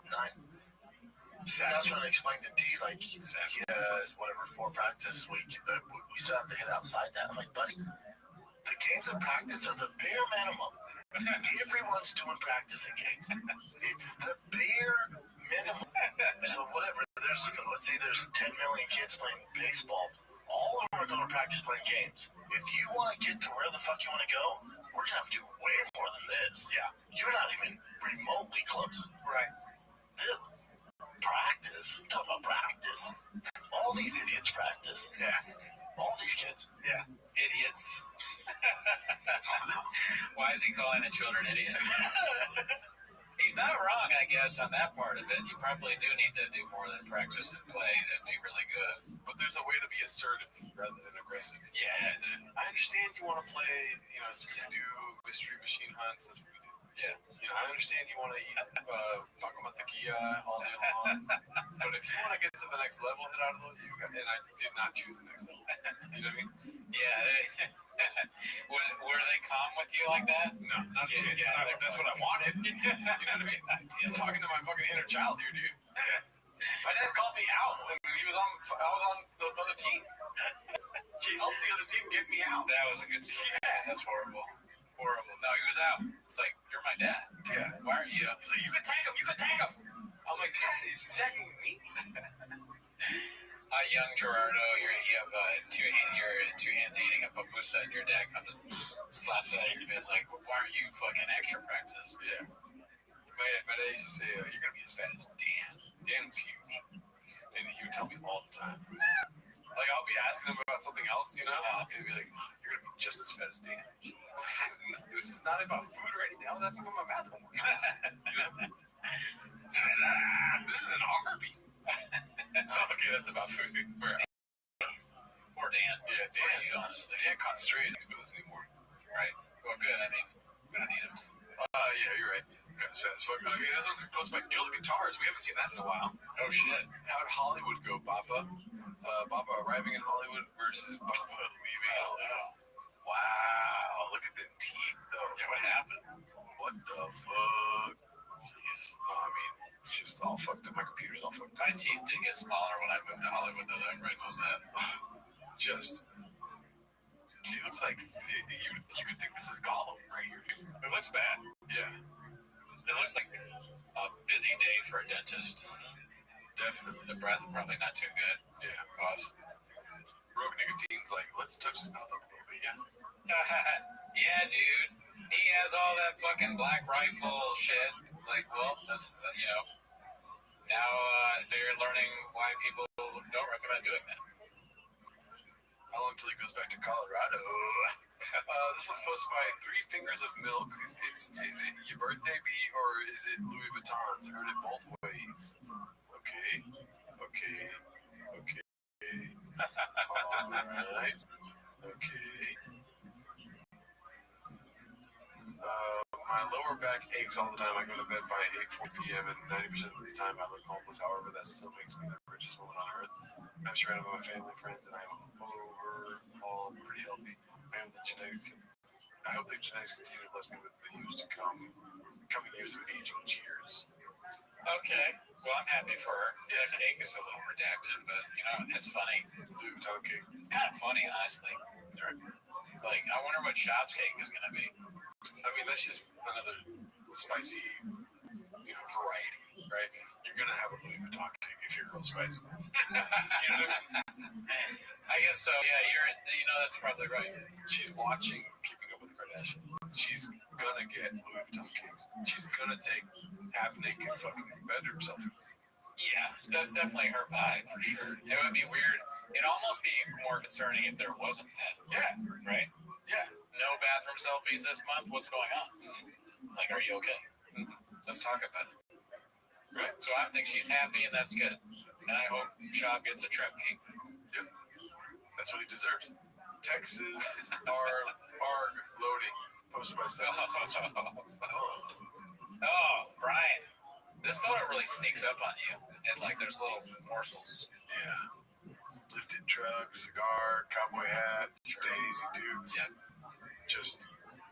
9. So I was trying to explain to T, like, he has whatever, 4 practice week, but we still have to hit outside that. I'm like, buddy, the games of practice are the bare minimum. Everyone's doing practicing games. It's the bare minimum. So whatever, let's say there's 10 million kids playing baseball. All of them are going to practice playing games. If you want to get to where the fuck you want to go, we're going to have to do way more than this. Yeah. You're not even remotely close. Right. Practice. We're talking about practice. All these idiots practice. Yeah. All these kids. Yeah. idiots. Why is he calling the children idiots? He's not wrong, I guess, on that part of it. You probably do need to do more than practice and play. That'd be really good. But there's a way to be assertive rather than aggressive. Yeah. I understand you want to play, Scooby-Doo, mystery machine hunts. That's what we do. Yeah. I understand you want to eat taquilla all day long. But if you want to get to the next level, hit out of those, and I did not choose the next level. You know what I mean? Yeah. Were they calm with you like that? No, not a chance. Not if that's what I wanted. You know what I mean? I'm talking to my fucking inner child here, dude. My dad called me out when I was on the team. He helped the other team get me out. That was a good scene. Yeah, that's horrible. Horrible. No, he was out. It's like, you're my dad. Yeah. Why aren't you? He's like, you can tag him. You can tag him. I'm like, Dad, he's tagging me. Young Gerardo, you have your two hands eating a pupusa, and your dad comes and slaps that in your face like, why aren't you fucking extra practice? Yeah. My dad used to say, you're going to be as fat as Dan. Dan was huge. And he would tell me all the time. Like, I'll be asking him about something else, you know? And he'd be like, you're going to be just as fat as Dan. It was just not about food or anything. I was asking about my math homework. You know? This is an Arby. Okay, that's about food. Poor Dan. Yeah, Dan. You, honestly. Dan caught straight. He's with us anymore. Right. Well, good. I mean, we don't need him. Yeah, you're right. Guy's fat as fuck. Okay, this one's posted by Guild Guitars. We haven't seen that in a while. Oh, shit. How did Hollywood go, Baba? Baba arriving in Hollywood versus Baba leaving. Oh, no. Wow. Look at the teeth, though. Yeah, what happened? What the fuck? Jeez. Oh, I mean, it's just all fucked up. My computer's all fucked up. My teeth did get smaller when I moved to Hollywood, though. Everybody knows that. Just... It looks like you could think this is Gollum right here. It looks bad. Yeah. It looks like a busy day for a dentist. Definitely. The breath probably not too good. Yeah. Pause. Rogue Nicotine's like, let's touch his mouth up a little bit, yeah? Yeah, dude. He has all that fucking black rifle shit. Like, well, that's, now you're learning why people don't recommend doing that. How long till he goes back to Colorado? This one's posted by Three Fingers of Milk. Is it your birthday beat or is it Louis Vuitton's? I heard it both ways. Okay. Alright. Okay. My lower back aches all the time. I go to bed by 8:40 p.m. and 90% of the time I look homeless. However, that still makes me the richest woman on earth. I'm surrounded by my family and friends, and I'm overall pretty healthy. I hope the genetics continue to bless me with the years to come. Coming years of aging. Cheers. Okay. Well, I'm happy for her. Yeah, that cake is a little redacted, but, it's funny. Louis Vuitton cake. It's kind of funny, honestly. Like, I wonder what Shop's cake is going to be. I mean, that's just another spicy, variety, right? You're going to have a Louis Vuitton cake if you're real spicy. You know what I mean? I guess so. Yeah, that's probably right. She's watching Keeping Up with the Kardashians. She's going to get Louis Vuitton cakes. She's going to take half-naked fucking bedroom selfies. Yeah, that's definitely her vibe, for sure. It would be weird. It'd almost be more concerning if there wasn't that. Yeah. Right? Yeah. No bathroom selfies this month? What's going on? Like, are you okay? Let's talk about it. Right. So I think she's happy, and that's good. And I hope Shop gets a trip cake. Yep. That's what he deserves. Texas ARG loading. Posted by Oh, Brian. This photo really sneaks up on you. And, there's little morsels. Yeah. Lifted truck, cigar, cowboy hat, Daisy Dukes. Yep. Just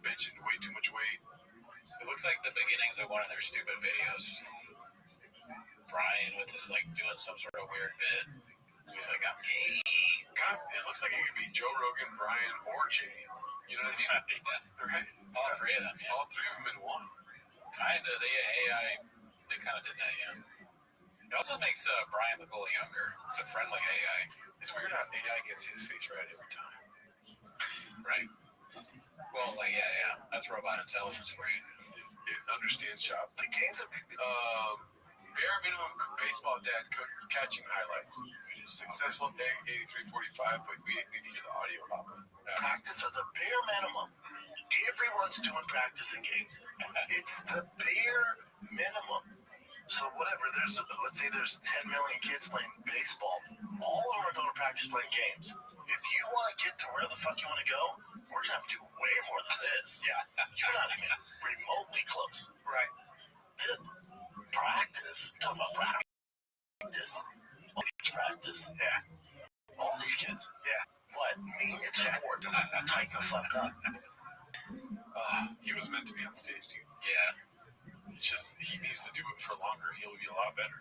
benching way too much weight. It looks like the beginnings of one of their stupid videos. Brian with his, doing some sort of weird bit. He's like, I'm gay. It looks like it could be Joe Rogan, Brian, or Jay. You know what I mean? Yeah. Right? All three of them, yeah. All three of them in one. Kind of. They kind of did that, yeah. It also makes Brian look a little younger. It's a friendly AI. It's weird how AI gets his face right every time. Right. Well, yeah. That's robot intelligence for you. It understands Shop. The games of bare minimum baseball dad catching highlights. Successful day 83-45, but we need to hear the audio about it. Practice at the bare minimum. Everyone's doing practice in games. It's the bare minimum. So whatever, let's say there's 10 million kids playing baseball. All of them are going to practice playing games. If you want to get to where the fuck you want to go, we're going to have to do way more than this. Yeah. You're not even remotely close. Right. Practice? We're talking about practice. It's practice. Yeah. All these kids. Yeah. What? Me and sport. Tighten the fuck up. He was meant to be on stage, dude. Yeah. It's just, he needs to do it for longer. He'll be a lot better.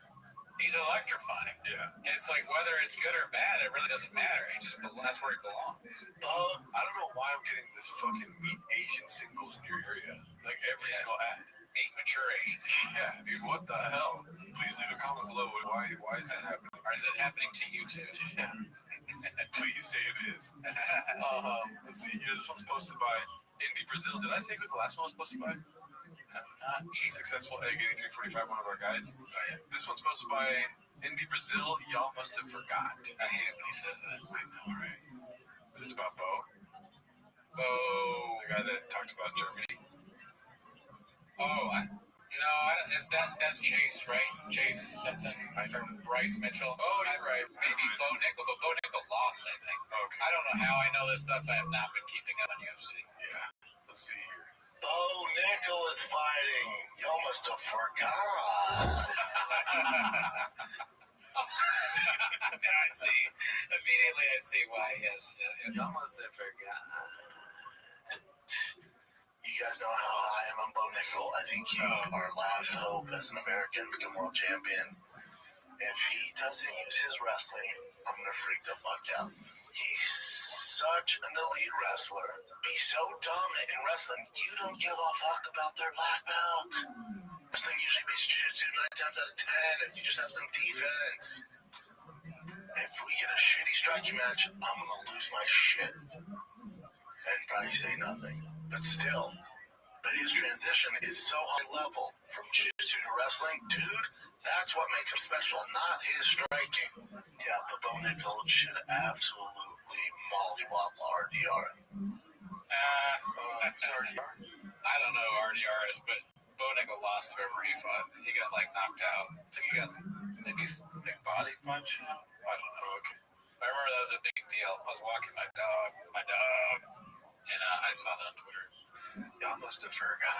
He's electrifying. Yeah. It's like whether it's good or bad, it really doesn't matter. That's where he belongs. I don't know why I'm getting this fucking meet Asian singles in your area. Like every single ad. Meet mature Asians. Yeah, dude, what the hell? Please leave a comment below. Why is that happening? Or is it happening to you too? Yeah. Please say it is. Let's see here. This one's posted by Indie Brazil. Did I say who the last one was posted by? Successful Egg 8345, one of our guys. This one's posted by Indie Brazil. Y'all must have forgot. I hate it when he says that. I know, right? Is it about Bo? Bo, the guy that talked about Germany. That's Chase, right? Chase something. I don't know. Bryce Mitchell. Oh, you're right. Maybe Bo Nickel, but Bo Nickel lost, I think. Okay. I don't know how I know this stuff. I have not been keeping up on UFC. Yeah. Let's see here. Bo Nickel is fighting. Y'all must have forgot. I see. Immediately I see why, yes. Y'all must have forgot. You guys know how high I am on Bo Nickel. I think he's our last hope as an American to become world champion. If he doesn't use his wrestling, I'm going to freak the fuck out. He's such an elite wrestler. He's so dominant in wrestling, you don't give a fuck about their black belt. Wrestling usually beats jiu-jitsu 9 times out of 10 if you just have some defense. If we get a shitty striking match, I'm going to lose my shit. And probably say nothing. But still, his transition is so high level from jiu-jitsu to wrestling. Dude, that's what makes him special, not his striking. Yeah, but Bo Nickel should absolutely mollywop RDR. RDR? I don't know who RDR is, but Bo Nickel lost whoever he fought. He got knocked out. I think he got maybe a body punch. I don't know. Okay. I remember that was a big deal. I was walking my dog, and I saw that on Twitter. Y'all must have forgot.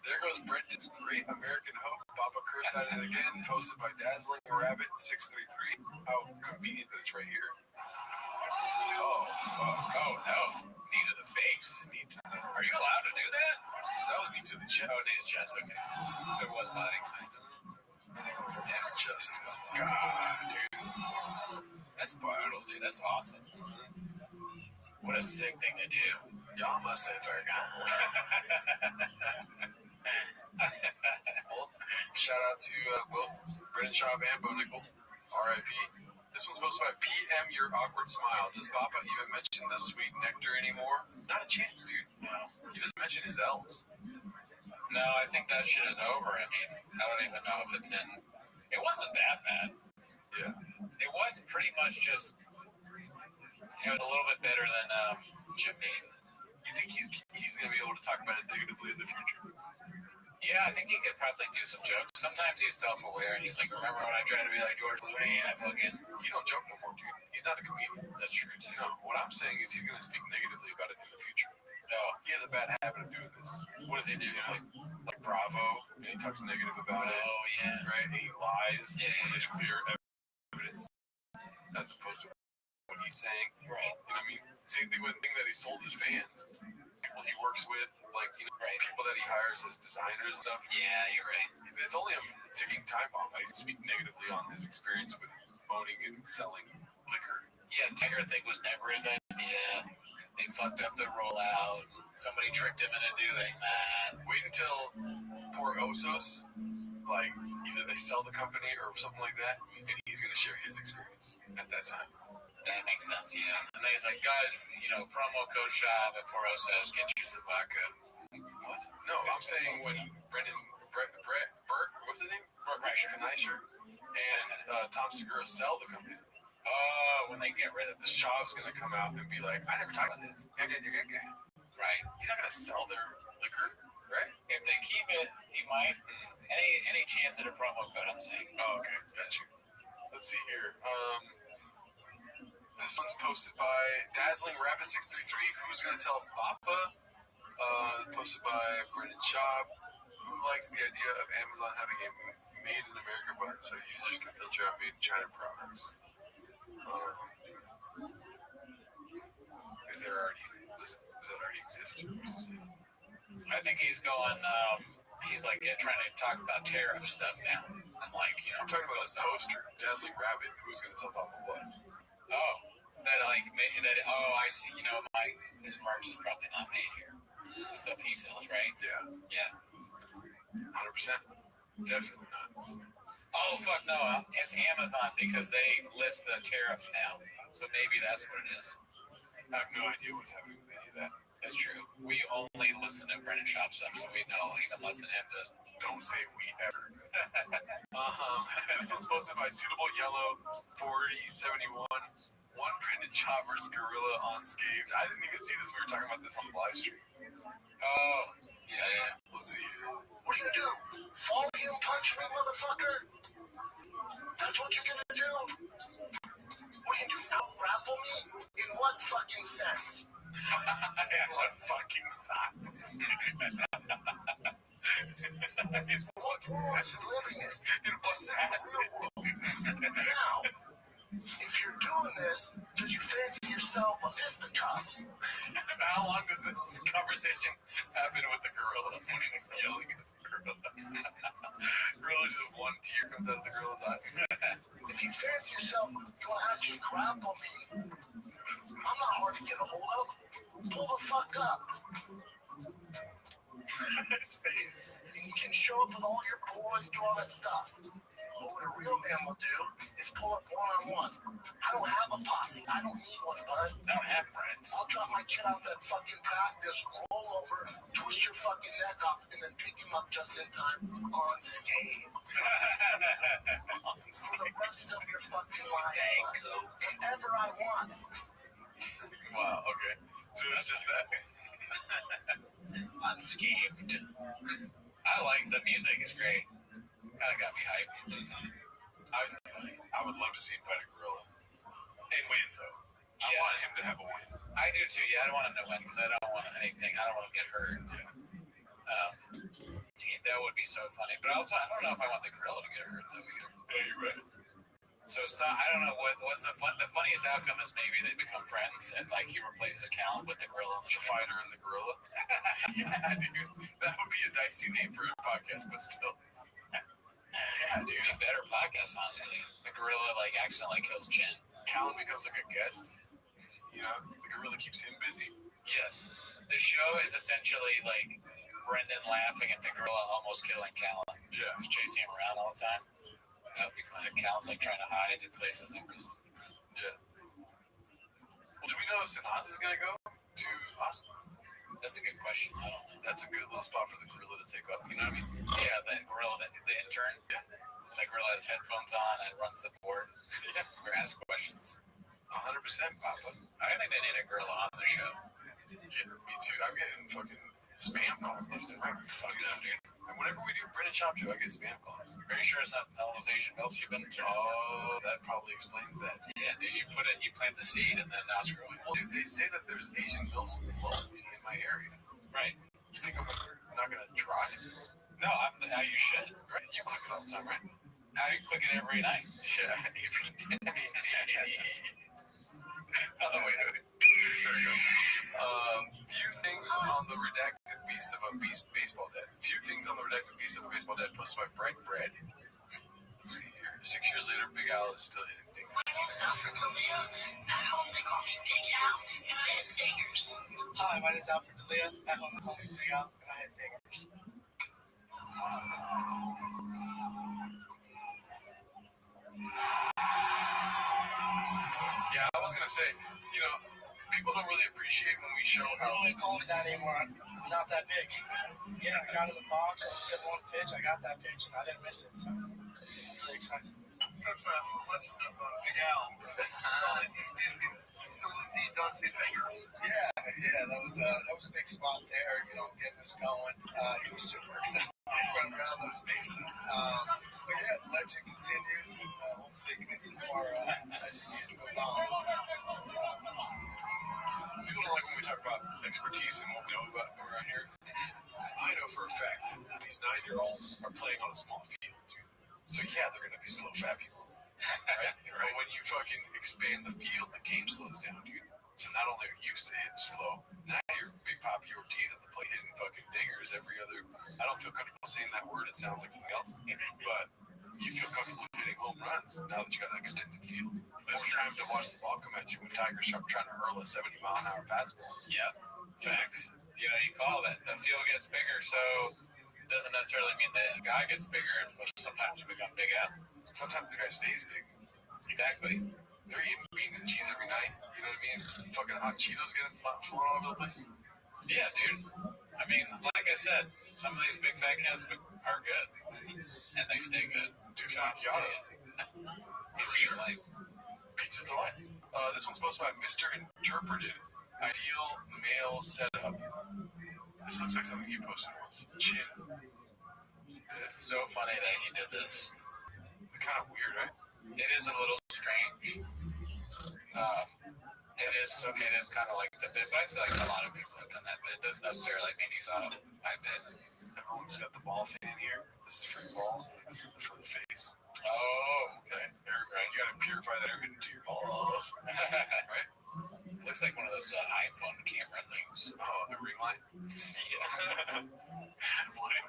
There goes Brendan's Great American Hope. Papa cursed at it again. Posted by Dazzling Rabbit 633. How convenient that it's right here. Oh no. Knee to the face. Are you allowed to do that? That was knee to the chest. Oh, knee to the chest, okay. So it was body kind of. Yeah, just God, dude. That's brutal, dude. That's awesome. What a sick thing to do. Y'all must have forgot. Shout out to both Brendan Schaub and Bo Nickel. R.I.P. This one's posted by PM Your Awkward Smile. Does Papa even mention the sweet nectar anymore? Not a chance, dude. No. He doesn't mention his L's. No, I think that shit is over. I mean, I don't even know if it's in. It wasn't that bad. Yeah. It was pretty much just. It was a little bit better than Jim Beam. You think he's going to be able to talk about it negatively in the future? Yeah, I think he could probably do some jokes. Sometimes he's self-aware and he's like, remember when I tried to be like George Clooney and I fucking... He don't joke no more, dude. He's not a comedian. That's true, too. No, what I'm saying is he's going to speak negatively about it in the future. Oh. He has a bad habit of doing this. What does he do? Like Bravo, and he talks negative about it. Oh, yeah. Right? And he lies when there's clear evidence as opposed to what he's saying. Right. You know what I mean? Same thing with the thing that he sold his fans. People he works with, like, you know, people that he hires as designers and stuff. Yeah, you're right. It's only a ticking time bomb. I speak negatively on his experience with owning and selling liquor. Yeah, Tiger thing was never his idea. They fucked up the rollout. Somebody tricked him into doing that. Wait until poor Osos, like, either they sell the company or something like that, and he's going to share his experience at that time. That makes sense, yeah. And then he's like, guys, you know, promo code shop at Porosos, get you some vodka. What? No, I'm saying when Brett, what's his name? Brett Kreischer and Tom Segura sell the company. Oh, when they get rid of the Schaub's going to come out and be like, I never talked about this. Right. He's not going to sell their liquor, right? If they keep it, he might. Any chance at a promo code, I'm saying. Oh, okay. Got you. Let's see here. This one's posted by Dazzling Rabbit 633. Who's going to tell Papa? Posted by Brendan Schaub. Who likes the idea of Amazon having a made in America button so users can filter out made in China products? Does that already exist? I think he's going, he's like trying to talk about tariff stuff now. I'm like, you know, I'm talking about a toaster, Dazzling Rabbit. Who's going to tell Papa what? oh, that like that. Oh, I see. You know, his merch is probably not made here. The stuff he sells, right? Yeah. 100%. Definitely not. Oh fuck no! It's Amazon because they list the tariff now, so maybe that's what it is. I have no idea what's happening with any of that. That's true. We only listen to Brennan Shop stuff, so we know even less than him to. Don't say we ever. This one's posted by Suitable Yellow 4071. One Brendan Chopper's Gorilla Unscathed. I didn't even see this. We were talking about this on the live stream. Oh, yeah. Let's see. What you do? Fall you punch me, motherfucker? That's what you're gonna do? What you do? Out-grapple me? In what fucking sense? In what fucking sense? In what sense? Living it. In what sense? Now, if you're doing this because you fancy yourself a fisticuffs. How long does this conversation happen with the gorilla when he's yelling at the gorilla? Gorilla, just one tear comes out of the gorilla's eye. If you fancy yourself going out to grapple me, I'm not hard to get a hold of. Pull the fuck up. His face. And you can show up with all your boys, do all that stuff. But what a real man will do is pull up one-on-one. I don't have a posse. I don't need one, bud. I don't have friends. I'll drop my kid out that fucking pack, just roll over, twist your fucking neck off, and then pick him up just in time unscathed. For the rest of your fucking life, whatever I want. Wow, okay. So it's just that. Unscathed. I like the music. Is great. Kind of got me hyped. I would love to see him fight a gorilla and win, though. I want him to have a win. I do too. Yeah, I don't want him to win because I don't want anything. I don't want him to get hurt. That would be so funny. But also, I don't know if I want the gorilla to get hurt though either. Yeah, you're right. So I don't know what's the funniest outcome is maybe they become friends and like he replaces Callan with the gorilla and the fighter and the gorilla. Yeah, dude, that would be a dicey name for a podcast, but still. Yeah, dude, a better podcast, honestly. The gorilla like accidentally kills Chen. Callan becomes like a guest. You know, the gorilla keeps him busy. Yes, the show is essentially like Brendan laughing at the gorilla almost killing Callan. Yeah, chasing him around all the time. That would be fun if Cal's like trying to hide in places. Yeah. Well, do we know if Sanaz is gonna go to Austin? That's a good question. I don't know. That's a good little spot for the gorilla to take up. You know what I mean? Yeah, that gorilla, the intern. Yeah. That gorilla has headphones on and runs the board. Yeah. Or asks questions. 100%, Papa. I think they need a gorilla on the show. Yeah, me too. I'm getting fucking spam calls. Fuck them, dude. And whenever we do Brennan Chop Show, I get spam calls. Are you sure it's not all those Asian milfs you've been searching for? Oh, that probably explains that. Yeah, dude, you plant the seed and then now it's growing. Well, dude, they say that there's Asian milfs in my area. Right. You think I'm not gonna try? No, you should. Right? You click it all the time, right? I click it every night. Yeah, every day. Oh, wait. There we go. Few things on the redacted beast of a baseball dead. Few things on the redacted beast of a baseball dead posted by Bright Bread. Let's see here. 6 years later, Big Al is still hitting things. Hi, my name is Alfred D'Elia. At home, they call me Big Al, and I hit dingers. Yeah, I was gonna say, you know, people don't really appreciate when we show how. They don't call me that anymore. I'm not that big. Yeah, I got in the box. I was sitting one pitch. I got that pitch, and I didn't miss it. So, I'm really excited. That's a legend of Big Al. He does hit fingers. Yeah, that was a big spot there. You know, getting us going. He was super excited running around those bases. But yeah, the legend continues, and hopefully they can get some more as the season goes on. People don't like when we talk about expertise and what we know about around here. I know for a fact these 9-year-olds are playing on a small field, dude. So yeah, they're gonna be slow, fat people, right? But when you fucking expand the field, the game slows down, dude. So not only are you hitting slow, now you're big Poppy Ortiz at the plate hitting fucking dingers every other. I don't feel comfortable saying that word. It sounds like something else. But you feel comfortable hitting home runs now that you got an extended field. More time to watch the ball come at you when Tigers are trying to hurl a 70-mile-an-hour fastball. Yep. Facts. You know, you call that the field gets bigger, so it doesn't necessarily mean the guy gets bigger. Sometimes you become Big M. Sometimes the guy stays big. Exactly. They're eating beans and cheese every night. You know what I mean? Fucking hot Cheetos getting flown all over the place. Yeah, dude. I mean, like I said, some of these big fat cats are good, and they stay good. 2 shots. For sure. Like, Peaches Delight. This one's posted by Mr. Interpreted. Ideal male setup. This looks like something you posted once. Chin. it's so funny that he did this. It's kind of weird, right? It is a little strange. It is kind of like the bit, but I feel like a lot of people have done that bit. It doesn't necessarily mean he's out of my bit. Everyone's got the ball fan here. This is for your balls. This is for the face. Oh, okay. Right? You gotta purify that air into your balls. Right? Looks like one of those iPhone camera things. Oh, the ring light? Yeah.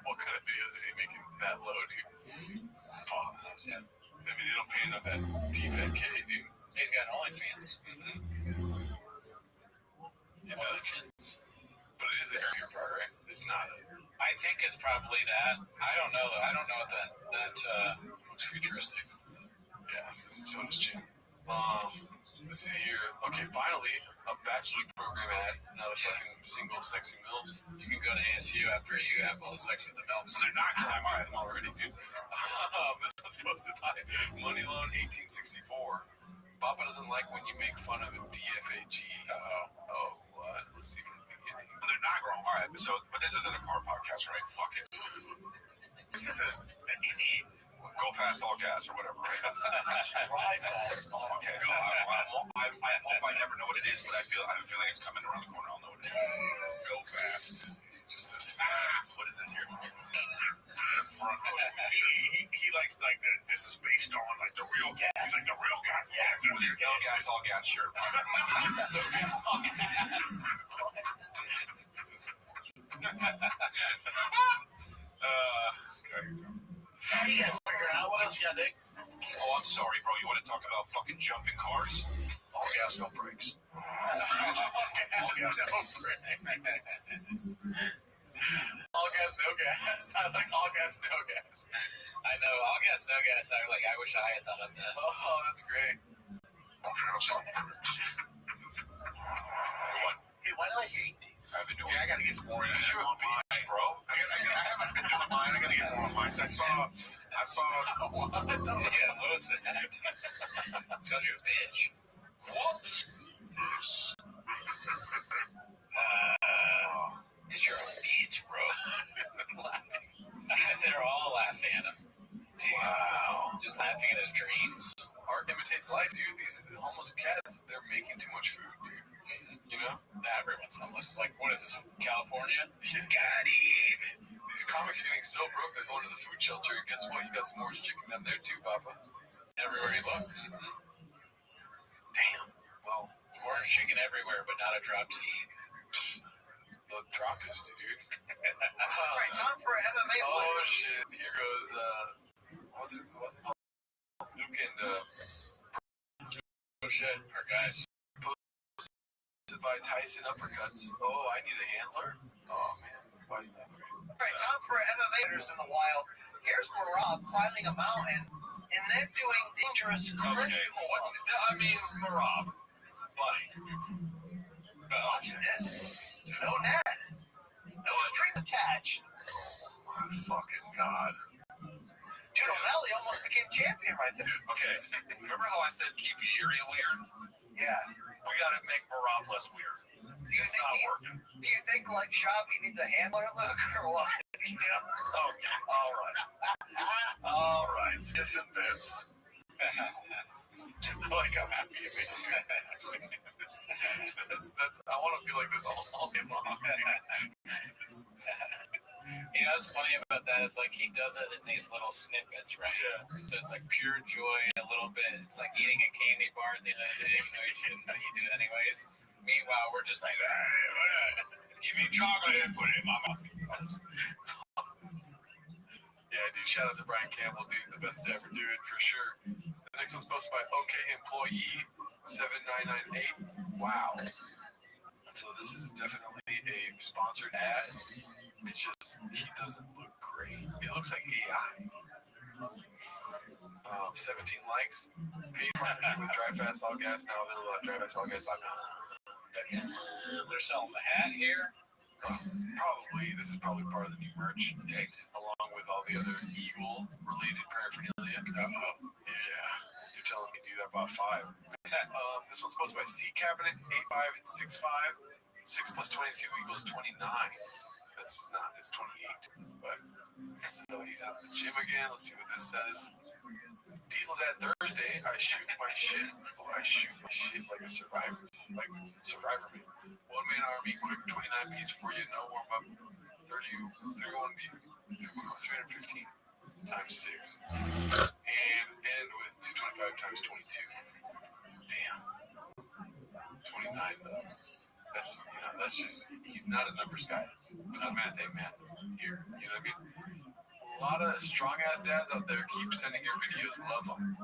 What kind of videos is he making that low, dude? Pause. Yeah. I mean, they don't pay enough at DFK, dude. He's got OnlyFans. It does. But it is the air purifier, right? It's not. I think it's probably that. I don't know. I don't know if that looks futuristic. Yes, so does Jim. Let's see here. Okay, finally, a bachelor's program ad. Not a fucking single sexy MILFs. You can go to ASU after you have all the sex with the MILFs. They're not climbing them already, dude. This one's posted by Money Loan 1864. Papa doesn't like when you make fun of him. DFAG. Oh, what? Let's see from the beginning. They're not growing. All right, so, but this isn't a car podcast, right? Fuck it. This is an easy go fast, all gas, or whatever, right? Drive fast. Okay. I hope I never know what it is, but I have a feeling it's coming around the corner. I'll know what it is. Go fast. Just this. What is this here? He likes like this is based on like the real gas. He's like the real gas. Yeah, no gas, all gas shirt. No gas, all gas. Okay. You guys figure it out. What else you got, Nick? Oh, I'm sorry, bro. You want to talk about fucking jumping cars? All gas, no brakes. All gas, no brakes. All gas, no gas. I like all gas, no gas. I know, all gas, no gas. I wish I had thought of that. Oh, that's great. Hey, why do I hate these? I've been doing. I gotta get some more in on mine, bro. I haven't been doing mine. I gotta get more on mine. I saw. What? Yeah, what was that? It's called you a bitch. Whoops. Because you're a bitch, bro. Laughing. They're all laughing at him. Dude. Wow. Just laughing at his dreams. Art imitates life, dude. These homeless cats, they're making too much food, dude. You know? Everyone's homeless. Like, what is this, California? Got it. These comics are getting so broke, they're going to the food shelter. And guess what? You got some orange chicken down there, too, Papa. Everywhere you look. Damn. Well, orange chicken everywhere, but not a drop to eat. The droppist, dude. All right, time for an MMA Oh, play. shit. Here goes, what's it called? Luke and, oh, shit. Our guys. By Tyson uppercuts. Oh, I need a handler? Oh, man. Why is that great? All right, time for MMAers in the wild. Here's Marab climbing a mountain and then doing dangerous cliff pull-ups. I mean, Marab. Buddy. Watch this. No net. No strings attached. Oh, my fucking God. Dude, O'Malley almost became champion right there. Okay. Remember how I said keep Yuri weird? Yeah. We gotta make Marab less weird. It's not working. Do you think, like, Shabby needs a handler, Luke, or what? Okay, all right. All right, skits and bits. Like, I'm happy you made it. I want to feel like this all day long. You know what's funny about that is like he does it in these little snippets, right? Yeah. So it's like pure joy a little bit. It's like eating a candy bar at the end of the day. You know you shouldn't, but you do it anyways. Meanwhile, we're just like, Give me chocolate and put it in my mouth. Yeah, dude. Shout out to Brian Campbell, dude. The best to ever do it for sure. The next one's posted by OK Employee 7998. Wow. So this is definitely a sponsored ad. It's just he doesn't look great. It looks like AI. 17 likes. Paid partnership with Dry Fast All Gas now available at dryfastallgas.com. They're selling the hat here. Probably. This is probably part of the new merch, along with all the other Eagle-related paraphernalia. Yeah. You're telling me, dude, I bought 5. This one's sponsored by C Cabinet 8565. 6 plus 22 equals 29. That's not. It's 28. But so he's at the gym again. Let's see what this says. Diesel's at Thursday. I shoot my shit. I shoot my shit like a survivor. Like Survivor Man. One man army, quick 29 piece for you, no warm up. 31 315 times 6. And end with 225 times 22. Damn. 29 though. That's just, he's not a numbers guy. Math ain't math here. You know what I mean? A lot of strong ass dads out there keep sending your videos. Love them.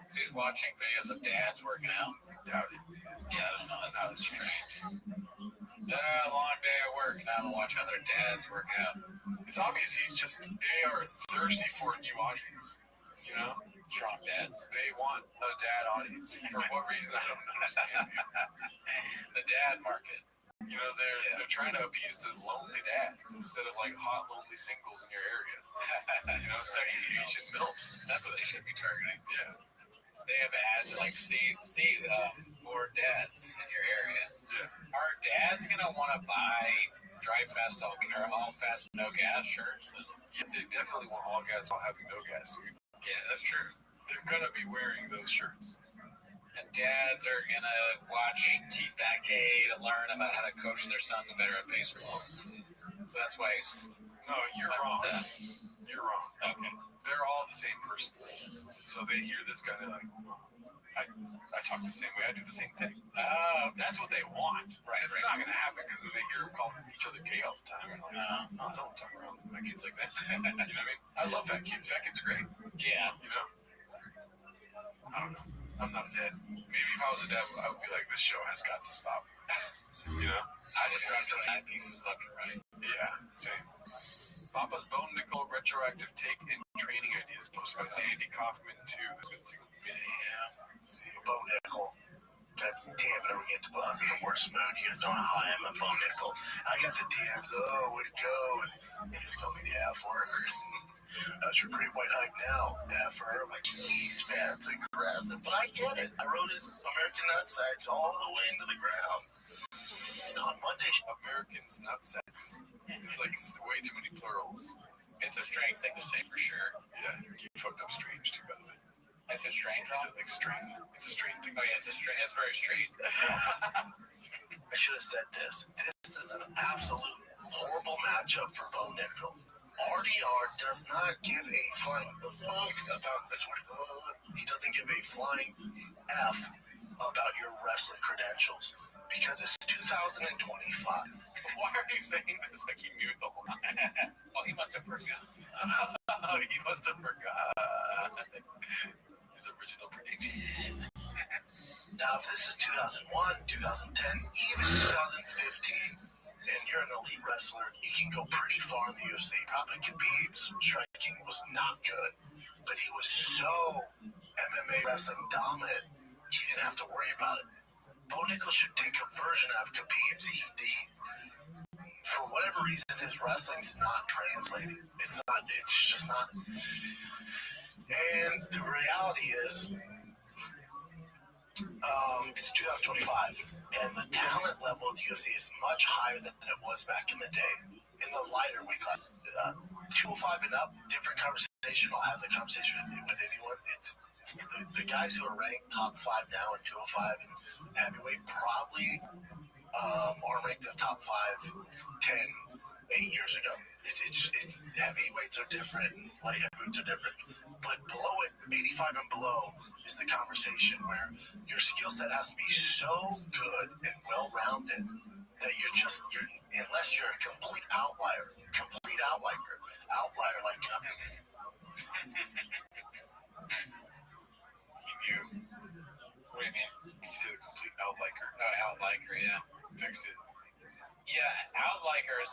So he's watching videos of dads working out. Doubt it. Yeah, I don't know. That's strange. Long day at work, and I don't watch other dads work out. It's obvious they are thirsty for a new audience. You know? Strong dads. They want a dad audience. For what reason, I don't understand. The dad market. You know, they're trying to appease the lonely dads instead of like hot, lonely singles in your area. You know, sexy Asian MILFs. That's what they should be targeting. Yeah. They have ads like see bored dads in your area. Yeah. Are dads gonna want to buy Dry Fast All Fast No Gas shirts? Yeah, they definitely want all gas while having no gas, dude. Yeah, that's true. They're gonna be wearing those shirts. And dads are gonna watch T-Fat K to learn about how to coach their sons better at baseball. So that's why No, you're wrong. You're wrong. Okay. They're all the same person. So they hear this guy, they're like, I talk the same way, I do the same thing. That's what they want. Right. It's not gonna happen because then they hear them calling each other gay all the time. And like, no, I don't talk around my kids like that. You know what I mean? I love fat kids. Fat kids are great. Yeah. You know? I don't know. I'm not a dad. Maybe if I was a dad, I would be like, this show has got to stop. You know? I just dropped 29 pieces left and right. Yeah, same. Papa's Bone Nickel retroactive take in training ideas posted by Dandy Kaufman 2. Bone Nickel. God damn it, I get deposited in the worst mood. You guys know how high I am on Bone Nickel. I got the DMs, way to go. And you just call me the F word. How's your great white hype now? Effer. I'm like, jeez, man, it's aggressive. But I get it. I rode his American Nutsacks all the way into the ground. And on Monday, American's nutsex. It's like way too many plurals. It's a strange thing to say for sure. Yeah, you fucked up strange too, by the way. I said strange wrong? Like strain. It's a strain thing. Oh yeah, it's very straight. I should have said this. This is an absolute horrible matchup for Bo Nickel. RDR does not give a flying fuck about this. He doesn't give a flying F about your wrestling credentials because it's 2025. Why are you saying this like you knew the whole time? Well, he must have forgot. He must have forgot. His original prediction. Now, if this is 2001, 2010, even 2015, and you're an elite wrestler, you can go pretty far in the UFC. Probably Khabib's striking was not good, but he was so MMA wrestling dominant, he didn't have to worry about it. Bo Nickel should take a version of Khabib's. For whatever reason, his wrestling's not translating. It's just not. And the reality is, it's 2025, and the talent level of the UFC is much higher than it was back in the day. In the lighter weight class, 205 and up, different conversation. I'll have the conversation with anyone. It's the guys who are ranked top 5 now in 205 and heavyweight probably are ranked in the top 5, 10, 8 years ago. It's heavyweights are different, light heavyweights are different, but below it, 85 and below is the conversation where your skill set has to be so good and well-rounded that unless you're a complete outlier like He knew. What do you mean? He said a complete outliker. Outliker, yeah. Fixed it. Yeah, outlikers.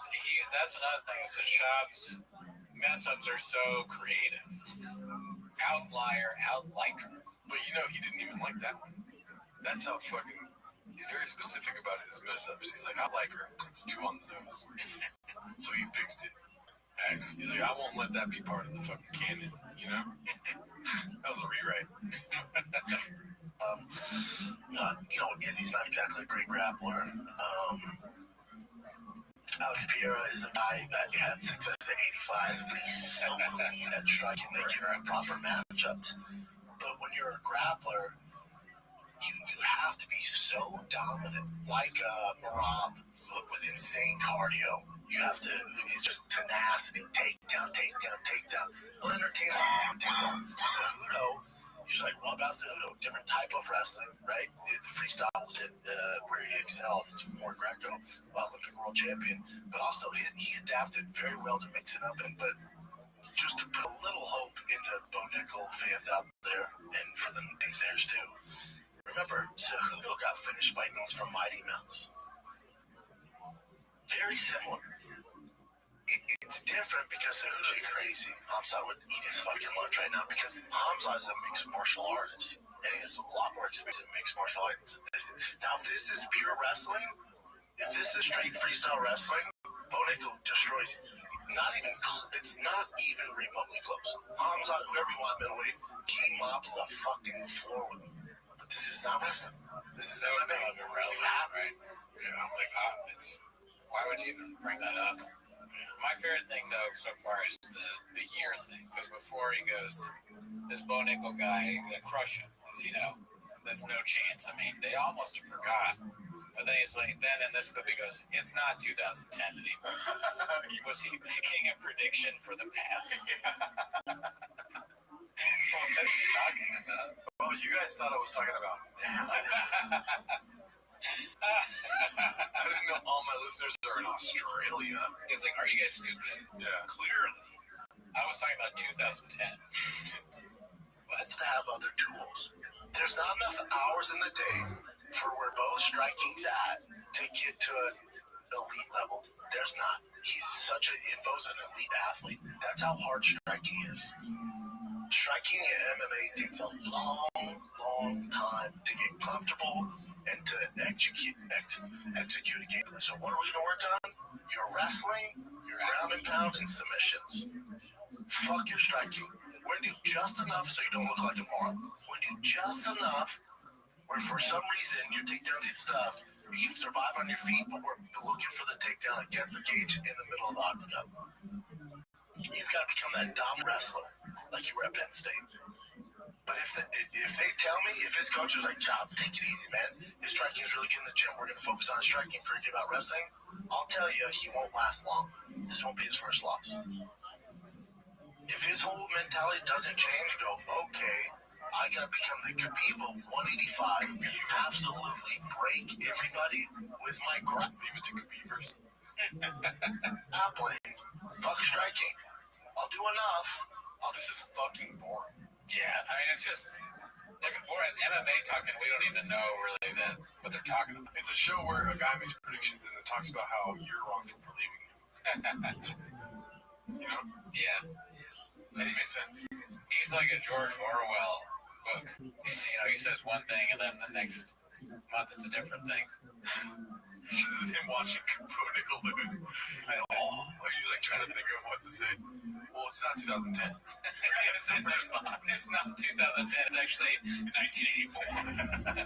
That's another thing. Is the shop's mess ups are so creative. Outlier, outliker. But you know, he didn't even like that one. That's how fucking. He's very specific about his mess ups. He's like, I like her. It's too on the nose. So he fixed it. He's like, I won't let that be part of the fucking canon, you know? That was a rewrite. Izzy's not exactly a great grappler. Alex Pereira is a guy that had success at 85, but he's so lean at striking that you're in proper matchups. But when you're a grappler, you have to be so dominant, like Marab, with insane cardio. You have to, it's just tenacity, takedown. He'll entertain takedown. Cejudo, he's like, what about Cejudo? Different type of wrestling, right? The freestyle was where he excelled. It's more Greco, Olympic world champion. But also, he adapted very well to mixing up. But just to put a little hope into Bo Nickel fans out there, and for the naysayers too. Remember, Cejudo got finished by knees from Mighty Mouse. Very similar. It's different because Cejudo's crazy. Hamza would eat his fucking lunch right now because Hamza is a mixed martial artist. And he has a lot more experience in mixed martial arts. Now, if this is pure wrestling, if this is straight freestyle wrestling, Bo Nickel destroys. It's not even remotely close. Hamza, whoever you want middleweight, he mops the fucking floor with him. But this is not wrestling. This is MMA. Right? Yeah, why would you even bring that up? My favorite thing, though, so far is the year thing. Because before he goes, this Bo Nickel guy, crush him. There's no chance. I mean, they almost forgot. But then he's like, then in this clip he goes, it's not 2010 anymore. Was he making a prediction for the past? What are you talking about? Well, you guys thought I was talking about now. I didn't know all my listeners are in Australia. He's like, are you guys stupid? Yeah. Clearly. I was talking about 2010. But to have other tools. There's not enough hours in the day for where both striking's at to get to an elite level. There's not. Bo's an elite athlete. That's how hard striking is. Striking in MMA takes a long time to get comfortable and to execute a game. So what are we going to work on? Your wrestling, your ground and pound, and submissions. Fuck your striking. We're going to do just enough so you don't look like a moron. We're going to do just enough where for some reason your takedowns and stuff, you can survive on your feet, but we're looking for the takedown against the cage in the middle of the octagon. You've got to become that dominant wrestler like you were at Penn State. But if they tell me, if his coach is like, Chop, take it easy, man. His striking is really good in the gym. We're going to focus on striking, forget about wrestling. I'll tell you, he won't last long. This won't be his first loss. If his whole mentality doesn't change, go, okay, I got to become the Khabib of 185, absolutely break everybody with my grab. Leave it to Khabibers. Not playing. Fuck striking. I'll do enough. This is fucking boring. Yeah, I mean, it's just, it's boring. It's MMA talking. We don't even know really what they're talking about. It's a show where a guy makes predictions and it talks about how you're wrong for believing him. You know? Yeah. That makes sense. He's like a George Orwell book. He says one thing and then the next month it's a different thing. This is him watching Bo Nickel lose. He's like trying to think of what to say. Well, it's not 2010. It's not 2010. It's actually 1984.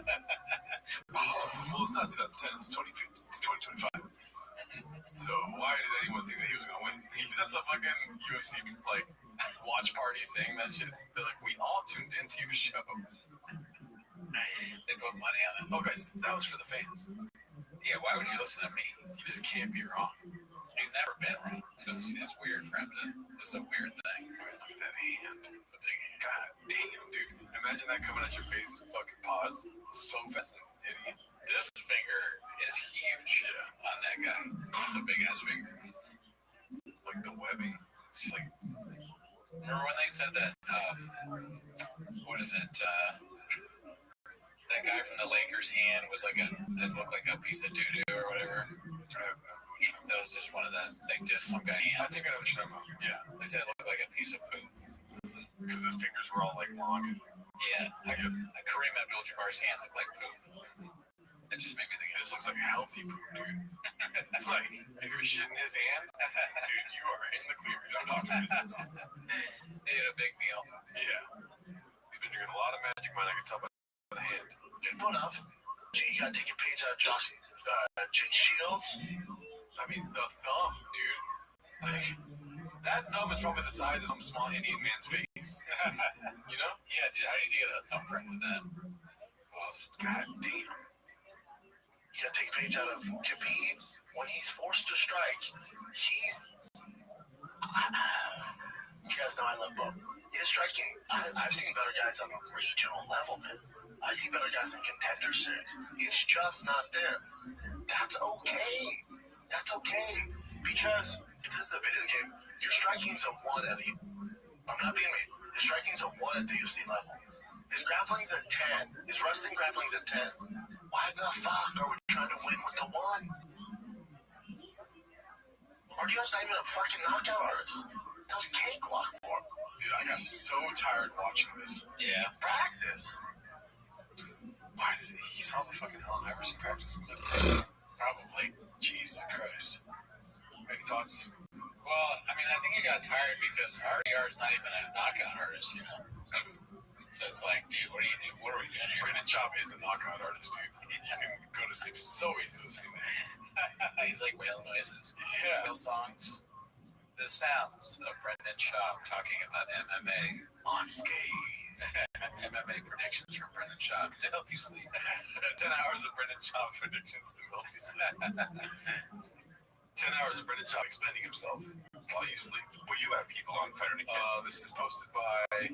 Well, it's not 2010. It's 2025. So why did anyone think that he was going to win? He's at the fucking UFC watch party saying that shit. They're like, we all tuned into your show. They put money on it. Oh, guys, that was for the fans. Yeah, why would you listen to me? You just can't be wrong. He's never been wrong. It's weird for him to. This is a weird thing. I mean, look at that hand. It's a big hand. God damn, dude. Imagine that coming at your face. Fucking pause. So fast and idiot. This finger is huge on that guy. It's a big ass finger. Like the webbing. It's like, remember when they said that? What is it? That guy from the Lakers' hand was like it looked like a piece of doo doo or whatever. That was just one of the. They just some guy. I think I know what you're talking about. Yeah. They said it looked like a piece of poop. Because the fingers were all like long. Yeah. Kareem Abdul-Jabbar's hand looked like poop. That just made me think. This looks like healthy poop, dude. It's like if you're shitting his hand, dude, you are in the clear. No doctor visits. They ate a big meal. Yeah. He's been drinking a lot of Magic Mine. I can tell by the hand. Put off. Gee, you gotta take a page out of Josh, Jake Shields. I mean, the thumb, dude. Like, that thumb is probably the size of some small Indian man's face. You know? Yeah, dude. How did you get a thumbprint with that? Awesome. God damn. You gotta take a page out of Khabib. When he's forced to strike, you guys know I love both. His striking, I've seen better guys on a regional level, man. I see better guys in contender series. It's just not there. That's okay. That's okay. Because this is a video game. Your striking's a 1 at I'm not being mean. His striking's a 1 at the UFC level. His grappling's at 10. His wrestling grappling's at 10. Why the fuck are we trying to win with the 1? Or do you guys not even a fucking knockout artist? That was cakewalk for him. Dude, I got so tired watching this. Yeah. Practice. Why does he saw the fucking Allen Iverson practice? Probably. Jesus Christ. Any thoughts? Well, I mean, I think he got tired because RDR is not even a knockout artist, you know? So it's like, dude, what are you doing? What are we doing here? Brendan Schaub is a knockout artist, dude. You can go to sleep so easy listening to that. He's like whale noises. Yeah. Whale songs. The sounds of Brendan Schaub talking about MMA on skate. MMA predictions from Brendan Schaub to help you sleep. 10 hours of Brendan Schaub predictions to help you sleep. 10 hours of Brendan Schaub explaining himself while you sleep. Will you have people on Fighter to Kid? This is posted by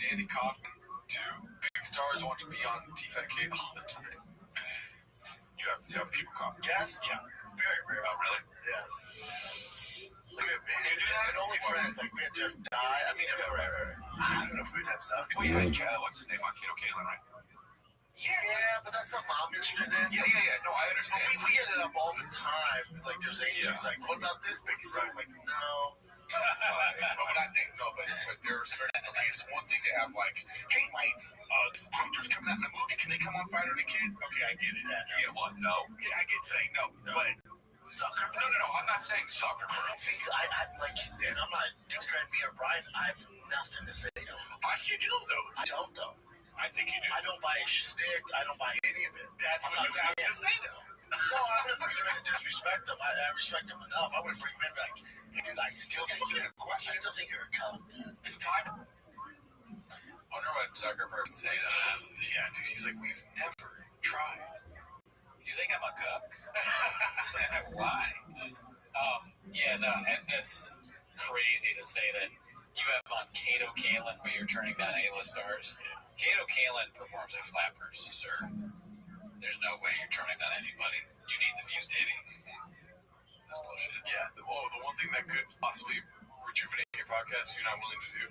Danny Kaufman. 2 big stars want to be on TFAT all the time. You have people call. Yes? Yeah. Very rare. Oh, really? Yeah. And only friends. Like, we had Jeff die. I mean, I don't know if we'd have Zuck. Well, you had, what's his name on Kid O'Kalen, right? Yeah, but that's something I'm interested in. Yeah. No, I understand. But we hit it up all the time. Like, there's agents like, what about this big stuff? Like, no. But I think, but there's certain, okay, it's one thing to have, like, hey, this actor's coming out in a movie. Can they come on Fighter to Kid? Okay, I get it. Yeah, what? No. Yeah, I get saying no. But Zuckerberg? No, I'm not saying Zuckerberg. I don't think so. I like, and I'm not discrediting me or Brian. I have nothing to say to him. You do, though. I don't, though. I think you do. I don't buy his shtick. I don't buy any of it. That's what you have to say to him. No, I'm not going to disrespect him. I respect him enough. I would bring him in like, hey, dude, I still think you're a cunt. It's my... Wonder what Zuckerberg would say to that. Yeah, dude, he's like, we've never tried. You think I'm a cuck? Why? Yeah, no, and that's crazy to say that you have on Kato Kalin, but you're turning down A-list stars. Kato Kalin performs at Flappers, sir. There's no way you're turning down anybody. You need the views dating. That's bullshit. Yeah, the one thing that could possibly rejuvenate your podcast you're not willing to do.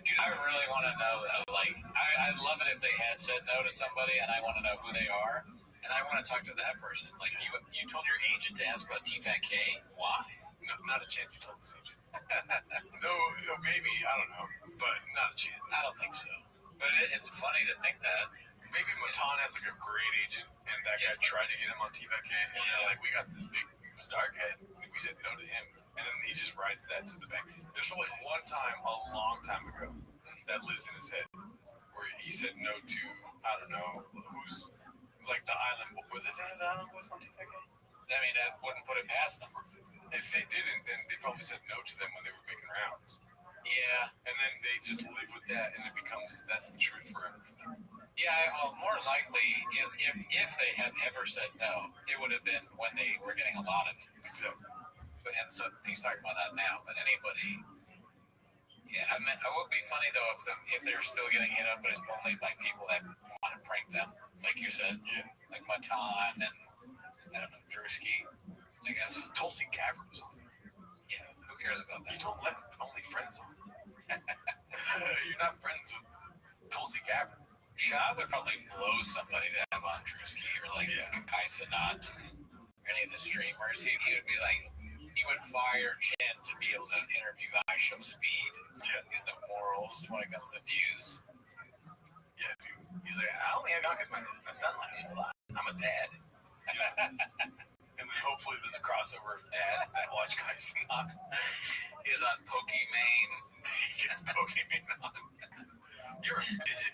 Dude, I really want to know, though. Like, I'd love it if they had said no to somebody, and I want to know who they are, and I want to talk to that person. Like, you told your agent to ask about TFAT-K. Why? No, not a chance he told his agent. No, maybe, I don't know, but not a chance. I don't think so. But it's funny to think that. Maybe Matan has like a great agent, and that guy tried to get him on TFAT-K, and they're like, we got this big star guy. We said no to him, and then he just writes that to the bank. There's probably one time, a long time ago, that lives in his head, where he said no to, I don't know, who's like the Island Boys. Was it the Island Boys on TFAT-K? I mean, that wouldn't put it past them. If they didn't, then they probably said no to them when they were making rounds. Yeah. And then they just live with that, and it becomes, that's the truth forever. Yeah, more likely is if they have ever said no, it would have been when they were getting a lot of it. Exactly. And so he's talking about that now. But anybody, yeah, I mean, it would be funny though if they're still getting hit up, but it's only by people that want to prank them, like you said. Yeah. Like Matan and, I don't know, Drewski, I guess. Tulsi Gabbard was on there. Yeah, who cares about that? You don't let only friends on. You're not friends with Tulsi Gabbard. Shah would probably blow somebody to have on Drewski or like Kai Sanat, any of the streamers. He would be like, he would fire Chin to be able to interview ISO Speed. Yeah. He's no morals when it comes to views. Yeah, dude. He's like, I only hang out because my son likes you a lot. I'm a dad. And then hopefully there's a crossover of dads that watch Kai Sanat. He's on Pokimane. He gets Pokemon on. You ever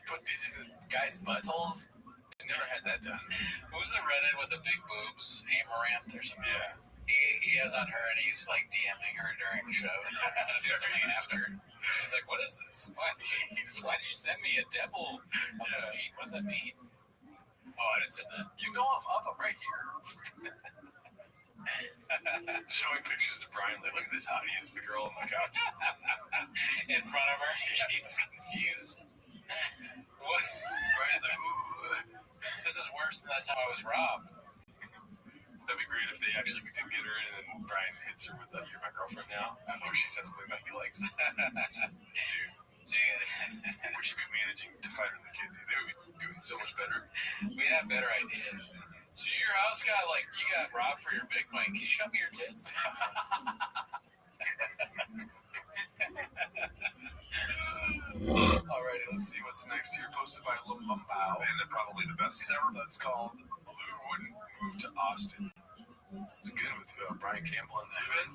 put digits in guys' buttholes? I never had that done. Who's the redhead with the big boobs? Amaranth or something? Yeah. He has on her and he's like DMing her during the show. During after. He's like, what is this? Why did you send me a devil? Yeah. Gee, what does that mean? Oh, I didn't say that. You know I'm up. I'm right here. Showing pictures of Brian. Like, look at this hottie. It's the girl on the couch. In front of her. She's confused. What? Brian's like, ooh. This is worse than that's how I was robbed. That'd be great if they actually did get her in and Brian hits her with you're my girlfriend now. Or she says something that he likes. Dude. We should be managing to fight her and the kid. They would be doing so much better. We'd have better ideas. So your house got you got robbed for your Bitcoin. Can you show me your tits? Alrighty, let's see what's next here. Posted by Lumbao. And then probably the best he's ever. That's called Lou Wouldn't Move to Austin. It's good with Brian Campbell and this.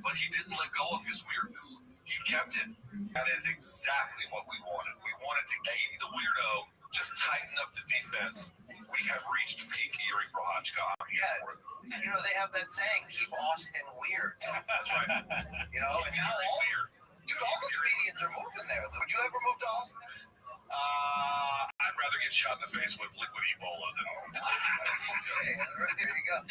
But he didn't let go of his weirdness. He kept it. That is exactly what we wanted. We wanted to keep the weirdo, just tighten up the defense. We have reached peak Erie Prohotchka. Yeah, you know, they have that saying, keep Austin weird. That's right. You know, and now Weird. dude, all the comedians are moving there. Would you ever move to Austin? I'd rather get shot in the face with liquid Ebola than. Okay, there you go.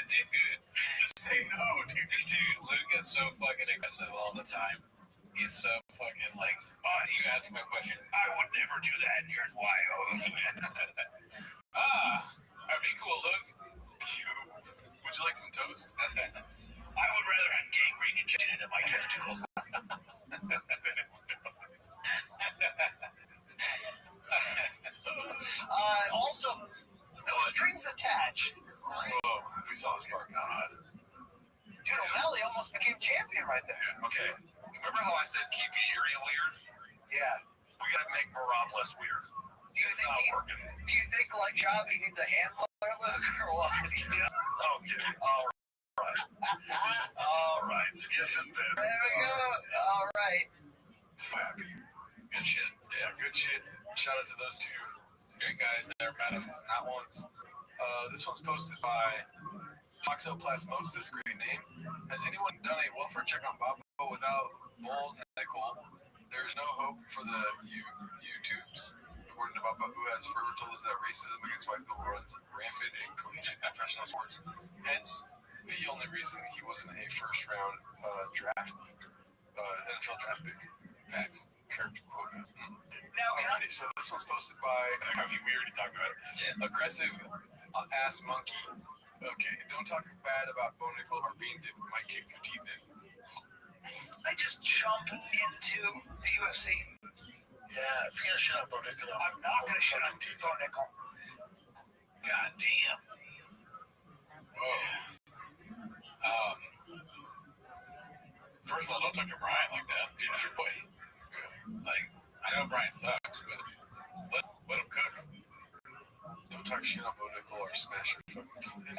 Dude, just say no, dude. Luke is so fucking aggressive all the time. He's so fucking like, oh, you ask him a question. I would never do that, and here's why. That'd be cool, Luke. Would you like some toast? I would rather have gangrene injected into my testicles. Also, no strings attached. Whoa, we saw his part. God. Dude, O'Malley almost became champion right there. Okay. Remember how I said keep Erie weird? Yeah. We gotta make Marab less weird. It's not working. Do you think, like Job, he needs a handler, Luke, or what? Okay. All right. Skits and bed. There we go. All right. So happy. Good shit. Yeah, good shit. Shout out to those two Great guys. Never met him. not once. This one's posted by Toxoplasmosis, great name. Has anyone done a welfare check on Bobo without bold medical? There is no hope for the YouTubes. According to Bobo, who has further told us that racism against white people runs rampant in collegiate and professional sports. Hence, the only reason he wasn't a first-round NFL draft pick. Facts. Kirk quote. Now, Alrighty, so this one's posted by, I mean, we already talked about it. Yeah. Aggressive ass monkey. Okay, don't talk bad about Bo Nickel or being dipped. Might kick your teeth in. I just jumped into the UFC. Yeah, if you're gonna shut up, Bo Nickel, I'm not going to shut up to Bo Nickel. God damn. Whoa. First of all, don't talk to Brian like that. He's your boy. Like, I know Brian sucks, but let him cook. Don't talk shit on Bo Nickel or smash your fucking teeth in.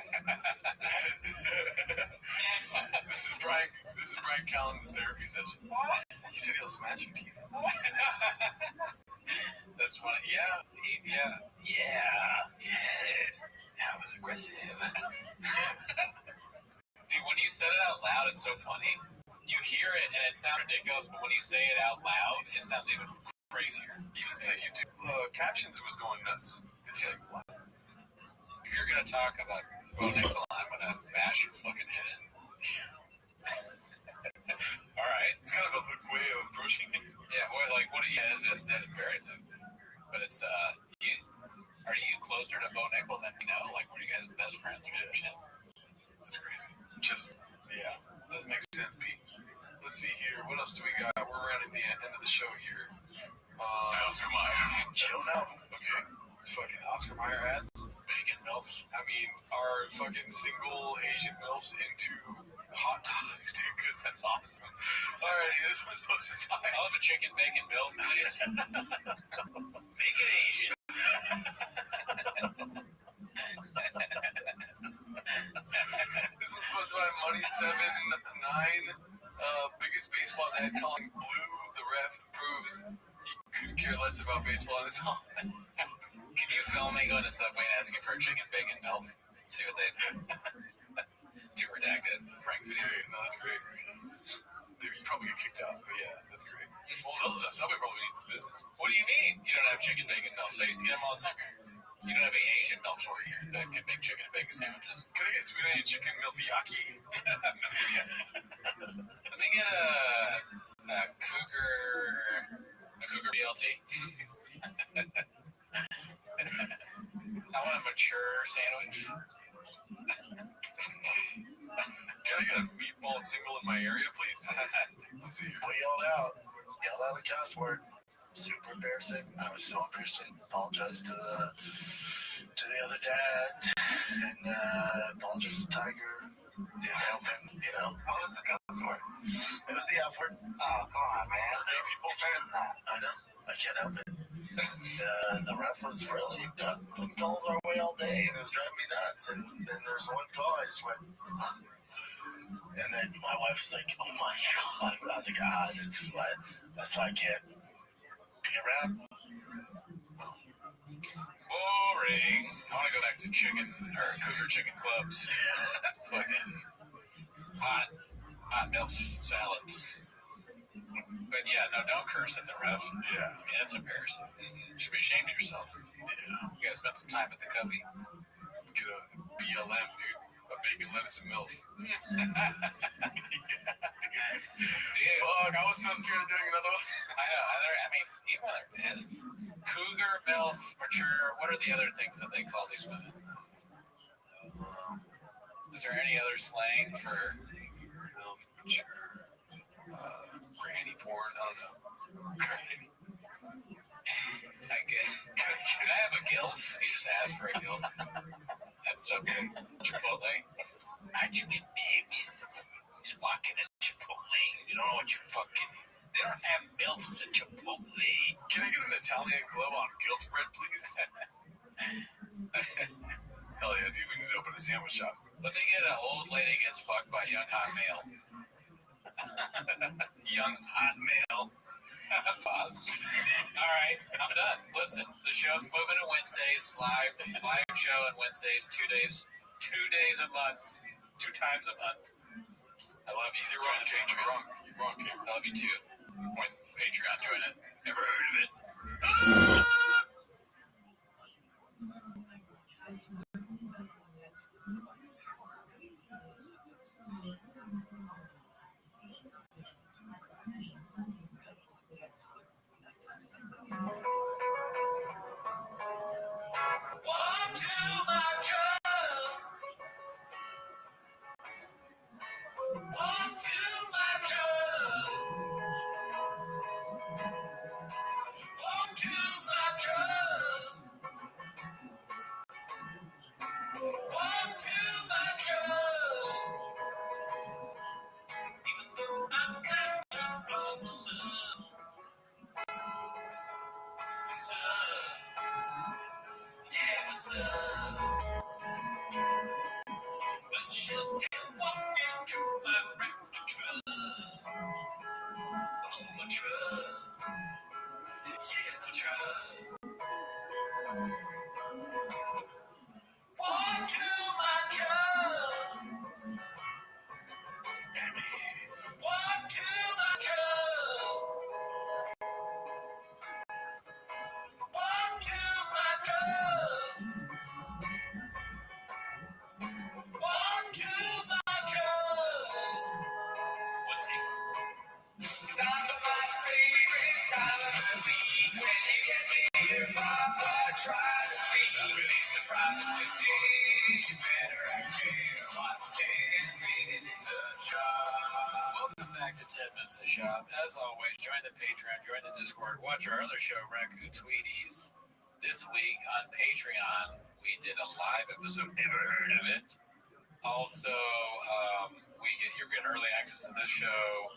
This is Brian Callen's therapy session. He said he'll smash your teeth in. That's funny. Yeah. That was aggressive. Dude, when you said it out loud, it's so funny. You hear it and it sounds ridiculous, but when you say it out loud, it sounds even crazier. Even the YouTube captions was going nuts. It's like, what? If you're gonna talk about Bo Nickel, I'm gonna bash your fucking head in. All right. It's kind of a Luke way of approaching it. Yeah, or like, what do you is it said imperative? But it's Are you closer to Bo Nickel than you know? Like, were you guys best friends or shit? That's crazy. Just, yeah, doesn't make sense, B. Let's see here. What else do we got? We're around at the end of the show here. Oscar Mayer. Chill now. Okay. Fucking Oscar Mayer ads. Bacon MILFs. I mean, are fucking single Asian MILFs into hot dogs, dude? Because that's awesome. Alrighty, this one's posted by. I'll have a chicken bacon MILF, please. Bacon Asian. This one's posted by Money79. Biggest baseball ad calling blue. The ref proves he could care less about baseball. It's all. Can you film me going to Subway and asking for a chicken bacon MILF? See what they do. Too redacted. Prank video. No, that's great. You probably get kicked out, but yeah, that's great. Well, Subway probably needs business. What do you mean? You don't have chicken bacon MILFs? I used to get them all the time here. You don't have any Asian MILFs over here that can make chicken and bacon sandwiches. Can I get sweet onion chicken milfiyaki? Let me get a cougar BLT. I want a mature sandwich. Can I get a meatball single in my area, please? Let's see here. We yelled out a cuss word. Super embarrassing. I was so embarrassing. Apologize to the other dads and apologize to Tiger. Didn't help him, you know. What was the cuss word? It was the F word. Oh, come on, man. People better than that. I know. I can't help it. The ref was really done putting calls our way all day, and it was driving me nuts. And then there's one call, I just went, and then my wife was like, "Oh my god!" I was like, that's why I can't be around. Boring. I want to go back to chicken or cougar chicken clubs. Fucking hot milk salad. But yeah, no, don't curse at the ref. Yeah. I mean, that's embarrassing. You should be ashamed of yourself. Yeah. You gotta spend some time at the cubby. Get a BLM, dude. A bacon, lettuce, and MILF. Dude. Fuck, I was so scared of doing another one. I know. I mean, even when they're bad, cougar, MILF, mature, what are the other things that they call these women? Is there any other slang for MILF, mature, granny porn? I don't know. Granny. Can I have a gilf? You just asked for a gilf. At Subway, Chipotle. Aren't you embarrassed? Just walking at Chipotle. You don't know what you fucking. They don't have MILFs at Chipotle. Can I get an Italian club on gilf bread, please? Hell yeah, dude. We need to open a sandwich shop. But they get an old lady gets fucked by a young hot male. Young hot male. Pause. All right, I'm done. Listen, the show's moving to Wednesdays, live show on Wednesdays, 2 days a month, 2 times a month. I love you. You're wrong, Kate. You're wrong. You're wrong, Kate. I love you too. Point Patreon, join it. Never heard of it. Walk to my truck. Walk to my truck. Walk to my truck. Walk to my truck. Even though I'm kind of lonesome. What's up? Yeah, what's up? But she'll still walk into my rental truck. Oh, my truck. Yeah, my truck. Walk to my truck. Walk to my truck. Walk to my truck. Walk to my truck. What take? Time of my favorite time of the week when you get me your proper truck. Welcome back to 10 Minutes of Shop. As always, join the Patreon, join the Discord, watch our other show, Raccoon Tweeties. This week on Patreon, we did a live episode. Never heard of it. Also, you'll get early access to this show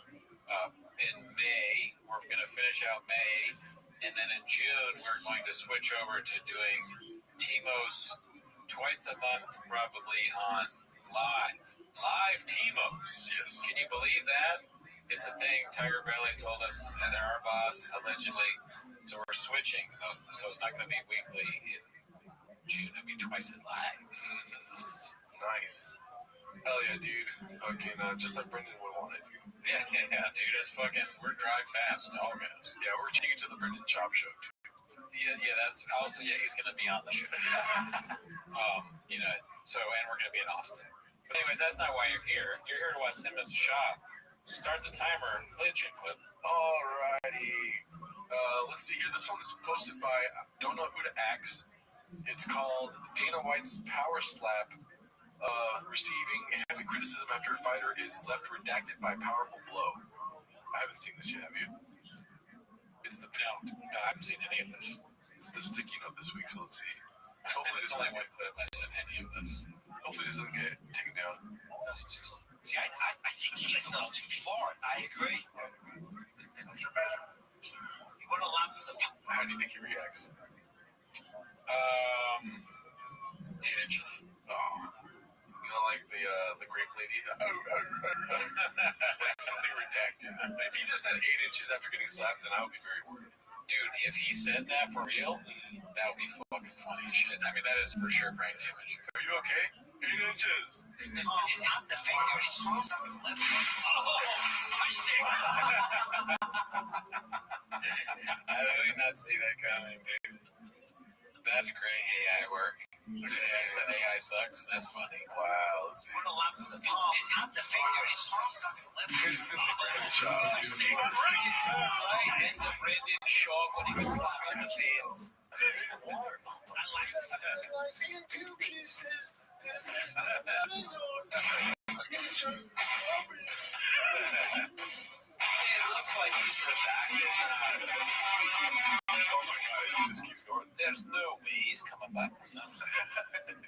in May. We're going to finish out May, and then in June we're going to switch over to doing Timos twice a month, probably on live Timos. Yes. Can you believe that? It's a thing. Tiger Belly told us, and they're our boss allegedly. So we're switching. So it's not going to be weekly in June. It'll be twice in live. Nice. Hell yeah, dude. Fucking, just like Brendan would want it. Yeah, dude. It's fucking, we're drive fast, all guys. Yeah, we're taking it to the Brendan Chop Show, too. Yeah, that's also, he's going to be on the show. And we're going to be in Austin. But anyways, that's not why you're here. You're here to watch 10 Minutes of Shop. Start the timer. Play a chin clip. Alrighty. Let's see here. This one is posted by Don't Know Who to Axe. It's called Dana White's Power Slap, receiving heavy criticism after a fighter is left redacted by powerful blow. I haven't seen this yet, have you? It's the No, I haven't seen any of this. It's the sticky note this week, so let's see. Hopefully it's only one clip. I said any of this. Hopefully this doesn't get taken down. See, I think he's a little too far. I agree. What's your measure? You want to allow me the... How do you think he reacts? 8 inches. Oh. You know, like the grape lady? Like something redacted. If he just said 8 inches after getting slapped, then I would be very worried. Dude, if he said that for real, that would be fucking funny as shit. I mean, that is for sure brain damage. Are you okay? 8 inches. Not the finger. He's I stick. I did not see that coming, dude. That's great AI work. Okay, I said AI sucks. That's funny. Wow, let's see. Not the finger. Instantly Brendan Shaw. Right into Brendan Shaw when he was slapped in the face. I like this. Life in 2 pieces. This is It looks like he's redacted. Oh my god, it just keeps going. There's no way he's coming back from this.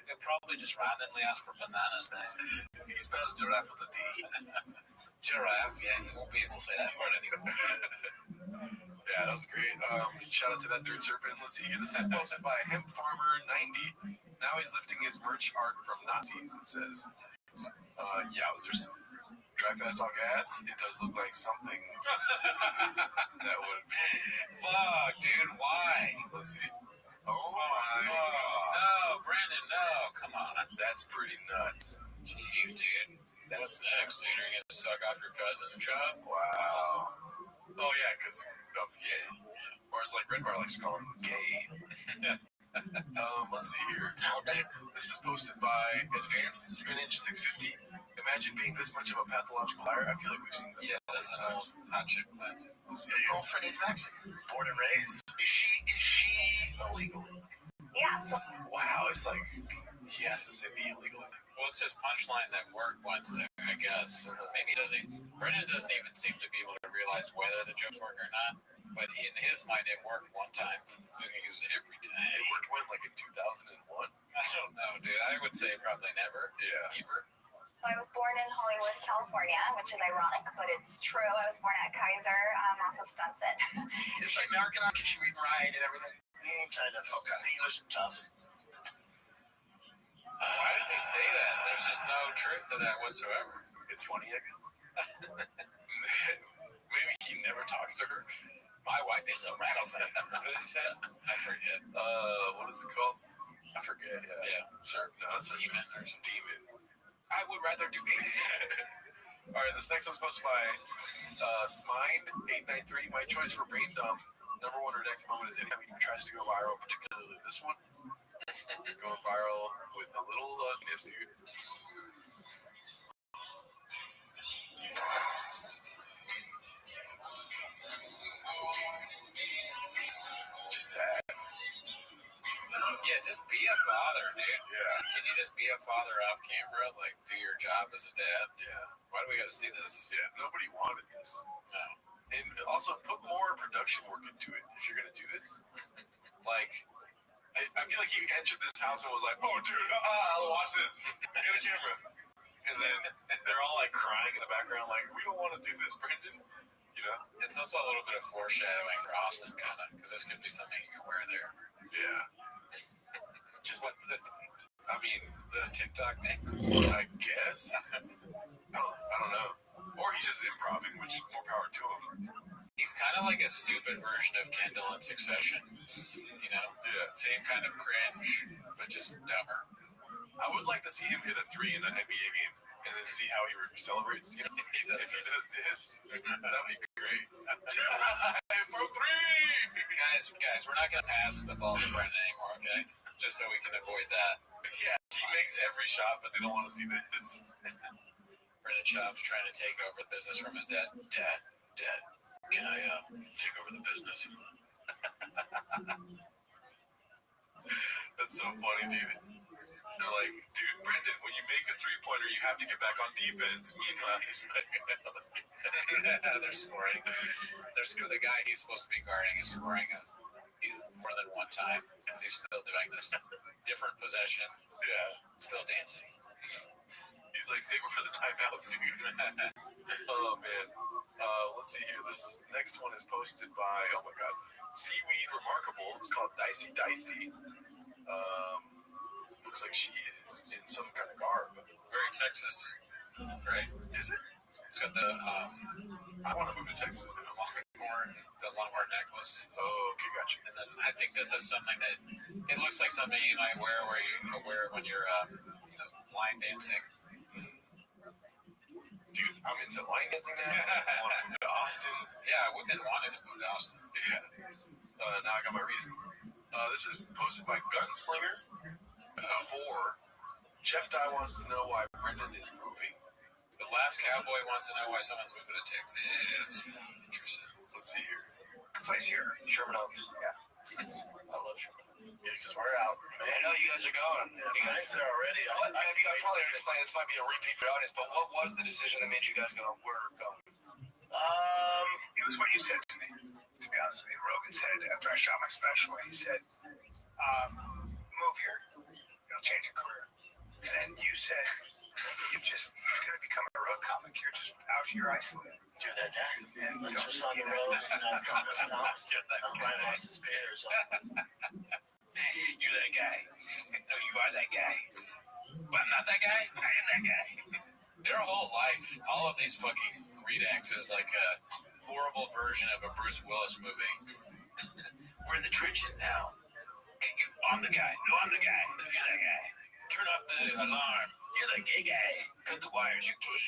He'll probably just randomly ask for bananas now. He spells giraffe with a D. Giraffe, yeah, he won't be able to say that word anymore. Yeah, that was great. Shout out to that Dirt Serpent. Let's see here. This is posted by Hemp Farmer 90. Now he's lifting his merch art from Nazis, it says. Yowzers. Drive fast on gas. It does look like something that would be. Fuck, dude, why? Let's see. Oh my god. No, Brandon, no, come on. That's pretty nuts. Jeez, dude. What's next, dude? You're going to suck off your cousin, Chop? Wow. Oh, yeah, because of gay. Or it's like Red Bar likes to call him gay. Let's see here. This is posted by Advanced Spinach 650. Imagine being this much of a pathological liar. I feel like we've seen this. Yeah, that's an old hot chick clip. Your girlfriend is Mexican. Born and raised. Is she illegal? Yeah. Wow, it's like he has to say the illegal. Well, it's his punchline that worked once there, I guess. Maybe he doesn't. Brendan doesn't even seem to be able to realize whether the jokes work or not. But in his mind, it worked one time. He's going to use it every time. It worked when, like in 2001? I don't know, dude. I would say probably never. Yeah. Ever. I was born in Hollywood, California, which is ironic, but it's true. I was born at Kaiser off of Sunset. It's like American Can you read and write and everything? Kind of. Okay. English and tough. Why does he say that? There's just no truth to that whatsoever. It's funny, I guess. Maybe he never talks to her. My wife is a rattlesnake. What does he say? I forget. What is it called? I forget. Yeah. Sir, no, it's a Demon or something. Demon. I would rather do it. All right, this next one's posted by Smind893. My choice for brain dump. Number one redacted moment is anytime he tries to go viral, particularly this one. Going viral with a little this dude. Just sad. Yeah, just Just be a father, dude. Yeah. Can you just be a father off camera? Like, do your job as a dad? Yeah. Why do we got to see this? Yeah. Nobody wanted this. No. And also put more production work into it if you're gonna do this. Like, I feel like he entered this house and was like, "Oh, dude, I'll watch this. Get a camera." And then they're all like crying in the background, like, "We don't want to do this, Brendan." You know? It's also a little bit of foreshadowing for Austin, kind of, because this could be something you can wear there. Yeah. Just what's the TikTok name? I guess. I don't know. Or he's just improvising, which more power to him. He's kind of like a stupid version of Kendall in Succession. You know? Yeah. Same kind of cringe, but just dumber. I would like to see him hit a 3 in an NBA game and then see how he celebrates. You know, if he does this, that'd be great. From 3! Guys, we're not going to pass the ball to Brendan anymore, okay? Just so we can avoid that. Yeah, he makes every shot, but they don't want to see this. Brendan Schaub's trying to take over the business from his dad. Dad, can I take over the business? That's so funny, dude. They're like, "Dude, Brendan, when you make a 3-pointer, you have to get back on defense." Meanwhile, he's like, they're scoring. The guy he's supposed to be guarding is scoring more than one time as he's still doing this different possession. Yeah. Still dancing. He's like, "Save it for the timeouts, dude." Oh, man. Let's see here. This next one is posted by, oh my God, Seaweed Remarkable. It's called Dicey Dicey. Looks like she is in some kind of garb. Very Texas, right? Is it? It's got the I want to move to Texas now. Longhorn necklace. Oh, okay, gotcha. And then I think this is something that it looks like something you might wear when you're line dancing. Dude, I'm into line dancing now. I want to move to Austin. Yeah, we've been wanting to move to Austin. Yeah. Now I got my reason. This is posted by Gunslinger. For Jeff Dye wants to know why Brendan is moving. The last cowboy wants to know why someone's moving to Texas. Interesting. Let's see here. Place here, Sherman Oaks. Yeah. I love Sherman. Yeah, because we're out. Man. I know you guys are going. Yeah, you guys there already. You guys probably explain. This might be a repeat for the audience, but what was the decision that made you guys go? We're going. It was what you said to me. To be honest with you, Rogan said after I shot my special, he said, "Move here. It'll change your career." And then you said, "You're gonna become a road comic. You're just out here isolated." Do that guy. And let's just on the road and not come us down. I'm right past his peers. You're that guy. No, you are that guy. But I'm not that guy. I am that guy. Their whole life, all of these fucking redacts is like a horrible version of a Bruce Willis movie. We're in the trenches now. I'm the guy. No, I'm the guy. You're that guy. Turn off the alarm. You're the gay guy. Cut the wires. You're gay.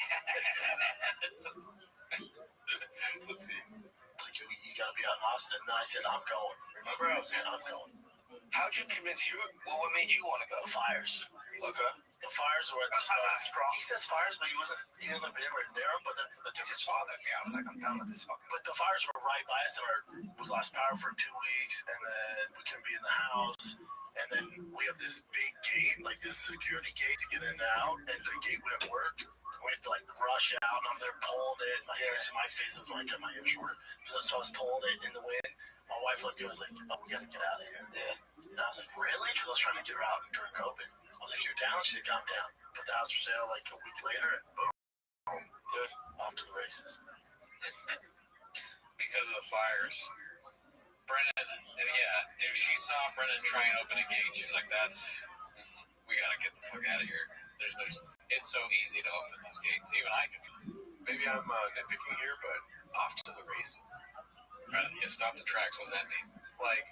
Let's see. It's like, you gotta be out in Austin. And then I said, I'm going. Remember, I was saying, I'm going. How'd you convince you? Well, what made you want to go? The fires. Okay. The fires were at he says fires, but he didn't live anywhere near them, but that's the difference. Bothered me. I was like, I'm done with this fucking. But the fires were right by us, and we lost power for 2 weeks, and then we couldn't be in the house. And then we have this big gate, like this security gate to get in and out, and the gate wouldn't work. We had to like rush out, and I'm there pulling it. My hair's in my face is when I cut my hair shorter. So I was pulling it in the wind. My wife looked at me and was like, "Oh, we gotta get out of here." Yeah. And I was like, "Really?" Because I was trying to get her out during COVID. I was like, "You're down?" She said, "I'm down." Put the house for sale like a week later, and boom, good, off to the races. Because of the fires. Brennan, if she saw Brennan try and open a gate, she's like, we gotta get the fuck out of here. It's so easy to open those gates. Even I can. Maybe I'm nitpicking here, but off to the races. Brennan, stop the tracks. What does that mean? Like,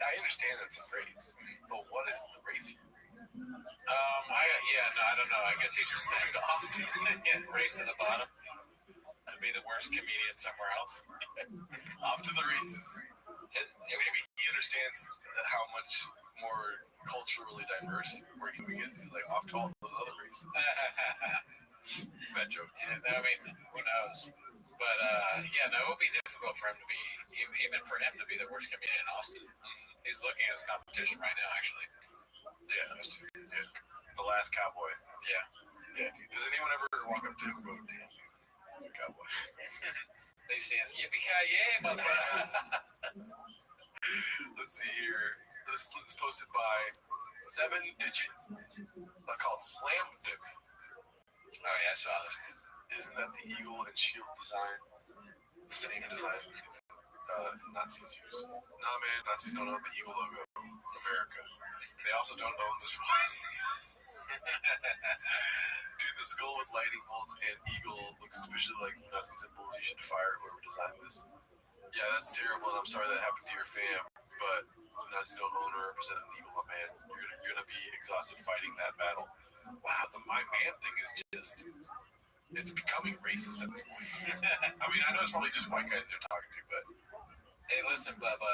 I understand it's a phrase, but what is the race here? I don't know. I guess he's just saying to Austin, race at the bottom. To be the worst comedian somewhere else. Off to the races. Maybe he understands how much more culturally diverse where he is. He's like, off to all those other races. Bad joke. I mean, who knows? But yeah, no, it would be difficult for him to be, even for him to be the worst comedian in Austin. He's looking at his competition right now, actually. Yeah, those two. Yeah. The Last Cowboy. Yeah. Yeah, dude. Does anyone ever walk up to him and go, damn, you're a cowboy? They say, yippee-ki-yay, motherfucker. Let's see here. This one's posted by 7-digit called Slam Dip. Oh, yeah, I saw this one. Isn't that the eagle and shield design? The same design Nazis used. Nah, man, Nazis don't own the eagle logo. America. They also don't own the swastika. Dude, the skull with lightning bolts and eagle looks especially like Nazi symbols. You should fire whoever designed this. Yeah, that's terrible, and I'm sorry that happened to your fam, but Nazis don't own or represent an eagle, my man. You're gonna be exhausted fighting that battle. Wow, the my man thing is just, it's becoming racist at this point. I mean, I know it's probably just white guys they're talking to, but hey, listen, Bubba,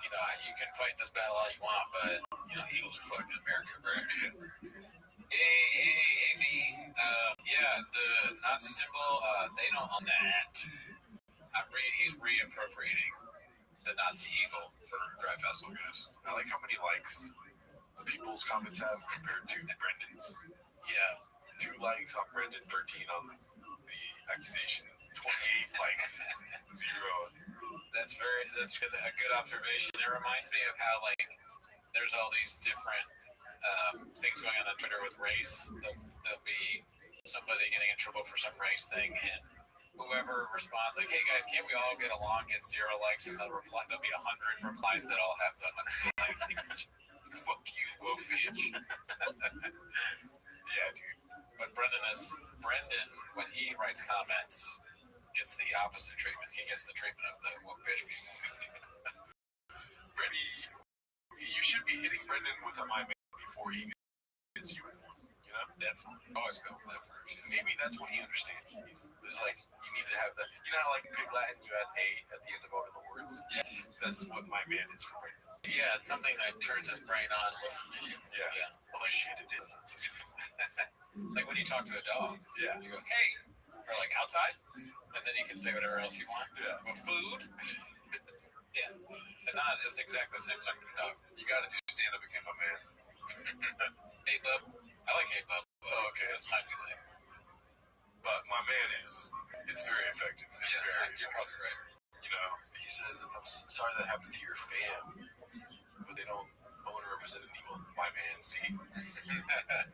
you know, you can fight this battle all you want, but, you know, Eagles are fucking America, right? Hey, B. Yeah, the Nazi symbol, they don't own that. He's reappropriating the Nazi eagle for Drive Festival, guys. I like how many likes the people's comments have compared to Brendan's. Yeah. 2 likes on Brendan, 13 on the accusation, 28 likes, 0. That's a good observation. It reminds me of how, like, there's all these different things going on Twitter with race. There'll be somebody getting in trouble for some race thing, and whoever responds like, "Hey guys, can't we all get along?" Gets 0 likes, and there'll be 100 replies that all have the 100 likes. Fuck you, woke bitch. Yeah, dude. But Brendan, when he writes comments, gets the opposite treatment. He gets the treatment of the woke bitch. Brendan, you should be hitting Brendan with a my man before he hits you with one. You know, definitely. Always go for that first. Maybe that's what he understands. There's like, you need to have that. You know how like in Pig Latin you add a at the end of all the words. Yes, that's what my man is for Brendan. Yeah, it's something that turns his brain on. Listen to you. Yeah. Oh shit, it is. Like when you talk to a dog. Yeah. You go, hey, or like outside, and then you can say whatever else you want. Yeah. But food. Yeah. It's exactly the same thing with a dog. You gotta do stand up again, my man. Hey bub. I like hey bub. Oh, okay. That's my new thing. But my man it's very effective. It's very. You're probably right. You know, he says, I'm sorry that happened to your fam, but they don't own or represent an eagle. My man, see?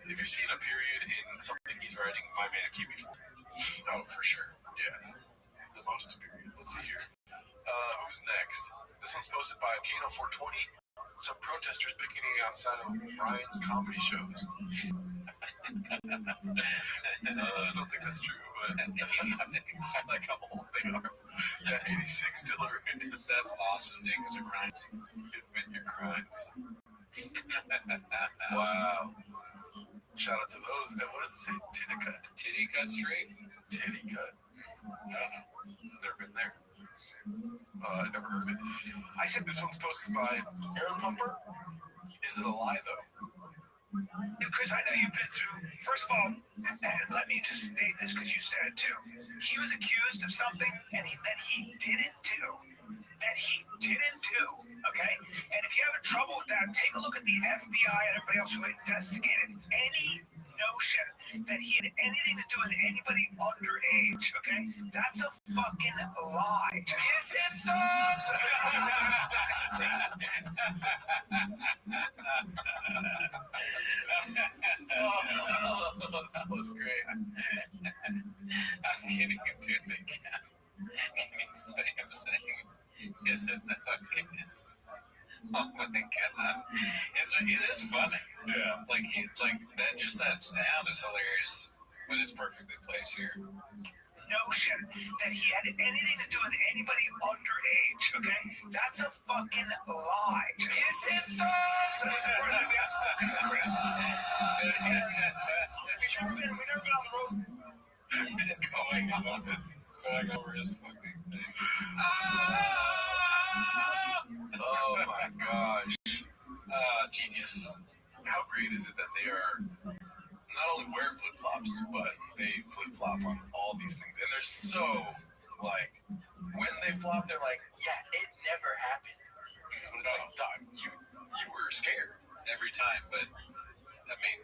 If you're seeing a period in something he's writing, my man can't be. Oh, for sure. Yeah. The most period. Let's see here. Who's next? This one's posted by Kano 420. Some protesters picketing outside of Brian's comedy shows. I don't think that's true, but 86. I like how old they are. Yeah, 86 still are. That's awesome. Things are crimes. Admit your crimes. Wow. Shout out to those. What does it say? Titty cut. Titty cut straight. Titty cut. I don't know. Never been there. Never heard of it. I said this one's posted by Aaron Pumper. Is it a lie, though? Chris, I know you've been through. First of all, let me just state this because you said it too. He was accused of something that he didn't do. That he didn't do. Okay? And if you're having trouble with that, take a look at the FBI and everybody else who investigated any notion that he had anything to do with anybody underage. Okay? That's a fucking lie. Yes, it does. That was great. I can't even do it again. Can you say him saying, is it okay? Oh my god. It is funny. Yeah. Like that, just that sound is hilarious, but it's perfectly placed here. Notion that he had anything to do with anybody underage, okay? That's a fucking lie. Yes, it does. It's worth it. We have spoken to Chris. We've never been on the road. It's going over his fucking thing. Oh my gosh. Genius. How great is it that they are not only wear flip-flops, but they flip-flop on all these things. And they're so like when they flop, they're like, yeah, it never happened. No, dog, you were scared every time, but I mean,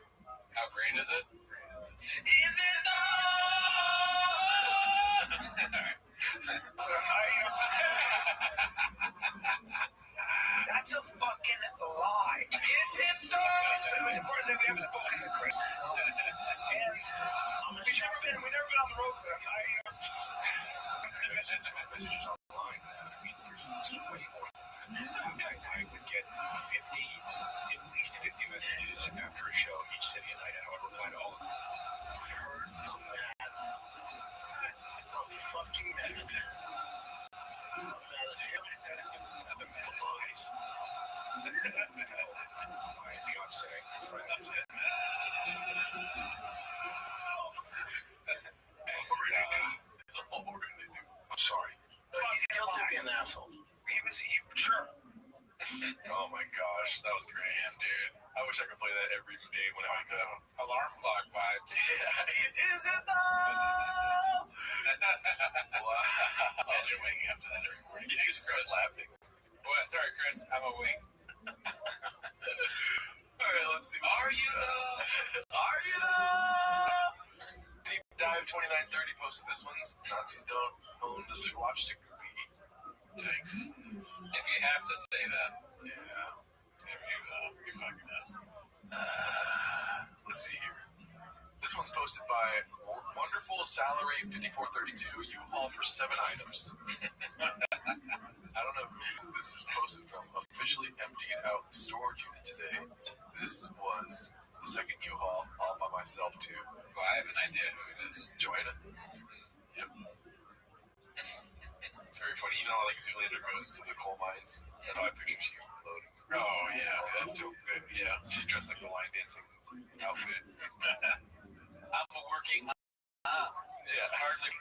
how great is it? Is it That's a fucking lie. Is it though? As far as we haven't spoken to Chris, and we've never been on the road with him. messages online. I mean, there's way more than that. I would get 50, at least 50 messages after a show each city and night, and I would reply to all of them. I'm fucking mad. My fiance, friends. I'm sorry. He's guilty of being an asshole. Sure. Oh my gosh, that was great, dude. I wish I could play that every day when I wake up. Alarm clock vibes. Is it though? Wow. Imagine waking up to that every morning. You just start laughing. Well, sorry, Chris. I'm awake. Alright, let's see. Are you though? Are you though? Deep Dive 2930 posted this one's. Nazis don't own the Swatch stick movie. Thanks. If you have to say that. Yeah. You're fucking up. Let's see here. This one's posted by Wonderful Salary 5432 U-Haul for 7 items. I don't know who this is posted from. Officially emptied out storage unit today. This was the second U-Haul all by myself too. Well, I have an idea who it is. Joanna? Yep. It's very funny. You know, like Zoolander goes to the coal mines. That's how I picture she loading. Oh, yeah. That's so good. Yeah. She's dressed like the line dancing outfit. I'm a working mom. Yeah. Hardly.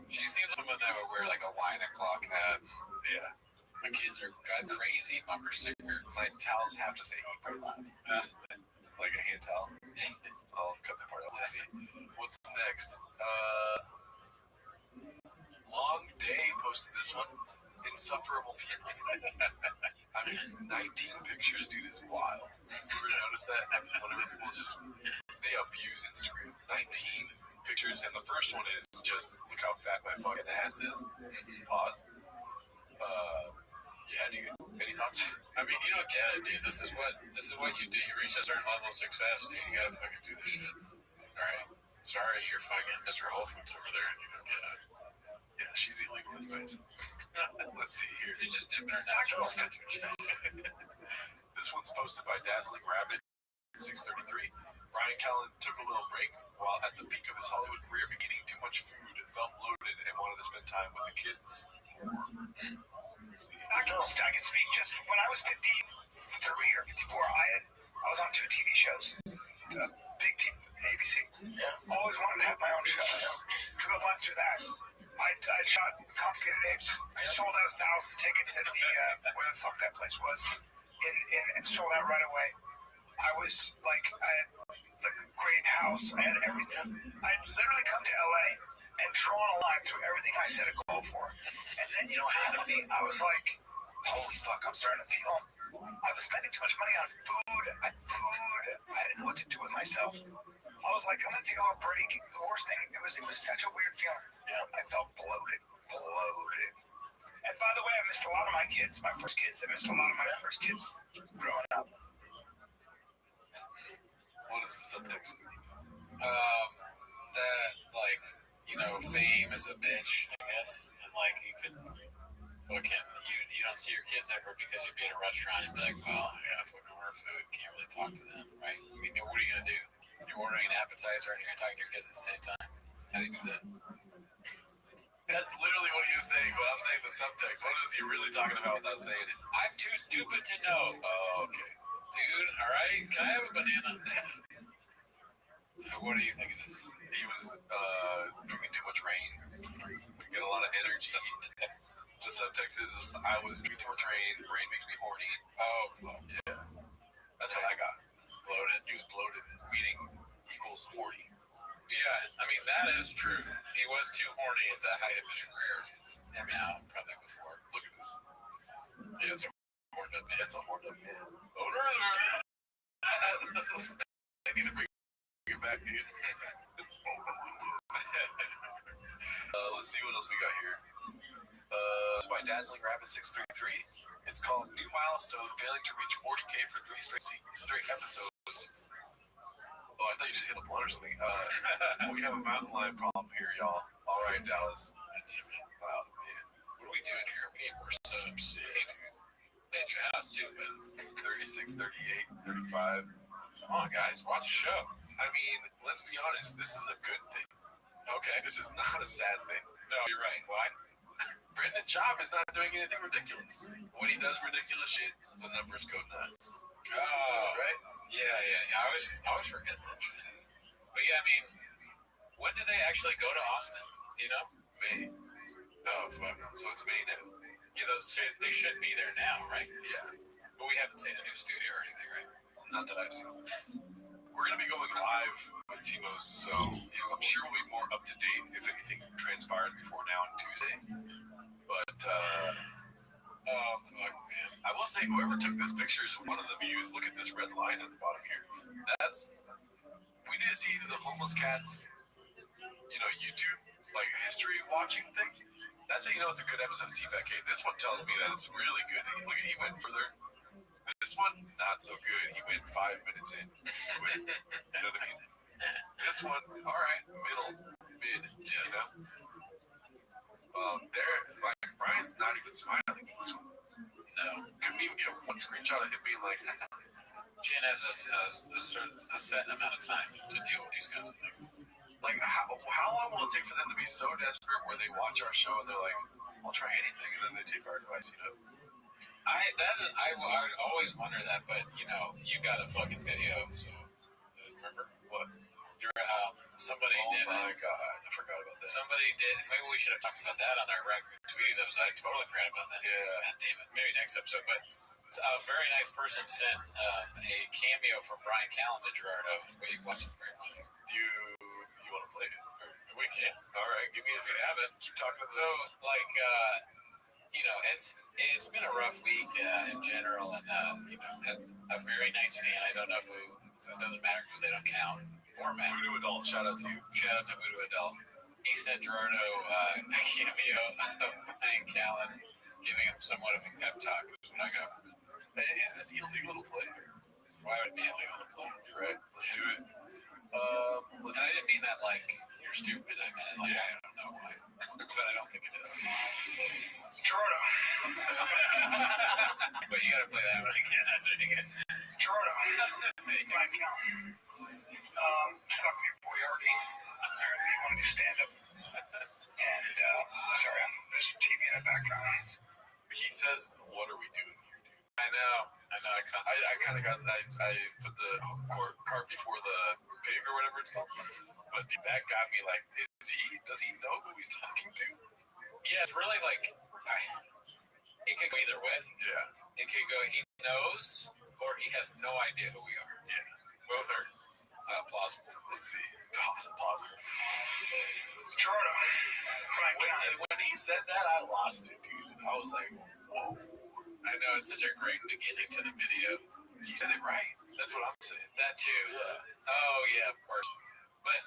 She seems someone that would wear like a wine o'clock hat. Yeah. My kids are got crazy bumper sticker. My towels have to say eat very loud. Like a hand towel. I'll cut that part out. Let's see. What's next? Long Day posted this one. Insufferable people. I mean, 19 pictures, dude, is wild. Ever notice that? Whenever people just, they abuse Instagram. 19 pictures, and the first one is just, look how fat my fucking ass is. Pause. Yeah, dude. Any thoughts? I mean, you don't get it, dude. This is what you do. You reach a certain level of success, dude. You gotta fucking do this shit. Alright? Sorry, you're fucking Mr. Whole Foods over there and you don't get it. Yeah, she's illegal anyways. Let's see here. She's just dipping her natural country chest. This one's posted by Dazzling Rabbit 633. Brian Callen took a little break while at the peak of his Hollywood career, eating too much food, felt bloated, and wanted to spend time with the kids. I can speak just when I was 53 or 54. I was on 2 TV shows. Big TV, ABC. Always wanted to have my own show. Went through that. I shot Complicated Apes. I sold out 1,000 tickets at the where the fuck that place was, and sold out right away. I was like, I had the great house. I had everything. I'd literally come to LA and drawn a line through everything I set a goal for. And then, you know, happened to me, I was like, holy fuck, I'm starting to feel I was spending too much money on food. I didn't know what to do with myself. I was like, I'm going to take a little break. The worst thing, it was such a weird feeling. I felt bloated. And by the way, I missed a lot of my kids, my first kids. I missed a lot of my first kids growing up. What is the subtext? That, like, you know, fame is a bitch, I guess. And, like, you can fucking, you don't see your kids ever because you'd be at a restaurant and be like, well, I gotta fucking order food. Can't really talk to them, right? I mean, what are you gonna do? You're ordering an appetizer and you're gonna talk to your kids at the same time. How do you do that? That's literally what he was saying, but I'm saying the subtext. What is he really talking about without saying it? I'm too stupid to know. Oh, okay. Dude, alright, can I have a banana? What do you think of this? He was drinking too much rain. We get a lot of energy. The subtext is, I was drinking too much rain. Rain makes me horny. Oh, fuck. Yeah. That's what I got. Bloated. He was bloated, meaning equals 40. Yeah, I mean, that is true. He was too horny at the height of his career. And now, probably before. Look at this. Yeah, it's a horned up man. It's a horned up man. Owner alert! I need to bring it back, dude. Let's see what else we got here. It's by Dazzling Rabbit 633. It's called New Milestone, failing to reach 40K for 3 straight episodes. Oh, I thought you just hit a blunt or something. We have a mountain lion problem here, y'all. All right, Dallas. Wow, man. What are we doing here? We need more subs. They do house too, but 36, 38, 35. Come on, guys, watch the show. I mean, let's be honest. This is a good thing. Okay, this is not a sad thing. No, you're right. Why? Brendan Schaub is not doing anything ridiculous. When he does ridiculous shit, the numbers go nuts. Oh, right? Yeah. I always forget that shit. But yeah, I mean, when do they actually go to Austin? Do you know? May. Oh, fuck. So it's May now. Yeah, they should be there now, right? Yeah. But we haven't seen a new studio or anything, right? Not that I've seen. We're going to be going live with Timos, so I'm sure we'll be more up to date if anything transpires before now on Tuesday. But, oh, fuck, man. I will say, whoever took this picture is one of the views. Look at this red line at the bottom here. We need to see the homeless cats, YouTube, like, history watching thing. That's how you know it's a good episode of T-Fat K. This one tells me that it's really good. Look, he went further. This one, not so good. He went 5 minutes in. You know what I mean? This one, all right, mid, there, like, Brian's not even smiling in this one. No. Couldn't even get one screenshot of him being like, Jen has a set amount of time to deal with these kinds of things. Like, how long will it take for them to be so desperate where they watch our show and they're like, I'll try anything, and then they take our advice, I always wonder that, but, you got a fucking video, so, remember? What? Somebody did. Oh my god, I forgot about that. Somebody did. Maybe we should have talked about that on our record tweets. I totally forgot about that. Yeah. God damn it. Maybe next episode. But a very nice person sent a cameo from Brian Callen to Gerardo. We watched it very funny. Do you want to play it? We can. All right, give me a second. Keep talking about so, like, it's been a rough week in general, and a very nice fan. I don't know who, so it doesn't matter because they don't count. Or Matt. Voodoo Adult, shout out to you. Shout out to Voodoo Adult. He sent Gerardo a cameo of Brian Callen giving him somewhat of a pep talk. That's what I got from him. Is this illegal to play? Why would it be illegal to play? You're right. Let's do it. I didn't mean that like you're stupid. I meant like I don't know why, but I don't think it is. Gerardo. But you gotta play that one again. That's what you get. Gerardo. Brian Callen. Fuck me, Boyardi. Apparently you wanted to stand up. And, sorry, there's TV in the background. He says, what are we doing here, dude? I know. I kind of got, I put the cart before the pig or whatever it's called. But dude, that got me like, does he know who he's talking to? Yeah, it's really like, it could go either way. Yeah. It could go, he knows, or he has no idea who we are. Yeah. Both are plausible. Let's see. Plausible. Gerardo. When he said that, I lost it, dude. I was like, whoa. I know, it's such a great beginning to the video. He said it right. That's what I'm saying. That too. Yeah. Oh, yeah, of course. But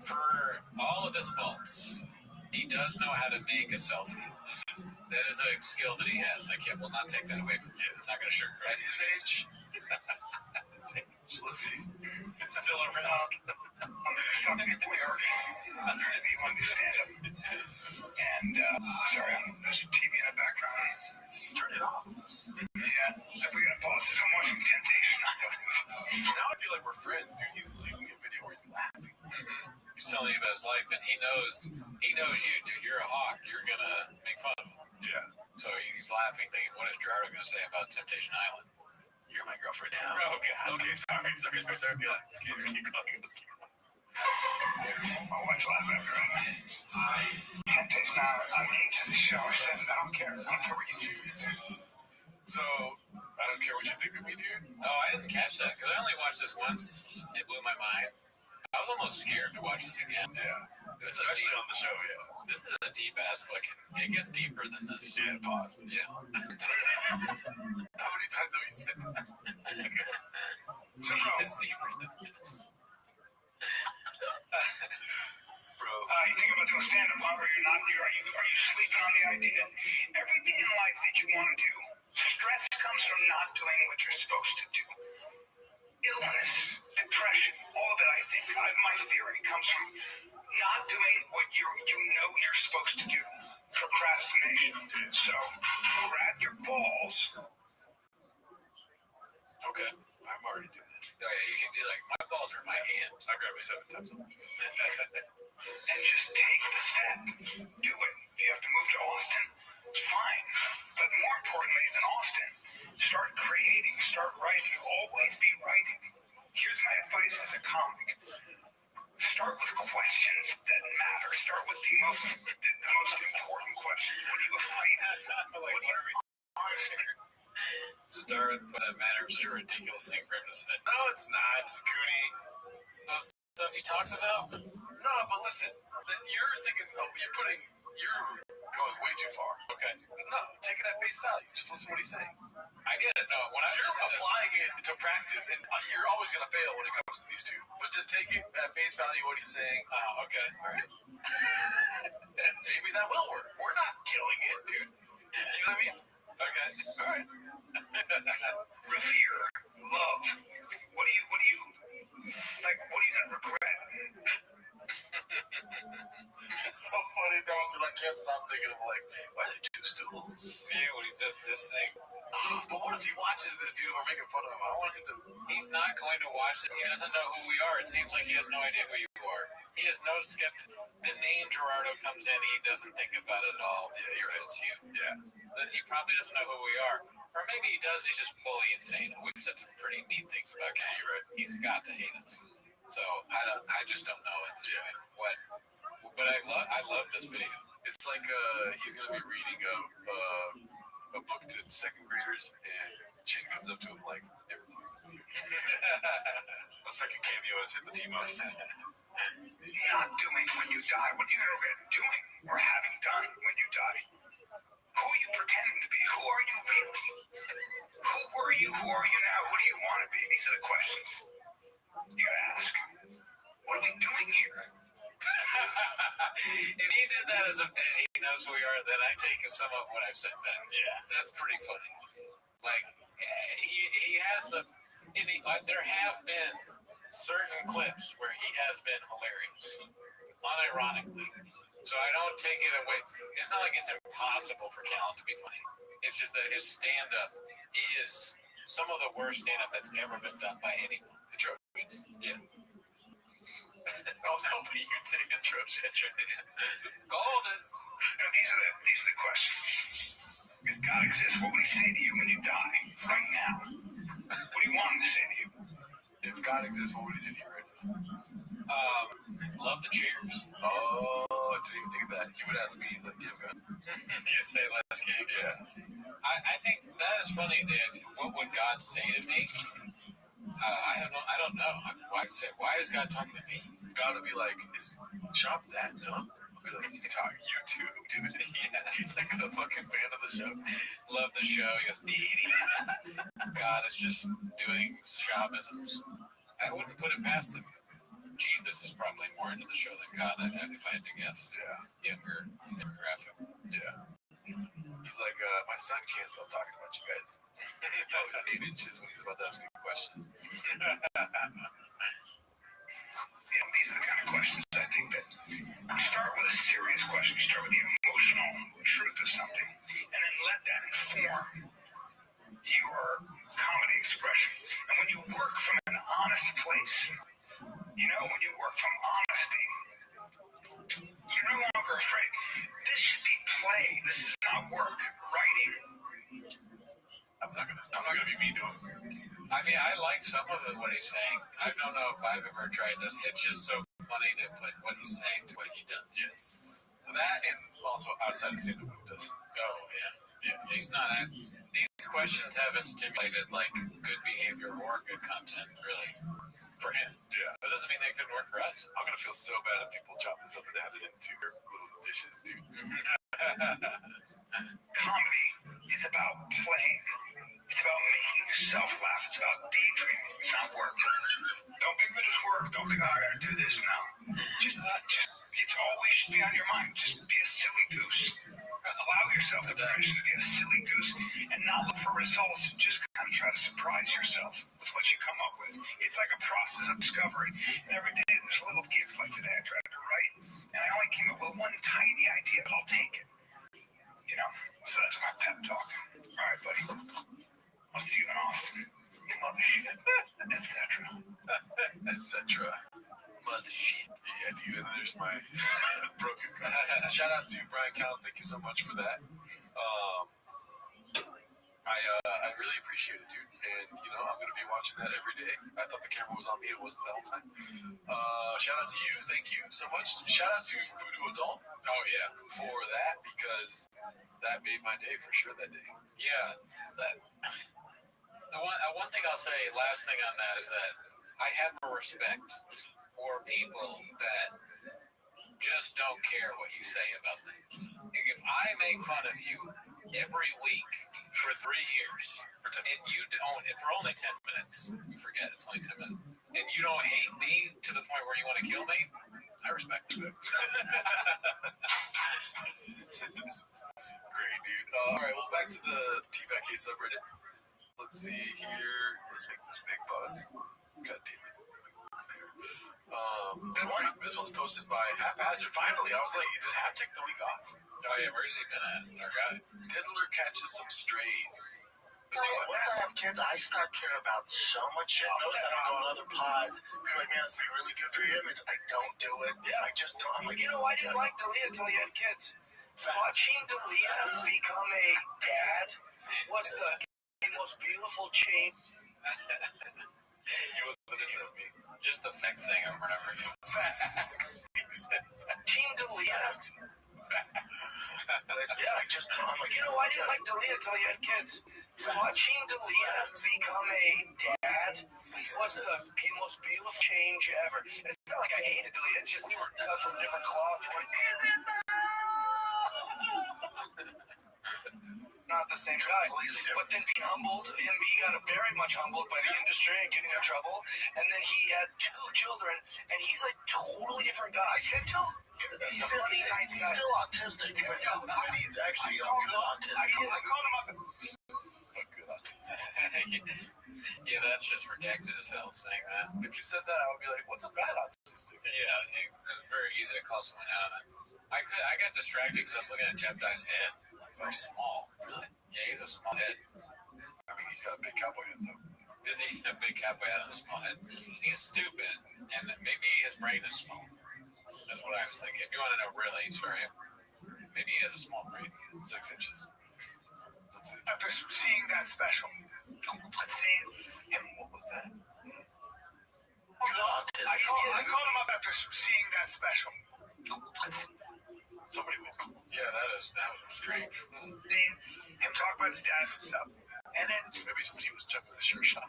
for all of his faults, he does know how to make a selfie. That is a skill that he has. I will not take that away from him. It's not going to sugarcoat his age. Let's see. Still a risk. Fucking Boyardi. He wanted to stand up. And, sorry, there's TV in the background. Turn it off. Yeah. We're going to pause this. I'm watching Temptation Island. Now I feel like we're friends, dude. He's leaving me a video where he's laughing. Mm-hmm. He's telling you about his life, and he knows you, dude. You're a hawk. You're going to make fun of him. Yeah. So he's laughing, thinking, what is Gerardo going to say about Temptation Island? You're my girlfriend now. Oh, God. Okay, sorry. Let's keep going. My wife's laughing at me. Temptation Island. I'm into the show. I said, I don't care. I don't care what you do. So, I don't care what you think of me, dude. Oh, I didn't catch that because I only watched this once. It blew my mind. I was almost scared to watch this again. Yeah. Especially on the show, yeah. This is a deep ass fucking. It gets deeper than this. Yeah, pause. Yeah. How many times have you said that? So, bro, it's deeper than this. Bro. You think about doing stand-up, or you're not? Are you sleeping on the idea? Everything in life that you want to do, stress comes from not doing what you're supposed to do. Illness, depression, all of it, I think, my theory comes from not doing what you know you're supposed to do. Procrastination. So, grab your balls. Okay. I'm already doing that. Oh, yeah, you can see, like, my balls are in my hand. I grab it 7 times a week. And just take the step. Do it. If you have to move to Austin, it's fine. But more importantly than Austin, start creating, start writing. Always be writing. Here's my advice as a comic. Start with questions that matter. Start with the most important question. What are you afraid of? What are you honestly? Start with what that matters is a ridiculous thing for him to say. No, it's not, Cootie. The stuff he talks about? No, but listen, you're thinking, you're going way too far. Okay. No, take it at face value. Just listen to what he's saying. I get it. No, when You're applying it to practice, and you're always going to fail when it comes to these two. But just take it at face value what he's saying. Okay. All right. And maybe that will work. We're not killing it, dude. You know what I mean? Okay. All right. Revere, love. What are you gonna regret? It's so funny though, because I can't stop thinking of like, why are there 2 stools? Yeah, when he does this thing. But what if he watches this dude and we're making fun of him? I want him to. He's not going to watch this. He doesn't know who we are. It seems like he has no idea who you are. He has no skip. The name Gerardo comes in, he doesn't think about it at all. Yeah, you're right. It's you. Yeah. So he probably doesn't know who we are. Or maybe he does, he's just fully insane. We've said some pretty neat things about him. You're right. He's got to hate us. So I just don't know at this point what. But I love this video. It's like he's gonna be reading a book to 2nd graders, and Chin comes up to him like, never mind. A second cameo has hit the T-Most. Not doing when you die. What are you gonna regret doing or having done when you die? Who are you pretending to be? Who are you really? Who were you? Who are you now? Who do you want to be? These are the questions you gotta ask. What are we doing here? If he did that as a bit, he knows who we are, then I take some of what I've said then. Yeah, that's pretty funny. Like, he has the... there have been certain clips where he has been hilarious, unironically. So I don't take it away. It's not like it's impossible for Callan to be funny. It's just that his stand-up is some of the worst stand-up that's ever been done by anyone. Atrocious. Yeah. I was hoping you'd say atrocious. Golden. Now, these are the questions. If God exists, what would he say to you when you die? Right now. What do you want him to say to you? If God exists, what would he say to you right now? Love the cheers. Oh, I didn't even think of that. He would ask me, he's like, yeah, God. You say less game. Yeah. I think that is funny that what would God say to me? I don't know. Why is God talking to me? God would be like, is Chop that dumb? I'll be like, you too, dude. Yeah. He's like a fucking fan of the show. Love the show. He goes, God is just doing Chavisms. I wouldn't put it past him. Jesus is probably more into the show than God, if I had to guess. Yeah. Younger demographic. Yeah. He's like, my son can't stop talking about you guys. He always 8 inches when he's about to ask me a question. These are the kind of questions I think that you start with a serious question. You start with the emotional truth of something, and then let that inform your comedy expression. And when you work from an honest place, when you work from honesty, you're no longer afraid. This should be play. This is not work. Writing. I'm not gonna be mean to him. I mean, I like some of it, what he's saying. I don't know if I've ever tried this. It's just so funny to put what he's saying to what he does. Yes. That and also outside of stand-up what he does. Oh, yeah. He's not... These questions questions haven't stimulated like good behavior or good content, really, for him. Yeah. That doesn't mean they couldn't work for us. I'm gonna feel so bad if people chop this up and add it into their little dishes, dude. Comedy is about playing. It's about making yourself laugh. It's about daydreaming. It's not work. Don't think of it as work. Don't think, oh, I gotta do this now. Just, it's always should be on your mind. Just be a silly goose. Allow yourself the permission to be a silly goose and not look for results. Just kind of try to surprise yourself with what you come up with. It's like a process of discovery. And every day there's a little gift. Like today I tried to write, and I only came up with one tiny idea, but I'll take it. You know? So that's my pep talk. All right, buddy. I'll see you in Austin. You mothership. Etc. Etc. Mothership. Yeah, dude. And there's my broken. Shout out to Brian Count. Thank you so much for that. I really appreciate it, dude. And you know, I'm gonna be watching that every day. I thought the camera was on me. It wasn't the whole time. Shout out to you. Thank you so much. Shout out to Voodoo Adult. Oh yeah, for that, because that made my day for sure that day. yeah. The one thing I'll say, last thing on that, is that I have a respect for people that just don't care what you say about them. If I make fun of you every week for 3 years, and you don't, and for only 10 minutes, you forget it's only 10 minutes, and you don't hate me to the point where you want to kill me, I respect you. Great, dude. All right, well, back to the T-Back Case subreddit. Let's see here. Let's make this big buzz. God damn it. This one's posted by Haphazard. Finally, I was like, did Hap take the week off? Oh yeah, where's he been at? Our guy. Diddler catches some strays. Once I have kids, I start caring about so much shit. Notice I don't go on other pods. People are like, man, this would be really good for your image. I don't do it. Yeah, I just don't. I'm like, You know, I didn't like Dalia until you had kids. Watching Dalia become a dad was the most beautiful change. He wasn't just the facts thing over and over again. Facts. Team Dalia. yeah, I just don't. I'm like, You know, I didn't like Dalia until you had kids. Watching Dalia become a dad was the most beautiful change ever. It's not like I hated Dalia. It's just they were cut from different cloth. Not the same guy, but then being humbled, he got very much humbled by the industry and getting in trouble, and then he had 2 children, and he's like totally different guy. He's still nice guy. He's still autistic, but he's actually good autistic. I called him up. Yeah, that's just redacted as hell saying that. If you said that, I would be like, what's a bad autistic? Yeah, it was very easy to call someone out. I got distracted because I was looking at Jeff Dye's head. Very small. Really? Yeah, he's a small head. I mean, he's got a big cowboy head, though. Does he have a big cowboy head and a small head? He's stupid, and maybe his brain is small. That's what I was thinking. If you want to know really, he's very... Maybe he has a small brain. 6 inches. Let's see. After seeing that special, seeing him, What was that? I called him up after seeing that special. Somebody woke. Yeah, that was strange. Seeing him talk about his dad and stuff. And then Maybe somebody was jumping the sure shot.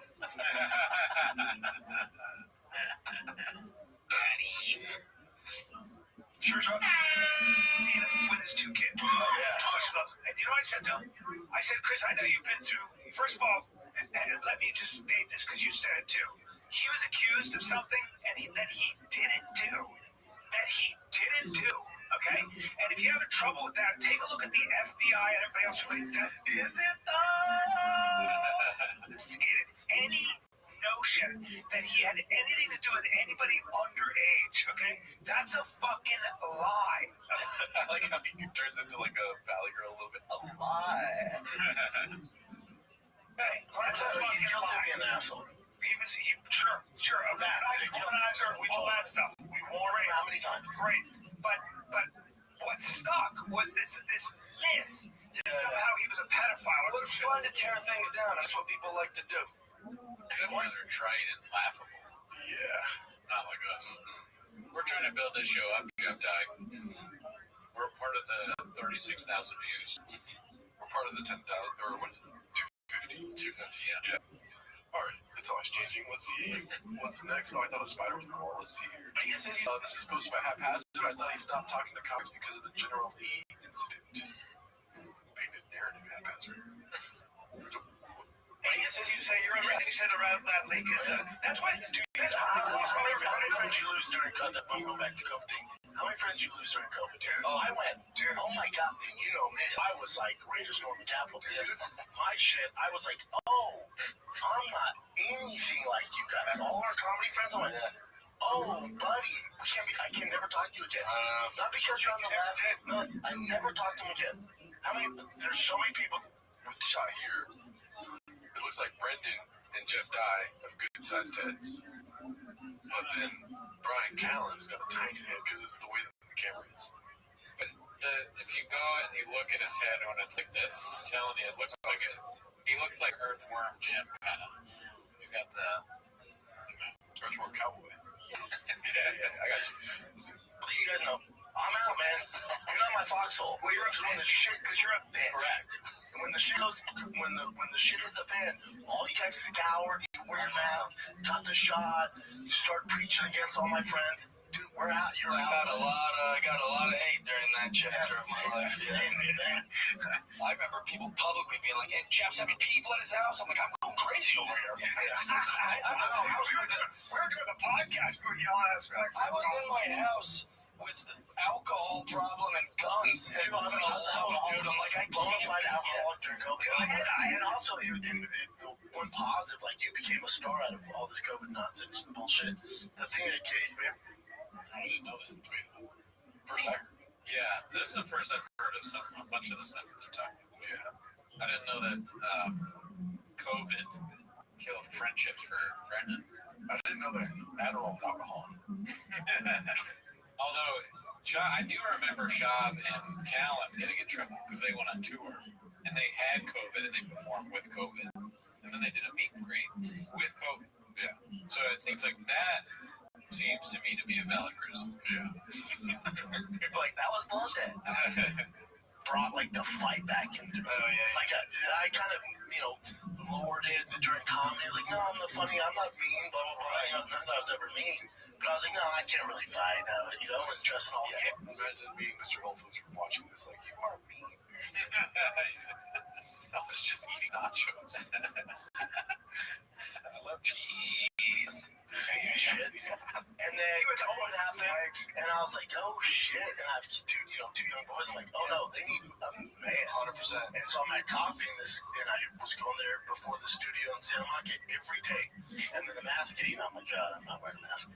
Sure shot. With his 2 kids. Oh, yeah. And you know what I said to him? I said, Chris, I know you've been through. First of all, let me just state this because you said it too. He was accused of something that he didn't do. Okay? And if you're having trouble with that, take a look at the FBI and everybody else who investigated any notion that he had anything to do with anybody underage, okay? That's a fucking lie. I like how he turns into like a valley girl a little bit. A lie. Hey, that's a He's fucking guilty of lie. being an asshole. Sure, of that. Womanizer, we do that stuff. We wore it. How many times? Great. But what stuck was this myth. Somehow he was a pedophile. It's fun to tear things down. That's what people like to do. They're trite and laughable. Yeah. Not like us. We're trying to build this show up, Jeff Dye. We're part of the 36,000 views. We're part of the 10,000, or what is it? 250. $250, yeah. Alright, it's always changing. Let's see. What's next? Oh, I thought a spider was cool. Let's see here. This is posted by Haphazard. I thought he stopped talking to comics because of the General Lee incident. Painted narrative, Haphazard. You said around that leak is that's what how many friends you lose during COVID? I'm going back to COVID thing. How many friends you lose during COVID? Dude. Oh, I went. Dude. Oh my God, man. You know, man. I was like ready to storm the Capitol. Dude. My shit. I was like, oh, I'm not anything like you guys. All our comedy friends. I'm like, oh, buddy, I can never talk to you again. Not because you're on the left. No, I never talk to him again. There's so many people. Shot here. It looks like Brendan and Jeff Dye have good-sized heads. But then Brian Callen's got a tiny head because it's the way that the camera is. But if you go and you look at his head when it's like this, I'm telling you, he looks like Earthworm Jim, kind of. He's got the Earthworm Cowboy. yeah, I got you. You guys know, I'm out, man. You're not my foxhole. Well, you're up when the shit, because you're a bitch. Correct. And when the shit goes, when the shit hits the fan, all you guys scoured, you wear your mask, got the shot, you start preaching against all my friends. Dude, we're out. You're out. I got a lot of hate during that chapter of my life. Same. I remember people publicly being like, "Hey, Jeff's having people at his house." I'm like, "I'm going crazy over here." We were doing the podcast, but yelling at us. I was in my house with alcohol problem and guns. Dude, I was alone, dude. I'm like, I bona fide alcoholic during COVID. And also, the one positive, like, you became a star out of all this COVID nonsense and bullshit. The thing that came, man. I didn't know that. First I heard. Yeah, this is the first I've heard of a bunch of the stuff that they're talking about. Yeah. I didn't know that COVID killed friendships for Brendan. I didn't know that Adderall with alcohol. Although, I do remember Shab and Callum getting in trouble because they went on tour and they had COVID and they performed with COVID. And then they did a meet and greet with COVID. Yeah. So it seems like that seems to me to be a valid reason. Yeah. People like, that was bullshit. Brought like the fight back into like I kind of lowered it during comedy. I was like, no, I'm not funny, I'm not mean, blah blah blah. None of that was ever mean, but I was like, no, I can't really fight, and dressing all. Imagine being Mr. Holfus watching this like, you are mean. I was just eating nachos. I love cheese. And then COVID happened, and I was like, oh shit. And I have two young boys. I'm like, oh no, they need a man, 100%. And so I'm at coffee and I was going there before the studio in Santa Monica every day. And then the mask came, I'm like, God, I'm not wearing a mask.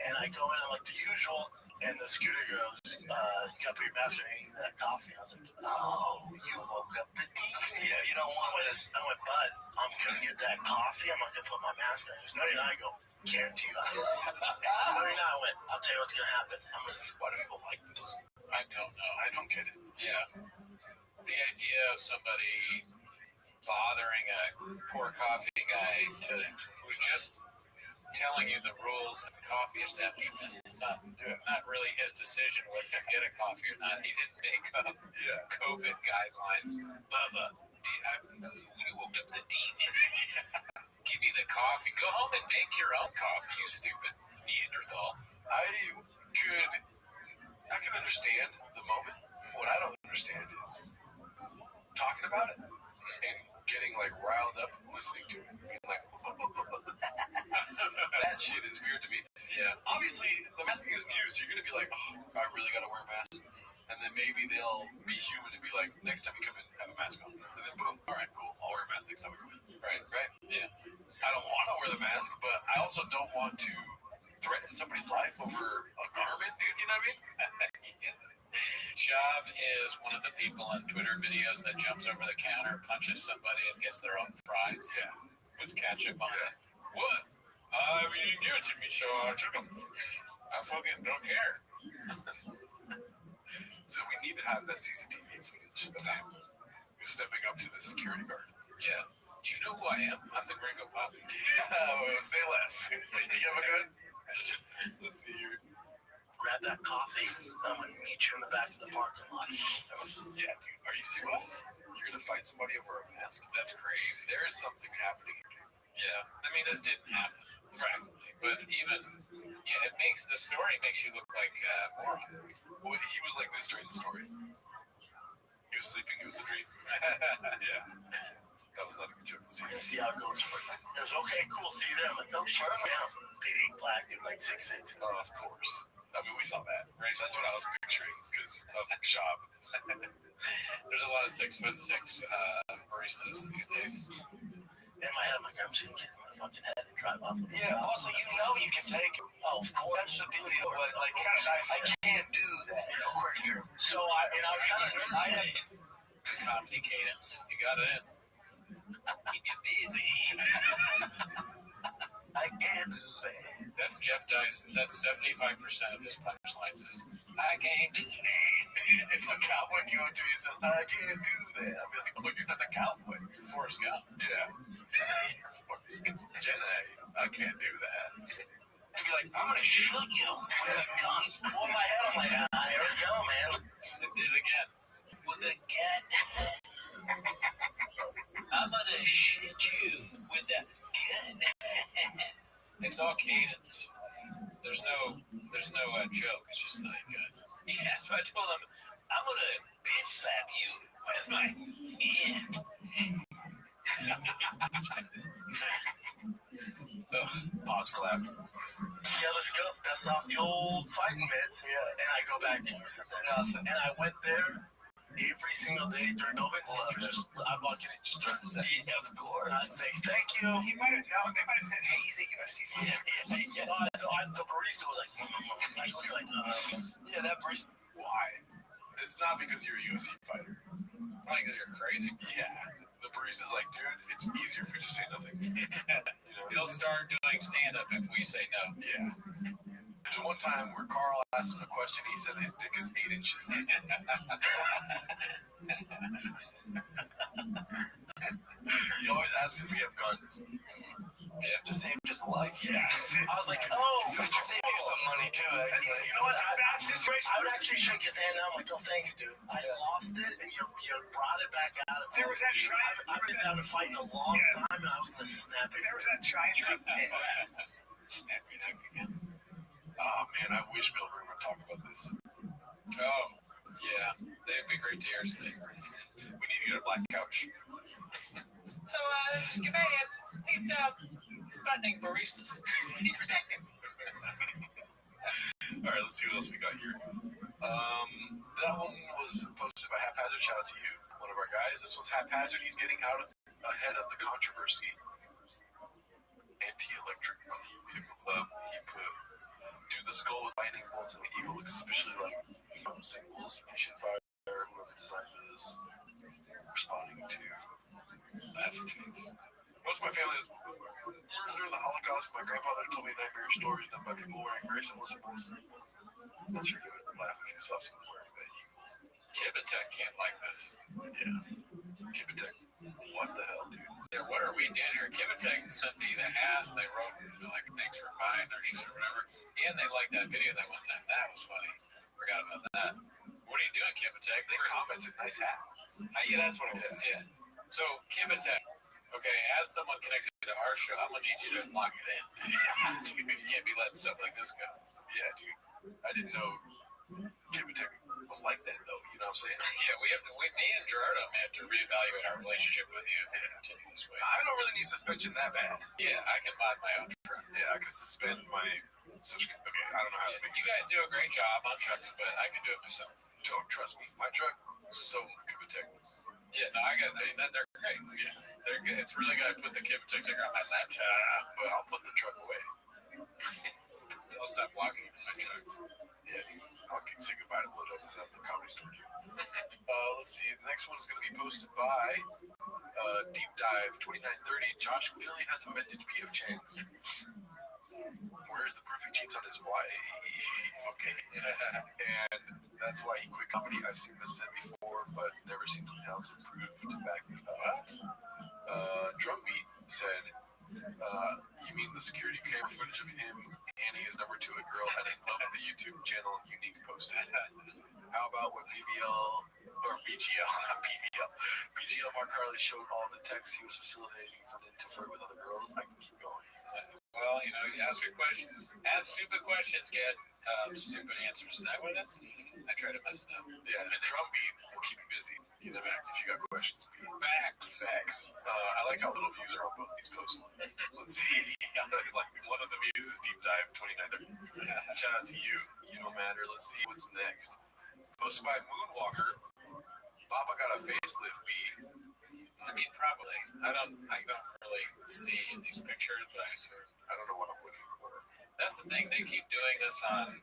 And I go in like the usual, and the security goes, you gotta put your mask on and eat that coffee. And I was like, oh, you woke up the demon. Yeah, you don't want this. I went, bud, I'm gonna get that coffee. I'm not gonna put my mask on. He goes, no, you're not. I go, guarantee you. No, you're not. I went, I'll tell you what's gonna happen. I'm like, why do people like this? I don't know. I don't get it. Yeah. The idea of somebody bothering a poor coffee guy who's just telling you the rules of the coffee establishment. It's not really his decision whether to get a coffee or not. He didn't make up COVID guidelines. Bubba, you woke up the demon. Give me the coffee. Go home and make your own coffee, you stupid Neanderthal. I can understand the moment. What I don't understand is talking about it and getting like riled up listening to it. Being like, that shit is weird to me. Yeah. Obviously, the mask thing is new, so you're gonna be like, oh, I really gotta wear a mask. And then maybe they'll be human and be like, next time you come in, have a mask on. And then boom, all right, cool. I'll wear a mask next time I come in. Right? Yeah. I don't want to wear the mask, but I also don't want to threaten somebody's life over a garment, dude. You know what I mean? Shab is one of the people on Twitter videos that jumps over the counter, punches somebody, and gets their own fries. Yeah. Puts ketchup on it. What? You didn't give it to me, so I took them. I fucking don't care. So we need to have that CCTV footage of him stepping up to the security guard. Yeah. Do you know who I am? I'm the Gringo Poppy. Say less. Do you have a gun? Let's see here. Grab that coffee. I'm gonna meet you in the back of the parking lot. Yeah, dude. Are you serious? You're gonna fight somebody over a mask? That's crazy. There is something happening here, dude. Yeah, I mean, this didn't happen practically, but even it makes the story makes you look like moron. Well, he was like this during the story. He was sleeping. It was a dream. Yeah. That was not a good joke to see. See how it goes for you. It was okay, cool, see you there. I'm like, no shit, man. Big black dude, like 6'6". Oh, of course. I mean, we saw that, right? That's what I was picturing because of the shop. There's a lot of 6'6" baristas these days. In my head, I'm like, I'm just gonna get in my fucking head and drive off. Yeah, also, you can take it. Oh, of course. That's the beauty of it. Like, I can't do that. Quick too. So I was kind of, Comedy cadence. You got it in. Keep you busy. I can't do that. That's Jeff Dice. That's 75% of his punchlines is, I can't do that. If a cowboy came up to me and said, I can't do that, I'd be like, look, you're not the cowboy. You're Forrest Gump. Yeah. You're Forrest Gump. Jenna, I can't do that. To be like, I'm gonna shoot you with a gun. Well, in my head, I'm like, here we go, man. It did it again. With a gun. I'm gonna shoot you with a gun. It's all cadence. There's no joke. It's just like, yeah. So I told him, I'm gonna bitch slap you with my hand. Pause for laugh. Yeah, let's go. Dust off the old fighting mitts. Yeah, and I go back and use it then. And I went there every single day during open. I'd walk in and just turn his head. Yeah, of course. I'd say, thank you. He might have known. They might have said, hey, he's a UFC fighter. Yeah. The barista was like, yeah, that barista. Why? It's not because you're a UFC fighter. probably because you're crazy. Yeah. The barista's like, dude, it's easier if we just say nothing. He'll start doing stand-up if we say no. Yeah. There's one time where Carl asked him a question. He said his dick is 8 inches. He always asks if we have guns. Yeah, to save his life. Yeah. I was like, oh, save you some money too. You know what? I would actually shake his hand. I'm like, oh, thanks, dude. I lost it, and you brought it back out. There was that try. I've been out of fight in a long time, and I was gonna snap it. There was that try. Snap your neck again. Oh man, I wish Bill Green would talk about this. Oh, yeah, they'd be great to hear us today. We need to get a black couch. So, this comedian, he's threatening baristas. All right, let's see what else we got here. That one was posted by Haphazard. Shout out to you, one of our guys. This one's Haphazard. He's getting ahead of the controversy. Anti-electric vehicle club. He put, dude, the skull with lightning bolts and the eagle looks especially like singles. Mission Fire, whoever designed this, responding to laughing face. Most of my family murdered during the Holocaust. My grandfather told me nightmare stories done by people wearing very similar symbols. Not sure you would laugh if you saw someone wearing that eagle. Kibitek can't like this. Yeah. Kibitek. What the hell, dude? Yeah, what are we doing here? Kibitek sent me the hat, and they wrote, like, thanks for buying our shit or whatever. And they liked that video that one time. That was funny. Forgot about that. What are you doing, Kibitek? They commented, nice hat. Yeah, that's what it is, yeah. So, Kibitek, okay, as someone connected to our show, I'm going to need you to lock it in. Dude, you can't be letting stuff like this go. Yeah, dude. I didn't know Kibitek was like that, though. You know what I'm saying? Yeah, me and Gerardo may have to reevaluate our relationship with you if we continue this way. I don't really need suspension that bad. Yeah, I can mod my own truck. Yeah, I can suspend my subscription. Okay, I don't know how to make you guys do a great job on trucks, but I can do it myself. Don't trust me. My truck is so Kibitek. Yeah, no, they're great. Yeah, they're good. It's really good. I put the Kibitek sticker on my laptop, but I'll put the truck away. I'll stop walking in my truck. Yeah, dude. I'll say goodbye to Blowjobs at the Comedy Store. Let's see. The next one is going to be posted by Deep Dive 2930. Josh clearly has a vintage PF Chang's. Where's the proof he cheats on his wife? Okay. And that's why he quit comedy. I've seen this said before, but never seen something else proof to back it up. Drumbeat said, you mean the security camera footage of him handing his number to a girl at a club with a YouTube channel Unique posted? How about when BBL or BGL, not PBL. BGL Mark Carly showed all the texts he was facilitating for them to flirt with other girls. I can keep going. Well, you know, you ask your question. Ask stupid questions, get stupid answers. Is that what it is? I try to mess it up. Yeah, the drum beat will keep you busy. Use Max if you got questions. Facts. I like how little views are on both these posts. Let's see. Like one of the views is Deep Dive 2930. Shout out to you. You don't matter. Let's see what's next. Posted by Moonwalker. Papa got a facelift beat. I mean, probably. I don't really see in these pictures, but I don't know what I'm looking for. That's the thing. They keep doing this online.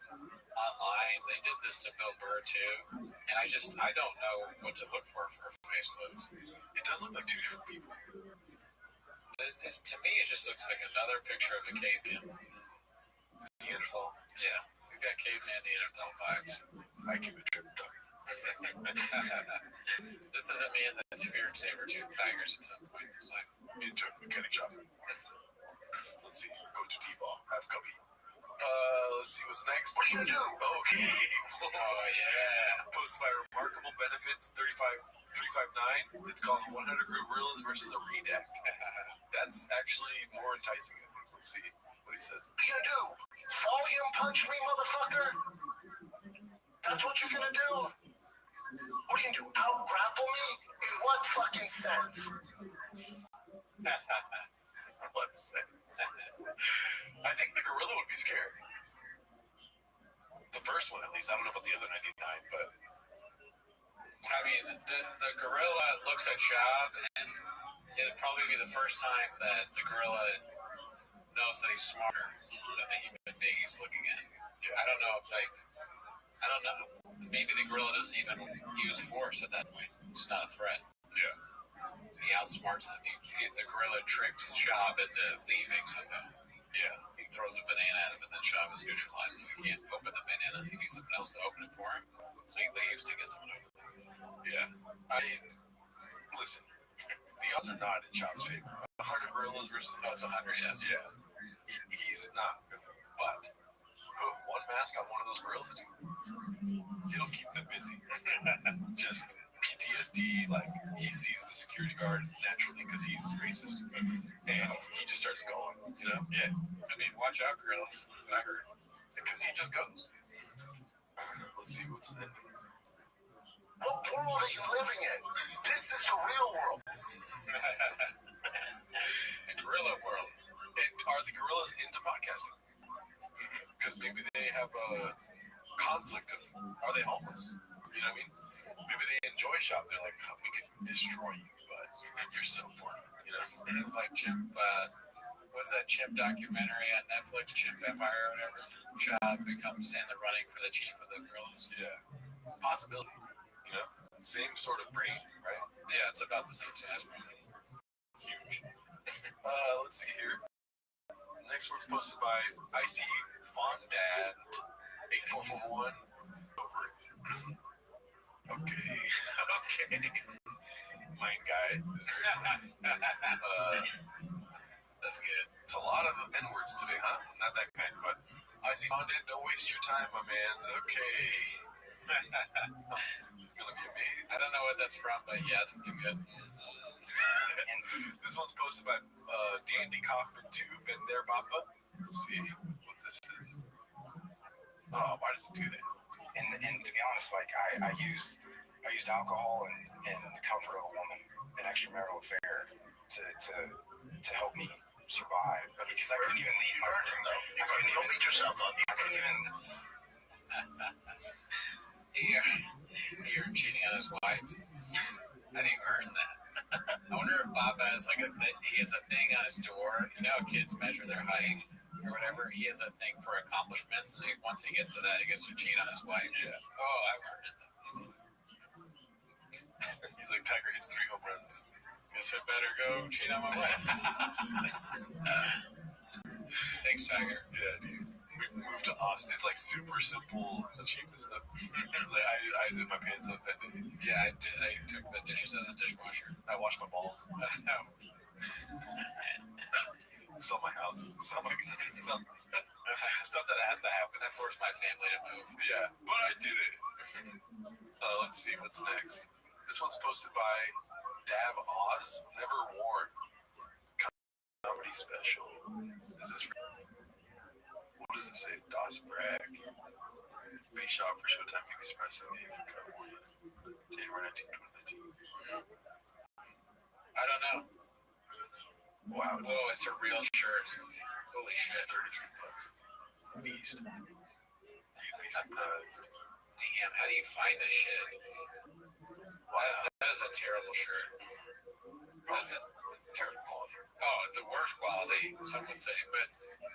They did this to Bill Burr too, and I don't know what to look for a facelift. It does look like two different people. To me, it just looks like another picture of a caveman. Neanderthal. Yeah, he's got caveman Neanderthal vibes. I keep it trimmed up. This is a man that's feared saber-toothed tigers at some point in his life. Into a mechanic shop. Let's see. Go to T-ball. Have cubby. Let's see what's next. What are you gonna do? Okay. Oh yeah. Posted by Remarkable Benefits 359. It's called 100 Gorillas versus a Redact. That's actually more enticing, I think. Let's see what he says. What are you gonna do? Volume punch me, motherfucker? That's what you're gonna do? What are you gonna do? Out-grapple me? In what fucking sense? What sense? I think the gorilla would be scared. The first one, at least. I don't know about the other 99, but I mean, the gorilla looks at Shab, and it'll probably be the first time that the gorilla knows that he's smarter than the human being he's looking at. I don't know. Maybe the gorilla doesn't even use force at that point. It's not a threat. Yeah. He outsmarts him. The gorilla tricks Shab into leaving somehow. Yeah. He throws a banana at him, and then Shab is neutralized. He can't open the banana. He needs someone else to open it for him. So he leaves to get someone to open it. Yeah. I mean, listen, the odds are not in Shop's favor. 100 gorillas versus... No, it's 100, yes. Yeah. He's not good. But put one mask on one of those gorillas, it'll keep them busy. Just PTSD, like, he sees the security guard naturally because he's racist. And he just starts going, you know? Yeah. I mean, watch out, gorillas. I heard. Because he just goes. Let's see what's the... What world are you living in? This is the real world. The gorilla world. Are the gorillas into podcasting? Because maybe they have a conflict of, are they homeless? You know what I mean? Maybe they enjoy Shop. They're like, oh, we can destroy you, but you're so funny. You know? Like Chimp, what's that Chimp documentary on Netflix, Chimp Empire or whatever? Shab becomes in the running for the chief of the gorillas. Yeah. Possibility. You know? Same sort of brain, right? Yeah, it's about the same size brain. Huge. Let's see here. Next one's posted by Icy Fondad 8441. Over. Okay. Okay. Mine guy. That's good. It's a lot of N-words today, huh? Not that kind, but Icy Fondad, don't waste your time, my mans. Okay. It's gonna be amazing. I don't know what that's from, but yeah, it's pretty good. This one's posted by D&D Kaufman Tube and their Papa. Let's see what this is. Oh, why does it do that? And to be honest, like I used alcohol and the comfort of a woman, an extramarital affair, to help me survive. Because I couldn't even leave my room. Don't beat yourself up. I couldn't even. You're cheating on his wife. How do you earn that? I wonder if Bob has like he has a thing on his door. You know how kids measure their height or whatever? He has a thing for accomplishments, and once he gets to that, he gets to cheat on his wife. Yeah. Oh, I've earned it. He's like, Tiger hits 3 home runs. Guess I better go cheat on my wife. Thanks, Tiger. Yeah, dude. We moved to Austin. It's like super simple achievement stuff. Like I zip my pants up that day. Yeah, I took the dishes out of the dishwasher. I washed my balls. Sell my house. Sell stuff that has to happen. I forced my family to move. Yeah, but I did it. Let's see what's next. This one's posted by Dav Oz. Never worn. Comedy special. This is. What does it say? Das Bragg. Be shot for Showtime Express in the January 19, 2019. I don't know. Wow. Whoa, it's a real shirt. Holy shit. $33. Beast. You'd be surprised. Damn, how do you find this shit? Wow, that is a terrible shirt. That's a terrible quality. Oh, the worst quality, some would say. But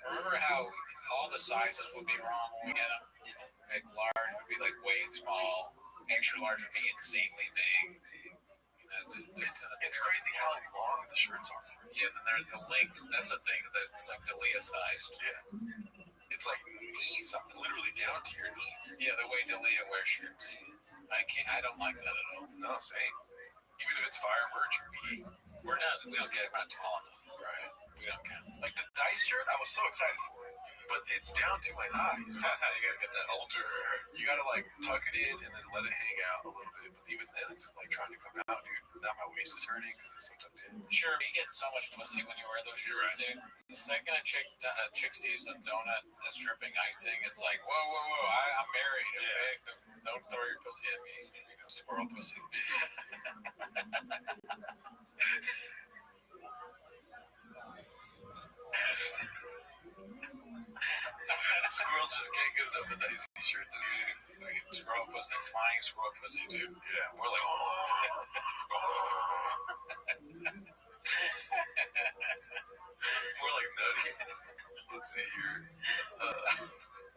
remember how all the sizes would be wrong when we get them? Like large would be like way small. Extra large would be insanely big. It's crazy how long the shirts are. Yeah, and then the length, that's the thing. It's like Dalia sized. Yeah. It's like knees, literally down to your knees. Yeah, the way Dalia wears shirts. I don't like that at all. No, same. Even if it's fire merch, we don't get it around tall enough. Right. We don't count. Like the dice shirt, I was so excited for it. But it's down to my thighs. You gotta get that halter. You gotta like tuck it in and then let it hang out a little bit. But even then, it's like trying to come out, dude. Now my waist is hurting because it's so tucked in. Sure, you get so much pussy when you wear those shirts, dude. The second a chick sees a donut that's dripping icing, it's like, whoa, I'm married. Okay? Don't throw your pussy at me. You know, squirrel pussy. Squirrels just can't get enough of nice t-shirts, dude. Like squirrel pussy, flying squirrel pussy, dude. Yeah, we're like, we're like nutty. Let's see here.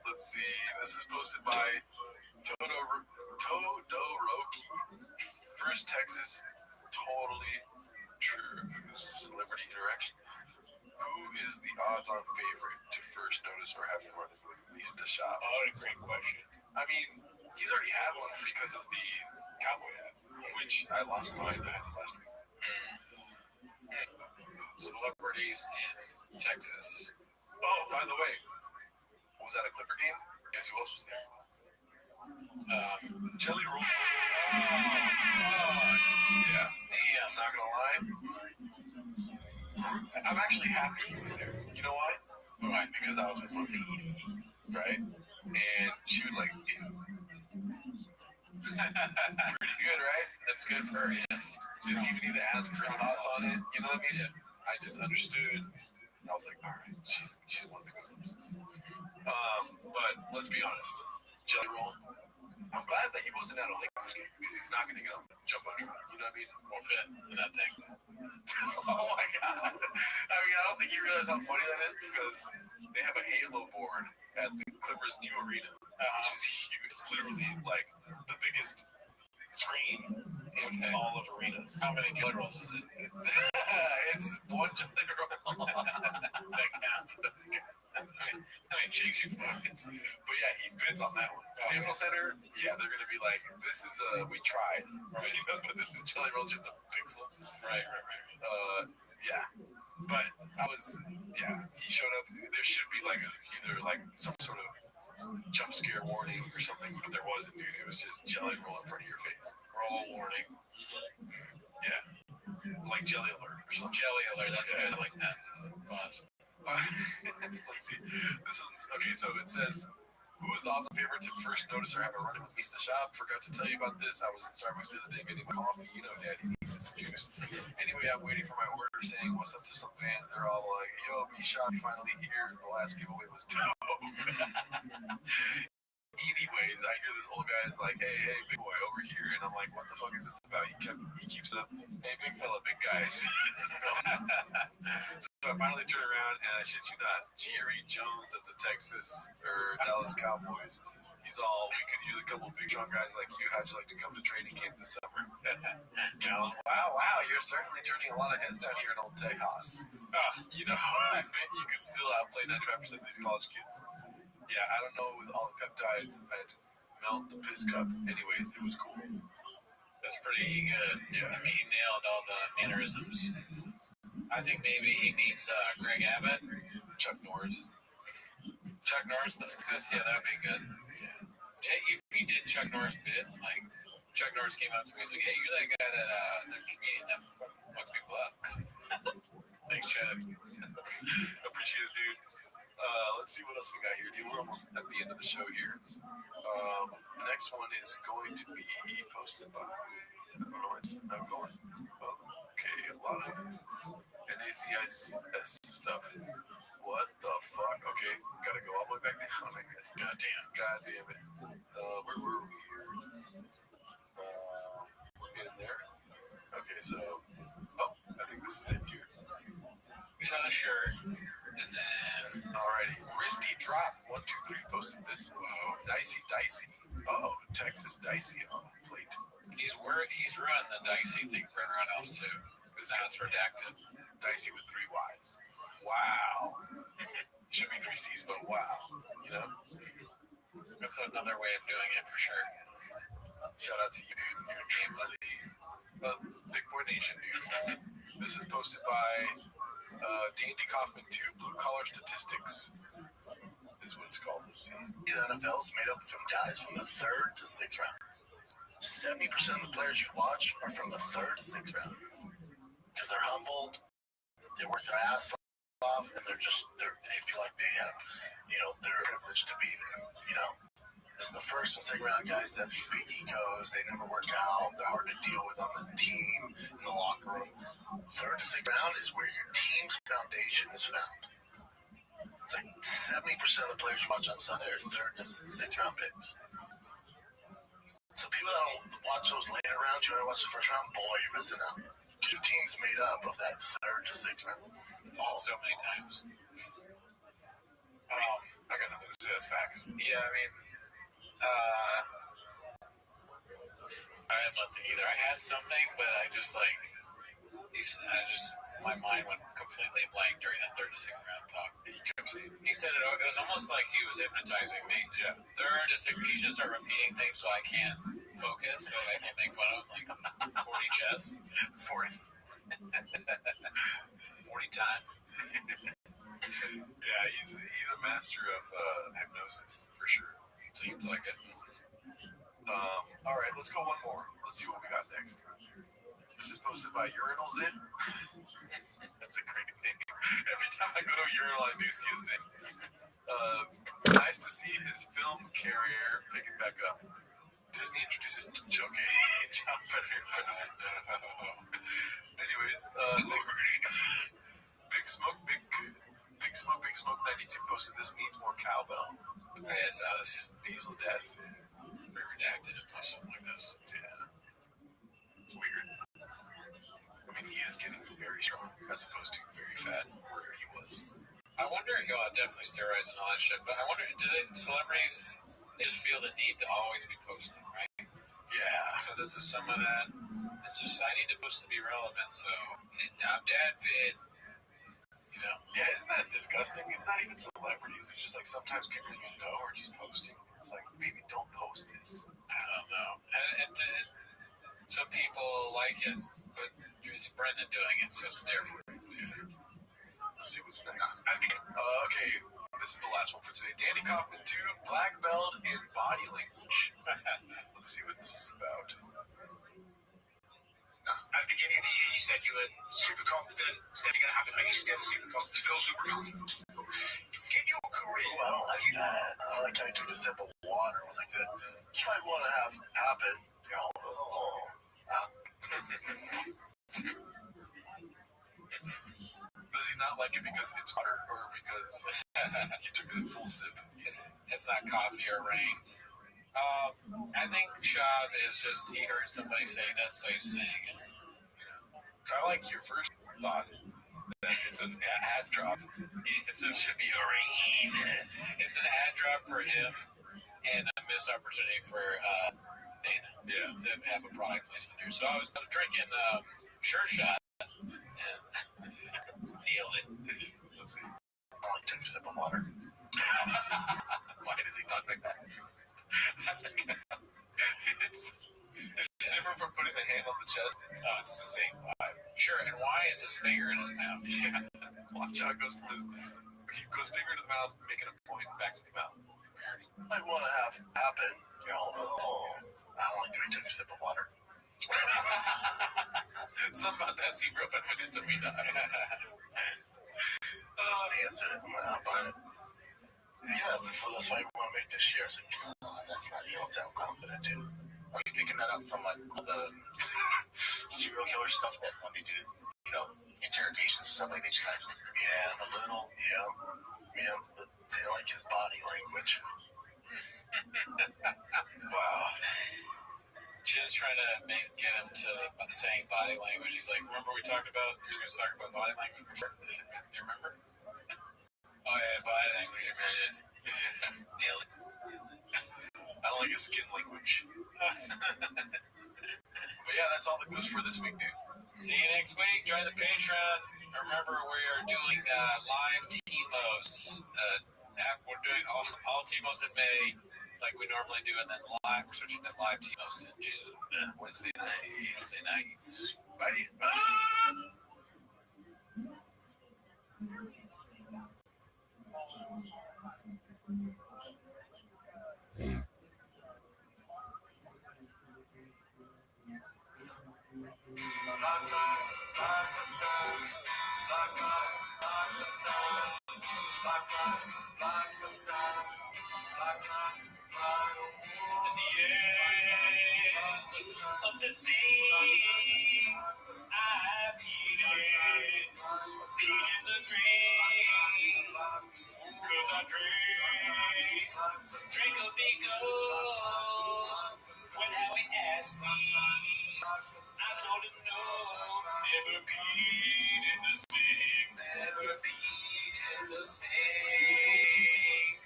Let's see. This is posted by Todoroki. First Texas, totally true celebrity interaction. Who is the odds-on favorite to first notice or have run with Lisa Shop? Oh, what a great question. I mean, he's already had one because of the cowboy hat, which I lost mine. I had it last week. Celebrities in Texas. Oh, by the way, was that a Clipper game? Guess who else was there? Jelly Roll. Yeah. Damn, not gonna lie. I'm actually happy he was there. You know why? Why? Because I was with my lady, right? And she was like, pretty good, right? That's good for her, yes. Didn't even need to ask her thoughts on it. You know what I mean? Yeah. I just understood. I was like, all right, she's one of the good ones. But let's be honest, Jelly Roll. I'm glad that he wasn't at a Lakers game because he's not going to get on the jump on track. You know what I mean? Won't fit in that thing. Oh my god! I mean, I don't think you realize how funny that is because they have a Halo board at the Clippers' new arena, which is huge. It's literally like the biggest screen in all of arenas. How many jelly rolls is it? It's one jelly roll. That count. I mean, cheeks you fucking. But yeah, he fits on that one. Staples Center, yeah, they're gonna be like, this is we tried, right? But this is Jelly Roll, just a pixel. Right. Yeah. But he showed up. There should be like either like some sort of jump scare warning or something, but there wasn't, dude. It was just Jelly Roll in front of your face. Roll warning. Yeah. Like Jelly Alert or something. Jelly Alert, that's good. I like that. Buzz. Let's see. This one's okay. So it says, "Who was the odds-on favorite to first notice or have a run-in with Lisa Shop?" Forgot to tell you about this. I was in Starbucks the other day getting coffee. You know, Daddy needs some juice. Anyway, I'm waiting for my order, saying what's up to some fans. They're all like, "Yo, B-Shop finally here." The last giveaway was dope. Anyways, I hear this old guy is like, hey, big boy, over here. And I'm like, what the fuck is this about? He keeps up, hey, big fella, big guys. so I finally turn around, and I shit you not, Jerry Jones of the Dallas Cowboys. He's all, we could use a couple big strong guys like you. How'd you like to come to training camp this summer? Wow, you're certainly turning a lot of heads down here in Old Tejas. You know, I bet you could still outplay 95% of these college kids. Yeah, I don't know, with all the peptides, I'd melt the piss cup. Anyways, it was cool. That's pretty good. Yeah. I mean, he nailed all the mannerisms. I think maybe he meets Greg Abbott. Chuck Norris. Chuck Norris, yeah, that'd be good. Yeah. If he did Chuck Norris bits, like, Chuck Norris came up to me. He's like, "Hey, you're that guy that comedian that fucks people up." Thanks, Chuck. Appreciate it, dude. Let's see what else we got here, dude. We're almost at the end of the show here. The next one is going to be posted by. I don't know where it's not going. Okay, a lot of NACIS stuff. What the fuck? Okay, gotta go all the way back down. God damn it. Where were we here? In there. Okay, so. Oh, I think this is it here. We saw the shirt. And then. Alrighty. Risty Drop 123 posted this. Oh, Dicey. Oh, Texas Dicey on the plate. He's running the Dicey thing for everyone else too. Because now it's redacted. Dicey with 3 Y's. Wow. Should be 3 C's, but wow. You know? That's another way of doing it for sure. Shout out to you, dude. You're truly Big Boy Nation, dude. This is posted by D&D Kaufman 2. Blue Collar Statistics is what it's called. Let's see. The NFL is made up from guys from the 3rd to 6th round. 70% of the players you watch are from the 3rd to 6th round. Because they're humbled, they work their ass off, and they feel like they have, they're privileged to be there, This is the 1st and 2nd round guys that have big egos, they never work out, they're hard to deal with on the team, in the locker room. 3rd to 6th round is where your team's foundation is found. It's like 70% of the players you watch on Sunday are 3rd and 6th round picks. So people that don't watch those later rounds, you only watch the 1st round, boy, you're missing out. Because your team's made up of that 3rd to 6th round. So many times. I got nothing to say. That's facts. Yeah, I mean, I have nothing either. I had something, but my mind went completely blank during that 3rd to 6th round talk. He said it was almost like he was hypnotizing me. Yeah. 3rd to 6th, he just started repeating things so I can't focus, so I can't make fun of him, like 40 chess. 40. 40 time. Yeah, he's a master of hypnosis, for sure. Seems like it. All right, let's go one more. Let's see what we got next. This is posted by Urinals In. That's a great name. Every time I go to a urinal, I do see a Zin. Nice to see his film carrier picking back up. Disney introduces okay. Anyways, Big Smoke 92 posted this needs more cowbell. I saw this. Diesel Death. Very redacted and put something like this. Yeah. It's weird. I mean, he is getting very strong as opposed to very fat where he was. I wonder, definitely steroids and all that shit, but I wonder, celebrities, they just feel the need to always be posting, right? Yeah. So this is some of that. It's just, I need to post to be relevant, so I'm dad fit. Yeah, isn't that disgusting? It's not even celebrities. It's just like sometimes people are just posting. It's like, maybe don't post this. I don't know. And some people like it, but it's Brendan doing it, so it's different. Yeah. Let's see what's next. Okay, this is the last one for today. Danny Kaufman 2, Black Belt in Body Language. Let's see what this is about. At the beginning of the year, you said you were super confident. It's never going to happen, but you're still super confident. Still super confident. In your career... I don't like that. I don't like how you took a sip of water. I was like, let's try one and a half happen. Does he not like it because it's water or because he took a full sip? It's not coffee or rain. I think Shab is just, he heard somebody say that, so he's saying it. I like your first thought. That it's an ad drop. It should be a rain. It's an ad drop for him and a missed opportunity for Dana. Yeah. To have a product placement there. So I was drinking Sure Shot and nailed it. Let's see. I like taking a sip of water. Why does he talk like that? It's different from putting the hand on the chest. It's the same vibe. Sure, and why is his finger in his mouth? Yeah. Watch how it goes from he goes finger to the mouth, making a point back to the mouth. Might want to have happen. You know, I don't like doing a sip of water. Something about that seemed real feminine to me. The answer, I'm not buying it. Yeah, that's why you want to make this year. It's like, that's not, you don't sound confident, dude. Are you picking that up from like the serial killer stuff that when they do, you know, interrogations and stuff like they just kind of, yeah, a little, yeah, but they like his body language. Wow. Jim's trying to get him to saying body language. He's like, remember we talked about, we were going to talk about body language before? You remember? Oh yeah, body language, you made it. Nailed it. I don't like his skin language. But yeah, that's all the clips for this week, dude. See you next week. Join the Patreon. Remember, we are doing live TMOs. We're doing all TMOs in May, like we normally do, and then live. We're switching to live TMOs in June. Wednesday nights. Bye. At the edge of the sea, I've heated in the dream, 'cause I drink a big gold. When Howie asked me, I told him no, never peed in the sink, never peed in the sink.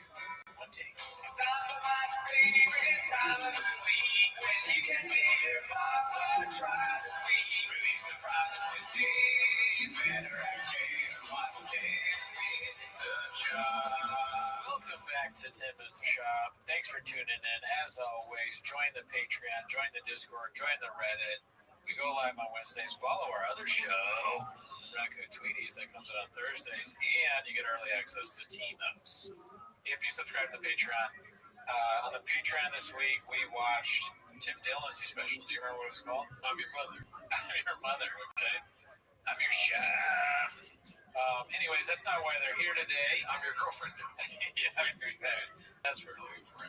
One take. It's time for my favorite time of the week when you can hear Papa try to speak. Release surprises today. You better act and watch 10 minutes of shop. Welcome back to 10 Minutes of Shop. Thanks for tuning in. As always, join the Patreon, join the Discord, join the Reddit. We go live on Wednesdays. Follow our other show, Raccoon Tweeties, that comes out on Thursdays, and you get early access to T-Notes. If you subscribe to the Patreon, on the Patreon this week, we watched Tim Dillon's special. Do you remember what it was called? I'm Your Mother. I'm Your Mother, okay? I'm Your chef. Anyways, that's not why they're here today. I'm your girlfriend. Yeah, that's what we're looking for.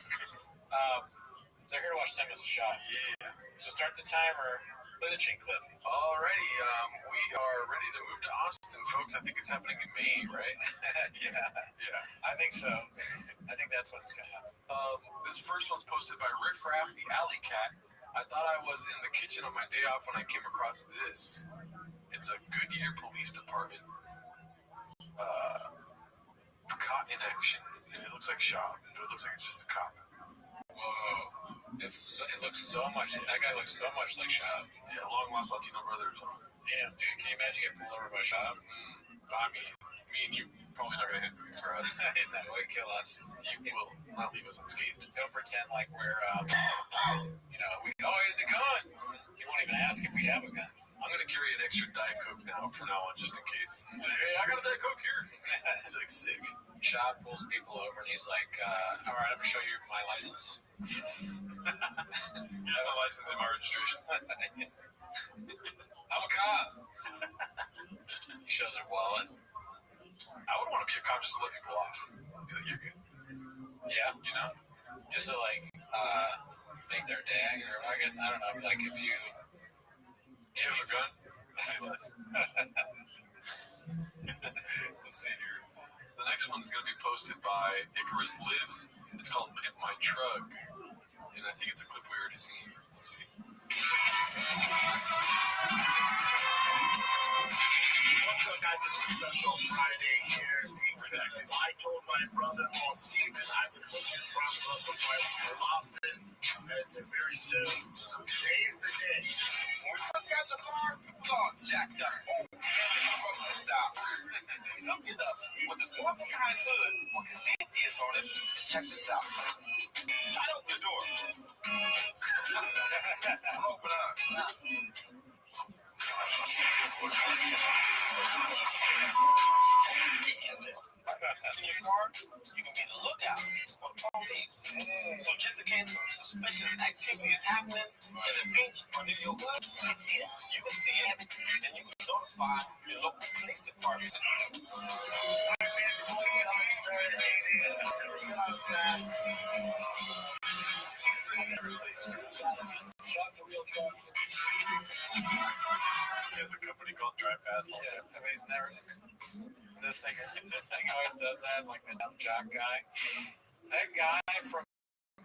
They're here to watch 10 Minutes of Shop. Yeah. So start the timer. Play the chain clip. Alrighty, we are ready to move to Austin, folks. I think it's happening in May, right? Yeah. I think so. I think that's when it's going to happen. This first one's posted by Riff Raff, the Alley Cat. I thought I was in the kitchen on my day off when I came across this. It's a Goodyear Police Department caught in action. And it looks like shop, but it looks like it's just a cop. Whoa. It looks so much, that guy looks so much like Shop. Yeah, long lost Latino brother or something. Damn, dude, can you imagine getting pulled over by Shop? I mean, me and you probably not gonna hit for us. That would kill us. You will not leave us unscathed. Don't pretend like we're, is it going? You won't even ask if we have a gun. I'm gonna carry an extra Diet Coke from now on, just in case. Hey, I got a Diet Coke here. He's like, sick. Shop pulls people over and he's like, all right, I'm gonna show you my license. Yeah, my license and my registration. I'm a cop. He shows her wallet. I would want to be a cop just to let people off. Be like, you're good. Yeah. You know? Just to make their day. Or I guess, I don't know, like if you... Do you have a gun? Let's see here. The next one is going to be posted by Icarus Lives. It's called Pimp My Truck. And I think it's a clip we already seen. Let's see. What's up, guys? It's a special Friday here. I told my brother-in-law Steven I would hook his brother up with my Austin very soon. So today's the day. What's got your car? Oh, jacked up. Stop. Look it up. With the door behind hood, with the dentiest on it. Check this out. Try to open the door. Open up. In your car, you can be the lookout for the police. just in case some suspicious activity is happening in the beach or near your hood, you can see it, and you can notify your local police department. There's a company called Drive Fast. Yeah, I mean, it's never. This thing always does that, like the dumb jock guy. That guy from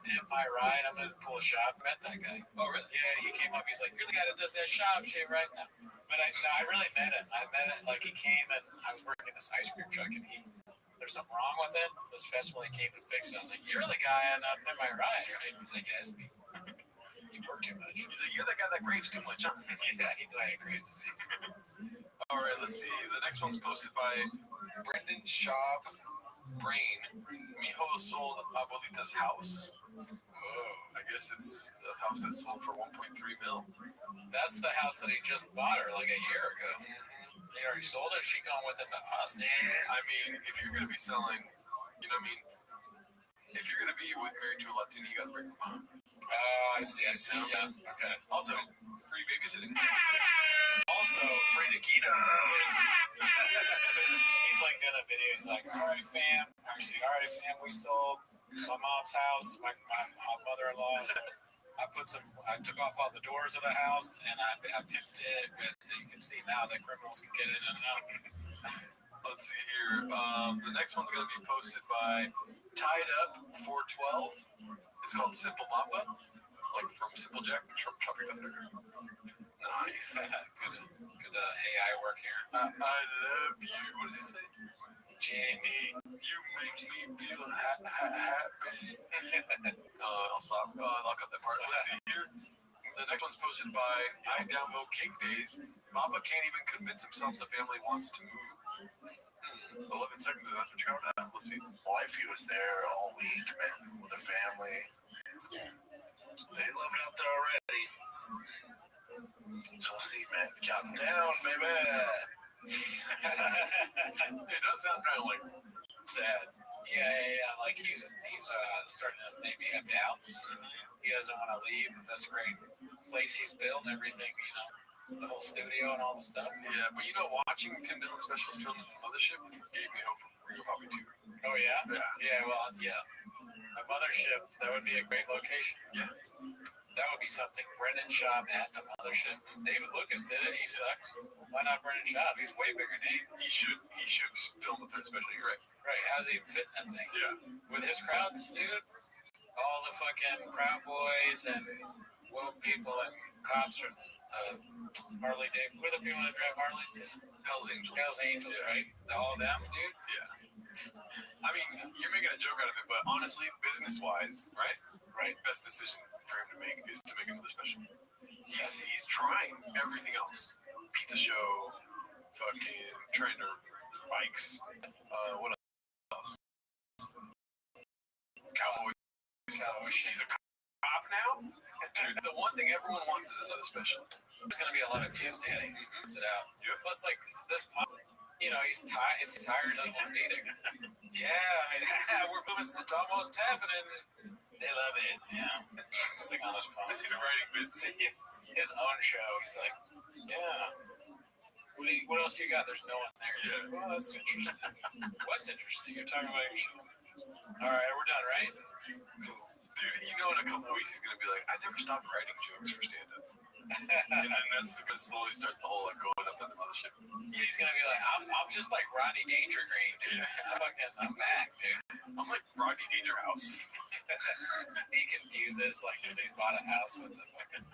Hit My Ride, I'm gonna pull a shot. Met that guy. Oh, really? Yeah, he came up. He's like, "You're the guy that does that shop shit, right?" No. But I really met him. I met it like he came and I was working this ice cream truck and there's something wrong with it. This festival, he came and fixed it. I was like, "You're the guy on Hit My Ride, right?" He's like, "Yes." You work too much. He's like, "You're the guy that grapes too much, huh?" Yeah, he knew I had Graves' disease. All right, let's see. The next one's posted by Brendan Schaub. Brain. Mijo sold Abuelita's house. Oh, I guess it's the house that sold for 1.3 mil. That's the house that he just bought her like a year ago. He already sold it. She gone with him to Austin. I mean, if you're gonna be selling, you know what I mean? If you're gonna be married to a Latina, you gotta bring her mom. Oh, I see. Yeah. Okay. Also, free babysitting. Also, free Nikita. He's like doing a video. He's like, all right, fam, we sold my mom's house, my mother-in-law. I took off all the doors of the house and I pimped it. You can see now that criminals can get in and out. Let's see here. The next one's going to be posted by Tied Up 412. It's called Simple Mappa, like from Simple Jack from Tropic Thunder. Nice. Good AI work here. I love you. What does he say? Jamie, you make me feel happy. I'll stop. I'll cut that part. Let's see here. The next one's posted by I Downvote Cake Days. Mappa can't even convince himself the family wants to move. 11 seconds, and that's what you got with that. Let's see. Wifey was there all week, man, with her family. They love it out there already. So see, man, counting down, baby. It does sound kind of like sad. Yeah. Like he's starting to maybe have doubts. He doesn't want to leave this great place he's built and everything, the whole studio and all the stuff. Yeah, but watching Tim Dillon specials filmed in the Mothership gave me hope for Real Hobby 2. Oh, yeah? Yeah, well, yeah. The Mothership, that would be a great location. Yeah. That would be something. Brendan Schaub at the Mothership. David Lucas did it. He sucks. Why not Brendan Schaub? He's way bigger name. He should film a third special. You're right. Right. How's he fit in that thing? Yeah. With his crowds, dude. All the fucking Proud Boys and woke people and cops and Harley Davidson. Who are the people that drive Harleys? Hell's Angels, yeah. Right? All of them, dude? Yeah. I mean, you're making a joke out of it, but honestly, business-wise, right? Right. Best decision for him to make is to make another special. He's trying everything else. Pizza show, fucking trainer, bikes. What else? Cowboys. He's a cop now? Dude, the one thing everyone wants is another special. There's going to be a lot of views, Danny. Sit out. Yeah. Plus, like, this pop, he's tired. It's tired. Doesn't want to be there. Yeah, I mean, we're moving. It's almost happening. They love it. Yeah. It's like on his phone. He's writing bits. His own show. He's like, yeah. What else you got? There's no one there. Yeah. Well, that's interesting. What's interesting? You're talking about your show. All right, we're done, right? Cool. Dude, in a couple weeks, he's going to be like, I never stopped writing jokes for stand-up. And that's going to slowly start the whole, going up on the Mothership. Yeah, he's going to be like, I'm just like Rodney Dangergreen, dude. Yeah. I'm back, dude. I'm like Rodney Dangerhouse. He confuses, because he's bought a house with the fucking...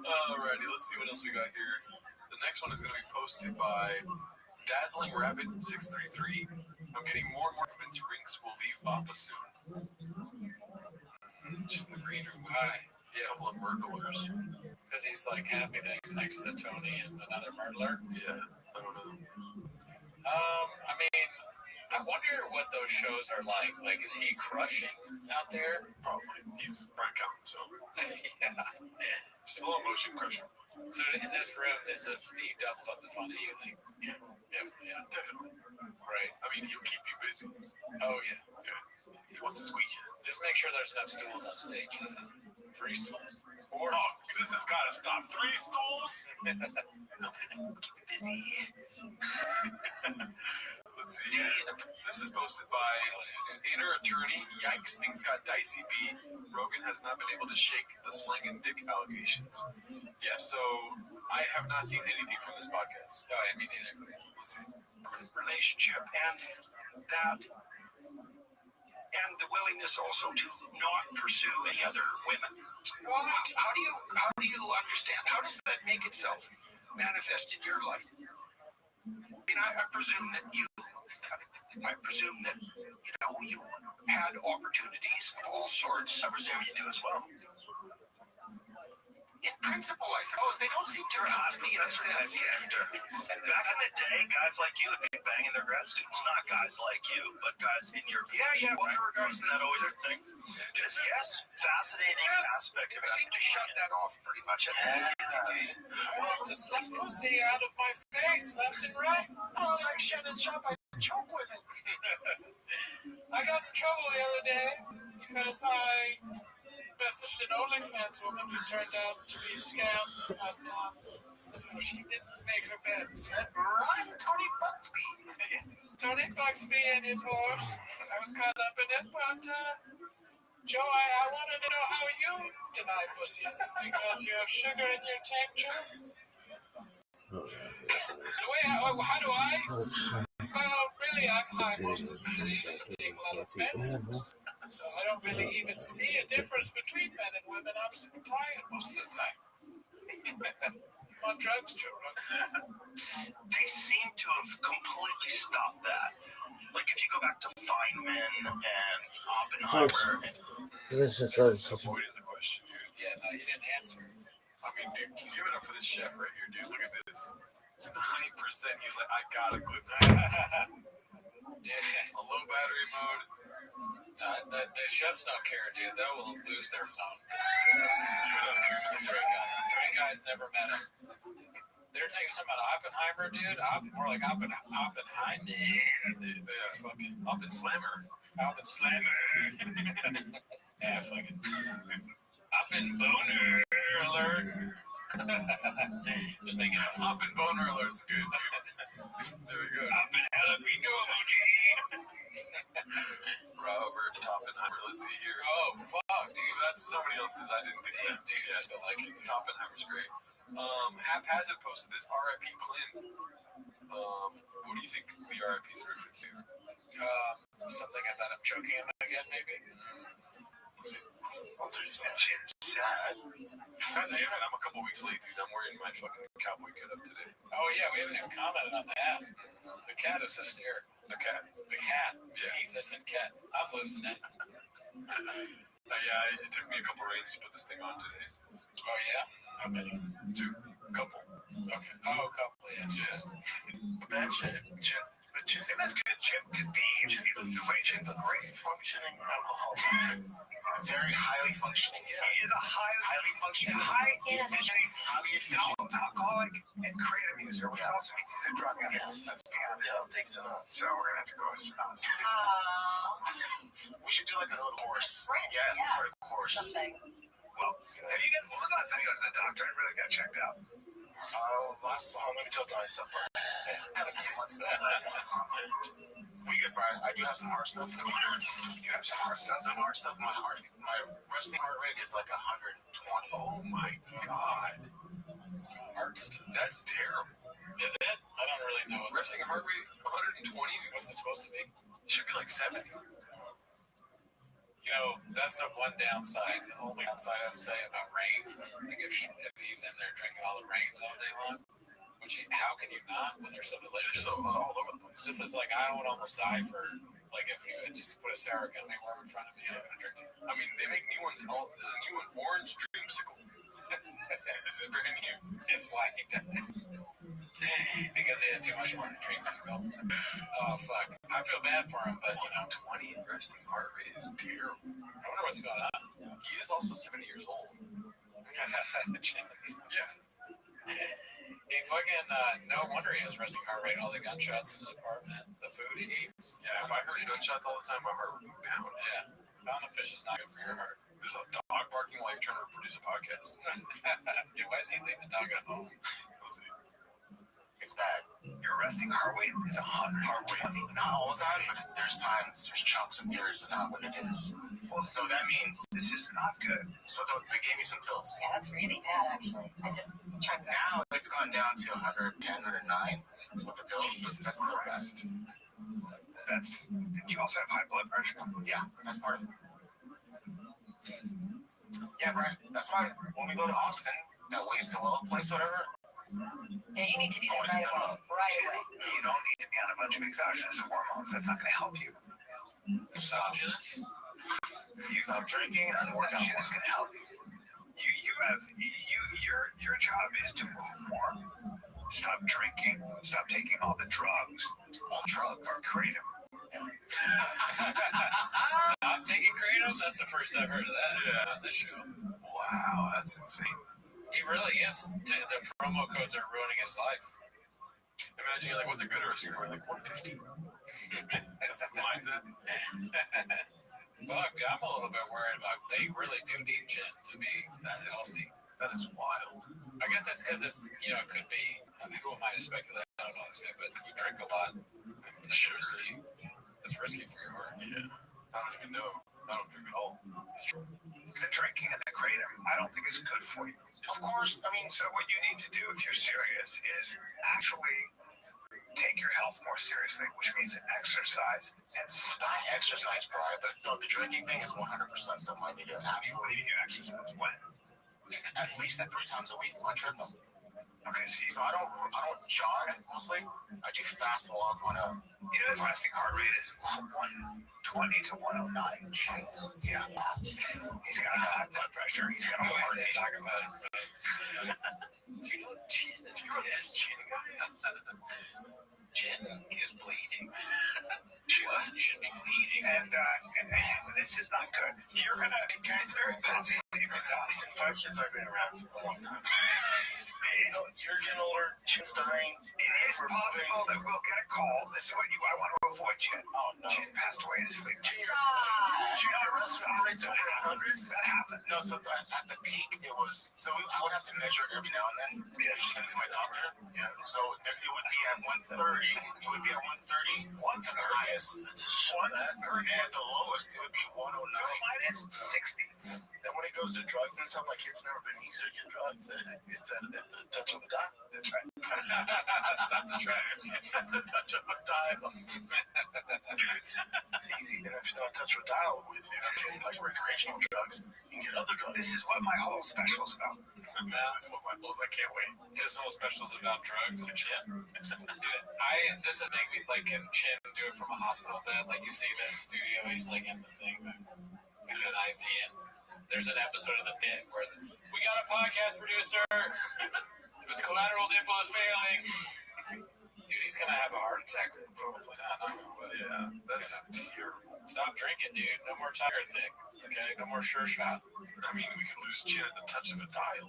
Alrighty, let's see what else we got here. The next one is going to be posted by Dazzling Rabbit 633. I'm getting more and more convinced Rinks will leave Mappa soon. Just in the green room with a couple of murderers. Because he's happy that he's next to Tony and another murderer. Yeah, I don't know. I mean, I wonder what those shows are like. Is he crushing out there? Probably. He's Brian Callen, so. Yeah. Slow motion crushing. So in this room, as if he doubles up the fun, you think? Yeah, definitely. Right. I mean, he'll keep you busy. Oh, yeah. He wants to squeeze you. Just make sure there's enough stools on stage. 3 stools. 4 this has got to stop. 3 stools? busy. Let's see here. This is posted by Inner Attorney. Yikes, things got dicey. B. Rogan has not been able to shake the slinging dick allegations. Yeah, so I have not seen anything from this podcast. No, I mean neither. Let's see. Relationship and that, and the willingness also to not pursue any other women. How do you understand? How does that make itself manifest in your life? I mean, I presume that you had opportunities of all sorts. I presume you do as well. In principle, I suppose they don't seem to have me in a sense. And back in the day, guys like you would be banging their grad students. Not guys like you, but guys in your whatever guys. Isn't that always a thing? This is fascinating aspect of I seem to shut that off pretty much. Well, just let pussy out of my face, left and right. Oh, like Shannon Sharp, I choke women. I got in trouble the other day because I messaged an OnlyFans woman who turned out to be a scam, but she didn't make her bed. Right, Tony Bugsby. Tony Bugsby and his horse. I was caught up in it, but Joe, I wanted to know how you deny pussies because you have sugar in your tincture. How do I? Well, really, I'm high most of the day. I take a lot of benzos, so I don't really even see a difference between men and women. I'm super tired most of the time. I'm on drugs too, right? They seem to have completely stopped that. Like if you go back to Feynman and Oppenheimer. This is avoiding the question, dude. Yeah, no, you didn't answer. I mean, dude, give it up for this chef right here, dude. Look at this. 90%. He's like, I gotta clip that. Yeah. A low battery mode. The chefs don't care, dude. They will lose their phone. Great guys never met him. They're taking something out of Oppenheimer, dude. More like Oppenheimer. That's fucking Up and Slammer. Yeah, fucking. Up and boner alert. Just making it Up and boner alert's good, dude. There we go. Up and jalapeno emoji. Robert Oppenheimer. Let's see here. Oh, fuck, dude. That's somebody else's. I didn't think that. Dude, I still like it. Oppenheimer's great. Haphazard posted this R.I.P. Clint. What do you think the R.I.P. is a reference to? Something about him choking him again, maybe. Well, there's sad. I'm a couple weeks late, dude. I'm wearing my fucking cowboy getup today. Oh, yeah, we haven't even commented on that. The cat is hysterical. The cat. Jeez, I said cat. I'm losing it. Yeah, it took me a couple rains to put this thing on today. Oh, yeah? How many? 2. A couple. Okay. Oh, a couple, yes. But Chip as good Chip could be if you look the way Chip's a great functioning alcoholic. Very highly functioning. Yeah. He is a highly functioning, highly efficient alcoholic and creative user, which also means he's a drug addict. Let's be honest. Yeah, I'll take some out. So we're gonna have to go. We should do like a little course. Yes, for a course. Something. Well, when was the last time you got to the doctor and really got checked out? Let me tell Donnie something. A few months ago. We good, Brian. I do have some hard stuff going on. You have some hard stuff. My resting heart rate is like 120. Oh my god. Some hard stuff. That's terrible. Is it? I don't really know. Resting heart rate 120? What's it supposed to be? It should be like 70. You know, that's the one downside. The only downside I would say about Rain, like if he's in there drinking all the Rains all day long, which how can you not when they're so delicious? So all over the place. This is like I would almost die for like if you had just put a sour gummy worm in front of me, I'm gonna drink it. I mean, they make new ones. This is a new one, orange dreamsicle. This is brand new. It's white because they had too much more dreamsicle. Oh fuck! I feel bad for him, but 20 resting heart rate is terrible. I wonder what's going on. He is also 70 years old. Yeah. He fucking, no wonder he has resting heart rate, all the gunshots in his apartment, the food he eats. Yeah, if I heard gunshots all the time, my heart would be pounding. Yeah, pound of fish is not good for your heart. There's a dog barking while you're trying to produce a podcast. Yeah, why is he leaving the dog at home? Let's see. It's bad. Your resting heart rate is 100. Heart rate. I mean, not all the time, but there's chunks of years of not when it is. Well, so that means this is not good. So they gave me some pills. Yeah, that's really bad, actually. I just tried that. Now it's gone down to 110, 109 with the pills, but that's still best. You also have high blood pressure? Yeah, that's part of it. Yeah, Brian, that's why when we go to Austin, that ways to well place, whatever. Yeah, you need to do that right away. Right away. You don't need to be on a bunch of exogenous hormones. That's not going to help you. Exogenous? You stop drinking, and the workout is going to help you. Your job is to move more. Stop drinking. Stop taking all the drugs. All drugs are kratom. Stop taking kratom? That's the first I've heard of that on this show. Wow, that's insane. He really is. The promo codes are ruining his life. Imagine you're like, what's a good resting heart rate? Like 150. That's a mindset. Fuck, I'm a little bit worried about. They really do need gin to be that healthy. That is wild. I guess it's because it's, it could be. Who am I to speculate? I don't know this guy, but you drink a lot. It's risky. It's risky for your heart. Yeah. I don't even know. I don't drink at all. It's true. The drinking and the kratom, I don't think is good for you. Of course, so what you need to do if you're serious is actually take your health more seriously, which means exercise and stop exercise, Brian. But the drinking thing is 100% something I need to absolutely need to exercise. When? At least 3 times a week on treadmill. Okay, so I don't jog mostly. I do fast walk on his resting heart rate is 120 to 109. Yeah. He's got high blood pressure. He's got a heart rate. Talk about it. Gin is dead. Gin is bleeding. What? You should be bleeding. And this is not good. It's very bad. Listen, 5 kids I've been around a long time. You're getting older, Chin's dying. It is possible that we'll get a call. This is what I want to avoid, Chin. Oh, no. Chin passed away in his sleep. Chin, your resting rate's over 100. That happened. No, so at the peak, it was. So I would have to measure it every now and then. Send it to my doctor. Yeah. So it would be at 130. It would be at 130. The highest. And at the lowest, it would be 109. Mine is 60. And when it goes to drugs and stuff, like it's never been easier to get drugs. It's at the touch of a dial. That's right. That's not the track. It's at the touch of a dial. It's easy. And if you're not touch of a dial if you're getting like recreational drugs, you can get other drugs. This is what my whole special is about. This is what my whole, I can't wait. His whole special is about drugs and shit. This is making me like him Chin do it from a hospital bed. Like you see that in the studio, he's like in the thing. He's got an IV in. There's an episode of The Pit where it's, we got a podcast producer. His collateral nipple is failing. Dude, he's gonna have a heart attack. Probably not. Yeah, that's terrible. Stop drinking, dude. No more Tiger Thick. Okay, no more Sure Shot. I mean, we can lose Chin at the touch of a dial.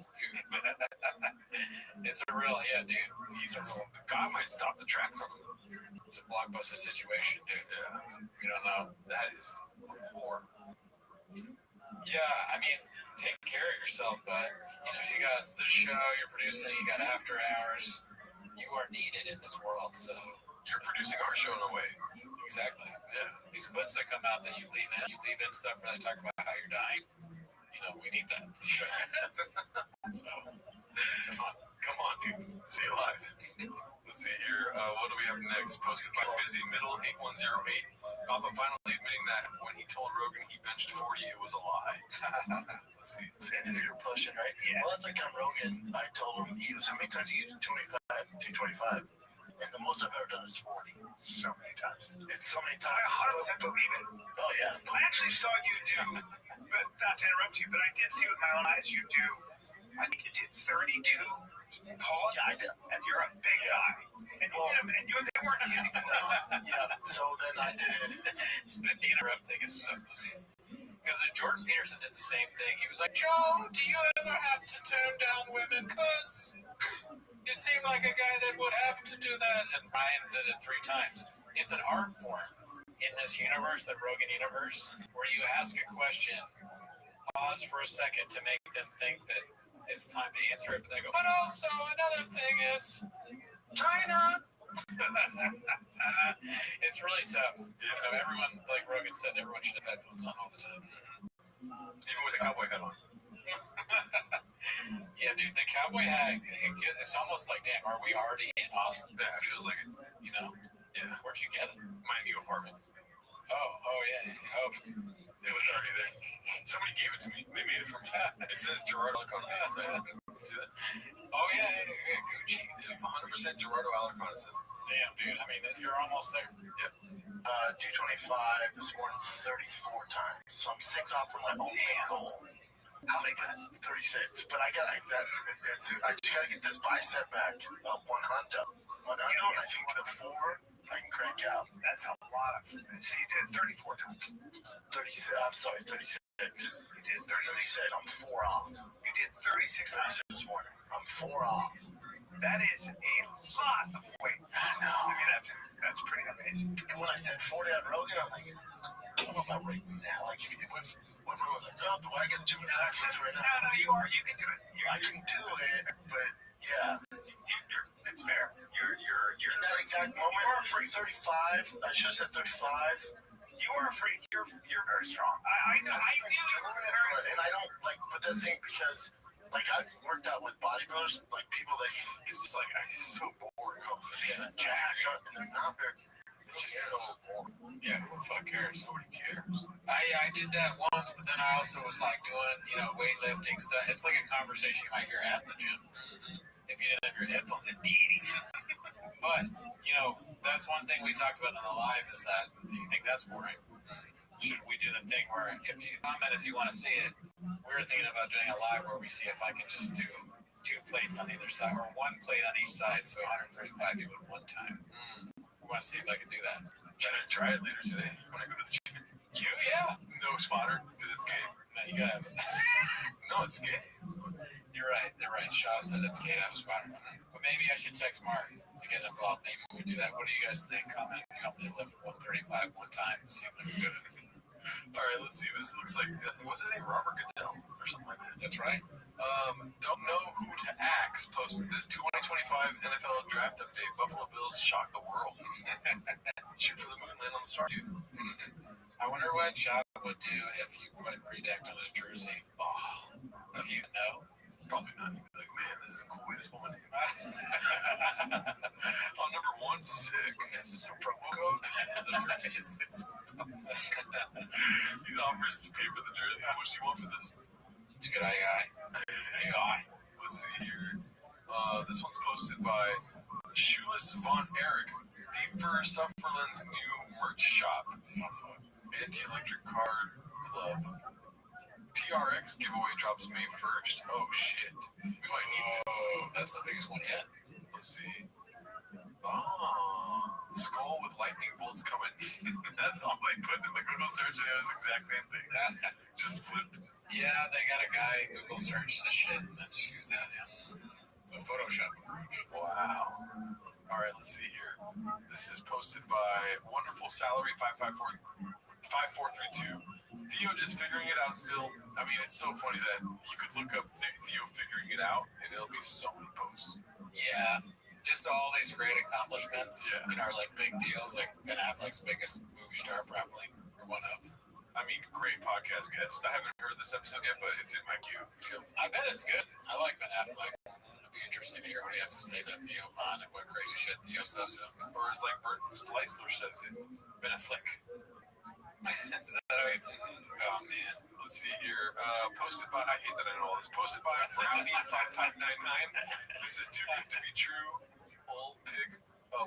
It's a real, dude. He's a real. God might stop the tracks on him. It's a blockbuster situation, dude. Yeah. You don't know. That is horrible. Yeah, I mean, take care of yourself, but you got this show you're producing, you got After Hours. You are needed in this world, so you're producing our show in a way. Exactly. Yeah. These clips that come out that you leave in stuff where they talk about how you're dying. We need that for sure. So, come on, dude. Stay alive. Let's see here. What do we have next? Posted by Busy Middle 8108. Papa finally admitting that when he told Rogan he benched 40, it was a lie. Let's see. Saying if you're pushing, right? Yeah. Well, it's like on Rogan. I told him how many times you use 225. And the most I've ever done is 40. So many times. It's so many times. I 100% believe it. Oh, yeah. I actually saw you do, but not to interrupt you, but I did see with my own eyes you do, I think you did 32 pause. Yeah, I did. And you're a big guy. And they weren't kidding. Yeah, so then I did. Interrupting is so funny. Because Jordan Peterson did the same thing. He was like, Joe, do you ever have to turn down women? Because you seem like a guy that would have to do that. And Ryan did it 3 times. It's an art form in this universe, the Rogan universe, where you ask a question, pause for a second to make them think that it's time to answer it, but they go, but also another thing is China. It's really tough. You know, everyone, like Rogan said, everyone should have headphones on all the time. Even with the cowboy hat on. Yeah, dude, the cowboy hat, it's almost like, damn, are we already in Austin? Yeah, it feels like it. You know? Yeah. Where'd you get it? My new apartment. Oh, yeah. Oh, it was already there. Somebody gave it to me. They made it for me. It says Gerardo Alarcon. See that? Oh, yeah, Gucci. It's 100% Gerardo Alarcon, it says. Damn, dude. I mean, you're almost there. Yep. 225 this morning 34 times. So I'm 6 off from my ultimate goal. How many times? 36. But I just gotta get this bicep back up 100. I think the 4 I can crank out. That's a lot of. So you did it 34 times. 36. I'm sorry, 36. You did 36. I'm 4 off. You did 36 times this morning. I'm 4 off. That is a lot of weight. I know. I mean, that's pretty amazing. And when I said 40 on Rogan, I was like, I don't know about right now. Like, if everyone's like, oh, do I get too many access right now? No, you are. You can do it. I can do it, but yeah. It's fair. You're in that exact moment. You are free. 35. I should have said 35. You are a freak. You're very strong. I know. I knew you were very strong. And I don't like, but the thing, because like I've worked out with bodybuilders, like people that it's just like it's so boring. They're jacked up and they're not very. It's just so boring. Yeah, who the fuck cares? Nobody cares. I did that once, but then I also was like doing, weightlifting stuff. It's like a conversation you might hear at the gym if you didn't have your headphones in. But, that's one thing we talked about on the live is that you think that's boring. Should we do the thing where if you comment if you want to see it? We were thinking about doing a live where we see if I can just do 2 plates on either side or 1 plate on each side, so 135 you would 1 time. We want to see if I can do that. Should I try it later today when I go to the gym? Yeah. No spotter because it's gay. No, you gotta have it. No, it's gay. You're right. They're right. Shaw said it's gay. That was spotter. But maybe I should text Mark to get involved. Maybe we do that. What do you guys think? Comment if you want me to lift 135 1 time and see if I'm good. All right, let's see. This looks like what's his name? Robert Goodell or something like that. That's right. Don't know who to axe. Posted this 2025 NFL draft update. Buffalo Bills shock the world. Shoot for the moon, land on the star, dude. I wonder what Chop would do if you put Redect on his jersey. Oh, you know? Probably not. He'd be like, man, this is a cool way to spell my name. On number 1, sick. This is a promo code. The jersey is this. These offers to pay for the jersey. How much do you want for this? It's a good AI. Let's see here. This one's posted by Shoeless Von Eric. Deep for Sufferland's new merch shop. Anti-electric car club. TRX giveaway drops May 1st. Oh shit. We might need this. That's the biggest one yet. Let's see. Skull with lightning bolts coming. That's all I put in the Google search and it was the exact same thing. Just flipped. Yeah, they got a guy Google search the shit and then just use that. Yeah. The Photoshop approach. Wow. All right, let's see here. This is posted by Wonderful Salary 5432. Theo just figuring it out still. I mean, it's so funny that you could look up Theo figuring it out and it'll be so many posts. Yeah. Just all these great accomplishments, like big deals, like Ben Affleck's biggest movie star, probably, or one of. I mean, great podcast guest. I haven't heard this episode yet, but it's in my queue. I bet it's good. I like Ben Affleck. It'll be interesting to hear what he has to say to Theo Von and what crazy shit Theo says to him. Or it's like Bert Leisler says it. Ben Affleck. Is that how he says it? Oh, man. Let's see here. Posted by, I hate that I know all this. Posted by Brownie5599. This is too good to be true. Old pig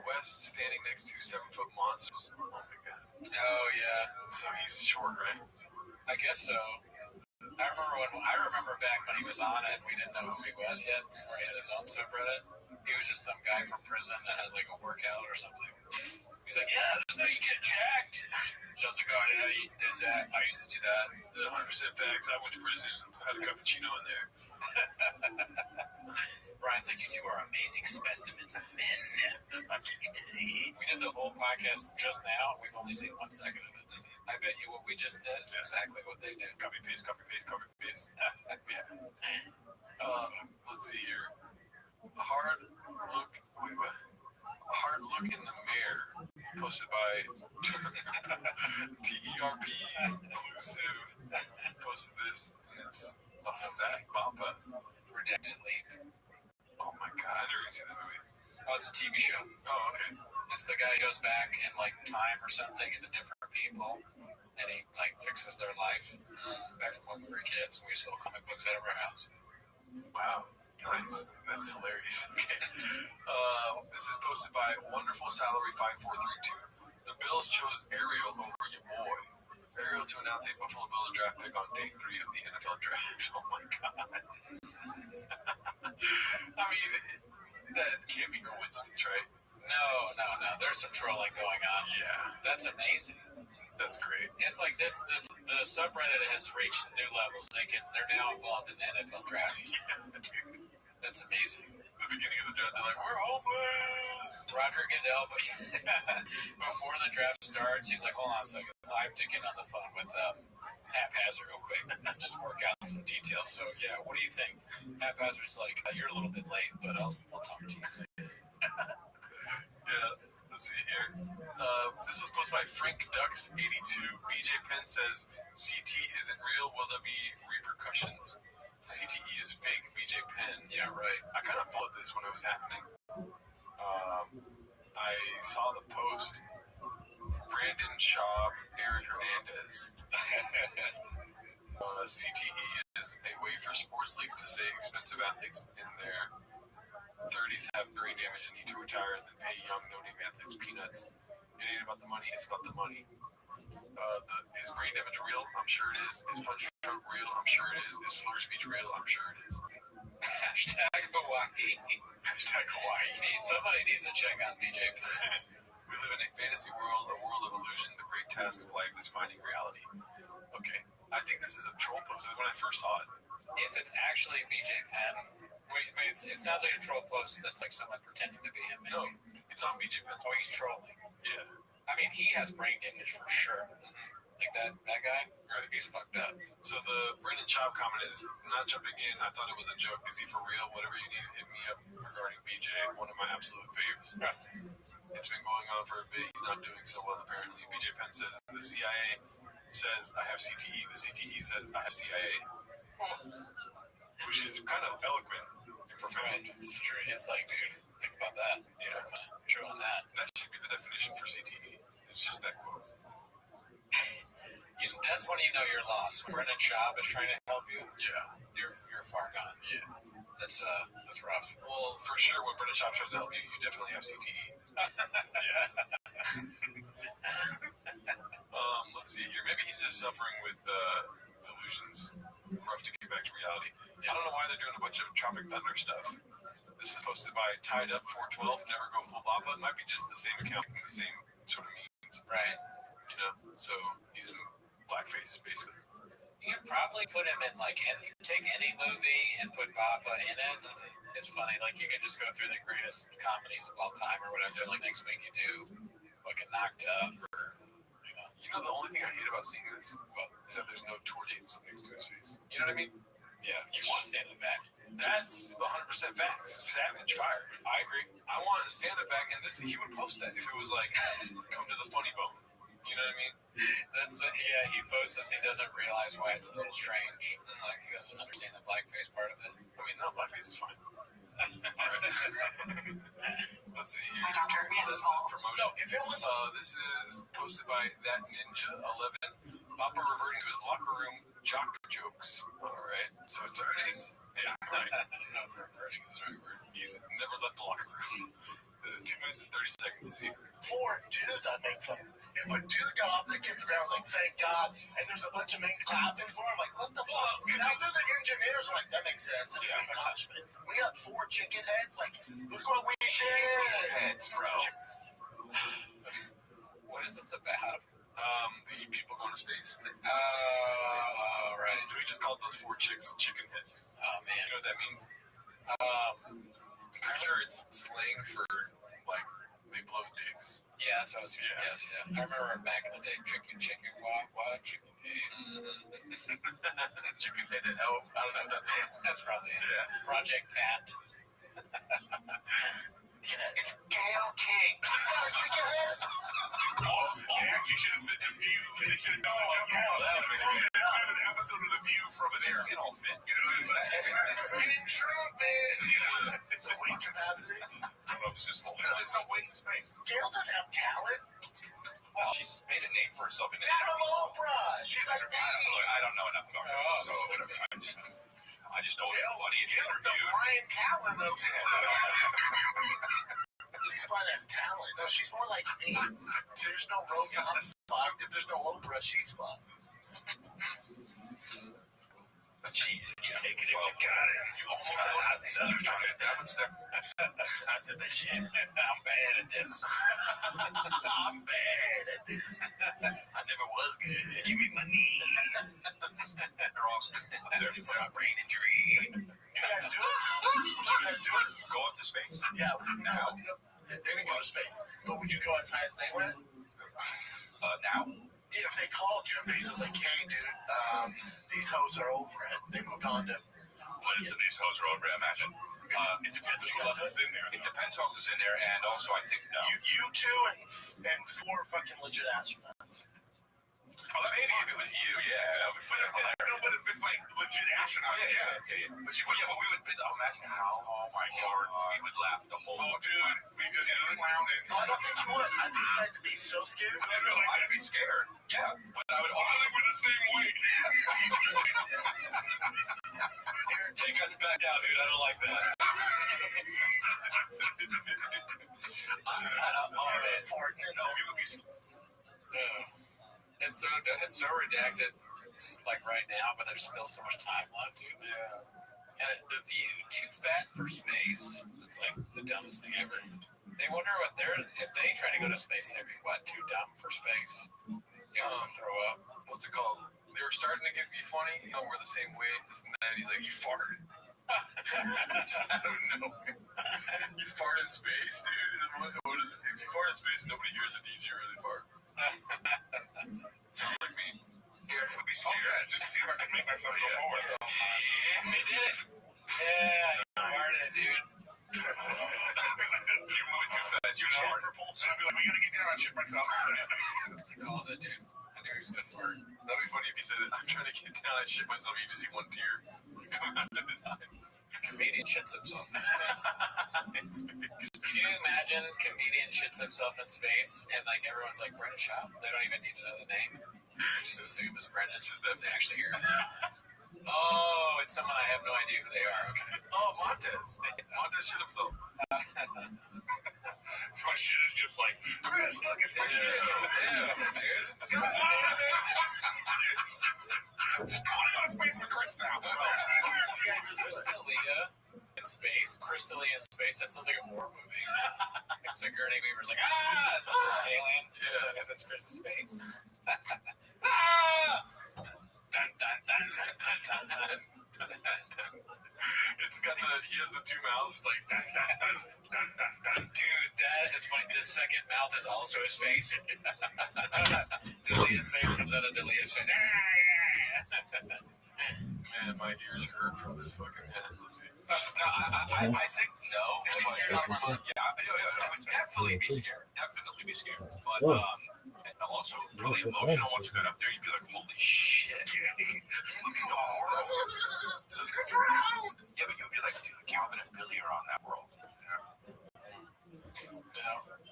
West standing next to 7-foot monsters. Oh my god. Oh yeah. So he's short, right? I guess so. I remember back when he was on it, we didn't know who he was yet before he had his own subreddit. He was just some guy from prison that had like a workout or something. He's like, yeah, that's how you get jacked. So I was like, oh yeah, he did that. I used to do that. The 100% facts. I went to prison, had a cappuccino in there. Brian's like, you two are amazing specimens of men. We did the whole podcast just now. We've only seen 1 second of it. I bet you what we just did is exactly what they did. Copy paste, copy paste, copy paste. Let's see here. Hard look. Wait, what? Hard look in the mirror. Posted by TERP inclusive. Posted this, and it's that Bamba. Redacted Leap. Oh my god, I never seen this movie. Oh, it's a TV show. Oh, okay. It's the guy who goes back in like time or something into different people, and he like fixes their life back from when we were kids. And we stole comic books out of our house. Wow, nice. That's hilarious. Okay. This is posted by Wonderful Salary 5432. The Bills chose Ariel over your boy. Ariel to announce a Buffalo Bills draft pick on day 3 of the NFL draft. Oh my god. I mean, that can't be coincidence, right? No. There's some trolling going on. Yeah. That's amazing. That's great. It's like this. The subreddit has reached new levels. They're now involved in the NFL draft. Yeah, dude. That's amazing. The beginning of the draft, they're like, we're homeless. Roger Goodell, but before the draft starts, he's like, hold on a second. I have to get on the phone with Haphazard real quick. Just work out some details. So, yeah, what do you think? Haphazard's like, you're a little bit late, but I'll still talk to you. Yeah, let's see here. This was posted by Frank Ducks 82. BJ Penn says, CT isn't real. Will there be repercussions? CTE is fake. BJ Penn. Yeah, right. I kind of followed this when it was happening. I saw the post. Brandon Schaub, Aaron Hernandez. CTE is a way for sports leagues to say expensive athletes in their 30s have brain damage and need to retire and then pay young no-name athletes peanuts. It ain't about the money, it's about the money. Is brain damage real? I'm sure it is. Is punch drunk real? I'm sure it is. Is slur speech real? I'm sure it is. Hashtag Hawaii. Hashtag Hawaii. Somebody needs to check on BJ. We live in a fantasy world, a world of illusion. The great task of life is finding reality. Okay, I think this is a troll post when I first saw it. If it's actually BJ Penn, it sounds like a troll post that's like someone pretending to be him. Maybe. No, it's on BJ Penn. Oh, he's trolling. Yeah. I mean, he has brain damage for sure. Like that guy, right? He's fucked up. So the Brendan Schaub comment is not jumping in. I thought it was a joke. Is he for real? Whatever you need, hit me up regarding BJ. One of my absolute faves. It's been going on for a bit. He's not doing so well apparently. BJ Penn says the CIA says I have CTE. The CTE says I have CIA, which is kind of eloquent and profound. It's true. It's like, dude, think about that. Yeah, true on that. That should be the definition for CTE. It's just that quote. That's when you know you're lost. When Brendan Schaub is trying to help you, yeah, you're far gone. Yeah, that's rough. Well, for sure, when Brendan Schaub tries to help you, you definitely have CTE. Yeah. Let's see here. Maybe he's just suffering with delusions. Rough to get back to reality. I don't know why they're doing a bunch of Tropic Thunder stuff. This is posted by Tied Up 412. Never go full Bappa. It might be just the same account, the same sort of memes, right? You know, so he's in blackface basically. You could probably put him in like take any movie and put Bappa in it. It's funny, like you can just go through the greatest comedies of all time or whatever. Like next week you do fucking Knocked Up or you know the only thing I hate about seeing this is that there's no tour dates next to his face. You know what I mean? Yeah, you want Stand Up Back. That's 100% facts. Savage, fire. I agree. I want Stand Up Back, and he would post that if it was like, come to the funny bone. You know what I mean? That's he posts this. He doesn't realize why it's a little strange. Like he doesn't understand the blackface part of it. I mean, no, blackface is fine. Let's see here. Hi, Doctor. This is a promotion. No, if it was... this is posted by That Ninja 11. Papa reverting to his locker room jock jokes. All right, so it's alright. Yeah, right. No, reverting is the right word. He's never left the locker room. This is 2 minutes and 30 seconds to see. Poor dudes, I make fun. If a dude got off the kiss around, like, thank God, and there's a bunch of men clapping for him, like, what the fuck? Now they're the engineers, like, that makes sense. It's a big accomplishment. We got 4 chicken heads, like, look what we did. Heads, bro. What is this about? The people going to space. Right. So we just called those 4 chicks chicken heads. Oh, man. You know what that means? Pretty sure it's slang for like they blow dicks. Yeah, that's what I was saying. Yes, yeah. I remember back in the day, chicken, chicken Chicken head and elf. I don't know if that's it. That's probably it. Yeah. Project Pat. It's Gail King. She's not a chicken head. They actually should have said The View. They should have done an episode of The View from an air. It all fit. You know, And in Trump, man. It's just weight capacity. I don't know if it's just holding. There's no weight in space. Gail doesn't have talent. Well, she's made a name for herself in it. Madam Oprah. She's like me. I don't know enough about her, so I just know it's funny in Gail's the interview. Brian Callen of. She's fine as talent. No, she's more like me. There's no Rogan, I'm fucked. If there's no Oprah, she's fucked. Jeez, you take it as you got it. You almost I said that shit. I'm bad at this. I'm bad at this. I never was good. Give me my knee. They're awesome. I'm learning from my brain injury. You guys do it? You guys do it? Go up to space. Yeah, now. They didn't go to space. But would you go as high as they went? Now? If they called you and Bezos was like, hey, dude, these hoes are over it. They moved on to. Listen, these hoes are over it, imagine. It depends who else is in there. It depends who else is in there, and also I think no. You two and 4 fucking legit astronauts. Well, maybe if it was you, yeah. But if it's like legit astronauts, yeah. But we would. Imagine how hard we would laugh the whole. Oh, dude, we just clowning. I don't think you would. I think you guys would be so scared. I'd be scared. Yeah, but I would also. We're the same weight. Take us back down, dude. I don't like that. No, we would be. It's so redacted, like right now, but there's still so much time left, dude. Yeah. And the View, too fat for space. It's like the dumbest thing ever. They wonder what if they try to go to space, they'd be too dumb for space. Throw up. What's it called? They were starting to get me funny. You know, we're the same weight. This and that. He's like, you farted. Just out of nowhere. You fart in space, dude. If you fart in space, nobody hears it. Did you really fart? Sounds like me. Yeah, I'd be scared. Just to see if I can make myself go forward. Yeah, they did it. Yeah, you farted, dude. You're moving too fast. You're not purple. So I'd be like, we gotta get down and shit myself. I called it, dude. I knew he was gonna fart. That'd be funny if he said it. I'm trying to get down and shit myself. You just see one tear coming out of his eye. Comedian shits himself in space. Could you imagine comedian shits himself in space and like everyone's like Brendan Schaub? They don't even need to know the name. They just assume it's Brendan. That's actually here. Oh, it's someone I have no idea who they are. Okay. Oh, Montez. Montez shit himself. My shit is just like, Chris, look, it's my shit. Yeah. I want to go to space with Chris now. Crystalia in space. Crystalia in space. That sounds like a horror movie. It's Sigourney Weaver's like, alien. Yeah. If it's Chris's face. Dun, dun, dun, dun, dun, dun. It's got he has the 2 mouths. It's like, dun, dun, dun, dun, dun, dun. Dude, that is funny. The second mouth is also his face. Delia's face comes out of Delia's face. Man, my ears hurt from this fucking head. Let's see. No, I think no. I'd be scared out of my mind. Yeah, I would definitely be scared. Definitely be scared. But also really emotional once you got up there. You'd be like, holy shit. Look at the world. Yeah, but you'd be like, dude, Calvin and Billy are on that world.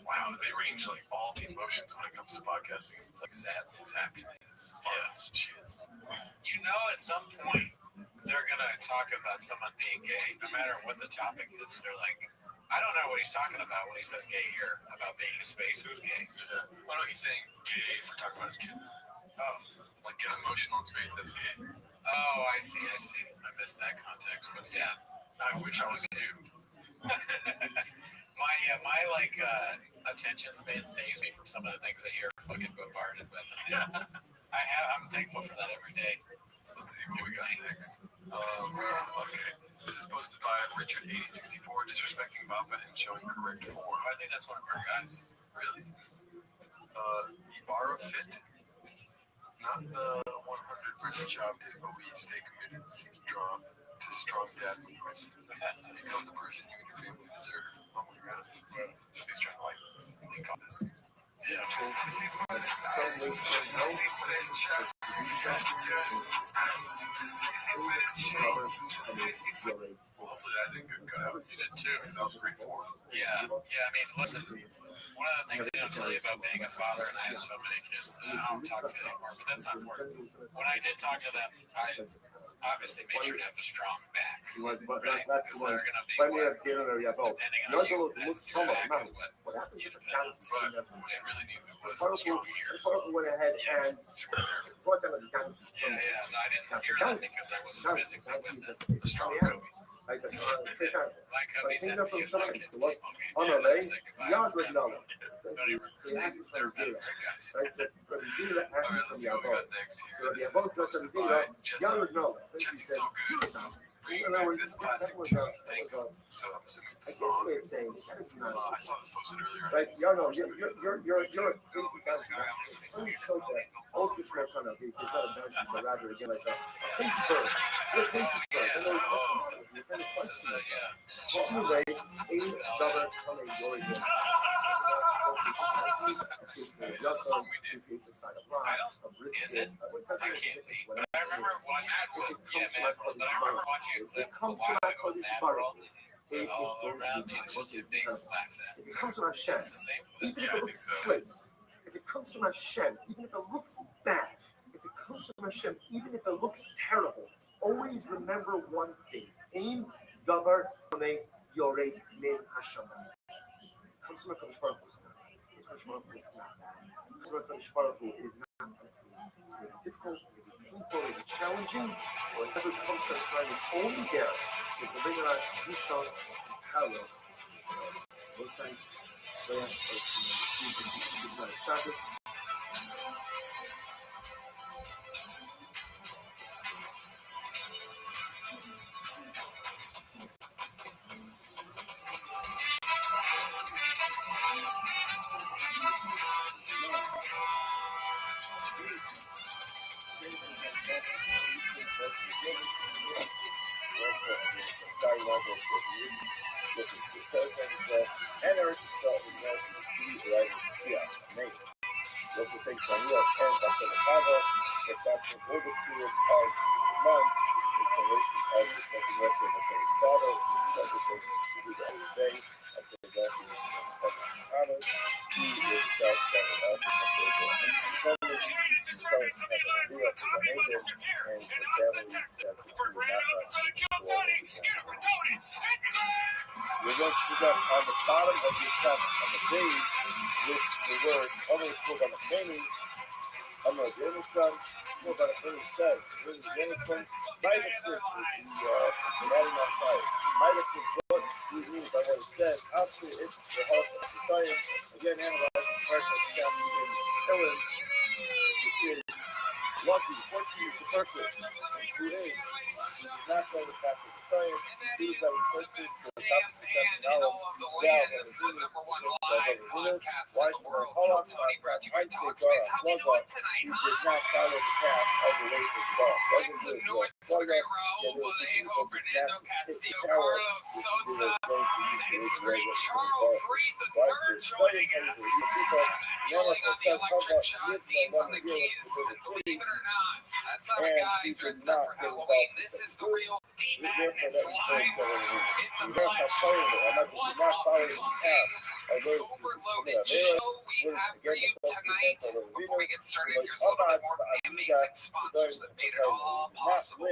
Wow, they range like all the emotions when it comes to podcasting. It's like sadness, happiness, farts, shits. You know, at some point, they're going to talk about someone being gay, no matter what the topic is. They're like, I don't know what he's talking about when he says gay here, about being in space. Who's gay? Yeah. Well, no, he's saying gay for talking about his kids. Oh. Like get emotional in space, that's gay. Oh, I see. I missed that context, but yeah. I wish I was you. My attention span saves me from some of the things that you're fucking bombarded with. I'm thankful for that every day. Let's see what we got next. Okay. This is posted by Richard8064, disrespecting Bappa and showing correct form. I think that's one of our guys. Really? Ibarra Fit. Not the 100 British job did, but we stay committed to strong dad movement. Become the person you and your family deserve. Oh my god. So he's trying to link on this. Yeah. Well, hopefully that didn't get cut out. You did too, because that was a great form. Yeah. I mean, listen, one of the things they don't tell you about being a father, and I have so many kids that I don't talk to anymore, but that's not important. When I did talk to them, I obviously made sure to have a strong back, right? Because they're going to be depending on you, then your back is what you depend on. So But what you really need was a strong ear. Yeah. No, I didn't hear that because I wasn't physically with them. A strong Kobe. My Cubbies empty and my kids team on me. And I said goodbye. Don't even remember. They're very great guys. Alright, let's see what we got next here. This is posted by Jesse's so good. Bringing back this classic tune, Thank You. So I'm assuming it's a song. I saw this posted earlier. This is a song we did. Is it? I can't be. But I remember watching a clip. Yeah, Madworld. But I remember watching a clip a while ago with Madworld. All around me, it's just a big laugh at. It's the same clip. Yeah, I think so. If it comes from Hashem, even if it looks bad, if it comes from Hashem, even if it looks terrible, always remember one thing. Aim davar yored min Hashem. It comes from HaKadosh Baruch Hu, it's not bad. It comes from HaKadosh Baruch Hu, it is not bad. It's going to be difficult, it's going to be painful, it's going to be challenging. Whatever comes from Hashem is only there to bring it out to Rishon, Hallel, both sides. Shabbos. We're going to put up on the bottom of your cup on the base with the word almost put on the penny. I'm not the other son, put on the penny said. This is the other son. Might have put the writing outside. Might have put what we mean by what it says. After it's the heart of the science, again analyzing parts of the chapter in Ellen, which is lucky, 14 is the person in 2 days. Not going to pass the science. These are researchers to the top of the test now. This is the number one live podcast in the world. Tony brought you by Talkspace. How we doing tonight, huh? Did not follow the path of the ways of God. Makes some noise for Raul Vallejo, Fernando Castillo, Carlos Sosa, next week, Charles Reed III joining us. Yelling on the electric John Deans on the keys. And believe it or not, that's not a guy dressed up for Halloween. This is the real D-Madness live in the flesh. What a fucking overloaded show we have for you tonight. Before we get started, here's a little bit more from the amazing sponsors that made it all possible.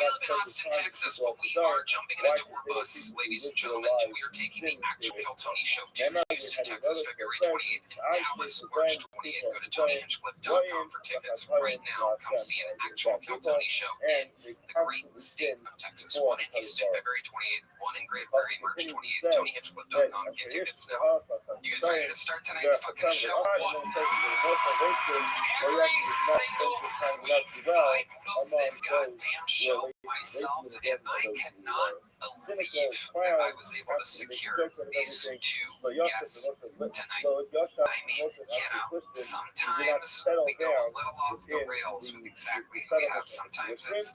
We live in Austin, Texas, but we are jumping in a tour bus, ladies and gentlemen, and we are taking the actual Keltoni show to Houston, Texas, February 28th, and Dallas, March 28th. Go to TonyHinchcliffe.com for tickets right now. Come see an actual Keltoni show in the great state of Texas. One in Houston, February 28th, one in Great Prairie, March 28th. TonyHinchcliffe.com. Get tickets now. You guys ready to start tonight's fucking show? What? Every single week, I promote this goddamn show myself, and I cannot believe that I was able to secure these two guests tonight. I mean, sometimes we go a little off the rails with exactly who we have. Sometimes it's,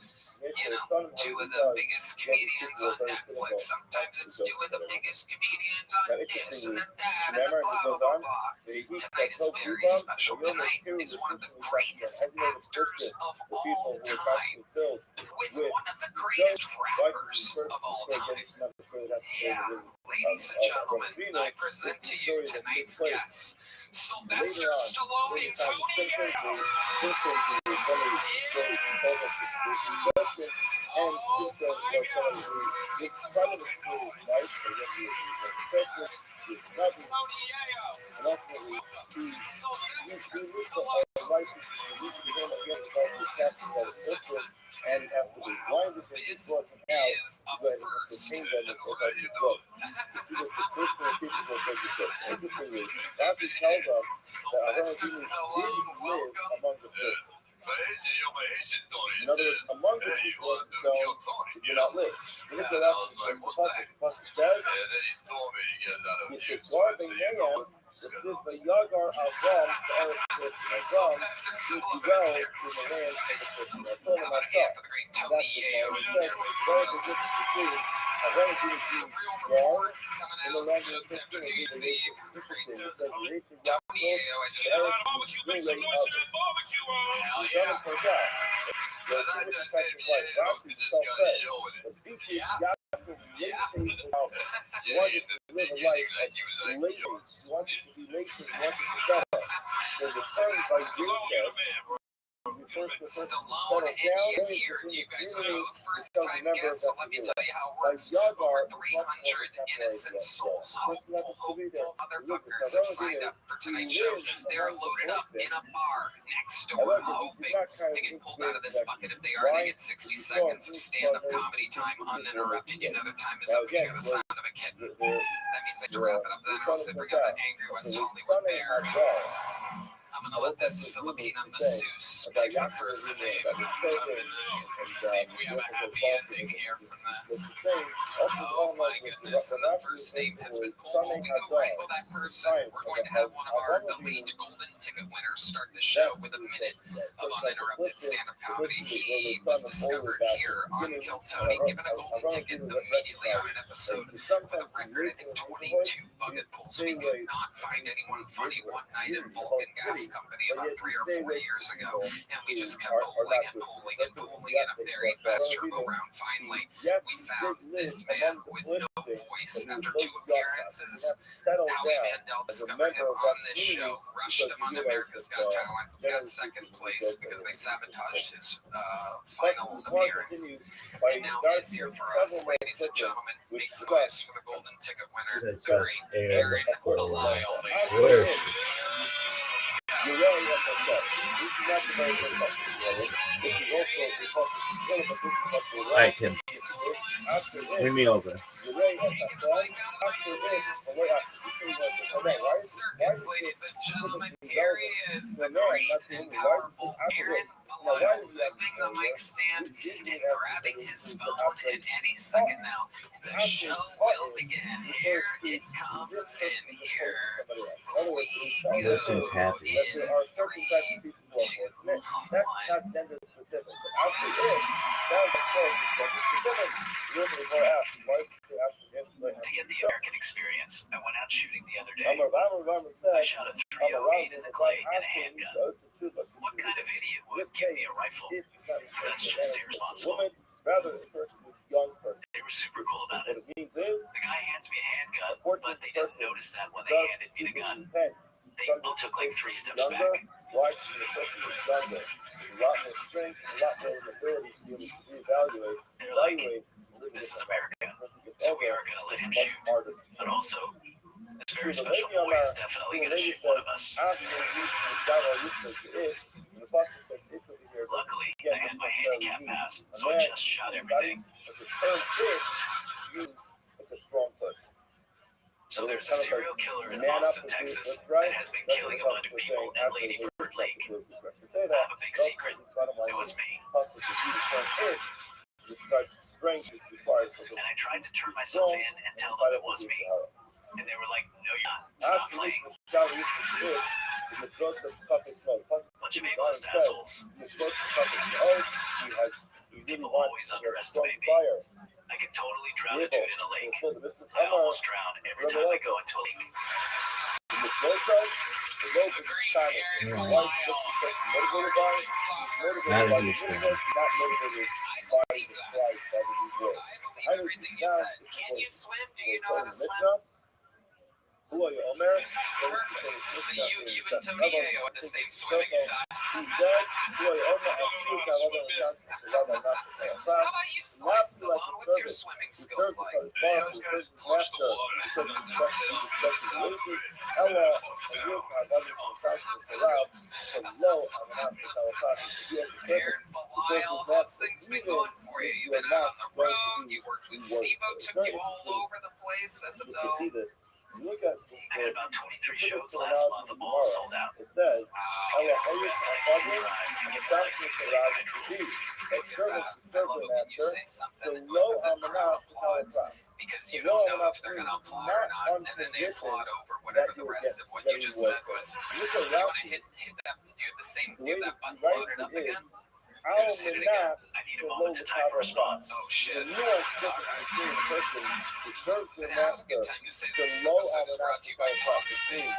two of the biggest comedians on Netflix. Sometimes it's two of the biggest comedians on this and that and blah, blah, blah, blah. Tonight is very special. Tonight is one of the greatest actors of all time with one of the greatest rappers of all time. Yeah, ladies and gentlemen, I present to you tonight's guests, Sylvester Stallone and Tony Yeo. And wow, this is a first. Sylvester Stallone, welcome. Another among the people to kill Tony, And I was like, what's that? And then he told me he gets out of you. So I said, this is the Yagar Avram, the Eretz Avram, who dwells in the land of the Christian. I told him myself, and that's what I said, very good to see. I want to do the Jews wrong in the land of the Christian, and do the nation interesting, because the nation got close, the Eretz is really of it. He's done it for God. The Jewish effect is like Rashi himself said, the beaches Yaakov latent out, wanted to live a life of latent, he wanted to be latent, he wanted to settle. So the term by Jacob, Stallone and here, you guys are both first-time guests, so let me tell you how it works. Over 300 innocent souls, hopeful motherfuckers have signed up for tonight's show. They're loaded up in a bar next door, hoping to get pulled out of this bucket. If they are, they get 60 seconds of stand-up comedy time uninterrupted. You know their time is up. You hear the sound of a kitten. That means they have to wrap it up. Then else they bring out the angry West Hollywood bear. I'm gonna let this Filipina masseuse pick the first name of the night and see if we have a happy ending here from this. Oh my goodness, and the first name has been pulled. We go wrangle that person. We're going to have one of our elite golden ticket winners start the show with a minute of uninterrupted stand-up comedy. He was discovered here on Kill Tony, given a golden ticket immediately on an episode with a record, I think 22 bucket pulls. We could not find anyone funny one night in Vulcan Gas Company about 3 or 4 years ago, and we just kept pulling and pulling and pulling in a very fast turbo round. Finally, we found this man with no voice after 2 appearances. Howie Mandel discovered him on this show, rushed him on America's Got Talent, got second place because they sabotaged his final appearance. And now he's here for us, ladies and gentlemen. Make some noise for the golden ticket winner, Great Aaron Belial. You're right about that. This is not the very good question. This is also because I can win me over. You're right about that. Circus, ladies and gentlemen, here he is, the great and powerful Aaron Belial, moving the mic stand and grabbing his phone, and any second now, the show will begin. Here it comes, and here we go. This is happy. In 3, 2, 1. Not gender specific. But after this, sounds like gender specific. To get the American experience, I went out shooting the other day. I shot a 308 in the clay and a handgun. What kind of idiot would give me a rifle? That's just irresponsible. They were super cool about it. The guy hands me a handgun, but they didn't notice that when they handed me the gun. They all took like 3 steps back. a lot more strength, a lot more ability to be able to reevaluate, evaluate. This is America, so we are going to let him shoot. But also, this very special boy is definitely going to shoot one of us. Luckily, I had my handicap pass, so I just shot everything. So there's a serial killer in Austin, Texas, that has been killing a bunch of people at Lady Bird Lake. I have a big secret. It was me. And I tried to turn myself in and tell them it was me. And they were like, no, you're not. Stop playing. Bunch of ableist assholes. People always underestimate me. I can totally drown a dude in a lake. I almost drown every time I go into a lake. Everything you said. Can you swim? Do you know how to swim? Who are you, Omer? Perfect. So you and Tony Ayo at the same swimming side. How about you, Sly Stallone? What's your swimming skills like? Hey, those guys push the water. Aaron Belial, how's things been going for you? You've been out on the road. You worked with Steve-O, took you all over the place as a dome. I had about 23 shows last month, all sold out. It says, I get a license for I drove. I love it when you say something and the crowd applauds because you don't know if they're going to applaud or not, and then they applaud over whatever the rest of what you just said was. You want to hit that, do that button, load it up again? Just hit it again. I need a moment to type a response. Oh shit. The It's alright. Now's a good time to say that this episode is brought to you by Talk Space.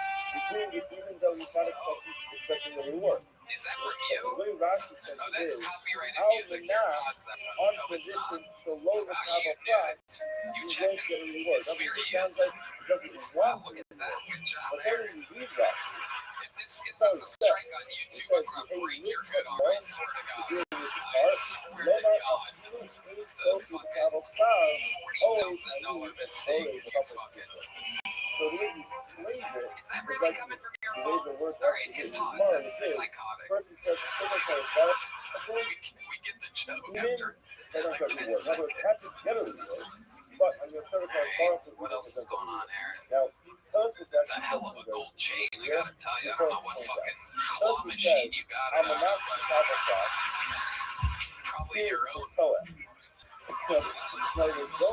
even though he's not expecting the reward. Is that from you? The way Rashi says Oh, that's it is, copyrighted how music. the Here, now, pause that. on No, it's not. condition to low the Wow, you travel knew price, it. You you checked won't get a it. reward. It's It furious. sounds like he doesn't Wow, want look the at that. reward. Good job, But then Aaron. when you read Rashi, If this gets us a strike on YouTube, I'm going to break your good arm. I swear to God. I swear to God. The fucking $40,000 mistake. You fucking. Is that really coming from your phone? Alright, hit pause. That's psychotic. We get the joke after like 10 seconds. Alright, what else is going on, Aaron? It's a hell of a gold chain, I gotta tell you. I don't know what fucking claw machine you got it on, but probably your own. This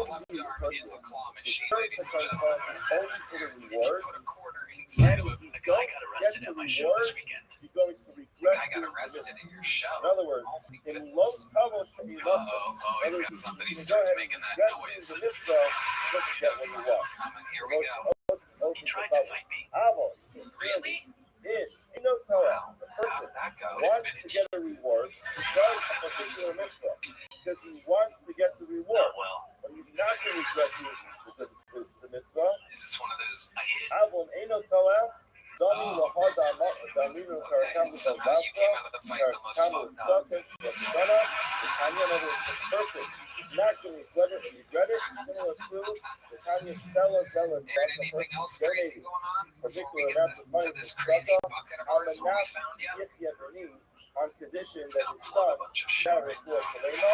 left arm is a claw machine, ladies and gentlemen. If you put a quarter inside of it, A guy got arrested at my show this weekend. the guy got arrested at your show. In other words, Oh my in goodness. low He's got something. He starts making that noise. the mitzvah, doesn't get what you want. Coming. Here we go. He tried to fight me. Really? Wow. How did that go? Wants to get a reward, does a particular mitzvah because he wants to get the reward. Not well. But he's not going to regret doing it because it's a mitzvah. Is this one of those? I hit. Avon Eino Torah, Dani Lahar Daminu Karakam Somehow you came out of the fight the most fucked up. The Tanya never is perfect. He's not going to regret it and regret it. Similar to the Tanya Stella Zella. Aaron, anything else crazy going on before we get into this crazy bucket of on ours the where we map, found you? if you ever need, on condition It's that gonna his plug son, a bunch of shit Shara right Record now. Kalema,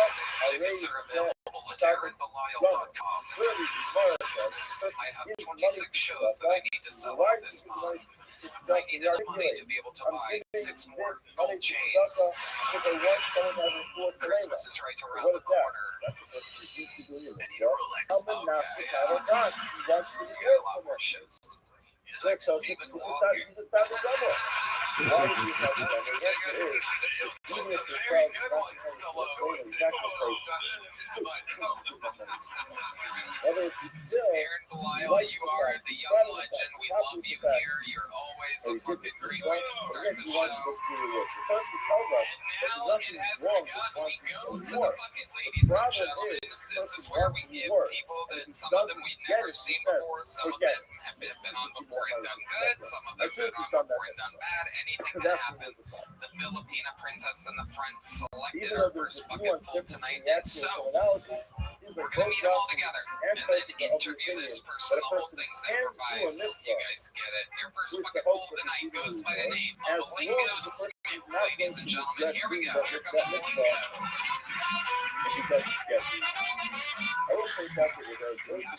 Tickets are available at AaronBelial.com. clearly Gemara says, I have 26 shows that I need to sell out this month. I need enough money to be able to buy 6 more gold chains. Christmas is right around the corner. I need a Rolex. Okay, yeah. You got a lot more shows. He's like Stephen Walker. Very good one, Stallone. Aaron Belial, you are the young legend. We love you here. You're always a fucking great way to start the show. And now it has begun. We go to the bucket, ladies and gentlemen. This is where we give people that some of them we've never seen before, some of them have been on before and done good, some of them have been on before and done bad. Anything that happened, the Filipina princess in the front selected our first bucket full tonight. And so, we're going to meet them all together and then interview this person. The whole thing's improvised. You guys get it. Your first bucket full of the night goes by the name of Lingo Smith, ladies and gentlemen. Here we go. Here comes Lingo.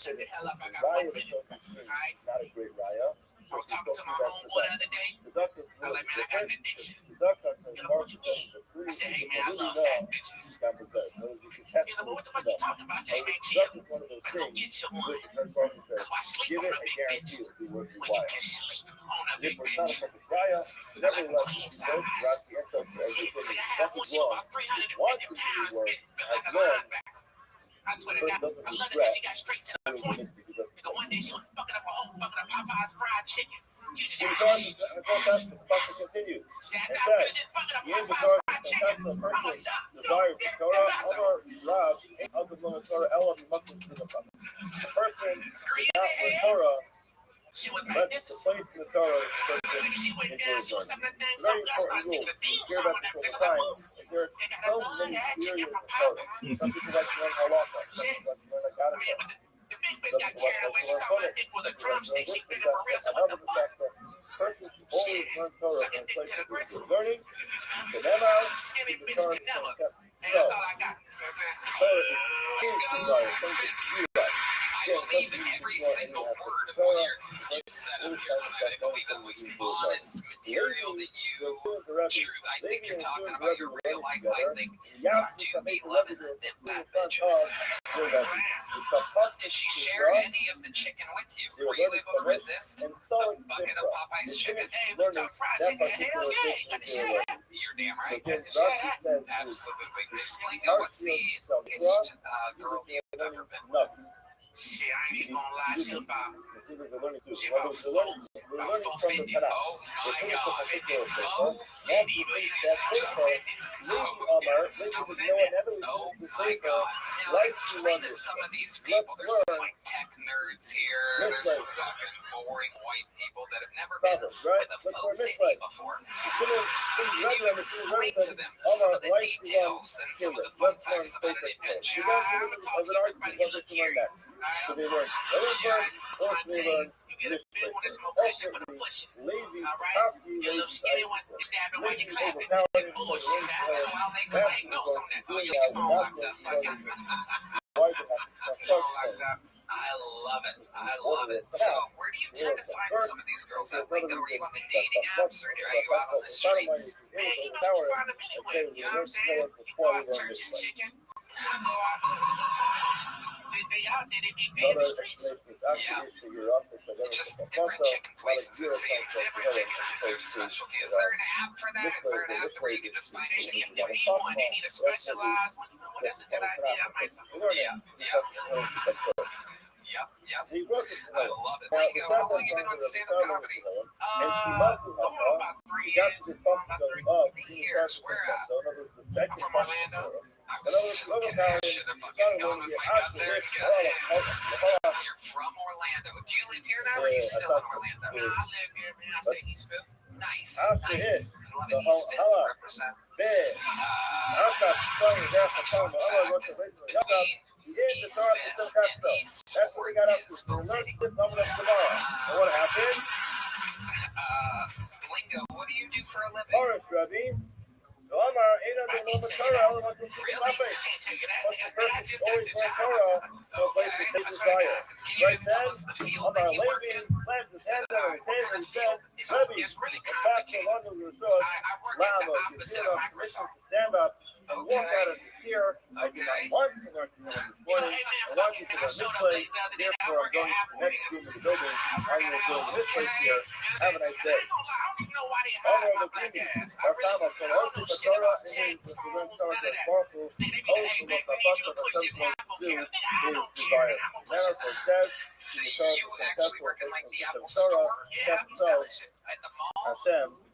Shut the hell up. I got 1 minute. Alright? I was talking to my homeboy the other day. I was like, man, I got an addiction. He's like, what you mean? I said, hey, man, I love fat bitches. He's like, well, what the fuck you talking about? I said, hey, man, chill. Like, go get your one. Because why sleep on a big bitch when you can sleep on a big bitch? I like a queen size. Like, I have one, she about 350 pounds, bitch, built like a linebacker. I swear to God, I love it because she got straight to the point. Because one day she was fucking up a whole bucket of Popeye's fried chicken. She just said, I thought finish fucking up Popeye's fried chicken. I'm a suck. She was magnificent. She went down, she was some of the things up. I started singing the theme song on that bitch. I was like, woo. They got the blood, that chicken from Popeye. Shit. Man, but the big bitch got carried away. She thought my dick was a drumstick. She bit it for real. So what the fuck? Shit. Sucking dick to the gristle. Skinny bitch can never. And that's all I got. You know what I'm saying? I believe in every single word of what you said up here tonight. I believe it was honest material that you truth. I think you're talking about your real life. I think you do be loving them fat bitches. Did she share any of the chicken with you? Were you able to resist the bucket of Popeye's chicken? Hey, we talk fried chicken. Hell yeah, you got to share that. You're damn right. You got to share that. Absolutely. Lingo, what's the biggest girl you've ever been with? Shit, I ain't even gonna lie, she about 450. Oh my God, 450, ladies and gentlemen. I was in it. Oh my God. Now explain to some of these people, there's some like tech nerds here, there's some fucking boring white people that have never been with a faux fitty before. Can you explain to them some of the details and some of the fun facts about an invention? I'm gonna talk to everybody get a little curious. You get a big one, it's more push it with a push it. Alright? You get a little skinny one, you stab it while you clap it. You bullshit. Well, they could take notes on that. Oh, you get your phone locked up. Fuck it. I love it. I love it. So, where do you tend to find some of these girls at? Lingo, are you on the dating apps or are you out on the streets? Man, you know, you find them anywhere. You know what I'm saying? You go out church and chicken. You go out. They out there, they be in the streets. Yeah. Just different chicken places, it seems. Different chicken is their specialty. Is there an app for that? Is there an app where you can just find any? Give me one. They need a specialized one. You know what? That's a good idea. I might. Yep. I love it. Lingo, how long have you been on stand-up comedy? Going on about 3 years. About 3 years. Where at? I'm from Orlando. I should have fucking gone with my gut there and guessed. You're from Orlando. Do you live here now or are you still in Orlando? No, I live here, man. I stay in Eastville. Nice. I love it. Eastville. Represent. Lingo, what do you do for a living? Really? I can't tell you that. I just got the job. Okay, that's what I got. Can you just tell us the field that you work in? What kind of field? It's really complicated. I work at the opposite of Microsoft. Okay. You know, hey man, fuck it, man. I showed up late the other day. I work at Apple, man. I work at Apple, okay? Have a nice day. I ain't gonna lie, I don't even know why they hide my black ass. I don't know shit about tech, phones, none of that. They be like, hey man, we need you to push this Apple here. Nigga, I don't care, man. I'm gonna push it. See, you actually work in like the Apple store? Yeah, I be selling shit at the mall.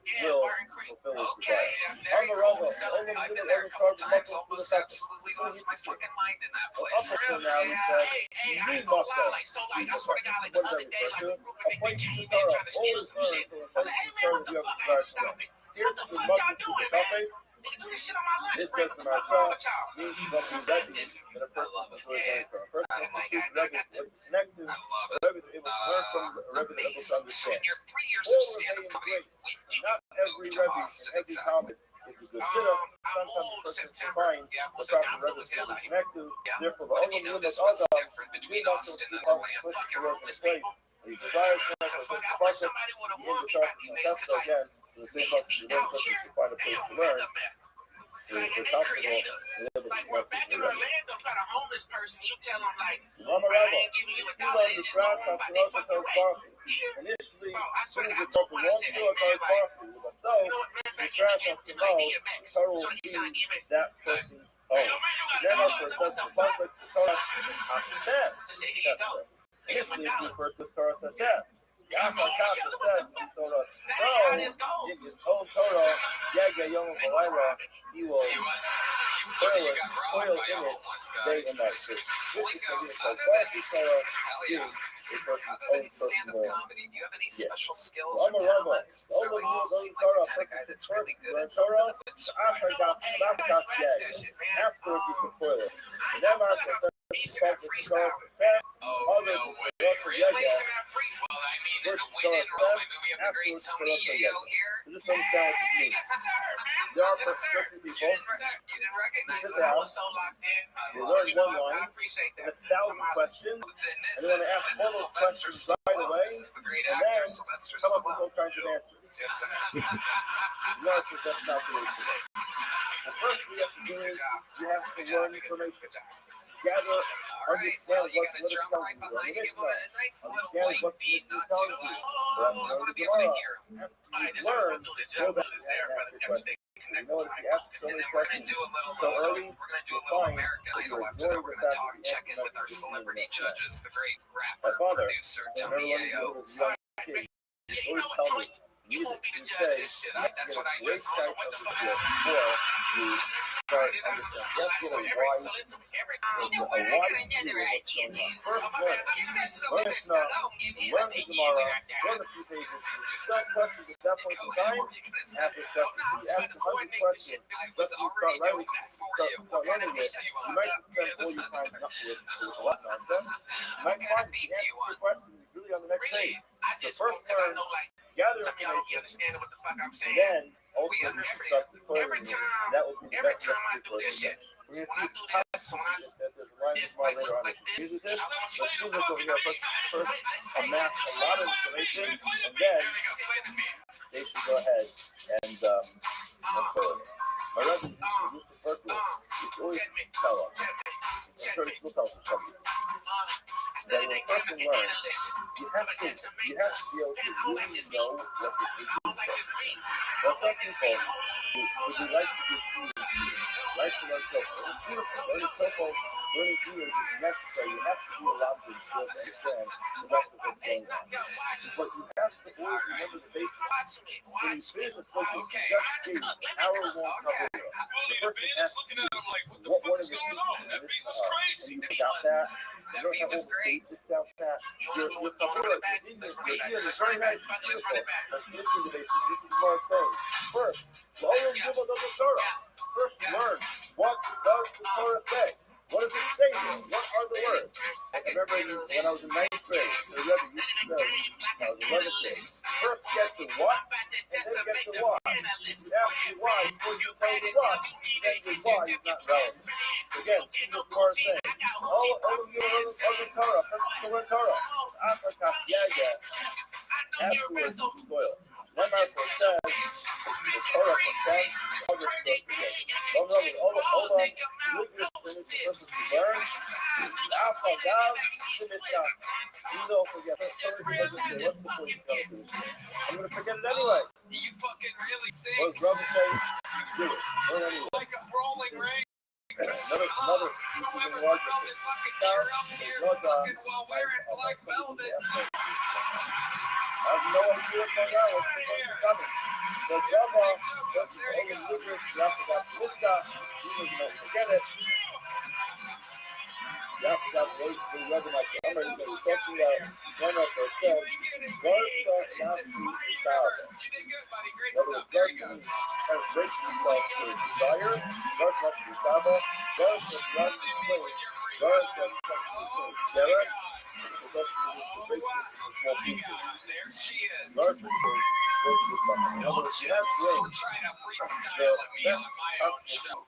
Yeah, Barton Creek. Okay, yeah, very cool. So I've been there a couple times. Almost absolutely lost my fucking mind in that place. Really? Yeah. Hey, I ain't gonna lie. Like, so, like, I swear to God, like the other day, like a group of niggas came in trying to steal some shit. I was like, hey man, what the fuck? I had to stop it. Here's What the the fuck muscle y'all doing, to man? Nigga, do this shit on my lunch This break. says What the fuck wrong with y'all? means you're going to be ready. And a person who's going to a person who's ready to connect to a regular able to learn from a regular able to So understand. in your 3 years All of of stand-up Hayden's comedy, great. when did Not you every move to revy Austin and every exactly? comic is a good sit-up. I Sometimes moved the person can September. find Yeah, the well, proper September revy was to hell out here. connect to. Yeah. Therefore, the What have only you limit noticed? all What's dogs different do between not Austin and to Atlanta? push Fucking the work in homeless place. people. You desire to The connect fuck, with I the wish process somebody would have in warned the me about process these of niggas, so cause like, again, to the same process you learn out process here, to find a they place don't to make learn. the meth. They're Like, and they comfortable creative. and able to Like, we're connect back with in the rest. Orlando, got a homeless person, you tell them, like, Rama bro, I Rama, ain't giving you a you dollar, learn they the just go grass home on by the they road fucking because way. coffee. Here, Initially, bro, I swear to students God, I would told talk one, to I one said, kilo hey, man, called like, coffee. But so, you know what, matter of the fact, grass give has it to to my know DMX. the total So will you sign be DMX. that person's home. Then after assessing the conflict, the Torah after that, I said, here you go. initially it's referred to as Torah Sashem. Yafar Kasha said, he sort of so in his own Torah, Yaga Yom Valaila, he will toil in it day and night. This is the Torah being a person's own personal. Comedy. Do you have any special skills Rama or Rama, talents? all of you those Torah, Kind of guy that's really good at Torah, something. After got afterwards you can toil it. And then after Oh, no way. Really? Well, I mean, in the Win and Roll, maybe we have the great Tony Yayo here. Just understand what it means. There are certain people You didn't recognize sit down, so locked in. they learn one I line, appreciate and that. 1,000 questions, and they want to ask all those questions right away, This is the great and actor, then Sylvester come up with Stallone. all kinds of answers. No, that's not the way to do it. The first thing you have to do is you have to learn information. Gather, understand you what gotta it's jump telling right you. behind you. Give him a nice little Understand light what beat, it's not telling too you. loud. I want to be able to hear him. Learn, go back and ask your question. You know, if you ask so And many then we're gonna questions do a little, so early, we're gonna do a little American Idol after that. We're gonna talk, check in with our celebrity judges, the great rapper, producer Tony Yayo. You know what, Tony? You won't be the judge of this shit. That's what I just I don't know what the fuck happened. So every time. You know what? I got another idea too. First Oh, my bad. You said Learn Sylvester it now. Stallone give his Learn it opinion. tomorrow. Learn a few pages. Start questions at that point in time. Ask this question. You ask 100 questions. I Just was to already start writing. doing that for Start you. learning it. You might spend all your time not with a lot of nonsense. You might find the answer to your question is really on the next page. I just first want to learn, know, like, gather some of y'all don't be information, understanding what the fuck I'm saying. then ultimately start deploying Every it. time, That will be the every best time I recipe do for this it. shit, We're when gonna I see do this, when I there's a line this, more like, later on like that uses this, this. I want Let's you see what's over here. First, amass a lot of information, and then they should go ahead and follow it. My resident used to work with, used to always tell us, I'm sure he still tells us something, that when a person learns, you have to be able to really know what the issue is. That's why people who like to give like to learn TOEFL. It's beautiful. Learning TOEFL, learning English is necessary. You have to do a lot to understand the rest of what's going on. But you have to always remember the basics. When you finish a social, just an hour-long cover. The person asks you, what one of your and you got that. You don't have all the basics out that. Your cover, the idea is very nice, beautiful. But missing the basics. This is what I'm saying. First, First, learn what does the Torah say? What does it say here? What are the words? I remember when I was in 9th grade, the Rebbe used to say, I was 11th grade. First get the what, and then get the why. If you ask me why, before you tell the what, then the why is not relevant. Again, this is what Torah is saying. All of you are the Torah. First, the Torah. Africa, Yaga. Afterwards, the soil. One also says, the Torah says, all this stuff together. Hold on. Look at this finish the person to learn. Alpha, God, finish up. You don't forget. What's the point of telling me? I'm going to forget it anyway. You fucking really sing. What does Brother say? Do it. Learn anyway. Like a rolling ring. Another Whoever larger smelled it fucking gear up here fucking while wearing black velvet. I have no idea what's going on. What's coming? So Java, that's the only lucas. You have to got Lista. You know, forget it. You have to got the weather like that. I'm going to be talking about one of ourselves. Garza Nazi Salva. good, buddy. Great stuff. There you go. Breaks himself to his desire. Garth wants to travel. Garth wants to play. Garth wants to Gareth. There she is. Garth is Don't you ever try to freestyle at me on my own show.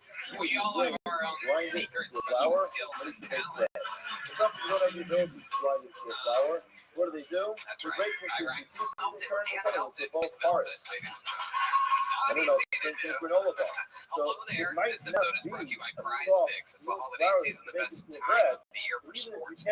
We all have our own secret special skills and talents. Some people don't have the ability to fly into a flower. What do they do? That's They right. break I into smelt it and felt it both and felt parts. it, ladies and I gentlemen. don't know, Not easy to do. granola bar. Hello there. This episode is brought to you by Prize Picks. It's the holiday season, the best time of the year for sports.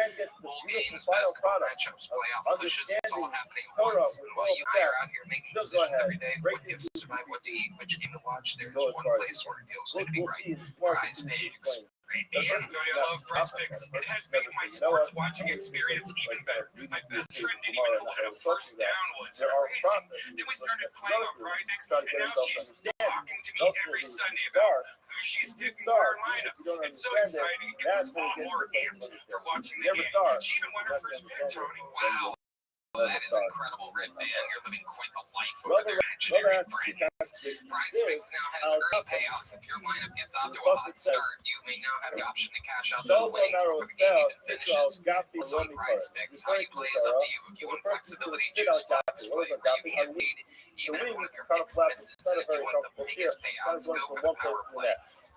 Bowl games, basketball matchups, playoff pushes. It's all happening at once. And while you and I are out here making decisions every day, what gives us survive, what to eat, which game to watch, there's one place where it feels good to be right. Prize Picks. Everybody, I love Prize Picks. It has made my sports watching experience even better. My best friend didn't even know what a first down was. Crazy. Then we started playing on Prize Picks, and now she's talking to me every Sunday about who she's picking for her lineup. It's so exciting. It gets us all more amped for watching the game. She even won her first bet, Tony. Wow. That is incredible, Red Man. You're living quite the life over there at Engineering Friends. Prize Picks now has early payouts. If your lineup gets off to a hot start, you may now have the option to cash out those winnings before the game even finishes. Also on Prize Picks, how you play is up to you. If you want flexibility, choose spots where you get paid. Even if one of your picks misses, and if you want the biggest payouts, go for the power play.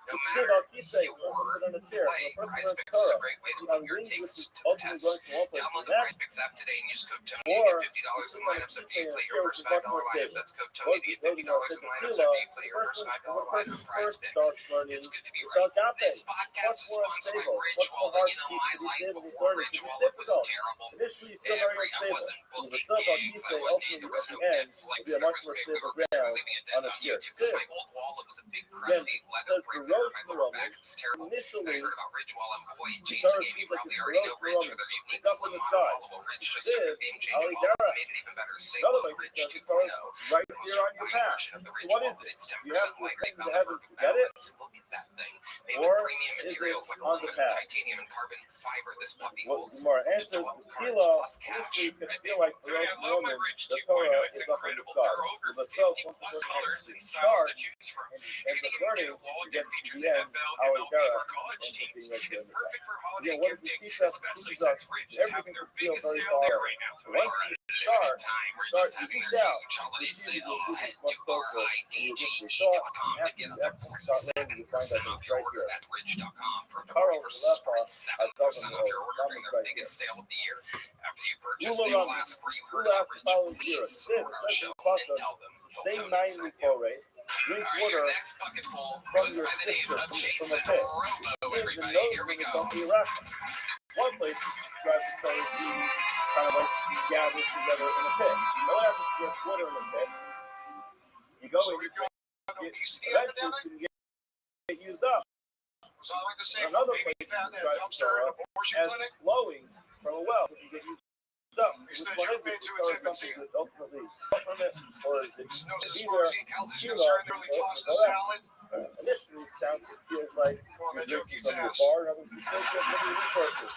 No matter your play, Prize Picks is a great way to put your takes to the test. Download the Prize Picks app today and use code Tony to get $50 in lineups after you play your first $5 lineup. That's code Tony to get $50 in lineups after you play your first $5 lineup on Prize Picks. It's good to be right. This podcast is sponsored by Ridge Wallet. You know, my life before Ridge Wallet was terrible. I wasn't booking gigs. I wasn't, there was no Netflix. There was paper leaving a dent on YouTube because my old wallet was a big crusty leather brick there in my lower back. It was terrible. Then I heard about Ridge Wallet. Boy, it changed the game. You probably already know Ridge for their unique slim monofollowable Ridge. Just took a game-changing wallet and made it even better. Say hello to Ridge 2.0. Right here on your map. Version of the Ridge What is wallet. it? It's 10% You have to lighter. They listen found to the heaven perfect to get it? balance. Look at that thing. Made Or with premium is materials it like on the aluminum, path? titanium, and carbon fiber. This puppy What holds more 12 answers? cards Kilo plus cash. initially could feel like the Dude, I Roman love my woman. Ridge The 2.0. Torah It's is up in the incredible. sky. There are over The 50 plus colors and styles to choose from. and You the can even learning get a wallet to get that features the end, NFL, our MLB, Dara, or college and teams. something It's like perfect for holiday Again, what does gifting, it teach us? especially It teaches since us Ridge is everything having their to feel biggest very sale far there away. right now. So once you start, time. We're start just to having reach their out. huge holiday It's easy sale. to see Head much to closer than you originally ridge.com thought. to get After up to you start learning, you find 47% that off it's your right order. here. That's ridge.com for up to Carl 40% left off, 47% off your order during their biggest sale of the year. After you purchase, they will ask where you heard about Ridge. Please support our show and tell them. Same 9 repo rate. Drink All right, water your next bucket full from goes your by the name sister of from Jason a pit. Robo, Even everybody. those Here we women go. don't be arrested. One place you subscribe to colors you kind of like gather together in a pit. No one has to get water in a pit. You go So in, we've got an obesity eventually epidemic? you can get used up. Was I like the same Another baby place fat in you a subscribe to dumpster in an abortion as clinic? flowing from a well. You get used up. Is Which the one is jump it? into Or its infancy? something that's ultimately from it, or is it Just knows as either far as eating health is kilo concerned, they really or toss the whatever? salad. Initially, it sounds, it feels like Come on, that you're joke drinking eats from your ass. bar, and other people get many resources.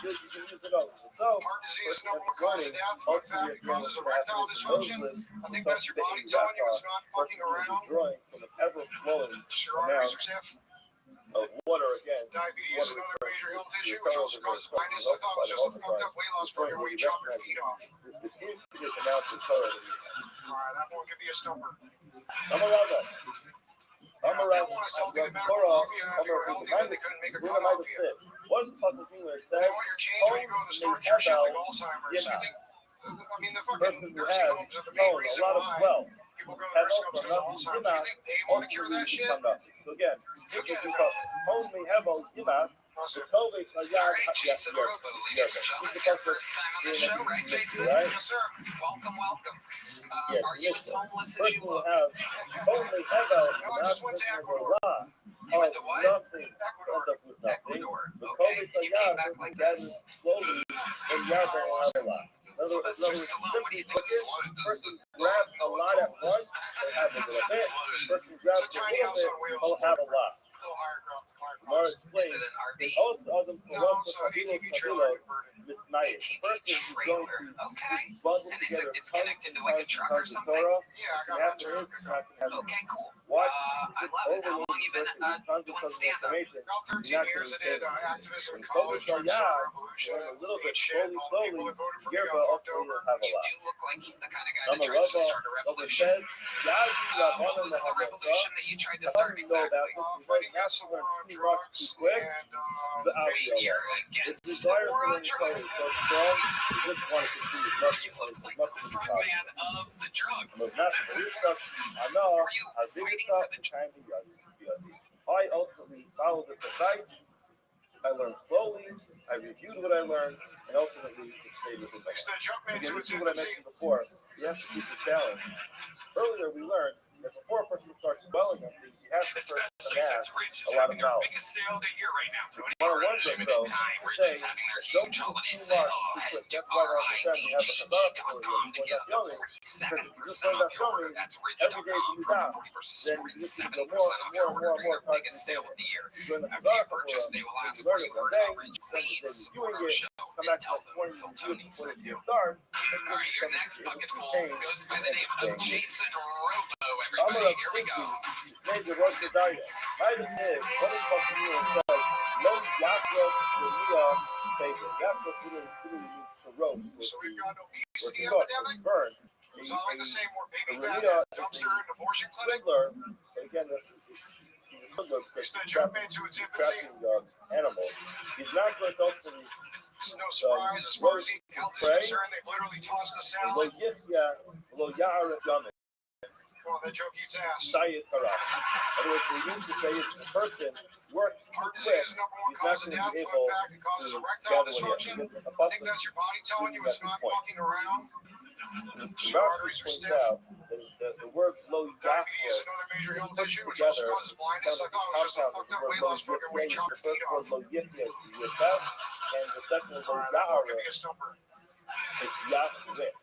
You can use it all. So, Heart disease is number one learning, cause of death. Fun fact, it causes erectile dysfunction. I think that's your body telling you it's not fucking around. Drawing from an ever-flowing Sure, arteries are amount stiff. of water again. Diabetes is another major health issue, which also causes blindness. I thought it was just a fucked up weight loss program where you chop your feet off. This is the infinite amount of color that you have. Alright, that one could be a stumper. I'm around that. I'm They around want to sell to the the medical mafia if you were healthy, then they couldn't make a cut off you. What's the fucking thing where it They says, want your change when you go to the store to cure shit like Alzheimer's. You think, I mean, the fucking nursing homes are the main reason why people go to nursing homes because of Alzheimer's. You think they want to cure that shit? So again, Forget about it. only have a gimas. All right, Jason Robo, ladies and gentlemen, it's your first time on the show, right, Jason? Yes, sir. Welcome, welcome. Yes, Are you as homeless as First you we'll look? have only have a No, I just went to Ecuador. You went to what? nothing. Ecuador. Ecuador. Okay, you came back like this. Slowly, and you have to have a lot. Sylvester Stallone, what do you think you wanted? Person grab a lot at once, they have a little bit. Person grabs It's a a tiny little house bit, on wheels. they'll have a lot. A little higher crop, the climb More cross. Is explained. it an RV? Also, other No, it's an ATV trailer converted. Misnayah. ATV Person who's going trailer. to Okay. bundle And together it's tons connected to and like a tons and truck or tons of something? Torah. Yeah, I got Half that the truck. it's not going to have Okay, cool. watch I love it. How long you been tons and doing tons of stand-up? information. About 13 You're not years I going did to activism in focus college, on tried to start a learn revolution, a little bit, ate shit, slowly, all the people slowly. that voted for me Yerba got fucked ultimately over. will have a You lot. do look like the kind of guy I'm that a tries to Rava start a of the revolution. says, Yadi What was the revolution that you tried to start exactly? Fighting against the war on drugs and You're against the war on drugs. so strong, you just want to continue as much You look like as the front man of the drugs. I know, Are you I did fighting stuff for the to kind of I ultimately followed this advice. I learned slowly, I reviewed what I learned, and ultimately it stayed with me. Again, this is what I mentioned before. You have to keep this balance. Earlier we learned that before a person starts dwelling on things, you have to first amass a lot of knowledge. Biggest sale of the year right now, Tony. One of one thing though, We're say, just having their don't huge do holiday too sale. much to quit. That's why all of a sudden we have a RIDGE.com to get up to 47% off your order. That's RIDGE.com for 47% off your order during our biggest sale of the year. After you purchase, they will ask where you heard about RIDGE. Please support our show and tell them Uncle Tony sent you. All right, your next bucket full goes by the name of Jason Robo, everybody. Here we go. Major work desire. My is what is fucking you and says, no Yaakov Shemiya favorite. That's what literally means to roast. So we've got an obesity Or epidemic. burn. So I like to say more baby A fat Ramita than dumpster and abortion clinic. swindler, but again, he's a swindler because It's the he's jump into its infancy. tracking animals. He's not going to ultimately It's no surprise as far as the health is concerned. They've literally tossed the salad. Come on, that joke eats ass. Say it correct. Otherwise, we used to say if the person works too Heart quick, disease is number one he's not cause of going to death. be Fun able fact, it causes to erectile gather what he has. dysfunction. A I think that's your body telling you it's not fucking around. Your arteries are stiff. The word low Diabetes is another major health issue, which also causes blindness. I thought it was just a fucked up weight loss program where you chop your feet off. and the second is low Alright, give me a stumper. It's Yahweh.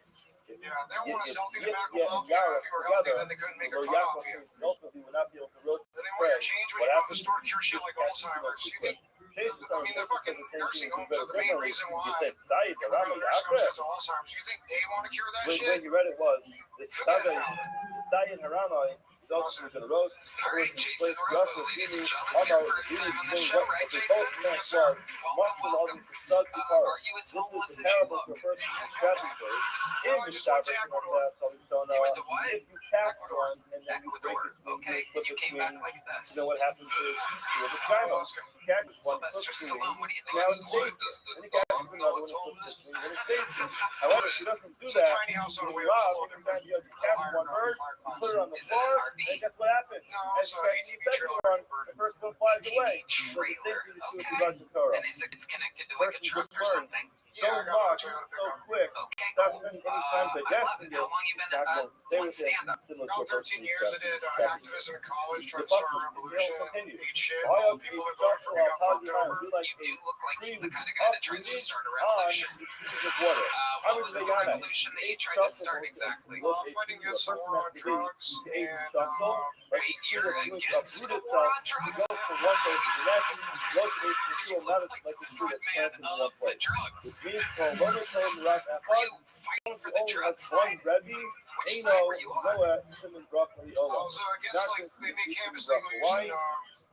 Yeah, they don't want us healthy tobacco mafia. If you were healthy, then they couldn't make a cut off you. Ultimately, we're not be able to roast Then they want your change when you go to the store to cure shit like Alzheimer's. You think, I mean, the fucking nursing homes are the main reason why everyone nursing homes has Alzheimer's. You think they want to cure that when shit? you read it was, it's Zion Haranoi, those who can roast, All right, Jason Robo, ladies and gentlemen, it's your first time on the show, right, Jason? Yes, sir. Welcome. Are you as homeless as you look? No, I just went to Ecuador. You went to what? If you catch one and then you break Ecuador. it, so Okay, you and you came back like this. you know what happens is, you describe them. You catch one, Sylvester Stallone, what do you think? now it's tasty. Then you catch another one, it's tasty. However, if he doesn't do It's a that, tiny house on when wheels. you rob, every time you catch one bird, you put it on the floor, and guess what happens? No, As it's you an catch ATV the second trailer one, converted. the first one flies away. So the same Trailer, thing is true okay. with Roger Toro. And it's connected to like a truck or something? So much, so quick, Okay, not cool. spending any time I love digesting it. it. How long you been Not going to stay on with it. stand-up? Similar About to a 13 person years, I who's did got activism in college, tried to the start a buses, revolution, continue. ate shit. All All of the you people that start voted for me got how fucked you over. do like You do look like tree the kind of guy that tries to start a revolution. of water. What was the revolution that you tried to start exactly? Fighting against the war on drugs and Wait, you're against the war on drugs? From one place to the next, locates the You fuel, not look like like the a front food man that's in of one the place. drugs. Which means for a woman told the rock that Are you fighting for the drug side? Which side were you on? broccoli, I was against, like, they make cannabis legal using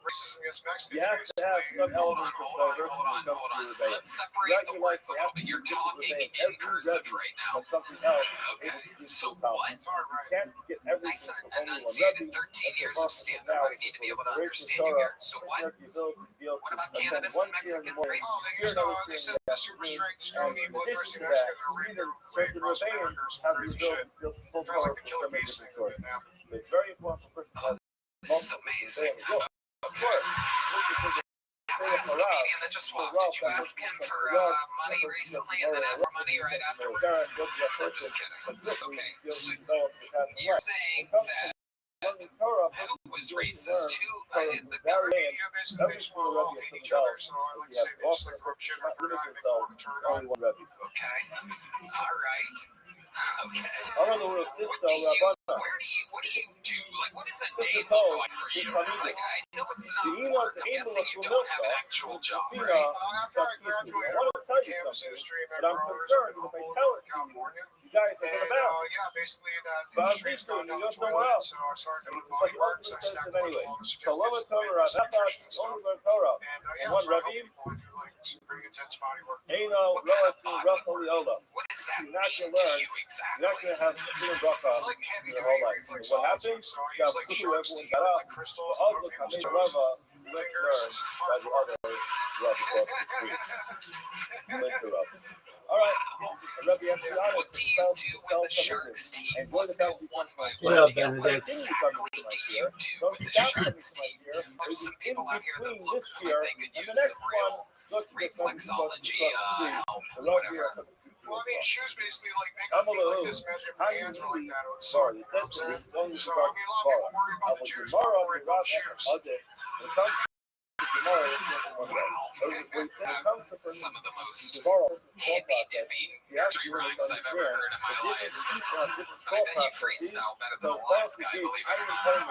racism against Mexicans. You have to have some Hold elements on, of hold on. diversity. Let's separate the words a little bit. You're talking in cursive right now. Something else. Okay, so what? Can't get everything Nice and from only one enunciated. Rebbe. 13 years of stand-up. I need to be able to understand you here. So what? What about cannabis and Mexican race? They said the super straight stony bloodthirsty Mexicans are raping their way across America or some crazy shit. Kind of like the killer bees thing in Vietnam. It's very important for person. This is amazing. Of course. Who's the comedian that just walked? Did you ask him for money recently and then ask for money right afterwards? I'm just kidding. Okay, so you're saying that who was racist? The government? Media basically makes fun of all hate each other, so I like to say they just like rub shit in our third eye and make a fucking turn on. Okay, all right. Okay. I don't know where this what do you do? Like, what does a day look like for you? Like, I know It's not work. I'm guessing you don't have an actual job, right? After I graduated, I worked on campus industry at growers up in Humboldt, California. You guys are And gonna bounce. yeah, basically that But industry's I'm gone down the thinking you're somewhere toilet, else. so I started doing But body the works. I ultimate snagged a says bunch anyway. of So love certificates it, in Torah, fitness, that's nutrition, and not stuff. only the Torah. And And yeah, one so I help Rebbe, people going through like some pretty intense body work. Eino Loasin Rachel Yola. What does that You're not mean gonna to learn. you You're not exactly? gonna have Simon Bracha It's like heavy your duty whole life. And what reflexology. happens? So I You use have like Kutu shark's everyone teeth got or up. like crystals But to also put people's Kamei toes, Rava, you learn fingers, by the hardcore. other Rava across the street. You learn to Rava. All right, Rebbe, I'm honest. What do you do with the shark's teeth? Let's go one by What one. up, What Benedict? exactly do you do with the shark's teeth? There's some people out here that look like they could use some real reflexology help, whatever. Well, I mean, shoes basically like make it feel like this. Imagine if your hands were like that. It would suck. You know what I'm saying? So, I mean, a lot of people worry about the shoes, but I'm worried about the shoes. Some of the most hippy-dippy nursery rhymes I've ever heard in my life. But I bet you freestyle better than the last guy, believe it or not.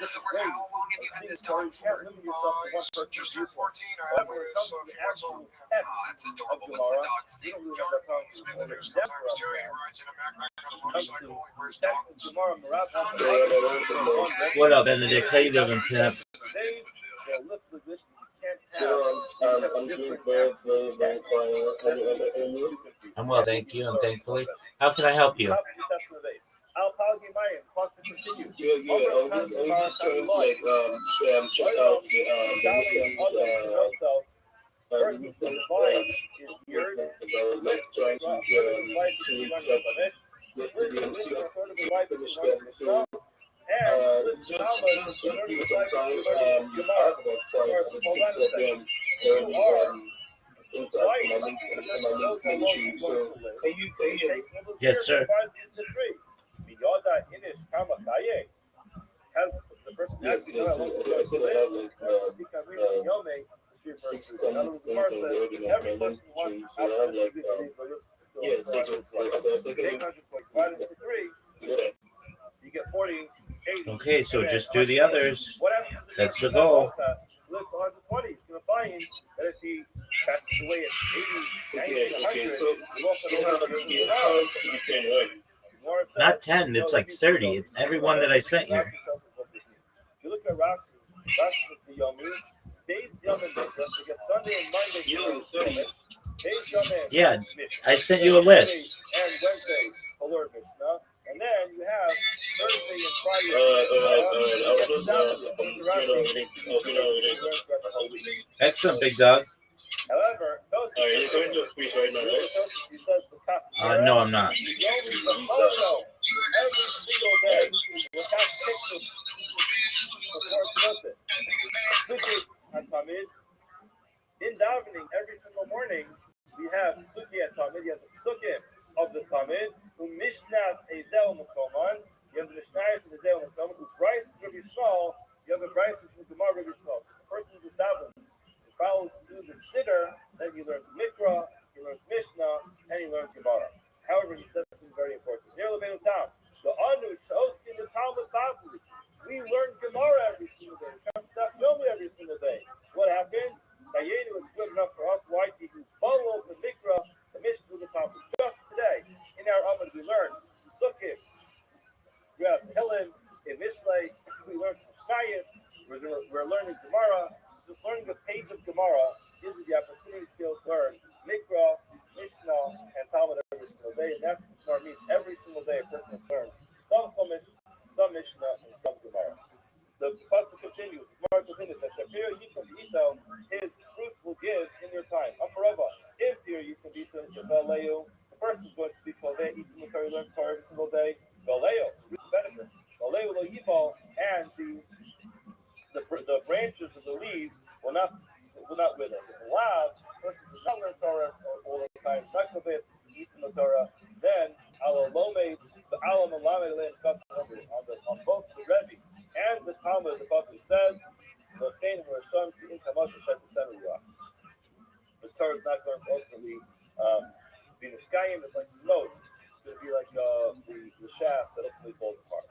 So how long have you had this dog for? He's just turned 14. I have him so a few months old. Oh, that's adorable. What's the dog's name? John, he's been in the news a couple times too. He rides in a backpack on a motorcycle. He wears goggles. What up, Benedict? How you doing, Pimp? I'm well, thank you. And thankfully, how can I help you? Yeah, I'm just trying to like check out the listings. Like trying to create yesterday and still finish them. So just give me some time. I have about 5 or 6 of them already inside my link tree. So can you Yes, sir. Has the person yes, I still have like 6 comments already in my link tree. So I have like yeah, 6 you get 40, 80. Okay, so just do the others. That's the goal. Live to 120. He's going to find that if he passes away at 80, 90, 100, so he also Not 10, it's like 30. It's every one that I sent you. If you look at Rashi the Yomi, days Yomin, just get Sunday and Monday. Days Yomin. Yeah, I sent you a list. And Wednesday, Lord Mishnah. And then you have Thursday and Friday. Excellent, big dog. However, those you're going to speak right now, right? he says the No, I'm not. every single day will have pictures before Tamid. In davening every single morning, we have Suki at Tamid. You have the Suki of the Tamid, who Mishnas Ezel Mukoman. You have the Mishnas Ezel Mukoman, who Bryce Rabbi Shmuel. You have the Bryce from Gemara Rabbi Shmuel. The person who davens, he follows through the Siddur, then he learns Mikra, he learns Mishnah, and he learns Gemara. However, he says something very important. The Anu Shoskin the Talmud Tavli. We learn Gemara every single day. We come to Yomi every single day. What happens? Dayenu is good enough for us. Why do you follow the Mikra, the Mishnah, the Talmud? Just today, in our Amud, we learn Sukkot. We have Helen in Mishlei. We learn Shayis. We're learning Gemara. So just learning a page of Gemara gives you the opportunity to learn Mikra, Mishnah, and Talmud every single day. And that's what means every single day a person has learned some Chumash, some Mishnah, and some Gemara. The pasuk continues. Gemara continues that his fruit will give in your time. Amparava, if you can be the person is going to be Koveh, eating the Torah, learns Torah every single day. Galeo, benefits. Galeo lo yibal, and the branches of the leaves will not wither. The lav, person does not learn Torah all the time, not Koveh, eating the Torah. Then alalome, the alam alame land on both the Rebbe and the Talmud, the pasuk says, "The chain were shown to inkamosh said the center of rock." This Torah is not going to ultimately be the sky and like some notes. It's going to be like the shaft that ultimately falls apart.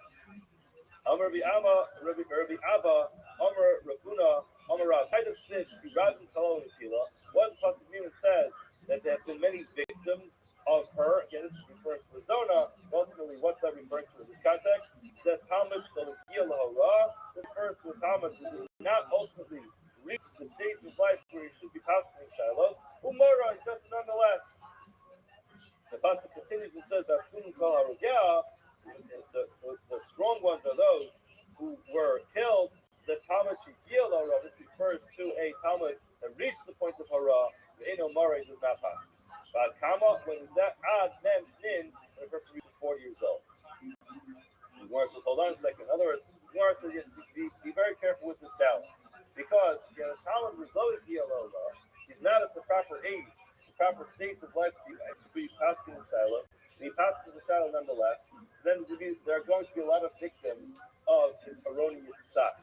Rabbi Abba Amar Ravuna, Amarav, Haid of Sid, Radin Kalon Pila. One pasuk says that there have been many victims of her. Again, this is referring to Zona. Ultimately, what's that referring to in this context? It says Talmud Shlomikia Lahara. This refers to a Talmud who did not ultimately reach the stage of life where he should be passing Shilohs. Umara, just nonetheless. The pasuk continues and says that Sunim Kol Harugea, the strong ones are those who were killed. The Talmud Shigil Hara, this refers to a Talmud that reached the point of Hara. The Eno Mara does not pass. But Kama, when that Ad Mem Nin, when a person reaches 40 years old. The Gemara says, hold on a second. In other words, the Gemara says, yes, be very careful with this balance. Because the Talmud Rizoli Hara, he's not at the proper age, the proper states of life to be passing in Shiloh. And he passes the Shiloh nonetheless. So then there are going to be a lot of victims of his erroneous psak.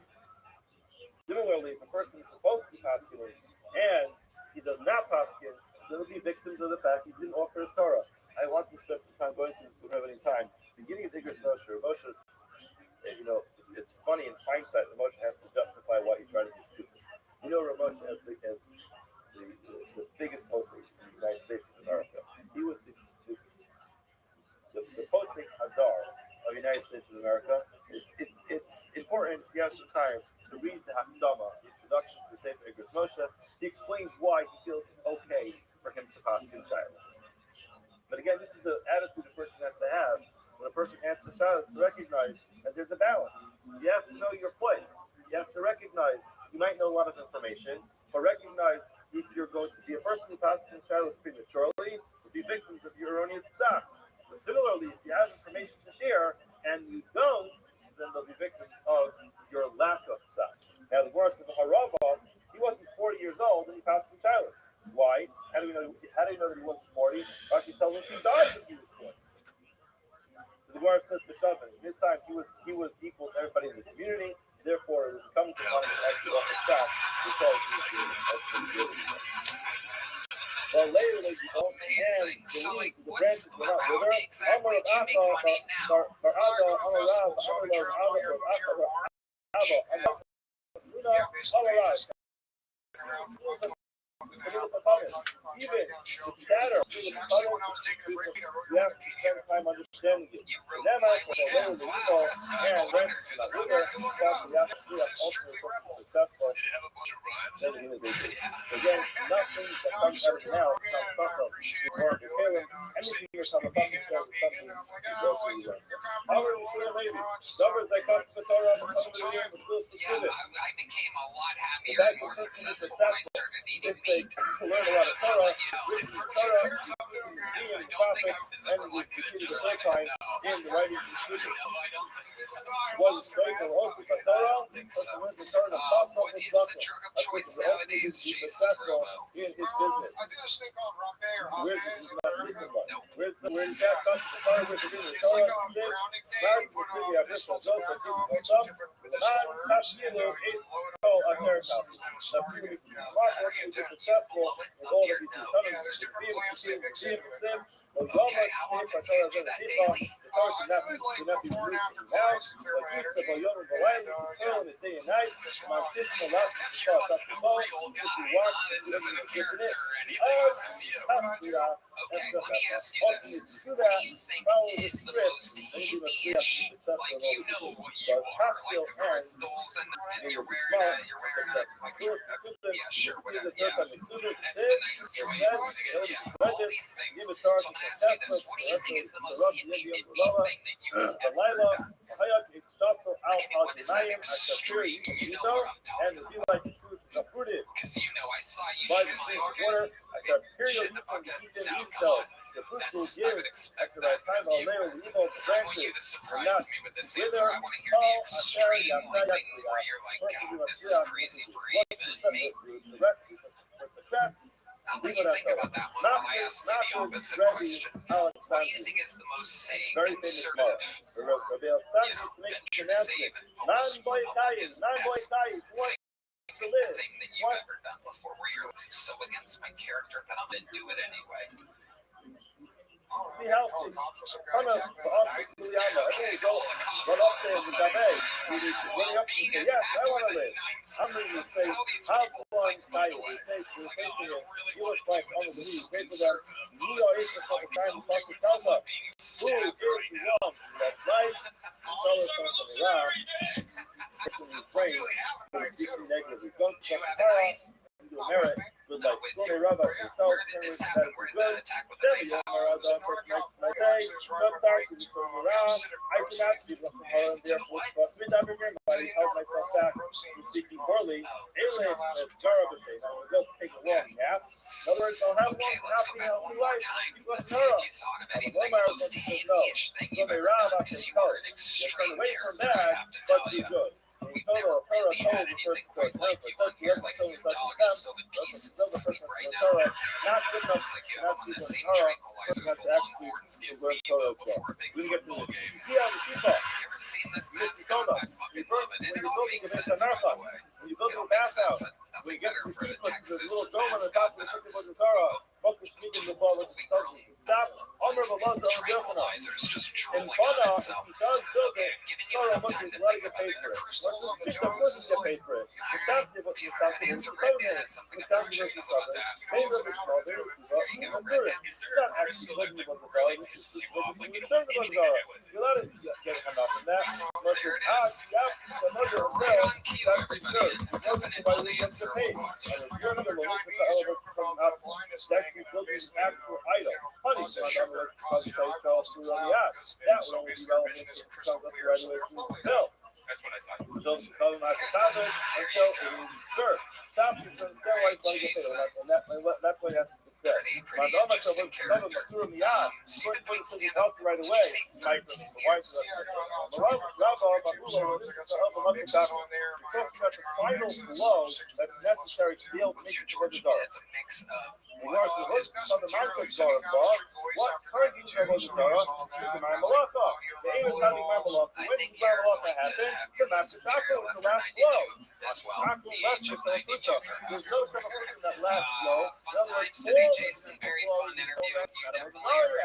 Similarly, if a person is supposed to be passing and he does not paskin, so they'll be victims of the fact he didn't offer his Torah. I want to spend some time going through this. We don't have any time. Beginning of Igros Moshe, it's funny in hindsight that Moshe has to justify why he tried to do stupid. Moshe has the biggest posting in the United States of America. He was the posting Hadar of the United States of America. It's important, if you have some time, to read the Hakdama, the introduction to the Sefer Igros Moshe. He explains why he feels it's okay for him to pass in Shilas. But again, this is the attitude a person has to have when a person answers Shilas, to recognize that there's a balance. You have to know your place. You have to recognize you might know a lot of information, but recognize if you're going to be a person who passes in Shilas prematurely, will be victims of your erroneous psak. But similarly, if you have information to share and you don't, then they'll be victims of your lack of psak. Now, the Gemara says the Harava, he wasn't 40 years old and he passed in Shilas. Why? How do you know that he wasn't 40? Rashi tells us he died when he was 40. So the Gemara says B'Shavin, in his time he was equal to everybody in the community. Therefore, it was coming to mind to actually offer psak because he was well, later they go and So, the like, branches went up. how exactly do you make money now? Even the chatter, you have to spend time understanding it. And that might be a little bit evil, and when successful, then it's really big. So again, nothing that comes out of the mouth sounds tough. Anything you're talking about says something is going to I became a lot happier and more successful when I started eating meat. Learn a lot of Torah. For 2 years, I don't think I was ever like in the writing was great, but also the Torah. What is the drug of choice nowadays, Jason Robo? In his business. I do this thing called rapé or Where's It's that customer? like grounding thing for this small tobacco, it's different slurs, and you load up your nose, starting it, very intense. Yeah, there's different plants they mix in with it. Okay, how often do you do that daily? I do it like before and after class to clear my energy. And this one, real guy. This isn't a character or anything. This is you. Okay, let me ask you this. What do you think is the most hippie-ish, like, you know what you are, like the crystals and you're wearing a like yeah, sure, whatever, yeah. That's the nicest choice. Yeah, all these things. So I'm gonna ask you this. What do you think is the most hippie thing that you've ever done? Okay, what is that extreme? You know what I'm talking about. Because I saw you smiling. Shit, okay, now come on. I would expect that from you. I want you to surprise me with this answer. I want to hear the extreme thing where you're like, God, this is crazy for even me. Now, what do you think about that one when I ask you the opposite question? What do you think is the most sane, conservative, venture to save almost Republican thing that you've ever done before where you're like, so against my character, but I'm going to do it anyway? Okay, call the cops. running up and say, yes, I want to live. I'm ready to say, have fun, title. We say to him, he was like, on the knees. Say to them, we are able to have a time plus to tell us who is the one that life and color comes from Iran. Person we pray for the speaking negatively. Don't come to Paris and do merit with like Sunni rabbis yourself, terrorists that is good. Seven young Maradon first night say, not sorry to be from Iran. I do not speak from Holland, therefore, must be done again. But I held myself back from speaking poorly. Alien is garbage. I will go take a long nap. In other words, I'll have one happy, healthy life. Because no, Americans says no. So they round up his color. They turn away from bad, but do good. In total, Torah told the first court, for such the other told such a them, the person in the Torah, not good enough, not people in Torah, person has to actually learn Torah as well. We can get to this. Yeah, the Shifa. He told us, when you're building a base on Narcha, when you're building a bathhouse, when you get to the Shifa, there's a little dome on the top of the Shifa of the Torah, focus speaking the ball with the Torah. Stop, Omer Balaza on Yochanan. In Bana, if he does build it, Torah Muslims let it get paid for it. Muslims get paid for it. The Shafti was the Shafti was the Covenant. The Shafti was the Covenant. They were the small, they were the Zara. It's not actually looking at the Zara. This is looking at the Zara. You're not getting enough from that. Unless you're another sale, that's absurd. Muslims why they get the paid. And if you're another Muslim, the element from us, that's you building an actual idol. Honey, my number was place fell through on the ass. That will only be relevant if it comes up right away through the bill. That's what I thought. So, calling my Shabbat until it is served. Stop you from steroids like you say, and that's what he has to say. Madonna told him to cover Masur Miyad. Couldn't put it in his house right away. Like the wife of Rabbi Bahulo, this is the help of other doctors. We're talking about the final blow that's necessary to be able to make it to the Zara. In order to hook on the Market Zara bar, what current use of the Zara is the Marmalaka. The aim is having Marmalaka. When does Marmalaka happen? The Master Taco is the last blow. Taco left with the Futa. There's no Shamafuta that last blow. Fun times today, Jason. Very fun interview. You definitely